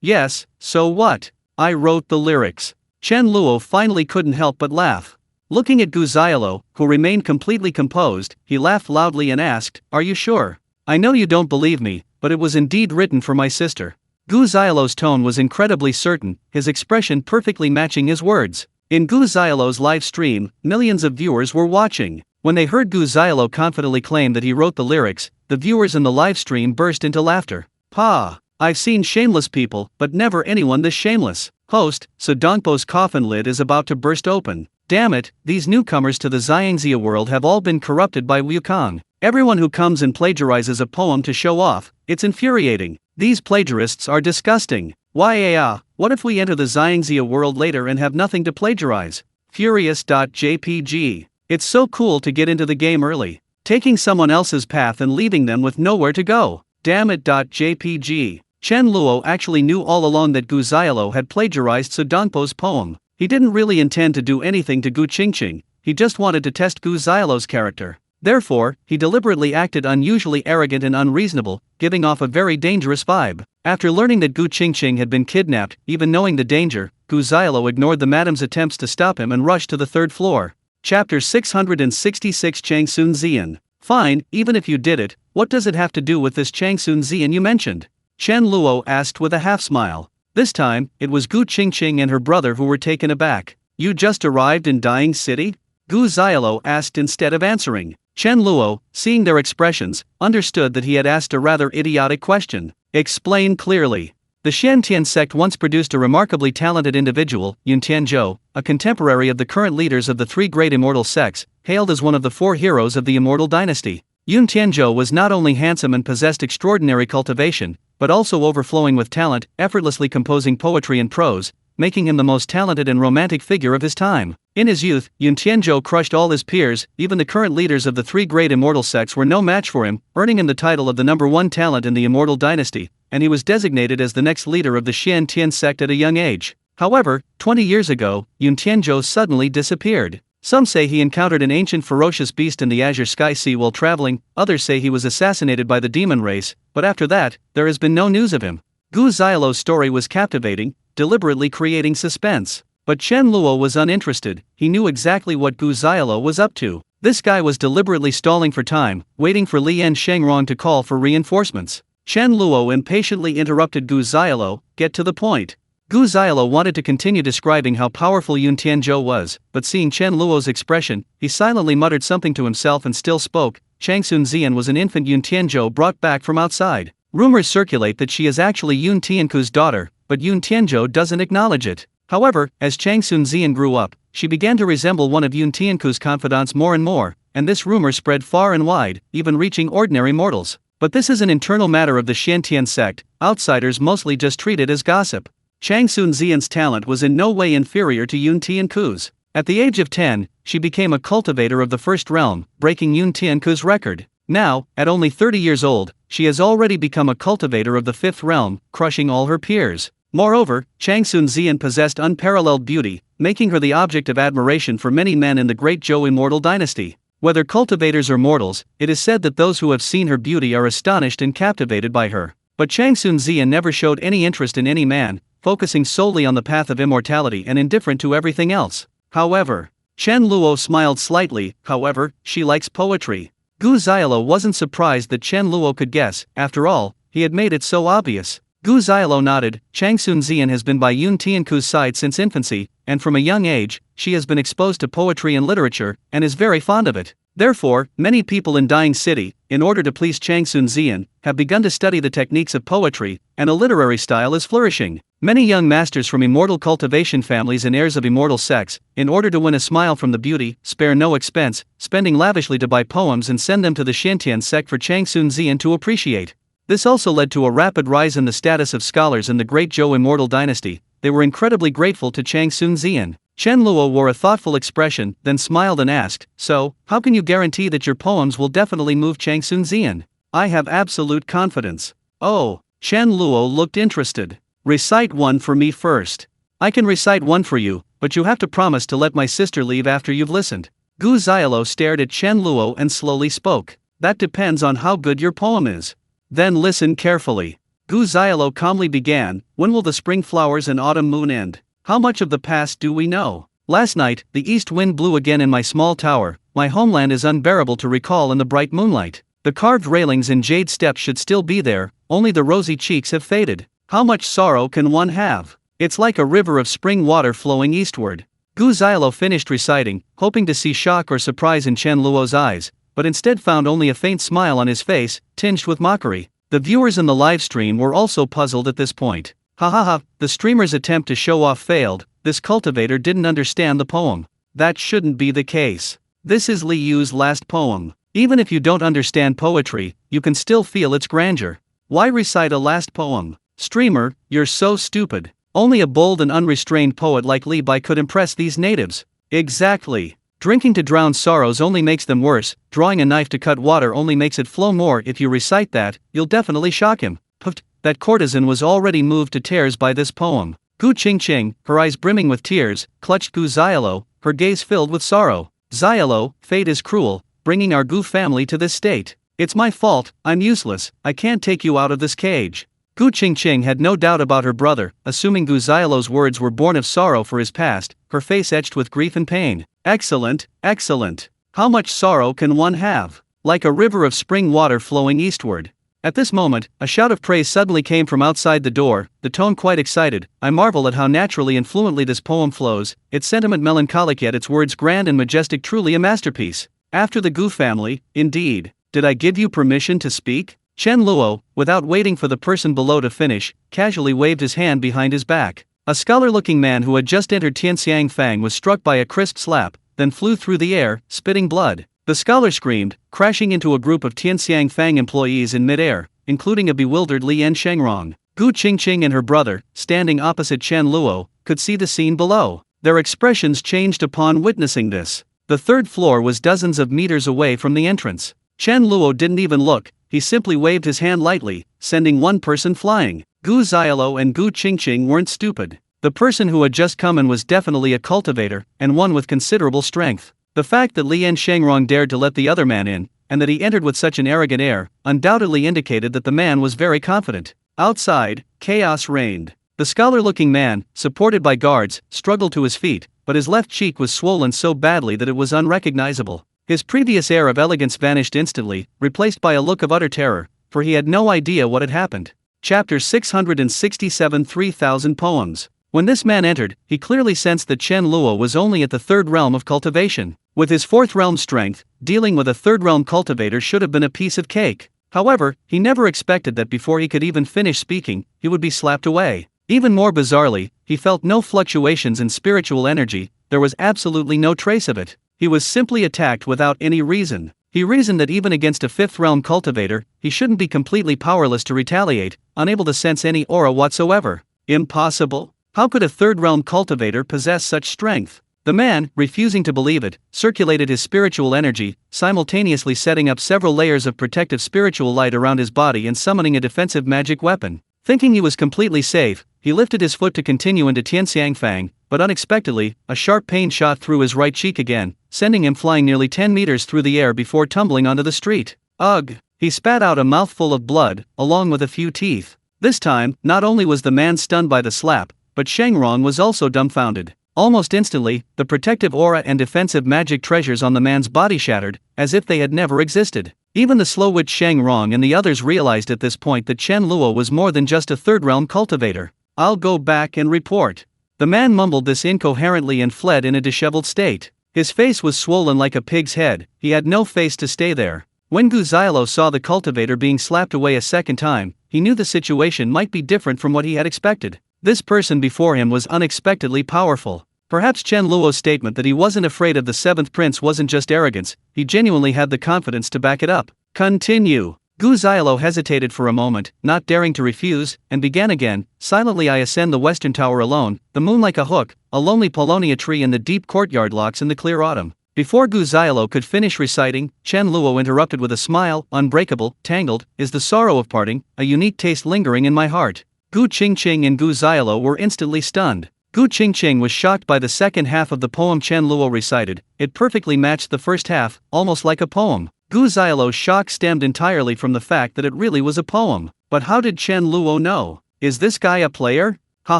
Yes, so what? I wrote the lyrics. Chen Luo finally couldn't help but laugh. Looking at Gu Xiaolu, who remained completely composed, he laughed loudly and asked, Are you sure? I know you don't believe me, but it was indeed written for my sister. Gu Xiaolu's tone was incredibly certain, his expression perfectly matching his words. In Gu Xiaolu's live stream, millions of viewers were watching. When they heard Gu Xiaolu confidently claim that he wrote the lyrics, the viewers in the live stream burst into laughter. Pa! I've seen shameless people, but never anyone this shameless. Host, so Dongpo's coffin lid is about to burst open. Damn it, these newcomers to the Xiangxia world have all been corrupted by Wukong. Everyone who comes and plagiarizes a poem to show off, it's infuriating. These plagiarists are disgusting. What if we enter the Xiangxia world later and have nothing to plagiarize? Furious.jpg. It's so cool to get into the game early, taking someone else's path and leaving them with nowhere to go. Damn it.jpg. Chen Luo actually knew all along that Gu Xiaolu had plagiarized Su Dongpo's poem. He didn't really intend to do anything to Gu Qingqing, he just wanted to test Gu Xiaolu's character. Therefore, he deliberately acted unusually arrogant and unreasonable, giving off a very dangerous vibe. After learning that Gu Qingqing had been kidnapped, even knowing the danger, Gu Xiaolu ignored the madam's attempts to stop him and rushed to the 3rd floor. Chapter 666 Changsun Zian. Fine, even if you did it, what does it have to do with this Changsun Zian you mentioned? Chen Luo asked with a half-smile. This time, it was Gu Qingqing and her brother who were taken aback. You just arrived in Dying City? Gu Xiaolu asked instead of answering. Chen Luo, seeing their expressions, understood that he had asked a rather idiotic question. Explain clearly. The Xiantian sect once produced a remarkably talented individual, Yun Tianzhou, a contemporary of the current leaders of the 3 great immortal sects, hailed as one of the 4 heroes of the immortal dynasty. Yun Tianzhou was not only handsome and possessed extraordinary cultivation, but also overflowing with talent, effortlessly composing poetry and prose, making him the most talented and romantic figure of his time. In his youth, Yun Tianzhou crushed all his peers, even the current leaders of the 3 great immortal sects were no match for him, earning him the title of the #1 talent in the immortal dynasty, and he was designated as the next leader of the Xiantian sect at a young age. However, 20 years ago, Yun Tianzhou suddenly disappeared. Some say he encountered an ancient ferocious beast in the azure sky sea while traveling, others say he was assassinated by the demon race, but after that, there has been no news of him. Gu Xiaolu's story was captivating, deliberately creating suspense. But Chen Luo was uninterested, he knew exactly what Gu Xiaolu was up to. This guy was deliberately stalling for time, waiting for Lian Shengrong to call for reinforcements. Chen Luo impatiently interrupted Gu Xiaolu, get to the point. Gu Xiaolu wanted to continue describing how powerful Yun Tianzhou was, but seeing Chen Luo's expression, he silently muttered something to himself and still spoke. Changsun Zian was an infant Yun Tianzhou brought back from outside. Rumors circulate that she is actually Yun Tianku's daughter, but Yun Tianzhou doesn't acknowledge it. However, as Changsun Zian grew up, she began to resemble one of Yun Tianku's confidants more and more, and this rumor spread far and wide, even reaching ordinary mortals. But this is an internal matter of the Xiantian sect, outsiders mostly just treat it as gossip. Changsun Zian's talent was in no way inferior to Yun Tianku's. At the age of 10, she became a cultivator of the first realm, breaking Yun Tianku's record. Now, at only 30 years old, she has already become a cultivator of the fifth realm, crushing all her peers. Moreover, Changsun Zian possessed unparalleled beauty, making her the object of admiration for many men in the great Zhou immortal dynasty. Whether cultivators or mortals, it is said that those who have seen her beauty are astonished and captivated by her. But Changsun Zian never showed any interest in any man, focusing solely on the path of immortality and indifferent to everything else. However, Chen Luo smiled slightly. However, she likes poetry. Gu Xiaolo wasn't surprised that Chen Luo could guess. After all, he had made it so obvious. Gu Xiaolo nodded. Changsun Zian has been by Yun Tianku's side since infancy, and from a young age, she has been exposed to poetry and literature, and is very fond of it. Therefore, many people in Dying City, in order to please Changsun Zian, have begun to study the techniques of poetry, and a literary style is flourishing. Many young masters from immortal cultivation families and heirs of immortal sex, in order to win a smile from the beauty, spare no expense, spending lavishly to buy poems and send them to the Shintian sect for Changsun Zian to appreciate. This also led to a rapid rise in the status of scholars in the great Zhou immortal dynasty. They were incredibly grateful to Changsun Zian. Chen Luo wore a thoughtful expression, then smiled and asked, "So, how can you guarantee that your poems will definitely move Changsun Zian?" "I have absolute confidence." "Oh." Chen Luo looked interested. "Recite one for me first." "I can recite one for you, but you have to promise to let my sister leave after you've listened." Gu Xiaolo stared at Chen Luo and slowly spoke. "That depends on how good your poem is." "Then listen carefully." Gu Xiaolo calmly began. "When will the spring flowers and autumn moon end? How much of the past do we know? Last night, the east wind blew again in my small tower. My homeland is unbearable to recall in the bright moonlight. The carved railings and jade steps should still be there, only the rosy cheeks have faded. How much sorrow can one have? It's like a river of spring water flowing eastward." Gu Xiaolo finished reciting, hoping to see shock or surprise in Chen Luo's eyes, but instead found only a faint smile on his face, tinged with mockery. The viewers in the live stream were also puzzled at this point. Ha ha ha, the streamer's attempt to show off failed. This cultivator didn't understand the poem. That shouldn't be the case. This is Li Yu's last poem. Even if you don't understand poetry, you can still feel its grandeur. Why recite a last poem? Streamer, you're so stupid. Only a bold and unrestrained poet like Li Bai could impress these natives. Exactly. Drinking to drown sorrows only makes them worse. Drawing a knife to cut water only makes it flow more. If you recite that, you'll definitely shock him. Puffed. That courtesan was already moved to tears by this poem. Gu Qingqing, her eyes brimming with tears, clutched Gu Xiaolo, her gaze filled with sorrow. "Xiaolo, fate is cruel, bringing our Gu family to this state. It's my fault, I'm useless, I can't take you out of this cage." Gu Qingqing had no doubt about her brother, assuming Gu Xiaolo's words were born of sorrow for his past, her face etched with grief and pain. "Excellent, excellent. How much sorrow can one have? Like a river of spring water flowing eastward." At this moment, a shout of praise suddenly came from outside the door, the tone quite excited. "I marvel at how naturally and fluently this poem flows, its sentiment melancholic yet its words grand and majestic, truly a masterpiece. After the Gu family, indeed. Did I give you permission to speak?" Chen Luo, without waiting for the person below to finish, casually waved his hand behind his back. A scholar-looking man who had just entered Tianxiang Fang was struck by a crisp slap, then flew through the air, spitting blood. The scholar screamed, crashing into a group of Tianxiang Fang employees in mid-air, including a bewildered Lian Shengrong. Gu Qingqing and her brother, standing opposite Chen Luo, could see the scene below. Their expressions changed upon witnessing this. The third floor was dozens of meters away from the entrance. Chen Luo didn't even look, he simply waved his hand lightly, sending one person flying. Gu Xiaolo and Gu Qingqing weren't stupid. The person who had just come in was definitely a cultivator, and one with considerable strength. The fact that Lian Shengrong dared to let the other man in, and that he entered with such an arrogant air, undoubtedly indicated that the man was very confident. Outside, chaos reigned. The scholar-looking man, supported by guards, struggled to his feet, but his left cheek was swollen so badly that it was unrecognizable. His previous air of elegance vanished instantly, replaced by a look of utter terror, for he had no idea what had happened. Chapter 667 3000 Poems. When this man entered, he clearly sensed that Chen Luo was only at the third realm of cultivation. With his fourth realm strength, dealing with a third realm cultivator should have been a piece of cake. However, he never expected that before he could even finish speaking, he would be slapped away. Even more bizarrely, he felt no fluctuations in spiritual energy, there was absolutely no trace of it. He was simply attacked without any reason. He reasoned that even against a fifth realm cultivator, he shouldn't be completely powerless to retaliate, unable to sense any aura whatsoever. Impossible? How could a third realm cultivator possess such strength? The man, refusing to believe it, circulated his spiritual energy, simultaneously setting up several layers of protective spiritual light around his body and summoning a defensive magic weapon. Thinking he was completely safe, he lifted his foot to continue into Tianxiangfang, but unexpectedly, a sharp pain shot through his right cheek again, sending him flying nearly 10 meters through the air before tumbling onto the street. Ugh! He spat out a mouthful of blood, along with a few teeth. This time, not only was the man stunned by the slap, but Shengrong was also dumbfounded. Almost instantly, the protective aura and defensive magic treasures on the man's body shattered, as if they had never existed. Even the slow-witted Shang Rong and the others realized at this point that Chen Luo was more than just a third-realm cultivator. "I'll go back and report." The man mumbled this incoherently and fled in a disheveled state. His face was swollen like a pig's head, he had no face to stay there. When Gu Xiaolo saw the cultivator being slapped away a second time, he knew the situation might be different from what he had expected. This person before him was unexpectedly powerful. Perhaps Chen Luo's statement that he wasn't afraid of the seventh prince wasn't just arrogance, he genuinely had the confidence to back it up. "Continue." Gu Xiaolo hesitated for a moment, not daring to refuse, and began again. "Silently I ascend the western tower alone, the moon like a hook, a lonely paulownia tree in the deep courtyard locks in the clear autumn." Before Gu Xiaolo could finish reciting, Chen Luo interrupted with a smile. "Unbreakable, tangled, is the sorrow of parting, a unique taste lingering in my heart." Gu Qingqing and Gu Xiaolo were instantly stunned. Gu Qingqing was shocked by the second half of the poem Chen Luo recited. It perfectly matched the first half, almost like a poem. Gu Xiaolo's shock stemmed entirely from the fact that it really was a poem. But how did Chen Luo know? Is this guy a player? Ha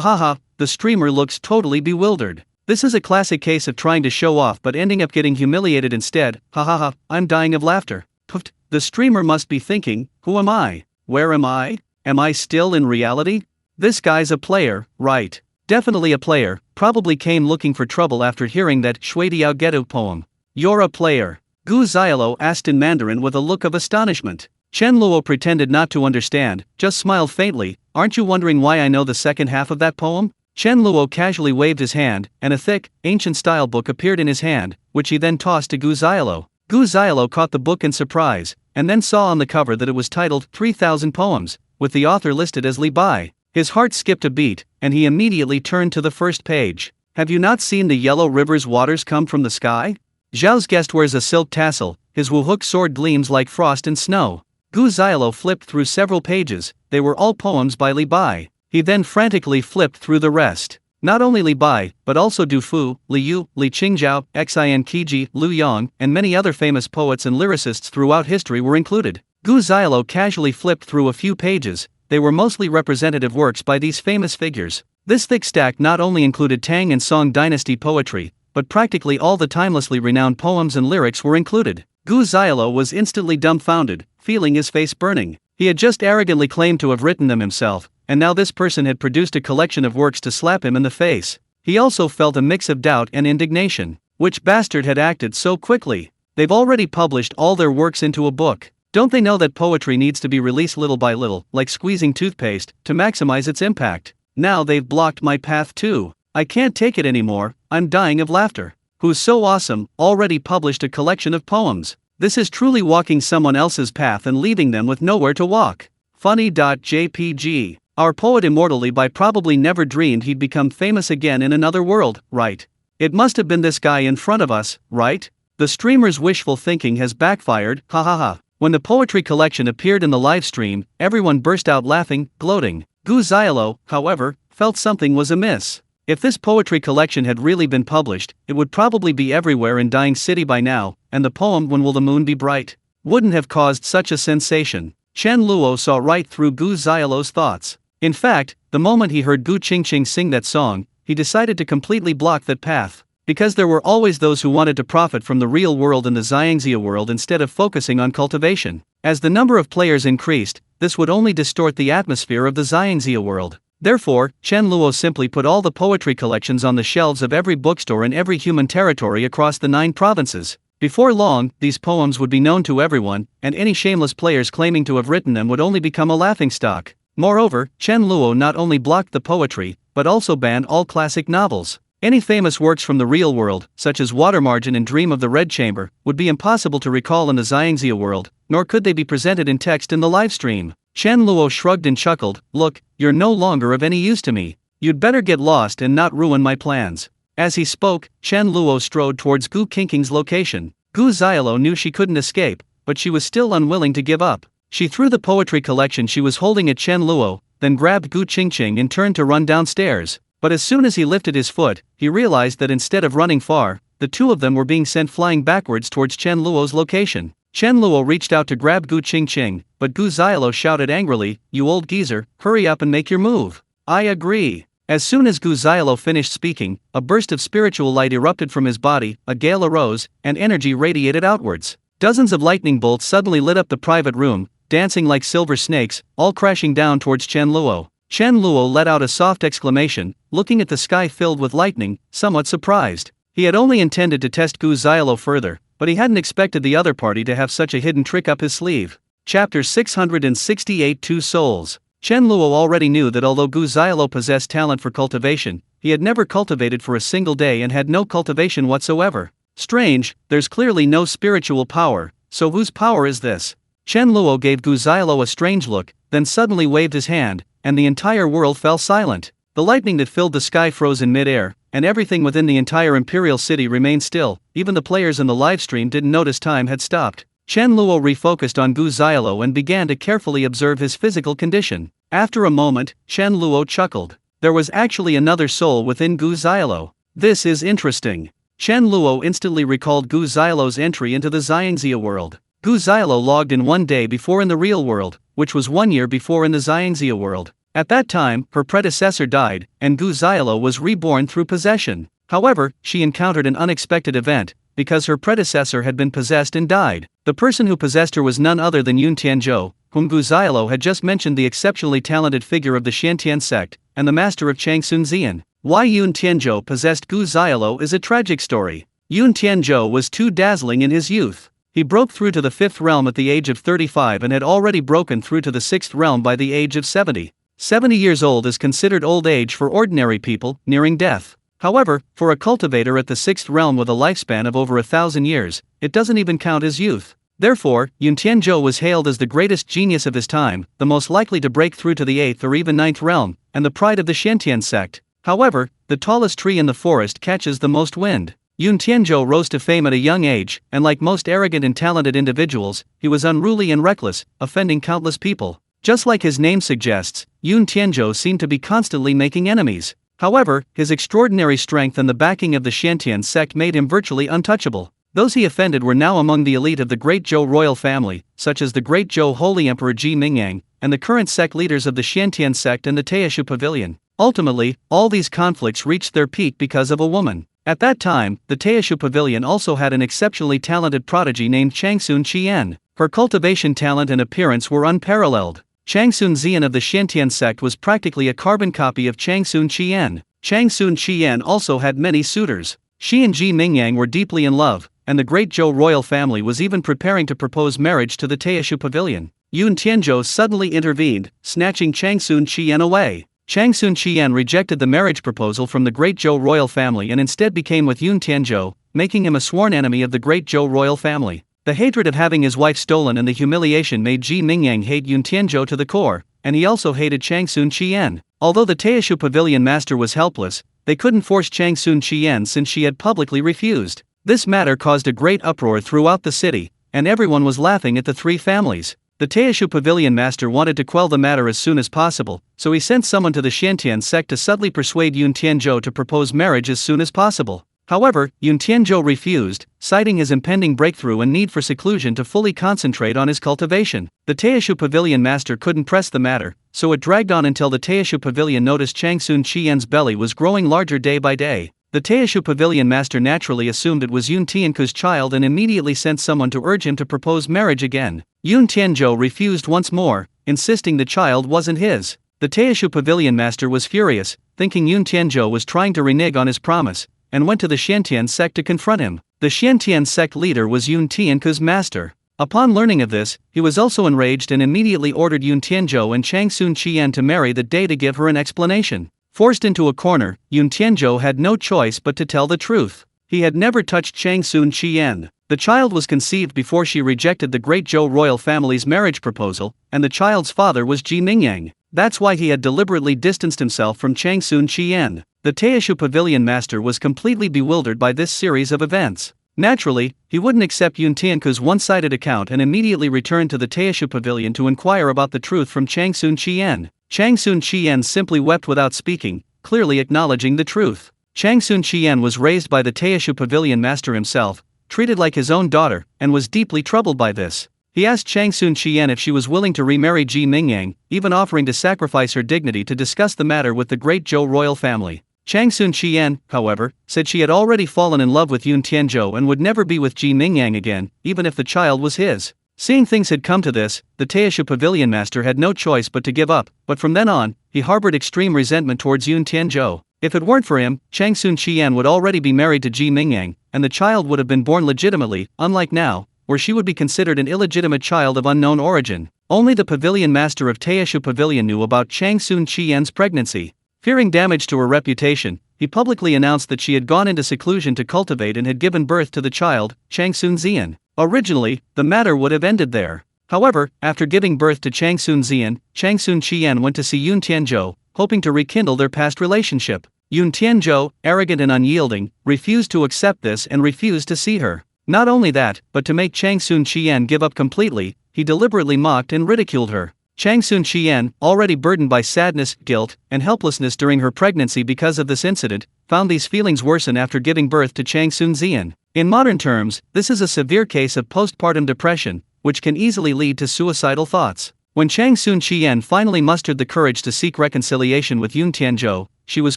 ha ha, the streamer looks totally bewildered. This is a classic case of trying to show off but ending up getting humiliated instead. Ha ha ha, I'm dying of laughter. Pfft, the streamer must be thinking, who am I? Where am I? Am I still in reality? This guy's a player, right? Definitely a player, probably came looking for trouble after hearing that Shuidiao Getu poem. You're a player? Gu Xiaolo asked in Mandarin with a look of astonishment. Chen Luo pretended not to understand, just smiled faintly. Aren't you wondering why I know the second half of that poem? Chen Luo casually waved his hand, and a thick, ancient-style book appeared in his hand, which he then tossed to Gu Xiaolo. Gu Xiaolo caught the book in surprise, and then saw on the cover that it was titled 3,000 Poems, with the author listed as Li Bai. His heart skipped a beat, and he immediately turned to the first page. Have you not seen the yellow river's waters come from the sky? Zhao's guest wears a silk tassel, his wuhook sword gleams like frost and snow. Gu Xiaolo flipped through several pages, they were all poems by Li Bai. He then frantically flipped through the rest. Not only Li Bai, but also Du Fu, Li Yu, Li Qingzhao, Xin Qiji, Lu Yong, and many other famous poets and lyricists throughout history were included. Gu Xiaolo casually flipped through a few pages. They were mostly representative works by these famous figures. This thick stack not only included Tang and Song dynasty poetry, but practically all the timelessly renowned poems and lyrics were included. Gu Xiaolo was instantly dumbfounded, feeling his face burning. He had just arrogantly claimed to have written them himself, and now this person had produced a collection of works to slap him in the face. He also felt a mix of doubt and indignation. Which bastard had acted so quickly? They've already published all their works into a book. Don't they know that poetry needs to be released little by little, like squeezing toothpaste, to maximize its impact? Now they've blocked my path too. I can't take it anymore, I'm dying of laughter. Who's so awesome, already published a collection of poems. This is truly walking someone else's path and leaving them with nowhere to walk. Funny.jpg. Our poet immortally by probably never dreamed he'd become famous again in another world, right? It must have been this guy in front of us, right? The streamer's wishful thinking has backfired, ha ha ha. When the poetry collection appeared in the live stream, everyone burst out laughing, gloating. Gu Xiaolo, however, felt something was amiss. If this poetry collection had really been published, it would probably be everywhere in Dying City by now, and the poem When Will the Moon Be Bright wouldn't have caused such a sensation. Chen Luo saw right through Gu Xiaolo's thoughts. In fact, the moment he heard Gu Qingqing sing that song, he decided to completely block that path. Because there were always those who wanted to profit from the real world and the Xiangxia world instead of focusing on cultivation. As the number of players increased, this would only distort the atmosphere of the Xiangxia world. Therefore, Chen Luo simply put all the poetry collections on the shelves of every bookstore in every human territory across the 9 provinces. Before long, these poems would be known to everyone, and any shameless players claiming to have written them would only become a laughingstock. Moreover, Chen Luo not only blocked the poetry, but also banned all classic novels. Any famous works from the real world, such as Watermargin and Dream of the Red Chamber, would be impossible to recall in the Xiangxia world, nor could they be presented in text in the livestream. Chen Luo shrugged and chuckled. Look, you're no longer of any use to me. You'd better get lost and not ruin my plans. As he spoke, Chen Luo strode towards Gu Qingqing's location. Gu Xiaolo knew she couldn't escape, but she was still unwilling to give up. She threw the poetry collection she was holding at Chen Luo, then grabbed Gu Qingqing and turned to run downstairs. But as soon as he lifted his foot, he realized that instead of running far, the two of them were being sent flying backwards towards Chen Luo's location. Chen Luo reached out to grab Gu Qingqing, but Gu Xiaolo shouted angrily, "You old geezer, hurry up and make your move." "I agree." As soon as Gu Xiaolo finished speaking, a burst of spiritual light erupted from his body, a gale arose, and energy radiated outwards. Dozens of lightning bolts suddenly lit up the private room, dancing like silver snakes, all crashing down towards Chen Luo. Chen Luo let out a soft exclamation, looking at the sky filled with lightning, somewhat surprised. He had only intended to test Gu Xiaolo further, but he hadn't expected the other party to have such a hidden trick up his sleeve. Chapter 668 Two Souls. Chen Luo already knew that although Gu Xiaolo possessed talent for cultivation, he had never cultivated for a single day and had no cultivation whatsoever. Strange, there's clearly no spiritual power, so whose power is this? Chen Luo gave Gu Xiaolo a strange look, then suddenly waved his hand, and the entire world fell silent. The lightning that filled the sky froze in mid-air, and everything within the entire imperial city remained still. Even the players in the livestream didn't notice time had stopped. Chen Luo refocused on Gu Xiaolo and began to carefully observe his physical condition. After a moment, Chen Luo chuckled. There was actually another soul within Gu Xiaolo. This is interesting. Chen Luo instantly recalled Gu Xiaolo's entry into the Xiangxia world. Gu Xiaolo logged in 1 day before in the real world, which was 1 year before in the Xiangxia world. At that time, her predecessor died, and Gu Xiaolo was reborn through possession. However, she encountered an unexpected event, because her predecessor had been possessed and died. The person who possessed her was none other than Yun Tianzhou, whom Gu Xiaolo had just mentioned, the exceptionally talented figure of the Xiantian sect, and the master of Changsun Xian. Why Yun Tianzhou possessed Gu Xiaolo is a tragic story. Yun Tianzhou was too dazzling in his youth. He broke through to the 5th realm at the age of 35 and had already broken through to the 6th realm by the age of 70. 70 years old is considered old age for ordinary people, nearing death. However, for a cultivator at the 6th realm with a lifespan of over 1,000 years, it doesn't even count as youth. Therefore, Yun Tianzhou was hailed as the greatest genius of his time, the most likely to break through to the 8th or even 9th realm, and the pride of the Xiantian sect. However, the tallest tree in the forest catches the most wind. Yun Tianzhou rose to fame at a young age, and like most arrogant and talented individuals, he was unruly and reckless, offending countless people. Just like his name suggests, Yun Tianzhou seemed to be constantly making enemies. However, his extraordinary strength and the backing of the Xiantian sect made him virtually untouchable. Those he offended were now among the elite of the Great Zhou royal family, such as the Great Zhou Holy Emperor Ji Mingyang, and the current sect leaders of the Xiantian sect and the Teishu Pavilion. Ultimately, all these conflicts reached their peak because of a woman. At that time, the Teishu Pavilion also had an exceptionally talented prodigy named Changsun Qian. Her cultivation talent and appearance were unparalleled. Changsun Xian of the Xiantian sect was practically a carbon copy of Changsun Qian. Changsun Qian also had many suitors. She and Ji Mingyang were deeply in love, and the Great Zhou royal family was even preparing to propose marriage to the Teishu Pavilion. Yun Tianzhou suddenly intervened, snatching Changsun Qian away. Changsun Qian rejected the marriage proposal from the Great Zhou royal family and instead became with Yun Tianzhou, making him a sworn enemy of the Great Zhou royal family. The hatred of having his wife stolen and the humiliation made Ji Mingyang hate Yun Tianzhou to the core, and he also hated Changsun Qian. Although the Teishu Pavilion master was helpless, they couldn't force Changsun Qian since she had publicly refused. This matter caused a great uproar throughout the city, and everyone was laughing at the three families. The Teishu Pavilion master wanted to quell the matter as soon as possible, so he sent someone to the Xiantian sect to subtly persuade Yun Tianzhou to propose marriage as soon as possible. However, Yun Tianzhou refused, citing his impending breakthrough and need for seclusion to fully concentrate on his cultivation. The Teishu Pavilion master couldn't press the matter, so it dragged on until the Teishu Pavilion noticed Changsun Qian's belly was growing larger day by day. The Teishu Pavilion master naturally assumed it was Yun Tianku's child and immediately sent someone to urge him to propose marriage again. Yun Tianzhou refused once more, insisting the child wasn't his. The Teishu Pavilion master was furious, thinking Yun Tianzhou was trying to renege on his promise, and went to the Xiantian sect to confront him. The Xiantian sect leader was Yun Tianku's master. Upon learning of this, he was also enraged and immediately ordered Yun Tianzhou and Changsun Qian to marry that day to give her an explanation. Forced into a corner, Yun Tianzhou had no choice but to tell the truth. He had never touched Changsun Qian. The child was conceived before she rejected the Great Zhou royal family's marriage proposal, and the child's father was Ji Mingyang. That's why he had deliberately distanced himself from Changsun Qian. The Taishu Pavilion master was completely bewildered by this series of events. Naturally, he wouldn't accept Yun Tianku's one-sided account and immediately returned to the Taishu Pavilion to inquire about the truth from Changsun Qian. Changsun Qian simply wept without speaking, clearly acknowledging the truth. Changsun Qian was raised by the Taishu Pavilion master himself, treated like his own daughter, and was deeply troubled by this. He asked Changsun Qian if she was willing to remarry Ji Mingyang, even offering to sacrifice her dignity to discuss the matter with the great Zhou royal family. Changsun Qian, however, said she had already fallen in love with Yun Tianzhou and would never be with Ji Mingyang again, even if the child was his. Seeing things had come to this, the Taishu Pavilion master had no choice but to give up, but from then on, he harbored extreme resentment towards Yun Tianzhou. If it weren't for him, Changsun Qian would already be married to Ji Mingyang, and the child would have been born legitimately, unlike now, where she would be considered an illegitimate child of unknown origin. Only the pavilion master of Taishu Pavilion knew about Changsun Qian's pregnancy. Fearing damage to her reputation, he publicly announced that she had gone into seclusion to cultivate and had given birth to the child, Changsun Xian. Originally, the matter would have ended there. However, after giving birth to Changsun Xian, Changsun Qian went to see Yun Tianzhou, hoping to rekindle their past relationship. Yun Tianzhou, arrogant and unyielding, refused to accept this and refused to see her. Not only that, but to make Changsun Qian give up completely, he deliberately mocked and ridiculed her. Changsun Qian, already burdened by sadness, guilt, and helplessness during her pregnancy because of this incident, found these feelings worsen after giving birth to Changsun Xian. In modern terms, this is a severe case of postpartum depression, which can easily lead to suicidal thoughts. When Changsun Qian finally mustered the courage to seek reconciliation with Yun Tianzhou, she was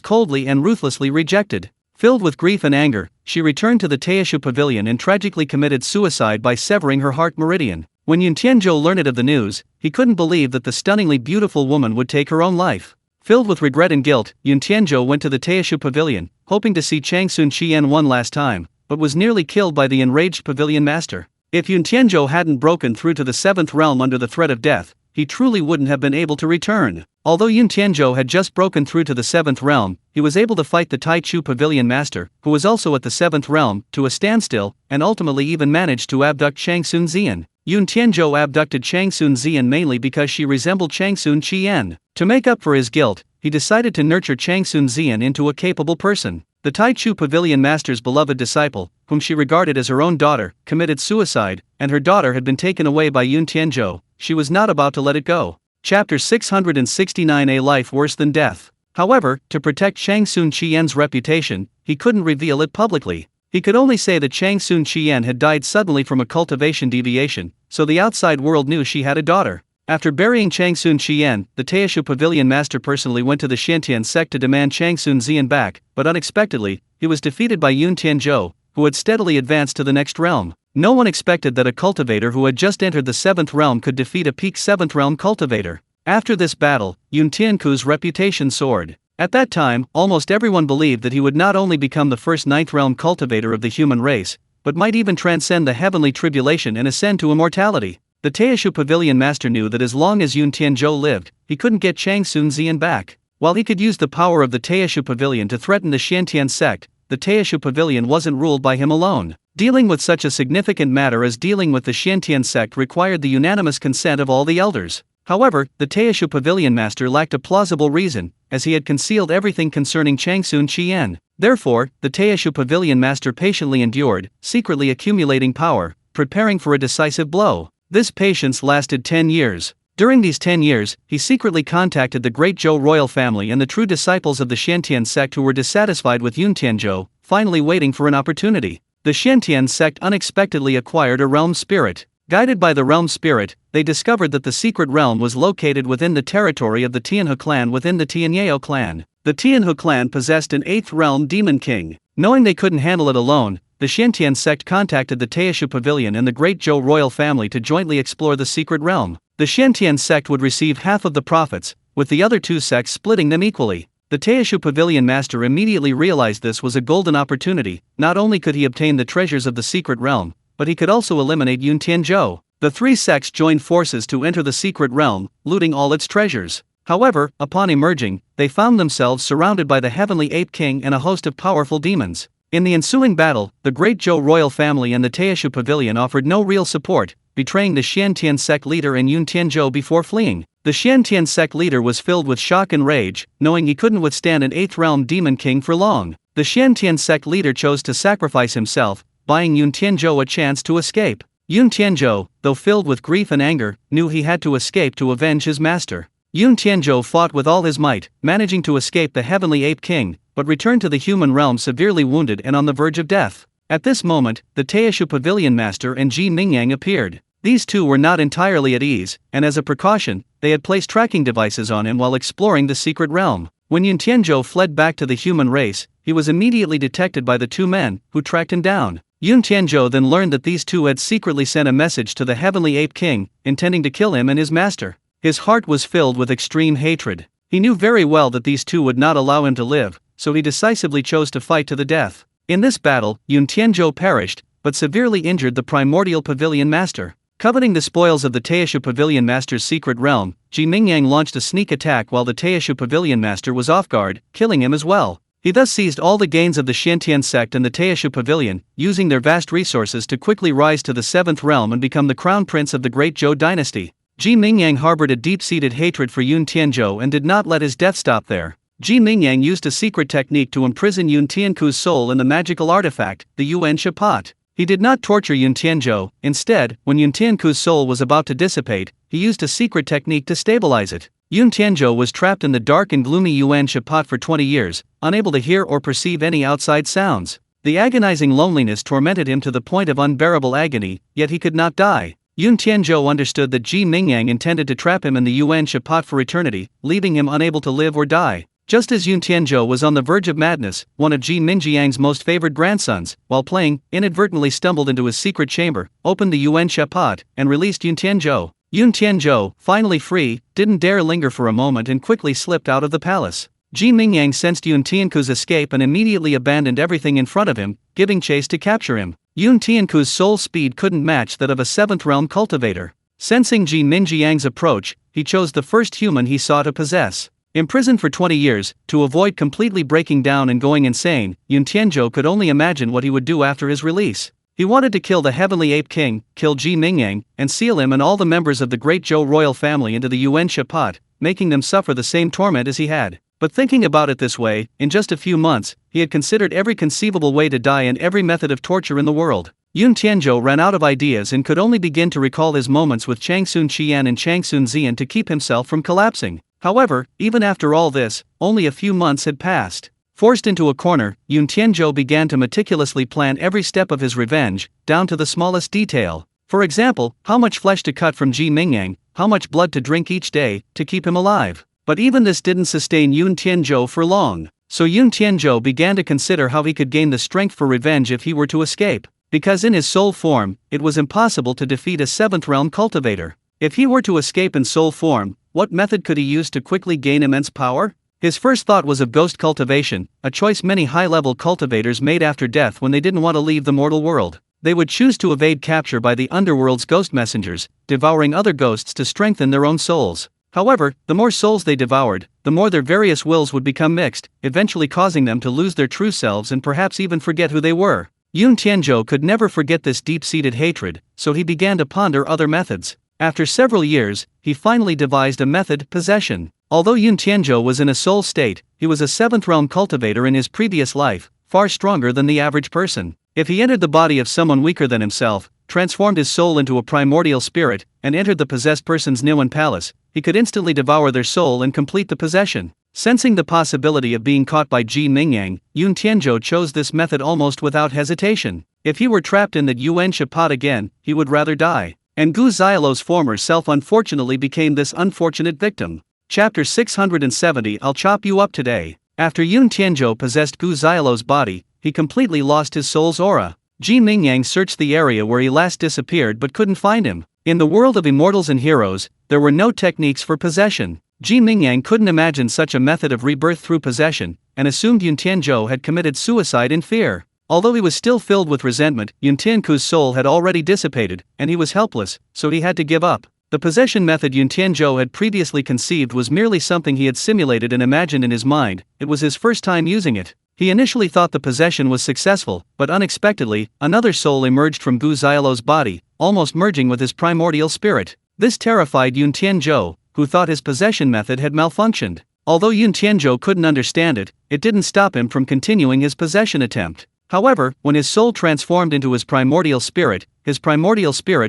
coldly and ruthlessly rejected. Filled with grief and anger, she returned to the Taishu Pavilion and tragically committed suicide by severing her heart meridian. When Yun Tianzhou learned of the news, he couldn't believe that the stunningly beautiful woman would take her own life. Filled with regret and guilt, Yun Tianzhou went to the Taishu Pavilion, hoping to see Changsun Qian one last time, but was nearly killed by the enraged pavilion master. If Yun Tianzhou hadn't broken through to the seventh realm under the threat of death, he truly wouldn't have been able to return. Although Yun Tianzhou had just broken through to the seventh realm, he was able to fight the Taichu Pavilion master, who was also at the seventh realm, to a standstill, and ultimately even managed to abduct Changsun Xian. Yun Tianzhou abducted Changsun Xian mainly because she resembled Changsun Qian. To make up for his guilt, he decided to nurture Changsun Xian into a capable person. The Taichu Pavilion master's beloved disciple, whom she regarded as her own daughter, committed suicide, and her daughter had been taken away by Yun Tianzhou. She was not about to let it go. Chapter 669. A life worse than death. However, to protect Changsun Qian's reputation, he couldn't reveal it publicly. He could only say that Changsun Qian had died suddenly from a cultivation deviation, so the outside world knew she had a daughter. After burying Changsun Qian, the Taishu Pavilion master personally went to the Xiantian sect to demand Changsun Xian back, but unexpectedly, he was defeated by Yun Tianzhou, who had steadily advanced to the next realm. No one expected that a cultivator who had just entered the seventh realm could defeat a peak seventh realm cultivator. After this battle, Yun Tianku's reputation soared. At that time, almost everyone believed that he would not only become the first ninth realm cultivator of the human race, but might even transcend the heavenly tribulation and ascend to immortality. The Taishu Pavilion master knew that as long as Yun Tianzhou lived, he couldn't get Changsun Xian back. While he could use the power of the Taishu Pavilion to threaten the Xiantian sect, the Taishu Pavilion wasn't ruled by him alone. Dealing with such a significant matter as dealing with the Xiantian sect required the unanimous consent of all the elders. However, the Taishu Pavilion master lacked a plausible reason, as he had concealed everything concerning Changsun Qian. Therefore, the Taishu Pavilion master patiently endured, secretly accumulating power, preparing for a decisive blow. This patience lasted 10 years. During these 10 years, he secretly contacted the great Zhou royal family and the true disciples of the Xiantian sect who were dissatisfied with Yun Tianzhou, finally waiting for an opportunity. The Xiantian sect unexpectedly acquired a realm spirit. Guided by the realm spirit, they discovered that the secret realm was located within the territory of the Tianhe clan within the Tianyao clan. The Tianhe clan possessed an 8th realm demon king. Knowing they couldn't handle it alone, the Xiantian sect contacted the Taishu Pavilion and the great Zhou royal family to jointly explore the secret realm. The Xiantian sect would receive half of the profits, with the other two sects splitting them equally. The Taishu Pavilion master immediately realized this was a golden opportunity. Not only could he obtain the treasures of the secret realm, but he could also eliminate Yun Tianzhou. The three sects joined forces to enter the secret realm, looting all its treasures. However, upon emerging, they found themselves surrounded by the heavenly ape king and a host of powerful demons. In the ensuing battle, the great Zhou royal family and the Taishu Pavilion offered no real support, betraying the Xiantian sect leader and Yun Tianzhou before fleeing. The Xiantian sect leader was filled with shock and rage, knowing he couldn't withstand an 8th realm demon king for long. The Xiantian sect leader chose to sacrifice himself, buying Yun Tianzhou a chance to escape. Yun Tianzhou, though filled with grief and anger, knew he had to escape to avenge his master. Yun Tianzhou fought with all his might, managing to escape the Heavenly Ape King, but returned to the human realm severely wounded and on the verge of death. At this moment, the Teishu Pavilion Master and Ji Mingyang appeared. These two were not entirely at ease, and as a precaution, they had placed tracking devices on him while exploring the secret realm. When Yun Tianzhou fled back to the human race, he was immediately detected by the two men, who tracked him down. Yun Tianzhou then learned that these two had secretly sent a message to the Heavenly Ape King, intending to kill him and his master. His heart was filled with extreme hatred. He knew very well that these two would not allow him to live, so he decisively chose to fight to the death. In this battle, Yun Tianzhou perished, but severely injured the primordial pavilion master. Coveting the spoils of the Teishu Pavilion Master's secret realm, Ji Mingyang launched a sneak attack while the Teishu Pavilion Master was off guard, killing him as well. He thus seized all the gains of the Xiantian sect and the Teishu Pavilion, using their vast resources to quickly rise to the 7th realm and become the crown prince of the great Zhou dynasty. Ji Mingyang harbored a deep-seated hatred for Yun Tianzhou and did not let his death stop there. Ji Mingyang used a secret technique to imprison Yun Tianku's soul in the magical artifact, the Yuan Shapat. He did not torture Yun Tianzhou. Instead, when Yun Tianku's soul was about to dissipate, he used a secret technique to stabilize it. Yun Tianzhou was trapped in the dark and gloomy Yuan Shapat for 20 years, unable to hear or perceive any outside sounds. The agonizing loneliness tormented him to the point of unbearable agony, yet he could not die. Yun Tianzhou understood that Ji Mingyang intended to trap him in the Yuan Shapat for eternity, leaving him unable to live or die. Just as Yun Tianzhou was on the verge of madness, one of Ji Mingyang's most favored grandsons, while playing, inadvertently stumbled into his secret chamber, opened the Yuan Shapat, and released Yun Tianzhou. Yun Tianzhou, finally free, didn't dare linger for a moment and quickly slipped out of the palace. Ji Mingyang sensed Yun Tianku's escape and immediately abandoned everything in front of him, giving chase to capture him. Yun Tianku's soul speed couldn't match that of a 7th realm cultivator. Sensing Ji Mingyang's approach, he chose the first human he saw to possess. Imprisoned for 20 years, to avoid completely breaking down and going insane, Yun Tianzhou could only imagine what he would do after his release. He wanted to kill the Heavenly Ape King, kill Ji Mingyang, and seal him and all the members of the great Zhou royal family into the Yuan Shapat, making them suffer the same torment as he had. But thinking about it this way, in just a few months, he had considered every conceivable way to die and every method of torture in the world. Yun Tianzhou ran out of ideas and could only begin to recall his moments with Changsun Qian and Changsun Xian to keep himself from collapsing. However, even after all this, only a few months had passed. Forced into a corner, Yun Tianzhou began to meticulously plan every step of his revenge, down to the smallest detail. For example, how much flesh to cut from Ji Mingyang, how much blood to drink each day, to keep him alive. But even this didn't sustain Yun Tianzhou for long. So Yun Tianzhou began to consider how he could gain the strength for revenge if he were to escape. Because in his soul form, it was impossible to defeat a 7th realm cultivator. If he were to escape in soul form, what method could he use to quickly gain immense power? His first thought was of ghost cultivation, a choice many high-level cultivators made after death when they didn't want to leave the mortal world. They would choose to evade capture by the underworld's ghost messengers, devouring other ghosts to strengthen their own souls. However, the more souls they devoured, the more their various wills would become mixed, eventually causing them to lose their true selves and perhaps even forget who they were. Yun Tianzhou could never forget this deep-seated hatred, so he began to ponder other methods. After several years, he finally devised a method: possession. Although Yun Tianzhou was in a soul state, he was a 7th realm cultivator in his previous life, far stronger than the average person. If he entered the body of someone weaker than himself, transformed his soul into a primordial spirit, and entered the possessed person's Niwen palace, he could instantly devour their soul and complete the possession. Sensing the possibility of being caught by Ji Mingyang, Yun Tianzhou chose this method almost without hesitation. If he were trapped in that Yuan Shapat again, he would rather die. And Gu Xiaolo's former self unfortunately became this unfortunate victim. Chapter 670. I'll chop you up today. After Yun Tianzhou possessed Gu Xiaolo's body, he completely lost his soul's aura. Ji Mingyang searched the area where he last disappeared but couldn't find him. In the world of immortals and heroes, there were no techniques for possession. Ji Mingyang couldn't imagine such a method of rebirth through possession, and assumed Yun Tianzhou had committed suicide in fear. Although he was still filled with resentment, Yun Tianku's soul had already dissipated, and he was helpless, so he had to give up. The possession method Yun Tianzhou had previously conceived was merely something he had simulated and imagined in his mind. It was his first time using it. He initially thought the possession was successful, but unexpectedly, another soul emerged from Gu Xiaolo's body, almost merging with his primordial spirit. This terrified Yun Tianzhou, who thought his possession method had malfunctioned. Although Yun Tianzhou couldn't understand it, it didn't stop him from continuing his possession attempt. However, when his soul transformed into his primordial spirit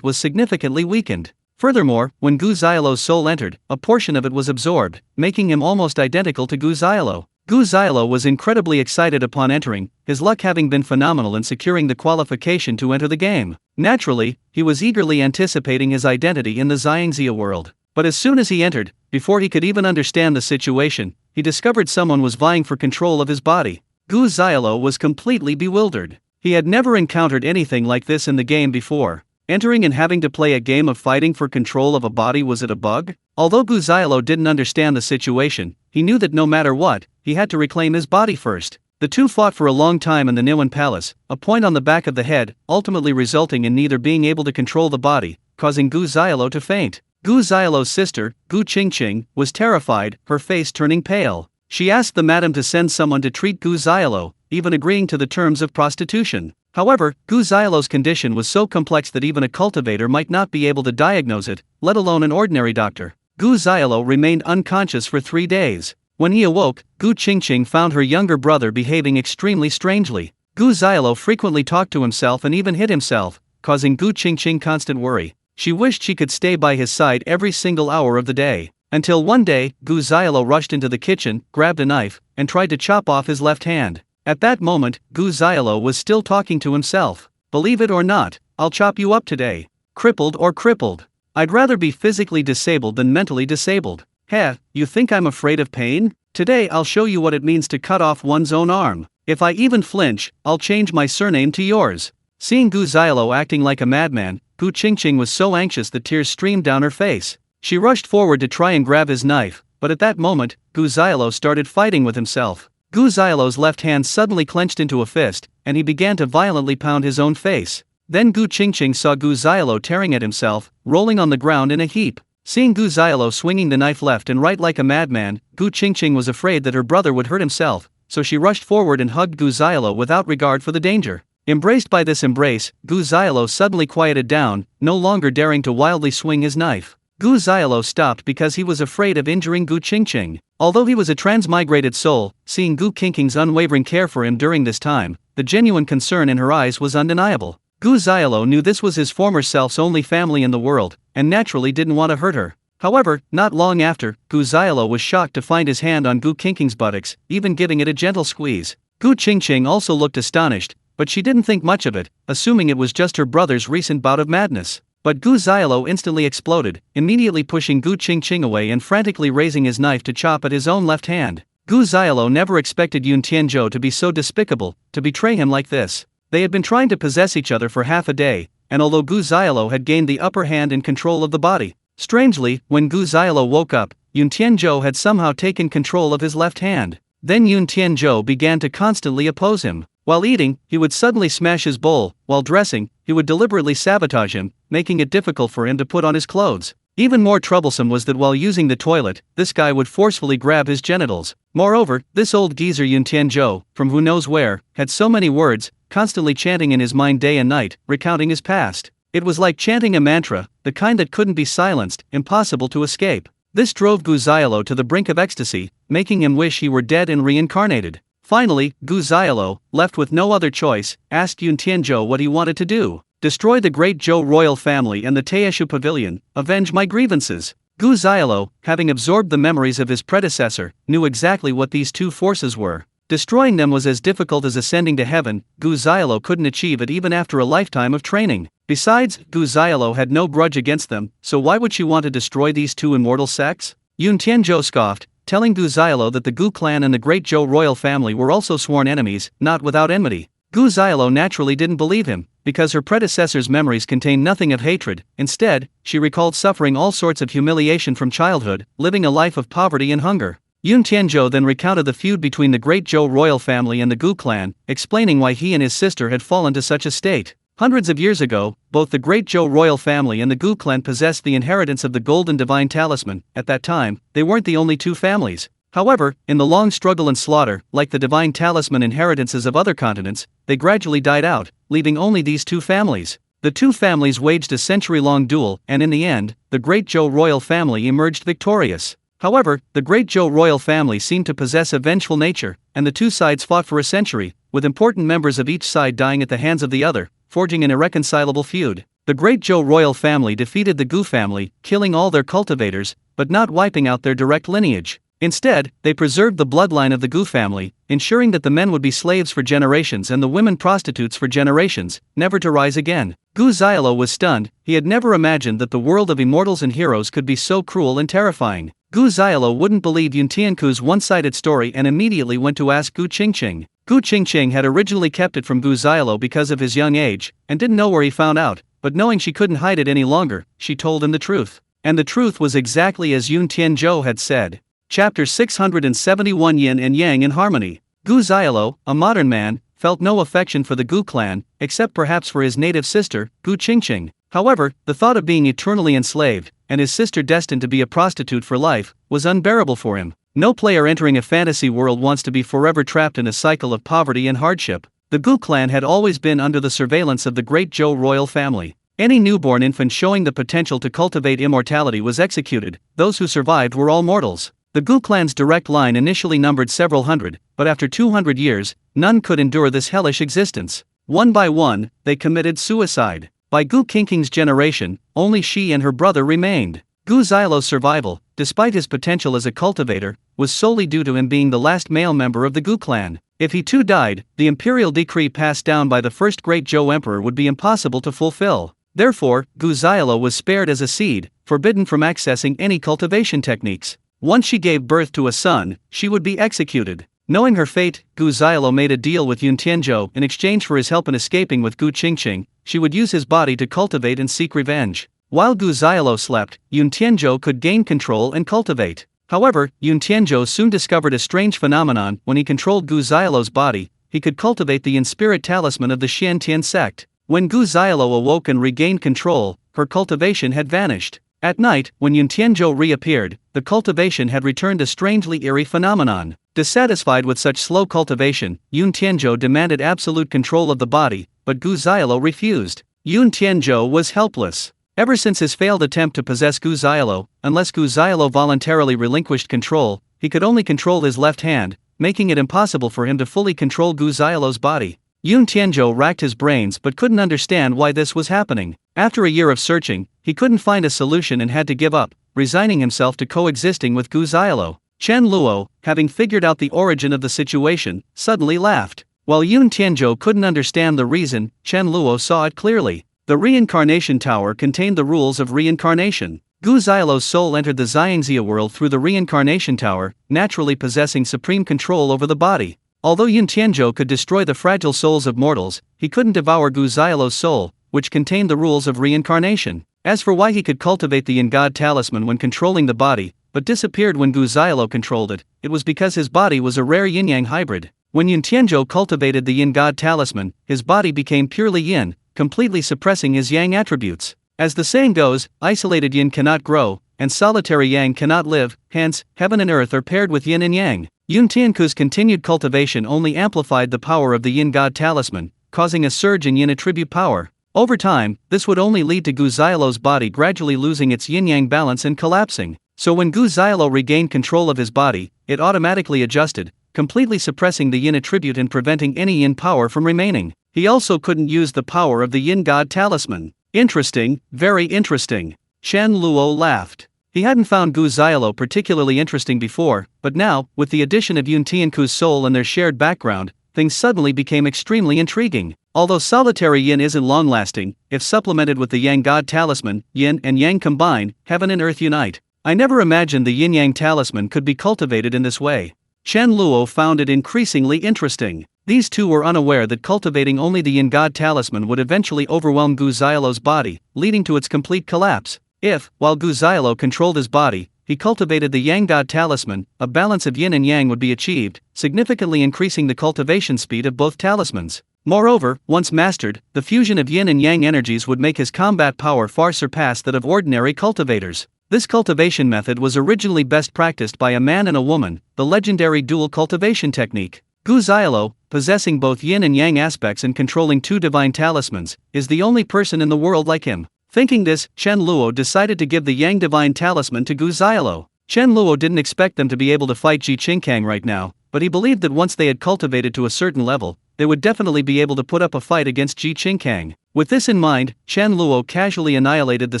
was significantly weakened. Furthermore, when Gu Xiaolo's soul entered, a portion of it was absorbed, making him almost identical to Gu Xiaolo. Gu Xiaolo was incredibly excited upon entering, his luck having been phenomenal in securing the qualification to enter the game. Naturally, he was eagerly anticipating his identity in the Xiangxia world. But as soon as he entered, before he could even understand the situation, he discovered someone was vying for control of his body. Gu Xiaolo was completely bewildered. He had never encountered anything like this in the game before. Entering and having to play a game of fighting for control of a body, was it a bug? Although Gu Xiaolo didn't understand the situation, he knew that no matter what, he had to reclaim his body first. The two fought for a long time in the Niwen Palace, a point on the back of the head, ultimately resulting in neither being able to control the body, causing Gu Xiaolo to faint. Gu Xiaolo's sister, Gu Qingqing, was terrified, her face turning pale. She asked the madam to send someone to treat Gu Xiaolo, even agreeing to the terms of prostitution. However, Gu Xiaolo's condition was so complex that even a cultivator might not be able to diagnose it, let alone an ordinary doctor. Gu Xiaolo remained unconscious for 3 days. When he awoke, Gu Qingqing found her younger brother behaving extremely strangely. Gu Xiaolo frequently talked to himself and even hit himself, causing Gu Qingqing constant worry. She wished she could stay by his side every single hour of the day. Until one day, Gu Xiaolo rushed into the kitchen, grabbed a knife, and tried to chop off his left hand. At that moment, Gu Xiaolo was still talking to himself. Believe it or not, I'll chop you up today. Crippled or crippled. I'd rather be physically disabled than mentally disabled. Heh, you think I'm afraid of pain? Today I'll show you what it means to cut off one's own arm. If I even flinch, I'll change my surname to yours. Seeing Gu Xiaolo acting like a madman, Gu Qingqing was so anxious that tears streamed down her face. She rushed forward to try and grab his knife, but at that moment, Gu Xiaolo started fighting with himself. Gu Xiaolo's left hand suddenly clenched into a fist, and he began to violently pound his own face. Then Gu Qingqing saw Gu Xiaolo tearing at himself, rolling on the ground in a heap. Seeing Gu Xiaolo swinging the knife left and right like a madman, Gu Qingqing was afraid that her brother would hurt himself, so she rushed forward and hugged Gu Xiaolo without regard for the danger. Embraced by this embrace, Gu Xiaolo suddenly quieted down, no longer daring to wildly swing his knife. Gu Xiaolo stopped because he was afraid of injuring Gu Qingqing. Although he was a transmigrated soul, seeing Gu Qingqing's unwavering care for him during this time, the genuine concern in her eyes was undeniable. Gu Xiaolo knew this was his former self's only family in the world, and naturally didn't want to hurt her. However, not long after, Gu Xiaolo was shocked to find his hand on Gu Qingqing's buttocks, even giving it a gentle squeeze. Gu Qingqing also looked astonished, but she didn't think much of it, assuming it was just her brother's recent bout of madness. But Gu Xiaolo instantly exploded, immediately pushing Gu Qingqing away and frantically raising his knife to chop at his own left hand. Gu Xiaolo never expected Yun Tianzhou to be so despicable, to betray him like this. They had been trying to possess each other for half a day, and although Gu Xiaolo had gained the upper hand in control of the body, strangely, when Gu Xiaolo woke up, Yun Tianzhou had somehow taken control of his left hand. Then Yun Tianzhou began to constantly oppose him. While eating, he would suddenly smash his bowl. While dressing, he would deliberately sabotage him, making it difficult for him to put on his clothes. Even more troublesome was that while using the toilet, this guy would forcefully grab his genitals. Moreover, this old geezer Yun Tianzhou, from who knows where, had so many words, constantly chanting in his mind day and night, recounting his past. It was like chanting a mantra, the kind that couldn't be silenced, impossible to escape. This drove Gu Xiaolo to the brink of ecstasy, making him wish he were dead and reincarnated. Finally, Gu Xiaolo, left with no other choice, asked Yun Tianzhou what he wanted to do. Destroy the great Zhou royal family and the Taishu pavilion, avenge my grievances. Gu Xiaolo, having absorbed the memories of his predecessor, knew exactly what these two forces were. Destroying them was as difficult as ascending to heaven. Gu Xiaolo couldn't achieve it even after a lifetime of training. Besides, Gu Xiaolo had no grudge against them, so why would she want to destroy these two immortal sects? Yun Tianzhou scoffed, telling Gu Xiaolo that the Gu clan and the great Zhou royal family were also sworn enemies, not without enmity. Gu Xiaolo naturally didn't believe him, because her predecessor's memories contained nothing of hatred. Instead, she recalled suffering all sorts of humiliation from childhood, living a life of poverty and hunger. Yun Tianzhou then recounted the feud between the great Zhou royal family and the Gu clan, explaining why he and his sister had fallen to such a state. Hundreds of years ago, both the great Zhou royal family and the Gu clan possessed the inheritance of the golden divine talisman. At that time, they weren't the only two families. However, in the long struggle and slaughter, like the divine talisman inheritances of other continents, they gradually died out, leaving only these two families. The two families waged a century-long duel, and in the end, the Great Zhou royal family emerged victorious. However, the Great Zhou royal family seemed to possess a vengeful nature, and the two sides fought for a century, with important members of each side dying at the hands of the other, forging an irreconcilable feud. The Great Zhou royal family defeated the Gu family, killing all their cultivators, but not wiping out their direct lineage. Instead, they preserved the bloodline of the Gu family, ensuring that the men would be slaves for generations and the women prostitutes for generations, never to rise again. Gu Xiaolo was stunned. He had never imagined that the world of immortals and heroes could be so cruel and terrifying. Gu Xiaolo wouldn't believe Yun Tianku's one-sided story and immediately went to ask Gu Qingqing. Gu Qingqing had originally kept it from Gu Xiaolo because of his young age, and didn't know where he found out, but knowing she couldn't hide it any longer, she told him the truth. And the truth was exactly as Yun Tianzhou had said. Chapter 671 Yin and Yang in Harmony. Gu Xiaolo, a modern man, felt no affection for the Gu clan, except perhaps for his native sister, Gu Qingqing. However, the thought of being eternally enslaved, and his sister destined to be a prostitute for life, was unbearable for him. No player entering a fantasy world wants to be forever trapped in a cycle of poverty and hardship. The Gu clan had always been under the surveillance of the Great Zhou royal family. Any newborn infant showing the potential to cultivate immortality was executed. Those who survived were all mortals. The Gu clan's direct line initially numbered several hundred, but after 200 years, none could endure this hellish existence. One by one, they committed suicide. By Gu Qingqing's generation, only she and her brother remained. Gu Xiaolo's survival, despite his potential as a cultivator, was solely due to him being the last male member of the Gu clan. If he too died, the imperial decree passed down by the first Great Zhou emperor would be impossible to fulfill. Therefore, Gu Xiaolo was spared as a seed, forbidden from accessing any cultivation techniques. Once she gave birth to a son, she would be executed. Knowing her fate, Gu Xiaolo made a deal with Yun Tianzhou in exchange for his help in escaping with Gu Qingqing. She would use his body to cultivate and seek revenge. While Gu Xiaolo slept, Yun Tianzhou could gain control and cultivate. However, Yun Tianzhou soon discovered a strange phenomenon. When he controlled Gu Xiaolo's body, he could cultivate the yin-spirit talisman of the Xiantian sect. When Gu Xiaolo awoke and regained control, her cultivation had vanished. At night, when Yun Tianzhou reappeared, the cultivation had returned, a strangely eerie phenomenon. Dissatisfied with such slow cultivation, Yun Tianzhou demanded absolute control of the body, but Gu Xiaolo refused. Yun Tianzhou was helpless. Ever since his failed attempt to possess Gu Xiaolo, unless Gu Xiaolo voluntarily relinquished control, he could only control his left hand, making it impossible for him to fully control Gu Xiaolo's body. Yun Tianzhou racked his brains but couldn't understand why this was happening. After a year of searching, he couldn't find a solution and had to give up, resigning himself to coexisting with Gu Xiaolo. Chen Luo, having figured out the origin of the situation, suddenly laughed. While Yun Tianzhou couldn't understand the reason, Chen Luo saw it clearly. The reincarnation tower contained the rules of reincarnation. Gu Xiaolo's soul entered the Xiangxia world through the reincarnation tower, naturally possessing supreme control over the body. Although Yun Tianzhou could destroy the fragile souls of mortals, he couldn't devour Gu Xiaolo's soul, which contained the rules of reincarnation. As for why he could cultivate the Yin God talisman when controlling the body, but disappeared when Gu Xiaolo controlled it, it was because his body was a rare yin-yang hybrid. When Yun Tianzhou cultivated the Yin God talisman, his body became purely yin, completely suppressing his yang attributes. As the saying goes, isolated yin cannot grow, and solitary yang cannot live, hence, heaven and earth are paired with yin and yang. Yun Tianku's continued cultivation only amplified the power of the Yin God talisman, causing a surge in yin attribute power. Over time, this would only lead to Gu Xiaolo's body gradually losing its yin-yang balance and collapsing. So when Gu Xiaolo regained control of his body, it automatically adjusted, completely suppressing the yin attribute and preventing any yin power from remaining. He also couldn't use the power of the Yin God talisman. Interesting, very interesting. Chen Luo laughed. He hadn't found Gu Xiaolo particularly interesting before, but now, with the addition of Yun Tianku's soul and their shared background, things suddenly became extremely intriguing. Although solitary yin isn't long-lasting, if supplemented with the Yang God talisman, yin and yang combine, heaven and earth unite. I never imagined the yin-yang talisman could be cultivated in this way. Chen Luo found it increasingly interesting. These two were unaware that cultivating only the Yin God talisman would eventually overwhelm Gu Xiaolo's body, leading to its complete collapse. If, while Gu Xiaolo controlled his body, he cultivated the Yang God talisman, a balance of yin and yang would be achieved, significantly increasing the cultivation speed of both talismans. Moreover, once mastered, the fusion of yin and yang energies would make his combat power far surpass that of ordinary cultivators. This cultivation method was originally best practiced by a man and a woman, the legendary dual cultivation technique. Gu Xiaoluo, possessing both yin and yang aspects and controlling 2 divine talismans, is the only person in the world like him. Thinking this, Chen Luo decided to give the yang divine talisman to Gu Xiaoluo. Chen Luo didn't expect them to be able to fight Ji Qingkang right now, but he believed that once they had cultivated to a certain level, they would definitely be able to put up a fight against Ji Qingkang. With this in mind, Chen Luo casually annihilated the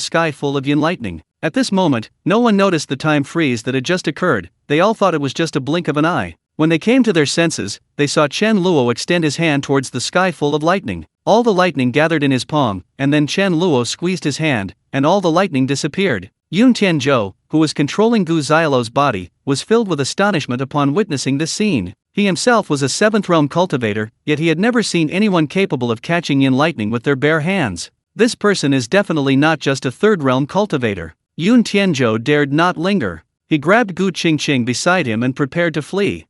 sky full of yin lightning. At this moment, no one noticed the time freeze that had just occurred. They all thought it was just a blink of an eye. When they came to their senses, they saw Chen Luo extend his hand towards the sky full of lightning. All the lightning gathered in his palm, and then Chen Luo squeezed his hand, and all the lightning disappeared. Yun Tianzhou, who was controlling Gu Xiaoluo's body, was filled with astonishment upon witnessing this scene. He himself was a 7th realm cultivator, yet he had never seen anyone capable of catching yin lightning with their bare hands. This person is definitely not just a 3rd realm cultivator. Yun Tianzhou dared not linger. He grabbed Gu Qingqing beside him and prepared to flee.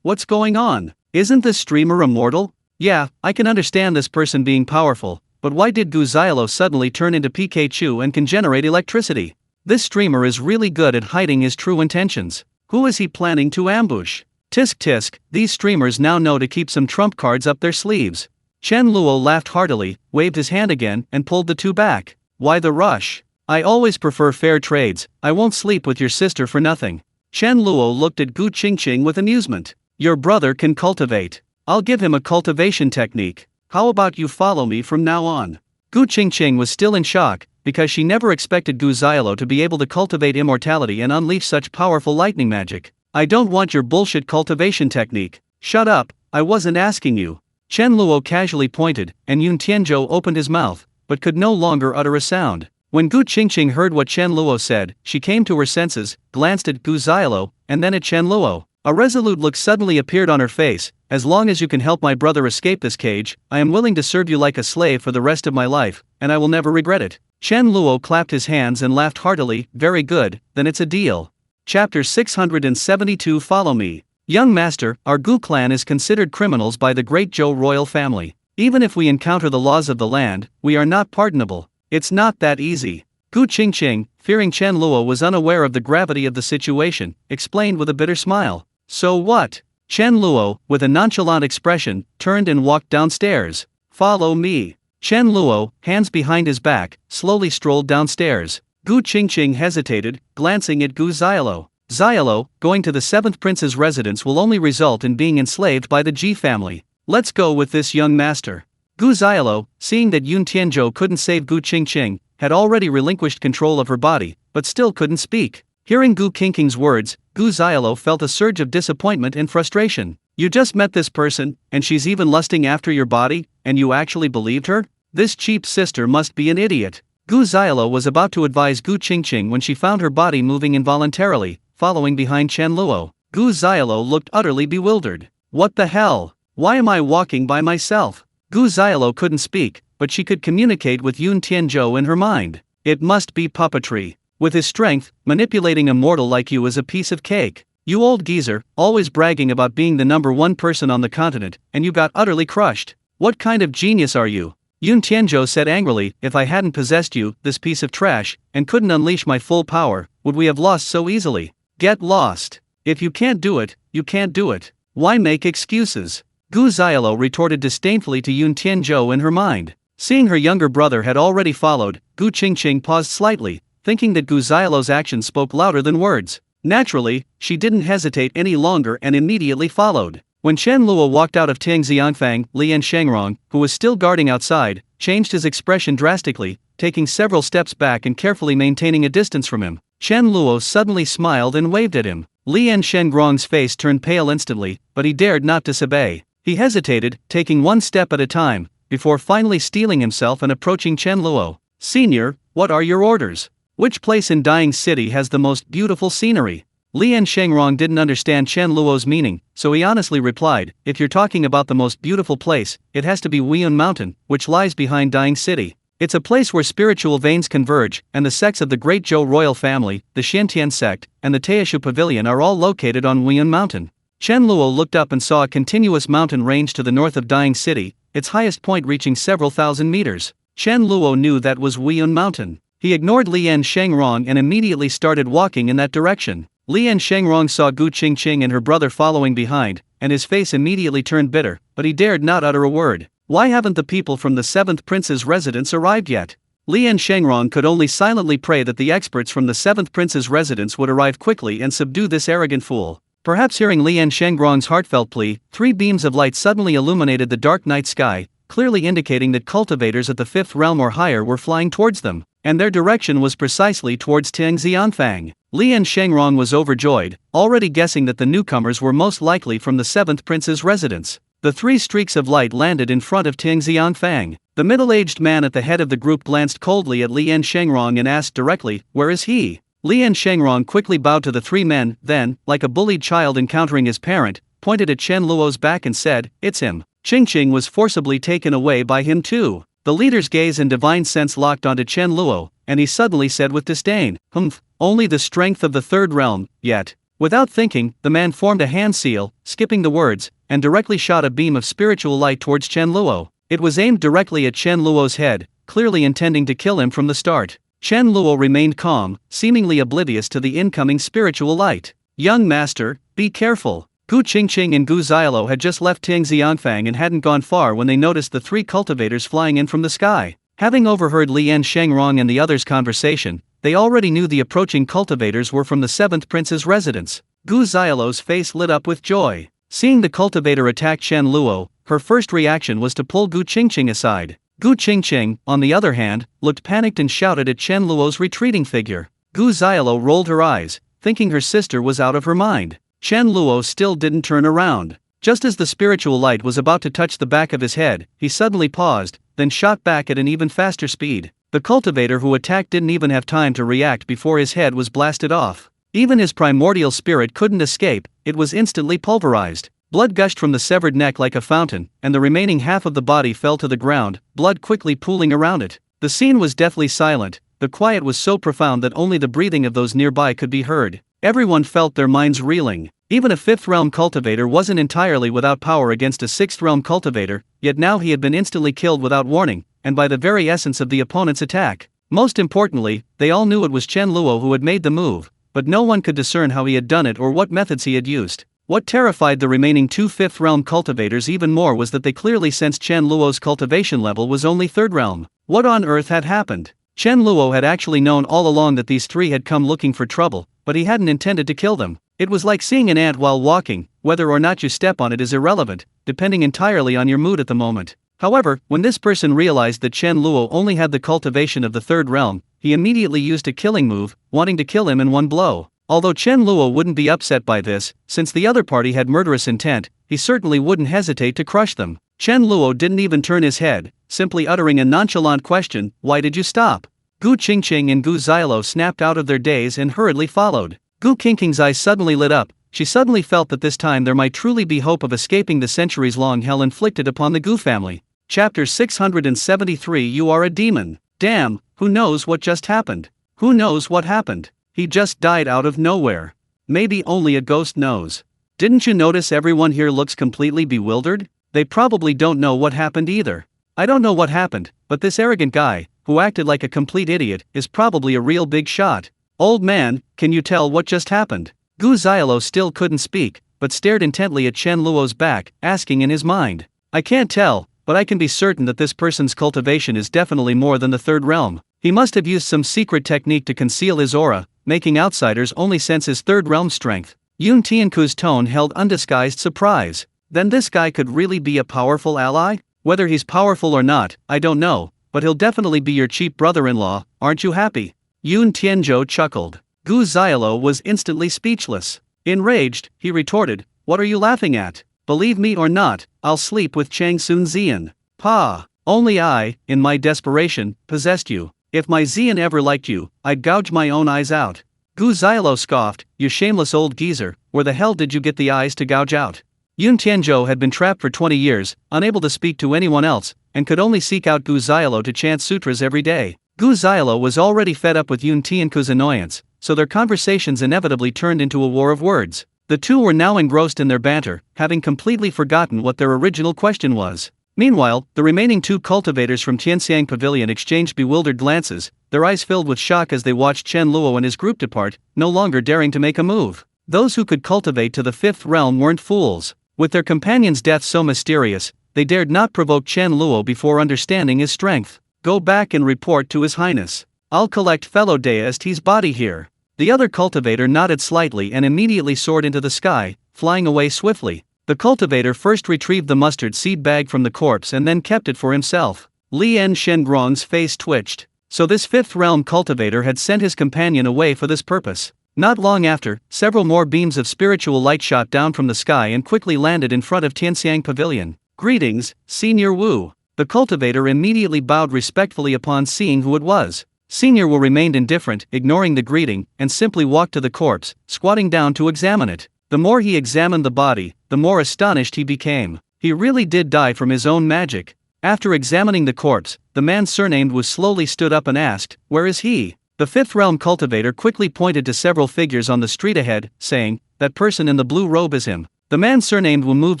What's going on? Isn't this streamer immortal? Yeah, I can understand this person being powerful, but why did Gu Xiaoluo suddenly turn into Pikachu and can generate electricity? This streamer is really good at hiding his true intentions. Who is he planning to ambush? Tisk tisk, these streamers now know to keep some trump cards up their sleeves. Chen Luo laughed heartily, waved his hand again, and pulled the 2 back. Why the rush? I always prefer fair trades. I won't sleep with your sister for nothing. Chen Luo looked at Gu Qingqing with amusement. Your brother can cultivate. I'll give him a cultivation technique. How about you follow me from now on? Gu Qingqing was still in shock, because she never expected Gu Xiaoluo to be able to cultivate immortality and unleash such powerful lightning magic. I don't want your bullshit cultivation technique. Shut up, I wasn't asking you. Chen Luo casually pointed, and Yun Tianzhou opened his mouth, but could no longer utter a sound. When Gu Qingqing heard what Chen Luo said, she came to her senses, glanced at Gu Xiaoluo, and then at Chen Luo. A resolute look suddenly appeared on her face. As long as you can help my brother escape this cage, I am willing to serve you like a slave for the rest of my life, and I will never regret it. Chen Luo clapped his hands and laughed heartily. Very good, then it's a deal. Chapter 672. Follow me. Young master, our Gu clan is considered criminals by the great Zhou royal family. Even if we encounter the laws of the land, we are not pardonable. It's not that easy. Gu Qingqing, fearing Chen Luo was unaware of the gravity of the situation, explained with a bitter smile. So what? Chen Luo, with a nonchalant expression, turned and walked downstairs. Follow me. Chen Luo, hands behind his back, slowly strolled downstairs. Gu Qingqing hesitated, glancing at Gu Xiaoluo. Xiaoluo, going to the 7th prince's residence will only result in being enslaved by the Ji family. Let's go with this young master. Gu Xiaoluo, seeing that Yun Tianzhou couldn't save Gu Qingqing, had already relinquished control of her body, but still couldn't speak. Hearing Gu Qingqing's words, Gu Xiaoluo felt a surge of disappointment and frustration. You just met this person, and she's even lusting after your body, and you actually believed her? This cheap sister must be an idiot. Gu Xiaoluo was about to advise Gu Qingqing when she found her body moving involuntarily, following behind Chen Luo. Gu Xiaoluo looked utterly bewildered. What the hell? Why am I walking by myself? Gu Xiaoluo couldn't speak, but she could communicate with Yun Tianzhou in her mind. It must be puppetry. With his strength, manipulating a mortal like you is a piece of cake. You old geezer, always bragging about being the #1 person on the continent, and you got utterly crushed. What kind of genius are you? Yun Tianzhou said angrily, if I hadn't possessed you, this piece of trash, and couldn't unleash my full power, would we have lost so easily? Get lost. If you can't do it, you can't do it. Why make excuses? Gu Xiaoluo retorted disdainfully to Yun Tianzhou in her mind. Seeing her younger brother had already followed, Gu Qingqing paused slightly, thinking that Gu Xiaoluo's actions spoke louder than words. Naturally, she didn't hesitate any longer and immediately followed. When Chen Luo walked out of Ting Xiangfang, Lian Shengrong, who was still guarding outside, changed his expression drastically, taking several steps back and carefully maintaining a distance from him. Chen Luo suddenly smiled and waved at him. Lian Shengrong's face turned pale instantly, but he dared not disobey. He hesitated, taking one step at a time, before finally steeling himself and approaching Chen Luo. Senior, what are your orders? Which place in Dying City has the most beautiful scenery? Lian Shengrong didn't understand Chen Luo's meaning, so he honestly replied, if you're talking about the most beautiful place, it has to be Hunyuan Mountain, which lies behind Dying City. It's a place where spiritual veins converge, and the sects of the great Zhou royal family, the Xiantian sect, and the Teishu pavilion are all located on Hunyuan Mountain. Chen Luo looked up and saw a continuous mountain range to the north of Dying City, its highest point reaching several thousand meters. Chen Luo knew that was Hunyuan Mountain. He ignored Lian Shangrong and immediately started walking in that direction. Lian Shangrong saw Gu Qingqing and her brother following behind, and his face immediately turned bitter, but he dared not utter a word. Why haven't the people from the 7th Prince's residence arrived yet? Lian Shangrong could only silently pray that the experts from the 7th Prince's residence would arrive quickly and subdue this arrogant fool. Perhaps hearing Lian Shangrong's heartfelt plea, 3 beams of light suddenly illuminated the dark night sky, clearly indicating that cultivators at the 5th realm or higher were flying towards them, and their direction was precisely towards Tiang Xianfang. Lian Shangrong was overjoyed, already guessing that the newcomers were most likely from the 7th Prince's residence. The 3 streaks of light landed in front of Tiang Xianfang. The middle-aged man at the head of the group glanced coldly at Lian Shangrong and asked directly, "Where is he?" Lian Shangrong quickly bowed to the 3 men, then, like a bullied child encountering his parent, pointed at Chen Luo's back and said, "It's him." Qingqing was forcibly taken away by him too. The leader's gaze and divine sense locked onto Chen Luo, and he suddenly said with disdain, "Humph, only the strength of the 3rd realm, yet." Without thinking, the man formed a hand seal, skipping the words, and directly shot a beam of spiritual light towards Chen Luo. It was aimed directly at Chen Luo's head, clearly intending to kill him from the start. Chen Luo remained calm, seemingly oblivious to the incoming spiritual light. "Young master, be careful." Gu Qingqing and Gu Xiaolo had just left Tiang Xianfang and hadn't gone far when they noticed the 3 cultivators flying in from the sky. Having overheard Lian Shangrong and the others' conversation, they already knew the approaching cultivators were from the 7th Prince's residence. Gu Xiaolo's face lit up with joy. Seeing the cultivator attack Chen Luo, her first reaction was to pull Gu Qingqing aside. Gu Qingqing, on the other hand, looked panicked and shouted at Chen Luo's retreating figure. Gu Xiaolo rolled her eyes, thinking her sister was out of her mind. Chen Luo still didn't turn around. Just as the spiritual light was about to touch the back of his head, he suddenly paused, then shot back at an even faster speed. The cultivator who attacked didn't even have time to react before his head was blasted off. Even his primordial spirit couldn't escape, it was instantly pulverized. Blood gushed from the severed neck like a fountain, and the remaining half of the body fell to the ground, blood quickly pooling around it. The scene was deathly silent, the quiet was so profound that only the breathing of those nearby could be heard. Everyone felt their minds reeling. Even a 5th realm cultivator wasn't entirely without power against a 6th realm cultivator, yet now he had been instantly killed without warning, and by the very essence of the opponent's attack. Most importantly, they all knew it was Chen Luo who had made the move, but no one could discern how he had done it or what methods he had used. What terrified the remaining 2 5th realm cultivators even more was that they clearly sensed Chen Luo's cultivation level was only 3rd realm. What on earth had happened? Chen Luo had actually known all along that these 3 had come looking for trouble, but he hadn't intended to kill them. It was like seeing an ant while walking, whether or not you step on it is irrelevant, depending entirely on your mood at the moment. However, when this person realized that Chen Luo only had the cultivation of the 3rd realm, he immediately used a killing move, wanting to kill him in one blow. Although Chen Luo wouldn't be upset by this, since the other party had murderous intent, he certainly wouldn't hesitate to crush them. Chen Luo didn't even turn his head, simply uttering a nonchalant question, "Why did you stop?" Gu Qingqing and Gu Xiaolo snapped out of their daze and hurriedly followed. Gu Qingqing's eyes suddenly lit up. She suddenly felt that this time there might truly be hope of escaping the centuries-long hell inflicted upon the Gu family. Chapter 673. You are a demon. Damn, who knows what just happened? Who knows what happened? He just died out of nowhere. Maybe only a ghost knows. Didn't you notice everyone here looks completely bewildered? They probably don't know what happened either. I don't know what happened, but this arrogant guy, who acted like a complete idiot, is probably a real big shot. Old man, can you tell what just happened? Gu Xiaolo still couldn't speak, but stared intently at Chen Luo's back, asking in his mind. I can't tell, but I can be certain that this person's cultivation is definitely more than the 3rd realm. He must have used some secret technique to conceal his aura, making outsiders only sense his 3rd realm strength. Yun Tianku's tone held undisguised surprise. Then this guy could really be a powerful ally? Whether he's powerful or not, I don't know, but he'll definitely be your cheap brother-in-law, aren't you happy? Yun Tianzhou chuckled. Gu Xiaolo was instantly speechless. Enraged, he retorted, "What are you laughing at? Believe me or not, I'll sleep with Chang Sun Xian. Pa, only I, in my desperation, possessed you. If my Xian ever liked you, I'd gouge my own eyes out." Gu Xiaolo scoffed, "You shameless old geezer, where the hell did you get the eyes to gouge out?" Yun Tianzhou had been trapped for 20 years, unable to speak to anyone else, and could only seek out Gu Xiaolo to chant sutras every day. Gu Xiaolo was already fed up with Yun Tianku's annoyance, so their conversations inevitably turned into a war of words. The two were now engrossed in their banter, having completely forgotten what their original question was. Meanwhile, the remaining two cultivators from Tianxiang Pavilion exchanged bewildered glances, their eyes filled with shock as they watched Chen Luo and his group depart, no longer daring to make a move. Those who could cultivate to the fifth realm weren't fools. With their companion's death so mysterious, they dared not provoke Chen Luo before understanding his strength. Go back and report to His Highness. I'll collect fellow deity's body here. The other cultivator nodded slightly and immediately soared into the sky, flying away swiftly. The cultivator first retrieved the mustard seed bag from the corpse and then kept it for himself. Lian Shengrong's face twitched. So this fifth realm cultivator had sent his companion away for this purpose. Not long after, several more beams of spiritual light shot down from the sky and quickly landed in front of Tianxiang Pavilion. Greetings, Senior Wu. The cultivator immediately bowed respectfully upon seeing who it was. Senior Wu remained indifferent, ignoring the greeting, and simply walked to the corpse, squatting down to examine it. The more he examined the body, the more astonished he became. He really did die from his own magic. After examining the corpse, the man surnamed Wu slowly stood up and asked, "Where is he?" The fifth realm cultivator quickly pointed to several figures on the street ahead, saying, "That person in the blue robe is him." The man surnamed Wu moved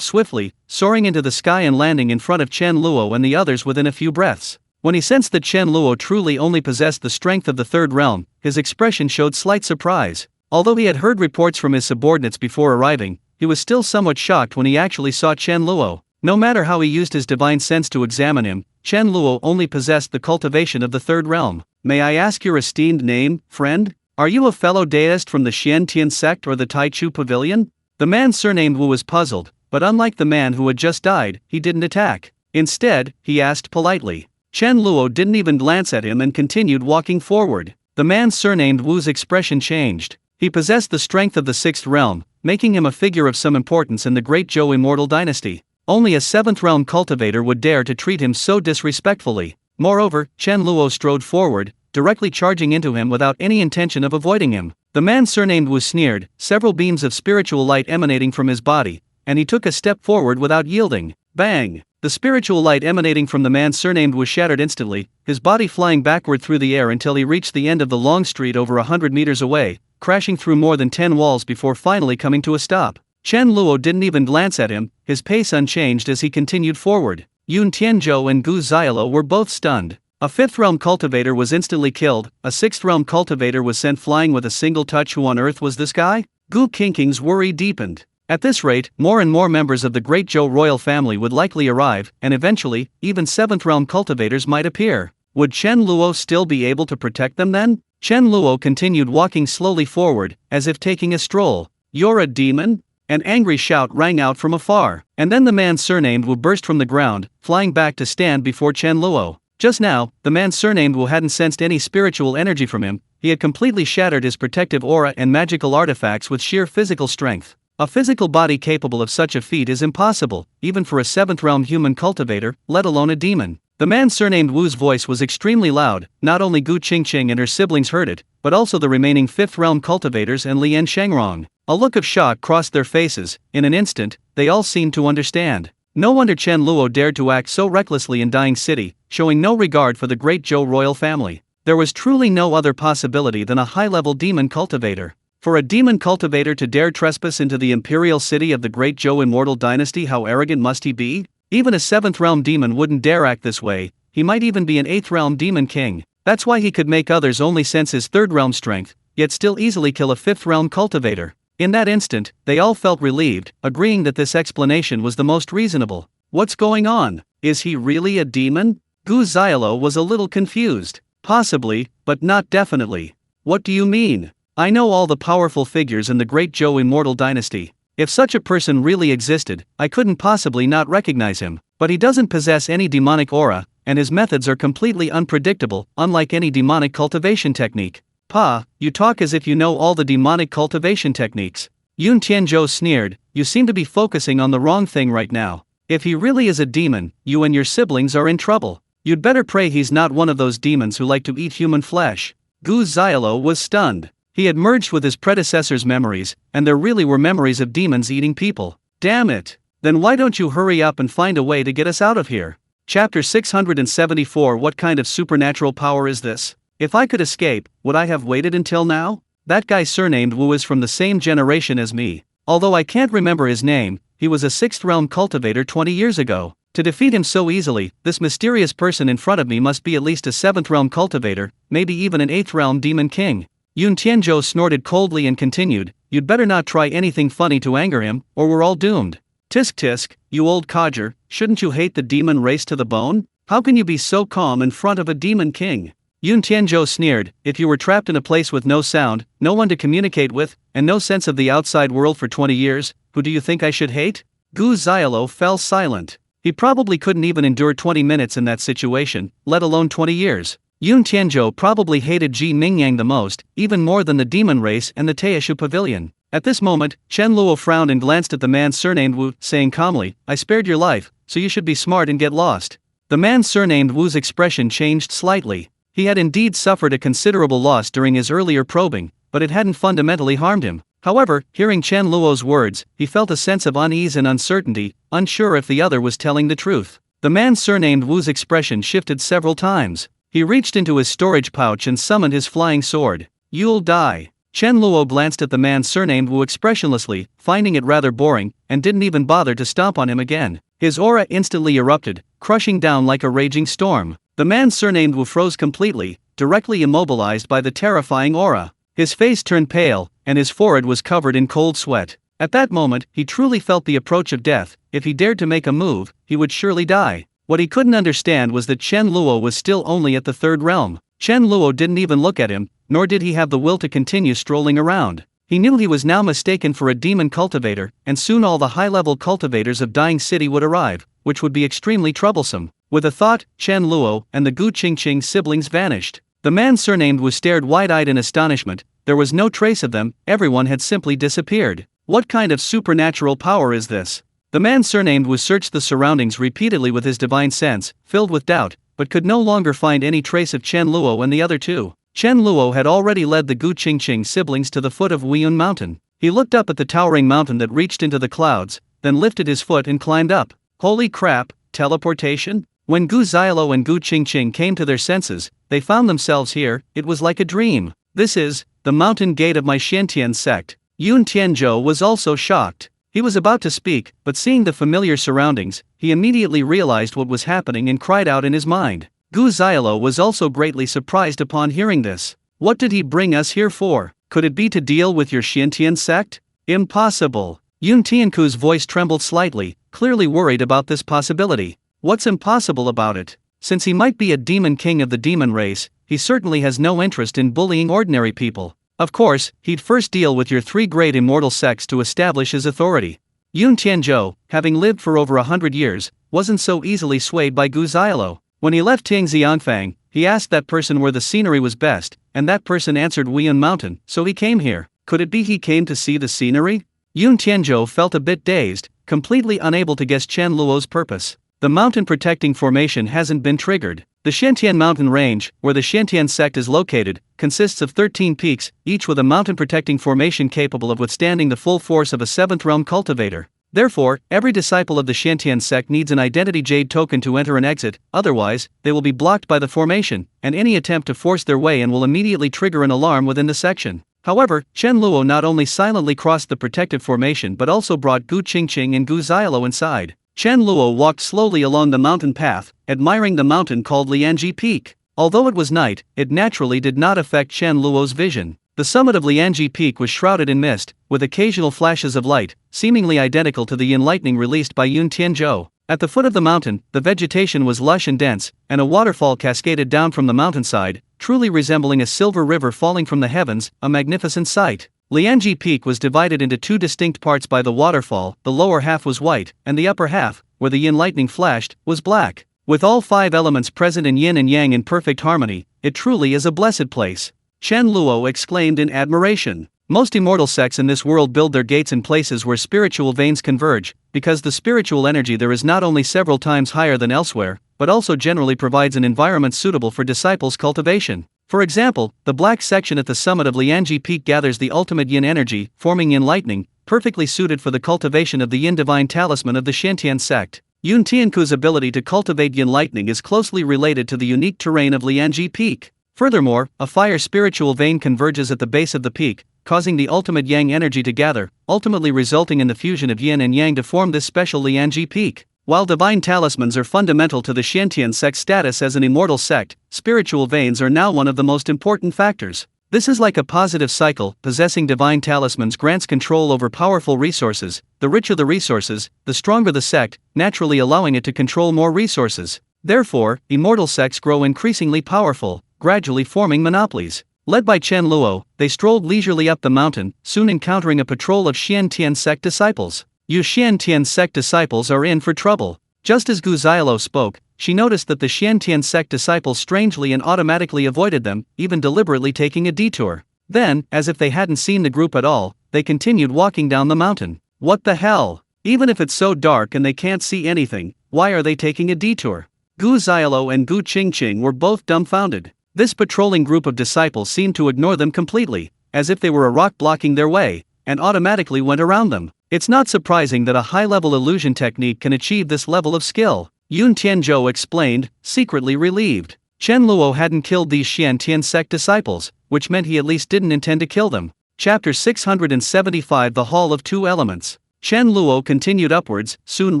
swiftly, soaring into the sky and landing in front of Chen Luo and the others within a few breaths. When he sensed that Chen Luo truly only possessed the strength of the third realm, his expression showed slight surprise. Although he had heard reports from his subordinates before arriving, he was still somewhat shocked when he actually saw Chen Luo. No matter how he used his divine sense to examine him, Chen Luo only possessed the cultivation of the third realm. "May I ask your esteemed name, friend? Are you a fellow deist from the Xiantian sect or the Taichu Pavilion?" The man surnamed Wu was puzzled, but unlike the man who had just died, he didn't attack. Instead, he asked politely. Chen Luo didn't even glance at him and continued walking forward. The man surnamed Wu's expression changed. He possessed the strength of the sixth realm, making him a figure of some importance in the Great Zhou immortal dynasty. Only a seventh realm cultivator would dare to treat him so disrespectfully. Moreover, Chen Luo strode forward, directly charging into him without any intention of avoiding him. The man surnamed Wu sneered, several beams of spiritual light emanating from his body, and he took a step forward without yielding. Bang! The spiritual light emanating from the man surnamed Wu shattered instantly, his body flying backward through the air until he reached the end of the long street over 100 meters away, crashing through more than 10 walls before finally coming to a stop. Chen Luo didn't even glance at him, his pace unchanged as he continued forward. Yun Tianzhou and Gu Xiaolo were both stunned. A fifth realm cultivator was instantly killed, a sixth realm cultivator was sent flying with a single touch. Who on earth was this guy? Gu Qingqing's worry deepened. At this rate, more and more members of the Great Zhou royal family would likely arrive, and eventually, even seventh realm cultivators might appear. Would Chen Luo still be able to protect them then? Chen Luo continued walking slowly forward, as if taking a stroll. "You're a demon?" An angry shout rang out from afar, and then the man surnamed Wu burst from the ground, flying back to stand before Chen Luo. Just now, the man surnamed Wu hadn't sensed any spiritual energy from him, he had completely shattered his protective aura and magical artifacts with sheer physical strength. A physical body capable of such a feat is impossible, even for a seventh realm human cultivator, let alone a demon. The man surnamed Wu's voice was extremely loud, not only Gu Qingqing and her siblings heard it, but also the remaining fifth realm cultivators and Lian Shengrong. A look of shock crossed their faces. In an instant, they all seemed to understand. No wonder Chen Luo dared to act so recklessly in Dying City, showing no regard for the Great Zhou royal family. There was truly no other possibility than a high-level demon cultivator. For a demon cultivator to dare trespass into the imperial city of the Great Zhou immortal dynasty, how arrogant must he be? Even a seventh realm demon wouldn't dare act this way, he might even be an eighth realm demon king. That's why he could make others only sense his third realm strength, yet still easily kill a fifth realm cultivator. In that instant, they all felt relieved, agreeing that this explanation was the most reasonable. What's going on? Is he really a demon? Gu Xiaolo was a little confused. Possibly, but not definitely. What do you mean? I know all the powerful figures in the Great Zhou immortal dynasty. If such a person really existed, I couldn't possibly not recognize him. But he doesn't possess any demonic aura, and his methods are completely unpredictable, unlike any demonic cultivation technique. Pa, you talk as if you know all the demonic cultivation techniques. Yun Tianzhou sneered, you seem to be focusing on the wrong thing right now. If he really is a demon, you and your siblings are in trouble. You'd better pray he's not one of those demons who like to eat human flesh. Gu Xiaolo was stunned. He had merged with his predecessor's memories, and there really were memories of demons eating people. Damn it! Then why don't you hurry up and find a way to get us out of here? Chapter 674. What kind of supernatural power is this? If I could escape, would I have waited until now? That guy surnamed Wu is from the same generation as me. Although I can't remember his name, he was a 6th realm cultivator 20 years ago. To defeat him so easily, this mysterious person in front of me must be at least a 7th realm cultivator, maybe even an 8th realm demon king. Yun Tianzhou snorted coldly and continued, "You'd better not try anything funny to anger him, or we're all doomed." Tisk tisk, you old codger, shouldn't you hate the demon race to the bone? How can you be so calm in front of a demon king? Yun Tianzhou sneered, "If you were trapped in a place with no sound, no one to communicate with, and no sense of the outside world for 20 years, who do you think I should hate?" Gu Xiaolo fell silent. He probably couldn't even endure 20 minutes in that situation, let alone 20 years. Yun Tianzhou probably hated Ji Mingyang the most, even more than the demon race and the Teishu pavilion. At this moment, Chen Luo frowned and glanced at the man surnamed Wu, saying calmly, "I spared your life, so you should be smart and get lost." The man surnamed Wu's expression changed slightly. He had indeed suffered a considerable loss during his earlier probing, but it hadn't fundamentally harmed him. However, hearing Chen Luo's words, he felt a sense of unease and uncertainty, unsure if the other was telling the truth. The man surnamed Wu's expression shifted several times. He reached into his storage pouch and summoned his flying sword. "You'll die." Chen Luo glanced at the man surnamed Wu expressionlessly, finding it rather boring, and didn't even bother to stomp on him again. His aura instantly erupted, crushing down like a raging storm. The man surnamed Wu froze completely, directly immobilized by the terrifying aura. His face turned pale, and his forehead was covered in cold sweat. At that moment, he truly felt the approach of death. If he dared to make a move, he would surely die. What he couldn't understand was that Chen Luo was still only at the 3rd realm. Chen Luo didn't even look at him, nor did he have the will to continue strolling around. He knew he was now mistaken for a demon cultivator, and soon all the high-level cultivators of Dying City would arrive, which would be extremely troublesome. With a thought, Chen Luo and the Gu Qingqing siblings vanished. The man surnamed Wu stared wide-eyed in astonishment. There was no trace of them, everyone had simply disappeared. What kind of supernatural power is this? The man surnamed Wu searched the surroundings repeatedly with his divine sense, filled with doubt, but could no longer find any trace of Chen Luo and the other two. Chen Luo had already led the Gu Qingqing siblings to the foot of Hunyuan Mountain. He looked up at the towering mountain that reached into the clouds, then lifted his foot and climbed up. Holy crap, teleportation? When Gu Xiaolo and Gu Qingqing came to their senses, they found themselves here. It was like a dream. This is the mountain gate of my Xiantian sect. Yun Tianzhou was also shocked. He was about to speak, but seeing the familiar surroundings, he immediately realized what was happening and cried out in his mind. Gu Xiaolo was also greatly surprised upon hearing this. What did he bring us here for? Could it be to deal with your Xiantian sect? Impossible. Yun Tianku's voice trembled slightly, clearly worried about this possibility. What's impossible about it? Since he might be a demon king of the demon race, he certainly has no interest in bullying ordinary people. Of course, he'd first deal with your 3 great immortal sects to establish his authority. Yun Tianzhou, having lived for over 100 years, wasn't so easily swayed by Gu Xiaolo. When he left Tingxiangfang, he asked that person where the scenery was best, and that person answered Hunyuan Mountain, so he came here. Could it be he came to see the scenery? Yun Tianzhou felt a bit dazed, completely unable to guess Chen Luo's purpose. The mountain protecting formation hasn't been triggered. The Xiantian mountain range, where the Xiantian sect is located, consists of 13 peaks, each with a mountain protecting formation capable of withstanding the full force of a 7th realm cultivator. Therefore, every disciple of the Xiantian sect needs an identity jade token to enter and exit, otherwise, they will be blocked by the formation, and any attempt to force their way in will immediately trigger an alarm within the section. However, Chen Luo not only silently crossed the protective formation but also brought Gu Qingqing and Gu Xiaolo inside. Chen Luo walked slowly along the mountain path, admiring the mountain called Lianji Peak. Although it was night, it naturally did not affect Chen Luo's vision. The summit of Lianji Peak was shrouded in mist, with occasional flashes of light, seemingly identical to the yin lightning released by Yun Tianzhou. At the foot of the mountain, the vegetation was lush and dense, and a waterfall cascaded down from the mountainside, truly resembling a silver river falling from the heavens, a magnificent sight. Lianji Peak was divided into 2 distinct parts by the waterfall. The lower half was white, and the upper half, where the yin lightning flashed, was black. With all 5 elements present in yin and yang in perfect harmony, it truly is a blessed place. Chen Luo exclaimed in admiration. Most immortal sects in this world build their gates in places where spiritual veins converge, because the spiritual energy there is not only several times higher than elsewhere, but also generally provides an environment suitable for disciples' cultivation. For example, the black section at the summit of Lianji Peak gathers the ultimate yin energy, forming yin lightning, perfectly suited for the cultivation of the yin divine talisman of the Xiantian sect. Yun Tianku's ability to cultivate yin lightning is closely related to the unique terrain of Lianji Peak. Furthermore, a fire spiritual vein converges at the base of the peak, causing the ultimate yang energy to gather, ultimately resulting in the fusion of yin and yang to form this special Lianji peak. While divine talismans are fundamental to the Xiantian sect's status as an immortal sect, spiritual veins are now one of the most important factors. This is like a positive cycle. Possessing divine talismans grants control over powerful resources. The richer the resources, the stronger the sect, naturally allowing it to control more resources. Therefore, immortal sects grow increasingly powerful, gradually forming monopolies. Led by Chen Luo, they strolled leisurely up the mountain, soon encountering a patrol of Xiantian sect disciples. You Xiantian sect disciples are in for trouble. Just as Gu Xiaolo spoke, she noticed that the Xiantian sect disciples strangely and automatically avoided them, even deliberately taking a detour. Then, as if they hadn't seen the group at all, they continued walking down the mountain. What the hell? Even if it's so dark and they can't see anything, why are they taking a detour? Gu Xiaolo and Gu Qingqing were both dumbfounded. This patrolling group of disciples seemed to ignore them completely, as if they were a rock blocking their way, and automatically went around them. It's not surprising that a high-level illusion technique can achieve this level of skill, Yun Tianzhou explained, secretly relieved. Chen Luo hadn't killed these Xiantian sect disciples, which meant he at least didn't intend to kill them. Chapter 675 The Hall of Two Elements. Chen Luo continued upwards, soon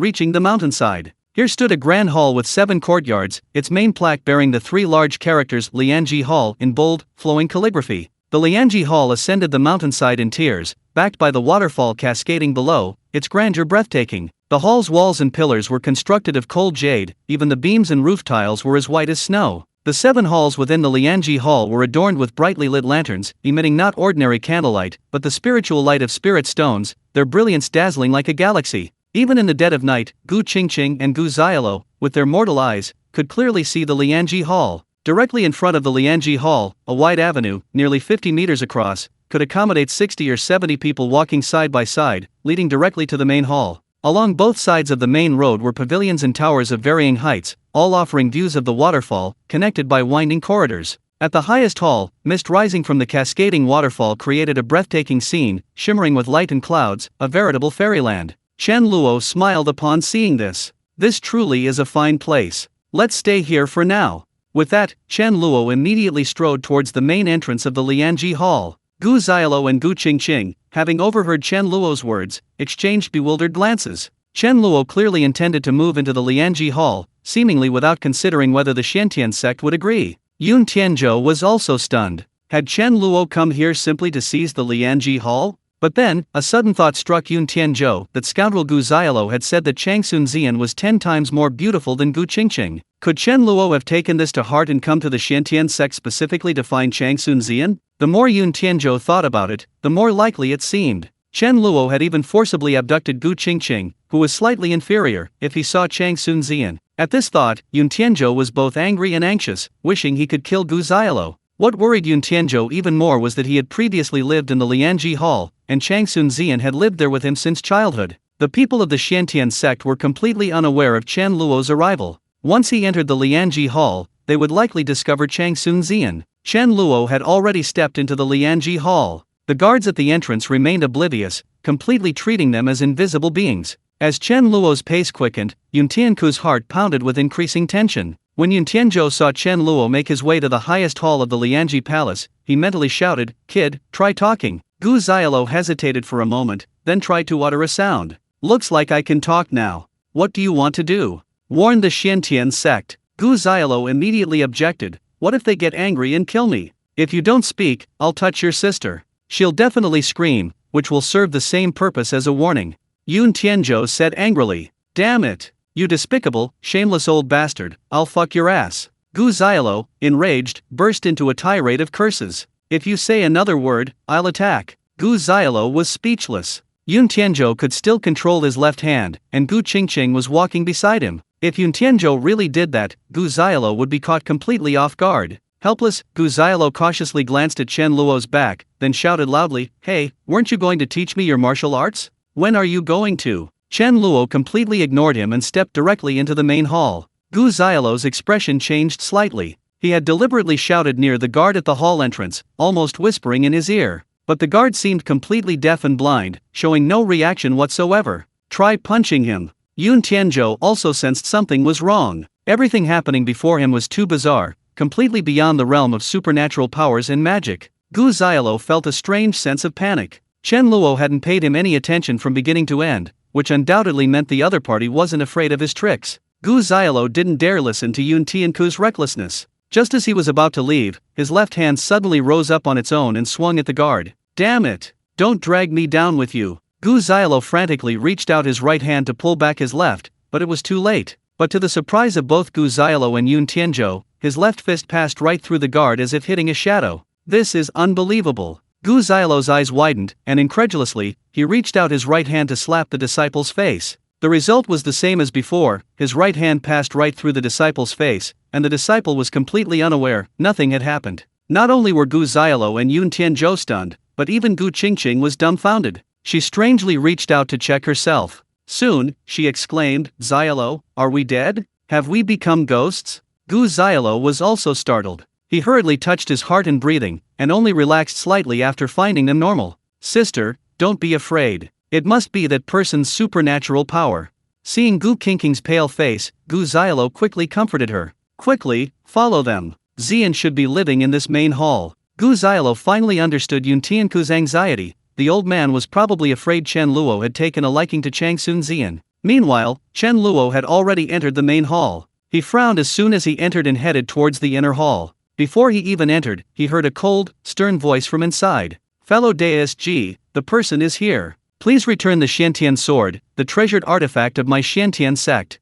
reaching the mountainside. Here stood a grand hall with 7 courtyards, its main plaque bearing the 3 large characters Lianji Hall in bold, flowing calligraphy. The Lianji Hall ascended the mountainside in tiers, backed by the waterfall cascading below, its grandeur breathtaking. The hall's walls and pillars were constructed of cold jade, even the beams and roof tiles were as white as snow. The 7 halls within the Lianji Hall were adorned with brightly lit lanterns, emitting not ordinary candlelight, but the spiritual light of spirit stones, their brilliance dazzling like a galaxy. Even in the dead of night, Gu Qingqing and Gu Xiaolo, with their mortal eyes, could clearly see the Lianji Hall. Directly in front of the Lianji Hall, a wide avenue, nearly 50 meters across, could accommodate 60 or 70 people walking side by side, leading directly to the main hall. Along both sides of the main road were pavilions and towers of varying heights, all offering views of the waterfall, connected by winding corridors. At the highest hall, mist rising from the cascading waterfall created a breathtaking scene, shimmering with light and clouds, a veritable fairyland. Chen Luo smiled upon seeing this. This truly is a fine place. Let's stay here for now. With that, Chen Luo immediately strode towards the main entrance of the Lianji Hall. Gu Xiaolo and Gu Qingqing, having overheard Chen Luo's words, exchanged bewildered glances. Chen Luo clearly intended to move into the Lianji Hall, seemingly without considering whether the Xiantian sect would agree. Yun Tianzhou was also stunned. Had Chen Luo come here simply to seize the Lianji Hall? But then, a sudden thought struck Yun Tianzhou that scoundrel Gu Xiaolo had said that Changsun Xian was 10 times more beautiful than Gu Qingqing. Could Chen Luo have taken this to heart and come to the Xiantian sect specifically to find Changsun Xian? The more Yun Tianzhou thought about it, the more likely it seemed. Chen Luo had even forcibly abducted Gu Qingqing, who was slightly inferior, if he saw Changsun Xian. At this thought, Yun Tianzhou was both angry and anxious, wishing he could kill Gu Xiaolo. What worried Yun Tianzhou even more was that he had previously lived in the Lianji Hall, and Changsun Xian had lived there with him since childhood. The people of the Xiantian sect were completely unaware of Chen Luo's arrival. Once he entered the Lianji Hall, they would likely discover Changsun Xian. Chen Luo had already stepped into the Lianji Hall. The guards at the entrance remained oblivious, completely treating them as invisible beings. As Chen Luo's pace quickened, Yun Tianku's heart pounded with increasing tension. When Yun Tianzhou saw Chen Luo make his way to the highest hall of the Lianji Palace, he mentally shouted, "Kid, try talking." Gu Xiaolo hesitated for a moment, then tried to utter a sound. "Looks like I can talk now. What do you want to do?" warned the Xiantian sect. Gu Xiaolo immediately objected. "What if they get angry and kill me? If you don't speak, I'll touch your sister. She'll definitely scream, which will serve the same purpose as a warning." Yun Tianzhou said angrily. "Damn it! You despicable, shameless old bastard, I'll fuck your ass." Gu Xiaolo, enraged, burst into a tirade of curses. "If you say another word, I'll attack." Gu Xiaolo was speechless. Yun Tianzhou could still control his left hand, and Gu Qingqing was walking beside him. If Yun Tianzhou really did that, Gu Xiaolo would be caught completely off guard. Helpless, Gu Xiaolo cautiously glanced at Chen Luo's back, then shouted loudly, "Hey, weren't you going to teach me your martial arts? When are you going to?" Chen Luo completely ignored him and stepped directly into the main hall. Gu Xiaolo's expression changed slightly. He had deliberately shouted near the guard at the hall entrance, almost whispering in his ear. But the guard seemed completely deaf and blind, showing no reaction whatsoever. "Try punching him." Yun Tianzhou also sensed something was wrong. Everything happening before him was too bizarre, completely beyond the realm of supernatural powers and magic. Gu Xiaolo felt a strange sense of panic. Chen Luo hadn't paid him any attention from beginning to end, which undoubtedly meant the other party wasn't afraid of his tricks. Gu Xiaolo didn't dare listen to Yun Tianku's recklessness. Just as he was about to leave, his left hand suddenly rose up on its own and swung at the guard. Damn it! Don't drag me down with you. Gu Xiaolo frantically reached out his right hand to pull back his left, but it was too late. But to the surprise of both Gu Xiaolo and Yun Tianzhou, his left fist passed right through the guard as if hitting a shadow. This is unbelievable. Gu Xiaolo's eyes widened, and incredulously, he reached out his right hand to slap the disciple's face. The result was the same as before, his right hand passed right through the disciple's face, and the disciple was completely unaware, nothing had happened. Not only were Gu Xiaolo and Yun Tianzhou stunned, but even Gu Qingqing was dumbfounded. She strangely reached out to check herself. Soon, she exclaimed, Xiaolo, are we dead? Have we become ghosts? Gu Xiaolo was also startled. He hurriedly touched his heart and breathing, and only relaxed slightly after finding them normal. Sister, don't be afraid. It must be that person's supernatural power. Seeing Gu Qingqing's pale face, Gu Xiaolo quickly comforted her. Quickly, follow them. Xian should be living in this main hall. Gu Xiaolo finally understood Yun Tianku's anxiety. The old man was probably afraid Chen Luo had taken a liking to Changsun Xian. Meanwhile, Chen Luo had already entered the main hall. He frowned as soon as he entered and headed towards the inner hall. Before he even entered, he heard a cold, stern voice from inside. Fellow Deist Ji, the person is here. Please return the Xiantian sword, the treasured artifact of my Xiantian sect.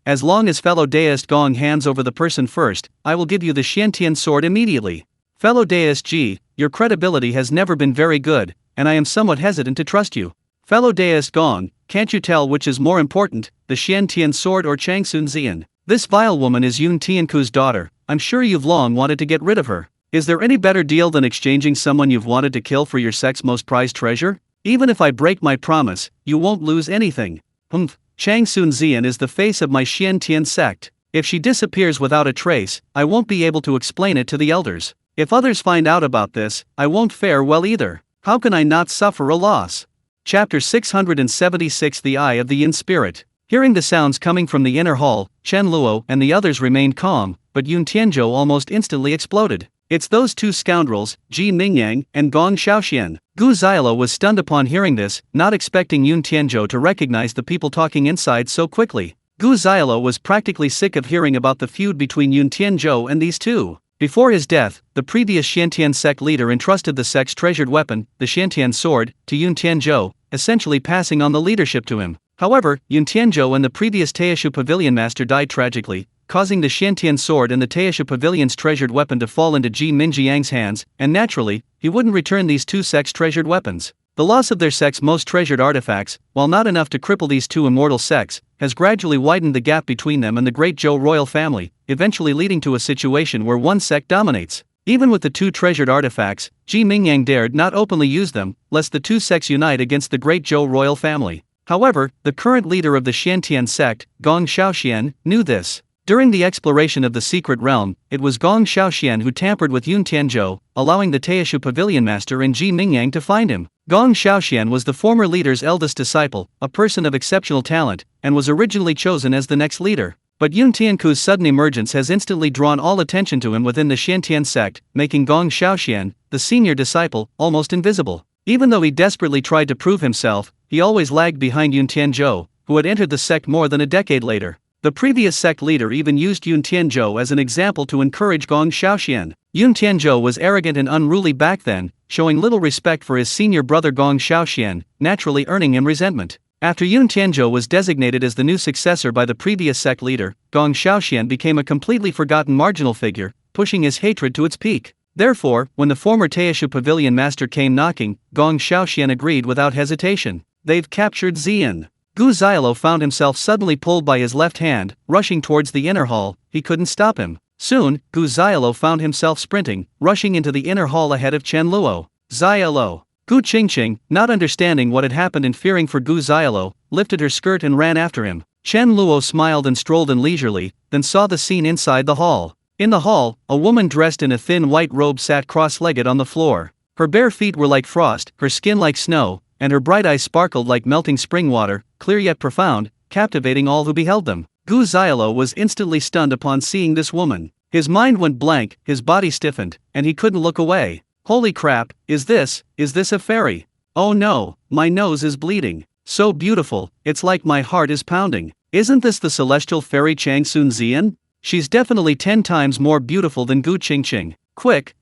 As long as fellow Deist Gong hands over the person first, I will give you the Xiantian sword immediately. Fellow Deist Ji, your credibility has never been very good, and I am somewhat hesitant to trust you. Fellow Deist Gong, can't you tell which is more important, the Xiantian sword or Changsun Xian? This vile woman is Yun Tianku's daughter. I'm sure you've long wanted to get rid of her. Is there any better deal than exchanging someone you've wanted to kill for your sect's most prized treasure? Even if I break my promise, you won't lose anything. Changsun Xian is the face of my Xiantian sect. If she disappears without a trace, I won't be able to explain it to the elders. If others find out about this, I won't fare well either. How can I not suffer a loss? Chapter 676 The Eye of the Yin Spirit. Hearing the sounds coming from the inner hall, Chen Luo and the others remained calm, but Yun Tianzhou almost instantly exploded. It's those two scoundrels, Ji Mingyang and Gong Xiaoxian. Gu Xiaolo was stunned upon hearing this, not expecting Yun Tianzhou to recognize the people talking inside so quickly. Gu Xiaolo was practically sick of hearing about the feud between Yun Tianzhou and these two. Before his death, the previous Xiantian sect leader entrusted the sect's treasured weapon, the Xiantian sword, to Yun Tianzhou, essentially passing on the leadership to him. However, Yun Tianzhou and the previous Taishu Pavilion master died tragically, causing the Xiantian sword and the Taishu Pavilion's treasured weapon to fall into Ji Minjiang's hands, and naturally, he wouldn't return these two sects' treasured weapons. The loss of their sect's most treasured artifacts, while not enough to cripple these two immortal sects, has gradually widened the gap between them and the great Zhou royal family, eventually leading to a situation where one sect dominates. Even with the two treasured artifacts, Ji Mingyang dared not openly use them, lest the two sects unite against the great Zhou royal family. However, the current leader of the Xiantian sect, Gong Xiaoxian, knew this. During the exploration of the secret realm, it was Gong Xiaoxian who tampered with Yun Tianzhou, allowing the Taishu Pavilion master and Ji Mingyang to find him. Gong Xiaoxian was the former leader's eldest disciple, a person of exceptional talent, and was originally chosen as the next leader. But Yun Tianku's sudden emergence has instantly drawn all attention to him within the Xiantian sect, making Gong Xiaoxian, the senior disciple, almost invisible. Even though he desperately tried to prove himself, he always lagged behind Yun Tianzhou, who had entered the sect more than a decade later. The previous sect leader even used Yun Tianzhou as an example to encourage Gong Xiaoxian. Yun Tianzhou was arrogant and unruly back then, showing little respect for his senior brother Gong Xiaoxian, naturally earning him resentment. After Yun Tianzhou was designated as the new successor by the previous sect leader, Gong Xiaoxian became a completely forgotten marginal figure, pushing his hatred to its peak. Therefore, when the former Taishu Pavilion master came knocking, Gong Xiaoxian agreed without hesitation. They've captured Xian. Gu Xiaolo found himself suddenly pulled by his left hand, rushing towards the inner hall. He couldn't stop him. Soon, Gu Xiaolo found himself sprinting, rushing into the inner hall ahead of Chen Luo. Xiaolo. Gu Qingqing, not understanding what had happened and fearing for Gu Xiaolo, lifted her skirt and ran after him. Chen Luo smiled and strolled in leisurely, then saw the scene inside the hall. In the hall, a woman dressed in a thin white robe sat cross-legged on the floor. Her bare feet were like frost, her skin like snow, and her bright eyes sparkled like melting spring water, clear yet profound, captivating all who beheld them. Gu Xiaolo was instantly stunned upon seeing this woman. His mind went blank, his body stiffened, and he couldn't look away. Holy crap, is this a fairy? Oh no, my nose is bleeding. So beautiful, it's like my heart is pounding. Isn't this the celestial fairy Changsun Zian? She's definitely 10 times more beautiful than Gu Qingqing. Quick,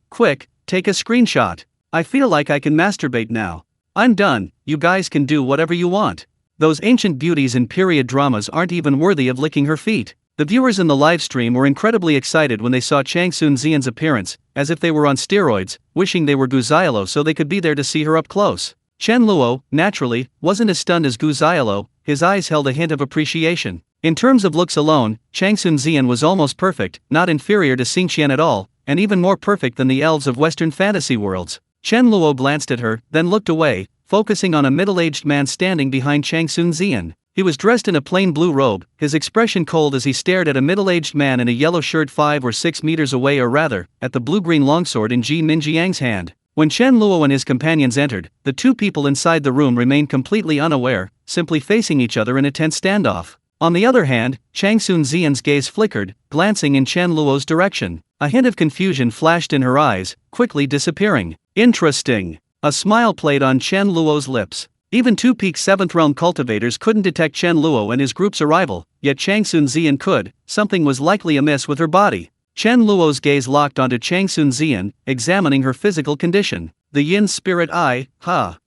take a screenshot. I feel like I can masturbate now. I'm done, you guys can do whatever you want. Those ancient beauties in period dramas aren't even worthy of licking her feet. The viewers in the livestream were incredibly excited when they saw Changsun Zian's appearance, as if they were on steroids, wishing they were Gu Xiaolo so they could be there to see her up close. Chen Luo, naturally, wasn't as stunned as Gu Xiaolo. His eyes held a hint of appreciation. In terms of looks alone, Changsun Zian was almost perfect, not inferior to Xingqian at all, and even more perfect than the elves of Western fantasy worlds. Chen Luo glanced at her, then looked away, focusing on a middle-aged man standing behind Changsun Zian. He was dressed in a plain blue robe, his expression cold as he stared at a middle-aged man in a yellow shirt 5 or 6 meters away, or rather, at the blue-green longsword in Ji Minjiang's hand. When Chen Luo and his companions entered, the two people inside the room remained completely unaware, simply facing each other in a tense standoff. On the other hand, Changsun Zian's gaze flickered, glancing in Chen Luo's direction. A hint of confusion flashed in her eyes, quickly disappearing. Interesting. A smile played on Chen Luo's lips. Even two peak 7th realm cultivators couldn't detect Chen Luo and his group's arrival, yet Changsun Zian could. Something was likely amiss with her body. Chen Luo's gaze locked onto Changsun Zian, examining her physical condition. The Yin Spirit Eye,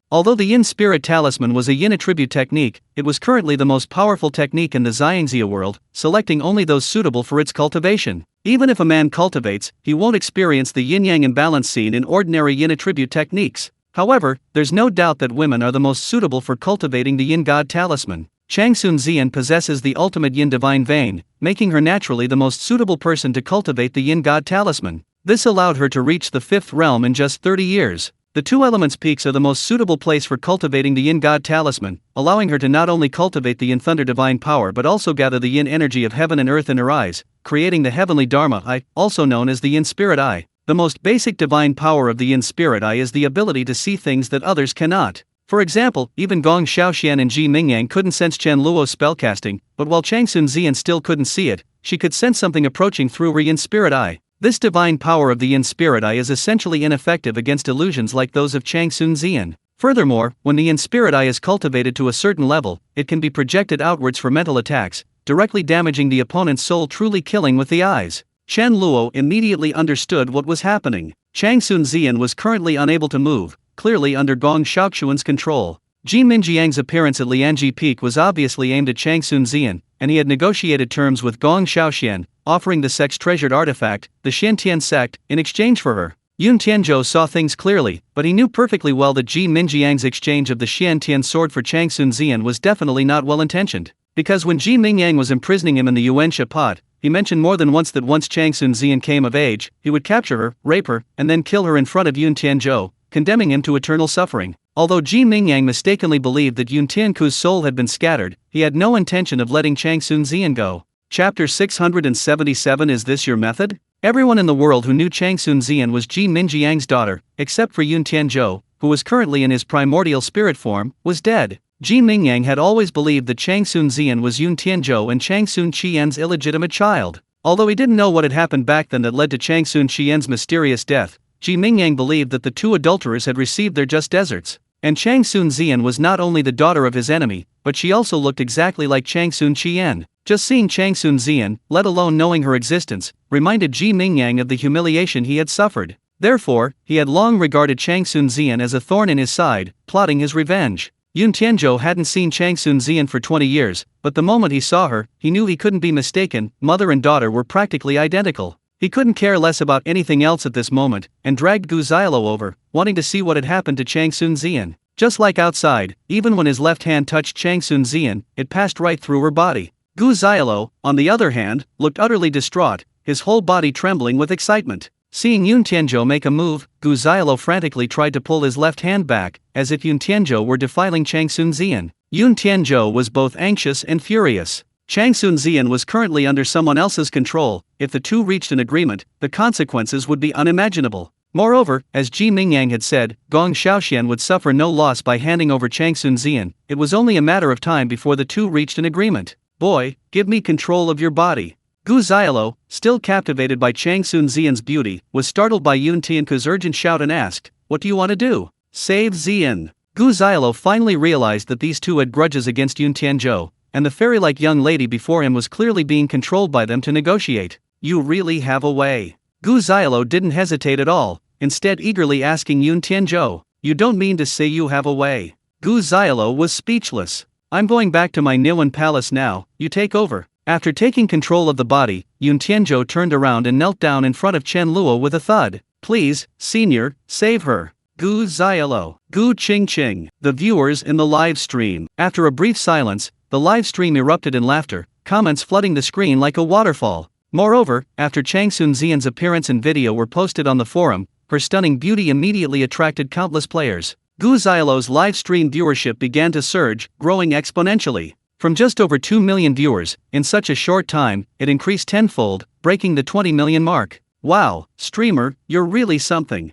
Although the Yin Spirit Talisman was a Yin attribute technique, it was currently the most powerful technique in the Xiangxia world, selecting only those suitable for its cultivation. Even if a man cultivates, he won't experience the yin-yang imbalance seen in ordinary Yin attribute techniques. However, there's no doubt that women are the most suitable for cultivating the Yin God Talisman. Changsun Zian possesses the ultimate Yin divine vein, making her naturally the most suitable person to cultivate the Yin God Talisman. This allowed her to reach the 5th realm in just 30 years. The two elements peaks are the most suitable place for cultivating the Yin God Talisman, allowing her to not only cultivate the Yin Thunder divine power but also gather the Yin energy of heaven and earth in her eyes, creating the heavenly Dharma Eye, also known as the Yin Spirit Eye. The most basic divine power of the Yin Spirit Eye is the ability to see things that others cannot. For example, even Gong Xiaoxian and Ji Mingyang couldn't sense Chen Luo's spellcasting, but while Changsun Zian still couldn't see it, she could sense something approaching through her Yin Spirit Eye. This divine power of the Yin Spirit Eye is essentially ineffective against illusions like those of Changsun Zian. Furthermore, when the Yin Spirit Eye is cultivated to a certain level, it can be projected outwards for mental attacks, directly damaging the opponent's soul, truly killing with the eyes. Chen Luo immediately understood what was happening. Changsun Zian was currently unable to move, clearly under Gong Xiaoxuan's control. Ji Minjiang's appearance at Lianji Peak was obviously aimed at Changsun Zian, and he had negotiated terms with Gong Xiaoxian, offering the sect's treasured artifact, the Xiantian sect, in exchange for her. Yun Tianzhou saw things clearly, but he knew perfectly well that Ji Minjiang's exchange of the Xiantian sword for Changsun Zian was definitely not well-intentioned. Because when Ji Mingyang was imprisoning him in the Yuanxia pot, he mentioned more than once that once Changsun Zian came of age, he would capture her, rape her, and then kill her in front of Yun Tianzhou, condemning him to eternal suffering. Although Ji Mingyang mistakenly believed that Yun Tianku's soul had been scattered, he had no intention of letting Changsun Zian go. Chapter 677. Is this your method? Everyone in the world who knew Changsun Zian was Ji Minjiang's daughter, except for Yun Tianzhou, who was currently in his primordial spirit form, was dead. Ji Mingyang had always believed that Changsun Zian was Yun Tianzhou and Changsun Qian's illegitimate child. Although he didn't know what had happened back then that led to Changsun Qian's mysterious death, Ji Mingyang believed that the two adulterers had received their just deserts. And Changsun Zian was not only the daughter of his enemy, but she also looked exactly like Changsun Qian. Just seeing Changsun Zian, let alone knowing her existence, reminded Ji Mingyang of the humiliation he had suffered. Therefore, he had long regarded Changsun Zian as a thorn in his side, plotting his revenge. Yun Tianzhou hadn't seen Changsun Zian for 20 years, but the moment he saw her, he knew he couldn't be mistaken. Mother and daughter were practically identical. He couldn't care less about anything else at this moment, and dragged Gu Xiaolo over, wanting to see what had happened to Changsun Zian. Just like outside, even when his left hand touched Changsun Zian, it passed right through her body. Gu Xiaolo, on the other hand, looked utterly distraught, his whole body trembling with excitement. Seeing Yun Tianzhou make a move, Gu Xiaolo frantically tried to pull his left hand back, as if Yun Tianzhou were defiling Changsun Zian. Yun Tianzhou was both anxious and furious. Changsun Zian was currently under someone else's control. If the two reached an agreement, the consequences would be unimaginable. Moreover, as Ji Mingyang had said, Gong Xiaoxian would suffer no loss by handing over Changsun Zian. It was only a matter of time before the two reached an agreement. Boy, give me control of your body. Gu Xiaolo, still captivated by Chang Sun Xian's beauty, was startled by Yun Tianku's urgent shout and asked, "What do you want to do?" "Save Xian." Gu Xiaolo finally realized that these two had grudges against Yun Tianzhou, and the fairy-like young lady before him was clearly being controlled by them to negotiate. "You really have a way." Gu Xiaolo didn't hesitate at all, instead eagerly asking Yun Tianzhou, "You don't mean to say you have a way?" Gu Xiaolo was speechless. "I'm going back to my Niwen palace now, you take over." After taking control of the body, Yun Tianzhou turned around and knelt down in front of Chen Luo with a thud. "Please, senior, save her." Gu Xiaolo. Gu Qingqing. The viewers in the live stream. After a brief silence, the live stream erupted in laughter, comments flooding the screen like a waterfall. Moreover, after Chang Sun Xian's appearance and video were posted on the forum, her stunning beauty immediately attracted countless players. Gu Xiaolo's live stream viewership began to surge, growing exponentially. From just over 2 million viewers, in such a short time, it increased tenfold, breaking the 20 million mark. "Wow, streamer, you're really something.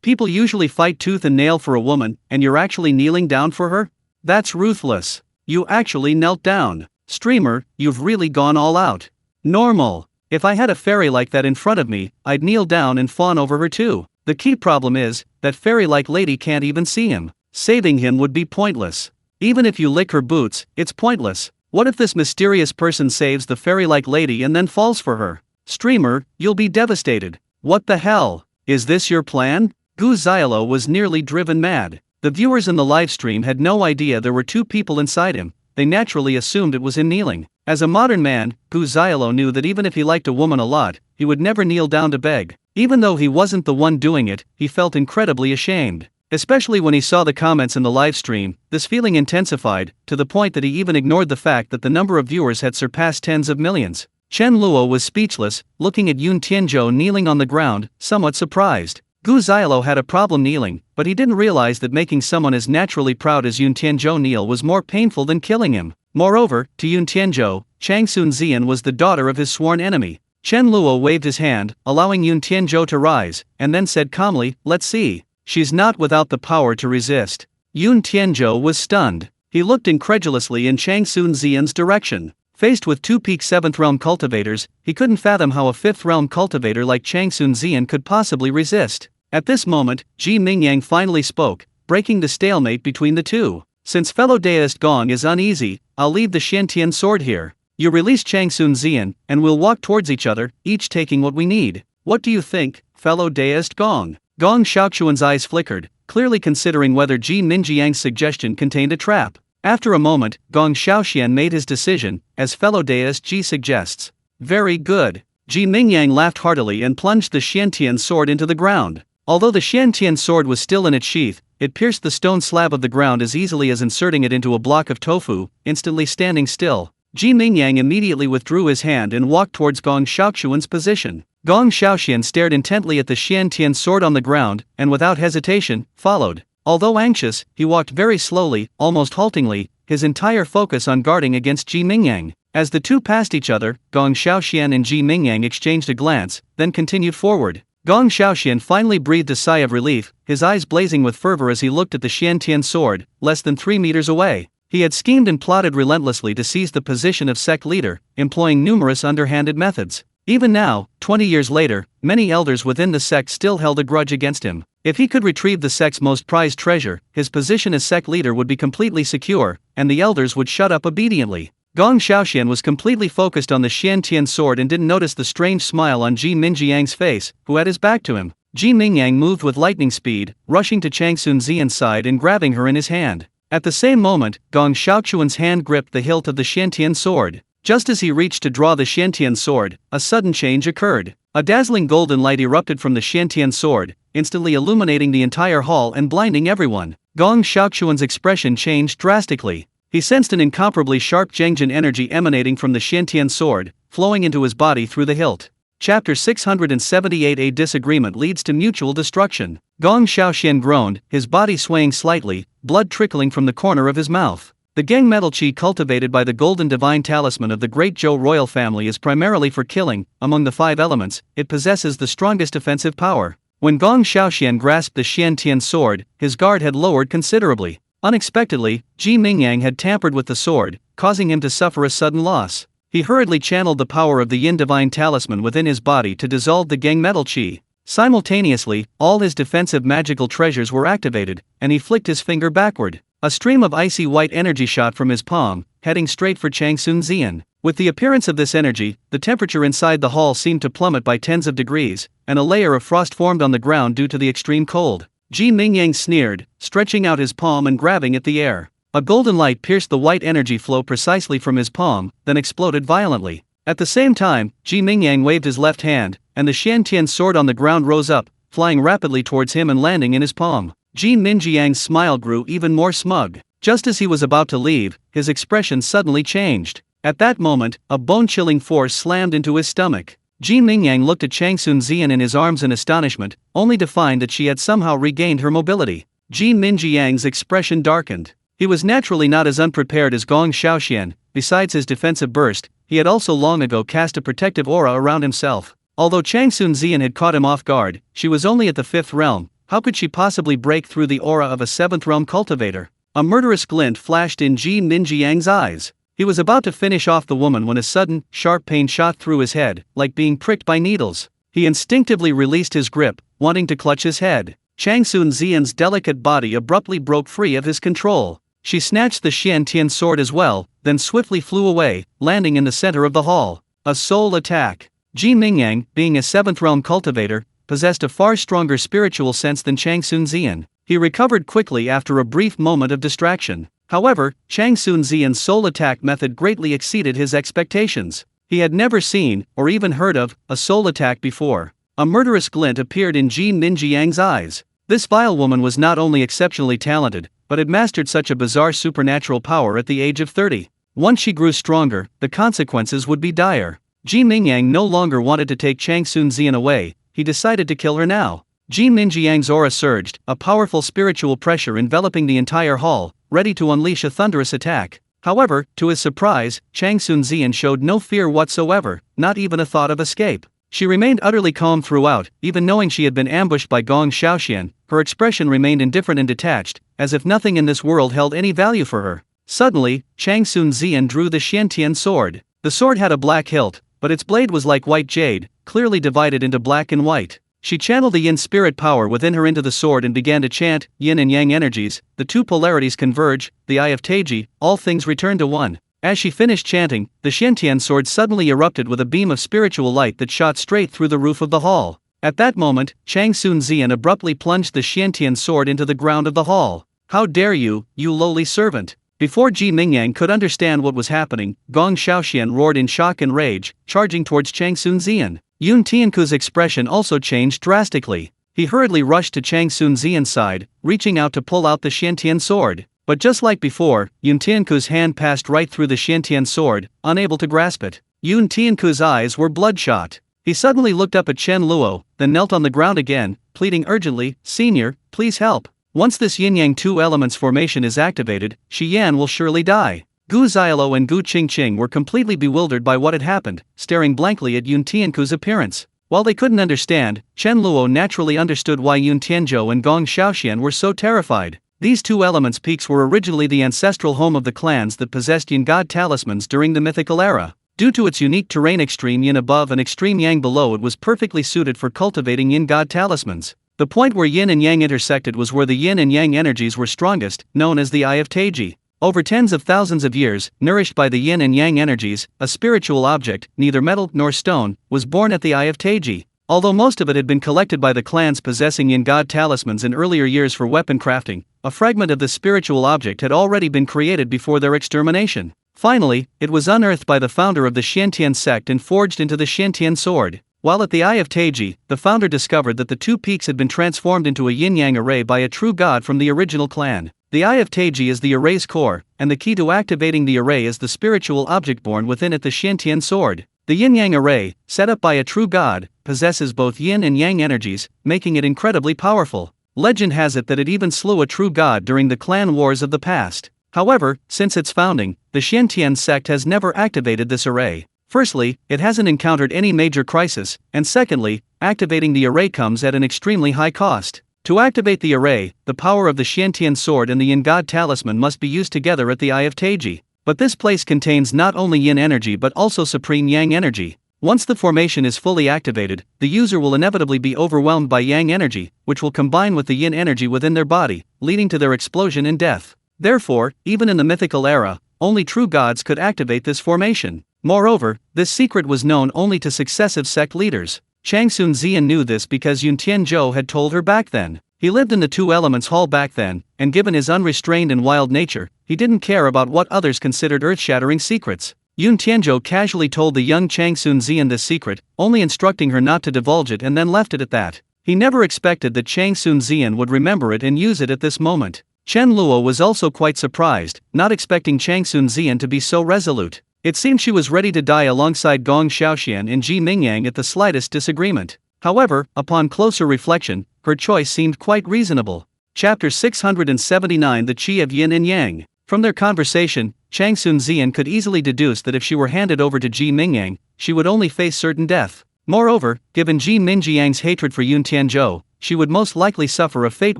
People usually fight tooth and nail for a woman, and you're actually kneeling down for her? That's ruthless. You actually knelt down. Streamer, you've really gone all out." "Normal. If I had a fairy like that in front of me, I'd kneel down and fawn over her too. The key problem is, that fairy-like lady can't even see him. Saving him would be pointless. Even if you lick her boots, it's pointless. What if this mysterious person saves the fairy-like lady and then falls for her? Streamer, you'll be devastated. What the hell? Is this your plan?" Gu Xiaolo was nearly driven mad. The viewers in the livestream had no idea there were two people inside him. They naturally assumed it was him kneeling. As a modern man, Gu Xiaolo knew that even if he liked a woman a lot, he would never kneel down to beg. Even though he wasn't the one doing it, he felt incredibly ashamed. Especially when he saw the comments in the live stream, this feeling intensified, to the point that he even ignored the fact that the number of viewers had surpassed tens of millions. Chen Luo was speechless, looking at Yun Tianzhou kneeling on the ground, somewhat surprised. Gu Xiaolo had a problem kneeling, but he didn't realize that making someone as naturally proud as Yun Tianzhou kneel was more painful than killing him. Moreover, to Yun Tianzhou, Chang Sun Xian was the daughter of his sworn enemy. Chen Luo waved his hand, allowing Yun Tianzhou to rise, and then said calmly, "Let's see. She's not without the power to resist." Yun Tianzhou was stunned. He looked incredulously in Chang Sun Xian's direction. Faced with two peak 7th realm cultivators, he couldn't fathom how a 5th realm cultivator like Chang Sun Xian could possibly resist. At this moment, Ji Mingyang finally spoke, breaking the stalemate between the two. "Since fellow deist Gong is uneasy, I'll leave the Xiantian sword here. You release Chang Sun Xian, and we'll walk towards each other, each taking what we need. What do you think, fellow deist Gong?" Gong Xiaoquan's eyes flickered, clearly considering whether Ji Mingyang's suggestion contained a trap. After a moment, Gong Xiaoxian made his decision, as fellow deist Ji suggests. "Very good." Ji Mingyang laughed heartily and plunged the Xiantian sword into the ground. Although the Xiantian sword was still in its sheath, it pierced the stone slab of the ground as easily as inserting it into a block of tofu, instantly standing still. Ji Mingyang immediately withdrew his hand and walked towards Gong Xiaoquan's position. Gong Xiaoxian stared intently at the Xiantian sword on the ground, and without hesitation, followed. Although anxious, he walked very slowly, almost haltingly, his entire focus on guarding against Ji Mingyang. As the two passed each other, Gong Xiaoxian and Ji Mingyang exchanged a glance, then continued forward. Gong Xiaoxian finally breathed a sigh of relief, his eyes blazing with fervor as he looked at the Xiantian sword, less than 3 meters away. He had schemed and plotted relentlessly to seize the position of sect leader, employing numerous underhanded methods. Even now, 20 years later, many elders within the sect still held a grudge against him. If he could retrieve the sect's most prized treasure, his position as sect leader would be completely secure, and the elders would shut up obediently. Gong Xiaoxian was completely focused on the Xiantian sword and didn't notice the strange smile on Ji Mingyang's face, who had his back to him. Ji Mingyang moved with lightning speed, rushing to Chang Sun Xian's side and grabbing her in his hand. At the same moment, Gong Xiaoquan's hand gripped the hilt of the Xiantian sword. Just as he reached to draw the Xiantian sword, a sudden change occurred. A dazzling golden light erupted from the Xiantian sword, instantly illuminating the entire hall and blinding everyone. Gong Xiaoquan's expression changed drastically. He sensed an incomparably sharp Zhengjin energy emanating from the Xiantian sword, flowing into his body through the hilt. Chapter 678. A disagreement leads to mutual destruction. Gong Xiaoxian groaned, his body swaying slightly, blood trickling from the corner of his mouth. The Geng metal qi cultivated by the golden divine talisman of the great Zhou royal family is primarily for killing. Among the 5 elements, it possesses the strongest offensive power. When Gong Xiaoxian grasped the Xiantian sword, his guard had lowered considerably. Unexpectedly, Ji Mingyang had tampered with the sword, causing him to suffer a sudden loss. He hurriedly channeled the power of the Yin Divine Talisman within his body to dissolve the Gang Metal Chi. Simultaneously, all his defensive magical treasures were activated, and he flicked his finger backward. A stream of icy white energy shot from his palm, heading straight for Chang Sun Zian. With the appearance of this energy, the temperature inside the hall seemed to plummet by tens of degrees, and a layer of frost formed on the ground due to the extreme cold. Ji Mingyang sneered, stretching out his palm and grabbing at the air. A golden light pierced the white energy flow precisely from his palm, then exploded violently. At the same time, Ji Mingyang waved his left hand, and the Xiantian sword on the ground rose up, flying rapidly towards him and landing in his palm. Ji Minjiang's smile grew even more smug. Just as he was about to leave, his expression suddenly changed. At that moment, a bone-chilling force slammed into his stomach. Ji Mingyang looked at Chang Sun Zian in his arms in astonishment, only to find that she had somehow regained her mobility. Ji Minjiang's expression darkened. He was naturally not as unprepared as Gong Xiaoxian. Besides his defensive burst, he had also long ago cast a protective aura around himself. Although Chang Sun Zian had caught him off guard, she was only at the 5th realm. How could she possibly break through the aura of a 7th realm cultivator? A murderous glint flashed in Ji Minjiang's eyes. He was about to finish off the woman when a sudden, sharp pain shot through his head, like being pricked by needles. He instinctively released his grip, wanting to clutch his head. Chang Sun Zian's delicate body abruptly broke free of his control. She snatched the Xiantian sword as well, then swiftly flew away, landing in the center of the hall. A soul attack. Ji Mingyang, being a 7th realm cultivator, possessed a far stronger spiritual sense than Chang Sun Zian. He recovered quickly after a brief moment of distraction. However, Chang Sun Zian's soul attack method greatly exceeded his expectations. He had never seen, or even heard of, a soul attack before. A murderous glint appeared in Ji Minjiang's eyes. This vile woman was not only exceptionally talented, but had mastered such a bizarre supernatural power at the age of 30. Once she grew stronger, the consequences would be dire. Ji Mingyang no longer wanted to take Chang Sun Zian away, he decided to kill her now. Ji Minjiang's aura surged, a powerful spiritual pressure enveloping the entire hall, ready to unleash a thunderous attack. However, to his surprise, Chang Sun Zian showed no fear whatsoever, not even a thought of escape. She remained utterly calm throughout, even knowing she had been ambushed by Gong Xiaoxian. Her expression remained indifferent and detached, as if nothing in this world held any value for her. Suddenly, Chang Sun Zian drew the Xiantian sword. The sword had a black hilt, but its blade was like white jade, clearly divided into black and white. She channeled the yin spirit power within her into the sword and began to chant, yin and yang energies, the two polarities converge, the eye of Taiji, all things return to one. As she finished chanting, the Xiantian sword suddenly erupted with a beam of spiritual light that shot straight through the roof of the hall. At that moment, Chang Sun Zian abruptly plunged the Xiantian sword into the ground of the hall. "How dare you, you lowly servant!" Before Ji Mingyang could understand what was happening, Gong Xiaoxian roared in shock and rage, charging towards Chang Sun Zian. Yun Tianku's expression also changed drastically. He hurriedly rushed to Chang Sun Zian's side, reaching out to pull out the Xiantian sword. But just like before, Yun Tianku's hand passed right through the Xiantian sword, unable to grasp it. Yun Tianku's eyes were bloodshot. He suddenly looked up at Chen Luo, then knelt on the ground again, pleading urgently, "Senior, please help. Once this yin-yang two elements formation is activated, Shi Yan will surely die." Gu Xiaolo and Gu Qingqing were completely bewildered by what had happened, staring blankly at Yun Tianku's appearance. While they couldn't understand, Chen Luo naturally understood why Yun Tianzhou and Gong Xiaoxian were so terrified. These two elements peaks were originally the ancestral home of the clans that possessed yin god talismans during the mythical era. Due to its unique terrain, extreme yin above and extreme yang below, it was perfectly suited for cultivating yin god talismans. The point where yin and yang intersected was where the yin and yang energies were strongest, known as the Eye of Taiji. Over tens of thousands of years, nourished by the yin and yang energies, a spiritual object, neither metal nor stone, was born at the Eye of Taiji. Although most of it had been collected by the clans possessing yin god talismans in earlier years for weapon crafting, a fragment of the spiritual object had already been created before their extermination. Finally, it was unearthed by the founder of the Xiantian sect and forged into the Xiantian sword. While at the Eye of Taiji, the founder discovered that the two peaks had been transformed into a yin-yang array by a true god from the original clan. The Eye of Taiji is the array's core, and the key to activating the array is the spiritual object born within it, the Xiantian sword. The yin-yang array, set up by a true god, possesses both yin and yang energies, making it incredibly powerful. Legend has it that it even slew a true god during the clan wars of the past. However, since its founding, the Xiantian sect has never activated this array. Firstly, it hasn't encountered any major crisis, and secondly, activating the array comes at an extremely high cost. To activate the array, the power of the Xiantian sword and the yin god talisman must be used together at the Eye of Taiji. but this place contains not only yin energy but also supreme yang energy. Once the formation is fully activated, the user will inevitably be overwhelmed by yang energy, which will combine with the yin energy within their body, leading to their explosion and death. Therefore, even in the mythical era, only true gods could activate this formation. Moreover, this secret was known only to successive sect leaders. Chang Sun-zian knew this because Yun Tianzhou had told her back then. He lived in the Two Elements Hall back then, and given his unrestrained and wild nature, he didn't care about what others considered earth-shattering secrets. Yun Tianzhou casually told the young Chang Sun-zian this secret, only instructing her not to divulge it and then left it at that. He never expected that Chang Sun-zian would remember it and use it at this moment. Chen Luo was also quite surprised, not expecting Chang Sun-zian to be so resolute. It seemed she was ready to die alongside Gong Xiaoxian and Ji Mingyang at the slightest disagreement. However, upon closer reflection, her choice seemed quite reasonable. Chapter 679 The Qi of Yin and Yang. From their conversation, Chang Sun-zian could easily deduce that if she were handed over to Ji Mingyang, she would only face certain death. Moreover, given Ji Mingyang's hatred for Yun Tianzhou, she would most likely suffer a fate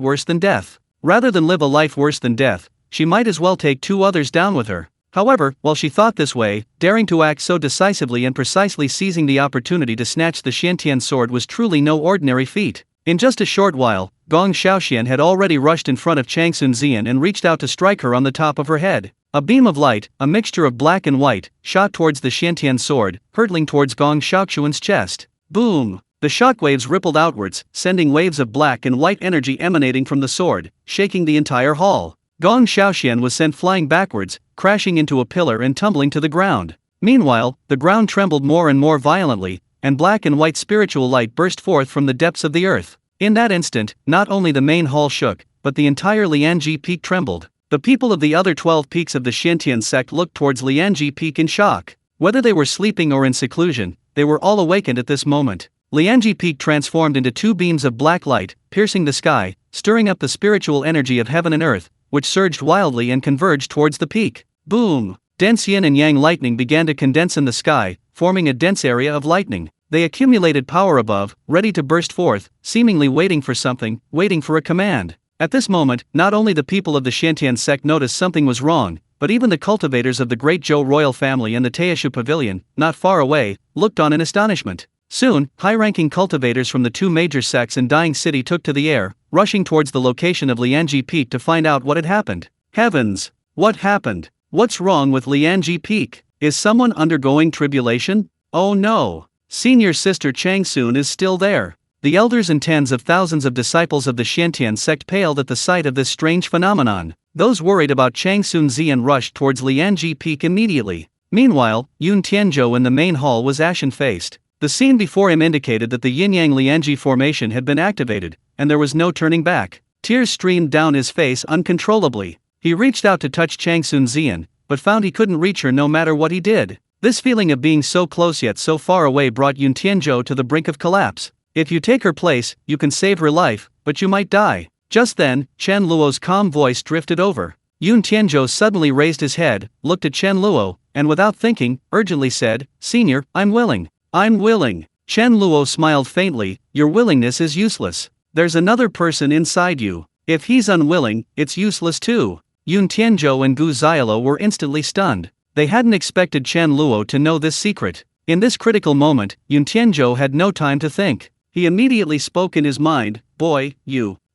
worse than death. Rather than live a life worse than death, she might as well take two others down with her. However, while she thought this way, daring to act so decisively and precisely seizing the opportunity to snatch the Xiantian sword was truly no ordinary feat. In just a short while, Gong Xiaoxian had already rushed in front of Chang Sun-zian and reached out to strike her on the top of her head. A beam of light, a mixture of black and white, shot towards the Xiantian sword, hurtling towards Gong Xiaoxian's chest. Boom! The shockwaves rippled outwards, sending waves of black and white energy emanating from the sword, shaking the entire hall. Gong Xiaoxian was sent flying backwards, crashing into a pillar and tumbling to the ground. Meanwhile, the ground trembled more and more violently, and black and white spiritual light burst forth from the depths of the earth. In that instant, not only the main hall shook, but the entire Lianji Peak trembled. The people of the other 12 peaks of the Xiantian sect looked towards Lianji Peak in shock. Whether they were sleeping or in seclusion, they were all awakened at this moment. Lianji Peak transformed into two beams of black light, piercing the sky, stirring up the spiritual energy of heaven and earth, which surged wildly and converged towards the peak. Boom! Dense yin and yang lightning began to condense in the sky, forming a dense area of lightning. They accumulated power above, ready to burst forth, seemingly waiting for something, waiting for a command. At this moment, not only the people of the Xiantian sect noticed something was wrong, but even the cultivators of the great Zhou royal family and the Taishu pavilion, not far away, looked on in astonishment. Soon, high-ranking cultivators from the two major sects in Dying City took to the air, rushing towards the location of Lianji Peak to find out what had happened. Heavens! What happened? What's wrong with Lianji Peak? Is someone undergoing tribulation? Oh no! Senior sister Chang Sun is still there. The elders and tens of thousands of disciples of the Xiantian sect paled at the sight of this strange phenomenon. Those worried about Chang Sun-zian rushed towards Lianji Peak immediately. Meanwhile, Yun Tianzhou in the main hall was ashen-faced. The scene before him indicated that the yin-yang Lianji formation had been activated, and there was no turning back. Tears streamed down his face uncontrollably. He reached out to touch Chang Sun-zian, but found he couldn't reach her no matter what he did. This feeling of being so close yet so far away brought Yun Tianzhou to the brink of collapse. If you take her place, you can save her life, but you might die. Just then, Chen Luo's calm voice drifted over. Yun Tianzhou suddenly raised his head, looked at Chen Luo, and without thinking, urgently said, "Senior, I'm willing. I'm willing." Chen Luo smiled faintly. "Your willingness is useless. There's another person inside you. If he's unwilling, it's useless too." Yun Tianzhou and Gu Xiaolo were instantly stunned. They hadn't expected Chen Luo to know this secret. In this critical moment, Yun Tianzhou had no time to think. He immediately spoke in his mind, "Boy,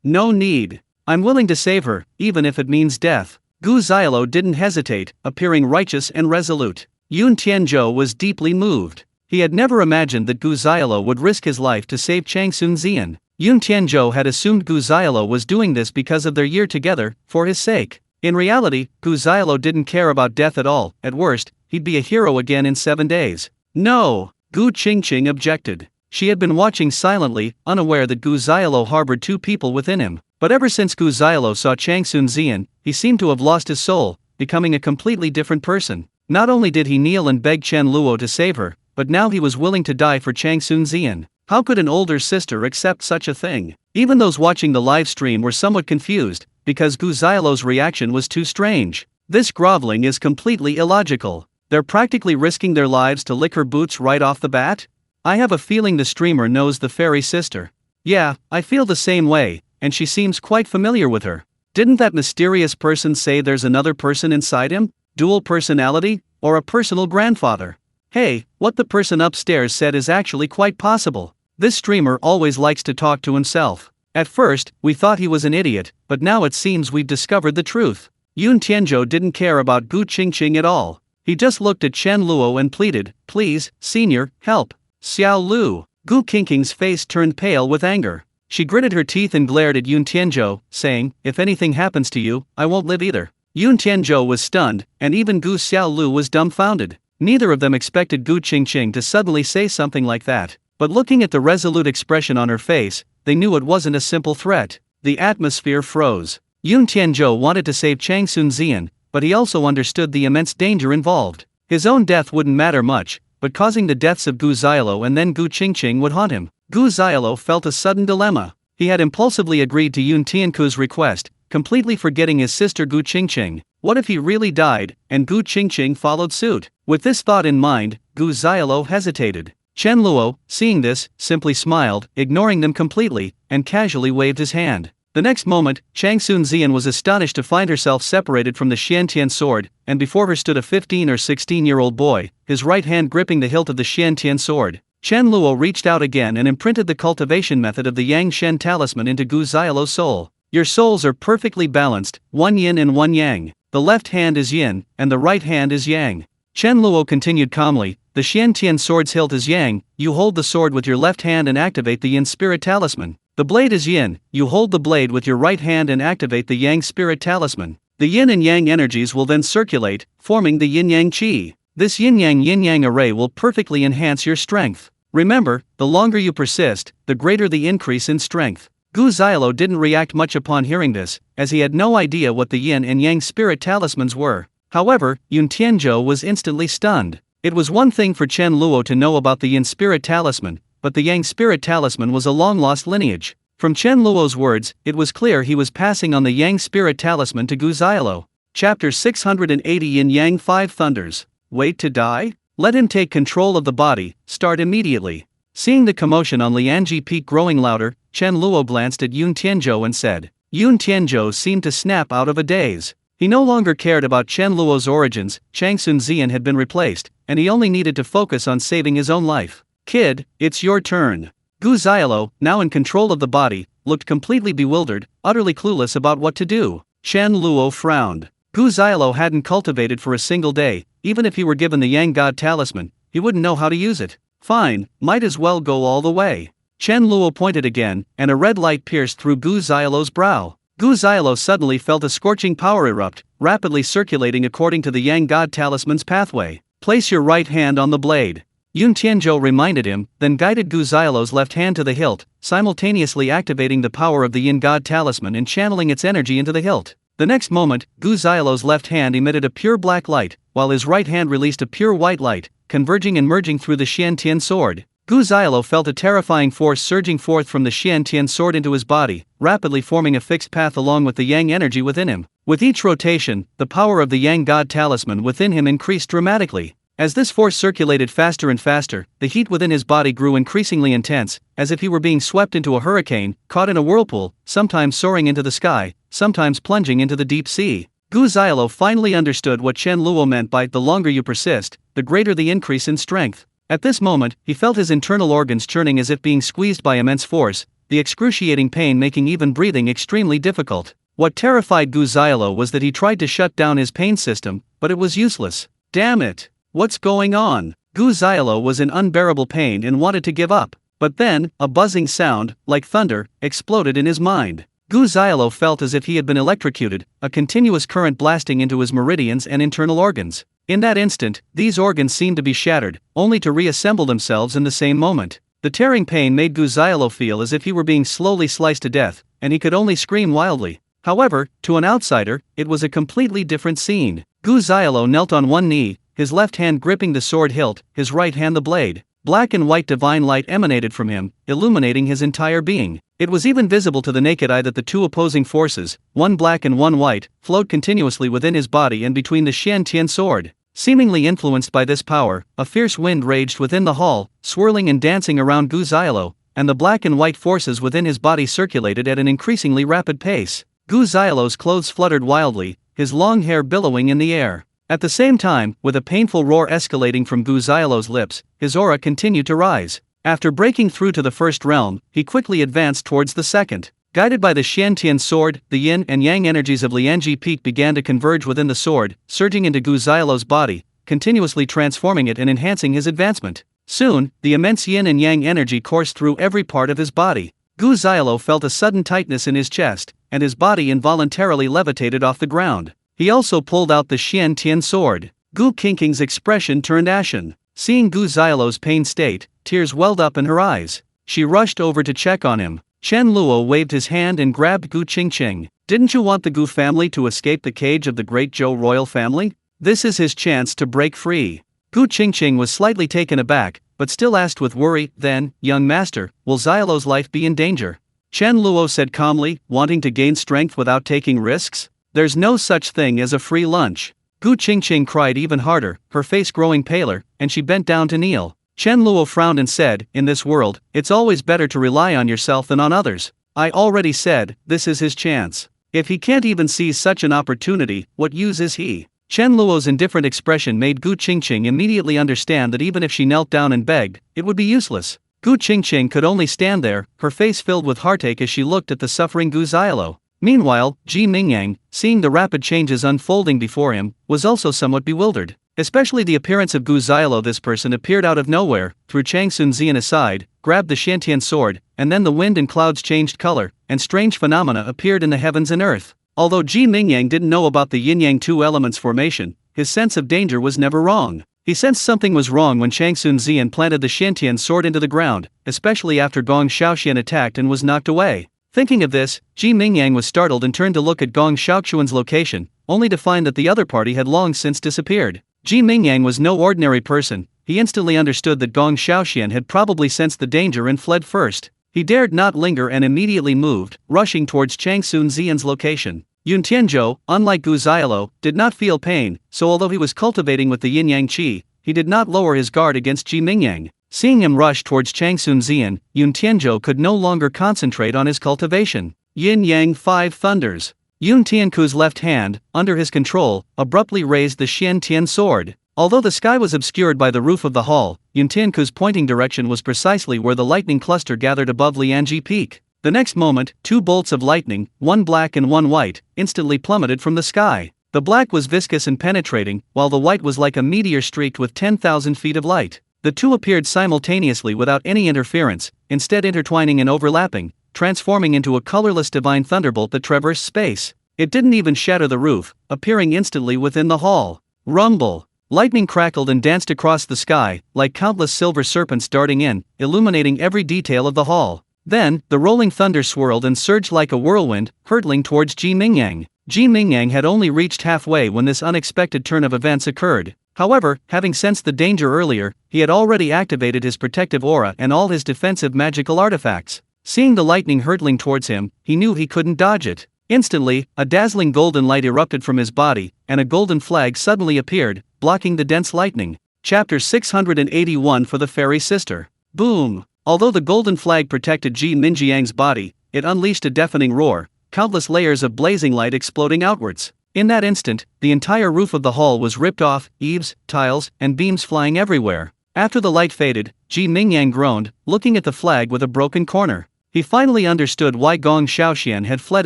no need. I'm willing to save her, even if it means death." Gu Xiaolo didn't hesitate, appearing righteous and resolute. Yun Tianzhou was deeply moved. He had never imagined that Gu Xiaolo would risk his life to save Chang Sun-zian. Yun Tianzhou had assumed Gu Xiaolo was doing this because of their year together, for his sake. In reality, Gu Xiaolo didn't care about death at all. At worst, he'd be a hero again in 7 days. No! Gu Qingqing objected. She had been watching silently, unaware that Gu Xiaolo harbored two people within him. But ever since Gu Xiaolo saw Chang Sun-zian, he seemed to have lost his soul, becoming a completely different person. Not only did he kneel and beg Chen Luo to save her, but now he was willing to die for Chang Sun-zian. How could an older sister accept such a thing? Even those watching the live stream were somewhat confused, because Gu Xiaolo's reaction was too strange. This groveling is completely illogical. They're practically risking their lives to lick her boots right off the bat? I have a feeling the streamer knows the fairy sister. Yeah, I feel the same way, and she seems quite familiar with her. Didn't that mysterious person say there's another person inside him? dual personality, or a personal grandfather? Hey, what the person upstairs said is actually quite possible. This streamer always likes to talk to himself. At first, we thought he was an idiot, but now it seems we've discovered the truth. Yun Tianzhou didn't care about Gu Qingqing at all. He just looked at Chen Luo and pleaded, "Please, senior, help." Xiao Lu. Gu Qingqing's face turned pale with anger. She gritted her teeth and glared at Yun Tianzhou, saying, "If anything happens to you, I won't live either." Yun Tianzhou was stunned, and even Gu Xiaolu was dumbfounded. Neither of them expected Gu Qingqing to suddenly say something like that. But looking at the resolute expression on her face, they knew it wasn't a simple threat. The atmosphere froze. Yun Tianzhou wanted to save Chang Sunzian, but he also understood the immense danger involved. His own death wouldn't matter much, but causing the deaths of Gu Xiaolu and then Gu Qingqing would haunt him. Gu Xiaolu felt a sudden dilemma. He had impulsively agreed to Yun Tianku's request, completely forgetting his sister Gu Qingqing. What if he really died, and Gu Qingqing followed suit? With this thought in mind, Gu Xiaolu hesitated. Chen Luo, seeing this, simply smiled, ignoring them completely, and casually waved his hand. The next moment, Chang Sunzian was astonished to find herself separated from the Xiantian sword, and before her stood a 15 or 16-year-old boy, his right hand gripping the hilt of the Xiantian sword. Chen Luo reached out again and imprinted the cultivation method of the Yang Shen talisman into Gu Xiaolu's soul. Your souls are perfectly balanced, one yin and one yang. The left hand is yin, and the right hand is yang. Chen Luo continued calmly, the Xiantian sword's hilt is yang, you hold the sword with your left hand and activate the yin spirit talisman. The blade is yin, you hold the blade with your right hand and activate the yang spirit talisman. The yin and yang energies will then circulate, forming the yin-yang qi. This yin-yang array will perfectly enhance your strength. Remember, the longer you persist, the greater the increase in strength. Gu Xiaolu didn't react much upon hearing this, as he had no idea what the yin and yang spirit talismans were. However, Yun Tianzhou was instantly stunned. It was one thing for Chen Luo to know about the yin spirit talisman, but the yang spirit talisman was a long-lost lineage. From Chen Luo's words, it was clear he was passing on the yang spirit talisman to Gu Xiaolu. Chapter 680 Yin Yang 5 Thunders. Wait to die? Let him take control of the body, start immediately. Seeing the commotion on Lianji Peak growing louder, Chen Luo glanced at Yun Tianzhou and said. Yun Tianzhou seemed to snap out of a daze. He no longer cared about Chen Luo's origins, Chang Sunzian had been replaced, and he only needed to focus on saving his own life. Kid, it's your turn. Gu Xiaolu, now in control of the body, looked completely bewildered, utterly clueless about what to do. Chen Luo frowned. Gu Xiaolu hadn't cultivated for a single day. Even if he were given the Yang God talisman, he wouldn't know how to use it. Fine, might as well go all the way. Chen Luo pointed again, and a red light pierced through Gu Xiaolu's brow. Gu Xiaolu suddenly felt a scorching power erupt, rapidly circulating according to the Yang God talisman's pathway. Place your right hand on the blade. Yun Tianzhou reminded him, then guided Gu Xiaolu's left hand to the hilt, simultaneously activating the power of the Yin God talisman and channeling its energy into the hilt. The next moment, Gu Xiaolu's left hand emitted a pure black light, while his right hand released a pure white light, converging and merging through the Xiantian sword. Gu Xiaolu felt a terrifying force surging forth from the Xiantian sword into his body, rapidly forming a fixed path along with the Yang energy within him. With each rotation, the power of the Yang God talisman within him increased dramatically. As this force circulated faster and faster, the heat within his body grew increasingly intense, as if he were being swept into a hurricane, caught in a whirlpool, sometimes soaring into the sky, sometimes plunging into the deep sea. Gu Xiaolu finally understood what Chen Luo meant by the longer you persist, the greater the increase in strength. At this moment, he felt his internal organs churning as if being squeezed by immense force, the excruciating pain making even breathing extremely difficult. What terrified Gu Xiaolu was that he tried to shut down his pain system, but it was useless. Damn it! What's going on? Gu Xiaolu was in unbearable pain and wanted to give up. But then, a buzzing sound, like thunder, exploded in his mind. Gu Xiaolu felt as if he had been electrocuted, a continuous current blasting into his meridians and internal organs. In that instant, these organs seemed to be shattered, only to reassemble themselves in the same moment. The tearing pain made Gu Xiaolu feel as if he were being slowly sliced to death, and he could only scream wildly. However, to an outsider, it was a completely different scene. Gu Xiaolu knelt on one knee, his left hand gripping the sword hilt, his right hand the blade. Black and white divine light emanated from him, illuminating his entire being. It was even visible to the naked eye that the two opposing forces, one black and one white, flowed continuously within his body and between the Xiantian sword. Seemingly influenced by this power, a fierce wind raged within the hall, swirling and dancing around Gu Xiaolu, and the black and white forces within his body circulated at an increasingly rapid pace. Gu Xiaolu's clothes fluttered wildly, his long hair billowing in the air. At the same time, with a painful roar escalating from Gu Xiaolo's lips, his aura continued to rise. After breaking through to the first realm, he quickly advanced towards the second. Guided by the Xiantian sword, the yin and yang energies of Lianji Peak began to converge within the sword, surging into Gu Xiaolo's body, continuously transforming it and enhancing his advancement. Soon, the immense yin and yang energy coursed through every part of his body. Gu Xiaolo felt a sudden tightness in his chest, and his body involuntarily levitated off the ground. He also pulled out the Xiantian sword. Gu Qingqing's expression turned ashen. Seeing Gu Xiaolo's pained state, tears welled up in her eyes. She rushed over to check on him. Chen Luo waved his hand and grabbed Gu Qingqing. "Didn't you want the Gu family to escape the cage of the great Zhou royal family? This is his chance to break free." Gu Qingqing was slightly taken aback, but still asked with worry, "Then, young master, will Xiaolo's life be in danger?" Chen Luo said calmly, wanting to gain strength without taking risks. "There's no such thing as a free lunch." Gu Qingqing cried even harder, her face growing paler, and she bent down to kneel. Chen Luo frowned and said, "In this world, it's always better to rely on yourself than on others. I already said, this is his chance. If he can't even seize such an opportunity, what use is he?" Chen Luo's indifferent expression made Gu Qingqing immediately understand that even if she knelt down and begged, it would be useless. Gu Qingqing could only stand there, her face filled with heartache as she looked at the suffering Gu Xiaolo. Meanwhile, Ji Mingyang, seeing the rapid changes unfolding before him, was also somewhat bewildered. Especially the appearance of Gu Xiaolo. This person appeared out of nowhere, threw Chang Sunzian aside, grabbed the Xiantian sword, and then the wind and clouds changed color, and strange phenomena appeared in the heavens and earth. Although Ji Mingyang didn't know about the yin-yang two elements formation, his sense of danger was never wrong. He sensed something was wrong when Chang Sunzian planted the Xiantian sword into the ground, especially after Gong Xiaoxian attacked and was knocked away. Thinking of this, Ji Mingyang was startled and turned to look at Gong Xiaoxian's location, only to find that the other party had long since disappeared. Ji Mingyang was no ordinary person. He instantly understood that Gong Xiaoxian had probably sensed the danger and fled first. He dared not linger and immediately moved, rushing towards Chang Sunzian's location. Yun Tianzhou, unlike Gu Xiaolo, did not feel pain, so although he was cultivating with the yin-yang qi, he did not lower his guard against Ji Mingyang. Seeing him rush towards Chang Sunzian, Yun Tianzhou could no longer concentrate on his cultivation. Yin-yang 5 thunders. Yun Tianku's left hand, under his control, abruptly raised the Xiantian sword. Although the sky was obscured by the roof of the hall, Yun Tianku's pointing direction was precisely where the lightning cluster gathered above Lianji Peak. The next moment, 2 bolts of lightning, one black and one white, instantly plummeted from the sky. The black was viscous and penetrating, while the white was like a meteor streaked with 10,000 feet of light. The two appeared simultaneously without any interference, instead intertwining and overlapping, transforming into a colorless divine thunderbolt that traversed space. It didn't even shatter the roof, appearing instantly within the hall. Rumble! Lightning crackled and danced across the sky, like countless silver serpents darting in, illuminating every detail of the hall. Then, the rolling thunder swirled and surged like a whirlwind, hurtling towards Ji Mingyang. Ji Mingyang had only reached halfway when this unexpected turn of events occurred. However, having sensed the danger earlier, he had already activated his protective aura and all his defensive magical artifacts. Seeing the lightning hurtling towards him, he knew he couldn't dodge it. Instantly, a dazzling golden light erupted from his body, and a golden flag suddenly appeared, blocking the dense lightning. Chapter 681 for the Fairy Sister. Boom! Although the golden flag protected Ji Minjiang's body, it unleashed a deafening roar, countless layers of blazing light exploding outwards. In that instant, the entire roof of the hall was ripped off, eaves, tiles, and beams flying everywhere. After the light faded, Ji Mingyang groaned, looking at the flag with a broken corner. He finally understood why Gong Xiaoxian had fled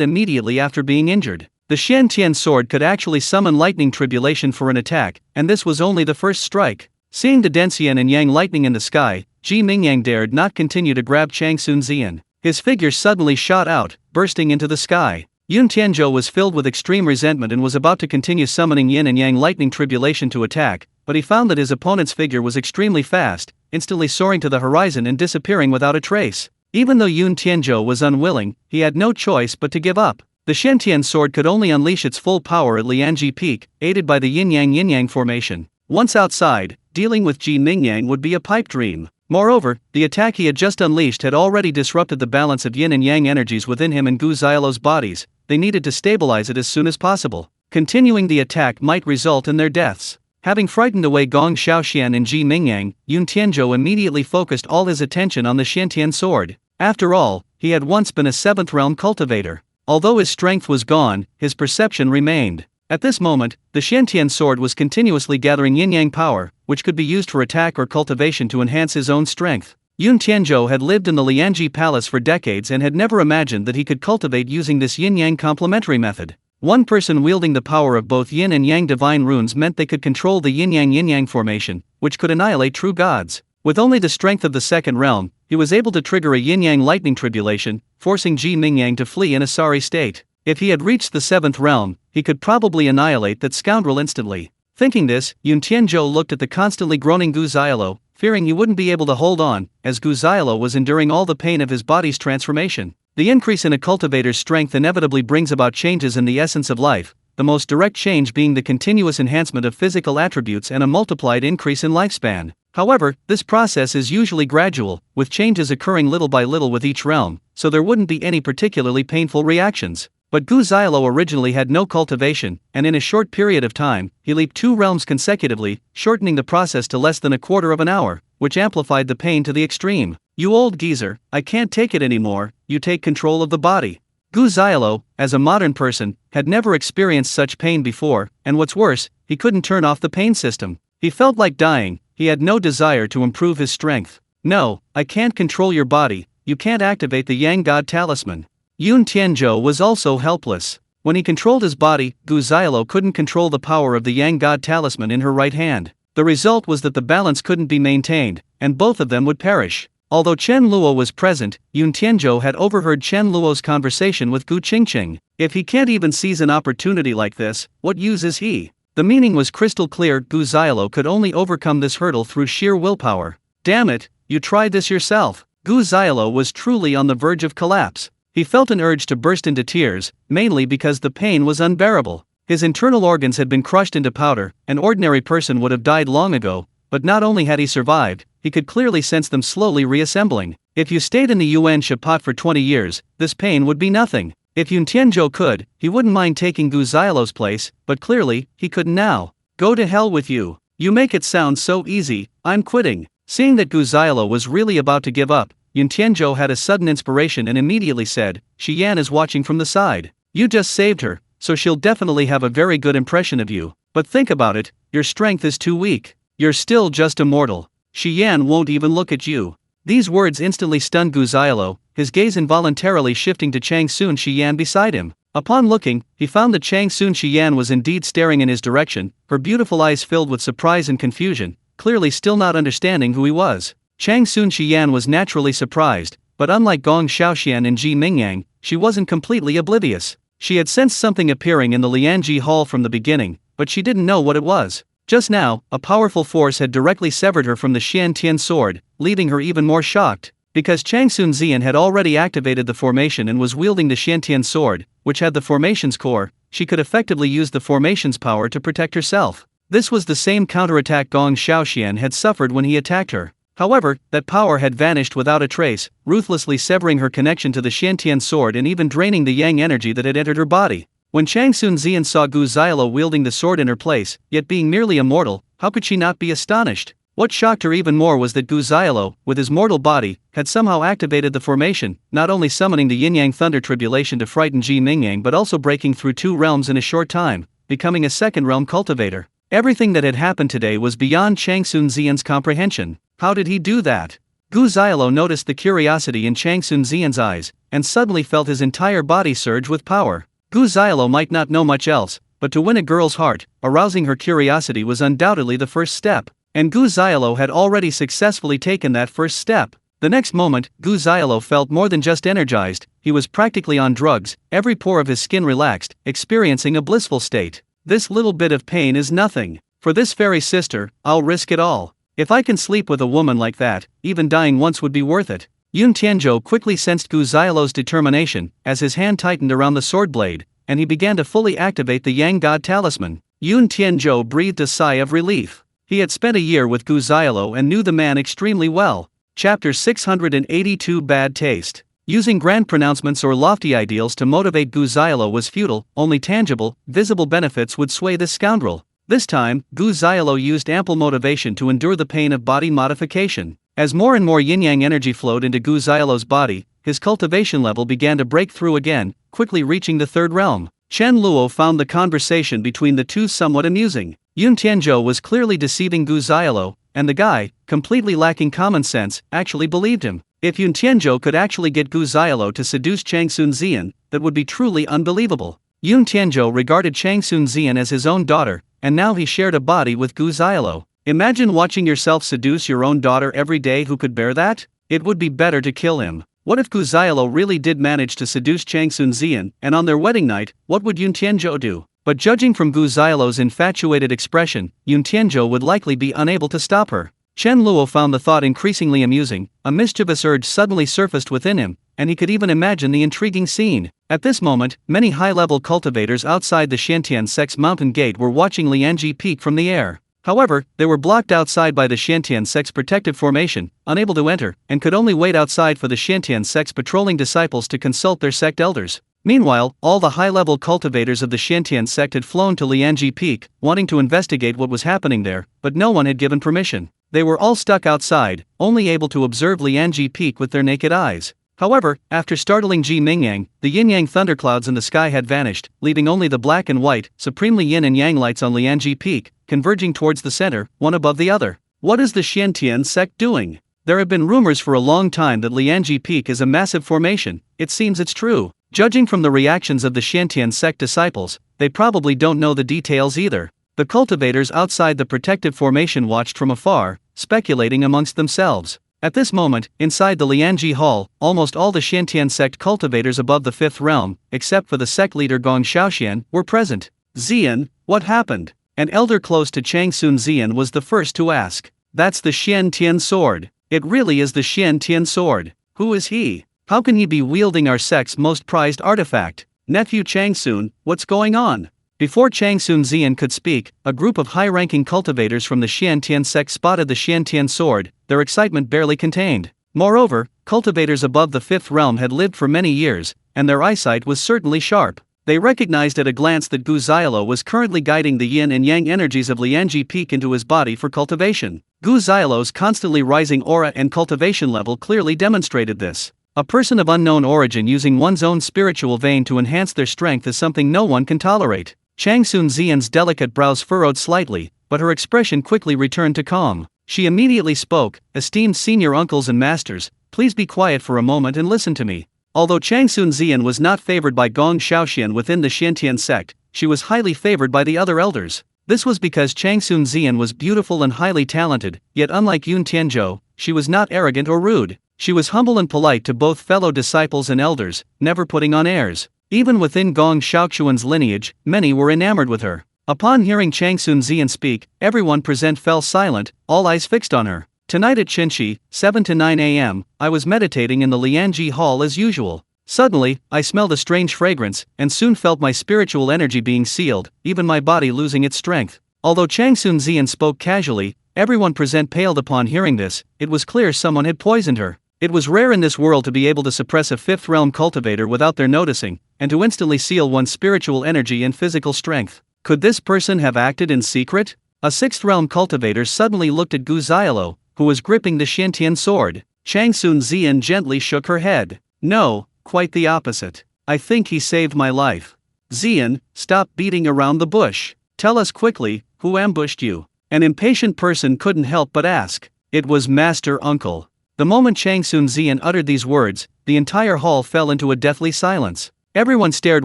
immediately after being injured. The Xiantian sword could actually summon lightning tribulation for an attack, and this was only the first strike. Seeing the dense yin and yang lightning in the sky, Ji Mingyang dared not continue to grab Chang Sunzian. His figure suddenly shot out, bursting into the sky. Yun Tianzhou was filled with extreme resentment and was about to continue summoning yin and yang lightning tribulation to attack, but he found that his opponent's figure was extremely fast, instantly soaring to the horizon and disappearing without a trace. Even though Yun Tianzhou was unwilling, he had no choice but to give up. The Xiantian sword could only unleash its full power at Lianji Peak, aided by the yin-yang formation. Once outside, dealing with Ji Mingyang would be a pipe dream. Moreover, the attack he had just unleashed had already disrupted the balance of yin and yang energies within him and Gu Xiaolo's bodies. They needed to stabilize it as soon as possible. Continuing the attack might result in their deaths. Having frightened away Gong Xiaoxian and Ji Mingyang, Yun Tianzhou immediately focused all his attention on the Xiantian sword. After all, he had once been a 7th realm cultivator. Although his strength was gone, his perception remained. At this moment, the Xiantian sword was continuously gathering yin-yang power, which could be used for attack or cultivation to enhance his own strength. Yun Tianzhou had lived in the Lianji Palace for decades and had never imagined that he could cultivate using this yin-yang complementary method. One person wielding the power of both yin and yang divine runes meant they could control the yin-yang formation, which could annihilate true gods. With only the strength of the second realm, he was able to trigger a yin-yang lightning tribulation, forcing Ji Mingyang to flee in a sorry state. If he had reached the seventh realm, he could probably annihilate that scoundrel instantly. Thinking this, Yun Tianzhou looked at the constantly groaning Gu Xiaolo, fearing he wouldn't be able to hold on, as Gu Xiaolo was enduring all the pain of his body's transformation. The increase in a cultivator's strength inevitably brings about changes in the essence of life, the most direct change being the continuous enhancement of physical attributes and a multiplied increase in lifespan. However, this process is usually gradual, with changes occurring little by little with each realm, so there wouldn't be any particularly painful reactions. But Gu Xiaolo originally had no cultivation, and in a short period of time, he leaped 2 realms consecutively, shortening the process to less than a quarter of an hour, which amplified the pain to the extreme. "You old geezer, I can't take it anymore, you take control of the body." Gu Xiaolo, as a modern person, had never experienced such pain before, and what's worse, he couldn't turn off the pain system. He felt like dying, he had no desire to improve his strength. "No, I can't control your body, you can't activate the Yang God Talisman." Yun Tianzhou was also helpless. When he controlled his body, Gu Xiaolo couldn't control the power of the Yang God Talisman in her right hand. The result was that the balance couldn't be maintained, and both of them would perish. Although Chen Luo was present, Yun Tianzhou had overheard Chen Luo's conversation with Gu Qingqing. If he can't even seize an opportunity like this, what use is he? The meaning was crystal clear. Gu Xiaolo could only overcome this hurdle through sheer willpower. Damn it, you tried this yourself. Gu Xiaolo was truly on the verge of collapse. He felt an urge to burst into tears, mainly because the pain was unbearable. His internal organs had been crushed into powder. An ordinary person would have died long ago, but not only had he survived, he could clearly sense them slowly reassembling. If you stayed in the Yuan Shapat for 20 years, this pain would be nothing. If Yun Tianzhou could, he wouldn't mind taking Gu Xiaolo's place, but clearly, he couldn't now. "Go to hell with you. You make it sound so easy, I'm quitting." Seeing that Gu Xiaolo was really about to give up, Yun Tianzhou had a sudden inspiration and immediately said, "Shi Yan is watching from the side. You just saved her, so she'll definitely have a very good impression of you. But think about it, your strength is too weak. You're still just a mortal. Shi Yan won't even look at you." These words instantly stunned Gu Xiaolo, his gaze involuntarily shifting to Chang Sun Shi Yan beside him. Upon looking, he found that Chang Sun Shi Yan was indeed staring in his direction, her beautiful eyes filled with surprise and confusion, clearly still not understanding who he was. Chang Sun Shi Yan was naturally surprised, but unlike Gong Xiaoxian and Ji Mingyang, she wasn't completely oblivious. She had sensed something appearing in the Lianji Hall from the beginning, but she didn't know what it was. Just now, a powerful force had directly severed her from the Xiantian sword, leaving her even more shocked. Because Chang Sun Xian had already activated the formation and was wielding the Xiantian sword, which had the formation's core, she could effectively use the formation's power to protect herself. This was the same counterattack Gong Xiaoxian had suffered when he attacked her. However, that power had vanished without a trace, ruthlessly severing her connection to the Xiantian sword and even draining the yang energy that had entered her body. When Chang Sun Xian saw Gu Xiaolo wielding the sword in her place, yet being merely a mortal, how could she not be astonished? What shocked her even more was that Gu Xiaolo, with his mortal body, had somehow activated the formation, not only summoning the yin-yang thunder tribulation to frighten Ji Mingyang but also breaking through 2 realms in a short time, becoming a second realm cultivator. Everything that had happened today was beyond Chang Sun Xian's comprehension. How did he do that? Gu Xiaolo noticed the curiosity in Chang Sun Xian's eyes, and suddenly felt his entire body surge with power. Gu Xiaolo might not know much else, but to win a girl's heart, arousing her curiosity was undoubtedly the first step, and Gu Xiaolo had already successfully taken that first step. The next moment, Gu Xiaolo felt more than just energized, he was practically on drugs, every pore of his skin relaxed, experiencing a blissful state. This little bit of pain is nothing. For this fairy sister, I'll risk it all. If I can sleep with a woman like that, even dying once would be worth it. Yun Tianzhou quickly sensed Gu Xiaolo's determination, as his hand tightened around the sword blade, and he began to fully activate the Yang God Talisman. Yun Tianzhou breathed a sigh of relief. He had spent a year with Gu Xiaolo and knew the man extremely well. Chapter 682 Bad Taste. Using grand pronouncements or lofty ideals to motivate Gu Xiaolo was futile, only tangible, visible benefits would sway this scoundrel. This time, Gu Xiaolo used ample motivation to endure the pain of body modification. As more and more yin-yang energy flowed into Gu Xiaolo's body, his cultivation level began to break through again, quickly reaching the 3rd realm. Chen Luo found the conversation between the two somewhat amusing. Yun Tianzhou was clearly deceiving Gu Xiaolo, and the guy, completely lacking common sense, actually believed him. If Yun Tianzhou could actually get Gu Xiaolo to seduce Chang Sun Zian, that would be truly unbelievable. Yun Tianzhou regarded Chang Sun Zian as his own daughter, and now he shared a body with Gu Xiaolo. Imagine watching yourself seduce your own daughter every day. Who could bear that? It would be better to kill him. What if Gu Xiaolo really did manage to seduce Chang Sun Zian, and on their wedding night, what would Yun Tianzhou do? But judging from Gu Xiaolo's infatuated expression, Yun Tianzhou would likely be unable to stop her. Chen Luo found the thought increasingly amusing. A mischievous urge suddenly surfaced within him, and he could even imagine the intriguing scene. At this moment, many high-level cultivators outside the Xiantian sect's mountain gate were watching Lianji peek from the air. However, they were blocked outside by the Xiantian sect's protective formation, unable to enter, and could only wait outside for the Xiantian sect's patrolling disciples to consult their sect elders. Meanwhile, all the high-level cultivators of the Xiantian sect had flown to Lianji Peak, wanting to investigate what was happening there, but no one had given permission. They were all stuck outside, only able to observe Lianji Peak with their naked eyes. However, after startling Ji Mingyang, the yin-yang thunderclouds in the sky had vanished, leaving only the black and white, supremely yin and yang lights on Lianji Peak, converging towards the center, one above the other. What is the Xiantian sect doing? There have been rumors for a long time that Lianji Peak is a massive formation. It seems it's true. Judging from the reactions of the Xiantian sect disciples, they probably don't know the details either. The cultivators outside the protective formation watched from afar, speculating amongst themselves. At this moment, inside the Lianji Hall, almost all the Xiantian sect cultivators above the 5th realm, except for the sect leader Gong Shaoxian, were present. Zian, what happened? An elder close to Chang Sun Zian was the first to ask. That's the Xiantian sword. It really is the Xiantian sword. Who is he? How can he be wielding our sect's most prized artifact? Nephew Chang Sun, what's going on? Before Chang Sun Zian could speak, a group of high-ranking cultivators from the Xiantian sect spotted the Xiantian sword, their excitement barely contained. Moreover, cultivators above the 5th realm had lived for many years, and their eyesight was certainly sharp. They recognized at a glance that Gu Xiaolo was currently guiding the yin and yang energies of Lianji Peak into his body for cultivation. Gu Xiaolo's constantly rising aura and cultivation level clearly demonstrated this. A person of unknown origin using one's own spiritual vein to enhance their strength is something no one can tolerate. Chang Sun Zian's delicate brows furrowed slightly, but her expression quickly returned to calm. She immediately spoke, "Esteemed senior uncles and masters, please be quiet for a moment and listen to me." Although Chang Sun Zian was not favored by Gong Shaoxian within the Xiantian sect, she was highly favored by the other elders. This was because Chang Sun Zian was beautiful and highly talented, yet unlike Yun Tianzhou, she was not arrogant or rude. She was humble and polite to both fellow disciples and elders, never putting on airs. Even within Gong Shaoxuan's lineage, many were enamored with her. Upon hearing Chang Sun Zian speak, everyone present fell silent, all eyes fixed on her. Tonight at Qinshi, 7 to 9 a.m., I was meditating in the Lianji Hall as usual. Suddenly, I smelled a strange fragrance, and soon felt my spiritual energy being sealed, even my body losing its strength. Although Chang Sun Zian spoke casually, everyone present paled upon hearing this. It was clear someone had poisoned her. It was rare in this world to be able to suppress a 5th realm cultivator without their noticing, and to instantly seal one's spiritual energy and physical strength. Could this person have acted in secret? A 6th realm cultivator suddenly looked at Gu Xiaolo, who was gripping the Xiantian sword. Chang Sun Zian gently shook her head. No, quite the opposite. I think he saved my life. Zian, stop beating around the bush. Tell us quickly, who ambushed you? An impatient person couldn't help but ask. It was Master Uncle. The moment Chang Sun Zian uttered these words, the entire hall fell into a deathly silence. Everyone stared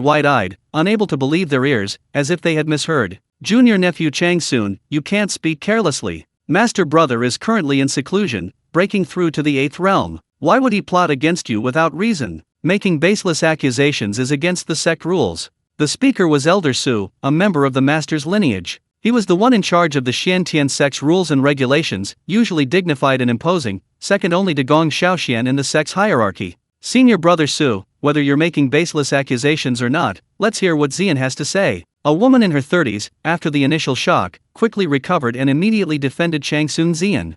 wide-eyed, unable to believe their ears, as if they had misheard. Junior nephew Chang Sun, you can't speak carelessly. Master brother is currently in seclusion, breaking through to the 8th realm. Why would he plot against you without reason? Making baseless accusations is against the sect rules. The speaker was Elder Su, a member of the master's lineage. He was the one in charge of the Xiantian sect's rules and regulations, usually dignified and imposing, second only to Gong Shaoxian in the sect's hierarchy. Senior brother Su, whether you're making baseless accusations or not, let's hear what Zian has to say. A woman in her 30s, after the initial shock, quickly recovered and immediately defended Chang Sun Zian.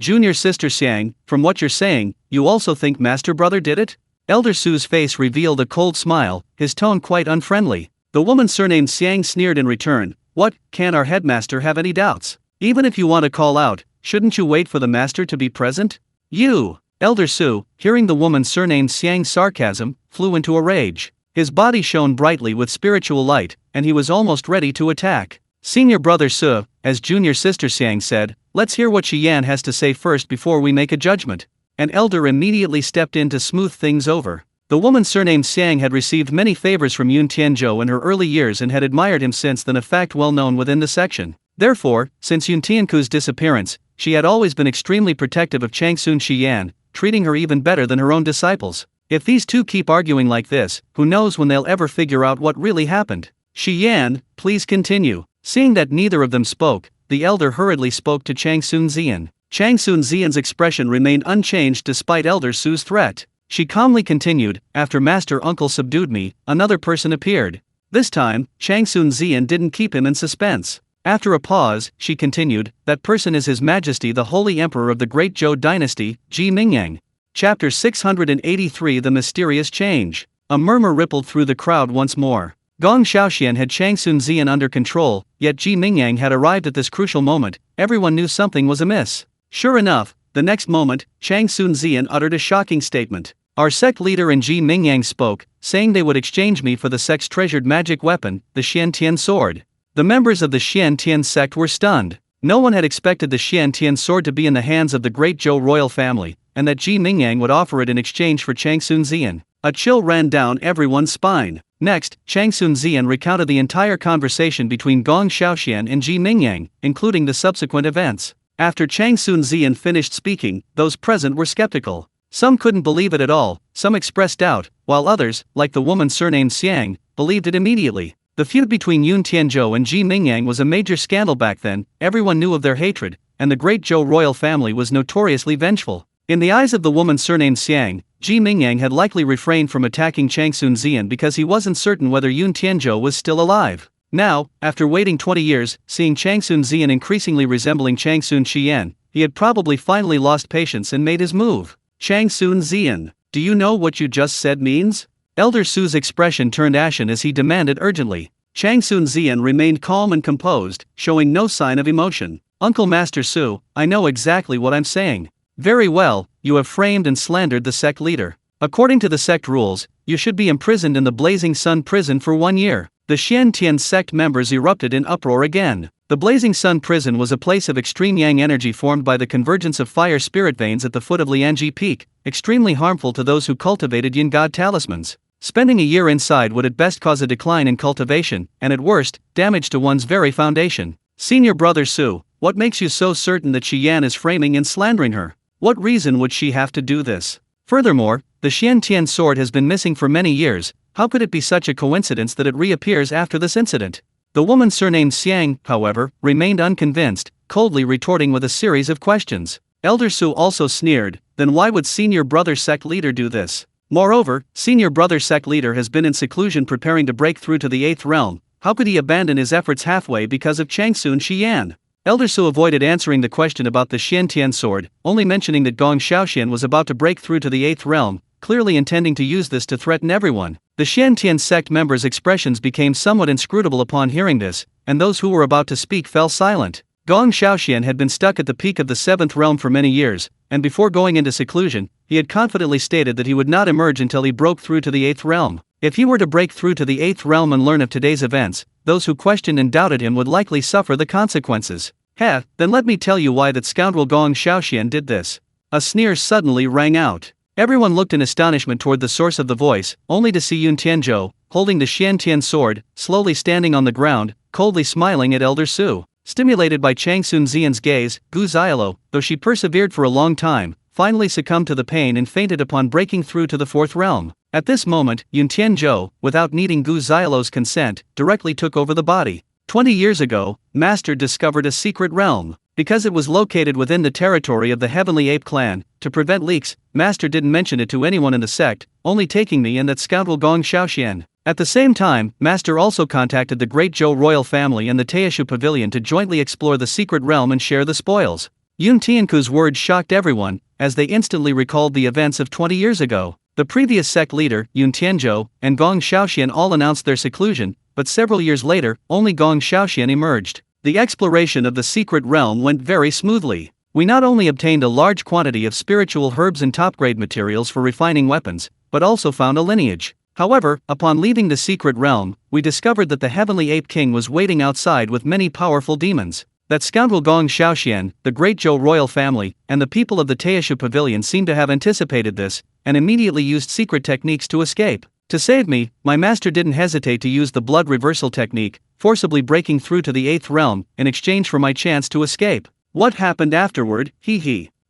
Junior sister Xiang, from what you're saying, you also think Master Brother did it? Elder Su's face revealed a cold smile, his tone quite unfriendly. The woman surnamed Xiang sneered in return. What, can our headmaster have any doubts? Even if you want to call out, shouldn't you wait for the master to be present? You! Elder Su, hearing the woman surnamed Xiang's sarcasm, flew into a rage. His body shone brightly with spiritual light, and he was almost ready to attack. Senior brother Su, as junior sister Xiang said, "Let's hear what Shi Yan has to say first before we make a judgment." An elder immediately stepped in to smooth things over. The woman surnamed Xiang had received many favors from Yun Tianzhou in her early years and had admired him since then, a fact well known within the section. Therefore, since Yun Tianku's disappearance, she had always been extremely protective of Changsun Shiyan, treating her even better than her own disciples. If these two keep arguing like this, who knows when they'll ever figure out what really happened. Shiyan, please continue. Seeing that neither of them spoke, the elder hurriedly spoke to Changsun Ziyan. Changsun Ziyan's expression remained unchanged despite Elder Su's threat. She calmly continued, "After Master Uncle subdued me, another person appeared. This time, Changsun Ziyan didn't keep him in suspense. After a pause, she continued, "That person is His Majesty the Holy Emperor of the Great Zhou Dynasty, Ji Mingyang." Chapter 683 The Mysterious Change. A murmur rippled through the crowd once more. Gong Xiaoxian had Changsun Ziyan under control, yet Ji Mingyang had arrived at this crucial moment. Everyone knew something was amiss. Sure enough, the next moment, Changsun Ziyan uttered a shocking statement. Our sect leader and Ji Mingyang spoke, saying they would exchange me for the sect's treasured magic weapon, the Xiantian sword. The members of the Xiantian sect were stunned. No one had expected the Xiantian sword to be in the hands of the great Zhou royal family, and that Ji Mingyang would offer it in exchange for Changsun Ziyan. A chill ran down everyone's spine. Next, Changsun Ziyan recounted the entire conversation between Gong Xiaoxian and Ji Mingyang, including the subsequent events. After Changsun Ziyan finished speaking, those present were skeptical. Some couldn't believe it at all, some expressed doubt, while others, like the woman surnamed Xiang, believed it immediately. The feud between Yun Tianzhou and Ji Mingyang was a major scandal back then. Everyone knew of their hatred, and the great Zhou royal family was notoriously vengeful. In the eyes of the woman surnamed Xiang, Ji Mingyang had likely refrained from attacking Changsun Ziyan because he wasn't certain whether Yun Tianzhou was still alive. Now, after waiting 20 years, seeing Changsun Ziyan increasingly resembling Changsun Shiyan, he had probably finally lost patience and made his move. Changsun Ziyan, do you know what you just said means? Elder Su's expression turned ashen as he demanded urgently. Changsun Ziyan remained calm and composed, showing no sign of emotion. Uncle Master Su, I know exactly what I'm saying. Very well, you have framed and slandered the sect leader. According to the sect rules, you should be imprisoned in the Blazing Sun prison for 1 year. The Xiantian sect members erupted in uproar again. The Blazing Sun prison was a place of extreme yang energy formed by the convergence of fire spirit veins at the foot of Lianji Peak, extremely harmful to those who cultivated yin god talismans. Spending a year inside would at best cause a decline in cultivation, and at worst, damage to one's very foundation. Senior brother Su, what makes you so certain that Shiyan is framing and slandering her? What reason would she have to do this? Furthermore, the Xiantian sword has been missing for many years. How could it be such a coincidence that it reappears after this incident? The woman surnamed Xiang, however, remained unconvinced, coldly retorting with a series of questions. Elder Su also sneered, then why would senior brother sect leader do this? Moreover, senior brother sect leader has been in seclusion preparing to break through to the 8th realm. How could he abandon his efforts halfway because of Changsun Shiyan? Elder Su avoided answering the question about the Xiantian sword, only mentioning that Gong Xiaoxian was about to break through to the 8th realm, clearly intending to use this to threaten everyone. The Xiantian sect members' expressions became somewhat inscrutable upon hearing this, and those who were about to speak fell silent. Gong Xiaoxian had been stuck at the peak of the 7th realm for many years, and before going into seclusion, he had confidently stated that he would not emerge until he broke through to the 8th realm. If he were to break through to the 8th realm and learn of today's events, those who questioned and doubted him would likely suffer the consequences. Heh, then let me tell you why that scoundrel Gong Xiaoxian did this. A sneer suddenly rang out. Everyone looked in astonishment toward the source of the voice, only to see Yun Tianzhou, holding the Xiantian sword, slowly standing on the ground, coldly smiling at Elder Su. Stimulated by Changsun Ziyan's gaze, Gu Xiaolo, though she persevered for a long time, finally succumbed to the pain and fainted upon breaking through to the 4th realm. At this moment, Yun Tianzhou, without needing Gu Xiaolo's consent, directly took over the body. 20 years ago, Master discovered a secret realm. Because it was located within the territory of the Heavenly Ape clan, to prevent leaks, Master didn't mention it to anyone in the sect, only taking me and that scoundrel Gong Xiaoxian. At the same time, Master also contacted the Great Zhou royal family and the Teishu Pavilion to jointly explore the secret realm and share the spoils. Yun Tianku's words shocked everyone, as they instantly recalled the events of 20 years ago. The previous sect leader, Yun Tianzhou, and Gong Xiaoxian all announced their seclusion, but several years later, only Gong Xiaoxian emerged. The exploration of the secret realm went very smoothly. We not only obtained a large quantity of spiritual herbs and top-grade materials for refining weapons, but also found a lineage. However, upon leaving the secret realm, we discovered that the heavenly ape king was waiting outside with many powerful demons. That scoundrel Gong Xiaoxian, the great Zhou royal family, and the people of the Taishu pavilion seemed to have anticipated this, and immediately used secret techniques to escape. To save me, my master didn't hesitate to use the blood reversal technique, forcibly breaking through to the 8th realm, in exchange for my chance to escape. What happened afterward,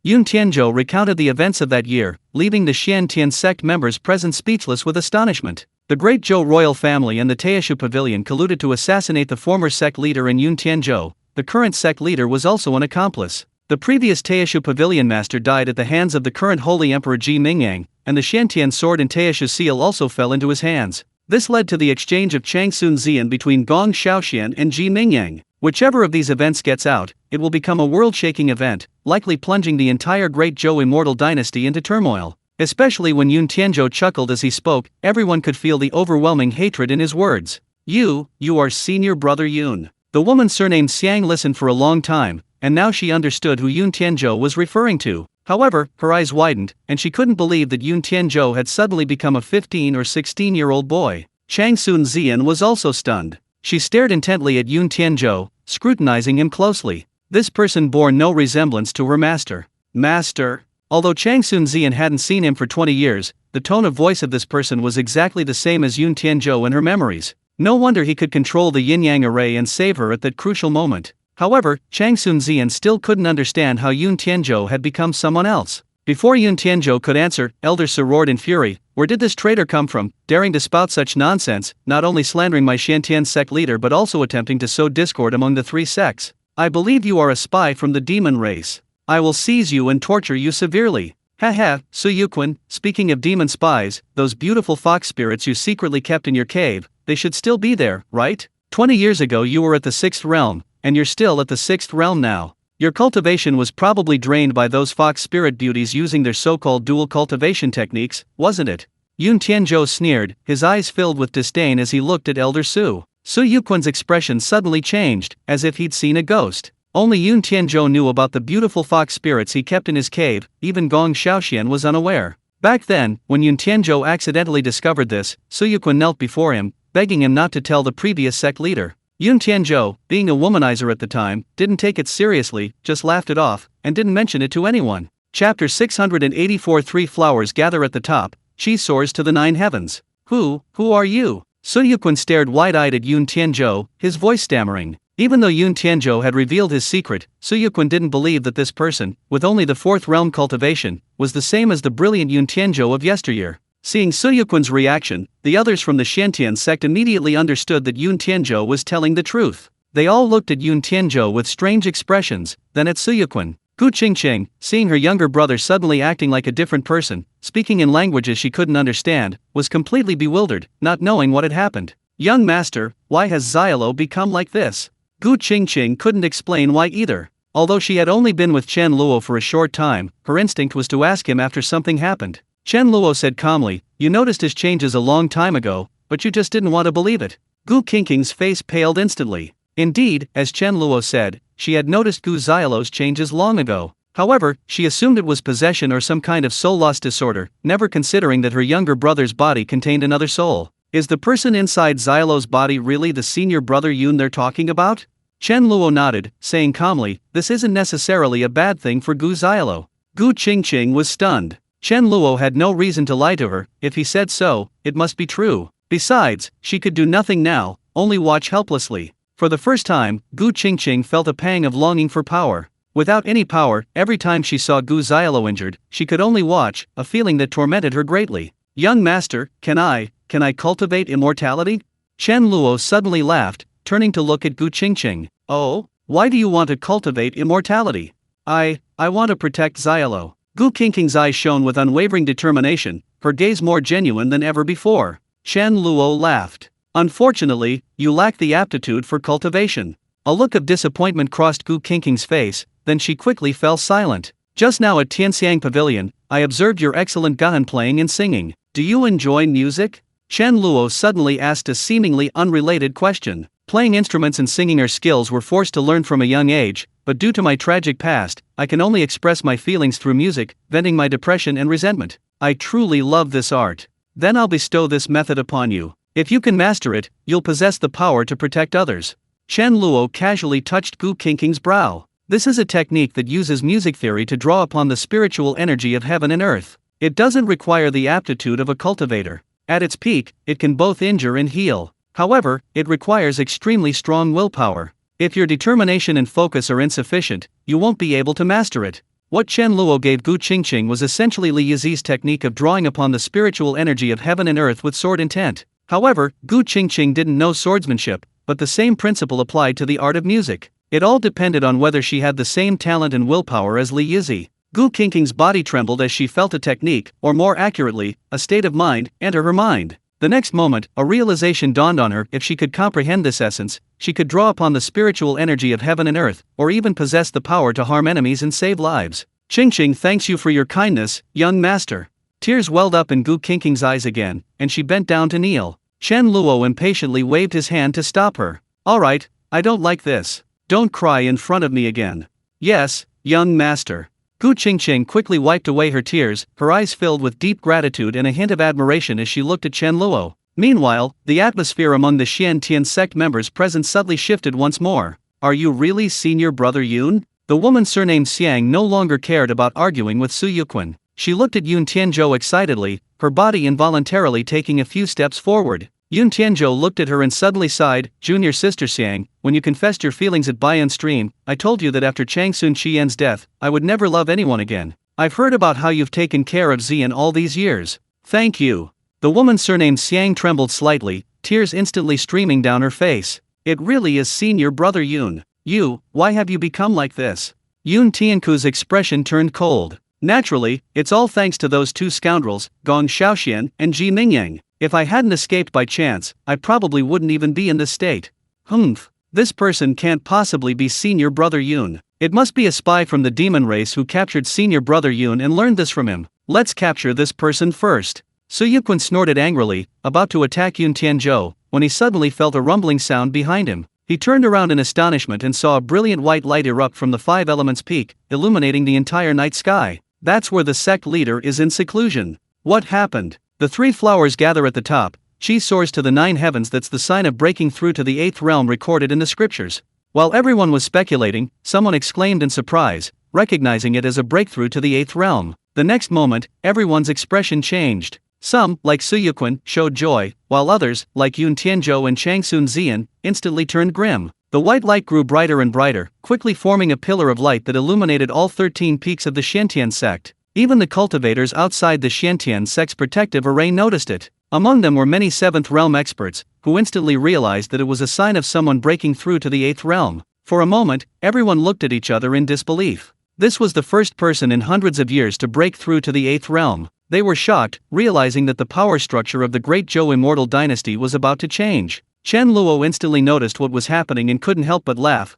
Yun Tianzhou recounted the events of that year, leaving the Xian Tian sect members present speechless with astonishment. The great Zhou royal family and the Taishu pavilion colluded to assassinate the former sect leader in Yun Tianzhou. The current sect leader was also an accomplice. The previous Taishu pavilion master died at the hands of the current holy emperor Ji Mingyang, and the Shantian sword and Taishu seal also fell into his hands. This led to the exchange of Changsun Zian between Gong Xiaoxian and Ji Mingyang. Whichever of these events gets out, it will become a world-shaking event, likely plunging the entire great Zhou immortal dynasty into turmoil. Especially when Yun Tianzhou chuckled as he spoke, everyone could feel the overwhelming hatred in his words. You are senior brother Yun. The woman surnamed Xiang listened for a long time, and now she understood who Yun Tianzhou was referring to. However, her eyes widened, and she couldn't believe that Yun Tianzhou had suddenly become a 15 or 16-year-old boy. Changsun Zian was also stunned. She stared intently at Yun Tianzhou, scrutinizing him closely. This person bore no resemblance to her master. Master? Although Changsun Zian hadn't seen him for 20 years, the tone of voice of this person was exactly the same as Yun Tianzhou in her memories. No wonder he could control the yin-yang array and save her at that crucial moment. However, Changsun Zian still couldn't understand how Yun Tianzhou had become someone else. Before Yun Tianzhou could answer, Elder Sir roared in fury, "Where did this traitor come from, daring to spout such nonsense, not only slandering my Shantian sect leader but also attempting to sow discord among the 3 sects? I believe you are a spy from the demon race. I will seize you and torture you severely." Haha, Su Yuquan, speaking of demon spies, those beautiful fox spirits you secretly kept in your cave, they should still be there, right? 20 years ago you were at the 6th realm, and you're still at the 6th realm now. Your cultivation was probably drained by those fox spirit beauties using their so-called dual cultivation techniques, wasn't it? Yun Tianzhou sneered, his eyes filled with disdain as he looked at Elder Su. Su Yuquan's expression suddenly changed, as if he'd seen a ghost. Only Yun Tianzhou knew about the beautiful fox spirits he kept in his cave, even Gong Xiaoxian was unaware. Back then, when Yun Tianzhou accidentally discovered this, Su Yuquan knelt before him, begging him not to tell the previous sect leader. Yun Tianzhou, being a womanizer at the time, didn't take it seriously, just laughed it off, and didn't mention it to anyone. Chapter 684 3 flowers gather at the top, she soars to the 9 heavens. Who are you? Su Yuquan stared wide-eyed at Yun Tianzhou, his voice stammering. Even though Yun Tianzhou had revealed his secret, Su Yuquan didn't believe that this person, with only the 4th realm cultivation, was the same as the brilliant Yun Tianzhou of yesteryear. Seeing Su Yuquan's reaction, the others from the Shantian sect immediately understood that Yun Tianzhou was telling the truth. They all looked at Yun Tianzhou with strange expressions, then at Su Yuquan. Gu Qingqing, seeing her younger brother suddenly acting like a different person, speaking in languages she couldn't understand, was completely bewildered, not knowing what had happened. Young master, why has Xiaolo become like this? Gu Qingqing couldn't explain why either. Although she had only been with Chen Luo for a short time, her instinct was to ask him after something happened. Chen Luo said calmly, "You noticed his changes a long time ago, but you just didn't want to believe it." Gu Qingqing's face paled instantly. Indeed, as Chen Luo said, she had noticed Gu Xiaolo's changes long ago. However, she assumed it was possession or some kind of soul loss disorder, never considering that her younger brother's body contained another soul. Is the person inside Xiaolo's body really the senior brother Yun they're talking about? Chen Luo nodded, saying calmly, "This isn't necessarily a bad thing for Gu Xiaolo." Gu Qingqing was stunned. Chen Luo had no reason to lie to her, if he said so, it must be true. Besides, she could do nothing now, only watch helplessly. For the first time, Gu Qingqing felt a pang of longing for power. Without any power, every time she saw Gu Xiaolo injured, she could only watch, a feeling that tormented her greatly. "Young master, can I cultivate immortality?" Chen Luo suddenly laughed, turning to look at Gu Qingqing. "Oh? Why do you want to cultivate immortality?" I want to protect Xiaolo." Gu Qingqing's eyes shone with unwavering determination, her gaze more genuine than ever before. Chen Luo laughed. "Unfortunately, you lack the aptitude for cultivation." A look of disappointment crossed Gu Qingqing's face, then she quickly fell silent. "Just now at Tianxiang Pavilion, I observed your excellent gahan playing and singing. Do you enjoy music?" Chen Luo suddenly asked a seemingly unrelated question. Playing instruments and singing are skills we're forced to learn from a young age, but due to my tragic past, I can only express my feelings through music, venting my depression and resentment. I truly love this art. Then I'll bestow this method upon you. If you can master it, you'll possess the power to protect others. Chen Luo casually touched Gu Qingqing's brow. This is a technique that uses music theory to draw upon the spiritual energy of heaven and earth. It doesn't require the aptitude of a cultivator. At its peak, it can both injure and heal. However, it requires extremely strong willpower. If your determination and focus are insufficient, you won't be able to master it. What Chen Luo gave Gu Qingqing was essentially Li Yizi's technique of drawing upon the spiritual energy of heaven and earth with sword intent. However, Gu Qingqing didn't know swordsmanship, but the same principle applied to the art of music. It all depended on whether she had the same talent and willpower as Li Yizi. Gu Qingqing's body trembled as she felt a technique, or more accurately, a state of mind, enter her mind. The next moment, a realization dawned on her: if she could comprehend this essence, she could draw upon the spiritual energy of heaven and earth, or even possess the power to harm enemies and save lives. Qingqing thanks you for your kindness, young master. Tears welled up in Gu Qingqing's eyes again, and she bent down to kneel. Chen Luo impatiently waved his hand to stop her. Alright, I don't like this. Don't cry in front of me again. Yes, young master. Gu Qingqing quickly wiped away her tears, her eyes filled with deep gratitude and a hint of admiration as she looked at Chen Luo. Meanwhile, the atmosphere among the Xian Tian sect members present suddenly shifted once more. Are you really senior brother Yun? The woman surnamed Xiang no longer cared about arguing with Su Yuquan. She looked at Yun Tianzhou excitedly, her body involuntarily taking a few steps forward. Yun Tianzhou looked at her and suddenly sighed. Junior sister Xiang, when you confessed your feelings at Bayan Stream, I told you that after Changsun Qian's death, I would never love anyone again. I've heard about how you've taken care of Xian all these years. Thank you. The woman surnamed Xiang trembled slightly, tears instantly streaming down her face. It really is senior brother Yun. You, why have you become like this? Yun Tianku's expression turned cold. Naturally, it's all thanks to those two scoundrels, Gong Xiaoxian and Ji Mingyang. If I hadn't escaped by chance, I probably wouldn't even be in this state. Humph. This person can't possibly be senior brother Yun. It must be a spy from the demon race who captured senior brother Yun and learned this from him. Let's capture this person first. Su Yuquan snorted angrily, about to attack Yun Tianzhou, when he suddenly felt a rumbling sound behind him. He turned around in astonishment and saw a brilliant white light erupt from the Five Elements Peak, illuminating the entire night sky. That's where the sect leader is in seclusion. What happened? The three flowers gather at the top. She soars to the 9 heavens. That's the sign of breaking through to the 8th realm recorded in the scriptures. While everyone was speculating, someone exclaimed in surprise, recognizing it as a breakthrough to the 8th realm. The next moment, everyone's expression changed. Some, like Su Yuquan, showed joy, while others, like Yun Tianzhou and Changsun Xian, instantly turned grim. The white light grew brighter and brighter, quickly forming a pillar of light that illuminated all 13 peaks of the Xiantian sect. Even the cultivators outside the Xiantian sect's protective array noticed it. Among them were many 7th realm experts, who instantly realized that it was a sign of someone breaking through to the 8th realm. For a moment, everyone looked at each other in disbelief. This was the first person in hundreds of years to break through to the 8th realm. They were shocked, realizing that the power structure of the Great Zhou immortal dynasty was about to change. Chen Luo instantly noticed what was happening and couldn't help but laugh.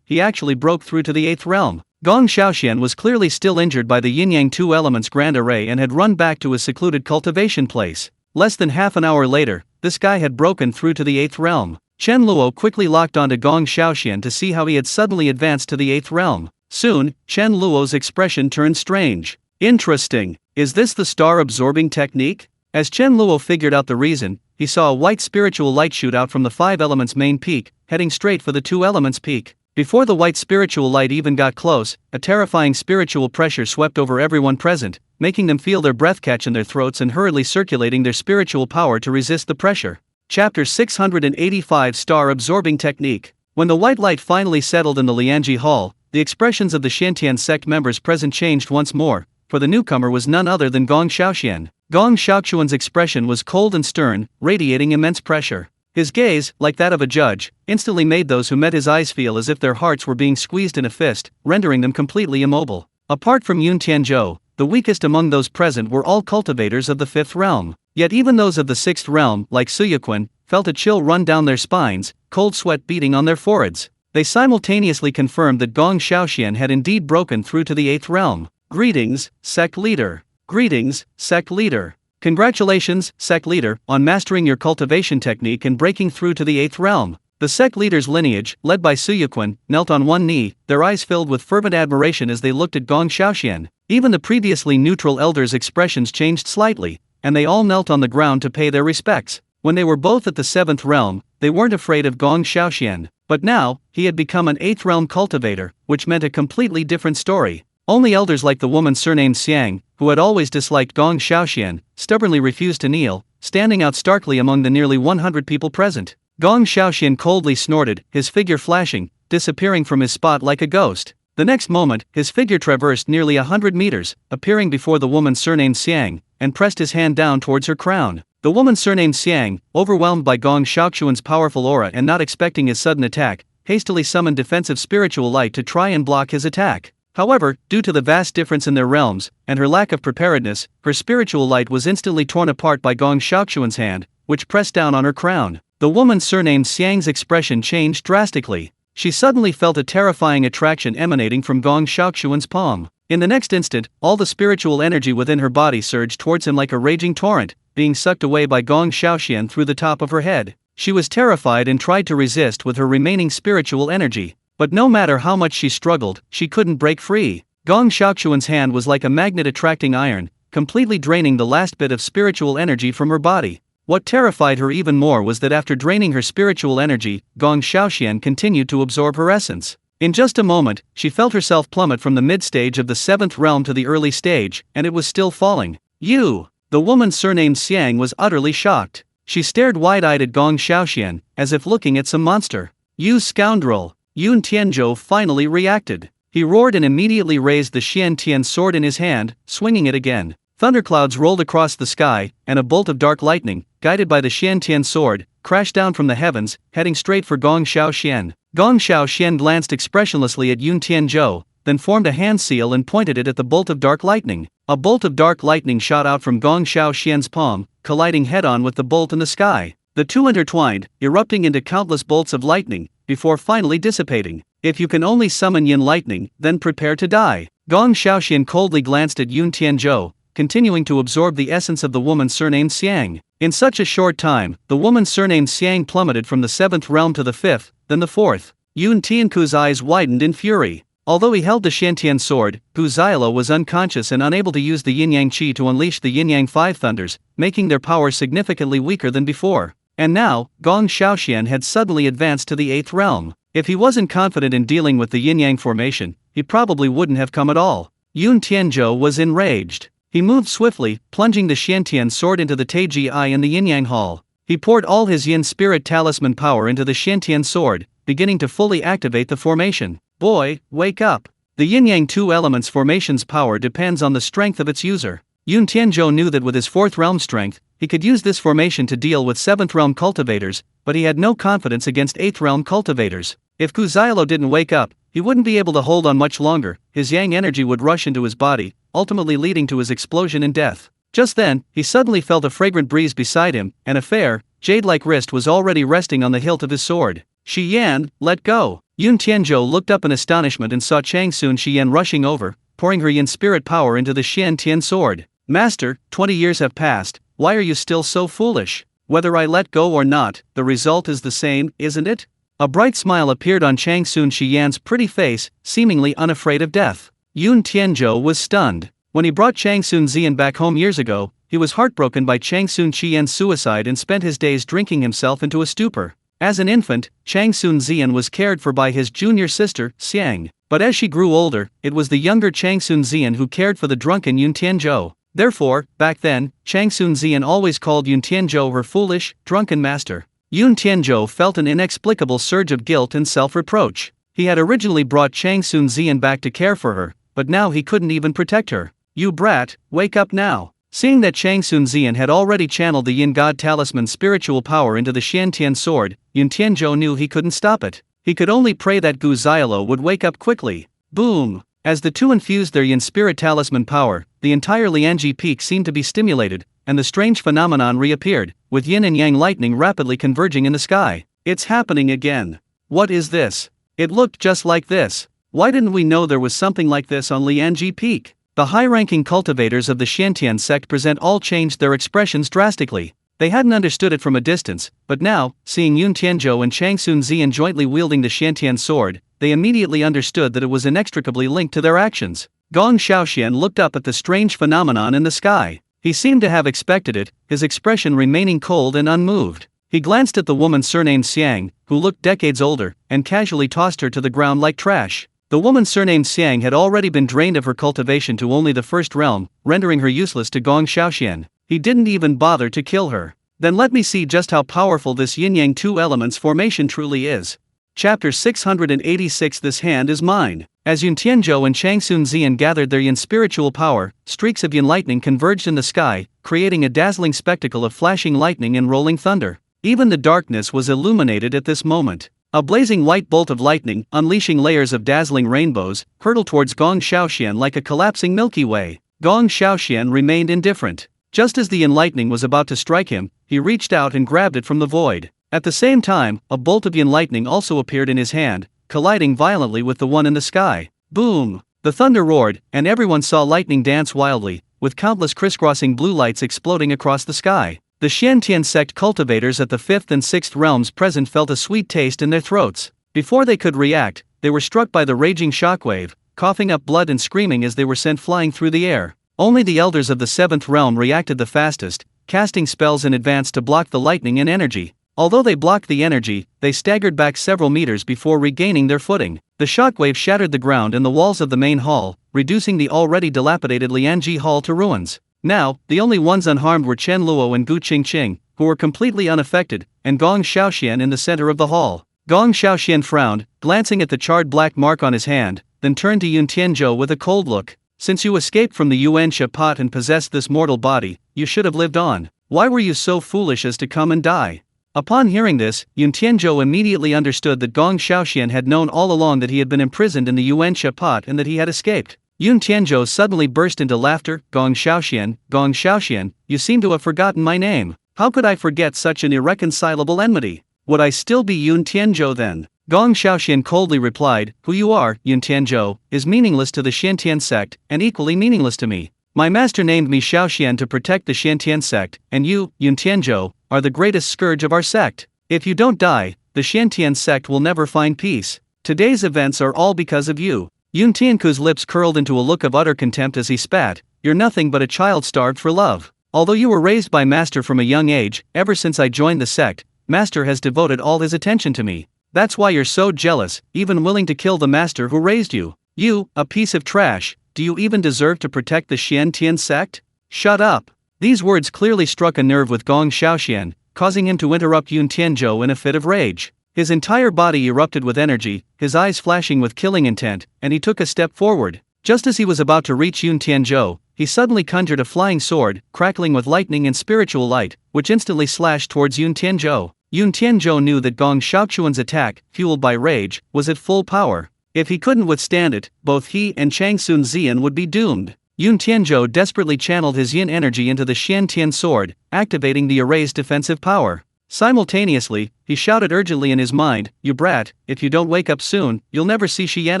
He actually broke through to the 8th realm. Gong Xiaoxian was clearly still injured by the yin-yang 2 elements grand array and had run back to his secluded cultivation place. Less than half an hour later, this guy had broken through to the 8th realm. Chen Luo quickly locked onto Gong Xiaoxian to see how he had suddenly advanced to the 8th realm. Soon, Chen Luo's expression turned strange. Interesting. Is this the star-absorbing technique? As Chen Luo figured out the reason, he saw a white spiritual light shoot out from the 5 elements main peak, heading straight for the 2 elements peak. Before the white spiritual light even got close, a terrifying spiritual pressure swept over everyone present, making them feel their breath catch in their throats and hurriedly circulating their spiritual power to resist the pressure. Chapter 685 Star-Absorbing Technique. When the white light finally settled in the Lianji Hall, the expressions of the Xiantian sect members present changed once more, for the newcomer was none other than Gong Xiaoxian. Gong Xiaoxian's expression was cold and stern, radiating immense pressure. His gaze, like that of a judge, instantly made those who met his eyes feel as if their hearts were being squeezed in a fist, rendering them completely immobile. Apart from Yun Tianzhou, the weakest among those present were all cultivators of the 5th realm. Yet even those of the 6th realm, like Su Yuquan, felt a chill run down their spines, cold sweat beating on their foreheads. They simultaneously confirmed that Gong Xiaoxian had indeed broken through to the 8th realm. Greetings, sect leader. Greetings, sect leader. Congratulations, sect leader, on mastering your cultivation technique and breaking through to the 8th realm. The sect leader's lineage, led by Su Yuquan, knelt on one knee, their eyes filled with fervent admiration as they looked at Gong Xiaoxian. Even the previously neutral elder's expressions changed slightly, and they all knelt on the ground to pay their respects. When they were both at the 7th realm, they weren't afraid of Gong Xiaoxian. But now, he had become an 8th realm cultivator, which meant a completely different story. Only elders like the woman surnamed Xiang, who had always disliked Gong Xiaoxian, stubbornly refused to kneel, standing out starkly among the nearly 100 people present. Gong Xiaoxian coldly snorted, his figure flashing, disappearing from his spot like a ghost. The next moment, his figure traversed nearly 100 meters, appearing before the woman surnamed Xiang, and pressed his hand down towards her crown. The woman surnamed Xiang, overwhelmed by Gong Xiaoxian's powerful aura and not expecting his sudden attack, hastily summoned defensive spiritual light to try and block his attack. However, due to the vast difference in their realms, and her lack of preparedness, her spiritual light was instantly torn apart by Gong Xiaoxian's hand, which pressed down on her crown. The woman surnamed Xiang's expression changed drastically. She suddenly felt a terrifying attraction emanating from Gong Xiaoxian's palm. In the next instant, all the spiritual energy within her body surged towards him like a raging torrent, being sucked away by Gong Xiaoxian through the top of her head. She was terrified and tried to resist with her remaining spiritual energy. But no matter how much she struggled, she couldn't break free. Gong Xiaoxian's hand was like a magnet attracting iron, completely draining the last bit of spiritual energy from her body. What terrified her even more was that after draining her spiritual energy, Gong Xiaoxian continued to absorb her essence. In just a moment, she felt herself plummet from the mid-stage of the 7th realm to the early stage, and it was still falling. "You!" The woman surnamed Xiang was utterly shocked. She stared wide-eyed at Gong Xiaoxian, as if looking at some monster. "You scoundrel!" Yun Tianzhou finally reacted. He roared and immediately raised the Xian Tian sword in his hand, swinging it again. Thunderclouds rolled across the sky, and a bolt of dark lightning, guided by the Xian Tian sword, crashed down from the heavens, heading straight for Gong Xiaoxian. Gong Xiaoxian glanced expressionlessly at Yun Tianzhou, then formed a hand seal and pointed it at the bolt of dark lightning. A bolt of dark lightning shot out from Gong Xiaoxian's palm, colliding head-on with the bolt in the sky. The two intertwined, erupting into countless bolts of lightning, before finally dissipating. "If you can only summon yin lightning, then prepare to die." Gong Xiaoxian coldly glanced at Yun Tianzhou, continuing to absorb the essence of the woman surnamed Xiang. In such a short time, the woman surnamed Xiang plummeted from the 7th realm to the 5th, then the 4th. Yun Tianku's eyes widened in fury. Although he held the Xiantian sword, Gu Xiaolo was unconscious and unable to use the yin-yang qi to unleash the yin-yang 5 thunders, making their power significantly weaker than before. And now, Gong Xiaoxian had suddenly advanced to the 8th realm. If he wasn't confident in dealing with the yin-yang formation, he probably wouldn't have come at all. Yun Tianzhou was enraged. He moved swiftly, plunging the Xiantian sword into the Taiji Eye in the yin-yang hall. He poured all his yin spirit talisman power into the Xiantian sword, beginning to fully activate the formation. "Boy, wake up." The yin-yang 2 elements formation's power depends on the strength of its user. Yun Tianzhou knew that with his 4th realm strength, he could use this formation to deal with 7th realm cultivators, but he had no confidence against 8th realm cultivators. If Gu Xiaolo didn't wake up, he wouldn't be able to hold on much longer. His yang energy would rush into his body, ultimately leading to his explosion and death. Just then, he suddenly felt a fragrant breeze beside him, and a fair, jade-like wrist was already resting on the hilt of his sword. "Shi Yan, let go." Yun Tianzhou looked up in astonishment and saw Changsun Shi Yan rushing over, pouring her yin spirit power into the Xian Tian sword. "Master, 20 years have passed, why are you still so foolish? Whether I let go or not, the result is the same, isn't it?" A bright smile appeared on Changsun Shi Yan's pretty face, seemingly unafraid of death. Yun Tianzhou was stunned. When he brought Changsun Ziyan back home years ago, he was heartbroken by Changsun Shi Yan's suicide and spent his days drinking himself into a stupor. As an infant, Changsun Ziyan was cared for by his junior sister, Xiang. But as she grew older, it was the younger Changsun Ziyan who cared for the drunken Yun Tianzhou. Therefore, back then, Changsun Ziyan always called Yun Tianzhou her foolish, drunken master. Yun Tianzhou felt an inexplicable surge of guilt and self-reproach. He had originally brought Changsun Ziyan back to care for her, but now he couldn't even protect her. "You brat, wake up now." Seeing that Changsun Ziyan had already channeled the Yin God Talisman's spiritual power into the Xiantian sword, Yun Tianzhou knew he couldn't stop it. He could only pray that Gu Xiaolo would wake up quickly. Boom! As the two infused their Yin spirit talisman power, the entire Lianji peak seemed to be stimulated, and the strange phenomenon reappeared, with yin and yang lightning rapidly converging in the sky. "It's happening again. What is this? It looked just like this. Why didn't we know there was something like this on Lianji Peak?" The high-ranking cultivators of the Xiantian sect present all changed their expressions drastically. They hadn't understood it from a distance, but now, seeing Yun Tianzhou and Changsun Ziyan jointly wielding the Xiantian sword, they immediately understood that it was inextricably linked to their actions. Gong Xiaoxian looked up at the strange phenomenon in the sky. He seemed to have expected it, his expression remaining cold and unmoved. He glanced at the woman surnamed Xiang, who looked decades older, and casually tossed her to the ground like trash. The woman surnamed Xiang had already been drained of her cultivation to only the first realm, rendering her useless to Gong Xiaoxian. He didn't even bother to kill her. Then let me see just how powerful this yin-yang two elements formation truly is. Chapter 686. This hand is mine. As Yun Tianzhou and Changsun Zian gathered their yin spiritual power, streaks of yin lightning converged in the sky, creating a dazzling spectacle of flashing lightning and rolling thunder. Even the darkness was illuminated at this moment. A blazing white bolt of lightning, unleashing layers of dazzling rainbows, hurtled towards Gong Xiaoxian like a collapsing Milky Way. Gong Xiaoxian remained indifferent. Just as the yin lightning was about to strike him, he reached out and grabbed it from the void. At the same time, a bolt of yin lightning also appeared in his hand, colliding violently with the one in the sky. Boom! The thunder roared, and everyone saw lightning dance wildly, with countless crisscrossing blue lights exploding across the sky. The Xiantian sect cultivators at the 5th and 6th realms present felt a sweet taste in their throats. Before they could react, they were struck by the raging shockwave, coughing up blood and screaming as they were sent flying through the air. Only the elders of the 7th realm reacted the fastest, casting spells in advance to block the lightning and energy. Although they blocked the energy, they staggered back several meters before regaining their footing. The shockwave shattered the ground and the walls of the main hall, reducing the already dilapidated Lianji Hall to ruins. Now, the only ones unharmed were Chen Luo and Gu Qingqing, who were completely unaffected, and Gong Xiaoxian in the center of the hall. Gong Xiaoxian frowned, glancing at the charred black mark on his hand, then turned to Yun Tianzhou with a cold look. Since you escaped from the Yuan Shapat and possessed this mortal body, you should have lived on. Why were you so foolish as to come and die? Upon hearing this, Yun Tianzhou immediately understood that Gong Xiaoxian had known all along that he had been imprisoned in the Yuan Shapat and that he had escaped. Yun Tianzhou suddenly burst into laughter. Gong Xiaoxian, you seem to have forgotten my name. How could I forget such an irreconcilable enmity? Would I still be Yun Tianzhou then? Gong Xiaoxian coldly replied, who you are, Yun Tianzhou, is meaningless to the Xiantian sect, and equally meaningless to me. My master named me Xiaoxian to protect the Xiantian sect, and you, Yun Tianzhou, are the greatest scourge of our sect. If you don't die, the Xiantian sect will never find peace. Today's events are all because of you. Yun Tianku's lips curled into a look of utter contempt as he spat, you're nothing but a child starved for love. Although you were raised by master from a young age, ever since I joined the sect, master has devoted all his attention to me. That's why you're so jealous, even willing to kill the master who raised you. You, a piece of trash, do you even deserve to protect the Xiantian sect? Shut up. These words clearly struck a nerve with Gong Xiaoxian, causing him to interrupt Yun Tianzhou in a fit of rage. His entire body erupted with energy, his eyes flashing with killing intent, and he took a step forward. Just as he was about to reach Yun Tianzhou, he suddenly conjured a flying sword, crackling with lightning and spiritual light, which instantly slashed towards Yun Tianzhou. Yun Tianzhou knew that Gong Xiaoxian's attack, fueled by rage, was at full power. If he couldn't withstand it, both he and Changsun Zian would be doomed. Yun Tianzhou desperately channeled his yin energy into the Xiantian sword, activating the array's defensive power. Simultaneously, he shouted urgently in his mind, you brat, if you don't wake up soon, you'll never see Xian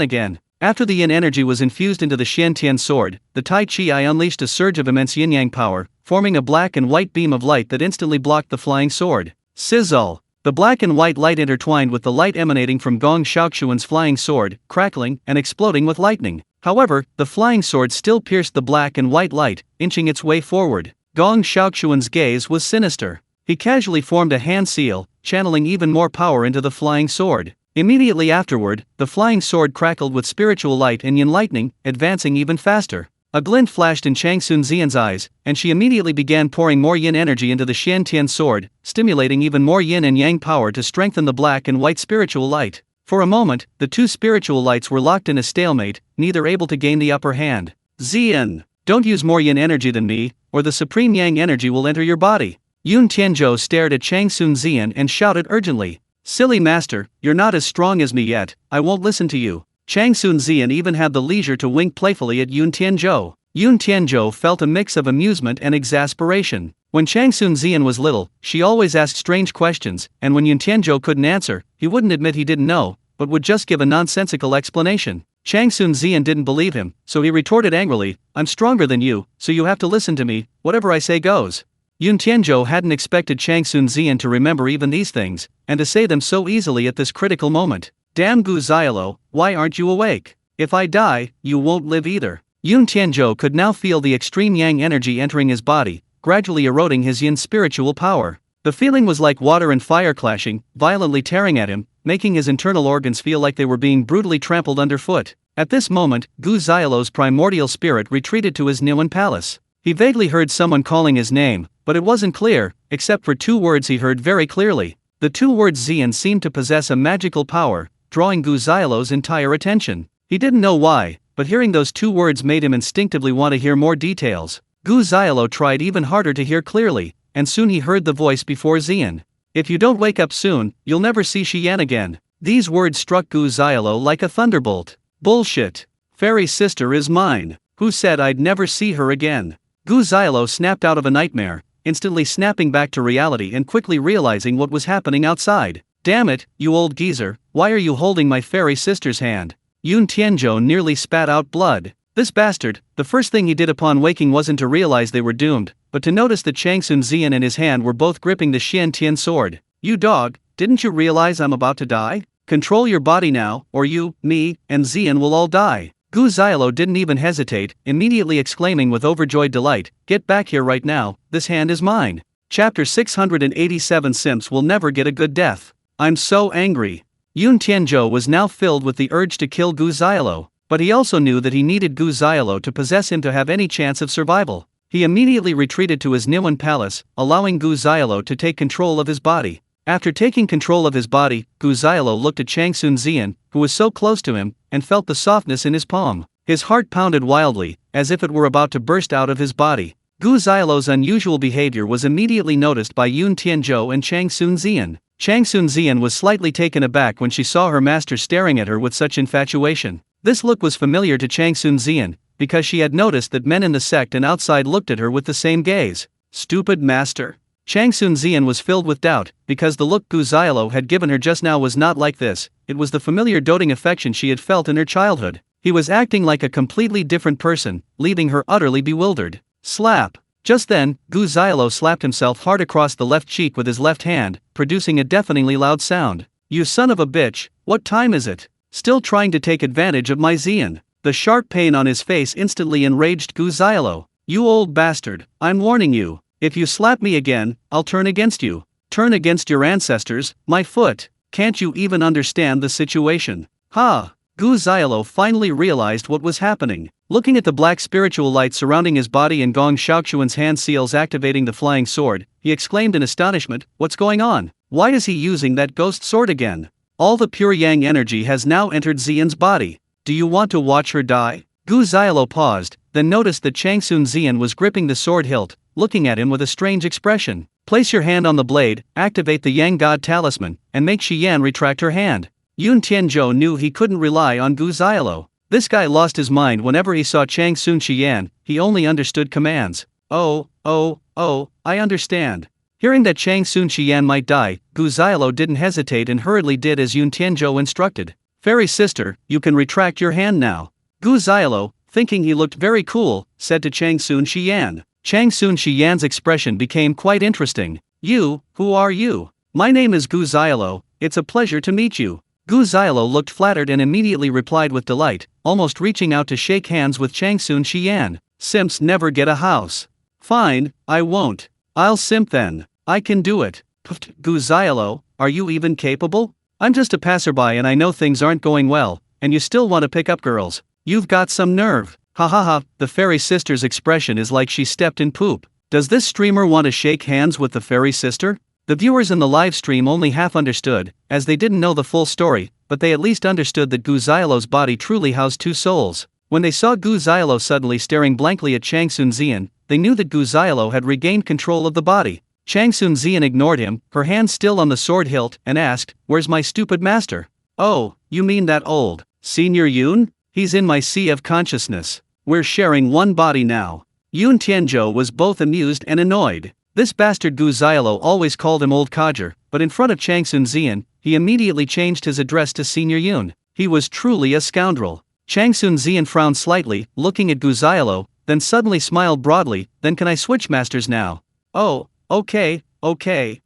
again. After the yin energy was infused into the Xiantian sword, the Tai Chi unleashed a surge of immense yin-yang power, forming a black and white beam of light that instantly blocked the flying sword. Sizzle! The black and white light intertwined with the light emanating from Gong Xiaoxian's flying sword, crackling and exploding with lightning. However, the flying sword still pierced the black and white light, inching its way forward. Gong Xiaoxian's gaze was sinister. He casually formed a hand seal, channeling even more power into the flying sword. Immediately afterward, the flying sword crackled with spiritual light and yin lightning, advancing even faster. A glint flashed in Changsun Zian's eyes, and she immediately began pouring more yin energy into the Xiantian sword, stimulating even more yin and yang power to strengthen the black and white spiritual light. For a moment, the two spiritual lights were locked in a stalemate, neither able to gain the upper hand. Zian, don't use more yin energy than me, or the supreme yang energy will enter your body. Yun Tianzhou stared at Changsun Zian and shouted urgently, silly master, you're not as strong as me yet, I won't listen to you. Changsun Zian even had the leisure to wink playfully at Yun Tianzhou. Yun Tianzhou felt a mix of amusement and exasperation. When Changsun Zian was little, she always asked strange questions, and when Yun Tianzhou couldn't answer, he wouldn't admit he didn't know, but would just give a nonsensical explanation. Changsun Zian didn't believe him, so he retorted angrily, I'm stronger than you, so you have to listen to me, whatever I say goes. Yun Tianzhou hadn't expected Changsun Zian to remember even these things, and to say them so easily at this critical moment. Damn Gu Xiaolo, why aren't you awake? If I die, you won't live either. Yun Tianzhou could now feel the extreme yang energy entering his body, gradually eroding his yin spiritual power. The feeling was like water and fire clashing, violently tearing at him, making his internal organs feel like they were being brutally trampled underfoot. At this moment, Gu Xiaolu's primordial spirit retreated to his Hunyuan palace. He vaguely heard someone calling his name, but it wasn't clear, except for two words he heard very clearly. The two words Xian seemed to possess a magical power, drawing Gu Xiaolu's entire attention. He didn't know why, but hearing those two words made him instinctively want to hear more details. Gu Xiaolu tried even harder to hear clearly, and soon he heard the voice before Xian. If you don't wake up soon, you'll never see Xian again. These words struck Gu Xiaolu like a thunderbolt. Bullshit. Fairy sister is mine. Who said I'd never see her again? Gu Xiaolu snapped out of a nightmare, instantly snapping back to reality and quickly realizing what was happening outside. Damn it, you old geezer, why are you holding my fairy sister's hand? Yun Tianzhou nearly spat out blood. This bastard, the first thing he did upon waking wasn't to realize they were doomed, but to notice that Changsun Xian and his hand were both gripping the Xian Tian sword. You dog, didn't you realize I'm about to die? Control your body now, or you, me, and Xian will all die. Gu Xiaolu didn't even hesitate, immediately exclaiming with overjoyed delight, get back here right now, this hand is mine. Chapter 687 Simps will never get a good death. I'm so angry. Yun Tianzhou was now filled with the urge to kill Gu Xiaolu, but he also knew that he needed Gu Xiaolu to possess him to have any chance of survival. He immediately retreated to his Hunyuan palace, allowing Gu Xiaolu to take control of his body. After taking control of his body, Gu Xiaolu looked at Changsun Xian, who was so close to him, and felt the softness in his palm. His heart pounded wildly, as if it were about to burst out of his body. Gu Xiaolu's unusual behavior was immediately noticed by Yun Tianzhou and Changsun Xian. Changsun Xian was slightly taken aback when she saw her master staring at her with such infatuation. This look was familiar to Changsun Xian, because she had noticed that men in the sect and outside looked at her with the same gaze. Stupid master. Changsun Xian was filled with doubt, because the look Gu Xiaolu had given her just now was not like this. It was the familiar doting affection she had felt in her childhood. He was acting like a completely different person, leaving her utterly bewildered. Slap. Just then, Gu Xiaolu slapped himself hard across the left cheek with his left hand, producing a deafeningly loud sound. You son of a bitch, what time is it? Still trying to take advantage of my Xian. The sharp pain on his face instantly enraged Gu Xiaolu. You old bastard, I'm warning you. If you slap me again, I'll turn against you. Turn against your ancestors, my foot. Can't you even understand the situation? Ha! Gu Xiaolu finally realized what was happening. Looking at the black spiritual light surrounding his body and Gong Shaoxuan's hand seals activating the flying sword, he exclaimed in astonishment, what's going on? Why is he using that ghost sword again? All the pure yang energy has now entered Xian's body. Do you want to watch her die? Gu Xiaolu paused, then noticed that Changsun Xian was gripping the sword hilt, looking at him with a strange expression. Place your hand on the blade, activate the Yang God Talisman, and make Xian retract her hand. Yun Tianzhou knew he couldn't rely on Gu Xiaolu. This guy lost his mind whenever he saw Changsun Xian, he only understood commands. Oh, I understand. Hearing that Changsun Xian might die, Gu Xiaolu didn't hesitate and hurriedly did as Yun Tianzhou instructed. Fairy sister, you can retract your hand now. Gu Xiaolu, thinking he looked very cool, said to Changsun Xian. Changsun Xian's expression became quite interesting. You, who are you? My name is Gu Xiaolu, it's a pleasure to meet you. Gu Xiaolu looked flattered and immediately replied with delight, almost reaching out to shake hands with Changsun Xian. Simps never get a house. Fine, I won't. I'll simp then. I can do it. Pfft, Gu Xiaolu, are you even capable? I'm just a passerby and I know things aren't going well, and you still want to pick up girls. You've got some nerve. Ha ha ha, the fairy sister's expression is like she stepped in poop. Does this streamer want to shake hands with the fairy sister? The viewers in the live stream only half understood, as they didn't know the full story, but they at least understood that Gu Xiaolu's body truly housed two souls. When they saw Gu Xiaolu suddenly staring blankly at Changsun Xian, they knew that Gu Xiaolu had regained control of the body. Changsun Xian ignored him, her hand still on the sword hilt, and asked, where's my stupid master? Oh, you mean that old Senior Yun? He's in my sea of consciousness. We're sharing one body now. Yun Tianzhou was both amused and annoyed. This bastard Gu Xiaolu always called him old codger, but in front of Changsun Xian, he immediately changed his address to Senior Yun. He was truly a scoundrel. Changsun Xian frowned slightly, looking at Gu Xiaolu, then suddenly smiled broadly, then can I switch masters now? Oh, okay. Changsun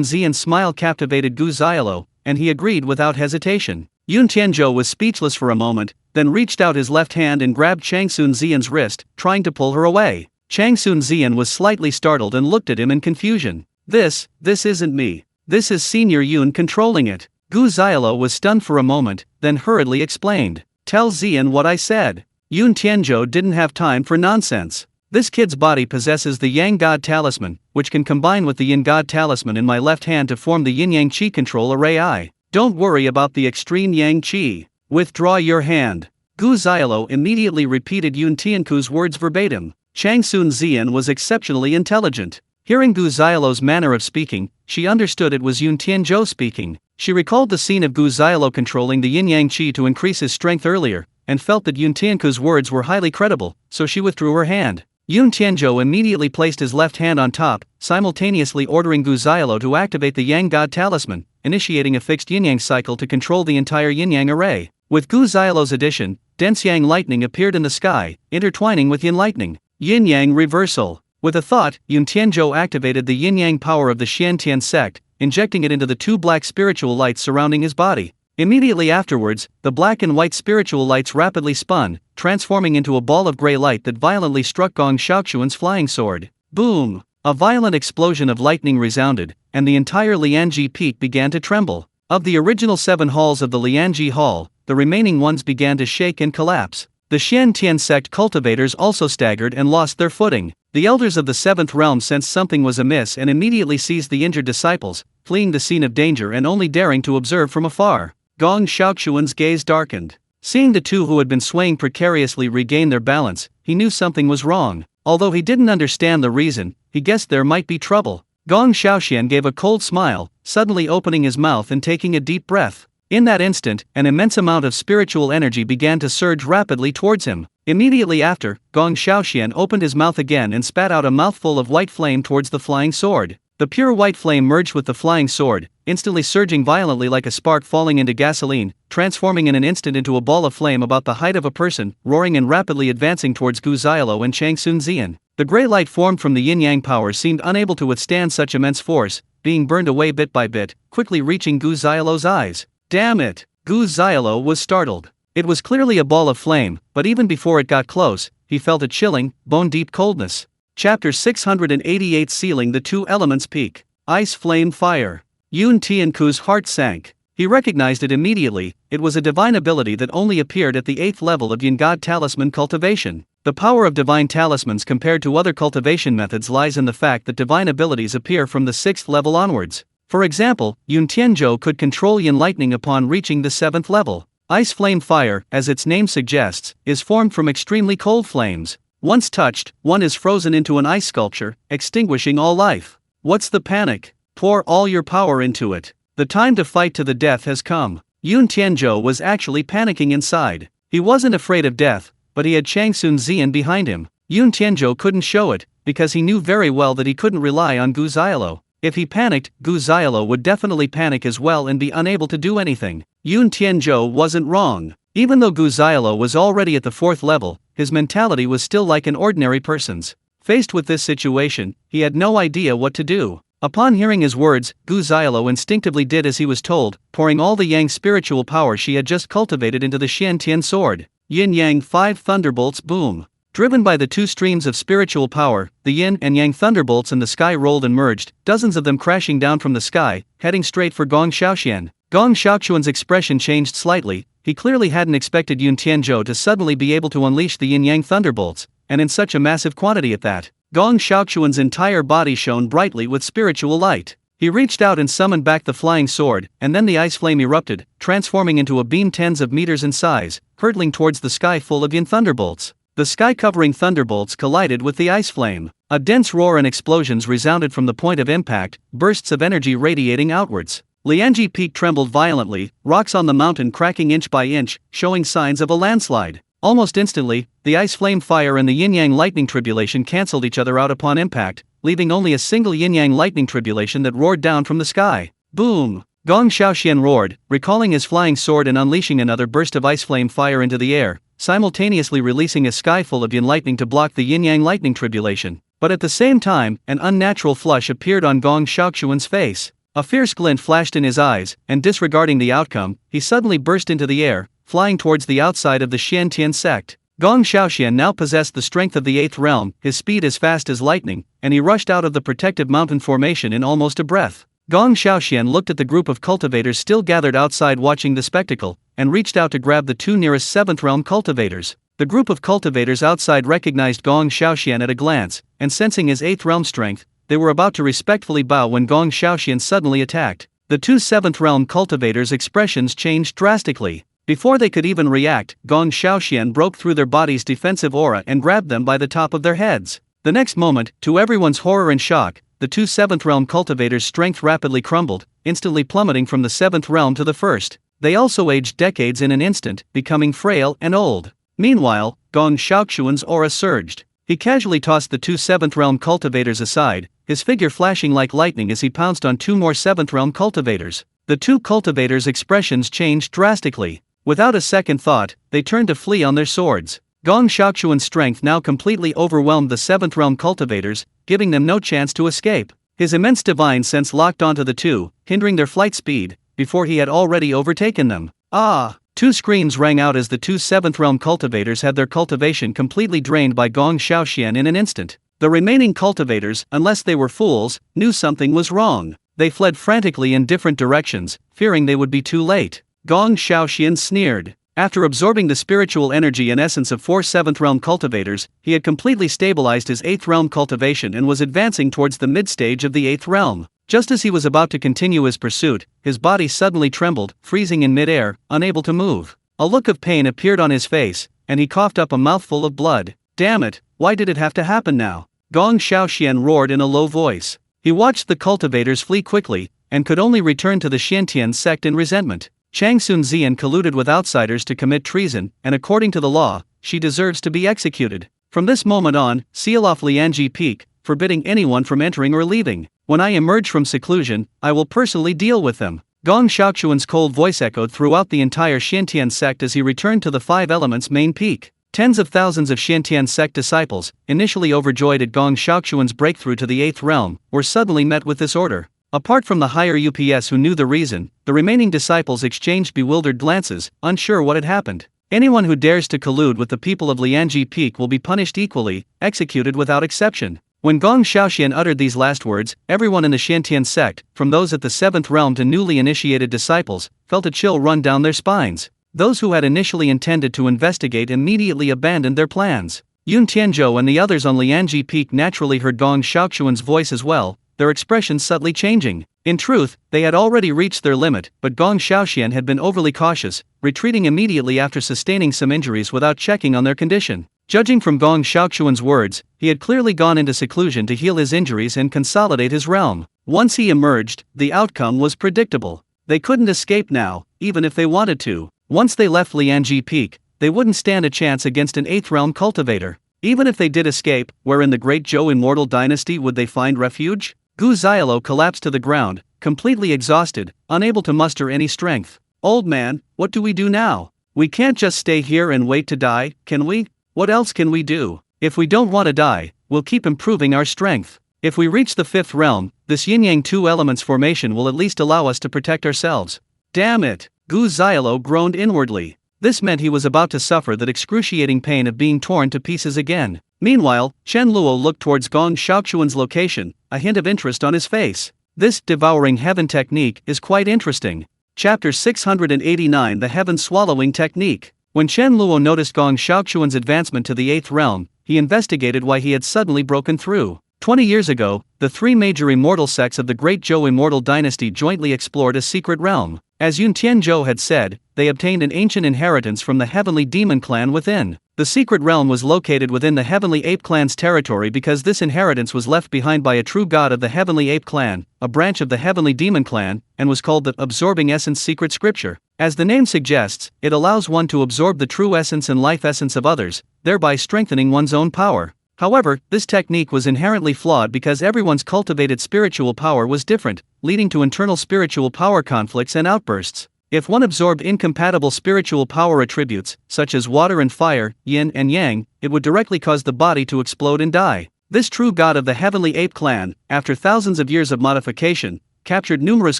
Xian's smile captivated Gu Xiaolu, and he agreed without hesitation. Yun Tianzhou was speechless for a moment, then reached out his left hand and grabbed Chang Sun Zian's wrist, trying to pull her away. Chang Sun Zian was slightly startled and looked at him in confusion. This isn't me. This is Senior Yun controlling it. Gu Xiaolo was stunned for a moment, then hurriedly explained. Tell Zian what I said. Yun Tianzhou didn't have time for nonsense. This kid's body possesses the Yang God Talisman, which can combine with the Yin God Talisman in my left hand to form the Yin-Yang Qi Control Array I. Don't worry about the extreme Yang Qi. Withdraw your hand. Gu Xiaolo immediately repeated Yun Tianku's words verbatim. Chang Sun Zian was exceptionally intelligent. Hearing Gu Xiaolo's manner of speaking, she understood it was Yun Tianzhou speaking. She recalled the scene of Gu Xiaolo controlling the Yin-Yang Qi to increase his strength earlier, and felt that Yun Tianku's words were highly credible, so she withdrew her hand. Yun Tianzhou immediately placed his left hand on top, simultaneously ordering Gu Xiaolo to activate the Yang God Talisman, initiating a fixed yin-yang cycle to control the entire yin-yang array. With Gu Xiaolo's addition, dense yang lightning appeared in the sky, intertwining with yin lightning. Yin-yang reversal. With a thought, Yun Tianzhou activated the yin-yang power of the Xiantian sect, injecting it into the two black spiritual lights surrounding his body. Immediately afterwards, the black and white spiritual lights rapidly spun, transforming into a ball of gray light that violently struck Gong Xiaoquan's flying sword. Boom! A violent explosion of lightning resounded, and the entire Lianji Peak began to tremble. Of the original 7 halls of the Lianji Hall, the remaining ones began to shake and collapse. The Xiantian sect cultivators also staggered and lost their footing. The elders of the 7th realm sensed something was amiss and immediately seized the injured disciples, fleeing the scene of danger and only daring to observe from afar. Gong Xiaoquan's gaze darkened. Seeing the two who had been swaying precariously regain their balance, he knew something was wrong. Although he didn't understand the reason, he guessed there might be trouble. Gong Xiaoxian gave a cold smile, suddenly opening his mouth and taking a deep breath. In that instant, an immense amount of spiritual energy began to surge rapidly towards him. Immediately after, Gong Xiaoxian opened his mouth again and spat out a mouthful of white flame towards the flying sword. The pure white flame merged with the flying sword, instantly surging violently like a spark falling into gasoline, transforming in an instant into a ball of flame about the height of a person, roaring and rapidly advancing towards Gu Xiaolo and Chang Sun Zian. The gray light formed from the yin-yang power seemed unable to withstand such immense force, being burned away bit by bit, quickly reaching Gu Xiaolo's eyes. Damn it! Gu Xiaolo was startled. It was clearly a ball of flame, but even before it got close, he felt a chilling, bone-deep coldness. Chapter 688 Sealing the Two Elements Peak. Ice Flame Fire. Yun Tianku's heart sank. He recognized it immediately. It was a divine ability that only appeared at the 8th level of Yin God Talisman cultivation. The power of divine talismans compared to other cultivation methods lies in the fact that divine abilities appear from the 6th level onwards. For example, Yun Tianzhou could control Yin lightning upon reaching the 7th level. Ice Flame Fire, as its name suggests, is formed from extremely cold flames. Once touched, one is frozen into an ice sculpture, extinguishing all life. What's the panic? Pour all your power into it. The time to fight to the death has come. Yun Tianzhou was actually panicking inside. He wasn't afraid of death, but he had Chang Sun Zian behind him. Yun Tianzhou couldn't show it, because he knew very well that he couldn't rely on Gu Xiaolo. If he panicked, Gu Xiaolo would definitely panic as well and be unable to do anything. Yun Tianzhou wasn't wrong. Even though Gu Xiaolo was already at the 4th level, his mentality was still like an ordinary person's. Faced with this situation, he had no idea what to do. Upon hearing his words, Gu Xiaolo instinctively did as he was told, pouring all the yang spiritual power she had just cultivated into the Xiantian sword. Yin-Yang 5 Thunderbolts Boom. Driven by the two streams of spiritual power, the yin and yang thunderbolts in the sky rolled and merged, dozens of them crashing down from the sky, heading straight for Gong Xiaoxian. Gong Xiaoquan's expression changed slightly. He clearly hadn't expected Yun Tianzhou to suddenly be able to unleash the yin-yang thunderbolts, and in such a massive quantity at that. Gong Xiaoquan's entire body shone brightly with spiritual light. He reached out and summoned back the flying sword, and then the ice flame erupted, transforming into a beam tens of meters in size, hurtling towards the sky full of yin thunderbolts. The sky-covering thunderbolts collided with the ice flame. A dense roar and explosions resounded from the point of impact, bursts of energy radiating outwards. Lianji Peak trembled violently, rocks on the mountain cracking inch by inch, showing signs of a landslide. Almost instantly, the ice flame fire and the yin-yang lightning tribulation cancelled each other out upon impact, leaving only a single yin-yang lightning tribulation that roared down from the sky. Boom! Gong Xiaoxian roared, recalling his flying sword and unleashing another burst of ice flame fire into the air, simultaneously releasing a sky full of yin lightning to block the yin-yang lightning tribulation. But at the same time, an unnatural flush appeared on Gong Xiaoquan's face. A fierce glint flashed in his eyes, and disregarding the outcome, he suddenly burst into the air, flying towards the outside of the Xiantian sect. Gong Xiaoxian now possessed the strength of the 8th realm, his speed as fast as lightning, and he rushed out of the protective mountain formation in almost a breath. Gong Xiaoxian looked at the group of cultivators still gathered outside watching the spectacle, and reached out to grab the 2 nearest 7th realm cultivators. The group of cultivators outside recognized Gong Xiaoxian at a glance, and sensing his 8th realm strength, they were about to respectfully bow when Gong Xiaoxian suddenly attacked. The 2 7th realm cultivators' expressions changed drastically. Before they could even react, Gong Xiaoxian broke through their body's defensive aura and grabbed them by the top of their heads. The next moment, to everyone's horror and shock, the 2 7th realm cultivators' strength rapidly crumbled, instantly plummeting from the 7th realm to the 1st. They also aged decades in an instant, becoming frail and old. Meanwhile, Gong Xiaoxian's aura surged. He casually tossed the 2 7th realm cultivators aside, his figure flashing like lightning as he pounced on 2 more 7th realm cultivators. The 2 cultivators' expressions changed drastically. Without a second thought, they turned to flee on their swords. Gong Xiaoxian's strength now completely overwhelmed the 7th realm cultivators, giving them no chance to escape. His immense divine sense locked onto the 2, hindering their flight speed, before he had already overtaken them. Ah! 2 screams rang out as the 2 7th realm cultivators had their cultivation completely drained by Gong Xiaoxian in an instant. The remaining cultivators, unless they were fools, knew something was wrong. They fled frantically in different directions, fearing they would be too late. Gong Xiaoxian sneered. After absorbing the spiritual energy and essence of 4 7th realm cultivators, he had completely stabilized his 8th realm cultivation and was advancing towards the mid-stage of the 8th realm. Just as he was about to continue his pursuit, his body suddenly trembled, freezing in mid-air, unable to move. A look of pain appeared on his face, and he coughed up a mouthful of blood. Damn it, why did it have to happen now? Gong Xiaoxian roared in a low voice. He watched the cultivators flee quickly, and could only return to the Xiantian sect in resentment. Chang Sunzian colluded with outsiders to commit treason, and according to the law, she deserves to be executed. From this moment on, seal off Lianji Peak, forbidding anyone from entering or leaving. When I emerge from seclusion, I will personally deal with them. Gong Xiaoxian's cold voice echoed throughout the entire Xiantian sect as he returned to the 5 Elements main peak. Tens of thousands of Xiantian sect disciples, initially overjoyed at Gong Xiaoxian's breakthrough to the 8th realm, were suddenly met with this order. Apart from the higher UPS who knew the reason, the remaining disciples exchanged bewildered glances, unsure what had happened. Anyone who dares to collude with the people of Lianji Peak will be punished equally, executed without exception. When Gong Xiaoxian uttered these last words, everyone in the Xiantian sect, from those at the 7th realm to newly initiated disciples, felt a chill run down their spines. Those who had initially intended to investigate immediately abandoned their plans. Yun Tianzhou and the others on Lianji Peak naturally heard Gong Xiaoxian's voice as well, their expressions subtly changing. In truth, they had already reached their limit, but Gong Xiaoxian had been overly cautious, retreating immediately after sustaining some injuries without checking on their condition. Judging from Gong Xiaoxian's words, he had clearly gone into seclusion to heal his injuries and consolidate his realm. Once he emerged, the outcome was predictable. They couldn't escape now, even if they wanted to. Once they left Lianji Peak, they wouldn't stand a chance against an 8th realm cultivator. Even if they did escape, where in the Great Zhou Immortal Dynasty would they find refuge? Gu Xiaolo collapsed to the ground, completely exhausted, unable to muster any strength. Old man, what do we do now? We can't just stay here and wait to die, can we? What else can we do? If we don't want to die, we'll keep improving our strength. If we reach the 5th realm, this yin-yang 2 elements formation will at least allow us to protect ourselves. Damn it! Gu Xiaolo groaned inwardly. This meant he was about to suffer that excruciating pain of being torn to pieces again. Meanwhile, Chen Luo looked towards Gong Xiaoxian's location, a hint of interest on his face. This devouring heaven technique is quite interesting. Chapter 689 The Heaven Swallowing Technique. When Chen Luo noticed Gong Xiaoxian's advancement to the 8th realm, he investigated why he had suddenly broken through. 20 years ago, the 3 major immortal sects of the Great Zhou Immortal Dynasty jointly explored a secret realm. As Yun Tianzhou had said, they obtained an ancient inheritance from the heavenly demon clan within. The secret realm was located within the heavenly ape clan's territory because this inheritance was left behind by a true god of the heavenly ape clan, a branch of the heavenly demon clan, and was called the Absorbing Essence Secret Scripture. As the name suggests, it allows one to absorb the true essence and life essence of others, thereby strengthening one's own power. However, this technique was inherently flawed because everyone's cultivated spiritual power was different, leading to internal spiritual power conflicts and outbursts. If one absorbed incompatible spiritual power attributes, such as water and fire, yin and yang, it would directly cause the body to explode and die. This true god of the heavenly ape clan, after thousands of years of modification, captured numerous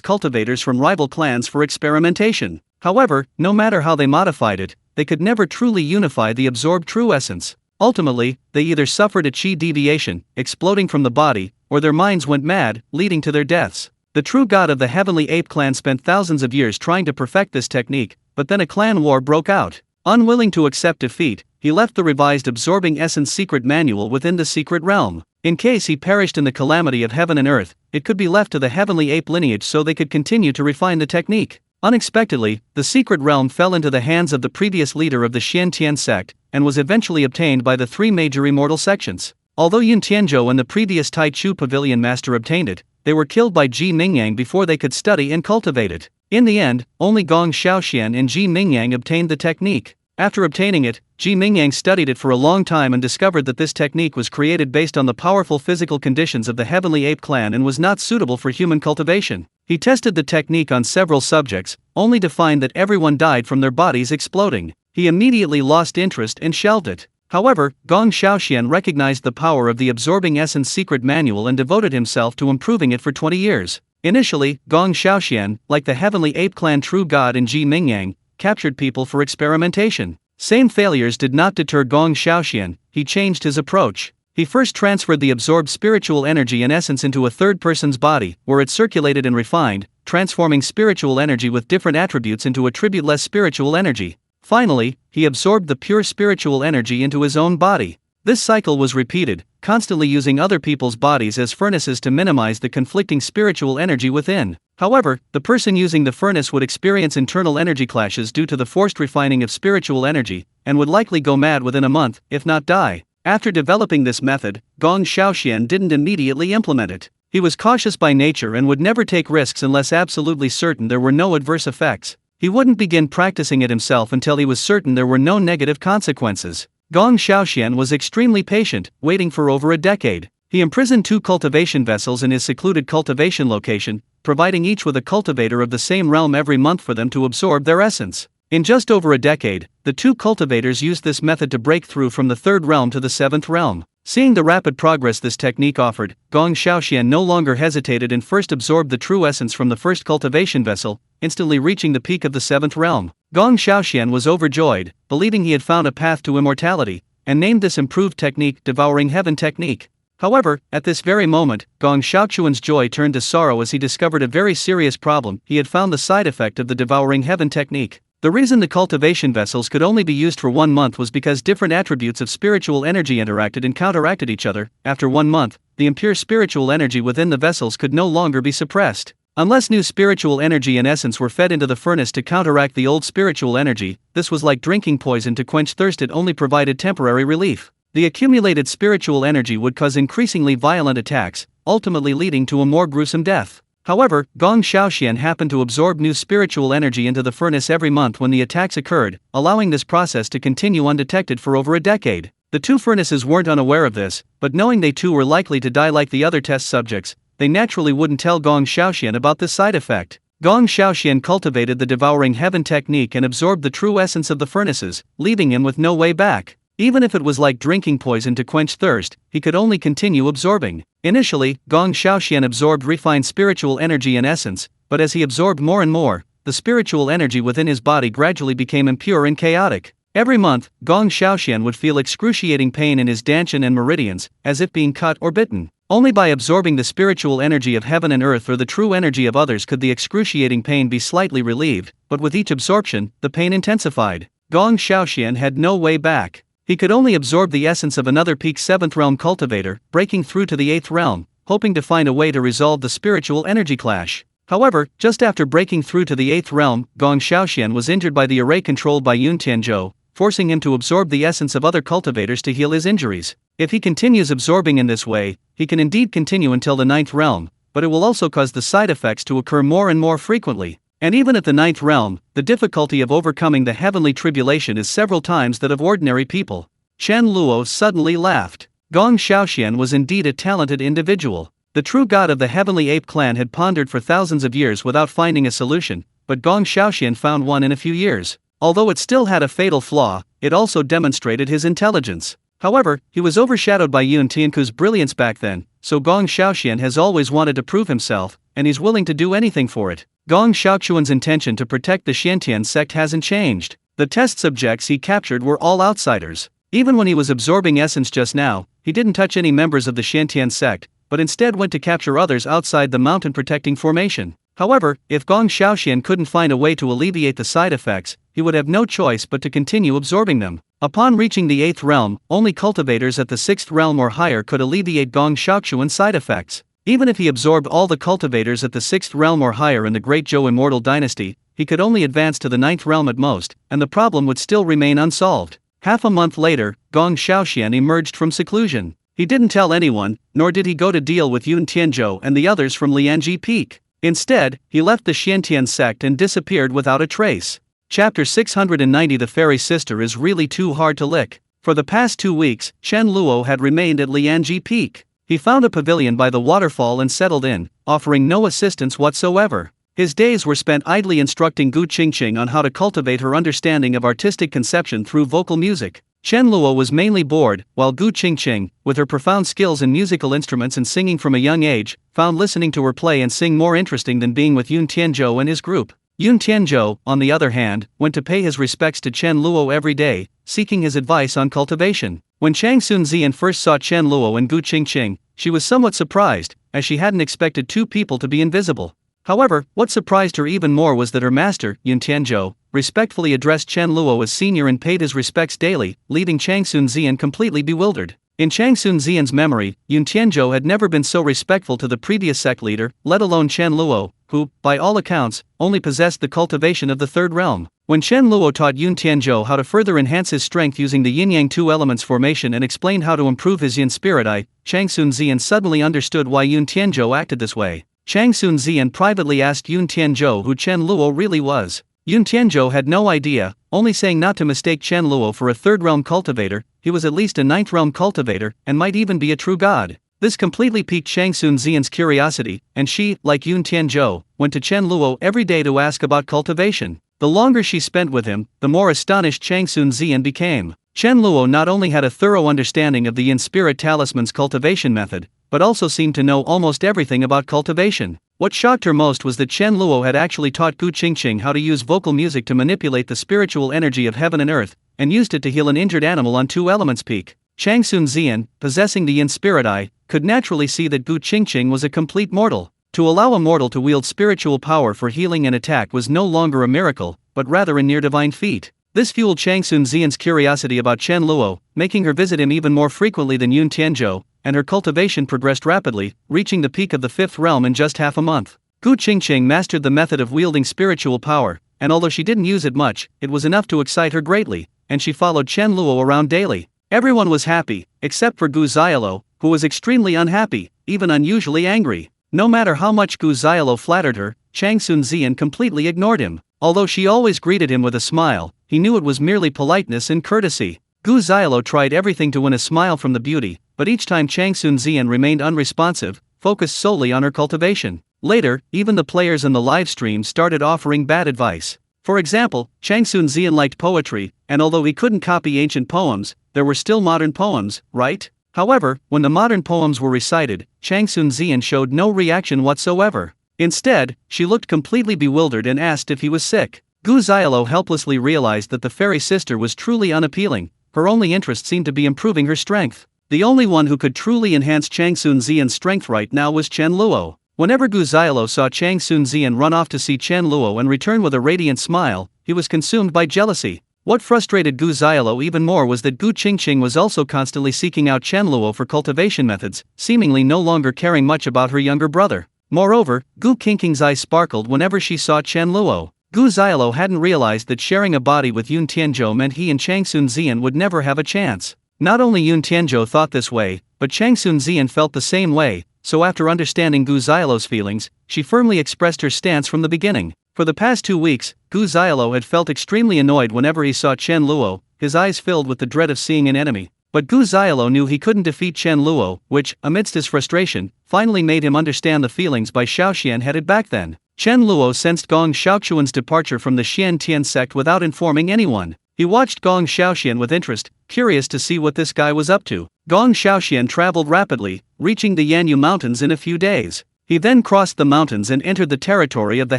cultivators from rival clans for experimentation. However, no matter how they modified it, they could never truly unify the absorbed true essence. Ultimately, they either suffered a chi deviation, exploding from the body, or their minds went mad, leading to their deaths. The true god of the Heavenly Ape clan spent thousands of years trying to perfect this technique, but then a clan war broke out. Unwilling to accept defeat, he left the revised Absorbing Essence secret manual within the secret realm. In case he perished in the calamity of heaven and earth, it could be left to the Heavenly Ape lineage so they could continue to refine the technique. Unexpectedly, the secret realm fell into the hands of the previous leader of the Xian Tian sect, and was eventually obtained by the three major immortal sections. Although Yun Tianzhou and the previous Tai Chu pavilion master obtained it, they were killed by Ji Mingyang before they could study and cultivate it. In the end, only Gong Xiaoxian and Ji Mingyang obtained the technique. After obtaining it, Ji Mingyang studied it for a long time and discovered that this technique was created based on the powerful physical conditions of the Heavenly Ape clan and was not suitable for human cultivation. He tested the technique on several subjects, only to find that everyone died from their bodies exploding. He immediately lost interest and shelved it. However, Gong Xiaoxian recognized the power of the Absorbing Essence secret manual and devoted himself to improving it for 20 years. Initially, Gong Xiaoxian, like the Heavenly Ape clan true god and Ji Mingyang, captured people for experimentation. Same failures did not deter Gong Xiaoxian. He changed his approach. He first transferred the absorbed spiritual energy and essence into a third person's body, where it circulated and refined, transforming spiritual energy with different attributes into attribute-less spiritual energy. Finally, he absorbed the pure spiritual energy into his own body. This cycle was repeated, constantly using other people's bodies as furnaces to minimize the conflicting spiritual energy within. However, the person using the furnace would experience internal energy clashes due to the forced refining of spiritual energy, and would likely go mad within a month, if not die. After developing this method, Gong Xiaoxian didn't immediately implement it. He was cautious by nature and would never take risks unless absolutely certain there were no adverse effects. He wouldn't begin practicing it himself until he was certain there were no negative consequences. Gong Xiaoxian was extremely patient, waiting for over a decade. He imprisoned 2 cultivation vessels in his secluded cultivation location, providing each with a cultivator of the same realm every month for them to absorb their essence. In just over a decade, the 2 cultivators used this method to break through from the 3rd realm to the 7th realm. Seeing the rapid progress this technique offered, Gong Xiaoxian no longer hesitated and first absorbed the true essence from the first cultivation vessel, instantly reaching the peak of the 7th realm. Gong Xiaoxian was overjoyed, believing he had found a path to immortality, and named this improved technique Devouring Heaven Technique. However, at this very moment, Gong Xiaochuan's joy turned to sorrow as he discovered a very serious problem. He had found the side effect of the Devouring Heaven Technique. The reason the cultivation vessels could only be used for 1 month was because different attributes of spiritual energy interacted and counteracted each other. After 1 month, the impure spiritual energy within the vessels could no longer be suppressed. Unless new spiritual energy and essence were fed into the furnace to counteract the old spiritual energy, this was like drinking poison to quench thirst. It only provided temporary relief. The accumulated spiritual energy would cause increasingly violent attacks, ultimately leading to a more gruesome death. However, Gong Xiaoxian happened to absorb new spiritual energy into the furnace every month when the attacks occurred, allowing this process to continue undetected for over a decade. The 2 furnaces weren't unaware of this, but knowing they too were likely to die like the other test subjects, they naturally wouldn't tell Gong Xiaoxian about this side effect. Gong Xiaoxian cultivated the Devouring Heaven Technique and absorbed the true essence of the furnaces, leaving him with no way back. Even if it was like drinking poison to quench thirst, he could only continue absorbing. Initially, Gong Xiaoxian absorbed refined spiritual energy and essence, but as he absorbed more and more, the spiritual energy within his body gradually became impure and chaotic. Every month, Gong Xiaoxian would feel excruciating pain in his dantian and meridians, as if being cut or bitten. Only by absorbing the spiritual energy of heaven and earth or the true energy of others could the excruciating pain be slightly relieved, but with each absorption, the pain intensified. Gong Xiaoxian had no way back. He could only absorb the essence of another peak 7th realm cultivator, breaking through to the 8th realm, hoping to find a way to resolve the spiritual energy clash. However, just after breaking through to the 8th realm, Gong Xiaoxian was injured by the array controlled by Yun Tianzhou, forcing him to absorb the essence of other cultivators to heal his injuries. If he continues absorbing in this way, he can indeed continue until the 9th realm, but it will also cause the side effects to occur more and more frequently. And even at the 9th realm, the difficulty of overcoming the heavenly tribulation is several times that of ordinary people. Chen Luo suddenly laughed. Gong Xiaoxian was indeed a talented individual. The true god of the Heavenly Ape clan had pondered for thousands of years without finding a solution, but Gong Xiaoxian found one in a few years. Although it still had a fatal flaw, it also demonstrated his intelligence. However, he was overshadowed by Yun Tianku's brilliance back then, so Gong Xiaoxian has always wanted to prove himself, and he's willing to do anything for it. Gong Xiaoquan's intention to protect the Xiantian sect hasn't changed. The test subjects he captured were all outsiders. Even when he was absorbing essence just now, he didn't touch any members of the Xiantian sect, but instead went to capture others outside the mountain protecting formation. However, if Gong Xiaoxian couldn't find a way to alleviate the side effects, he would have no choice but to continue absorbing them. Upon reaching the 8th realm, only cultivators at the 6th realm or higher could alleviate Gong Xiaoquan's side effects. Even if he absorbed all the cultivators at the 6th realm or higher in the Great Zhou Immortal Dynasty, he could only advance to the 9th realm at most, and the problem would still remain unsolved. Half a month later, Gong Xiaoxian emerged from seclusion. He didn't tell anyone, nor did he go to deal with Yun Tianzhou and the others from Lianji Peak. Instead, he left the Xiantian sect and disappeared without a trace. Chapter 690. The Fairy Sister is really too hard to lick. For the past 2 weeks, Chen Luo had remained at Lianji Peak. He found a pavilion by the waterfall and settled in, offering no assistance whatsoever. His days were spent idly instructing Gu Qingqing on how to cultivate her understanding of artistic conception through vocal music. Chen Luo was mainly bored, while Gu Qingqing, with her profound skills in musical instruments and singing from a young age, found listening to her play and sing more interesting than being with Yun Tianzhou and his group. Yun Tianzhou, on the other hand, went to pay his respects to Chen Luo every day, seeking his advice on cultivation. When Chang Xunzian first saw Chen Luo and Gu Qingqing, she was somewhat surprised, as she hadn't expected two people to be invisible. However, what surprised her even more was that her master, Yun Tianzhou, respectfully addressed Chen Luo as senior and paid his respects daily, leaving Chang Xunzian completely bewildered. In Chang Xunzian's memory, Yun Tianzhou had never been so respectful to the previous sect leader, let alone Chen Luo, who, by all accounts, only possessed the cultivation of the 3rd realm. When Chen Luo taught Yun Tianzhou how to further enhance his strength using the yin-yang 2 elements formation and explained how to improve his yin spirit eye, Chang Xunzian suddenly understood why Yun Tianzhou acted this way. Chang Xunzian privately asked Yun Tianzhou who Chen Luo really was. Yun Tianzhou had no idea, only saying not to mistake Chen Luo for a 3rd realm cultivator. He was at least a 9th realm cultivator, and might even be a true god. This completely piqued Chang Xunzian's curiosity, and she, like Yun Tianzhou, went to Chen Luo every day to ask about cultivation. The longer she spent with him, the more astonished Chang Xunzian became. Chen Luo not only had a thorough understanding of the Yin Spirit Talisman's cultivation method, but also seemed to know almost everything about cultivation. What shocked her most was that Chen Luo had actually taught Gu Qingqing how to use vocal music to manipulate the spiritual energy of heaven and earth, and used it to heal an injured animal on 2 elements peak. Chang Xunzian, possessing the Yin Spirit Eye, could naturally see that Gu Qingqing was a complete mortal. To allow a mortal to wield spiritual power for healing and attack was no longer a miracle, but rather a near-divine feat. This fueled Chang Xunzian's curiosity about Chen Luo, making her visit him even more frequently than Yun Tianzhou, and her cultivation progressed rapidly, reaching the peak of the 5th realm in just half a month. Gu Qingqing mastered the method of wielding spiritual power, and although she didn't use it much, it was enough to excite her greatly, and she followed Chen Luo around daily. Everyone was happy, except for Gu Xiaolo, who was extremely unhappy, even unusually angry. No matter how much Gu Xiaolo flattered her, Chang Xunzian completely ignored him. Although she always greeted him with a smile, he knew it was merely politeness and courtesy. Gu Xiaolo tried everything to win a smile from the beauty, but each time Chang Xunzian remained unresponsive, focused solely on her cultivation. Later, even the players in the live stream started offering bad advice. For example, Chang Xunzian liked poetry, and although he couldn't copy ancient poems, there were still modern poems, right? However, when the modern poems were recited, Chang Xunzian showed no reaction whatsoever. Instead, she looked completely bewildered and asked if he was sick. Gu Xiaolo helplessly realized that the fairy sister was truly unappealing. Her only interest seemed to be improving her strength. The only one who could truly enhance Chang Xunzian's strength right now was Chen Luo. Whenever Gu Xiaolo saw Chang Xunzian run off to see Chen Luo and return with a radiant smile, he was consumed by jealousy. What frustrated Gu Xiaolo even more was that Gu Qingqing was also constantly seeking out Chen Luo for cultivation methods, seemingly no longer caring much about her younger brother. Moreover, Gu Qingqing's eyes sparkled whenever she saw Chen Luo. Gu Xiaolo hadn't realized that sharing a body with Yun Tianzhou meant he and Chang Xunzian would never have a chance. Not only Yun Tianzhou thought this way, but Chang Xunzian felt the same way, so after understanding Gu Xiaolo's feelings, she firmly expressed her stance from the beginning. For the past 2 weeks, Gu Xiaolo had felt extremely annoyed whenever he saw Chen Luo, his eyes filled with the dread of seeing an enemy. But Gu Xiaolo knew he couldn't defeat Chen Luo, which, amidst his frustration, finally made him understand the feelings by Xiaoxian headed back then. Chen Luo sensed Gong Xiaoquan's departure from the Xiantian sect without informing anyone. He watched Gong Xiaoxian with interest, curious to see what this guy was up to. Gong Xiaoxian traveled rapidly, reaching the Yanyu Mountains in a few days. He then crossed the mountains and entered the territory of the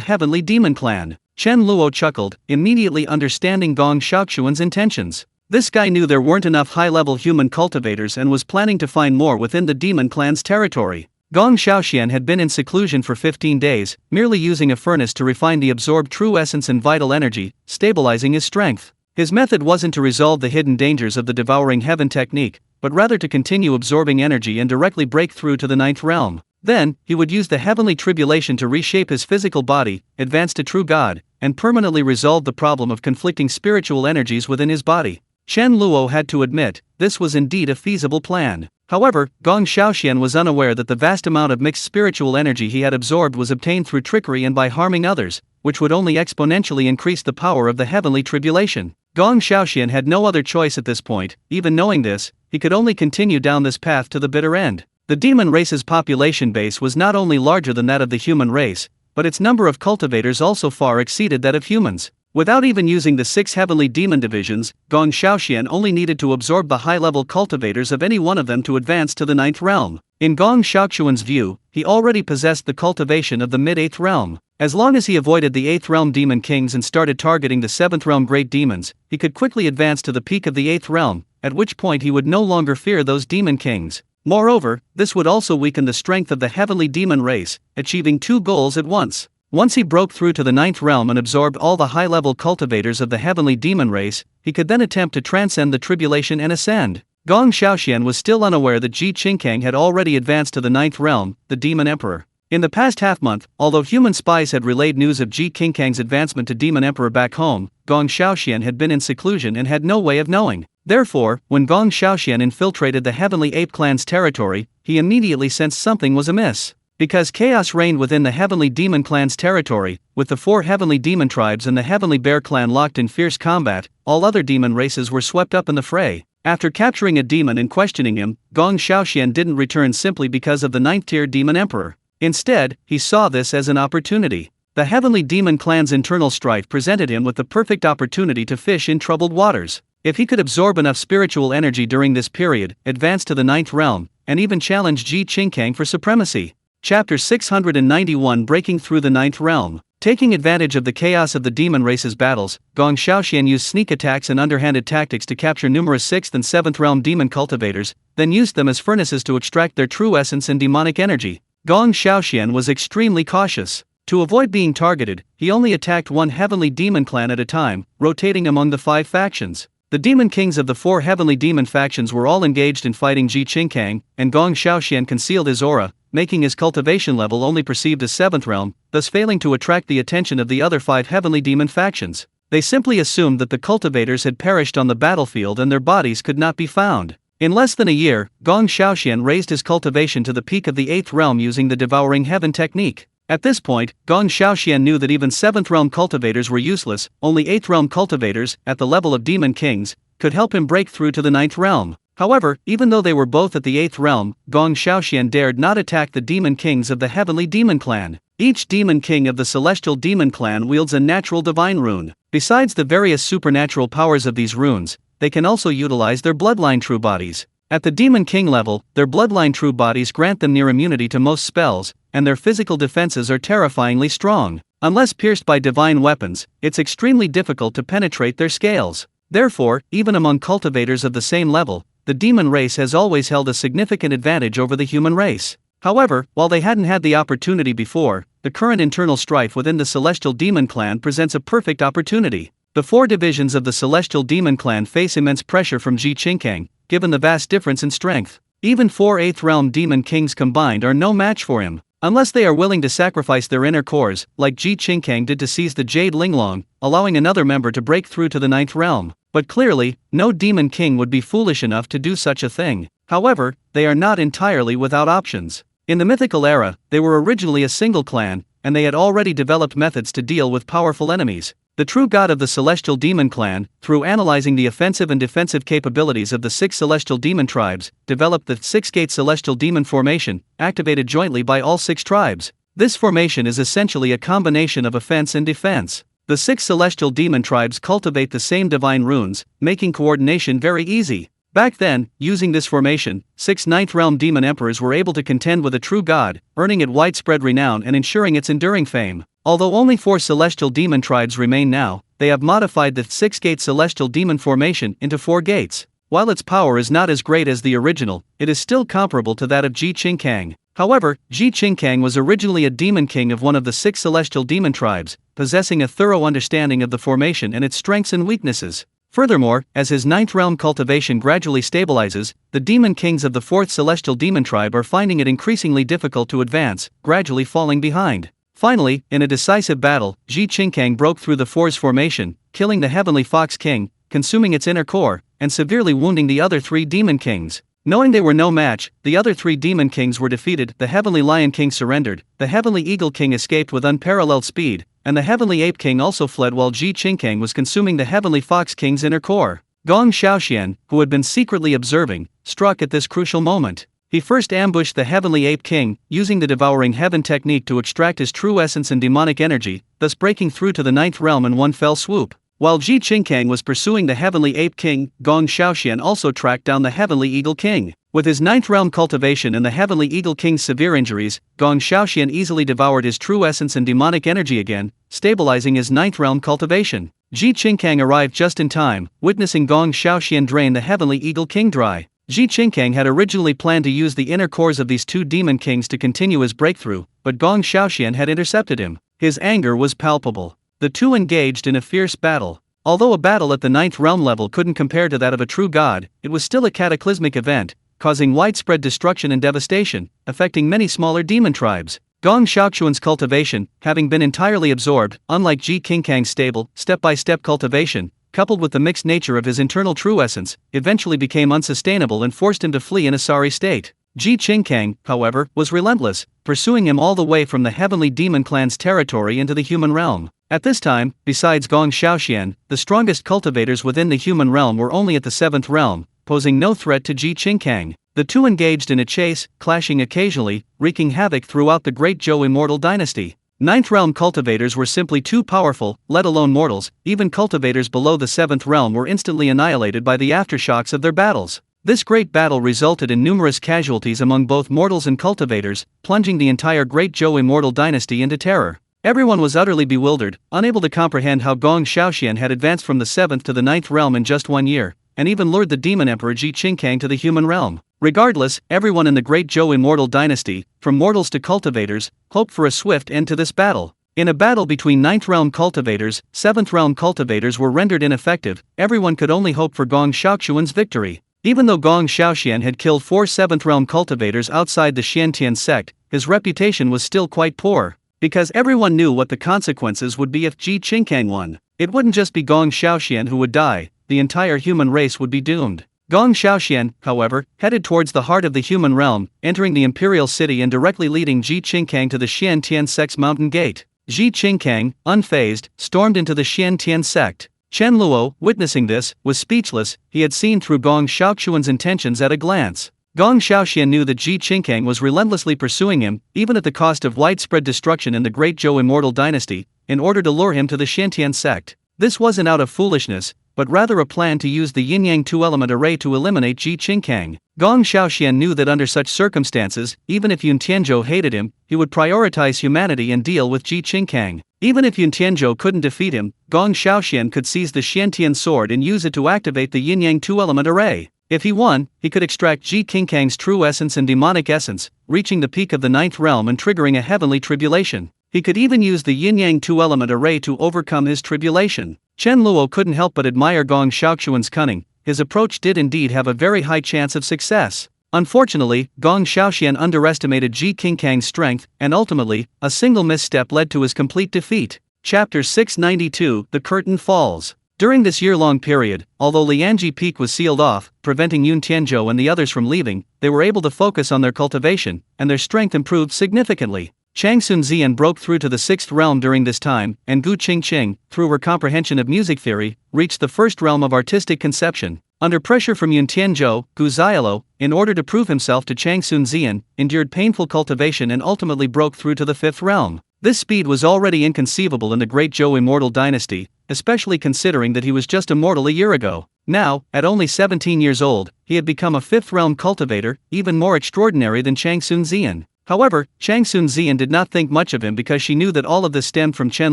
heavenly demon clan. Chen Luo chuckled, immediately understanding Gong Xiaoxuan's intentions. This guy knew there weren't enough high-level human cultivators and was planning to find more within the demon clan's territory. Gong Xiaoxian had been in seclusion for 15 days, merely using a furnace to refine the absorbed true essence and vital energy, stabilizing his strength. His method wasn't to resolve the hidden dangers of the devouring heaven technique, but rather to continue absorbing energy and directly break through to the ninth realm. Then, he would use the heavenly tribulation to reshape his physical body, advance to true God, and permanently resolve the problem of conflicting spiritual energies within his body. Chen Luo had to admit, this was indeed a feasible plan. However, Gong Xiaoxian was unaware that the vast amount of mixed spiritual energy he had absorbed was obtained through trickery and by harming others, which would only exponentially increase the power of the heavenly tribulation. Gong Xiaoxian had no other choice at this point. Even knowing this, he could only continue down this path to the bitter end. The demon race's population base was not only larger than that of the human race, but its number of cultivators also far exceeded that of humans. Without even using the 6 heavenly demon divisions, Gong Xiaoxian only needed to absorb the high-level cultivators of any one of them to advance to the 9th realm. In Gong Xiaoxuan's view, he already possessed the cultivation of the mid-8th realm. As long as he avoided the 8th realm demon kings and started targeting the 7th realm great demons, he could quickly advance to the peak of the 8th realm, at which point he would no longer fear those demon kings. Moreover, this would also weaken the strength of the heavenly demon race, achieving 2 goals at once. Once he broke through to the 9th realm and absorbed all the high-level cultivators of the heavenly demon race, he could then attempt to transcend the tribulation and ascend. Gong Xiaoxian was still unaware that Ji Qingkang had already advanced to the 9th realm, the demon emperor. In the past half-month, although human spies had relayed news of Ji Qingkang's advancement to demon emperor back home, Gong Xiaoxian had been in seclusion and had no way of knowing. Therefore, when Gong Xiaoxian infiltrated the heavenly ape clan's territory, he immediately sensed something was amiss. Because chaos reigned within the heavenly demon clan's territory, with the 4 heavenly demon tribes and the heavenly bear clan locked in fierce combat, all other demon races were swept up in the fray. After capturing a demon and questioning him, Gong Xiaoxian didn't return simply because of the 9th-tier demon emperor. Instead, he saw this as an opportunity. The heavenly demon clan's internal strife presented him with the perfect opportunity to fish in troubled waters. If he could absorb enough spiritual energy during this period, advance to the 9th realm, and even challenge Ji Qingkang for supremacy. Chapter 691 Breaking Through the 9th Realm. Taking advantage of the chaos of the demon race's battles, Gong Xiaoxian used sneak attacks and underhanded tactics to capture numerous 6th and 7th realm demon cultivators, then used them as furnaces to extract their true essence and demonic energy. Gong Xiaoxian was extremely cautious. To avoid being targeted, he only attacked one heavenly demon clan at a time, rotating among the 5 factions. The demon kings of the 4 heavenly demon factions were all engaged in fighting Ji Qingkang, and Gong Xiaoxian concealed his aura, making his cultivation level only perceived as 7th realm, thus failing to attract the attention of the other 5 heavenly demon factions. They simply assumed that the cultivators had perished on the battlefield and their bodies could not be found. In less than a year, Gong Xiaoxian raised his cultivation to the peak of the 8th realm using the devouring heaven technique. At this point, Gong Xiaoxian knew that even 7th realm cultivators were useless. Only 8th realm cultivators, at the level of demon kings, could help him break through to the 9th realm. However, even though they were both at the 8th realm, Gong Xiaoxian dared not attack the demon kings of the heavenly demon clan. Each demon king of the celestial demon clan wields a natural divine rune. Besides the various supernatural powers of these runes, they can also utilize their bloodline true bodies. At the demon king level, their bloodline true bodies grant them near immunity to most spells, and their physical defenses are terrifyingly strong. Unless pierced by divine weapons, it's extremely difficult to penetrate their scales. Therefore, even among cultivators of the same level, the demon race has always held a significant advantage over the human race. However, while they hadn't had the opportunity before, the current internal strife within the Celestial Demon Clan presents a perfect opportunity. The 4 divisions of the Celestial Demon Clan face immense pressure from Ji Qingkang, given the vast difference in strength. Even 4 8th realm demon kings combined are no match for him. Unless they are willing to sacrifice their inner cores, like Ji Qingkang did to seize the Jade Linglong, allowing another member to break through to the 9th realm. But clearly, no demon king would be foolish enough to do such a thing. However, they are not entirely without options. In the mythical era, they were originally a single clan, and they had already developed methods to deal with powerful enemies. The true god of the Celestial Demon Clan, through analyzing the offensive and defensive capabilities of the 6 celestial demon tribes, developed the 6-gate celestial demon formation, activated jointly by all 6 tribes. This formation is essentially a combination of offense and defense. The 6 celestial demon tribes cultivate the same divine runes, making coordination very easy. Back then, using this formation, 6 ninth realm demon emperors were able to contend with a true god, earning it widespread renown and ensuring its enduring fame. Although only 4 celestial demon tribes remain now, they have modified the 6-gate celestial demon formation into 4 gates. While its power is not as great as the original, it is still comparable to that of Ji Qingkang. However, Ji Qingkang was originally a demon king of one of the 6 celestial demon tribes, possessing a thorough understanding of the formation and its strengths and weaknesses. Furthermore, as his 9th realm cultivation gradually stabilizes, the demon kings of the 4th celestial demon tribe are finding it increasingly difficult to advance, gradually falling behind. Finally, in a decisive battle, Ji Qingkang broke through the 4's formation, killing the Heavenly Fox King, consuming its inner core, and severely wounding the other 3 demon kings. Knowing they were no match, the other 3 demon kings were defeated, the Heavenly Lion King surrendered, the Heavenly Eagle King escaped with unparalleled speed, and the Heavenly Ape King also fled while Ji Qingkang was consuming the Heavenly Fox King's inner core. Gong Xiaoxian, who had been secretly observing, struck at this crucial moment. He first ambushed the Heavenly Ape King, using the Devouring Heaven technique to extract his true essence and demonic energy, thus breaking through to the 9th realm in one fell swoop. While Ji Qingkang was pursuing the Heavenly Ape King, Gong Xiaoxian also tracked down the Heavenly Eagle King. With his 9th realm cultivation and the Heavenly Eagle King's severe injuries, Gong Xiaoxian easily devoured his true essence and demonic energy again, stabilizing his 9th realm cultivation. Ji Qingkang arrived just in time, witnessing Gong Xiaoxian drain the Heavenly Eagle King dry. Ji Qingkang had originally planned to use the inner cores of these 2 demon kings to continue his breakthrough, but Gong Xiaoxian had intercepted him. His anger was palpable. The 2 engaged in a fierce battle. Although a battle at the 9th realm level couldn't compare to that of a true god, it was still a cataclysmic event, causing widespread destruction and devastation, affecting many smaller demon tribes. Gong Xiaoxian's cultivation, having been entirely absorbed, unlike Ji Qingkang's stable, step-by-step cultivation, coupled with the mixed nature of his internal true essence, eventually became unsustainable and forced him to flee in a sorry state. Ji Qingkang, however, was relentless, pursuing him all the way from the Heavenly Demon Clan's territory into the human realm. At this time, besides Gong Xiaoxian, the strongest cultivators within the human realm were only at the 7th realm, posing no threat to Ji Qingkang. The 2 engaged in a chase, clashing occasionally, wreaking havoc throughout the Great Zhou immortal dynasty. 9th realm cultivators were simply too powerful, let alone mortals. Even cultivators below the 7th realm were instantly annihilated by the aftershocks of their battles. This great battle resulted in numerous casualties among both mortals and cultivators, plunging the entire Great Zhou immortal dynasty into terror. Everyone was utterly bewildered, unable to comprehend how Gong Xiaoxian had advanced from the 7th to the 9th realm in just 1 year, and even lured the demon emperor Ji Qingkang to the human realm. Regardless, everyone in the Great Zhou immortal dynasty, from mortals to cultivators, hoped for a swift end to this battle. In a battle between 9th realm cultivators, 7th realm cultivators were rendered ineffective. Everyone could only hope for Gong Xiaoxian's victory. Even though Gong Xiaoxian had killed 4 7th realm cultivators outside the Xiantian sect, his reputation was still quite poor. Because everyone knew what the consequences would be if Ji Qingkang won. It wouldn't just be Gong Xiaoxian who would die, the entire human race would be doomed. Gong Xiaoxian, however, headed towards the heart of the human realm, entering the imperial city and directly leading Ji Qingkang to the Xiantian sect's mountain gate. Ji Qingkang, unfazed, stormed into the Xiantian sect. Chen Luo, witnessing this, was speechless. He had seen through Gong Xiaoxian's intentions at a glance. Gong Xiaoxian knew that Ji Qingkang was relentlessly pursuing him, even at the cost of widespread destruction in the Great Zhou immortal dynasty, in order to lure him to the Xiantian sect. This wasn't out of foolishness, but rather a plan to use the yin-yang two-element array to eliminate Ji Qingkang. Gong Xiaoxian knew that under such circumstances, even if Yun Tianzhou hated him, he would prioritize humanity and deal with Ji Qingkang. Even if Yun Tianzhou couldn't defeat him, Gong Xiaoxian could seize the Xiantian sword and use it to activate the yin-yang two-element array. If he won, he could extract Ji Qingkang's true essence and demonic essence, reaching the peak of the 9th realm and triggering a heavenly tribulation. He could even use the yin-yang two-element array to overcome his tribulation. Chen Luo couldn't help but admire Gong Xiaoxian's cunning. His approach did indeed have a very high chance of success. Unfortunately, Gong Xiaoxian underestimated Ji Qingkang's strength, and ultimately, a single misstep led to his complete defeat. Chapter 692, The Curtain Falls. During this year-long period, although Lianji Peak was sealed off, preventing Yun Tianzhou and the others from leaving, they were able to focus on their cultivation, and their strength improved significantly. Changsun Zian broke through to the 6th realm during this time, and Gu Qingqing, through her comprehension of music theory, reached the 1st realm of artistic conception. Under pressure from Yun Tianzhou, Gu Xiaolo, in order to prove himself to Changsun Zian, endured painful cultivation and ultimately broke through to the 5th realm. This speed was already inconceivable in the Great Zhou immortal dynasty, especially considering that he was just immortal a year ago. Now, at only 17 years old, he had become a fifth-realm cultivator, even more extraordinary than Chang Sun Zian. However, Chang Sun Zian did not think much of him because she knew that all of this stemmed from Chen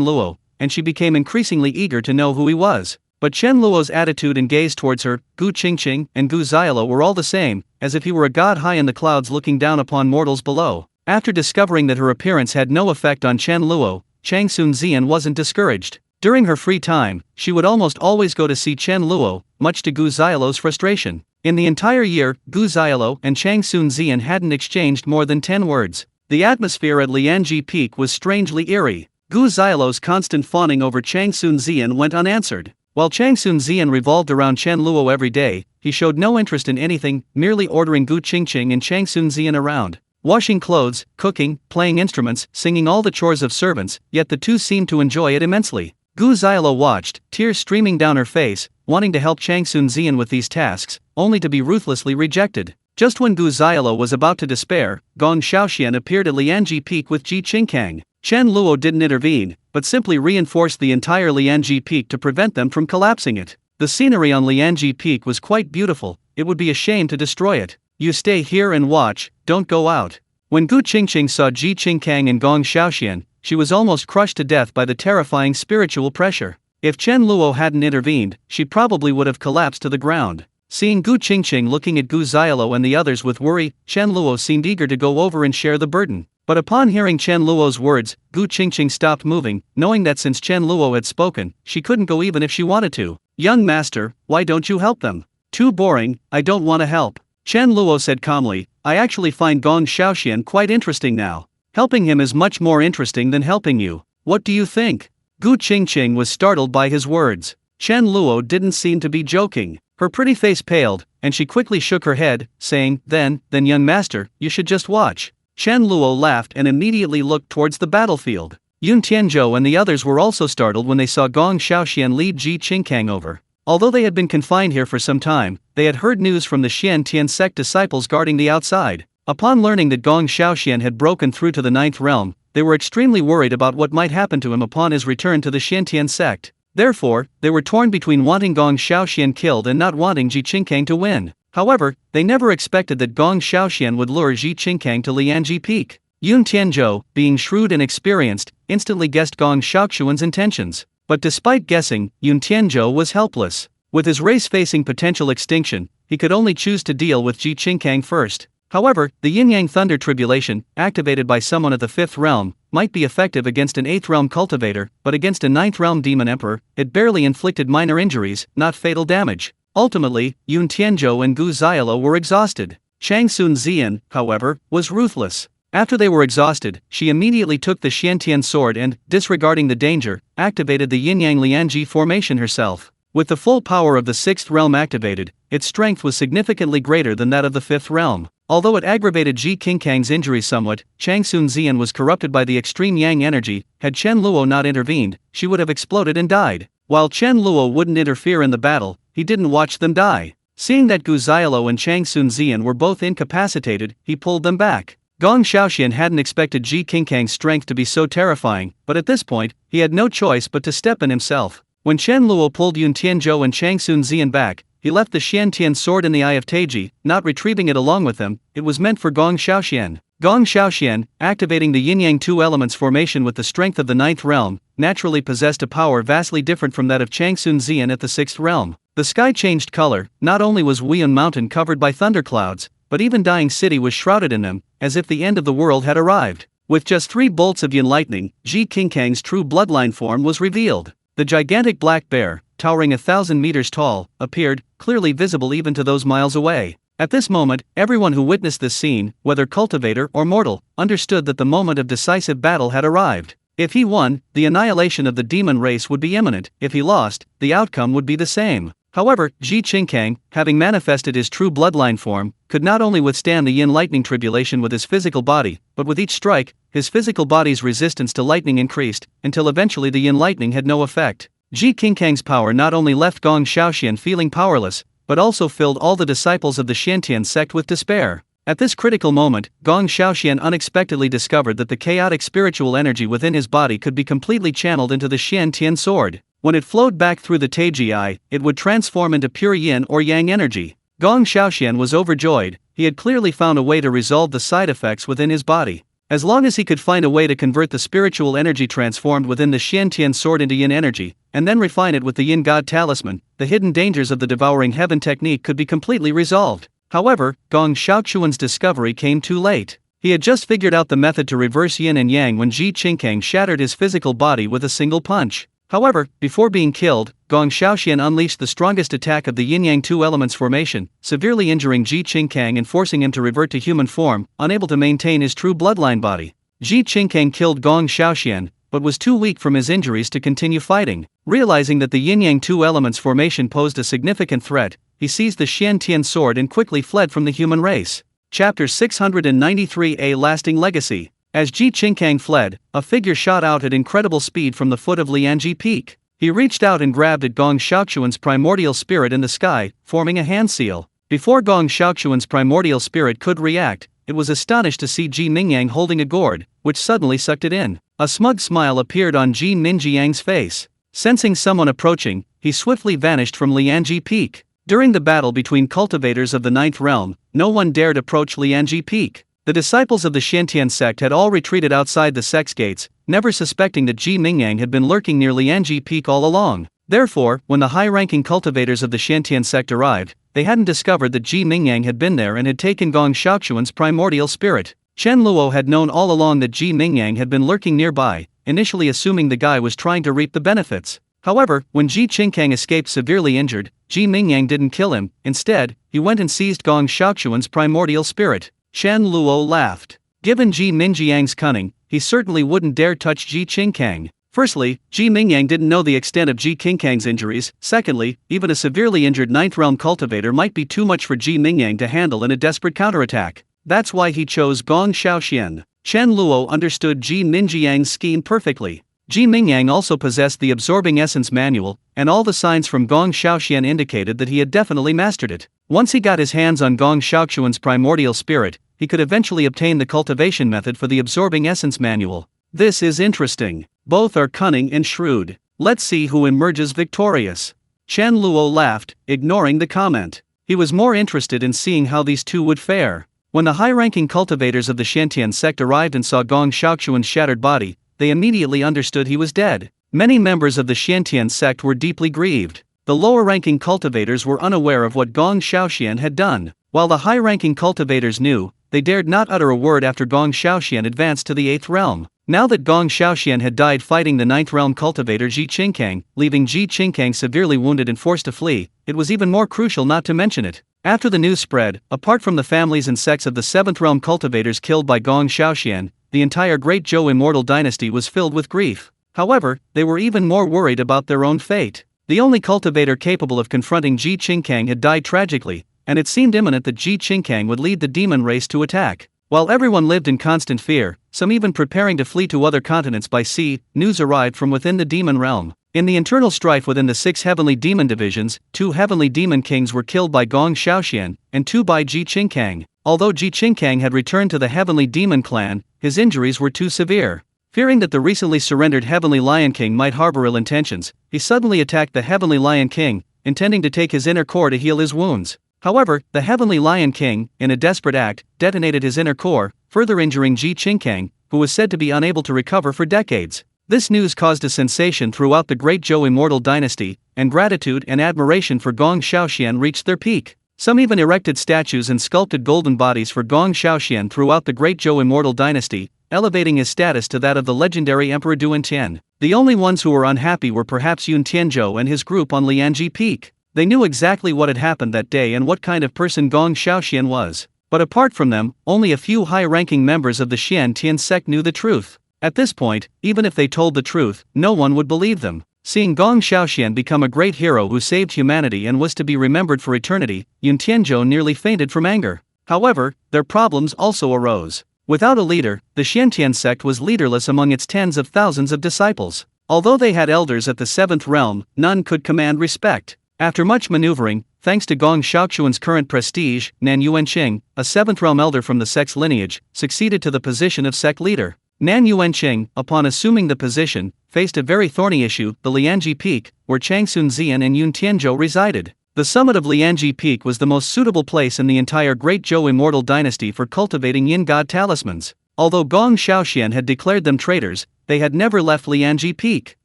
Luo, and she became increasingly eager to know who he was. But Chen Luo's attitude and gaze towards her, Gu Qingqing, and Gu Xiaolo were all the same, as if he were a god high in the clouds looking down upon mortals below. After discovering that her appearance had no effect on Chen Luo, Chang Sun Zian wasn't discouraged. During her free time, she would almost always go to see Chen Luo, much to Gu Xiaolo's frustration. In the entire year, Gu Xiaolo and Chang Sun Zian hadn't exchanged more than 10 words. The atmosphere at Lianji Peak was strangely eerie. Gu Xiaolo's constant fawning over Chang Sun Zian went unanswered. While Chang Sun Zian revolved around Chen Luo every day, he showed no interest in anything, merely ordering Gu Qingqing and Chang Sun Zian around. Washing clothes, cooking, playing instruments, singing all the chores of servants, yet the two seemed to enjoy it immensely. Gu Xiaolo watched, tears streaming down her face, wanting to help Chang Sun Zian with these tasks, only to be ruthlessly rejected. Just when Gu Xiaolo was about to despair, Gong Xiaoxian appeared at Lianji Peak with Ji Qingkang. Chen Luo didn't intervene, but simply reinforced the entire Lianji Peak to prevent them from collapsing it. The scenery on Lianji Peak was quite beautiful, it would be a shame to destroy it. You stay here and watch, don't go out. When Gu Qingqing saw Ji Qingkang and Gong Xiaoxian, she was almost crushed to death by the terrifying spiritual pressure. If Chen Luo hadn't intervened, she probably would have collapsed to the ground. Seeing Gu Qingqing looking at Gu Xiaolo and the others with worry, Chen Luo seemed eager to go over and share the burden. But upon hearing Chen Luo's words, Gu Qingqing stopped moving, knowing that since Chen Luo had spoken, she couldn't go even if she wanted to. "Young master, why don't you help them?" "Too boring, I don't want to help." Chen Luo said calmly, "I actually find Gong Xiaoxian quite interesting now. Helping him is much more interesting than helping you. What do you think?" Gu Qingqing was startled by his words. Chen Luo didn't seem to be joking. Her pretty face paled, and she quickly shook her head, saying, Then young master, you should just watch." Chen Luo laughed and immediately looked towards the battlefield. Yun Tianzhou and the others were also startled when they saw Gong Xiaoxian lead Ji Qingkang over. Although they had been confined here for some time, they had heard news from the Xian Tian sect disciples guarding the outside. Upon learning that Gong Xiaoxian had broken through to the 9th realm, they were extremely worried about what might happen to him upon his return to the Xiantian sect. Therefore, they were torn between wanting Gong Xiaoxian killed and not wanting Ji Qingkang to win. However, they never expected that Gong Xiaoxian would lure Ji Qingkang to Lianji Peak. Yun Tianzhou, being shrewd and experienced, instantly guessed Gong Xiaoxian's intentions. But despite guessing, Yun Tianzhou was helpless. With his race facing potential extinction, he could only choose to deal with Ji Qingkang first. However, the Yin-Yang Thunder Tribulation, activated by someone at the 5th realm, might be effective against an 8th realm cultivator, but against a 9th realm demon emperor, it barely inflicted minor injuries, not fatal damage. Ultimately, Yun Tianzhou and Gu Xiaolo were exhausted. Chang Sun Zian, however, was ruthless. After they were exhausted, she immediately took the Xiantian sword and, disregarding the danger, activated the Yin-Yang Lianji formation herself. With the full power of the 6th realm activated, its strength was significantly greater than that of the 5th realm. Although it aggravated Ji Qingkang's injuries somewhat, Chang Sun Zian was corrupted by the extreme yang energy. Had Chen Luo not intervened, she would have exploded and died. While Chen Luo wouldn't interfere in the battle, he didn't watch them die. Seeing that Gu Xiaolo and Chang Sun Zian were both incapacitated, he pulled them back. Gong Xiaoxian hadn't expected Ji Qingkang's strength to be so terrifying, but at this point, he had no choice but to step in himself. When Chen Luo pulled Yun Tianzhou and Chang Sun Zian back, he left the Xiantian sword in the Eye of Taiji, not retrieving it along with him. It was meant for Gong Xiaoxian. Gong Xiaoxian, activating the yin-yang two elements formation with the strength of the 9th realm, naturally possessed a power vastly different from that of Chang Sun Zian at the 6th realm. The sky changed color. Not only was Hunyuan Mountain covered by thunderclouds, but even Dying City was shrouded in them, as if the end of the world had arrived. With just 3 bolts of yin lightning, Ji Qingkang's true bloodline form was revealed. The gigantic black bear, towering 1,000 meters tall, appeared, clearly visible even to those miles away. At this moment, everyone who witnessed this scene, whether cultivator or mortal, understood that the moment of decisive battle had arrived. If he won, the annihilation of the demon race would be imminent. If he lost, the outcome would be the same. However, Ji Qingkang, having manifested his true bloodline form, could not only withstand the yin lightning tribulation with his physical body, but with each strike, his physical body's resistance to lightning increased, until eventually the yin lightning had no effect. Ji Qingkang's power not only left Gong Xiaoxian feeling powerless, but also filled all the disciples of the Xiantian sect with despair. At this critical moment, Gong Xiaoxian unexpectedly discovered that the chaotic spiritual energy within his body could be completely channeled into the Xiantian sword. When it flowed back through the Taiji, it would transform into pure yin or yang energy. Gong Xiaoxian was overjoyed. He had clearly found a way to resolve the side effects within his body. As long as he could find a way to convert the spiritual energy transformed within the Xiantian sword into yin energy, and then refine it with the yin god talisman, the hidden dangers of the devouring heaven technique could be completely resolved. However, Gong Xiaoxuan's discovery came too late. He had just figured out the method to reverse yin and yang when Ji Qingkang shattered his physical body with a single punch. However, before being killed, Gong Xiaoxian unleashed the strongest attack of the yin-yang two elements formation, severely injuring Ji Qingkang and forcing him to revert to human form, unable to maintain his true bloodline body. Ji Qingkang killed Gong Xiaoxian, but was too weak from his injuries to continue fighting. Realizing that the yin-yang two elements formation posed a significant threat, he seized the Xiantian sword and quickly fled from the human race. Chapter 693: A Lasting Legacy. As Ji Qingkang fled, a figure shot out at incredible speed from the foot of Lianji Peak. He reached out and grabbed at Gong Xiaoxuan's primordial spirit in the sky, forming a hand seal. Before Gong Xiaoxuan's primordial spirit could react, it was astonished to see Ji Mingyang holding a gourd, which suddenly sucked it in. A smug smile appeared on Ji Minjiang's face. Sensing someone approaching, he swiftly vanished from Lianji Peak. During the battle between cultivators of the Ninth Realm, no one dared approach Lianji Peak. The disciples of the Xiantian sect had all retreated outside the sect's gates, never suspecting that Ji Mingyang had been lurking near Lianji Peak all along. Therefore, when the high-ranking cultivators of the Xiantian sect arrived, they hadn't discovered that Ji Mingyang had been there and had taken Gong Xiaoxuan's primordial spirit. Chen Luo had known all along that Ji Mingyang had been lurking nearby, initially assuming the guy was trying to reap the benefits. However, when Ji Qingkang escaped severely injured, Ji Mingyang didn't kill him. Instead, he went and seized Gong Xiaoxuan's primordial spirit. Chen Luo laughed. Given Ji Minjiang's cunning, he certainly wouldn't dare touch Ji Qingkang. Firstly, Ji Mingyang didn't know the extent of Ji Qingkang's injuries. Secondly, even a severely injured Ninth Realm cultivator might be too much for Ji Mingyang to handle in a desperate counterattack. That's why he chose Gong Xiaoxian. Chen Luo understood Ji Minjiang's scheme perfectly. Ji Mingyang also possessed the Absorbing Essence Manual, and all the signs from Gong Xiaoxian indicated that he had definitely mastered it. Once he got his hands on Gong Xiaoxuan's primordial spirit, he could eventually obtain the cultivation method for the Absorbing Essence Manual. This is interesting. Both are cunning and shrewd. Let's see who emerges victorious. Chen Luo laughed, ignoring the comment. He was more interested in seeing how these two would fare. When the high-ranking cultivators of the Xiantian sect arrived and saw Gong Xiaoxuan's shattered body, they immediately understood he was dead. Many members of the Xiantian sect were deeply grieved. The lower-ranking cultivators were unaware of what Gong Xiaoxian had done. While the high-ranking cultivators knew, they dared not utter a word after Gong Xiaoxian advanced to the 8th realm. Now that Gong Xiaoxian had died fighting the 9th realm cultivator Ji Qingkang, leaving Ji Qingkang severely wounded and forced to flee, it was even more crucial not to mention it. After the news spread, apart from the families and sects of the 7th realm cultivators killed by Gong Xiaoxian, the entire Great Zhou immortal dynasty was filled with grief. However, they were even more worried about their own fate. The only cultivator capable of confronting Ji Qingkang had died tragically, and it seemed imminent that Ji Qingkang would lead the demon race to attack. While everyone lived in constant fear, some even preparing to flee to other continents by sea, news arrived from within the demon realm. In the internal strife within the 6 heavenly demon divisions, 2 heavenly demon kings were killed by Gong Xiaoxian, and 2 by Ji Qingkang. Although Ji Qingkang had returned to the heavenly demon clan, his injuries were too severe. Fearing that the recently surrendered heavenly lion king might harbor ill intentions, he suddenly attacked the heavenly lion king, intending to take his inner core to heal his wounds. However, the heavenly lion king, in a desperate act, detonated his inner core, further injuring Ji Qingkang, who was said to be unable to recover for decades. This news caused a sensation throughout the Great Zhou immortal dynasty, and gratitude and admiration for Gong Xiaoxian reached their peak. Some even erected statues and sculpted golden bodies for Gong Xiaoxian throughout the Great Zhou immortal dynasty, elevating his status to that of the legendary Emperor Duan Tian. The only ones who were unhappy were perhaps Yun Tianzhou and his group on Lianji Peak. They knew exactly what had happened that day and what kind of person Gong Xiaoxian was. But apart from them, only a few high-ranking members of the Xiantian sect knew the truth. At this point, even if they told the truth, no one would believe them. Seeing Gong Xiaoxian become a great hero who saved humanity and was to be remembered for eternity, Yun Tianzhou nearly fainted from anger. However, their problems also arose. Without a leader, the Xiantian sect was leaderless among its tens of thousands of disciples. Although they had elders at the 7th realm, none could command respect. After much maneuvering, thanks to Gong Xiaoxuan's current prestige, Nan Yuanqing, a 7th realm elder from the sect's lineage, succeeded to the position of sect leader. Nan Yuanqing, upon assuming the position, faced a very thorny issue, the Lianji Peak, where Changsun Zian and Yun Tianzhou resided. The summit of Lianji Peak was the most suitable place in the entire Great Zhou immortal dynasty for cultivating yin god talismans. Although Gong Shaoxian had declared them traitors, they had never left Lianji Peak.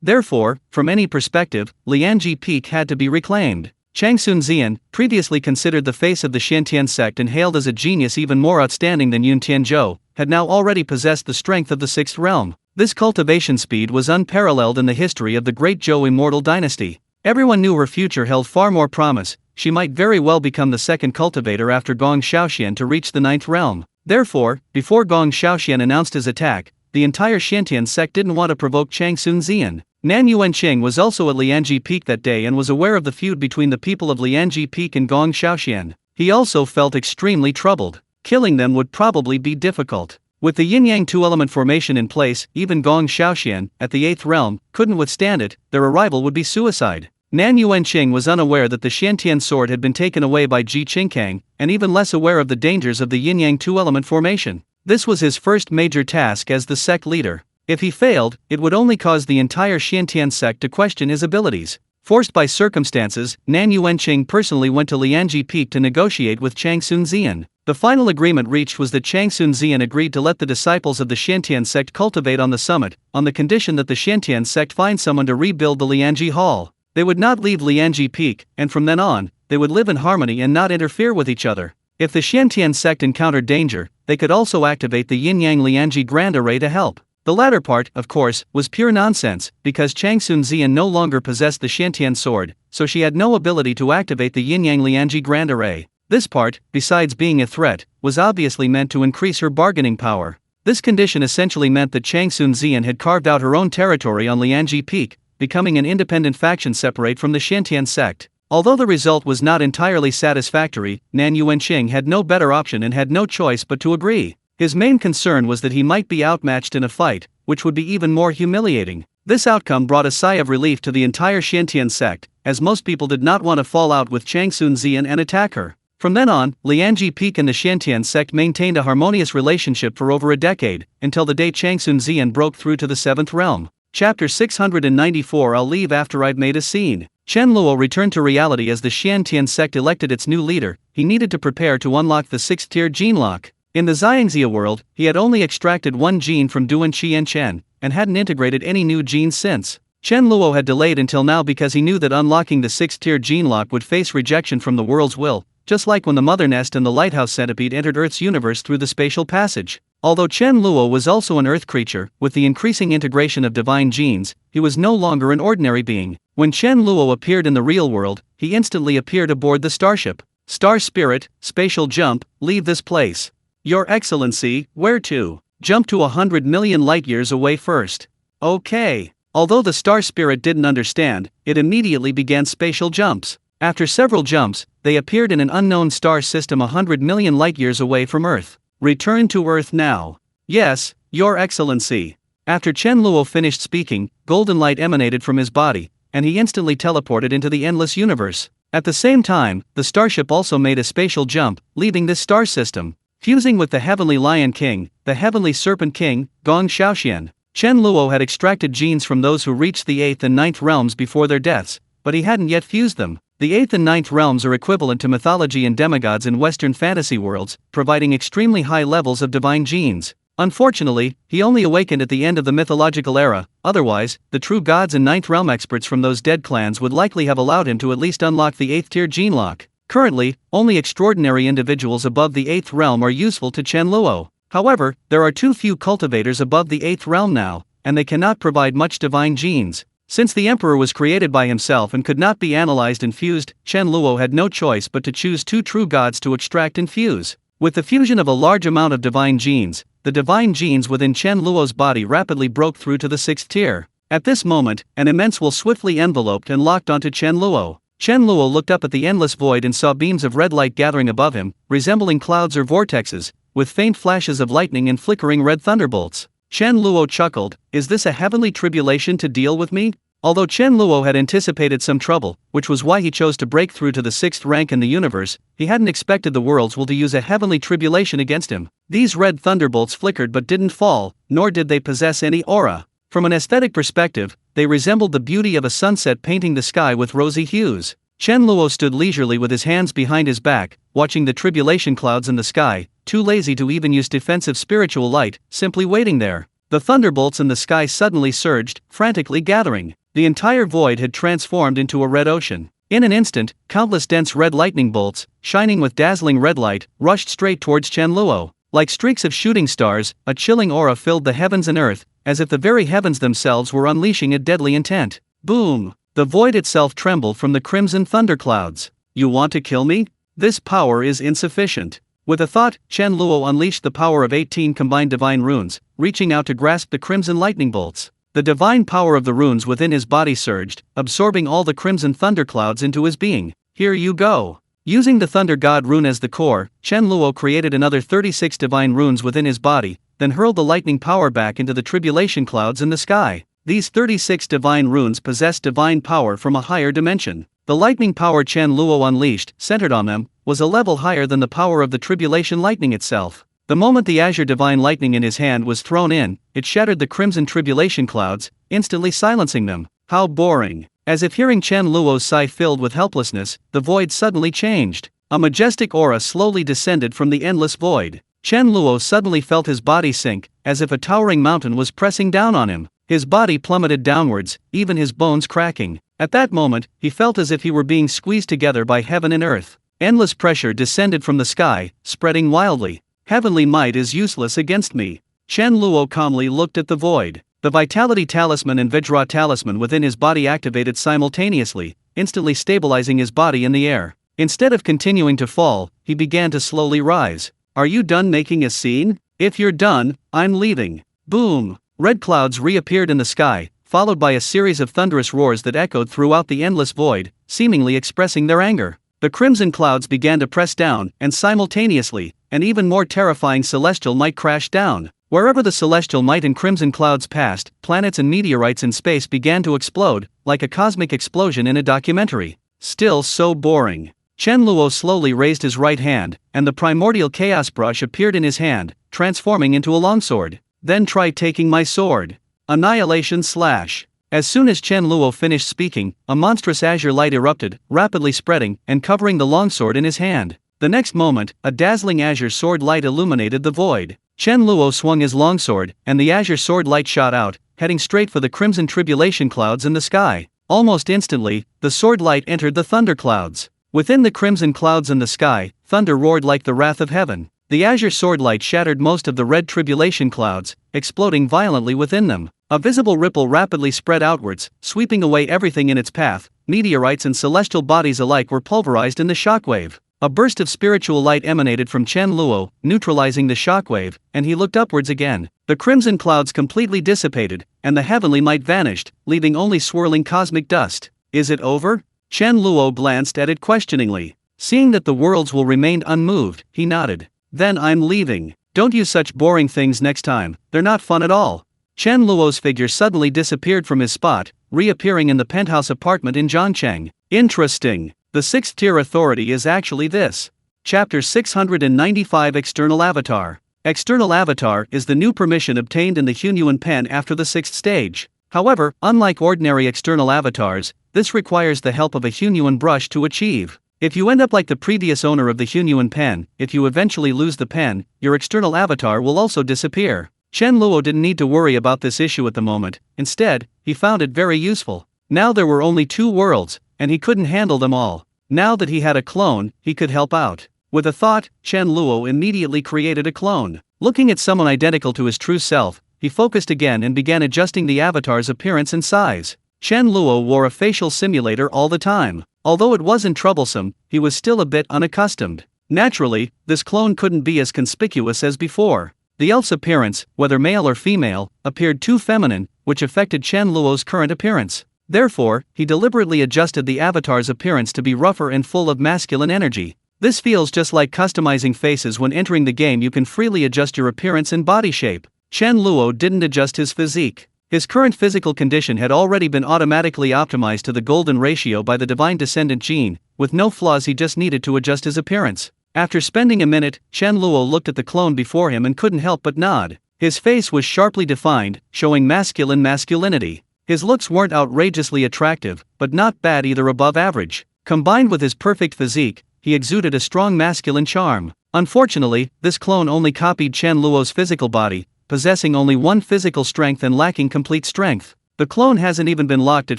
Therefore, from any perspective, Lianji Peak had to be reclaimed. Changsun Zian, previously considered the face of the Shantian sect and hailed as a genius even more outstanding than Yun Tianzhou, had now already possessed the strength of the sixth realm. This cultivation speed was unparalleled in the history of the Great Zhou immortal dynasty. Everyone knew her future held far more promise. She might very well become the second cultivator after Gong Shaoxian to reach the ninth realm. Therefore, before Gong Shaoxian announced his attack, the entire Shantian sect didn't want to provoke Changsun Zian. Nan Yuanqing was also at Lianji Peak that day and was aware of the feud between the people of Lianji Peak and Gong Shaoxian. He also felt extremely troubled. Killing them would probably be difficult. With the yin-yang two-element formation in place, even Gong Shaoxian, at the 8th realm, couldn't withstand it. Their arrival would be suicide. Nan Yuanqing was unaware that the Shantian sword had been taken away by Ji Qingkang, and even less aware of the dangers of the yin-yang two-element formation. This was his first major task as the sect leader. If he failed, it would only cause the entire Shantian sect to question his abilities. Forced by circumstances, Nan Yuanqing personally went to Lianji Peak to negotiate with Changsun Zian. The final agreement reached was that Changsun Zian agreed to let the disciples of the Shantian sect cultivate on the summit, on the condition that the Shantian sect find someone to rebuild the Lianji Hall. They would not leave Lianji Peak, and from then on, they would live in harmony and not interfere with each other. If the Shantian sect encountered danger, they could also activate the Yin-Yang Lianji Grand Array to help. The latter part, of course, was pure nonsense, because Changsun Zian no longer possessed the Shantian sword, so she had no ability to activate the Yin-Yang Lianji Grand Array. This part, besides being a threat, was obviously meant to increase her bargaining power. This condition essentially meant that Changsun Zian had carved out her own territory on Lianji Peak, becoming an independent faction separate from the Shantian sect. Although the result was not entirely satisfactory, Nan Yuanqing had no better option and had no choice but to agree. His main concern was that he might be outmatched in a fight, which would be even more humiliating. This outcome brought a sigh of relief to the entire Shantian sect, as most people did not want to fall out with Changsun Zian and attack her. From then on, Lianji Peak and the Shantian sect maintained a harmonious relationship for over a decade, until the day Changsun Zian broke through to the 7th realm. Chapter 694. I'll leave after I've made a scene. Chen Luo returned to reality as the Shantian sect elected its new leader. He needed to prepare to unlock the 6th tier gene lock. In the Xiangxia world, he had only extracted one gene from Duan Qi and Chen, and hadn't integrated any new genes since. Chen Luo had delayed until now because he knew that unlocking the 6th tier gene lock would face rejection from the world's will, just like when the Mother Nest and the Lighthouse Centipede entered Earth's universe through the spatial passage. Although Chen Luo was also an Earth creature, with the increasing integration of divine genes, he was no longer an ordinary being. When Chen Luo appeared in the real world, he instantly appeared aboard the starship. Star Spirit, spatial jump, leave this place. Your Excellency, where to? Jump to 100 million light-years away first. Okay. Although the Star Spirit didn't understand, it immediately began spatial jumps. After several jumps, they appeared in an unknown star system 100 million light-years away from Earth. Return to Earth now. Yes, Your Excellency. After Chen Luo finished speaking, golden light emanated from his body, and he instantly teleported into the endless universe. At the same time, the starship also made a spatial jump, leaving this star system. Fusing with the Heavenly Lion King, the Heavenly Serpent King, Gong Shaoxian. Chen Luo had extracted genes from those who reached the 8th and 9th realms before their deaths, but he hadn't yet fused them. The 8th and 9th realms are equivalent to mythology and demigods in Western fantasy worlds, providing extremely high levels of divine genes. Unfortunately, he only awakened at the end of the mythological era. Otherwise, the true gods and 9th realm experts from those dead clans would likely have allowed him to at least unlock the 8th tier gene lock. Currently, only extraordinary individuals above the 8th realm are useful to Chen Luo. However, there are too few cultivators above the 8th realm now, and they cannot provide much divine genes. Since the Emperor was created by himself and could not be analyzed and fused, Chen Luo had no choice but to choose 2 true gods to extract and fuse. With the fusion of a large amount of divine genes, the divine genes within Chen Luo's body rapidly broke through to the 6th tier. At this moment, an immense will swiftly enveloped and locked onto Chen Luo. Chen Luo looked up at the endless void and saw beams of red light gathering above him, resembling clouds or vortexes, with faint flashes of lightning and flickering red thunderbolts. Chen Luo chuckled, "Is this a heavenly tribulation to deal with me? Although Chen Luo had anticipated some trouble, which was why he chose to break through to the 6th rank in the universe, he hadn't expected the world's will to use a heavenly tribulation against him. These red thunderbolts flickered but didn't fall, nor did they possess any aura. From an aesthetic perspective, they resembled the beauty of a sunset painting the sky with rosy hues. Chen Luo stood leisurely with his hands behind his back, watching the tribulation clouds in the sky, too lazy to even use defensive spiritual light, simply waiting there. The thunderbolts in the sky suddenly surged, frantically gathering. The entire void had transformed into a red ocean. In an instant, countless dense red lightning bolts, shining with dazzling red light, rushed straight towards Chen Luo. Like streaks of shooting stars, a chilling aura filled the heavens and earth, as if the very heavens themselves were unleashing a deadly intent. Boom! The void itself trembled from the crimson thunderclouds. You want to kill me? This power is insufficient. With a thought, Chen Luo unleashed the power of 18 combined divine runes, reaching out to grasp the crimson lightning bolts. The divine power of the runes within his body surged, absorbing all the crimson thunderclouds into his being. Here you go. Using the Thunder God rune as the core, Chen Luo created another 36 divine runes within his body, then hurled the lightning power back into the tribulation clouds in the sky. These 36 divine runes possessed divine power from a higher dimension. The lightning power Chen Luo unleashed, centered on them, was a level higher than the power of the tribulation lightning itself. The moment the azure divine lightning in his hand was thrown in, it shattered the crimson tribulation clouds, instantly silencing them. How boring. As if hearing Chen Luo's sigh filled with helplessness, the void suddenly changed. A majestic aura slowly descended from the endless void. Chen Luo suddenly felt his body sink, as if a towering mountain was pressing down on him. His body plummeted downwards, even his bones cracking. At that moment, he felt as if he were being squeezed together by heaven and earth. Endless pressure descended from the sky, spreading wildly. Heavenly might is useless against me. Chen Luo calmly looked at the void. The Vitality Talisman and Vajra Talisman within his body activated simultaneously, instantly stabilizing his body in the air. Instead of continuing to fall, he began to slowly rise. Are you done making a scene? If you're done, I'm leaving. Boom! Red clouds reappeared in the sky, followed by a series of thunderous roars that echoed throughout the endless void, seemingly expressing their anger. The crimson clouds began to press down, and simultaneously, an even more terrifying celestial might crashed down. Wherever the celestial might and crimson clouds passed, planets and meteorites in space began to explode, like a cosmic explosion in a documentary. Still so boring. Chen Luo slowly raised his right hand, and the primordial chaos brush appeared in his hand, transforming into a longsword. Then try taking my sword. Annihilation slash. As soon as Chen Luo finished speaking, a monstrous azure light erupted, rapidly spreading, and covering the longsword in his hand. The next moment, a dazzling azure sword light illuminated the void. Chen Luo swung his longsword, and the azure sword light shot out, heading straight for the crimson tribulation clouds in the sky. Almost instantly, the sword light entered the thunder clouds. Within the crimson clouds in the sky, thunder roared like the wrath of heaven. The azure sword light shattered most of the red tribulation clouds, exploding violently within them. A visible ripple rapidly spread outwards, sweeping away everything in its path. Meteorites and celestial bodies alike were pulverized in the shockwave. A burst of spiritual light emanated from Chen Luo, neutralizing the shockwave, and he looked upwards again. The crimson clouds completely dissipated, and the heavenly might vanished, leaving only swirling cosmic dust. Is it over? Chen Luo glanced at it questioningly. Seeing that the worlds will remain unmoved, he nodded. Then I'm leaving. Don't use such boring things next time, they're not fun at all. Chen Luo's figure suddenly disappeared from his spot, reappearing in the penthouse apartment in Zhangcheng. Interesting. The 6th tier authority is actually this. Chapter 695 External Avatar. External Avatar is the new permission obtained in the Hunyuan pen after the 6th stage. However, unlike ordinary external avatars, this requires the help of a Hunyuan brush to achieve. If you end up like the previous owner of the Hunyuan pen, if you eventually lose the pen, your external avatar will also disappear. Chen Luo didn't need to worry about this issue at the moment. Instead, he found it very useful. Now there were only 2 worlds, and he couldn't handle them all. Now that he had a clone, he could help out. With a thought, Chen Luo immediately created a clone. Looking at someone identical to his true self, he focused again and began adjusting the avatar's appearance and size. Chen Luo wore a facial simulator all the time. Although it wasn't troublesome, he was still a bit unaccustomed. Naturally, this clone couldn't be as conspicuous as before. The elf's appearance, whether male or female, appeared too feminine, which affected Chen Luo's current appearance. Therefore, he deliberately adjusted the avatar's appearance to be rougher and full of masculine energy. This feels just like customizing faces. When entering the game, you can freely adjust your appearance and body shape. Chen Luo didn't adjust his physique. His current physical condition had already been automatically optimized to the golden ratio by the divine descendant gene, with no flaws. He just needed to adjust his appearance. After spending a minute, Chen Luo looked at the clone before him and couldn't help but nod. His face was sharply defined, showing masculine masculinity. His looks weren't outrageously attractive, but not bad either, above average. Combined with his perfect physique, he exuded a strong masculine charm. Unfortunately, this clone only copied Chen Luo's physical body, possessing only one physical strength and lacking complete strength. The clone hasn't even been locked at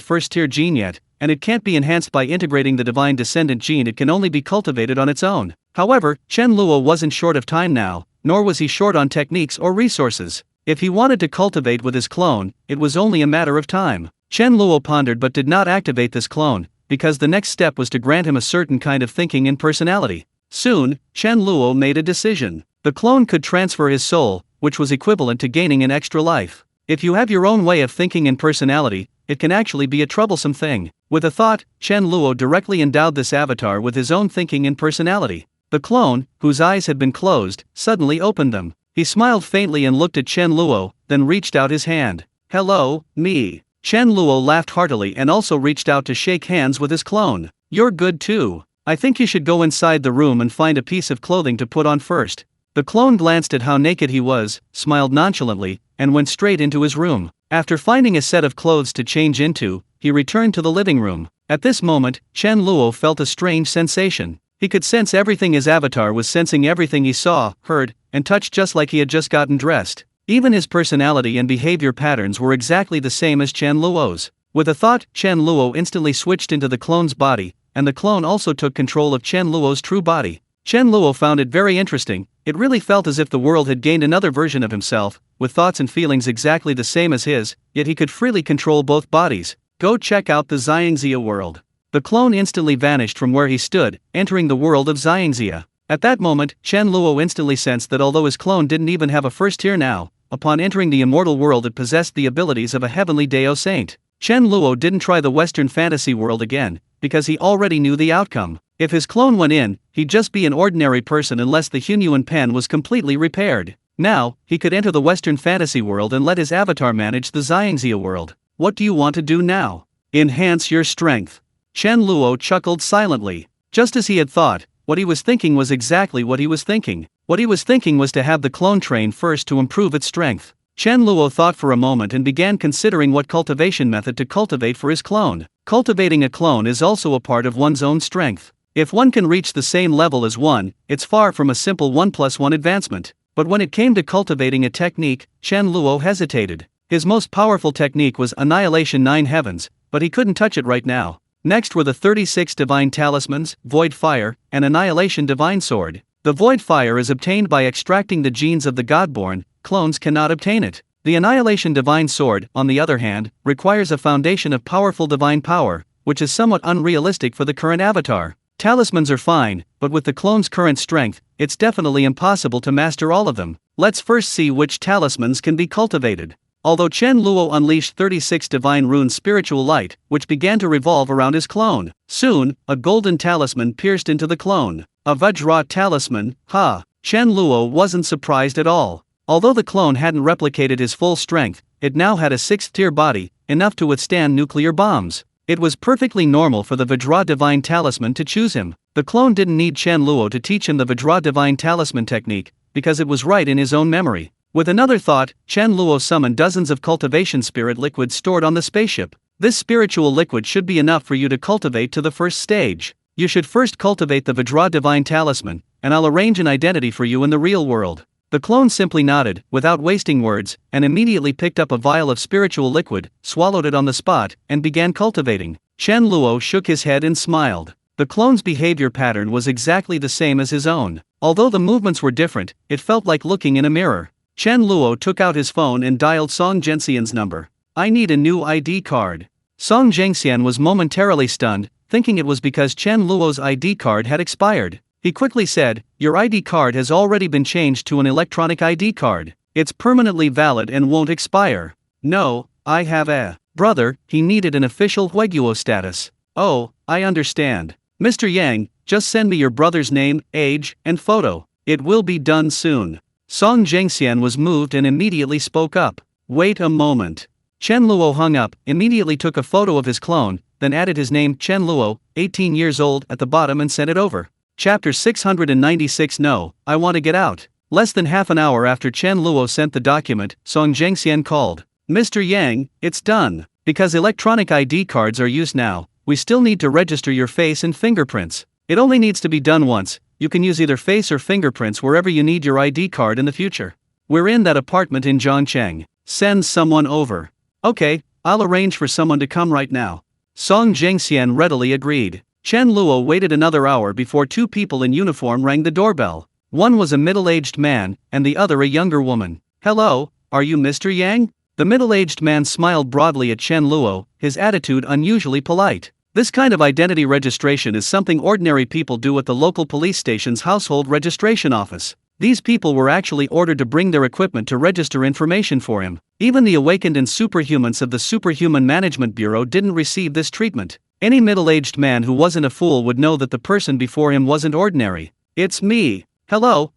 first-tier gene yet, and it can't be enhanced by integrating the divine descendant gene. It can only be cultivated on its own. However, Chen Luo wasn't short of time now, nor was he short on techniques or resources. If he wanted to cultivate with his clone, it was only a matter of time. Chen Luo pondered but did not activate this clone, because the next step was to grant him a certain kind of thinking and personality. Soon, Chen Luo made a decision. The clone could transfer his soul, which was equivalent to gaining an extra life. If you have your own way of thinking and personality, it can actually be a troublesome thing. With a thought, Chen Luo directly endowed this avatar with his own thinking and personality. The clone, whose eyes had been closed, suddenly opened them. He smiled faintly and looked at Chen Luo, then reached out his hand. "Hello, me." Chen Luo laughed heartily and also reached out to shake hands with his clone. "You're good too. I think you should go inside the room and find a piece of clothing to put on first." The clone glanced at how naked he was, smiled nonchalantly, and went straight into his room. After finding a set of clothes to change into, he returned to the living room. At this moment, Chen Luo felt a strange sensation. He could sense everything. His avatar was sensing everything he saw, heard, and touched, just like he had just gotten dressed. Even his personality and behavior patterns were exactly the same as Chen Luo's. With a thought, Chen Luo instantly switched into the clone's body, and the clone also took control of Chen Luo's true body. Chen Luo found it very interesting. It really felt as if the world had gained another version of himself, with thoughts and feelings exactly the same as his, yet he could freely control both bodies. "Go check out the Xiangxia world." The clone instantly vanished from where he stood, entering the world of Xiangxia. At that moment, Chen Luo instantly sensed that although his clone didn't even have a first tier now, upon entering the immortal world it possessed the abilities of a heavenly Dao saint. Chen Luo didn't try the Western fantasy world again, because he already knew the outcome. If his clone went in, he'd just be an ordinary person unless the Hunyuan pen was completely repaired. Now, he could enter the Western fantasy world and let his avatar manage the Xiangxia world. "What do you want to do now?" "Enhance your strength." Chen Luo chuckled silently. Just as he had thought, what he was thinking was exactly what he was thinking. What he was thinking was to have the clone train first to improve its strength. Chen Luo thought for a moment and began considering what cultivation method to cultivate for his clone. Cultivating a clone is also a part of one's own strength. If one can reach the same level as one, it's far from a simple 1+1 advancement. But when it came to cultivating a technique, Chen Luo hesitated. His most powerful technique was Annihilation 9 Heavens, but he couldn't touch it right now. Next were the 36 Divine Talismans, Void Fire, and Annihilation Divine Sword. The Void Fire is obtained by extracting the genes of the Godborn. Clones cannot obtain it. The Annihilation Divine Sword, on the other hand, requires a foundation of powerful divine power, which is somewhat unrealistic for the current avatar. Talismans are fine, but with the clone's current strength, it's definitely impossible to master all of them. Let's first see which talismans can be cultivated. Although Chen Luo unleashed 36 divine runes spiritual light, which began to revolve around his clone. Soon, a golden talisman pierced into the clone. A Vajra talisman, ha! Chen Luo wasn't surprised at all. Although the clone hadn't replicated his full strength, it now had a 6th-tier body, enough to withstand nuclear bombs. It was perfectly normal for the Vajra Divine Talisman to choose him. The clone didn't need Chen Luo to teach him the Vajra Divine Talisman technique, because it was right in his own memory. With another thought, Chen Luo summoned dozens of cultivation spirit liquids stored on the spaceship. This spiritual liquid should be enough for you to cultivate to the first stage. You should first cultivate the Vajra Divine Talisman, and I'll arrange an identity for you in the real world. The clone simply nodded, without wasting words, and immediately picked up a vial of spiritual liquid, swallowed it on the spot, and began cultivating. Chen Luo shook his head and smiled. The clone's behavior pattern was exactly the same as his own. Although the movements were different, it felt like looking in a mirror. Chen Luo took out his phone and dialed Song Zhengxian's number. "I need a new ID card." Song Zhengxian was momentarily stunned, thinking it was because Chen Luo's ID card had expired. He quickly said, "Your ID card has already been changed to an electronic ID card. It's permanently valid and won't expire." "No, I have a brother." He needed an official Huiguo status. "Oh, I understand. Mr. Yang, just send me your brother's name, age, and photo. It will be done soon." Song Zhengxian was moved and immediately spoke up. "Wait a moment. Chen Luo hung up, immediately took a photo of his clone, then added his name, Chen Luo, 18 years old, at the bottom and sent it over. Chapter 696. No, I want to get out. Less than half an hour after Chen Luo sent the document, Song Zhengxian called. Mr. Yang, it's done. Because electronic ID cards are used now, we still need to register your face and fingerprints. It only needs to be done once. You can use either face or fingerprints wherever you need your ID card in the future. We're in that apartment in Zhangcheng. Send someone over. Okay, I'll arrange for someone to come right now. Song Zhengxian readily agreed. Chen Luo waited another hour before two people in uniform rang the doorbell. One was a middle-aged man, and the other a younger woman. Hello, are you Mr. Yang? The middle-aged man smiled broadly at Chen Luo, his attitude unusually polite. This kind of identity registration is something ordinary people do at the local police station's household registration office. These people were actually ordered to bring their equipment to register information for him. Even the awakened and superhumans of the Superhuman Management Bureau didn't receive this treatment. Any middle-aged man who wasn't a fool would know that the person before him wasn't ordinary. It's me. Hello,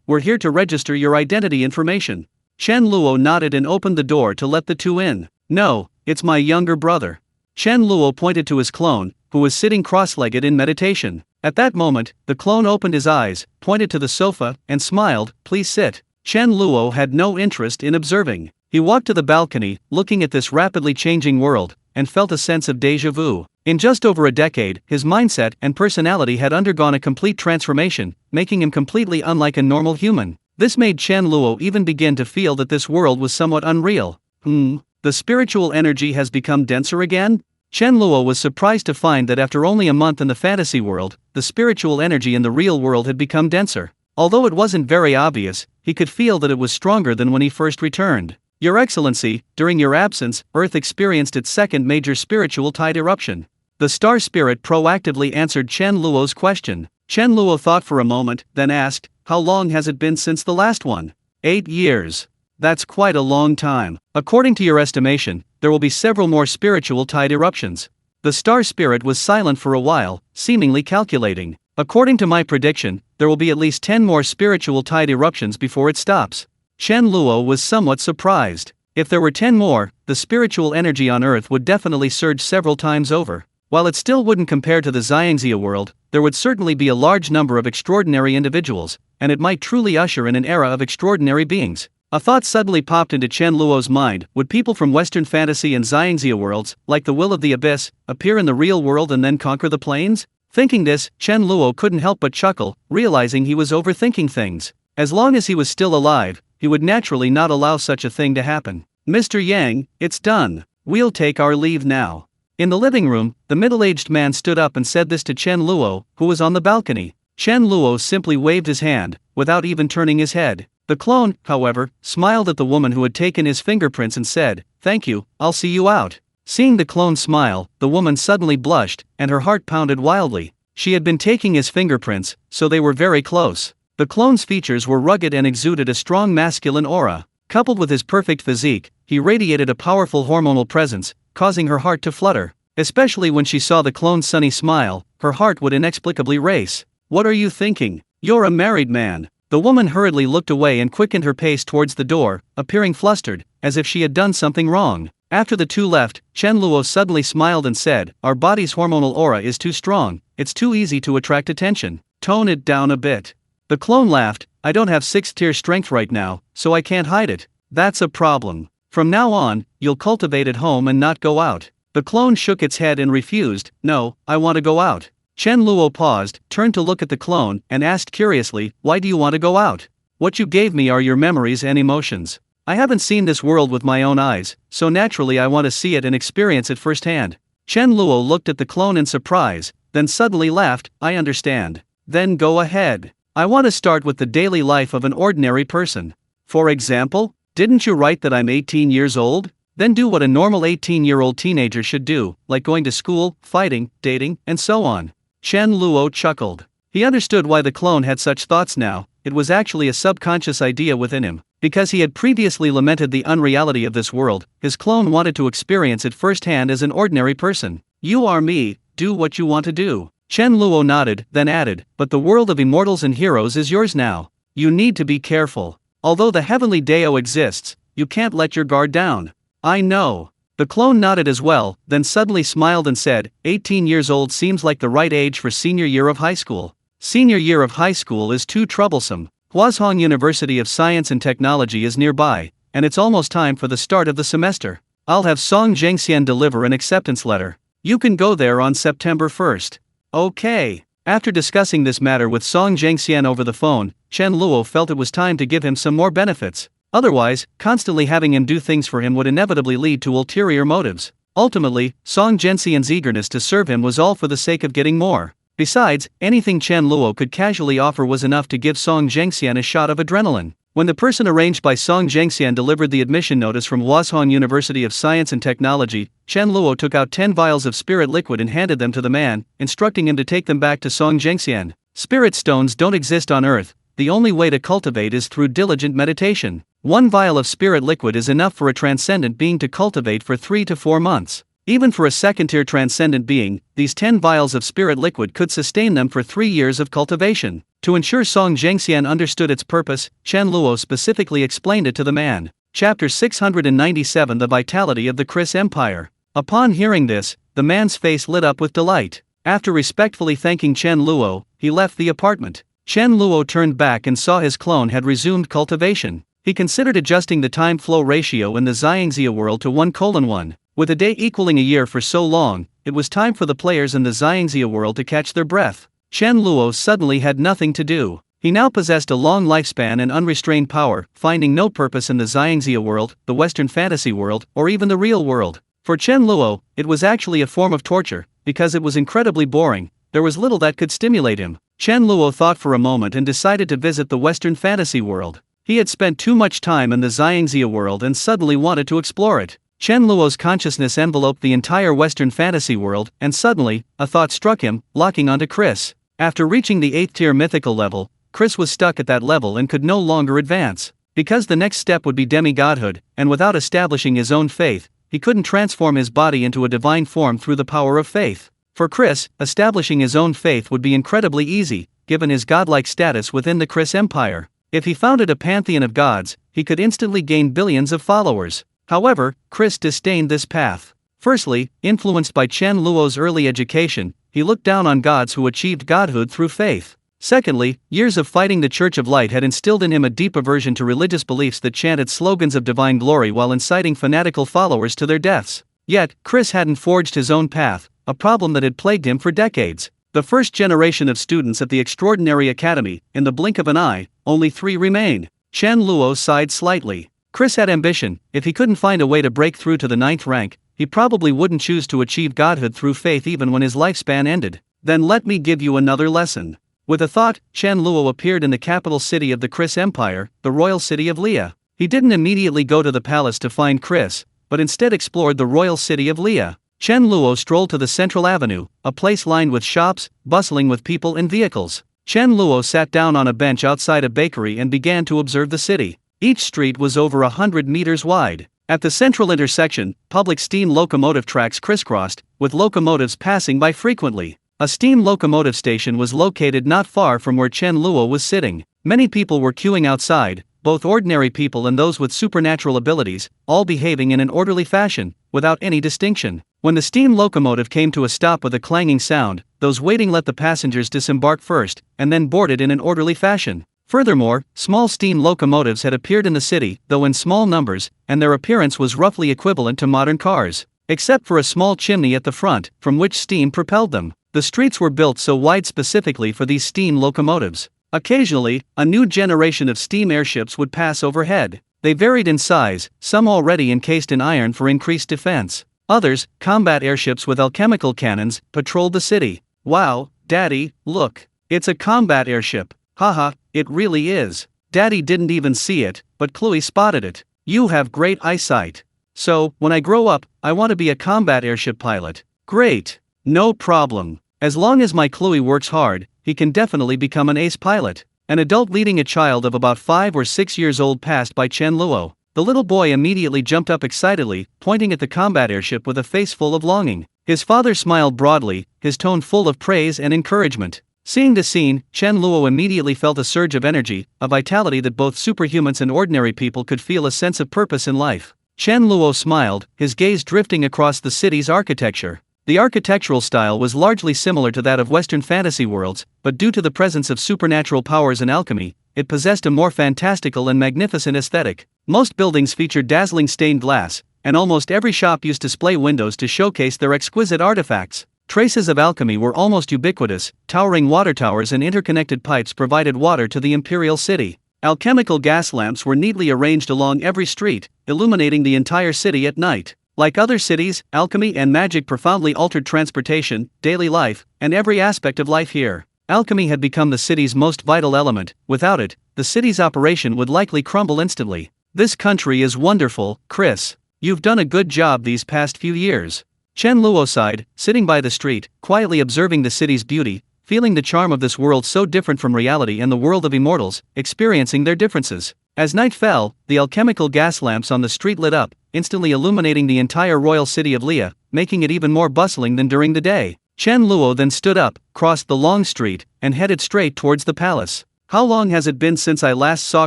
we're here to register your identity information. Chen Luo nodded and opened the door to let the two in. No, it's my younger brother. Chen Luo pointed to his clone, who was sitting cross-legged in meditation. At that moment, the clone opened his eyes, pointed to the sofa, and smiled, please sit. Chen Luo had no interest in observing. He walked to the balcony, looking at this rapidly changing world, and felt a sense of déjà vu. In just over a decade, his mindset and personality had undergone a complete transformation, making him completely unlike a normal human. This made Chen Luo even begin to feel that this world was somewhat unreal. The spiritual energy has become denser again? Chen Luo was surprised to find that after only a month in the fantasy world, the spiritual energy in the real world had become denser. Although it wasn't very obvious, he could feel that it was stronger than when he first returned. Your Excellency, during your absence, Earth experienced its second major spiritual tide eruption. The star spirit proactively answered Chen Luo's question. Chen Luo thought for a moment, then asked, how long has it been since the last one? 8 years. That's quite a long time. According to your estimation, there will be several more spiritual tide eruptions. The star spirit was silent for a while, seemingly calculating. According to my prediction, there will be at least 10 more spiritual tide eruptions before it stops. Chen Luo was somewhat surprised. If there were 10 more, the spiritual energy on Earth would definitely surge several times over. While it still wouldn't compare to the Xiangxia world, there would certainly be a large number of extraordinary individuals, and it might truly usher in an era of extraordinary beings. A thought suddenly popped into Chen Luo's mind. Would people from Western fantasy and Xiangxia worlds, like the Will of the Abyss, appear in the real world and then conquer the planes? Thinking this, Chen Luo couldn't help but chuckle, realizing he was overthinking things. As long as he was still alive, he would naturally not allow such a thing to happen. Mr. Yang, it's done. We'll take our leave now. In the living room, the middle-aged man stood up and said this to Chen Luo, who was on the balcony. Chen Luo simply waved his hand, without even turning his head. The clone, however, smiled at the woman who had taken his fingerprints and said, thank you, I'll see you out. Seeing the clone smile, the woman suddenly blushed, and her heart pounded wildly. She had been taking his fingerprints, so they were very close. The clone's features were rugged and exuded a strong masculine aura. Coupled with his perfect physique, he radiated a powerful hormonal presence, causing her heart to flutter. Especially when she saw the clone's sunny smile, her heart would inexplicably race. What are you thinking? You're a married man. The woman hurriedly looked away and quickened her pace towards the door, appearing flustered, as if she had done something wrong. After the two left, Chen Luo suddenly smiled and said, our body's hormonal aura is too strong, it's too easy to attract attention. Tone it down a bit. The clone laughed, I don't have 6th tier strength right now, so I can't hide it. That's a problem. From now on, you'll cultivate at home and not go out. The clone shook its head and refused, no, I want to go out. Chen Luo paused, turned to look at the clone, and asked curiously, why do you want to go out? What you gave me are your memories and emotions. I haven't seen this world with my own eyes, so naturally I want to see it and experience it firsthand. Chen Luo looked at the clone in surprise, then suddenly laughed, I understand. Then go ahead. I want to start with the daily life of an ordinary person. For example, didn't you write that I'm 18 years old? Then do what a normal 18-year-old teenager should do, like going to school, fighting, dating, and so on. Chen Luo chuckled. He understood why the clone had such thoughts now. It was actually a subconscious idea within him. Because he had previously lamented the unreality of this world, his clone wanted to experience it firsthand as an ordinary person. You are me, do what you want to do. Chen Luo nodded, then added, but the world of immortals and heroes is yours now. You need to be careful. Although the heavenly Dao exists, you can't let your guard down. I know. The clone nodded as well, then suddenly smiled and said, 18 years old seems like the right age for senior year of high school. Senior year of high school is too troublesome. Huazhong University of Science and Technology is nearby, and it's almost time for the start of the semester. I'll have Song Zhengxian deliver an acceptance letter. You can go there on September 1st. Okay. After discussing this matter with Song Zhengxian over the phone, Chen Luo felt it was time to give him some more benefits. Otherwise, constantly having him do things for him would inevitably lead to ulterior motives. Ultimately, Song Zhengxian's eagerness to serve him was all for the sake of getting more. Besides, anything Chen Luo could casually offer was enough to give Song Zhengxian a shot of adrenaline. When the person arranged by Song Zhengxian delivered the admission notice from Huazhong University of Science and Technology, Chen Luo took out 10 vials of spirit liquid and handed them to the man, instructing him to take them back to Song Zhengxian. Spirit stones don't exist on Earth. The only way to cultivate is through diligent meditation. 1 vial of spirit liquid is enough for a transcendent being to cultivate for 3 to 4 months. Even for a second-tier transcendent being, these 10 vials of spirit liquid could sustain them for 3 years of cultivation. To ensure Song Zhengxian understood its purpose, Chen Luo specifically explained it to the man. Chapter 697 The Vitality of the Chris Empire. Upon hearing this, the man's face lit up with delight. After respectfully thanking Chen Luo, he left the apartment. Chen Luo turned back and saw his clone had resumed cultivation. He considered adjusting the time-flow ratio in the Xiangxia world to 1:1. With a day equaling a year for so long, it was time for the players in the Xiangxia world to catch their breath. Chen Luo suddenly had nothing to do. He now possessed a long lifespan and unrestrained power, finding no purpose in the Xiangxia world, the Western fantasy world, or even the real world. For Chen Luo, it was actually a form of torture, because it was incredibly boring. There was little that could stimulate him. Chen Luo thought for a moment and decided to visit the Western fantasy world. He had spent too much time in the Xiangxia world and suddenly wanted to explore it. Chen Luo's consciousness enveloped the entire Western fantasy world, and suddenly, a thought struck him, locking onto Chris. After reaching the 8th tier mythical level, Chris was stuck at that level and could no longer advance. Because the next step would be demigodhood, and without establishing his own faith, he couldn't transform his body into a divine form through the power of faith. For Chris, establishing his own faith would be incredibly easy, given his godlike status within the Chris Empire. If he founded a pantheon of gods, he could instantly gain billions of followers. However, Chris disdained this path. Firstly, influenced by Chen Luo's early education, he looked down on gods who achieved godhood through faith. Secondly, years of fighting the Church of Light had instilled in him a deep aversion to religious beliefs that chanted slogans of divine glory while inciting fanatical followers to their deaths. Yet, Chris hadn't forged his own path, a problem that had plagued him for decades. The first generation of students at the Extraordinary Academy, in the blink of an eye, only 3 remained. Chen Luo sighed slightly. Chris had ambition. If he couldn't find a way to break through to the 9th rank, he probably wouldn't choose to achieve godhood through faith even when his lifespan ended. Then let me give you another lesson. With a thought, Chen Luo appeared in the capital city of the Chris Empire, the royal city of Leah. He didn't immediately go to the palace to find Chris, but instead explored the royal city of Leah. Chen Luo strolled to the central avenue, a place lined with shops, bustling with people and vehicles. Chen Luo sat down on a bench outside a bakery and began to observe the city. Each street was over 100 meters wide. At the central intersection, public steam locomotive tracks crisscrossed, with locomotives passing by frequently. A steam locomotive station was located not far from where Chen Luo was sitting. Many people were queuing outside, both ordinary people and those with supernatural abilities, all behaving in an orderly fashion, without any distinction. When the steam locomotive came to a stop with a clanging sound, those waiting let the passengers disembark first, and then boarded in an orderly fashion. Furthermore, small steam locomotives had appeared in the city, though in small numbers, and their appearance was roughly equivalent to modern cars, except for a small chimney at the front, from which steam propelled them. The streets were built so wide specifically for these steam locomotives. Occasionally, a new generation of steam airships would pass overhead. They varied in size, some already encased in iron for increased defense. Others, combat airships with alchemical cannons, patrolled the city. Wow, Daddy, look. It's a combat airship. Haha, it really is. Daddy didn't even see it, but Chloe spotted it. You have great eyesight. So, when I grow up, I want to be a combat airship pilot. Great. No problem. As long as my Chloe works hard, he can definitely become an ace pilot. An adult leading a child of about 5 or 6 years old passed by Chen Luo. The little boy immediately jumped up excitedly, pointing at the combat airship with a face full of longing. His father smiled broadly, his tone full of praise and encouragement. Seeing the scene, Chen Luo immediately felt a surge of energy, a vitality that both superhumans and ordinary people could feel, a sense of purpose in life. Chen Luo smiled, his gaze drifting across the city's architecture. The architectural style was largely similar to that of Western fantasy worlds, but due to the presence of supernatural powers and alchemy, it possessed a more fantastical and magnificent aesthetic. Most buildings featured dazzling stained glass, and almost every shop used display windows to showcase their exquisite artifacts. Traces of alchemy were almost ubiquitous, towering water towers and interconnected pipes provided water to the imperial city. Alchemical gas lamps were neatly arranged along every street, illuminating the entire city at night. Like other cities, alchemy and magic profoundly altered transportation, daily life, and every aspect of life here. Alchemy had become the city's most vital element. Without it, the city's operation would likely crumble instantly. This country is wonderful, Chris. You've done a good job these past few years. Chen Luo sighed, sitting by the street, quietly observing the city's beauty, feeling the charm of this world so different from reality and the world of immortals, experiencing their differences. As night fell, the alchemical gas lamps on the street lit up, instantly illuminating the entire royal city of Leah, making it even more bustling than during the day. Chen Luo then stood up, crossed the long street, and headed straight towards the palace. How long has it been since I last saw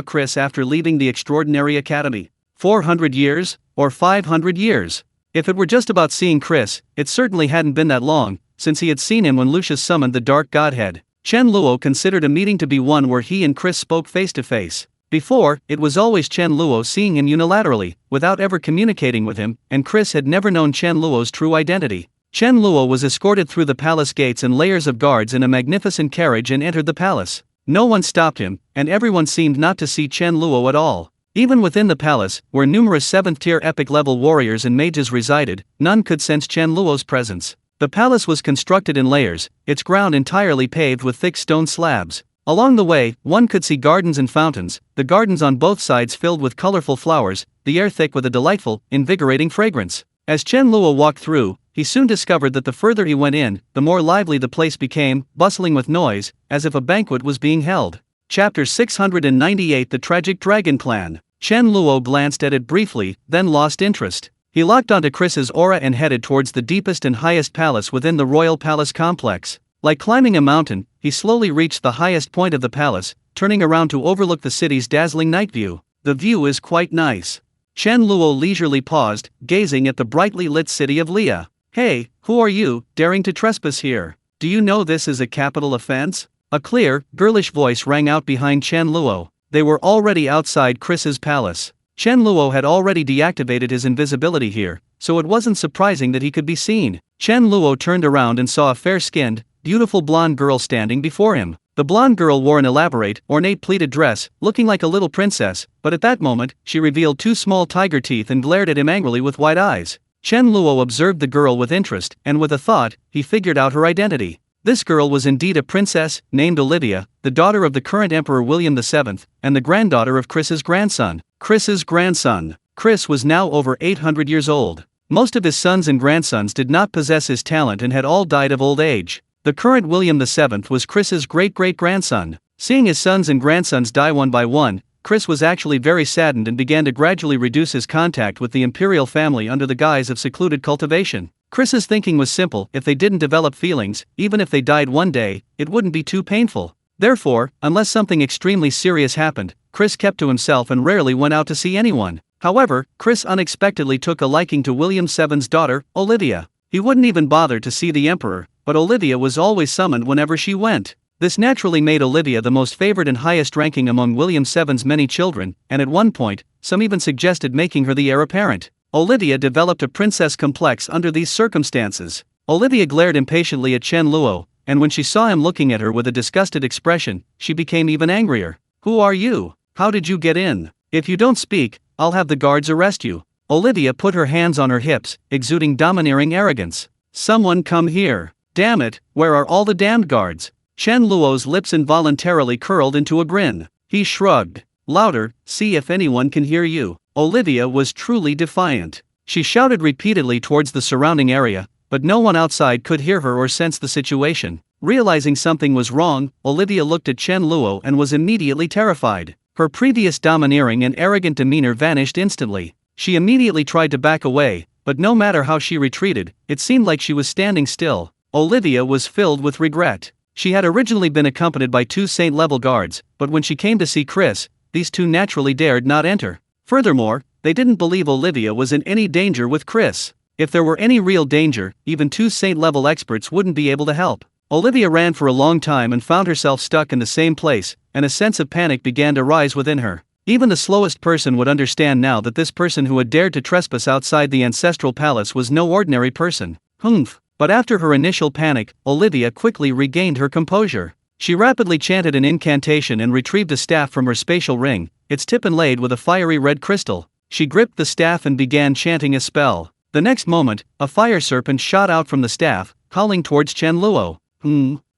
Chris after leaving the extraordinary academy? 400 years? Or 500 years? If it were just about seeing Chris, it certainly hadn't been that long, since he had seen him when Lucius summoned the Dark Godhead. Chen Luo considered a meeting to be one where he and Chris spoke face to face. Before, it was always Chen Luo seeing him unilaterally, without ever communicating with him, and Chris had never known Chen Luo's true identity. Chen Luo was escorted through the palace gates and layers of guards in a magnificent carriage and entered the palace. No one stopped him, and everyone seemed not to see Chen Luo at all. Even within the palace, where numerous 7th-tier epic-level warriors and mages resided, none could sense Chen Luo's presence. The palace was constructed in layers, its ground entirely paved with thick stone slabs. Along the way, one could see gardens and fountains, the gardens on both sides filled with colorful flowers, the air thick with a delightful, invigorating fragrance. As Chen Luo walked through, he soon discovered that the further he went in, the more lively the place became, bustling with noise, as if a banquet was being held. Chapter 698 The Tragic Dragon Clan. Chen Luo glanced at it briefly, then lost interest. He locked onto Chris's aura and headed towards the deepest and highest palace within the royal palace complex. Like climbing a mountain, he slowly reached the highest point of the palace, turning around to overlook the city's dazzling night view. The view is quite nice. Chen Luo leisurely paused, gazing at the brightly lit city of Leah. Hey, who are you, daring to trespass here? Do you know this is a capital offense? A clear, girlish voice rang out behind Chen Luo. They were already outside Chris's palace. Chen Luo had already deactivated his invisibility here, so it wasn't surprising that he could be seen. Chen Luo turned around and saw a fair-skinned, beautiful blonde girl standing before him. The blonde girl wore an elaborate, ornate pleated dress, looking like a little princess, but at that moment, she revealed 2 small tiger teeth and glared at him angrily with wide eyes. Chen Luo observed the girl with interest, and with a thought, he figured out her identity. This girl was indeed a princess, named Olivia, the daughter of the current Emperor William VII, and the granddaughter of Chris's grandson. Chris's grandson. Chris was now over 800 years old. Most of his sons and grandsons did not possess his talent and had all died of old age. The current William VII was Chris's great-great-grandson. Seeing his sons and grandsons die one by one, Chris was actually very saddened and began to gradually reduce his contact with the imperial family under the guise of secluded cultivation. Chris's thinking was simple: if they didn't develop feelings, even if they died one day, it wouldn't be too painful. Therefore, unless something extremely serious happened, Chris kept to himself and rarely went out to see anyone. However, Chris unexpectedly took a liking to William VII's daughter, Olivia. He wouldn't even bother to see the emperor, but Olivia was always summoned whenever she went. This naturally made Olivia the most favored and highest ranking among William VII's many children, and at one point, some even suggested making her the heir apparent. Olivia developed a princess complex under these circumstances. Olivia glared impatiently at Chen Luo, and when she saw him looking at her with a disgusted expression, she became even angrier. Who are you? How did you get in? If you don't speak, I'll have the guards arrest you. Olivia put her hands on her hips, exuding domineering arrogance. Someone come here. Damn it, where are all the damned guards? Chen Luo's lips involuntarily curled into a grin. He shrugged. Louder, see if anyone can hear you. Olivia was truly defiant. She shouted repeatedly towards the surrounding area, but no one outside could hear her or sense the situation. Realizing something was wrong, Olivia looked at Chen Luo and was immediately terrified. Her previous domineering and arrogant demeanor vanished instantly. She immediately tried to back away, but no matter how she retreated, it seemed like she was standing still. Olivia was filled with regret. She had originally been accompanied by 2 saint-level guards, but when she came to see Chris, these 2 naturally dared not enter. Furthermore, They didn't believe Olivia was in any danger with Chris. If there were any real danger, even 2 saint-level experts wouldn't be able to help. Olivia ran for a long time and found herself stuck in the same place, and a sense of panic began to rise within her. Even the slowest person would understand now that this person who had dared to trespass outside the ancestral palace was no ordinary person. Humph. But after her initial panic, Olivia quickly regained her composure. She rapidly chanted an incantation and retrieved a staff from her spatial ring, its tip inlaid with a fiery red crystal. She gripped the staff and began chanting a spell. The next moment, a fire serpent shot out from the staff, calling towards Chen Luo.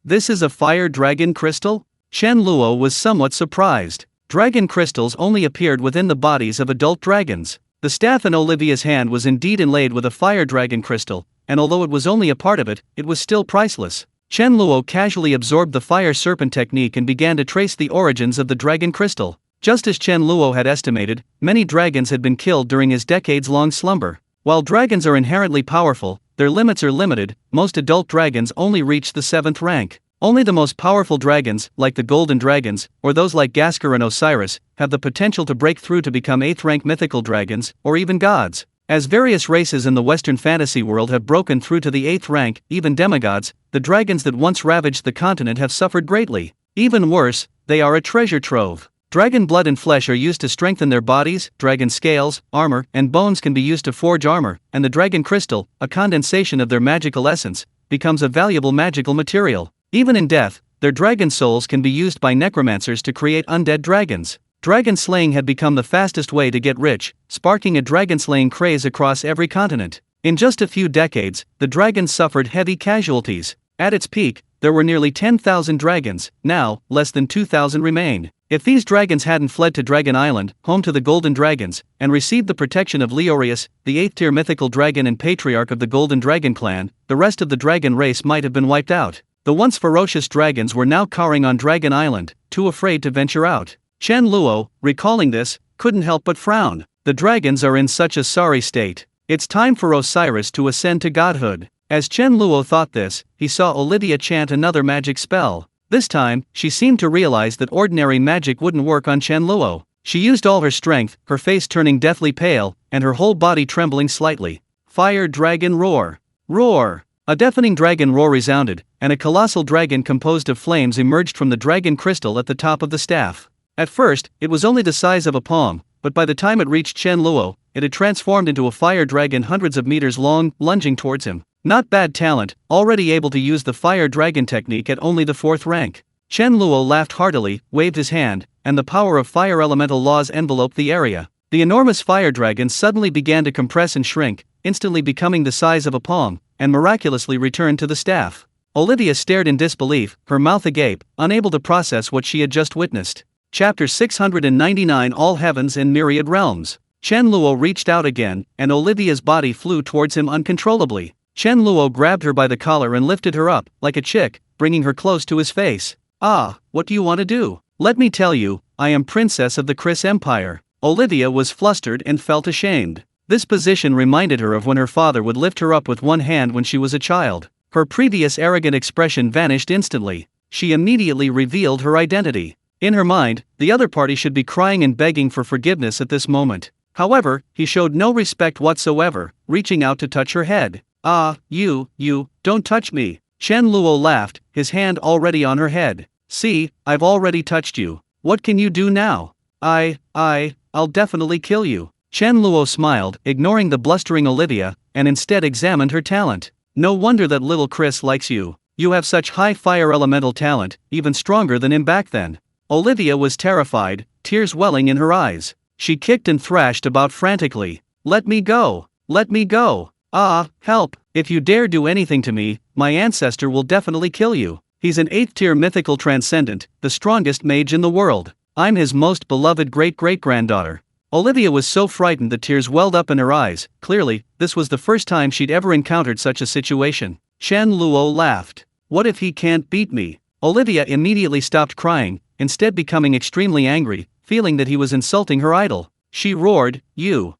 This is a fire dragon crystal? Chen Luo was somewhat surprised. Dragon crystals only appeared within the bodies of adult dragons. The staff in Olivia's hand was indeed inlaid with a fire dragon crystal, and although it was only a part of it, it was still priceless. Chen Luo casually absorbed the fire serpent technique and began to trace the origins of the dragon crystal. Just as Chen Luo had estimated, many dragons had been killed during his decades-long slumber. While dragons are inherently powerful, their limits are limited. Most adult dragons only reach the 7th rank. Only the most powerful dragons, like the golden dragons, or those like Gaskar and Osiris, have the potential to break through to become 8th rank mythical dragons, or even gods. As various races in the Western fantasy world have broken through to the 8th rank, even demigods, the dragons that once ravaged the continent have suffered greatly. Even worse, they are a treasure trove. Dragon blood and flesh are used to strengthen their bodies, dragon scales, armor, and bones can be used to forge armor, and the dragon crystal, a condensation of their magical essence, becomes a valuable magical material. Even in death, their dragon souls can be used by necromancers to create undead dragons. Dragon slaying had become the fastest way to get rich, sparking a dragon slaying craze across every continent. In just a few decades, the dragons suffered heavy casualties. At its peak, there were nearly 10,000 dragons. Now, less than 2,000 remain. If these dragons hadn't fled to Dragon Island, home to the Golden Dragons, and received the protection of Leorius, the 8th-tier mythical dragon and patriarch of the Golden Dragon clan, the rest of the dragon race might have been wiped out. The once ferocious dragons were now cowering on Dragon Island, too afraid to venture out. Chen Luo, recalling this, couldn't help but frown. The dragons are in such a sorry state. It's time for Osiris to ascend to godhood. As Chen Luo thought this, he saw Olivia chant another magic spell. This time, she seemed to realize that ordinary magic wouldn't work on Chen Luo. She used all her strength, her face turning deathly pale, and her whole body trembling slightly. Fire dragon roar! Roar! A deafening dragon roar resounded, and a colossal dragon composed of flames emerged from the dragon crystal at the top of the staff. At first, it was only the size of a palm, but by the time it reached Chen Luo, it had transformed into a fire dragon hundreds of meters long, lunging towards him. Not bad talent, already able to use the fire dragon technique at only the 4th rank. Chen Luo laughed heartily, waved his hand, and the power of fire elemental laws enveloped the area. The enormous fire dragon suddenly began to compress and shrink, instantly becoming the size of a palm, and miraculously returned to the staff. Olivia stared in disbelief, her mouth agape, unable to process what she had just witnessed. Chapter 699 All Heavens and Myriad Realms. Chen Luo reached out again, and Olivia's body flew towards him uncontrollably. Chen Luo grabbed her by the collar and lifted her up, like a chick, bringing her close to his face. Ah, what do you want to do? Let me tell you, I am princess of the Chris Empire. Olivia was flustered and felt ashamed. This position reminded her of when her father would lift her up with one hand when she was a child. Her previous arrogant expression vanished instantly. She immediately revealed her identity. In her mind, the other party should be crying and begging for forgiveness at this moment. However, he showed no respect whatsoever, reaching out to touch her head. Ah, you, don't touch me. Chen Luo laughed, his hand already on her head. See, I've already touched you. What can you do now? I'll definitely kill you. Chen Luo smiled, ignoring the blustering Olivia, and instead examined her talent. No wonder that little Chris likes you. You have such high fire elemental talent, even stronger than him back then. Olivia was terrified, tears welling in her eyes. She kicked and thrashed about frantically. Let me go! Let me go! Ah, help! If you dare do anything to me, my ancestor will definitely kill you. He's an 8th-tier mythical transcendent, the strongest mage in the world. I'm his most beloved great-great-granddaughter. Olivia was so frightened that tears welled up in her eyes. Clearly, this was the first time she'd ever encountered such a situation. Chen Luo laughed. What if he can't beat me? Olivia immediately stopped crying, instead becoming extremely angry, feeling that he was insulting her idol. She roared, You!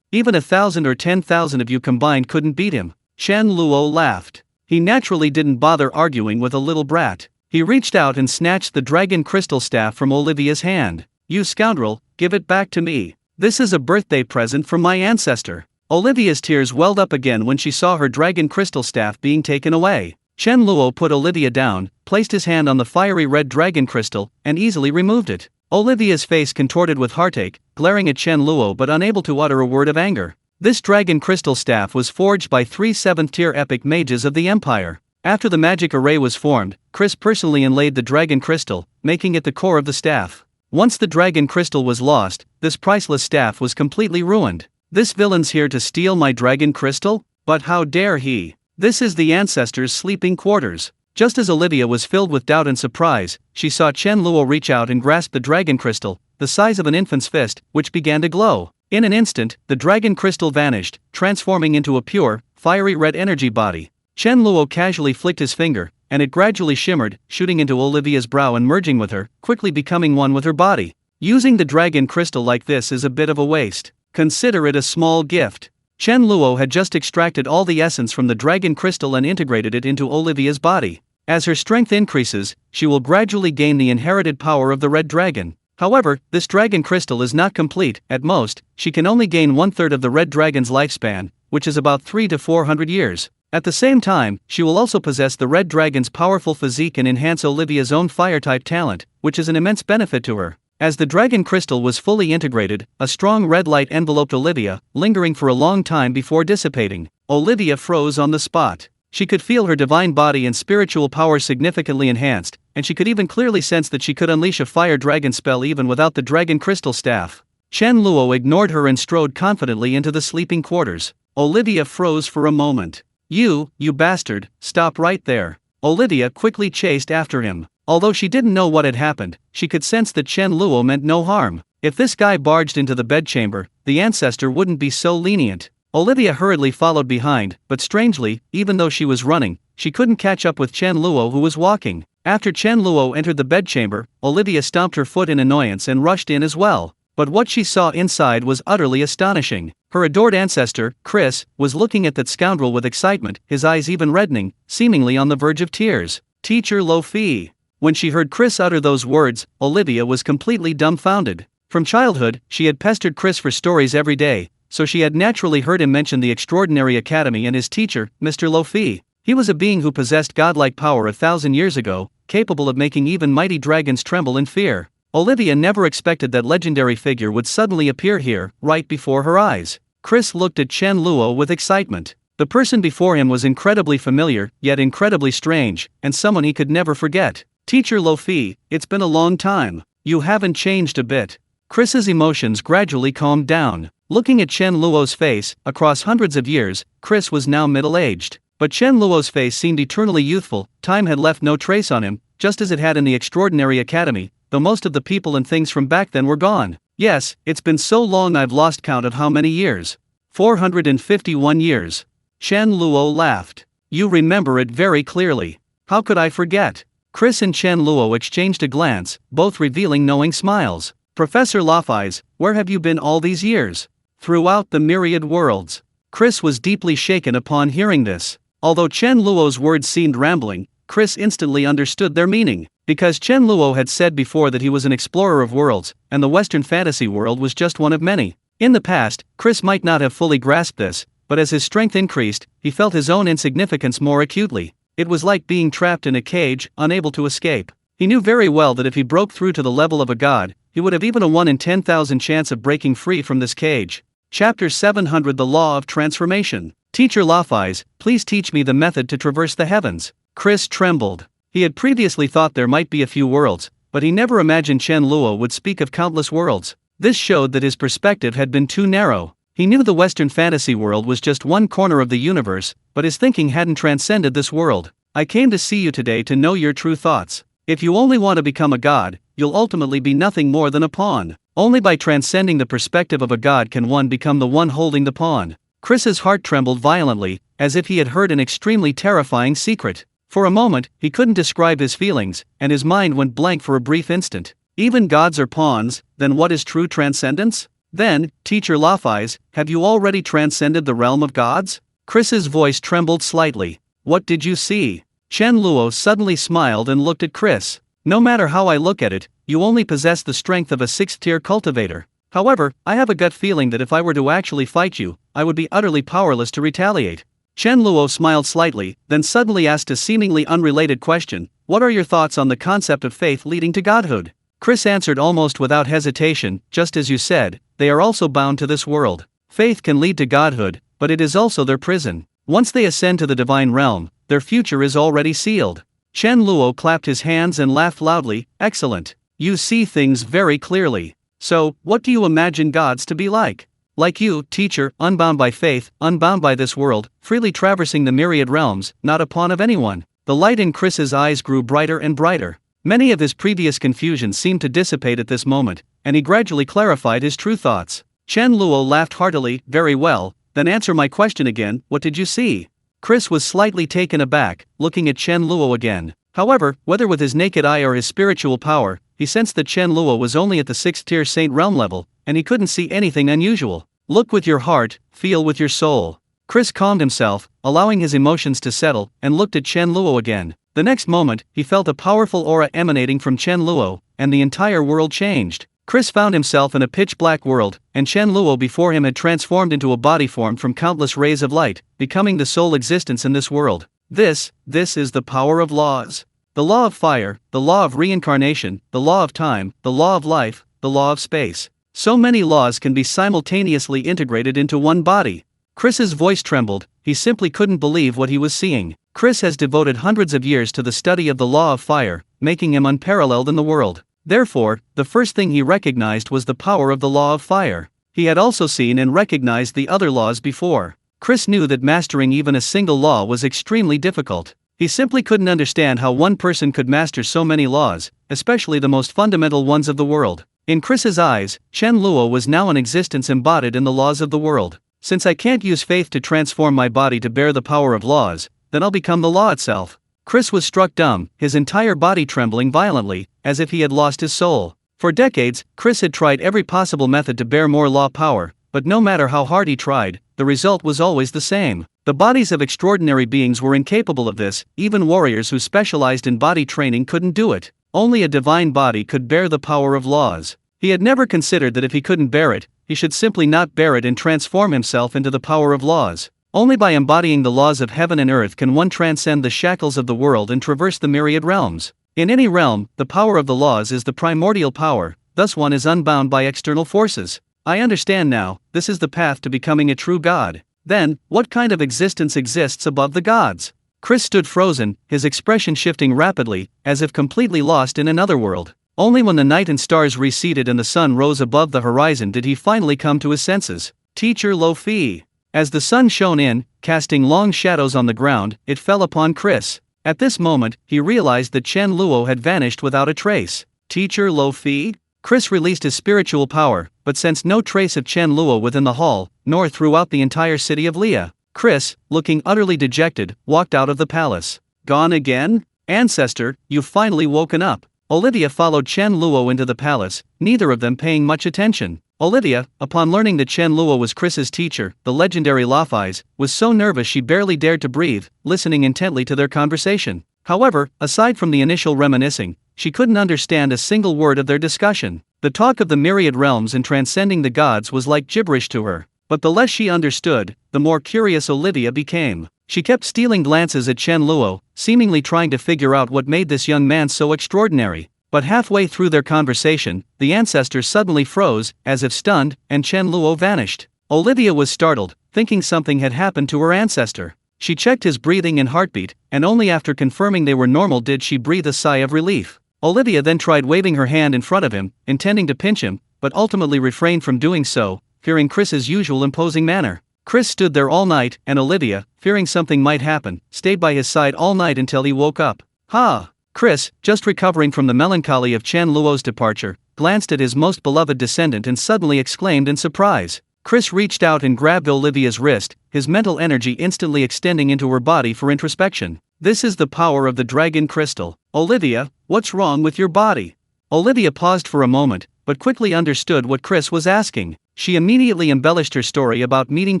Even 1,000 or 10,000 of you combined couldn't beat him. Chen Luo laughed. He naturally didn't bother arguing with a little brat. He reached out and snatched the dragon crystal staff from Olivia's hand. You scoundrel, give it back to me. This is a birthday present from my ancestor. Olivia's tears welled up again when she saw her dragon crystal staff being taken away. Chen Luo put Olivia down, placed his hand on the fiery red dragon crystal, and easily removed it. Olivia's face contorted with heartache, glaring at Chen Luo but unable to utter a word of anger. This dragon crystal staff was forged by 3 7th-tier epic mages of the Empire. After the magic array was formed, Chris personally inlaid the dragon crystal, making it the core of the staff. Once the dragon crystal was lost, this priceless staff was completely ruined. This villain's here to steal my dragon crystal? But how dare he? This is the ancestors' sleeping quarters. Just as Olivia was filled with doubt and surprise, she saw Chen Luo reach out and grasp the dragon crystal, the size of an infant's fist, which began to glow. In an instant, the dragon crystal vanished, transforming into a pure, fiery red energy body. Chen Luo casually flicked his finger, and it gradually shimmered, shooting into Olivia's brow and merging with her, quickly becoming one with her body. Using the dragon crystal like this is a bit of a waste. Consider it a small gift. Chen Luo had just extracted all the essence from the dragon crystal and integrated it into Olivia's body. As her strength increases, she will gradually gain the inherited power of the red dragon. However, this dragon crystal is not complete. At most, she can only gain 1/3 of the red dragon's lifespan, which is about 300 to 400 years. At the same time, she will also possess the red dragon's powerful physique and enhance Olivia's own fire-type talent, which is an immense benefit to her. As the dragon crystal was fully integrated, a strong red light enveloped Olivia, lingering for a long time before dissipating. Olivia froze on the spot. She could feel her divine body and spiritual power significantly enhanced, and she could even clearly sense that she could unleash a fire dragon spell even without the dragon crystal staff. Chen Luo ignored her and strode confidently into the sleeping quarters. Olivia froze for a moment. You bastard, stop right there. Olivia quickly chased after him. Although she didn't know what had happened, she could sense that Chen Luo meant no harm. If this guy barged into the bedchamber, the ancestor wouldn't be so lenient. Olivia hurriedly followed behind, but strangely, even though she was running, she couldn't catch up with Chen Luo who was walking. After Chen Luo entered the bedchamber, Olivia stomped her foot in annoyance and rushed in as well. But what she saw inside was utterly astonishing. Her adored ancestor, Chris, was looking at that scoundrel with excitement, his eyes even reddening, seemingly on the verge of tears. Teacher Lo Fi. When she heard Chris utter those words, Olivia was completely dumbfounded. From childhood, she had pestered Chris for stories every day, so she had naturally heard him mention the extraordinary academy and his teacher, Mr. Lo Fi. He was a being who possessed godlike power 1,000 years ago, capable of making even mighty dragons tremble in fear. Olivia never expected that legendary figure would suddenly appear here, right before her eyes. Chris looked at Chen Luo with excitement. The person before him was incredibly familiar, yet incredibly strange, and someone he could never forget. Teacher Lo Fi, it's been a long time. You haven't changed a bit. Chris's emotions gradually calmed down. Looking at Chen Luo's face, across hundreds of years, Chris was now middle-aged. But Chen Luo's face seemed eternally youthful. Time had left no trace on him, just as it had in the extraordinary academy, though most of the people and things from back then were gone. Yes, it's been so long I've lost count of how many years. 451 years. Chen Luo laughed. You remember it very clearly. How could I forget? Chris and Chen Luo exchanged a glance, both revealing knowing smiles. Professor Lafai's, where have you been all these years? Throughout the myriad worlds. Chris was deeply shaken upon hearing this. Although Chen Luo's words seemed rambling, Chris instantly understood their meaning. Because Chen Luo had said before that he was an explorer of worlds, and the Western fantasy world was just one of many. In the past, Chris might not have fully grasped this, but as his strength increased, he felt his own insignificance more acutely. It was like being trapped in a cage, unable to escape. He knew very well that if he broke through to the level of a god, he would have even a 1 in 10,000 chance of breaking free from this cage. Chapter 700 The Law of Transformation. Teacher Lafai's, please teach me the method to traverse the heavens. Chris trembled. He had previously thought there might be a few worlds, but he never imagined Chen Luo would speak of countless worlds. This showed that his perspective had been too narrow. He knew the Western fantasy world was just one corner of the universe, but his thinking hadn't transcended this world. I came to see you today to know your true thoughts. If you only want to become a god, you'll ultimately be nothing more than a pawn. Only by transcending the perspective of a god can one become the one holding the pawn. Chris's heart trembled violently, as if he had heard an extremely terrifying secret. For a moment, he couldn't describe his feelings, and his mind went blank for a brief instant. Even gods are pawns, then what is true transcendence? Then, Teacher Lafai's, have you already transcended the realm of gods? Chris's voice trembled slightly. What did you see? Chen Luo suddenly smiled and looked at Chris. No matter how I look at it, you only possess the strength of a 6th-tier cultivator. However, I have a gut feeling that if I were to actually fight you, I would be utterly powerless to retaliate." Chen Luo smiled slightly, then suddenly asked a seemingly unrelated question: "What are your thoughts on the concept of faith leading to godhood?" Chris answered almost without hesitation: "Just as you said, they are also bound to this world. Faith can lead to godhood, but it is also their prison. Once they ascend to the divine realm, their future is already sealed." Chen Luo clapped his hands and laughed loudly. "Excellent. You see things very clearly. So, what do you imagine gods to be like?" "Like you, teacher, unbound by faith, unbound by this world, freely traversing the myriad realms, not a pawn of anyone." The light in Chris's eyes grew brighter and brighter. Many of his previous confusions seemed to dissipate at this moment, and he gradually clarified his true thoughts. Chen Luo laughed heartily. "Very well, then answer my question again, what did you see?" Chris was slightly taken aback, looking at Chen Luo again. However, whether with his naked eye or his spiritual power, he sensed that Chen Luo was only at the 6th-tier Saint Realm level, and he couldn't see anything unusual. "Look with your heart, feel with your soul." Chris calmed himself, allowing his emotions to settle, and looked at Chen Luo again. The next moment, he felt a powerful aura emanating from Chen Luo, and the entire world changed. Chris found himself in a pitch-black world, and Chen Luo before him had transformed into a body formed from countless rays of light, becoming the sole existence in this world. This is the power of laws. The law of fire, the law of reincarnation, the law of time, the law of life, the law of space. So many laws can be simultaneously integrated into one body. Chris's voice trembled, he simply couldn't believe what he was seeing. Chris has devoted hundreds of years to the study of the law of fire, making him unparalleled in the world. Therefore, the first thing he recognized was the power of the law of fire. He had also seen and recognized the other laws before. Chris knew that mastering even a single law was extremely difficult. He simply couldn't understand how one person could master so many laws, especially the most fundamental ones of the world. In Chris's eyes, Chen Luo was now an existence embodied in the laws of the world. Since I can't use faith to transform my body to bear the power of laws, then I'll become the law itself. Chris was struck dumb, his entire body trembling violently, as if he had lost his soul. For decades, Chris had tried every possible method to bear more law power, but no matter how hard he tried, the result was always the same. The bodies of extraordinary beings were incapable of this, even warriors who specialized in body training couldn't do it. Only a divine body could bear the power of laws. He had never considered that if he couldn't bear it, he should simply not bear it and transform himself into the power of laws. Only by embodying the laws of heaven and earth can one transcend the shackles of the world and traverse the myriad realms. In any realm, the power of the laws is the primordial power, thus one is unbound by external forces. I understand now, this is the path to becoming a true god. Then, what kind of existence exists above the gods? Chris stood frozen, his expression shifting rapidly, as if completely lost in another world. Only when the night and stars receded and the sun rose above the horizon did he finally come to his senses. Teacher Lo Fi. As the sun shone in, casting long shadows on the ground, it fell upon Chris. At this moment, he realized that Chen Luo had vanished without a trace. Teacher Lo Fi? Chris released his spiritual power, but sensed no trace of Chen Luo within the hall, nor throughout the entire city of Leah. Chris, looking utterly dejected, walked out of the palace. Gone again? Ancestor, you've finally woken up. Olivia followed Chen Luo into the palace, neither of them paying much attention. Olivia, upon learning that Chen Luo was Chris's teacher, the legendary Lafai's, was so nervous she barely dared to breathe, listening intently to their conversation. However, aside from the initial reminiscing, she couldn't understand a single word of their discussion. The talk of the myriad realms and transcending the gods was like gibberish to her. But the less she understood, the more curious Olivia became. She kept stealing glances at Chen Luo, seemingly trying to figure out what made this young man so extraordinary. But halfway through their conversation, the ancestor suddenly froze, as if stunned, and Chen Luo vanished. Olivia was startled, thinking something had happened to her ancestor. She checked his breathing and heartbeat, and only after confirming they were normal did she breathe a sigh of relief. Olivia then tried waving her hand in front of him, intending to pinch him, but ultimately refrained from doing so, fearing Chris's usual imposing manner. Chris stood there all night, and Olivia, fearing something might happen, stayed by his side all night until he woke up. Ha! Chris, just recovering from the melancholy of Chen Luo's departure, glanced at his most beloved descendant and suddenly exclaimed in surprise. Chris reached out and grabbed Olivia's wrist, his mental energy instantly extending into her body for introspection. This is the power of the dragon crystal. Olivia, what's wrong with your body? Olivia paused for a moment, but quickly understood what Chris was asking. She immediately embellished her story about meeting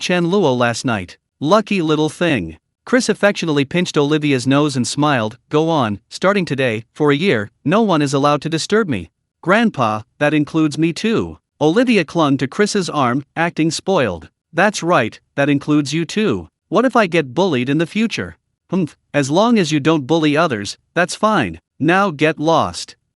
Chen Luo last night. Lucky little thing. Chris affectionately pinched Olivia's nose and smiled. Go on, starting today, for a year, no one is allowed to disturb me. Grandpa, that includes me too. Olivia clung to Chris's arm, acting spoiled. That's right, that includes you too. What if I get bullied in the future? As long as you don't bully others, that's fine. Now get lost.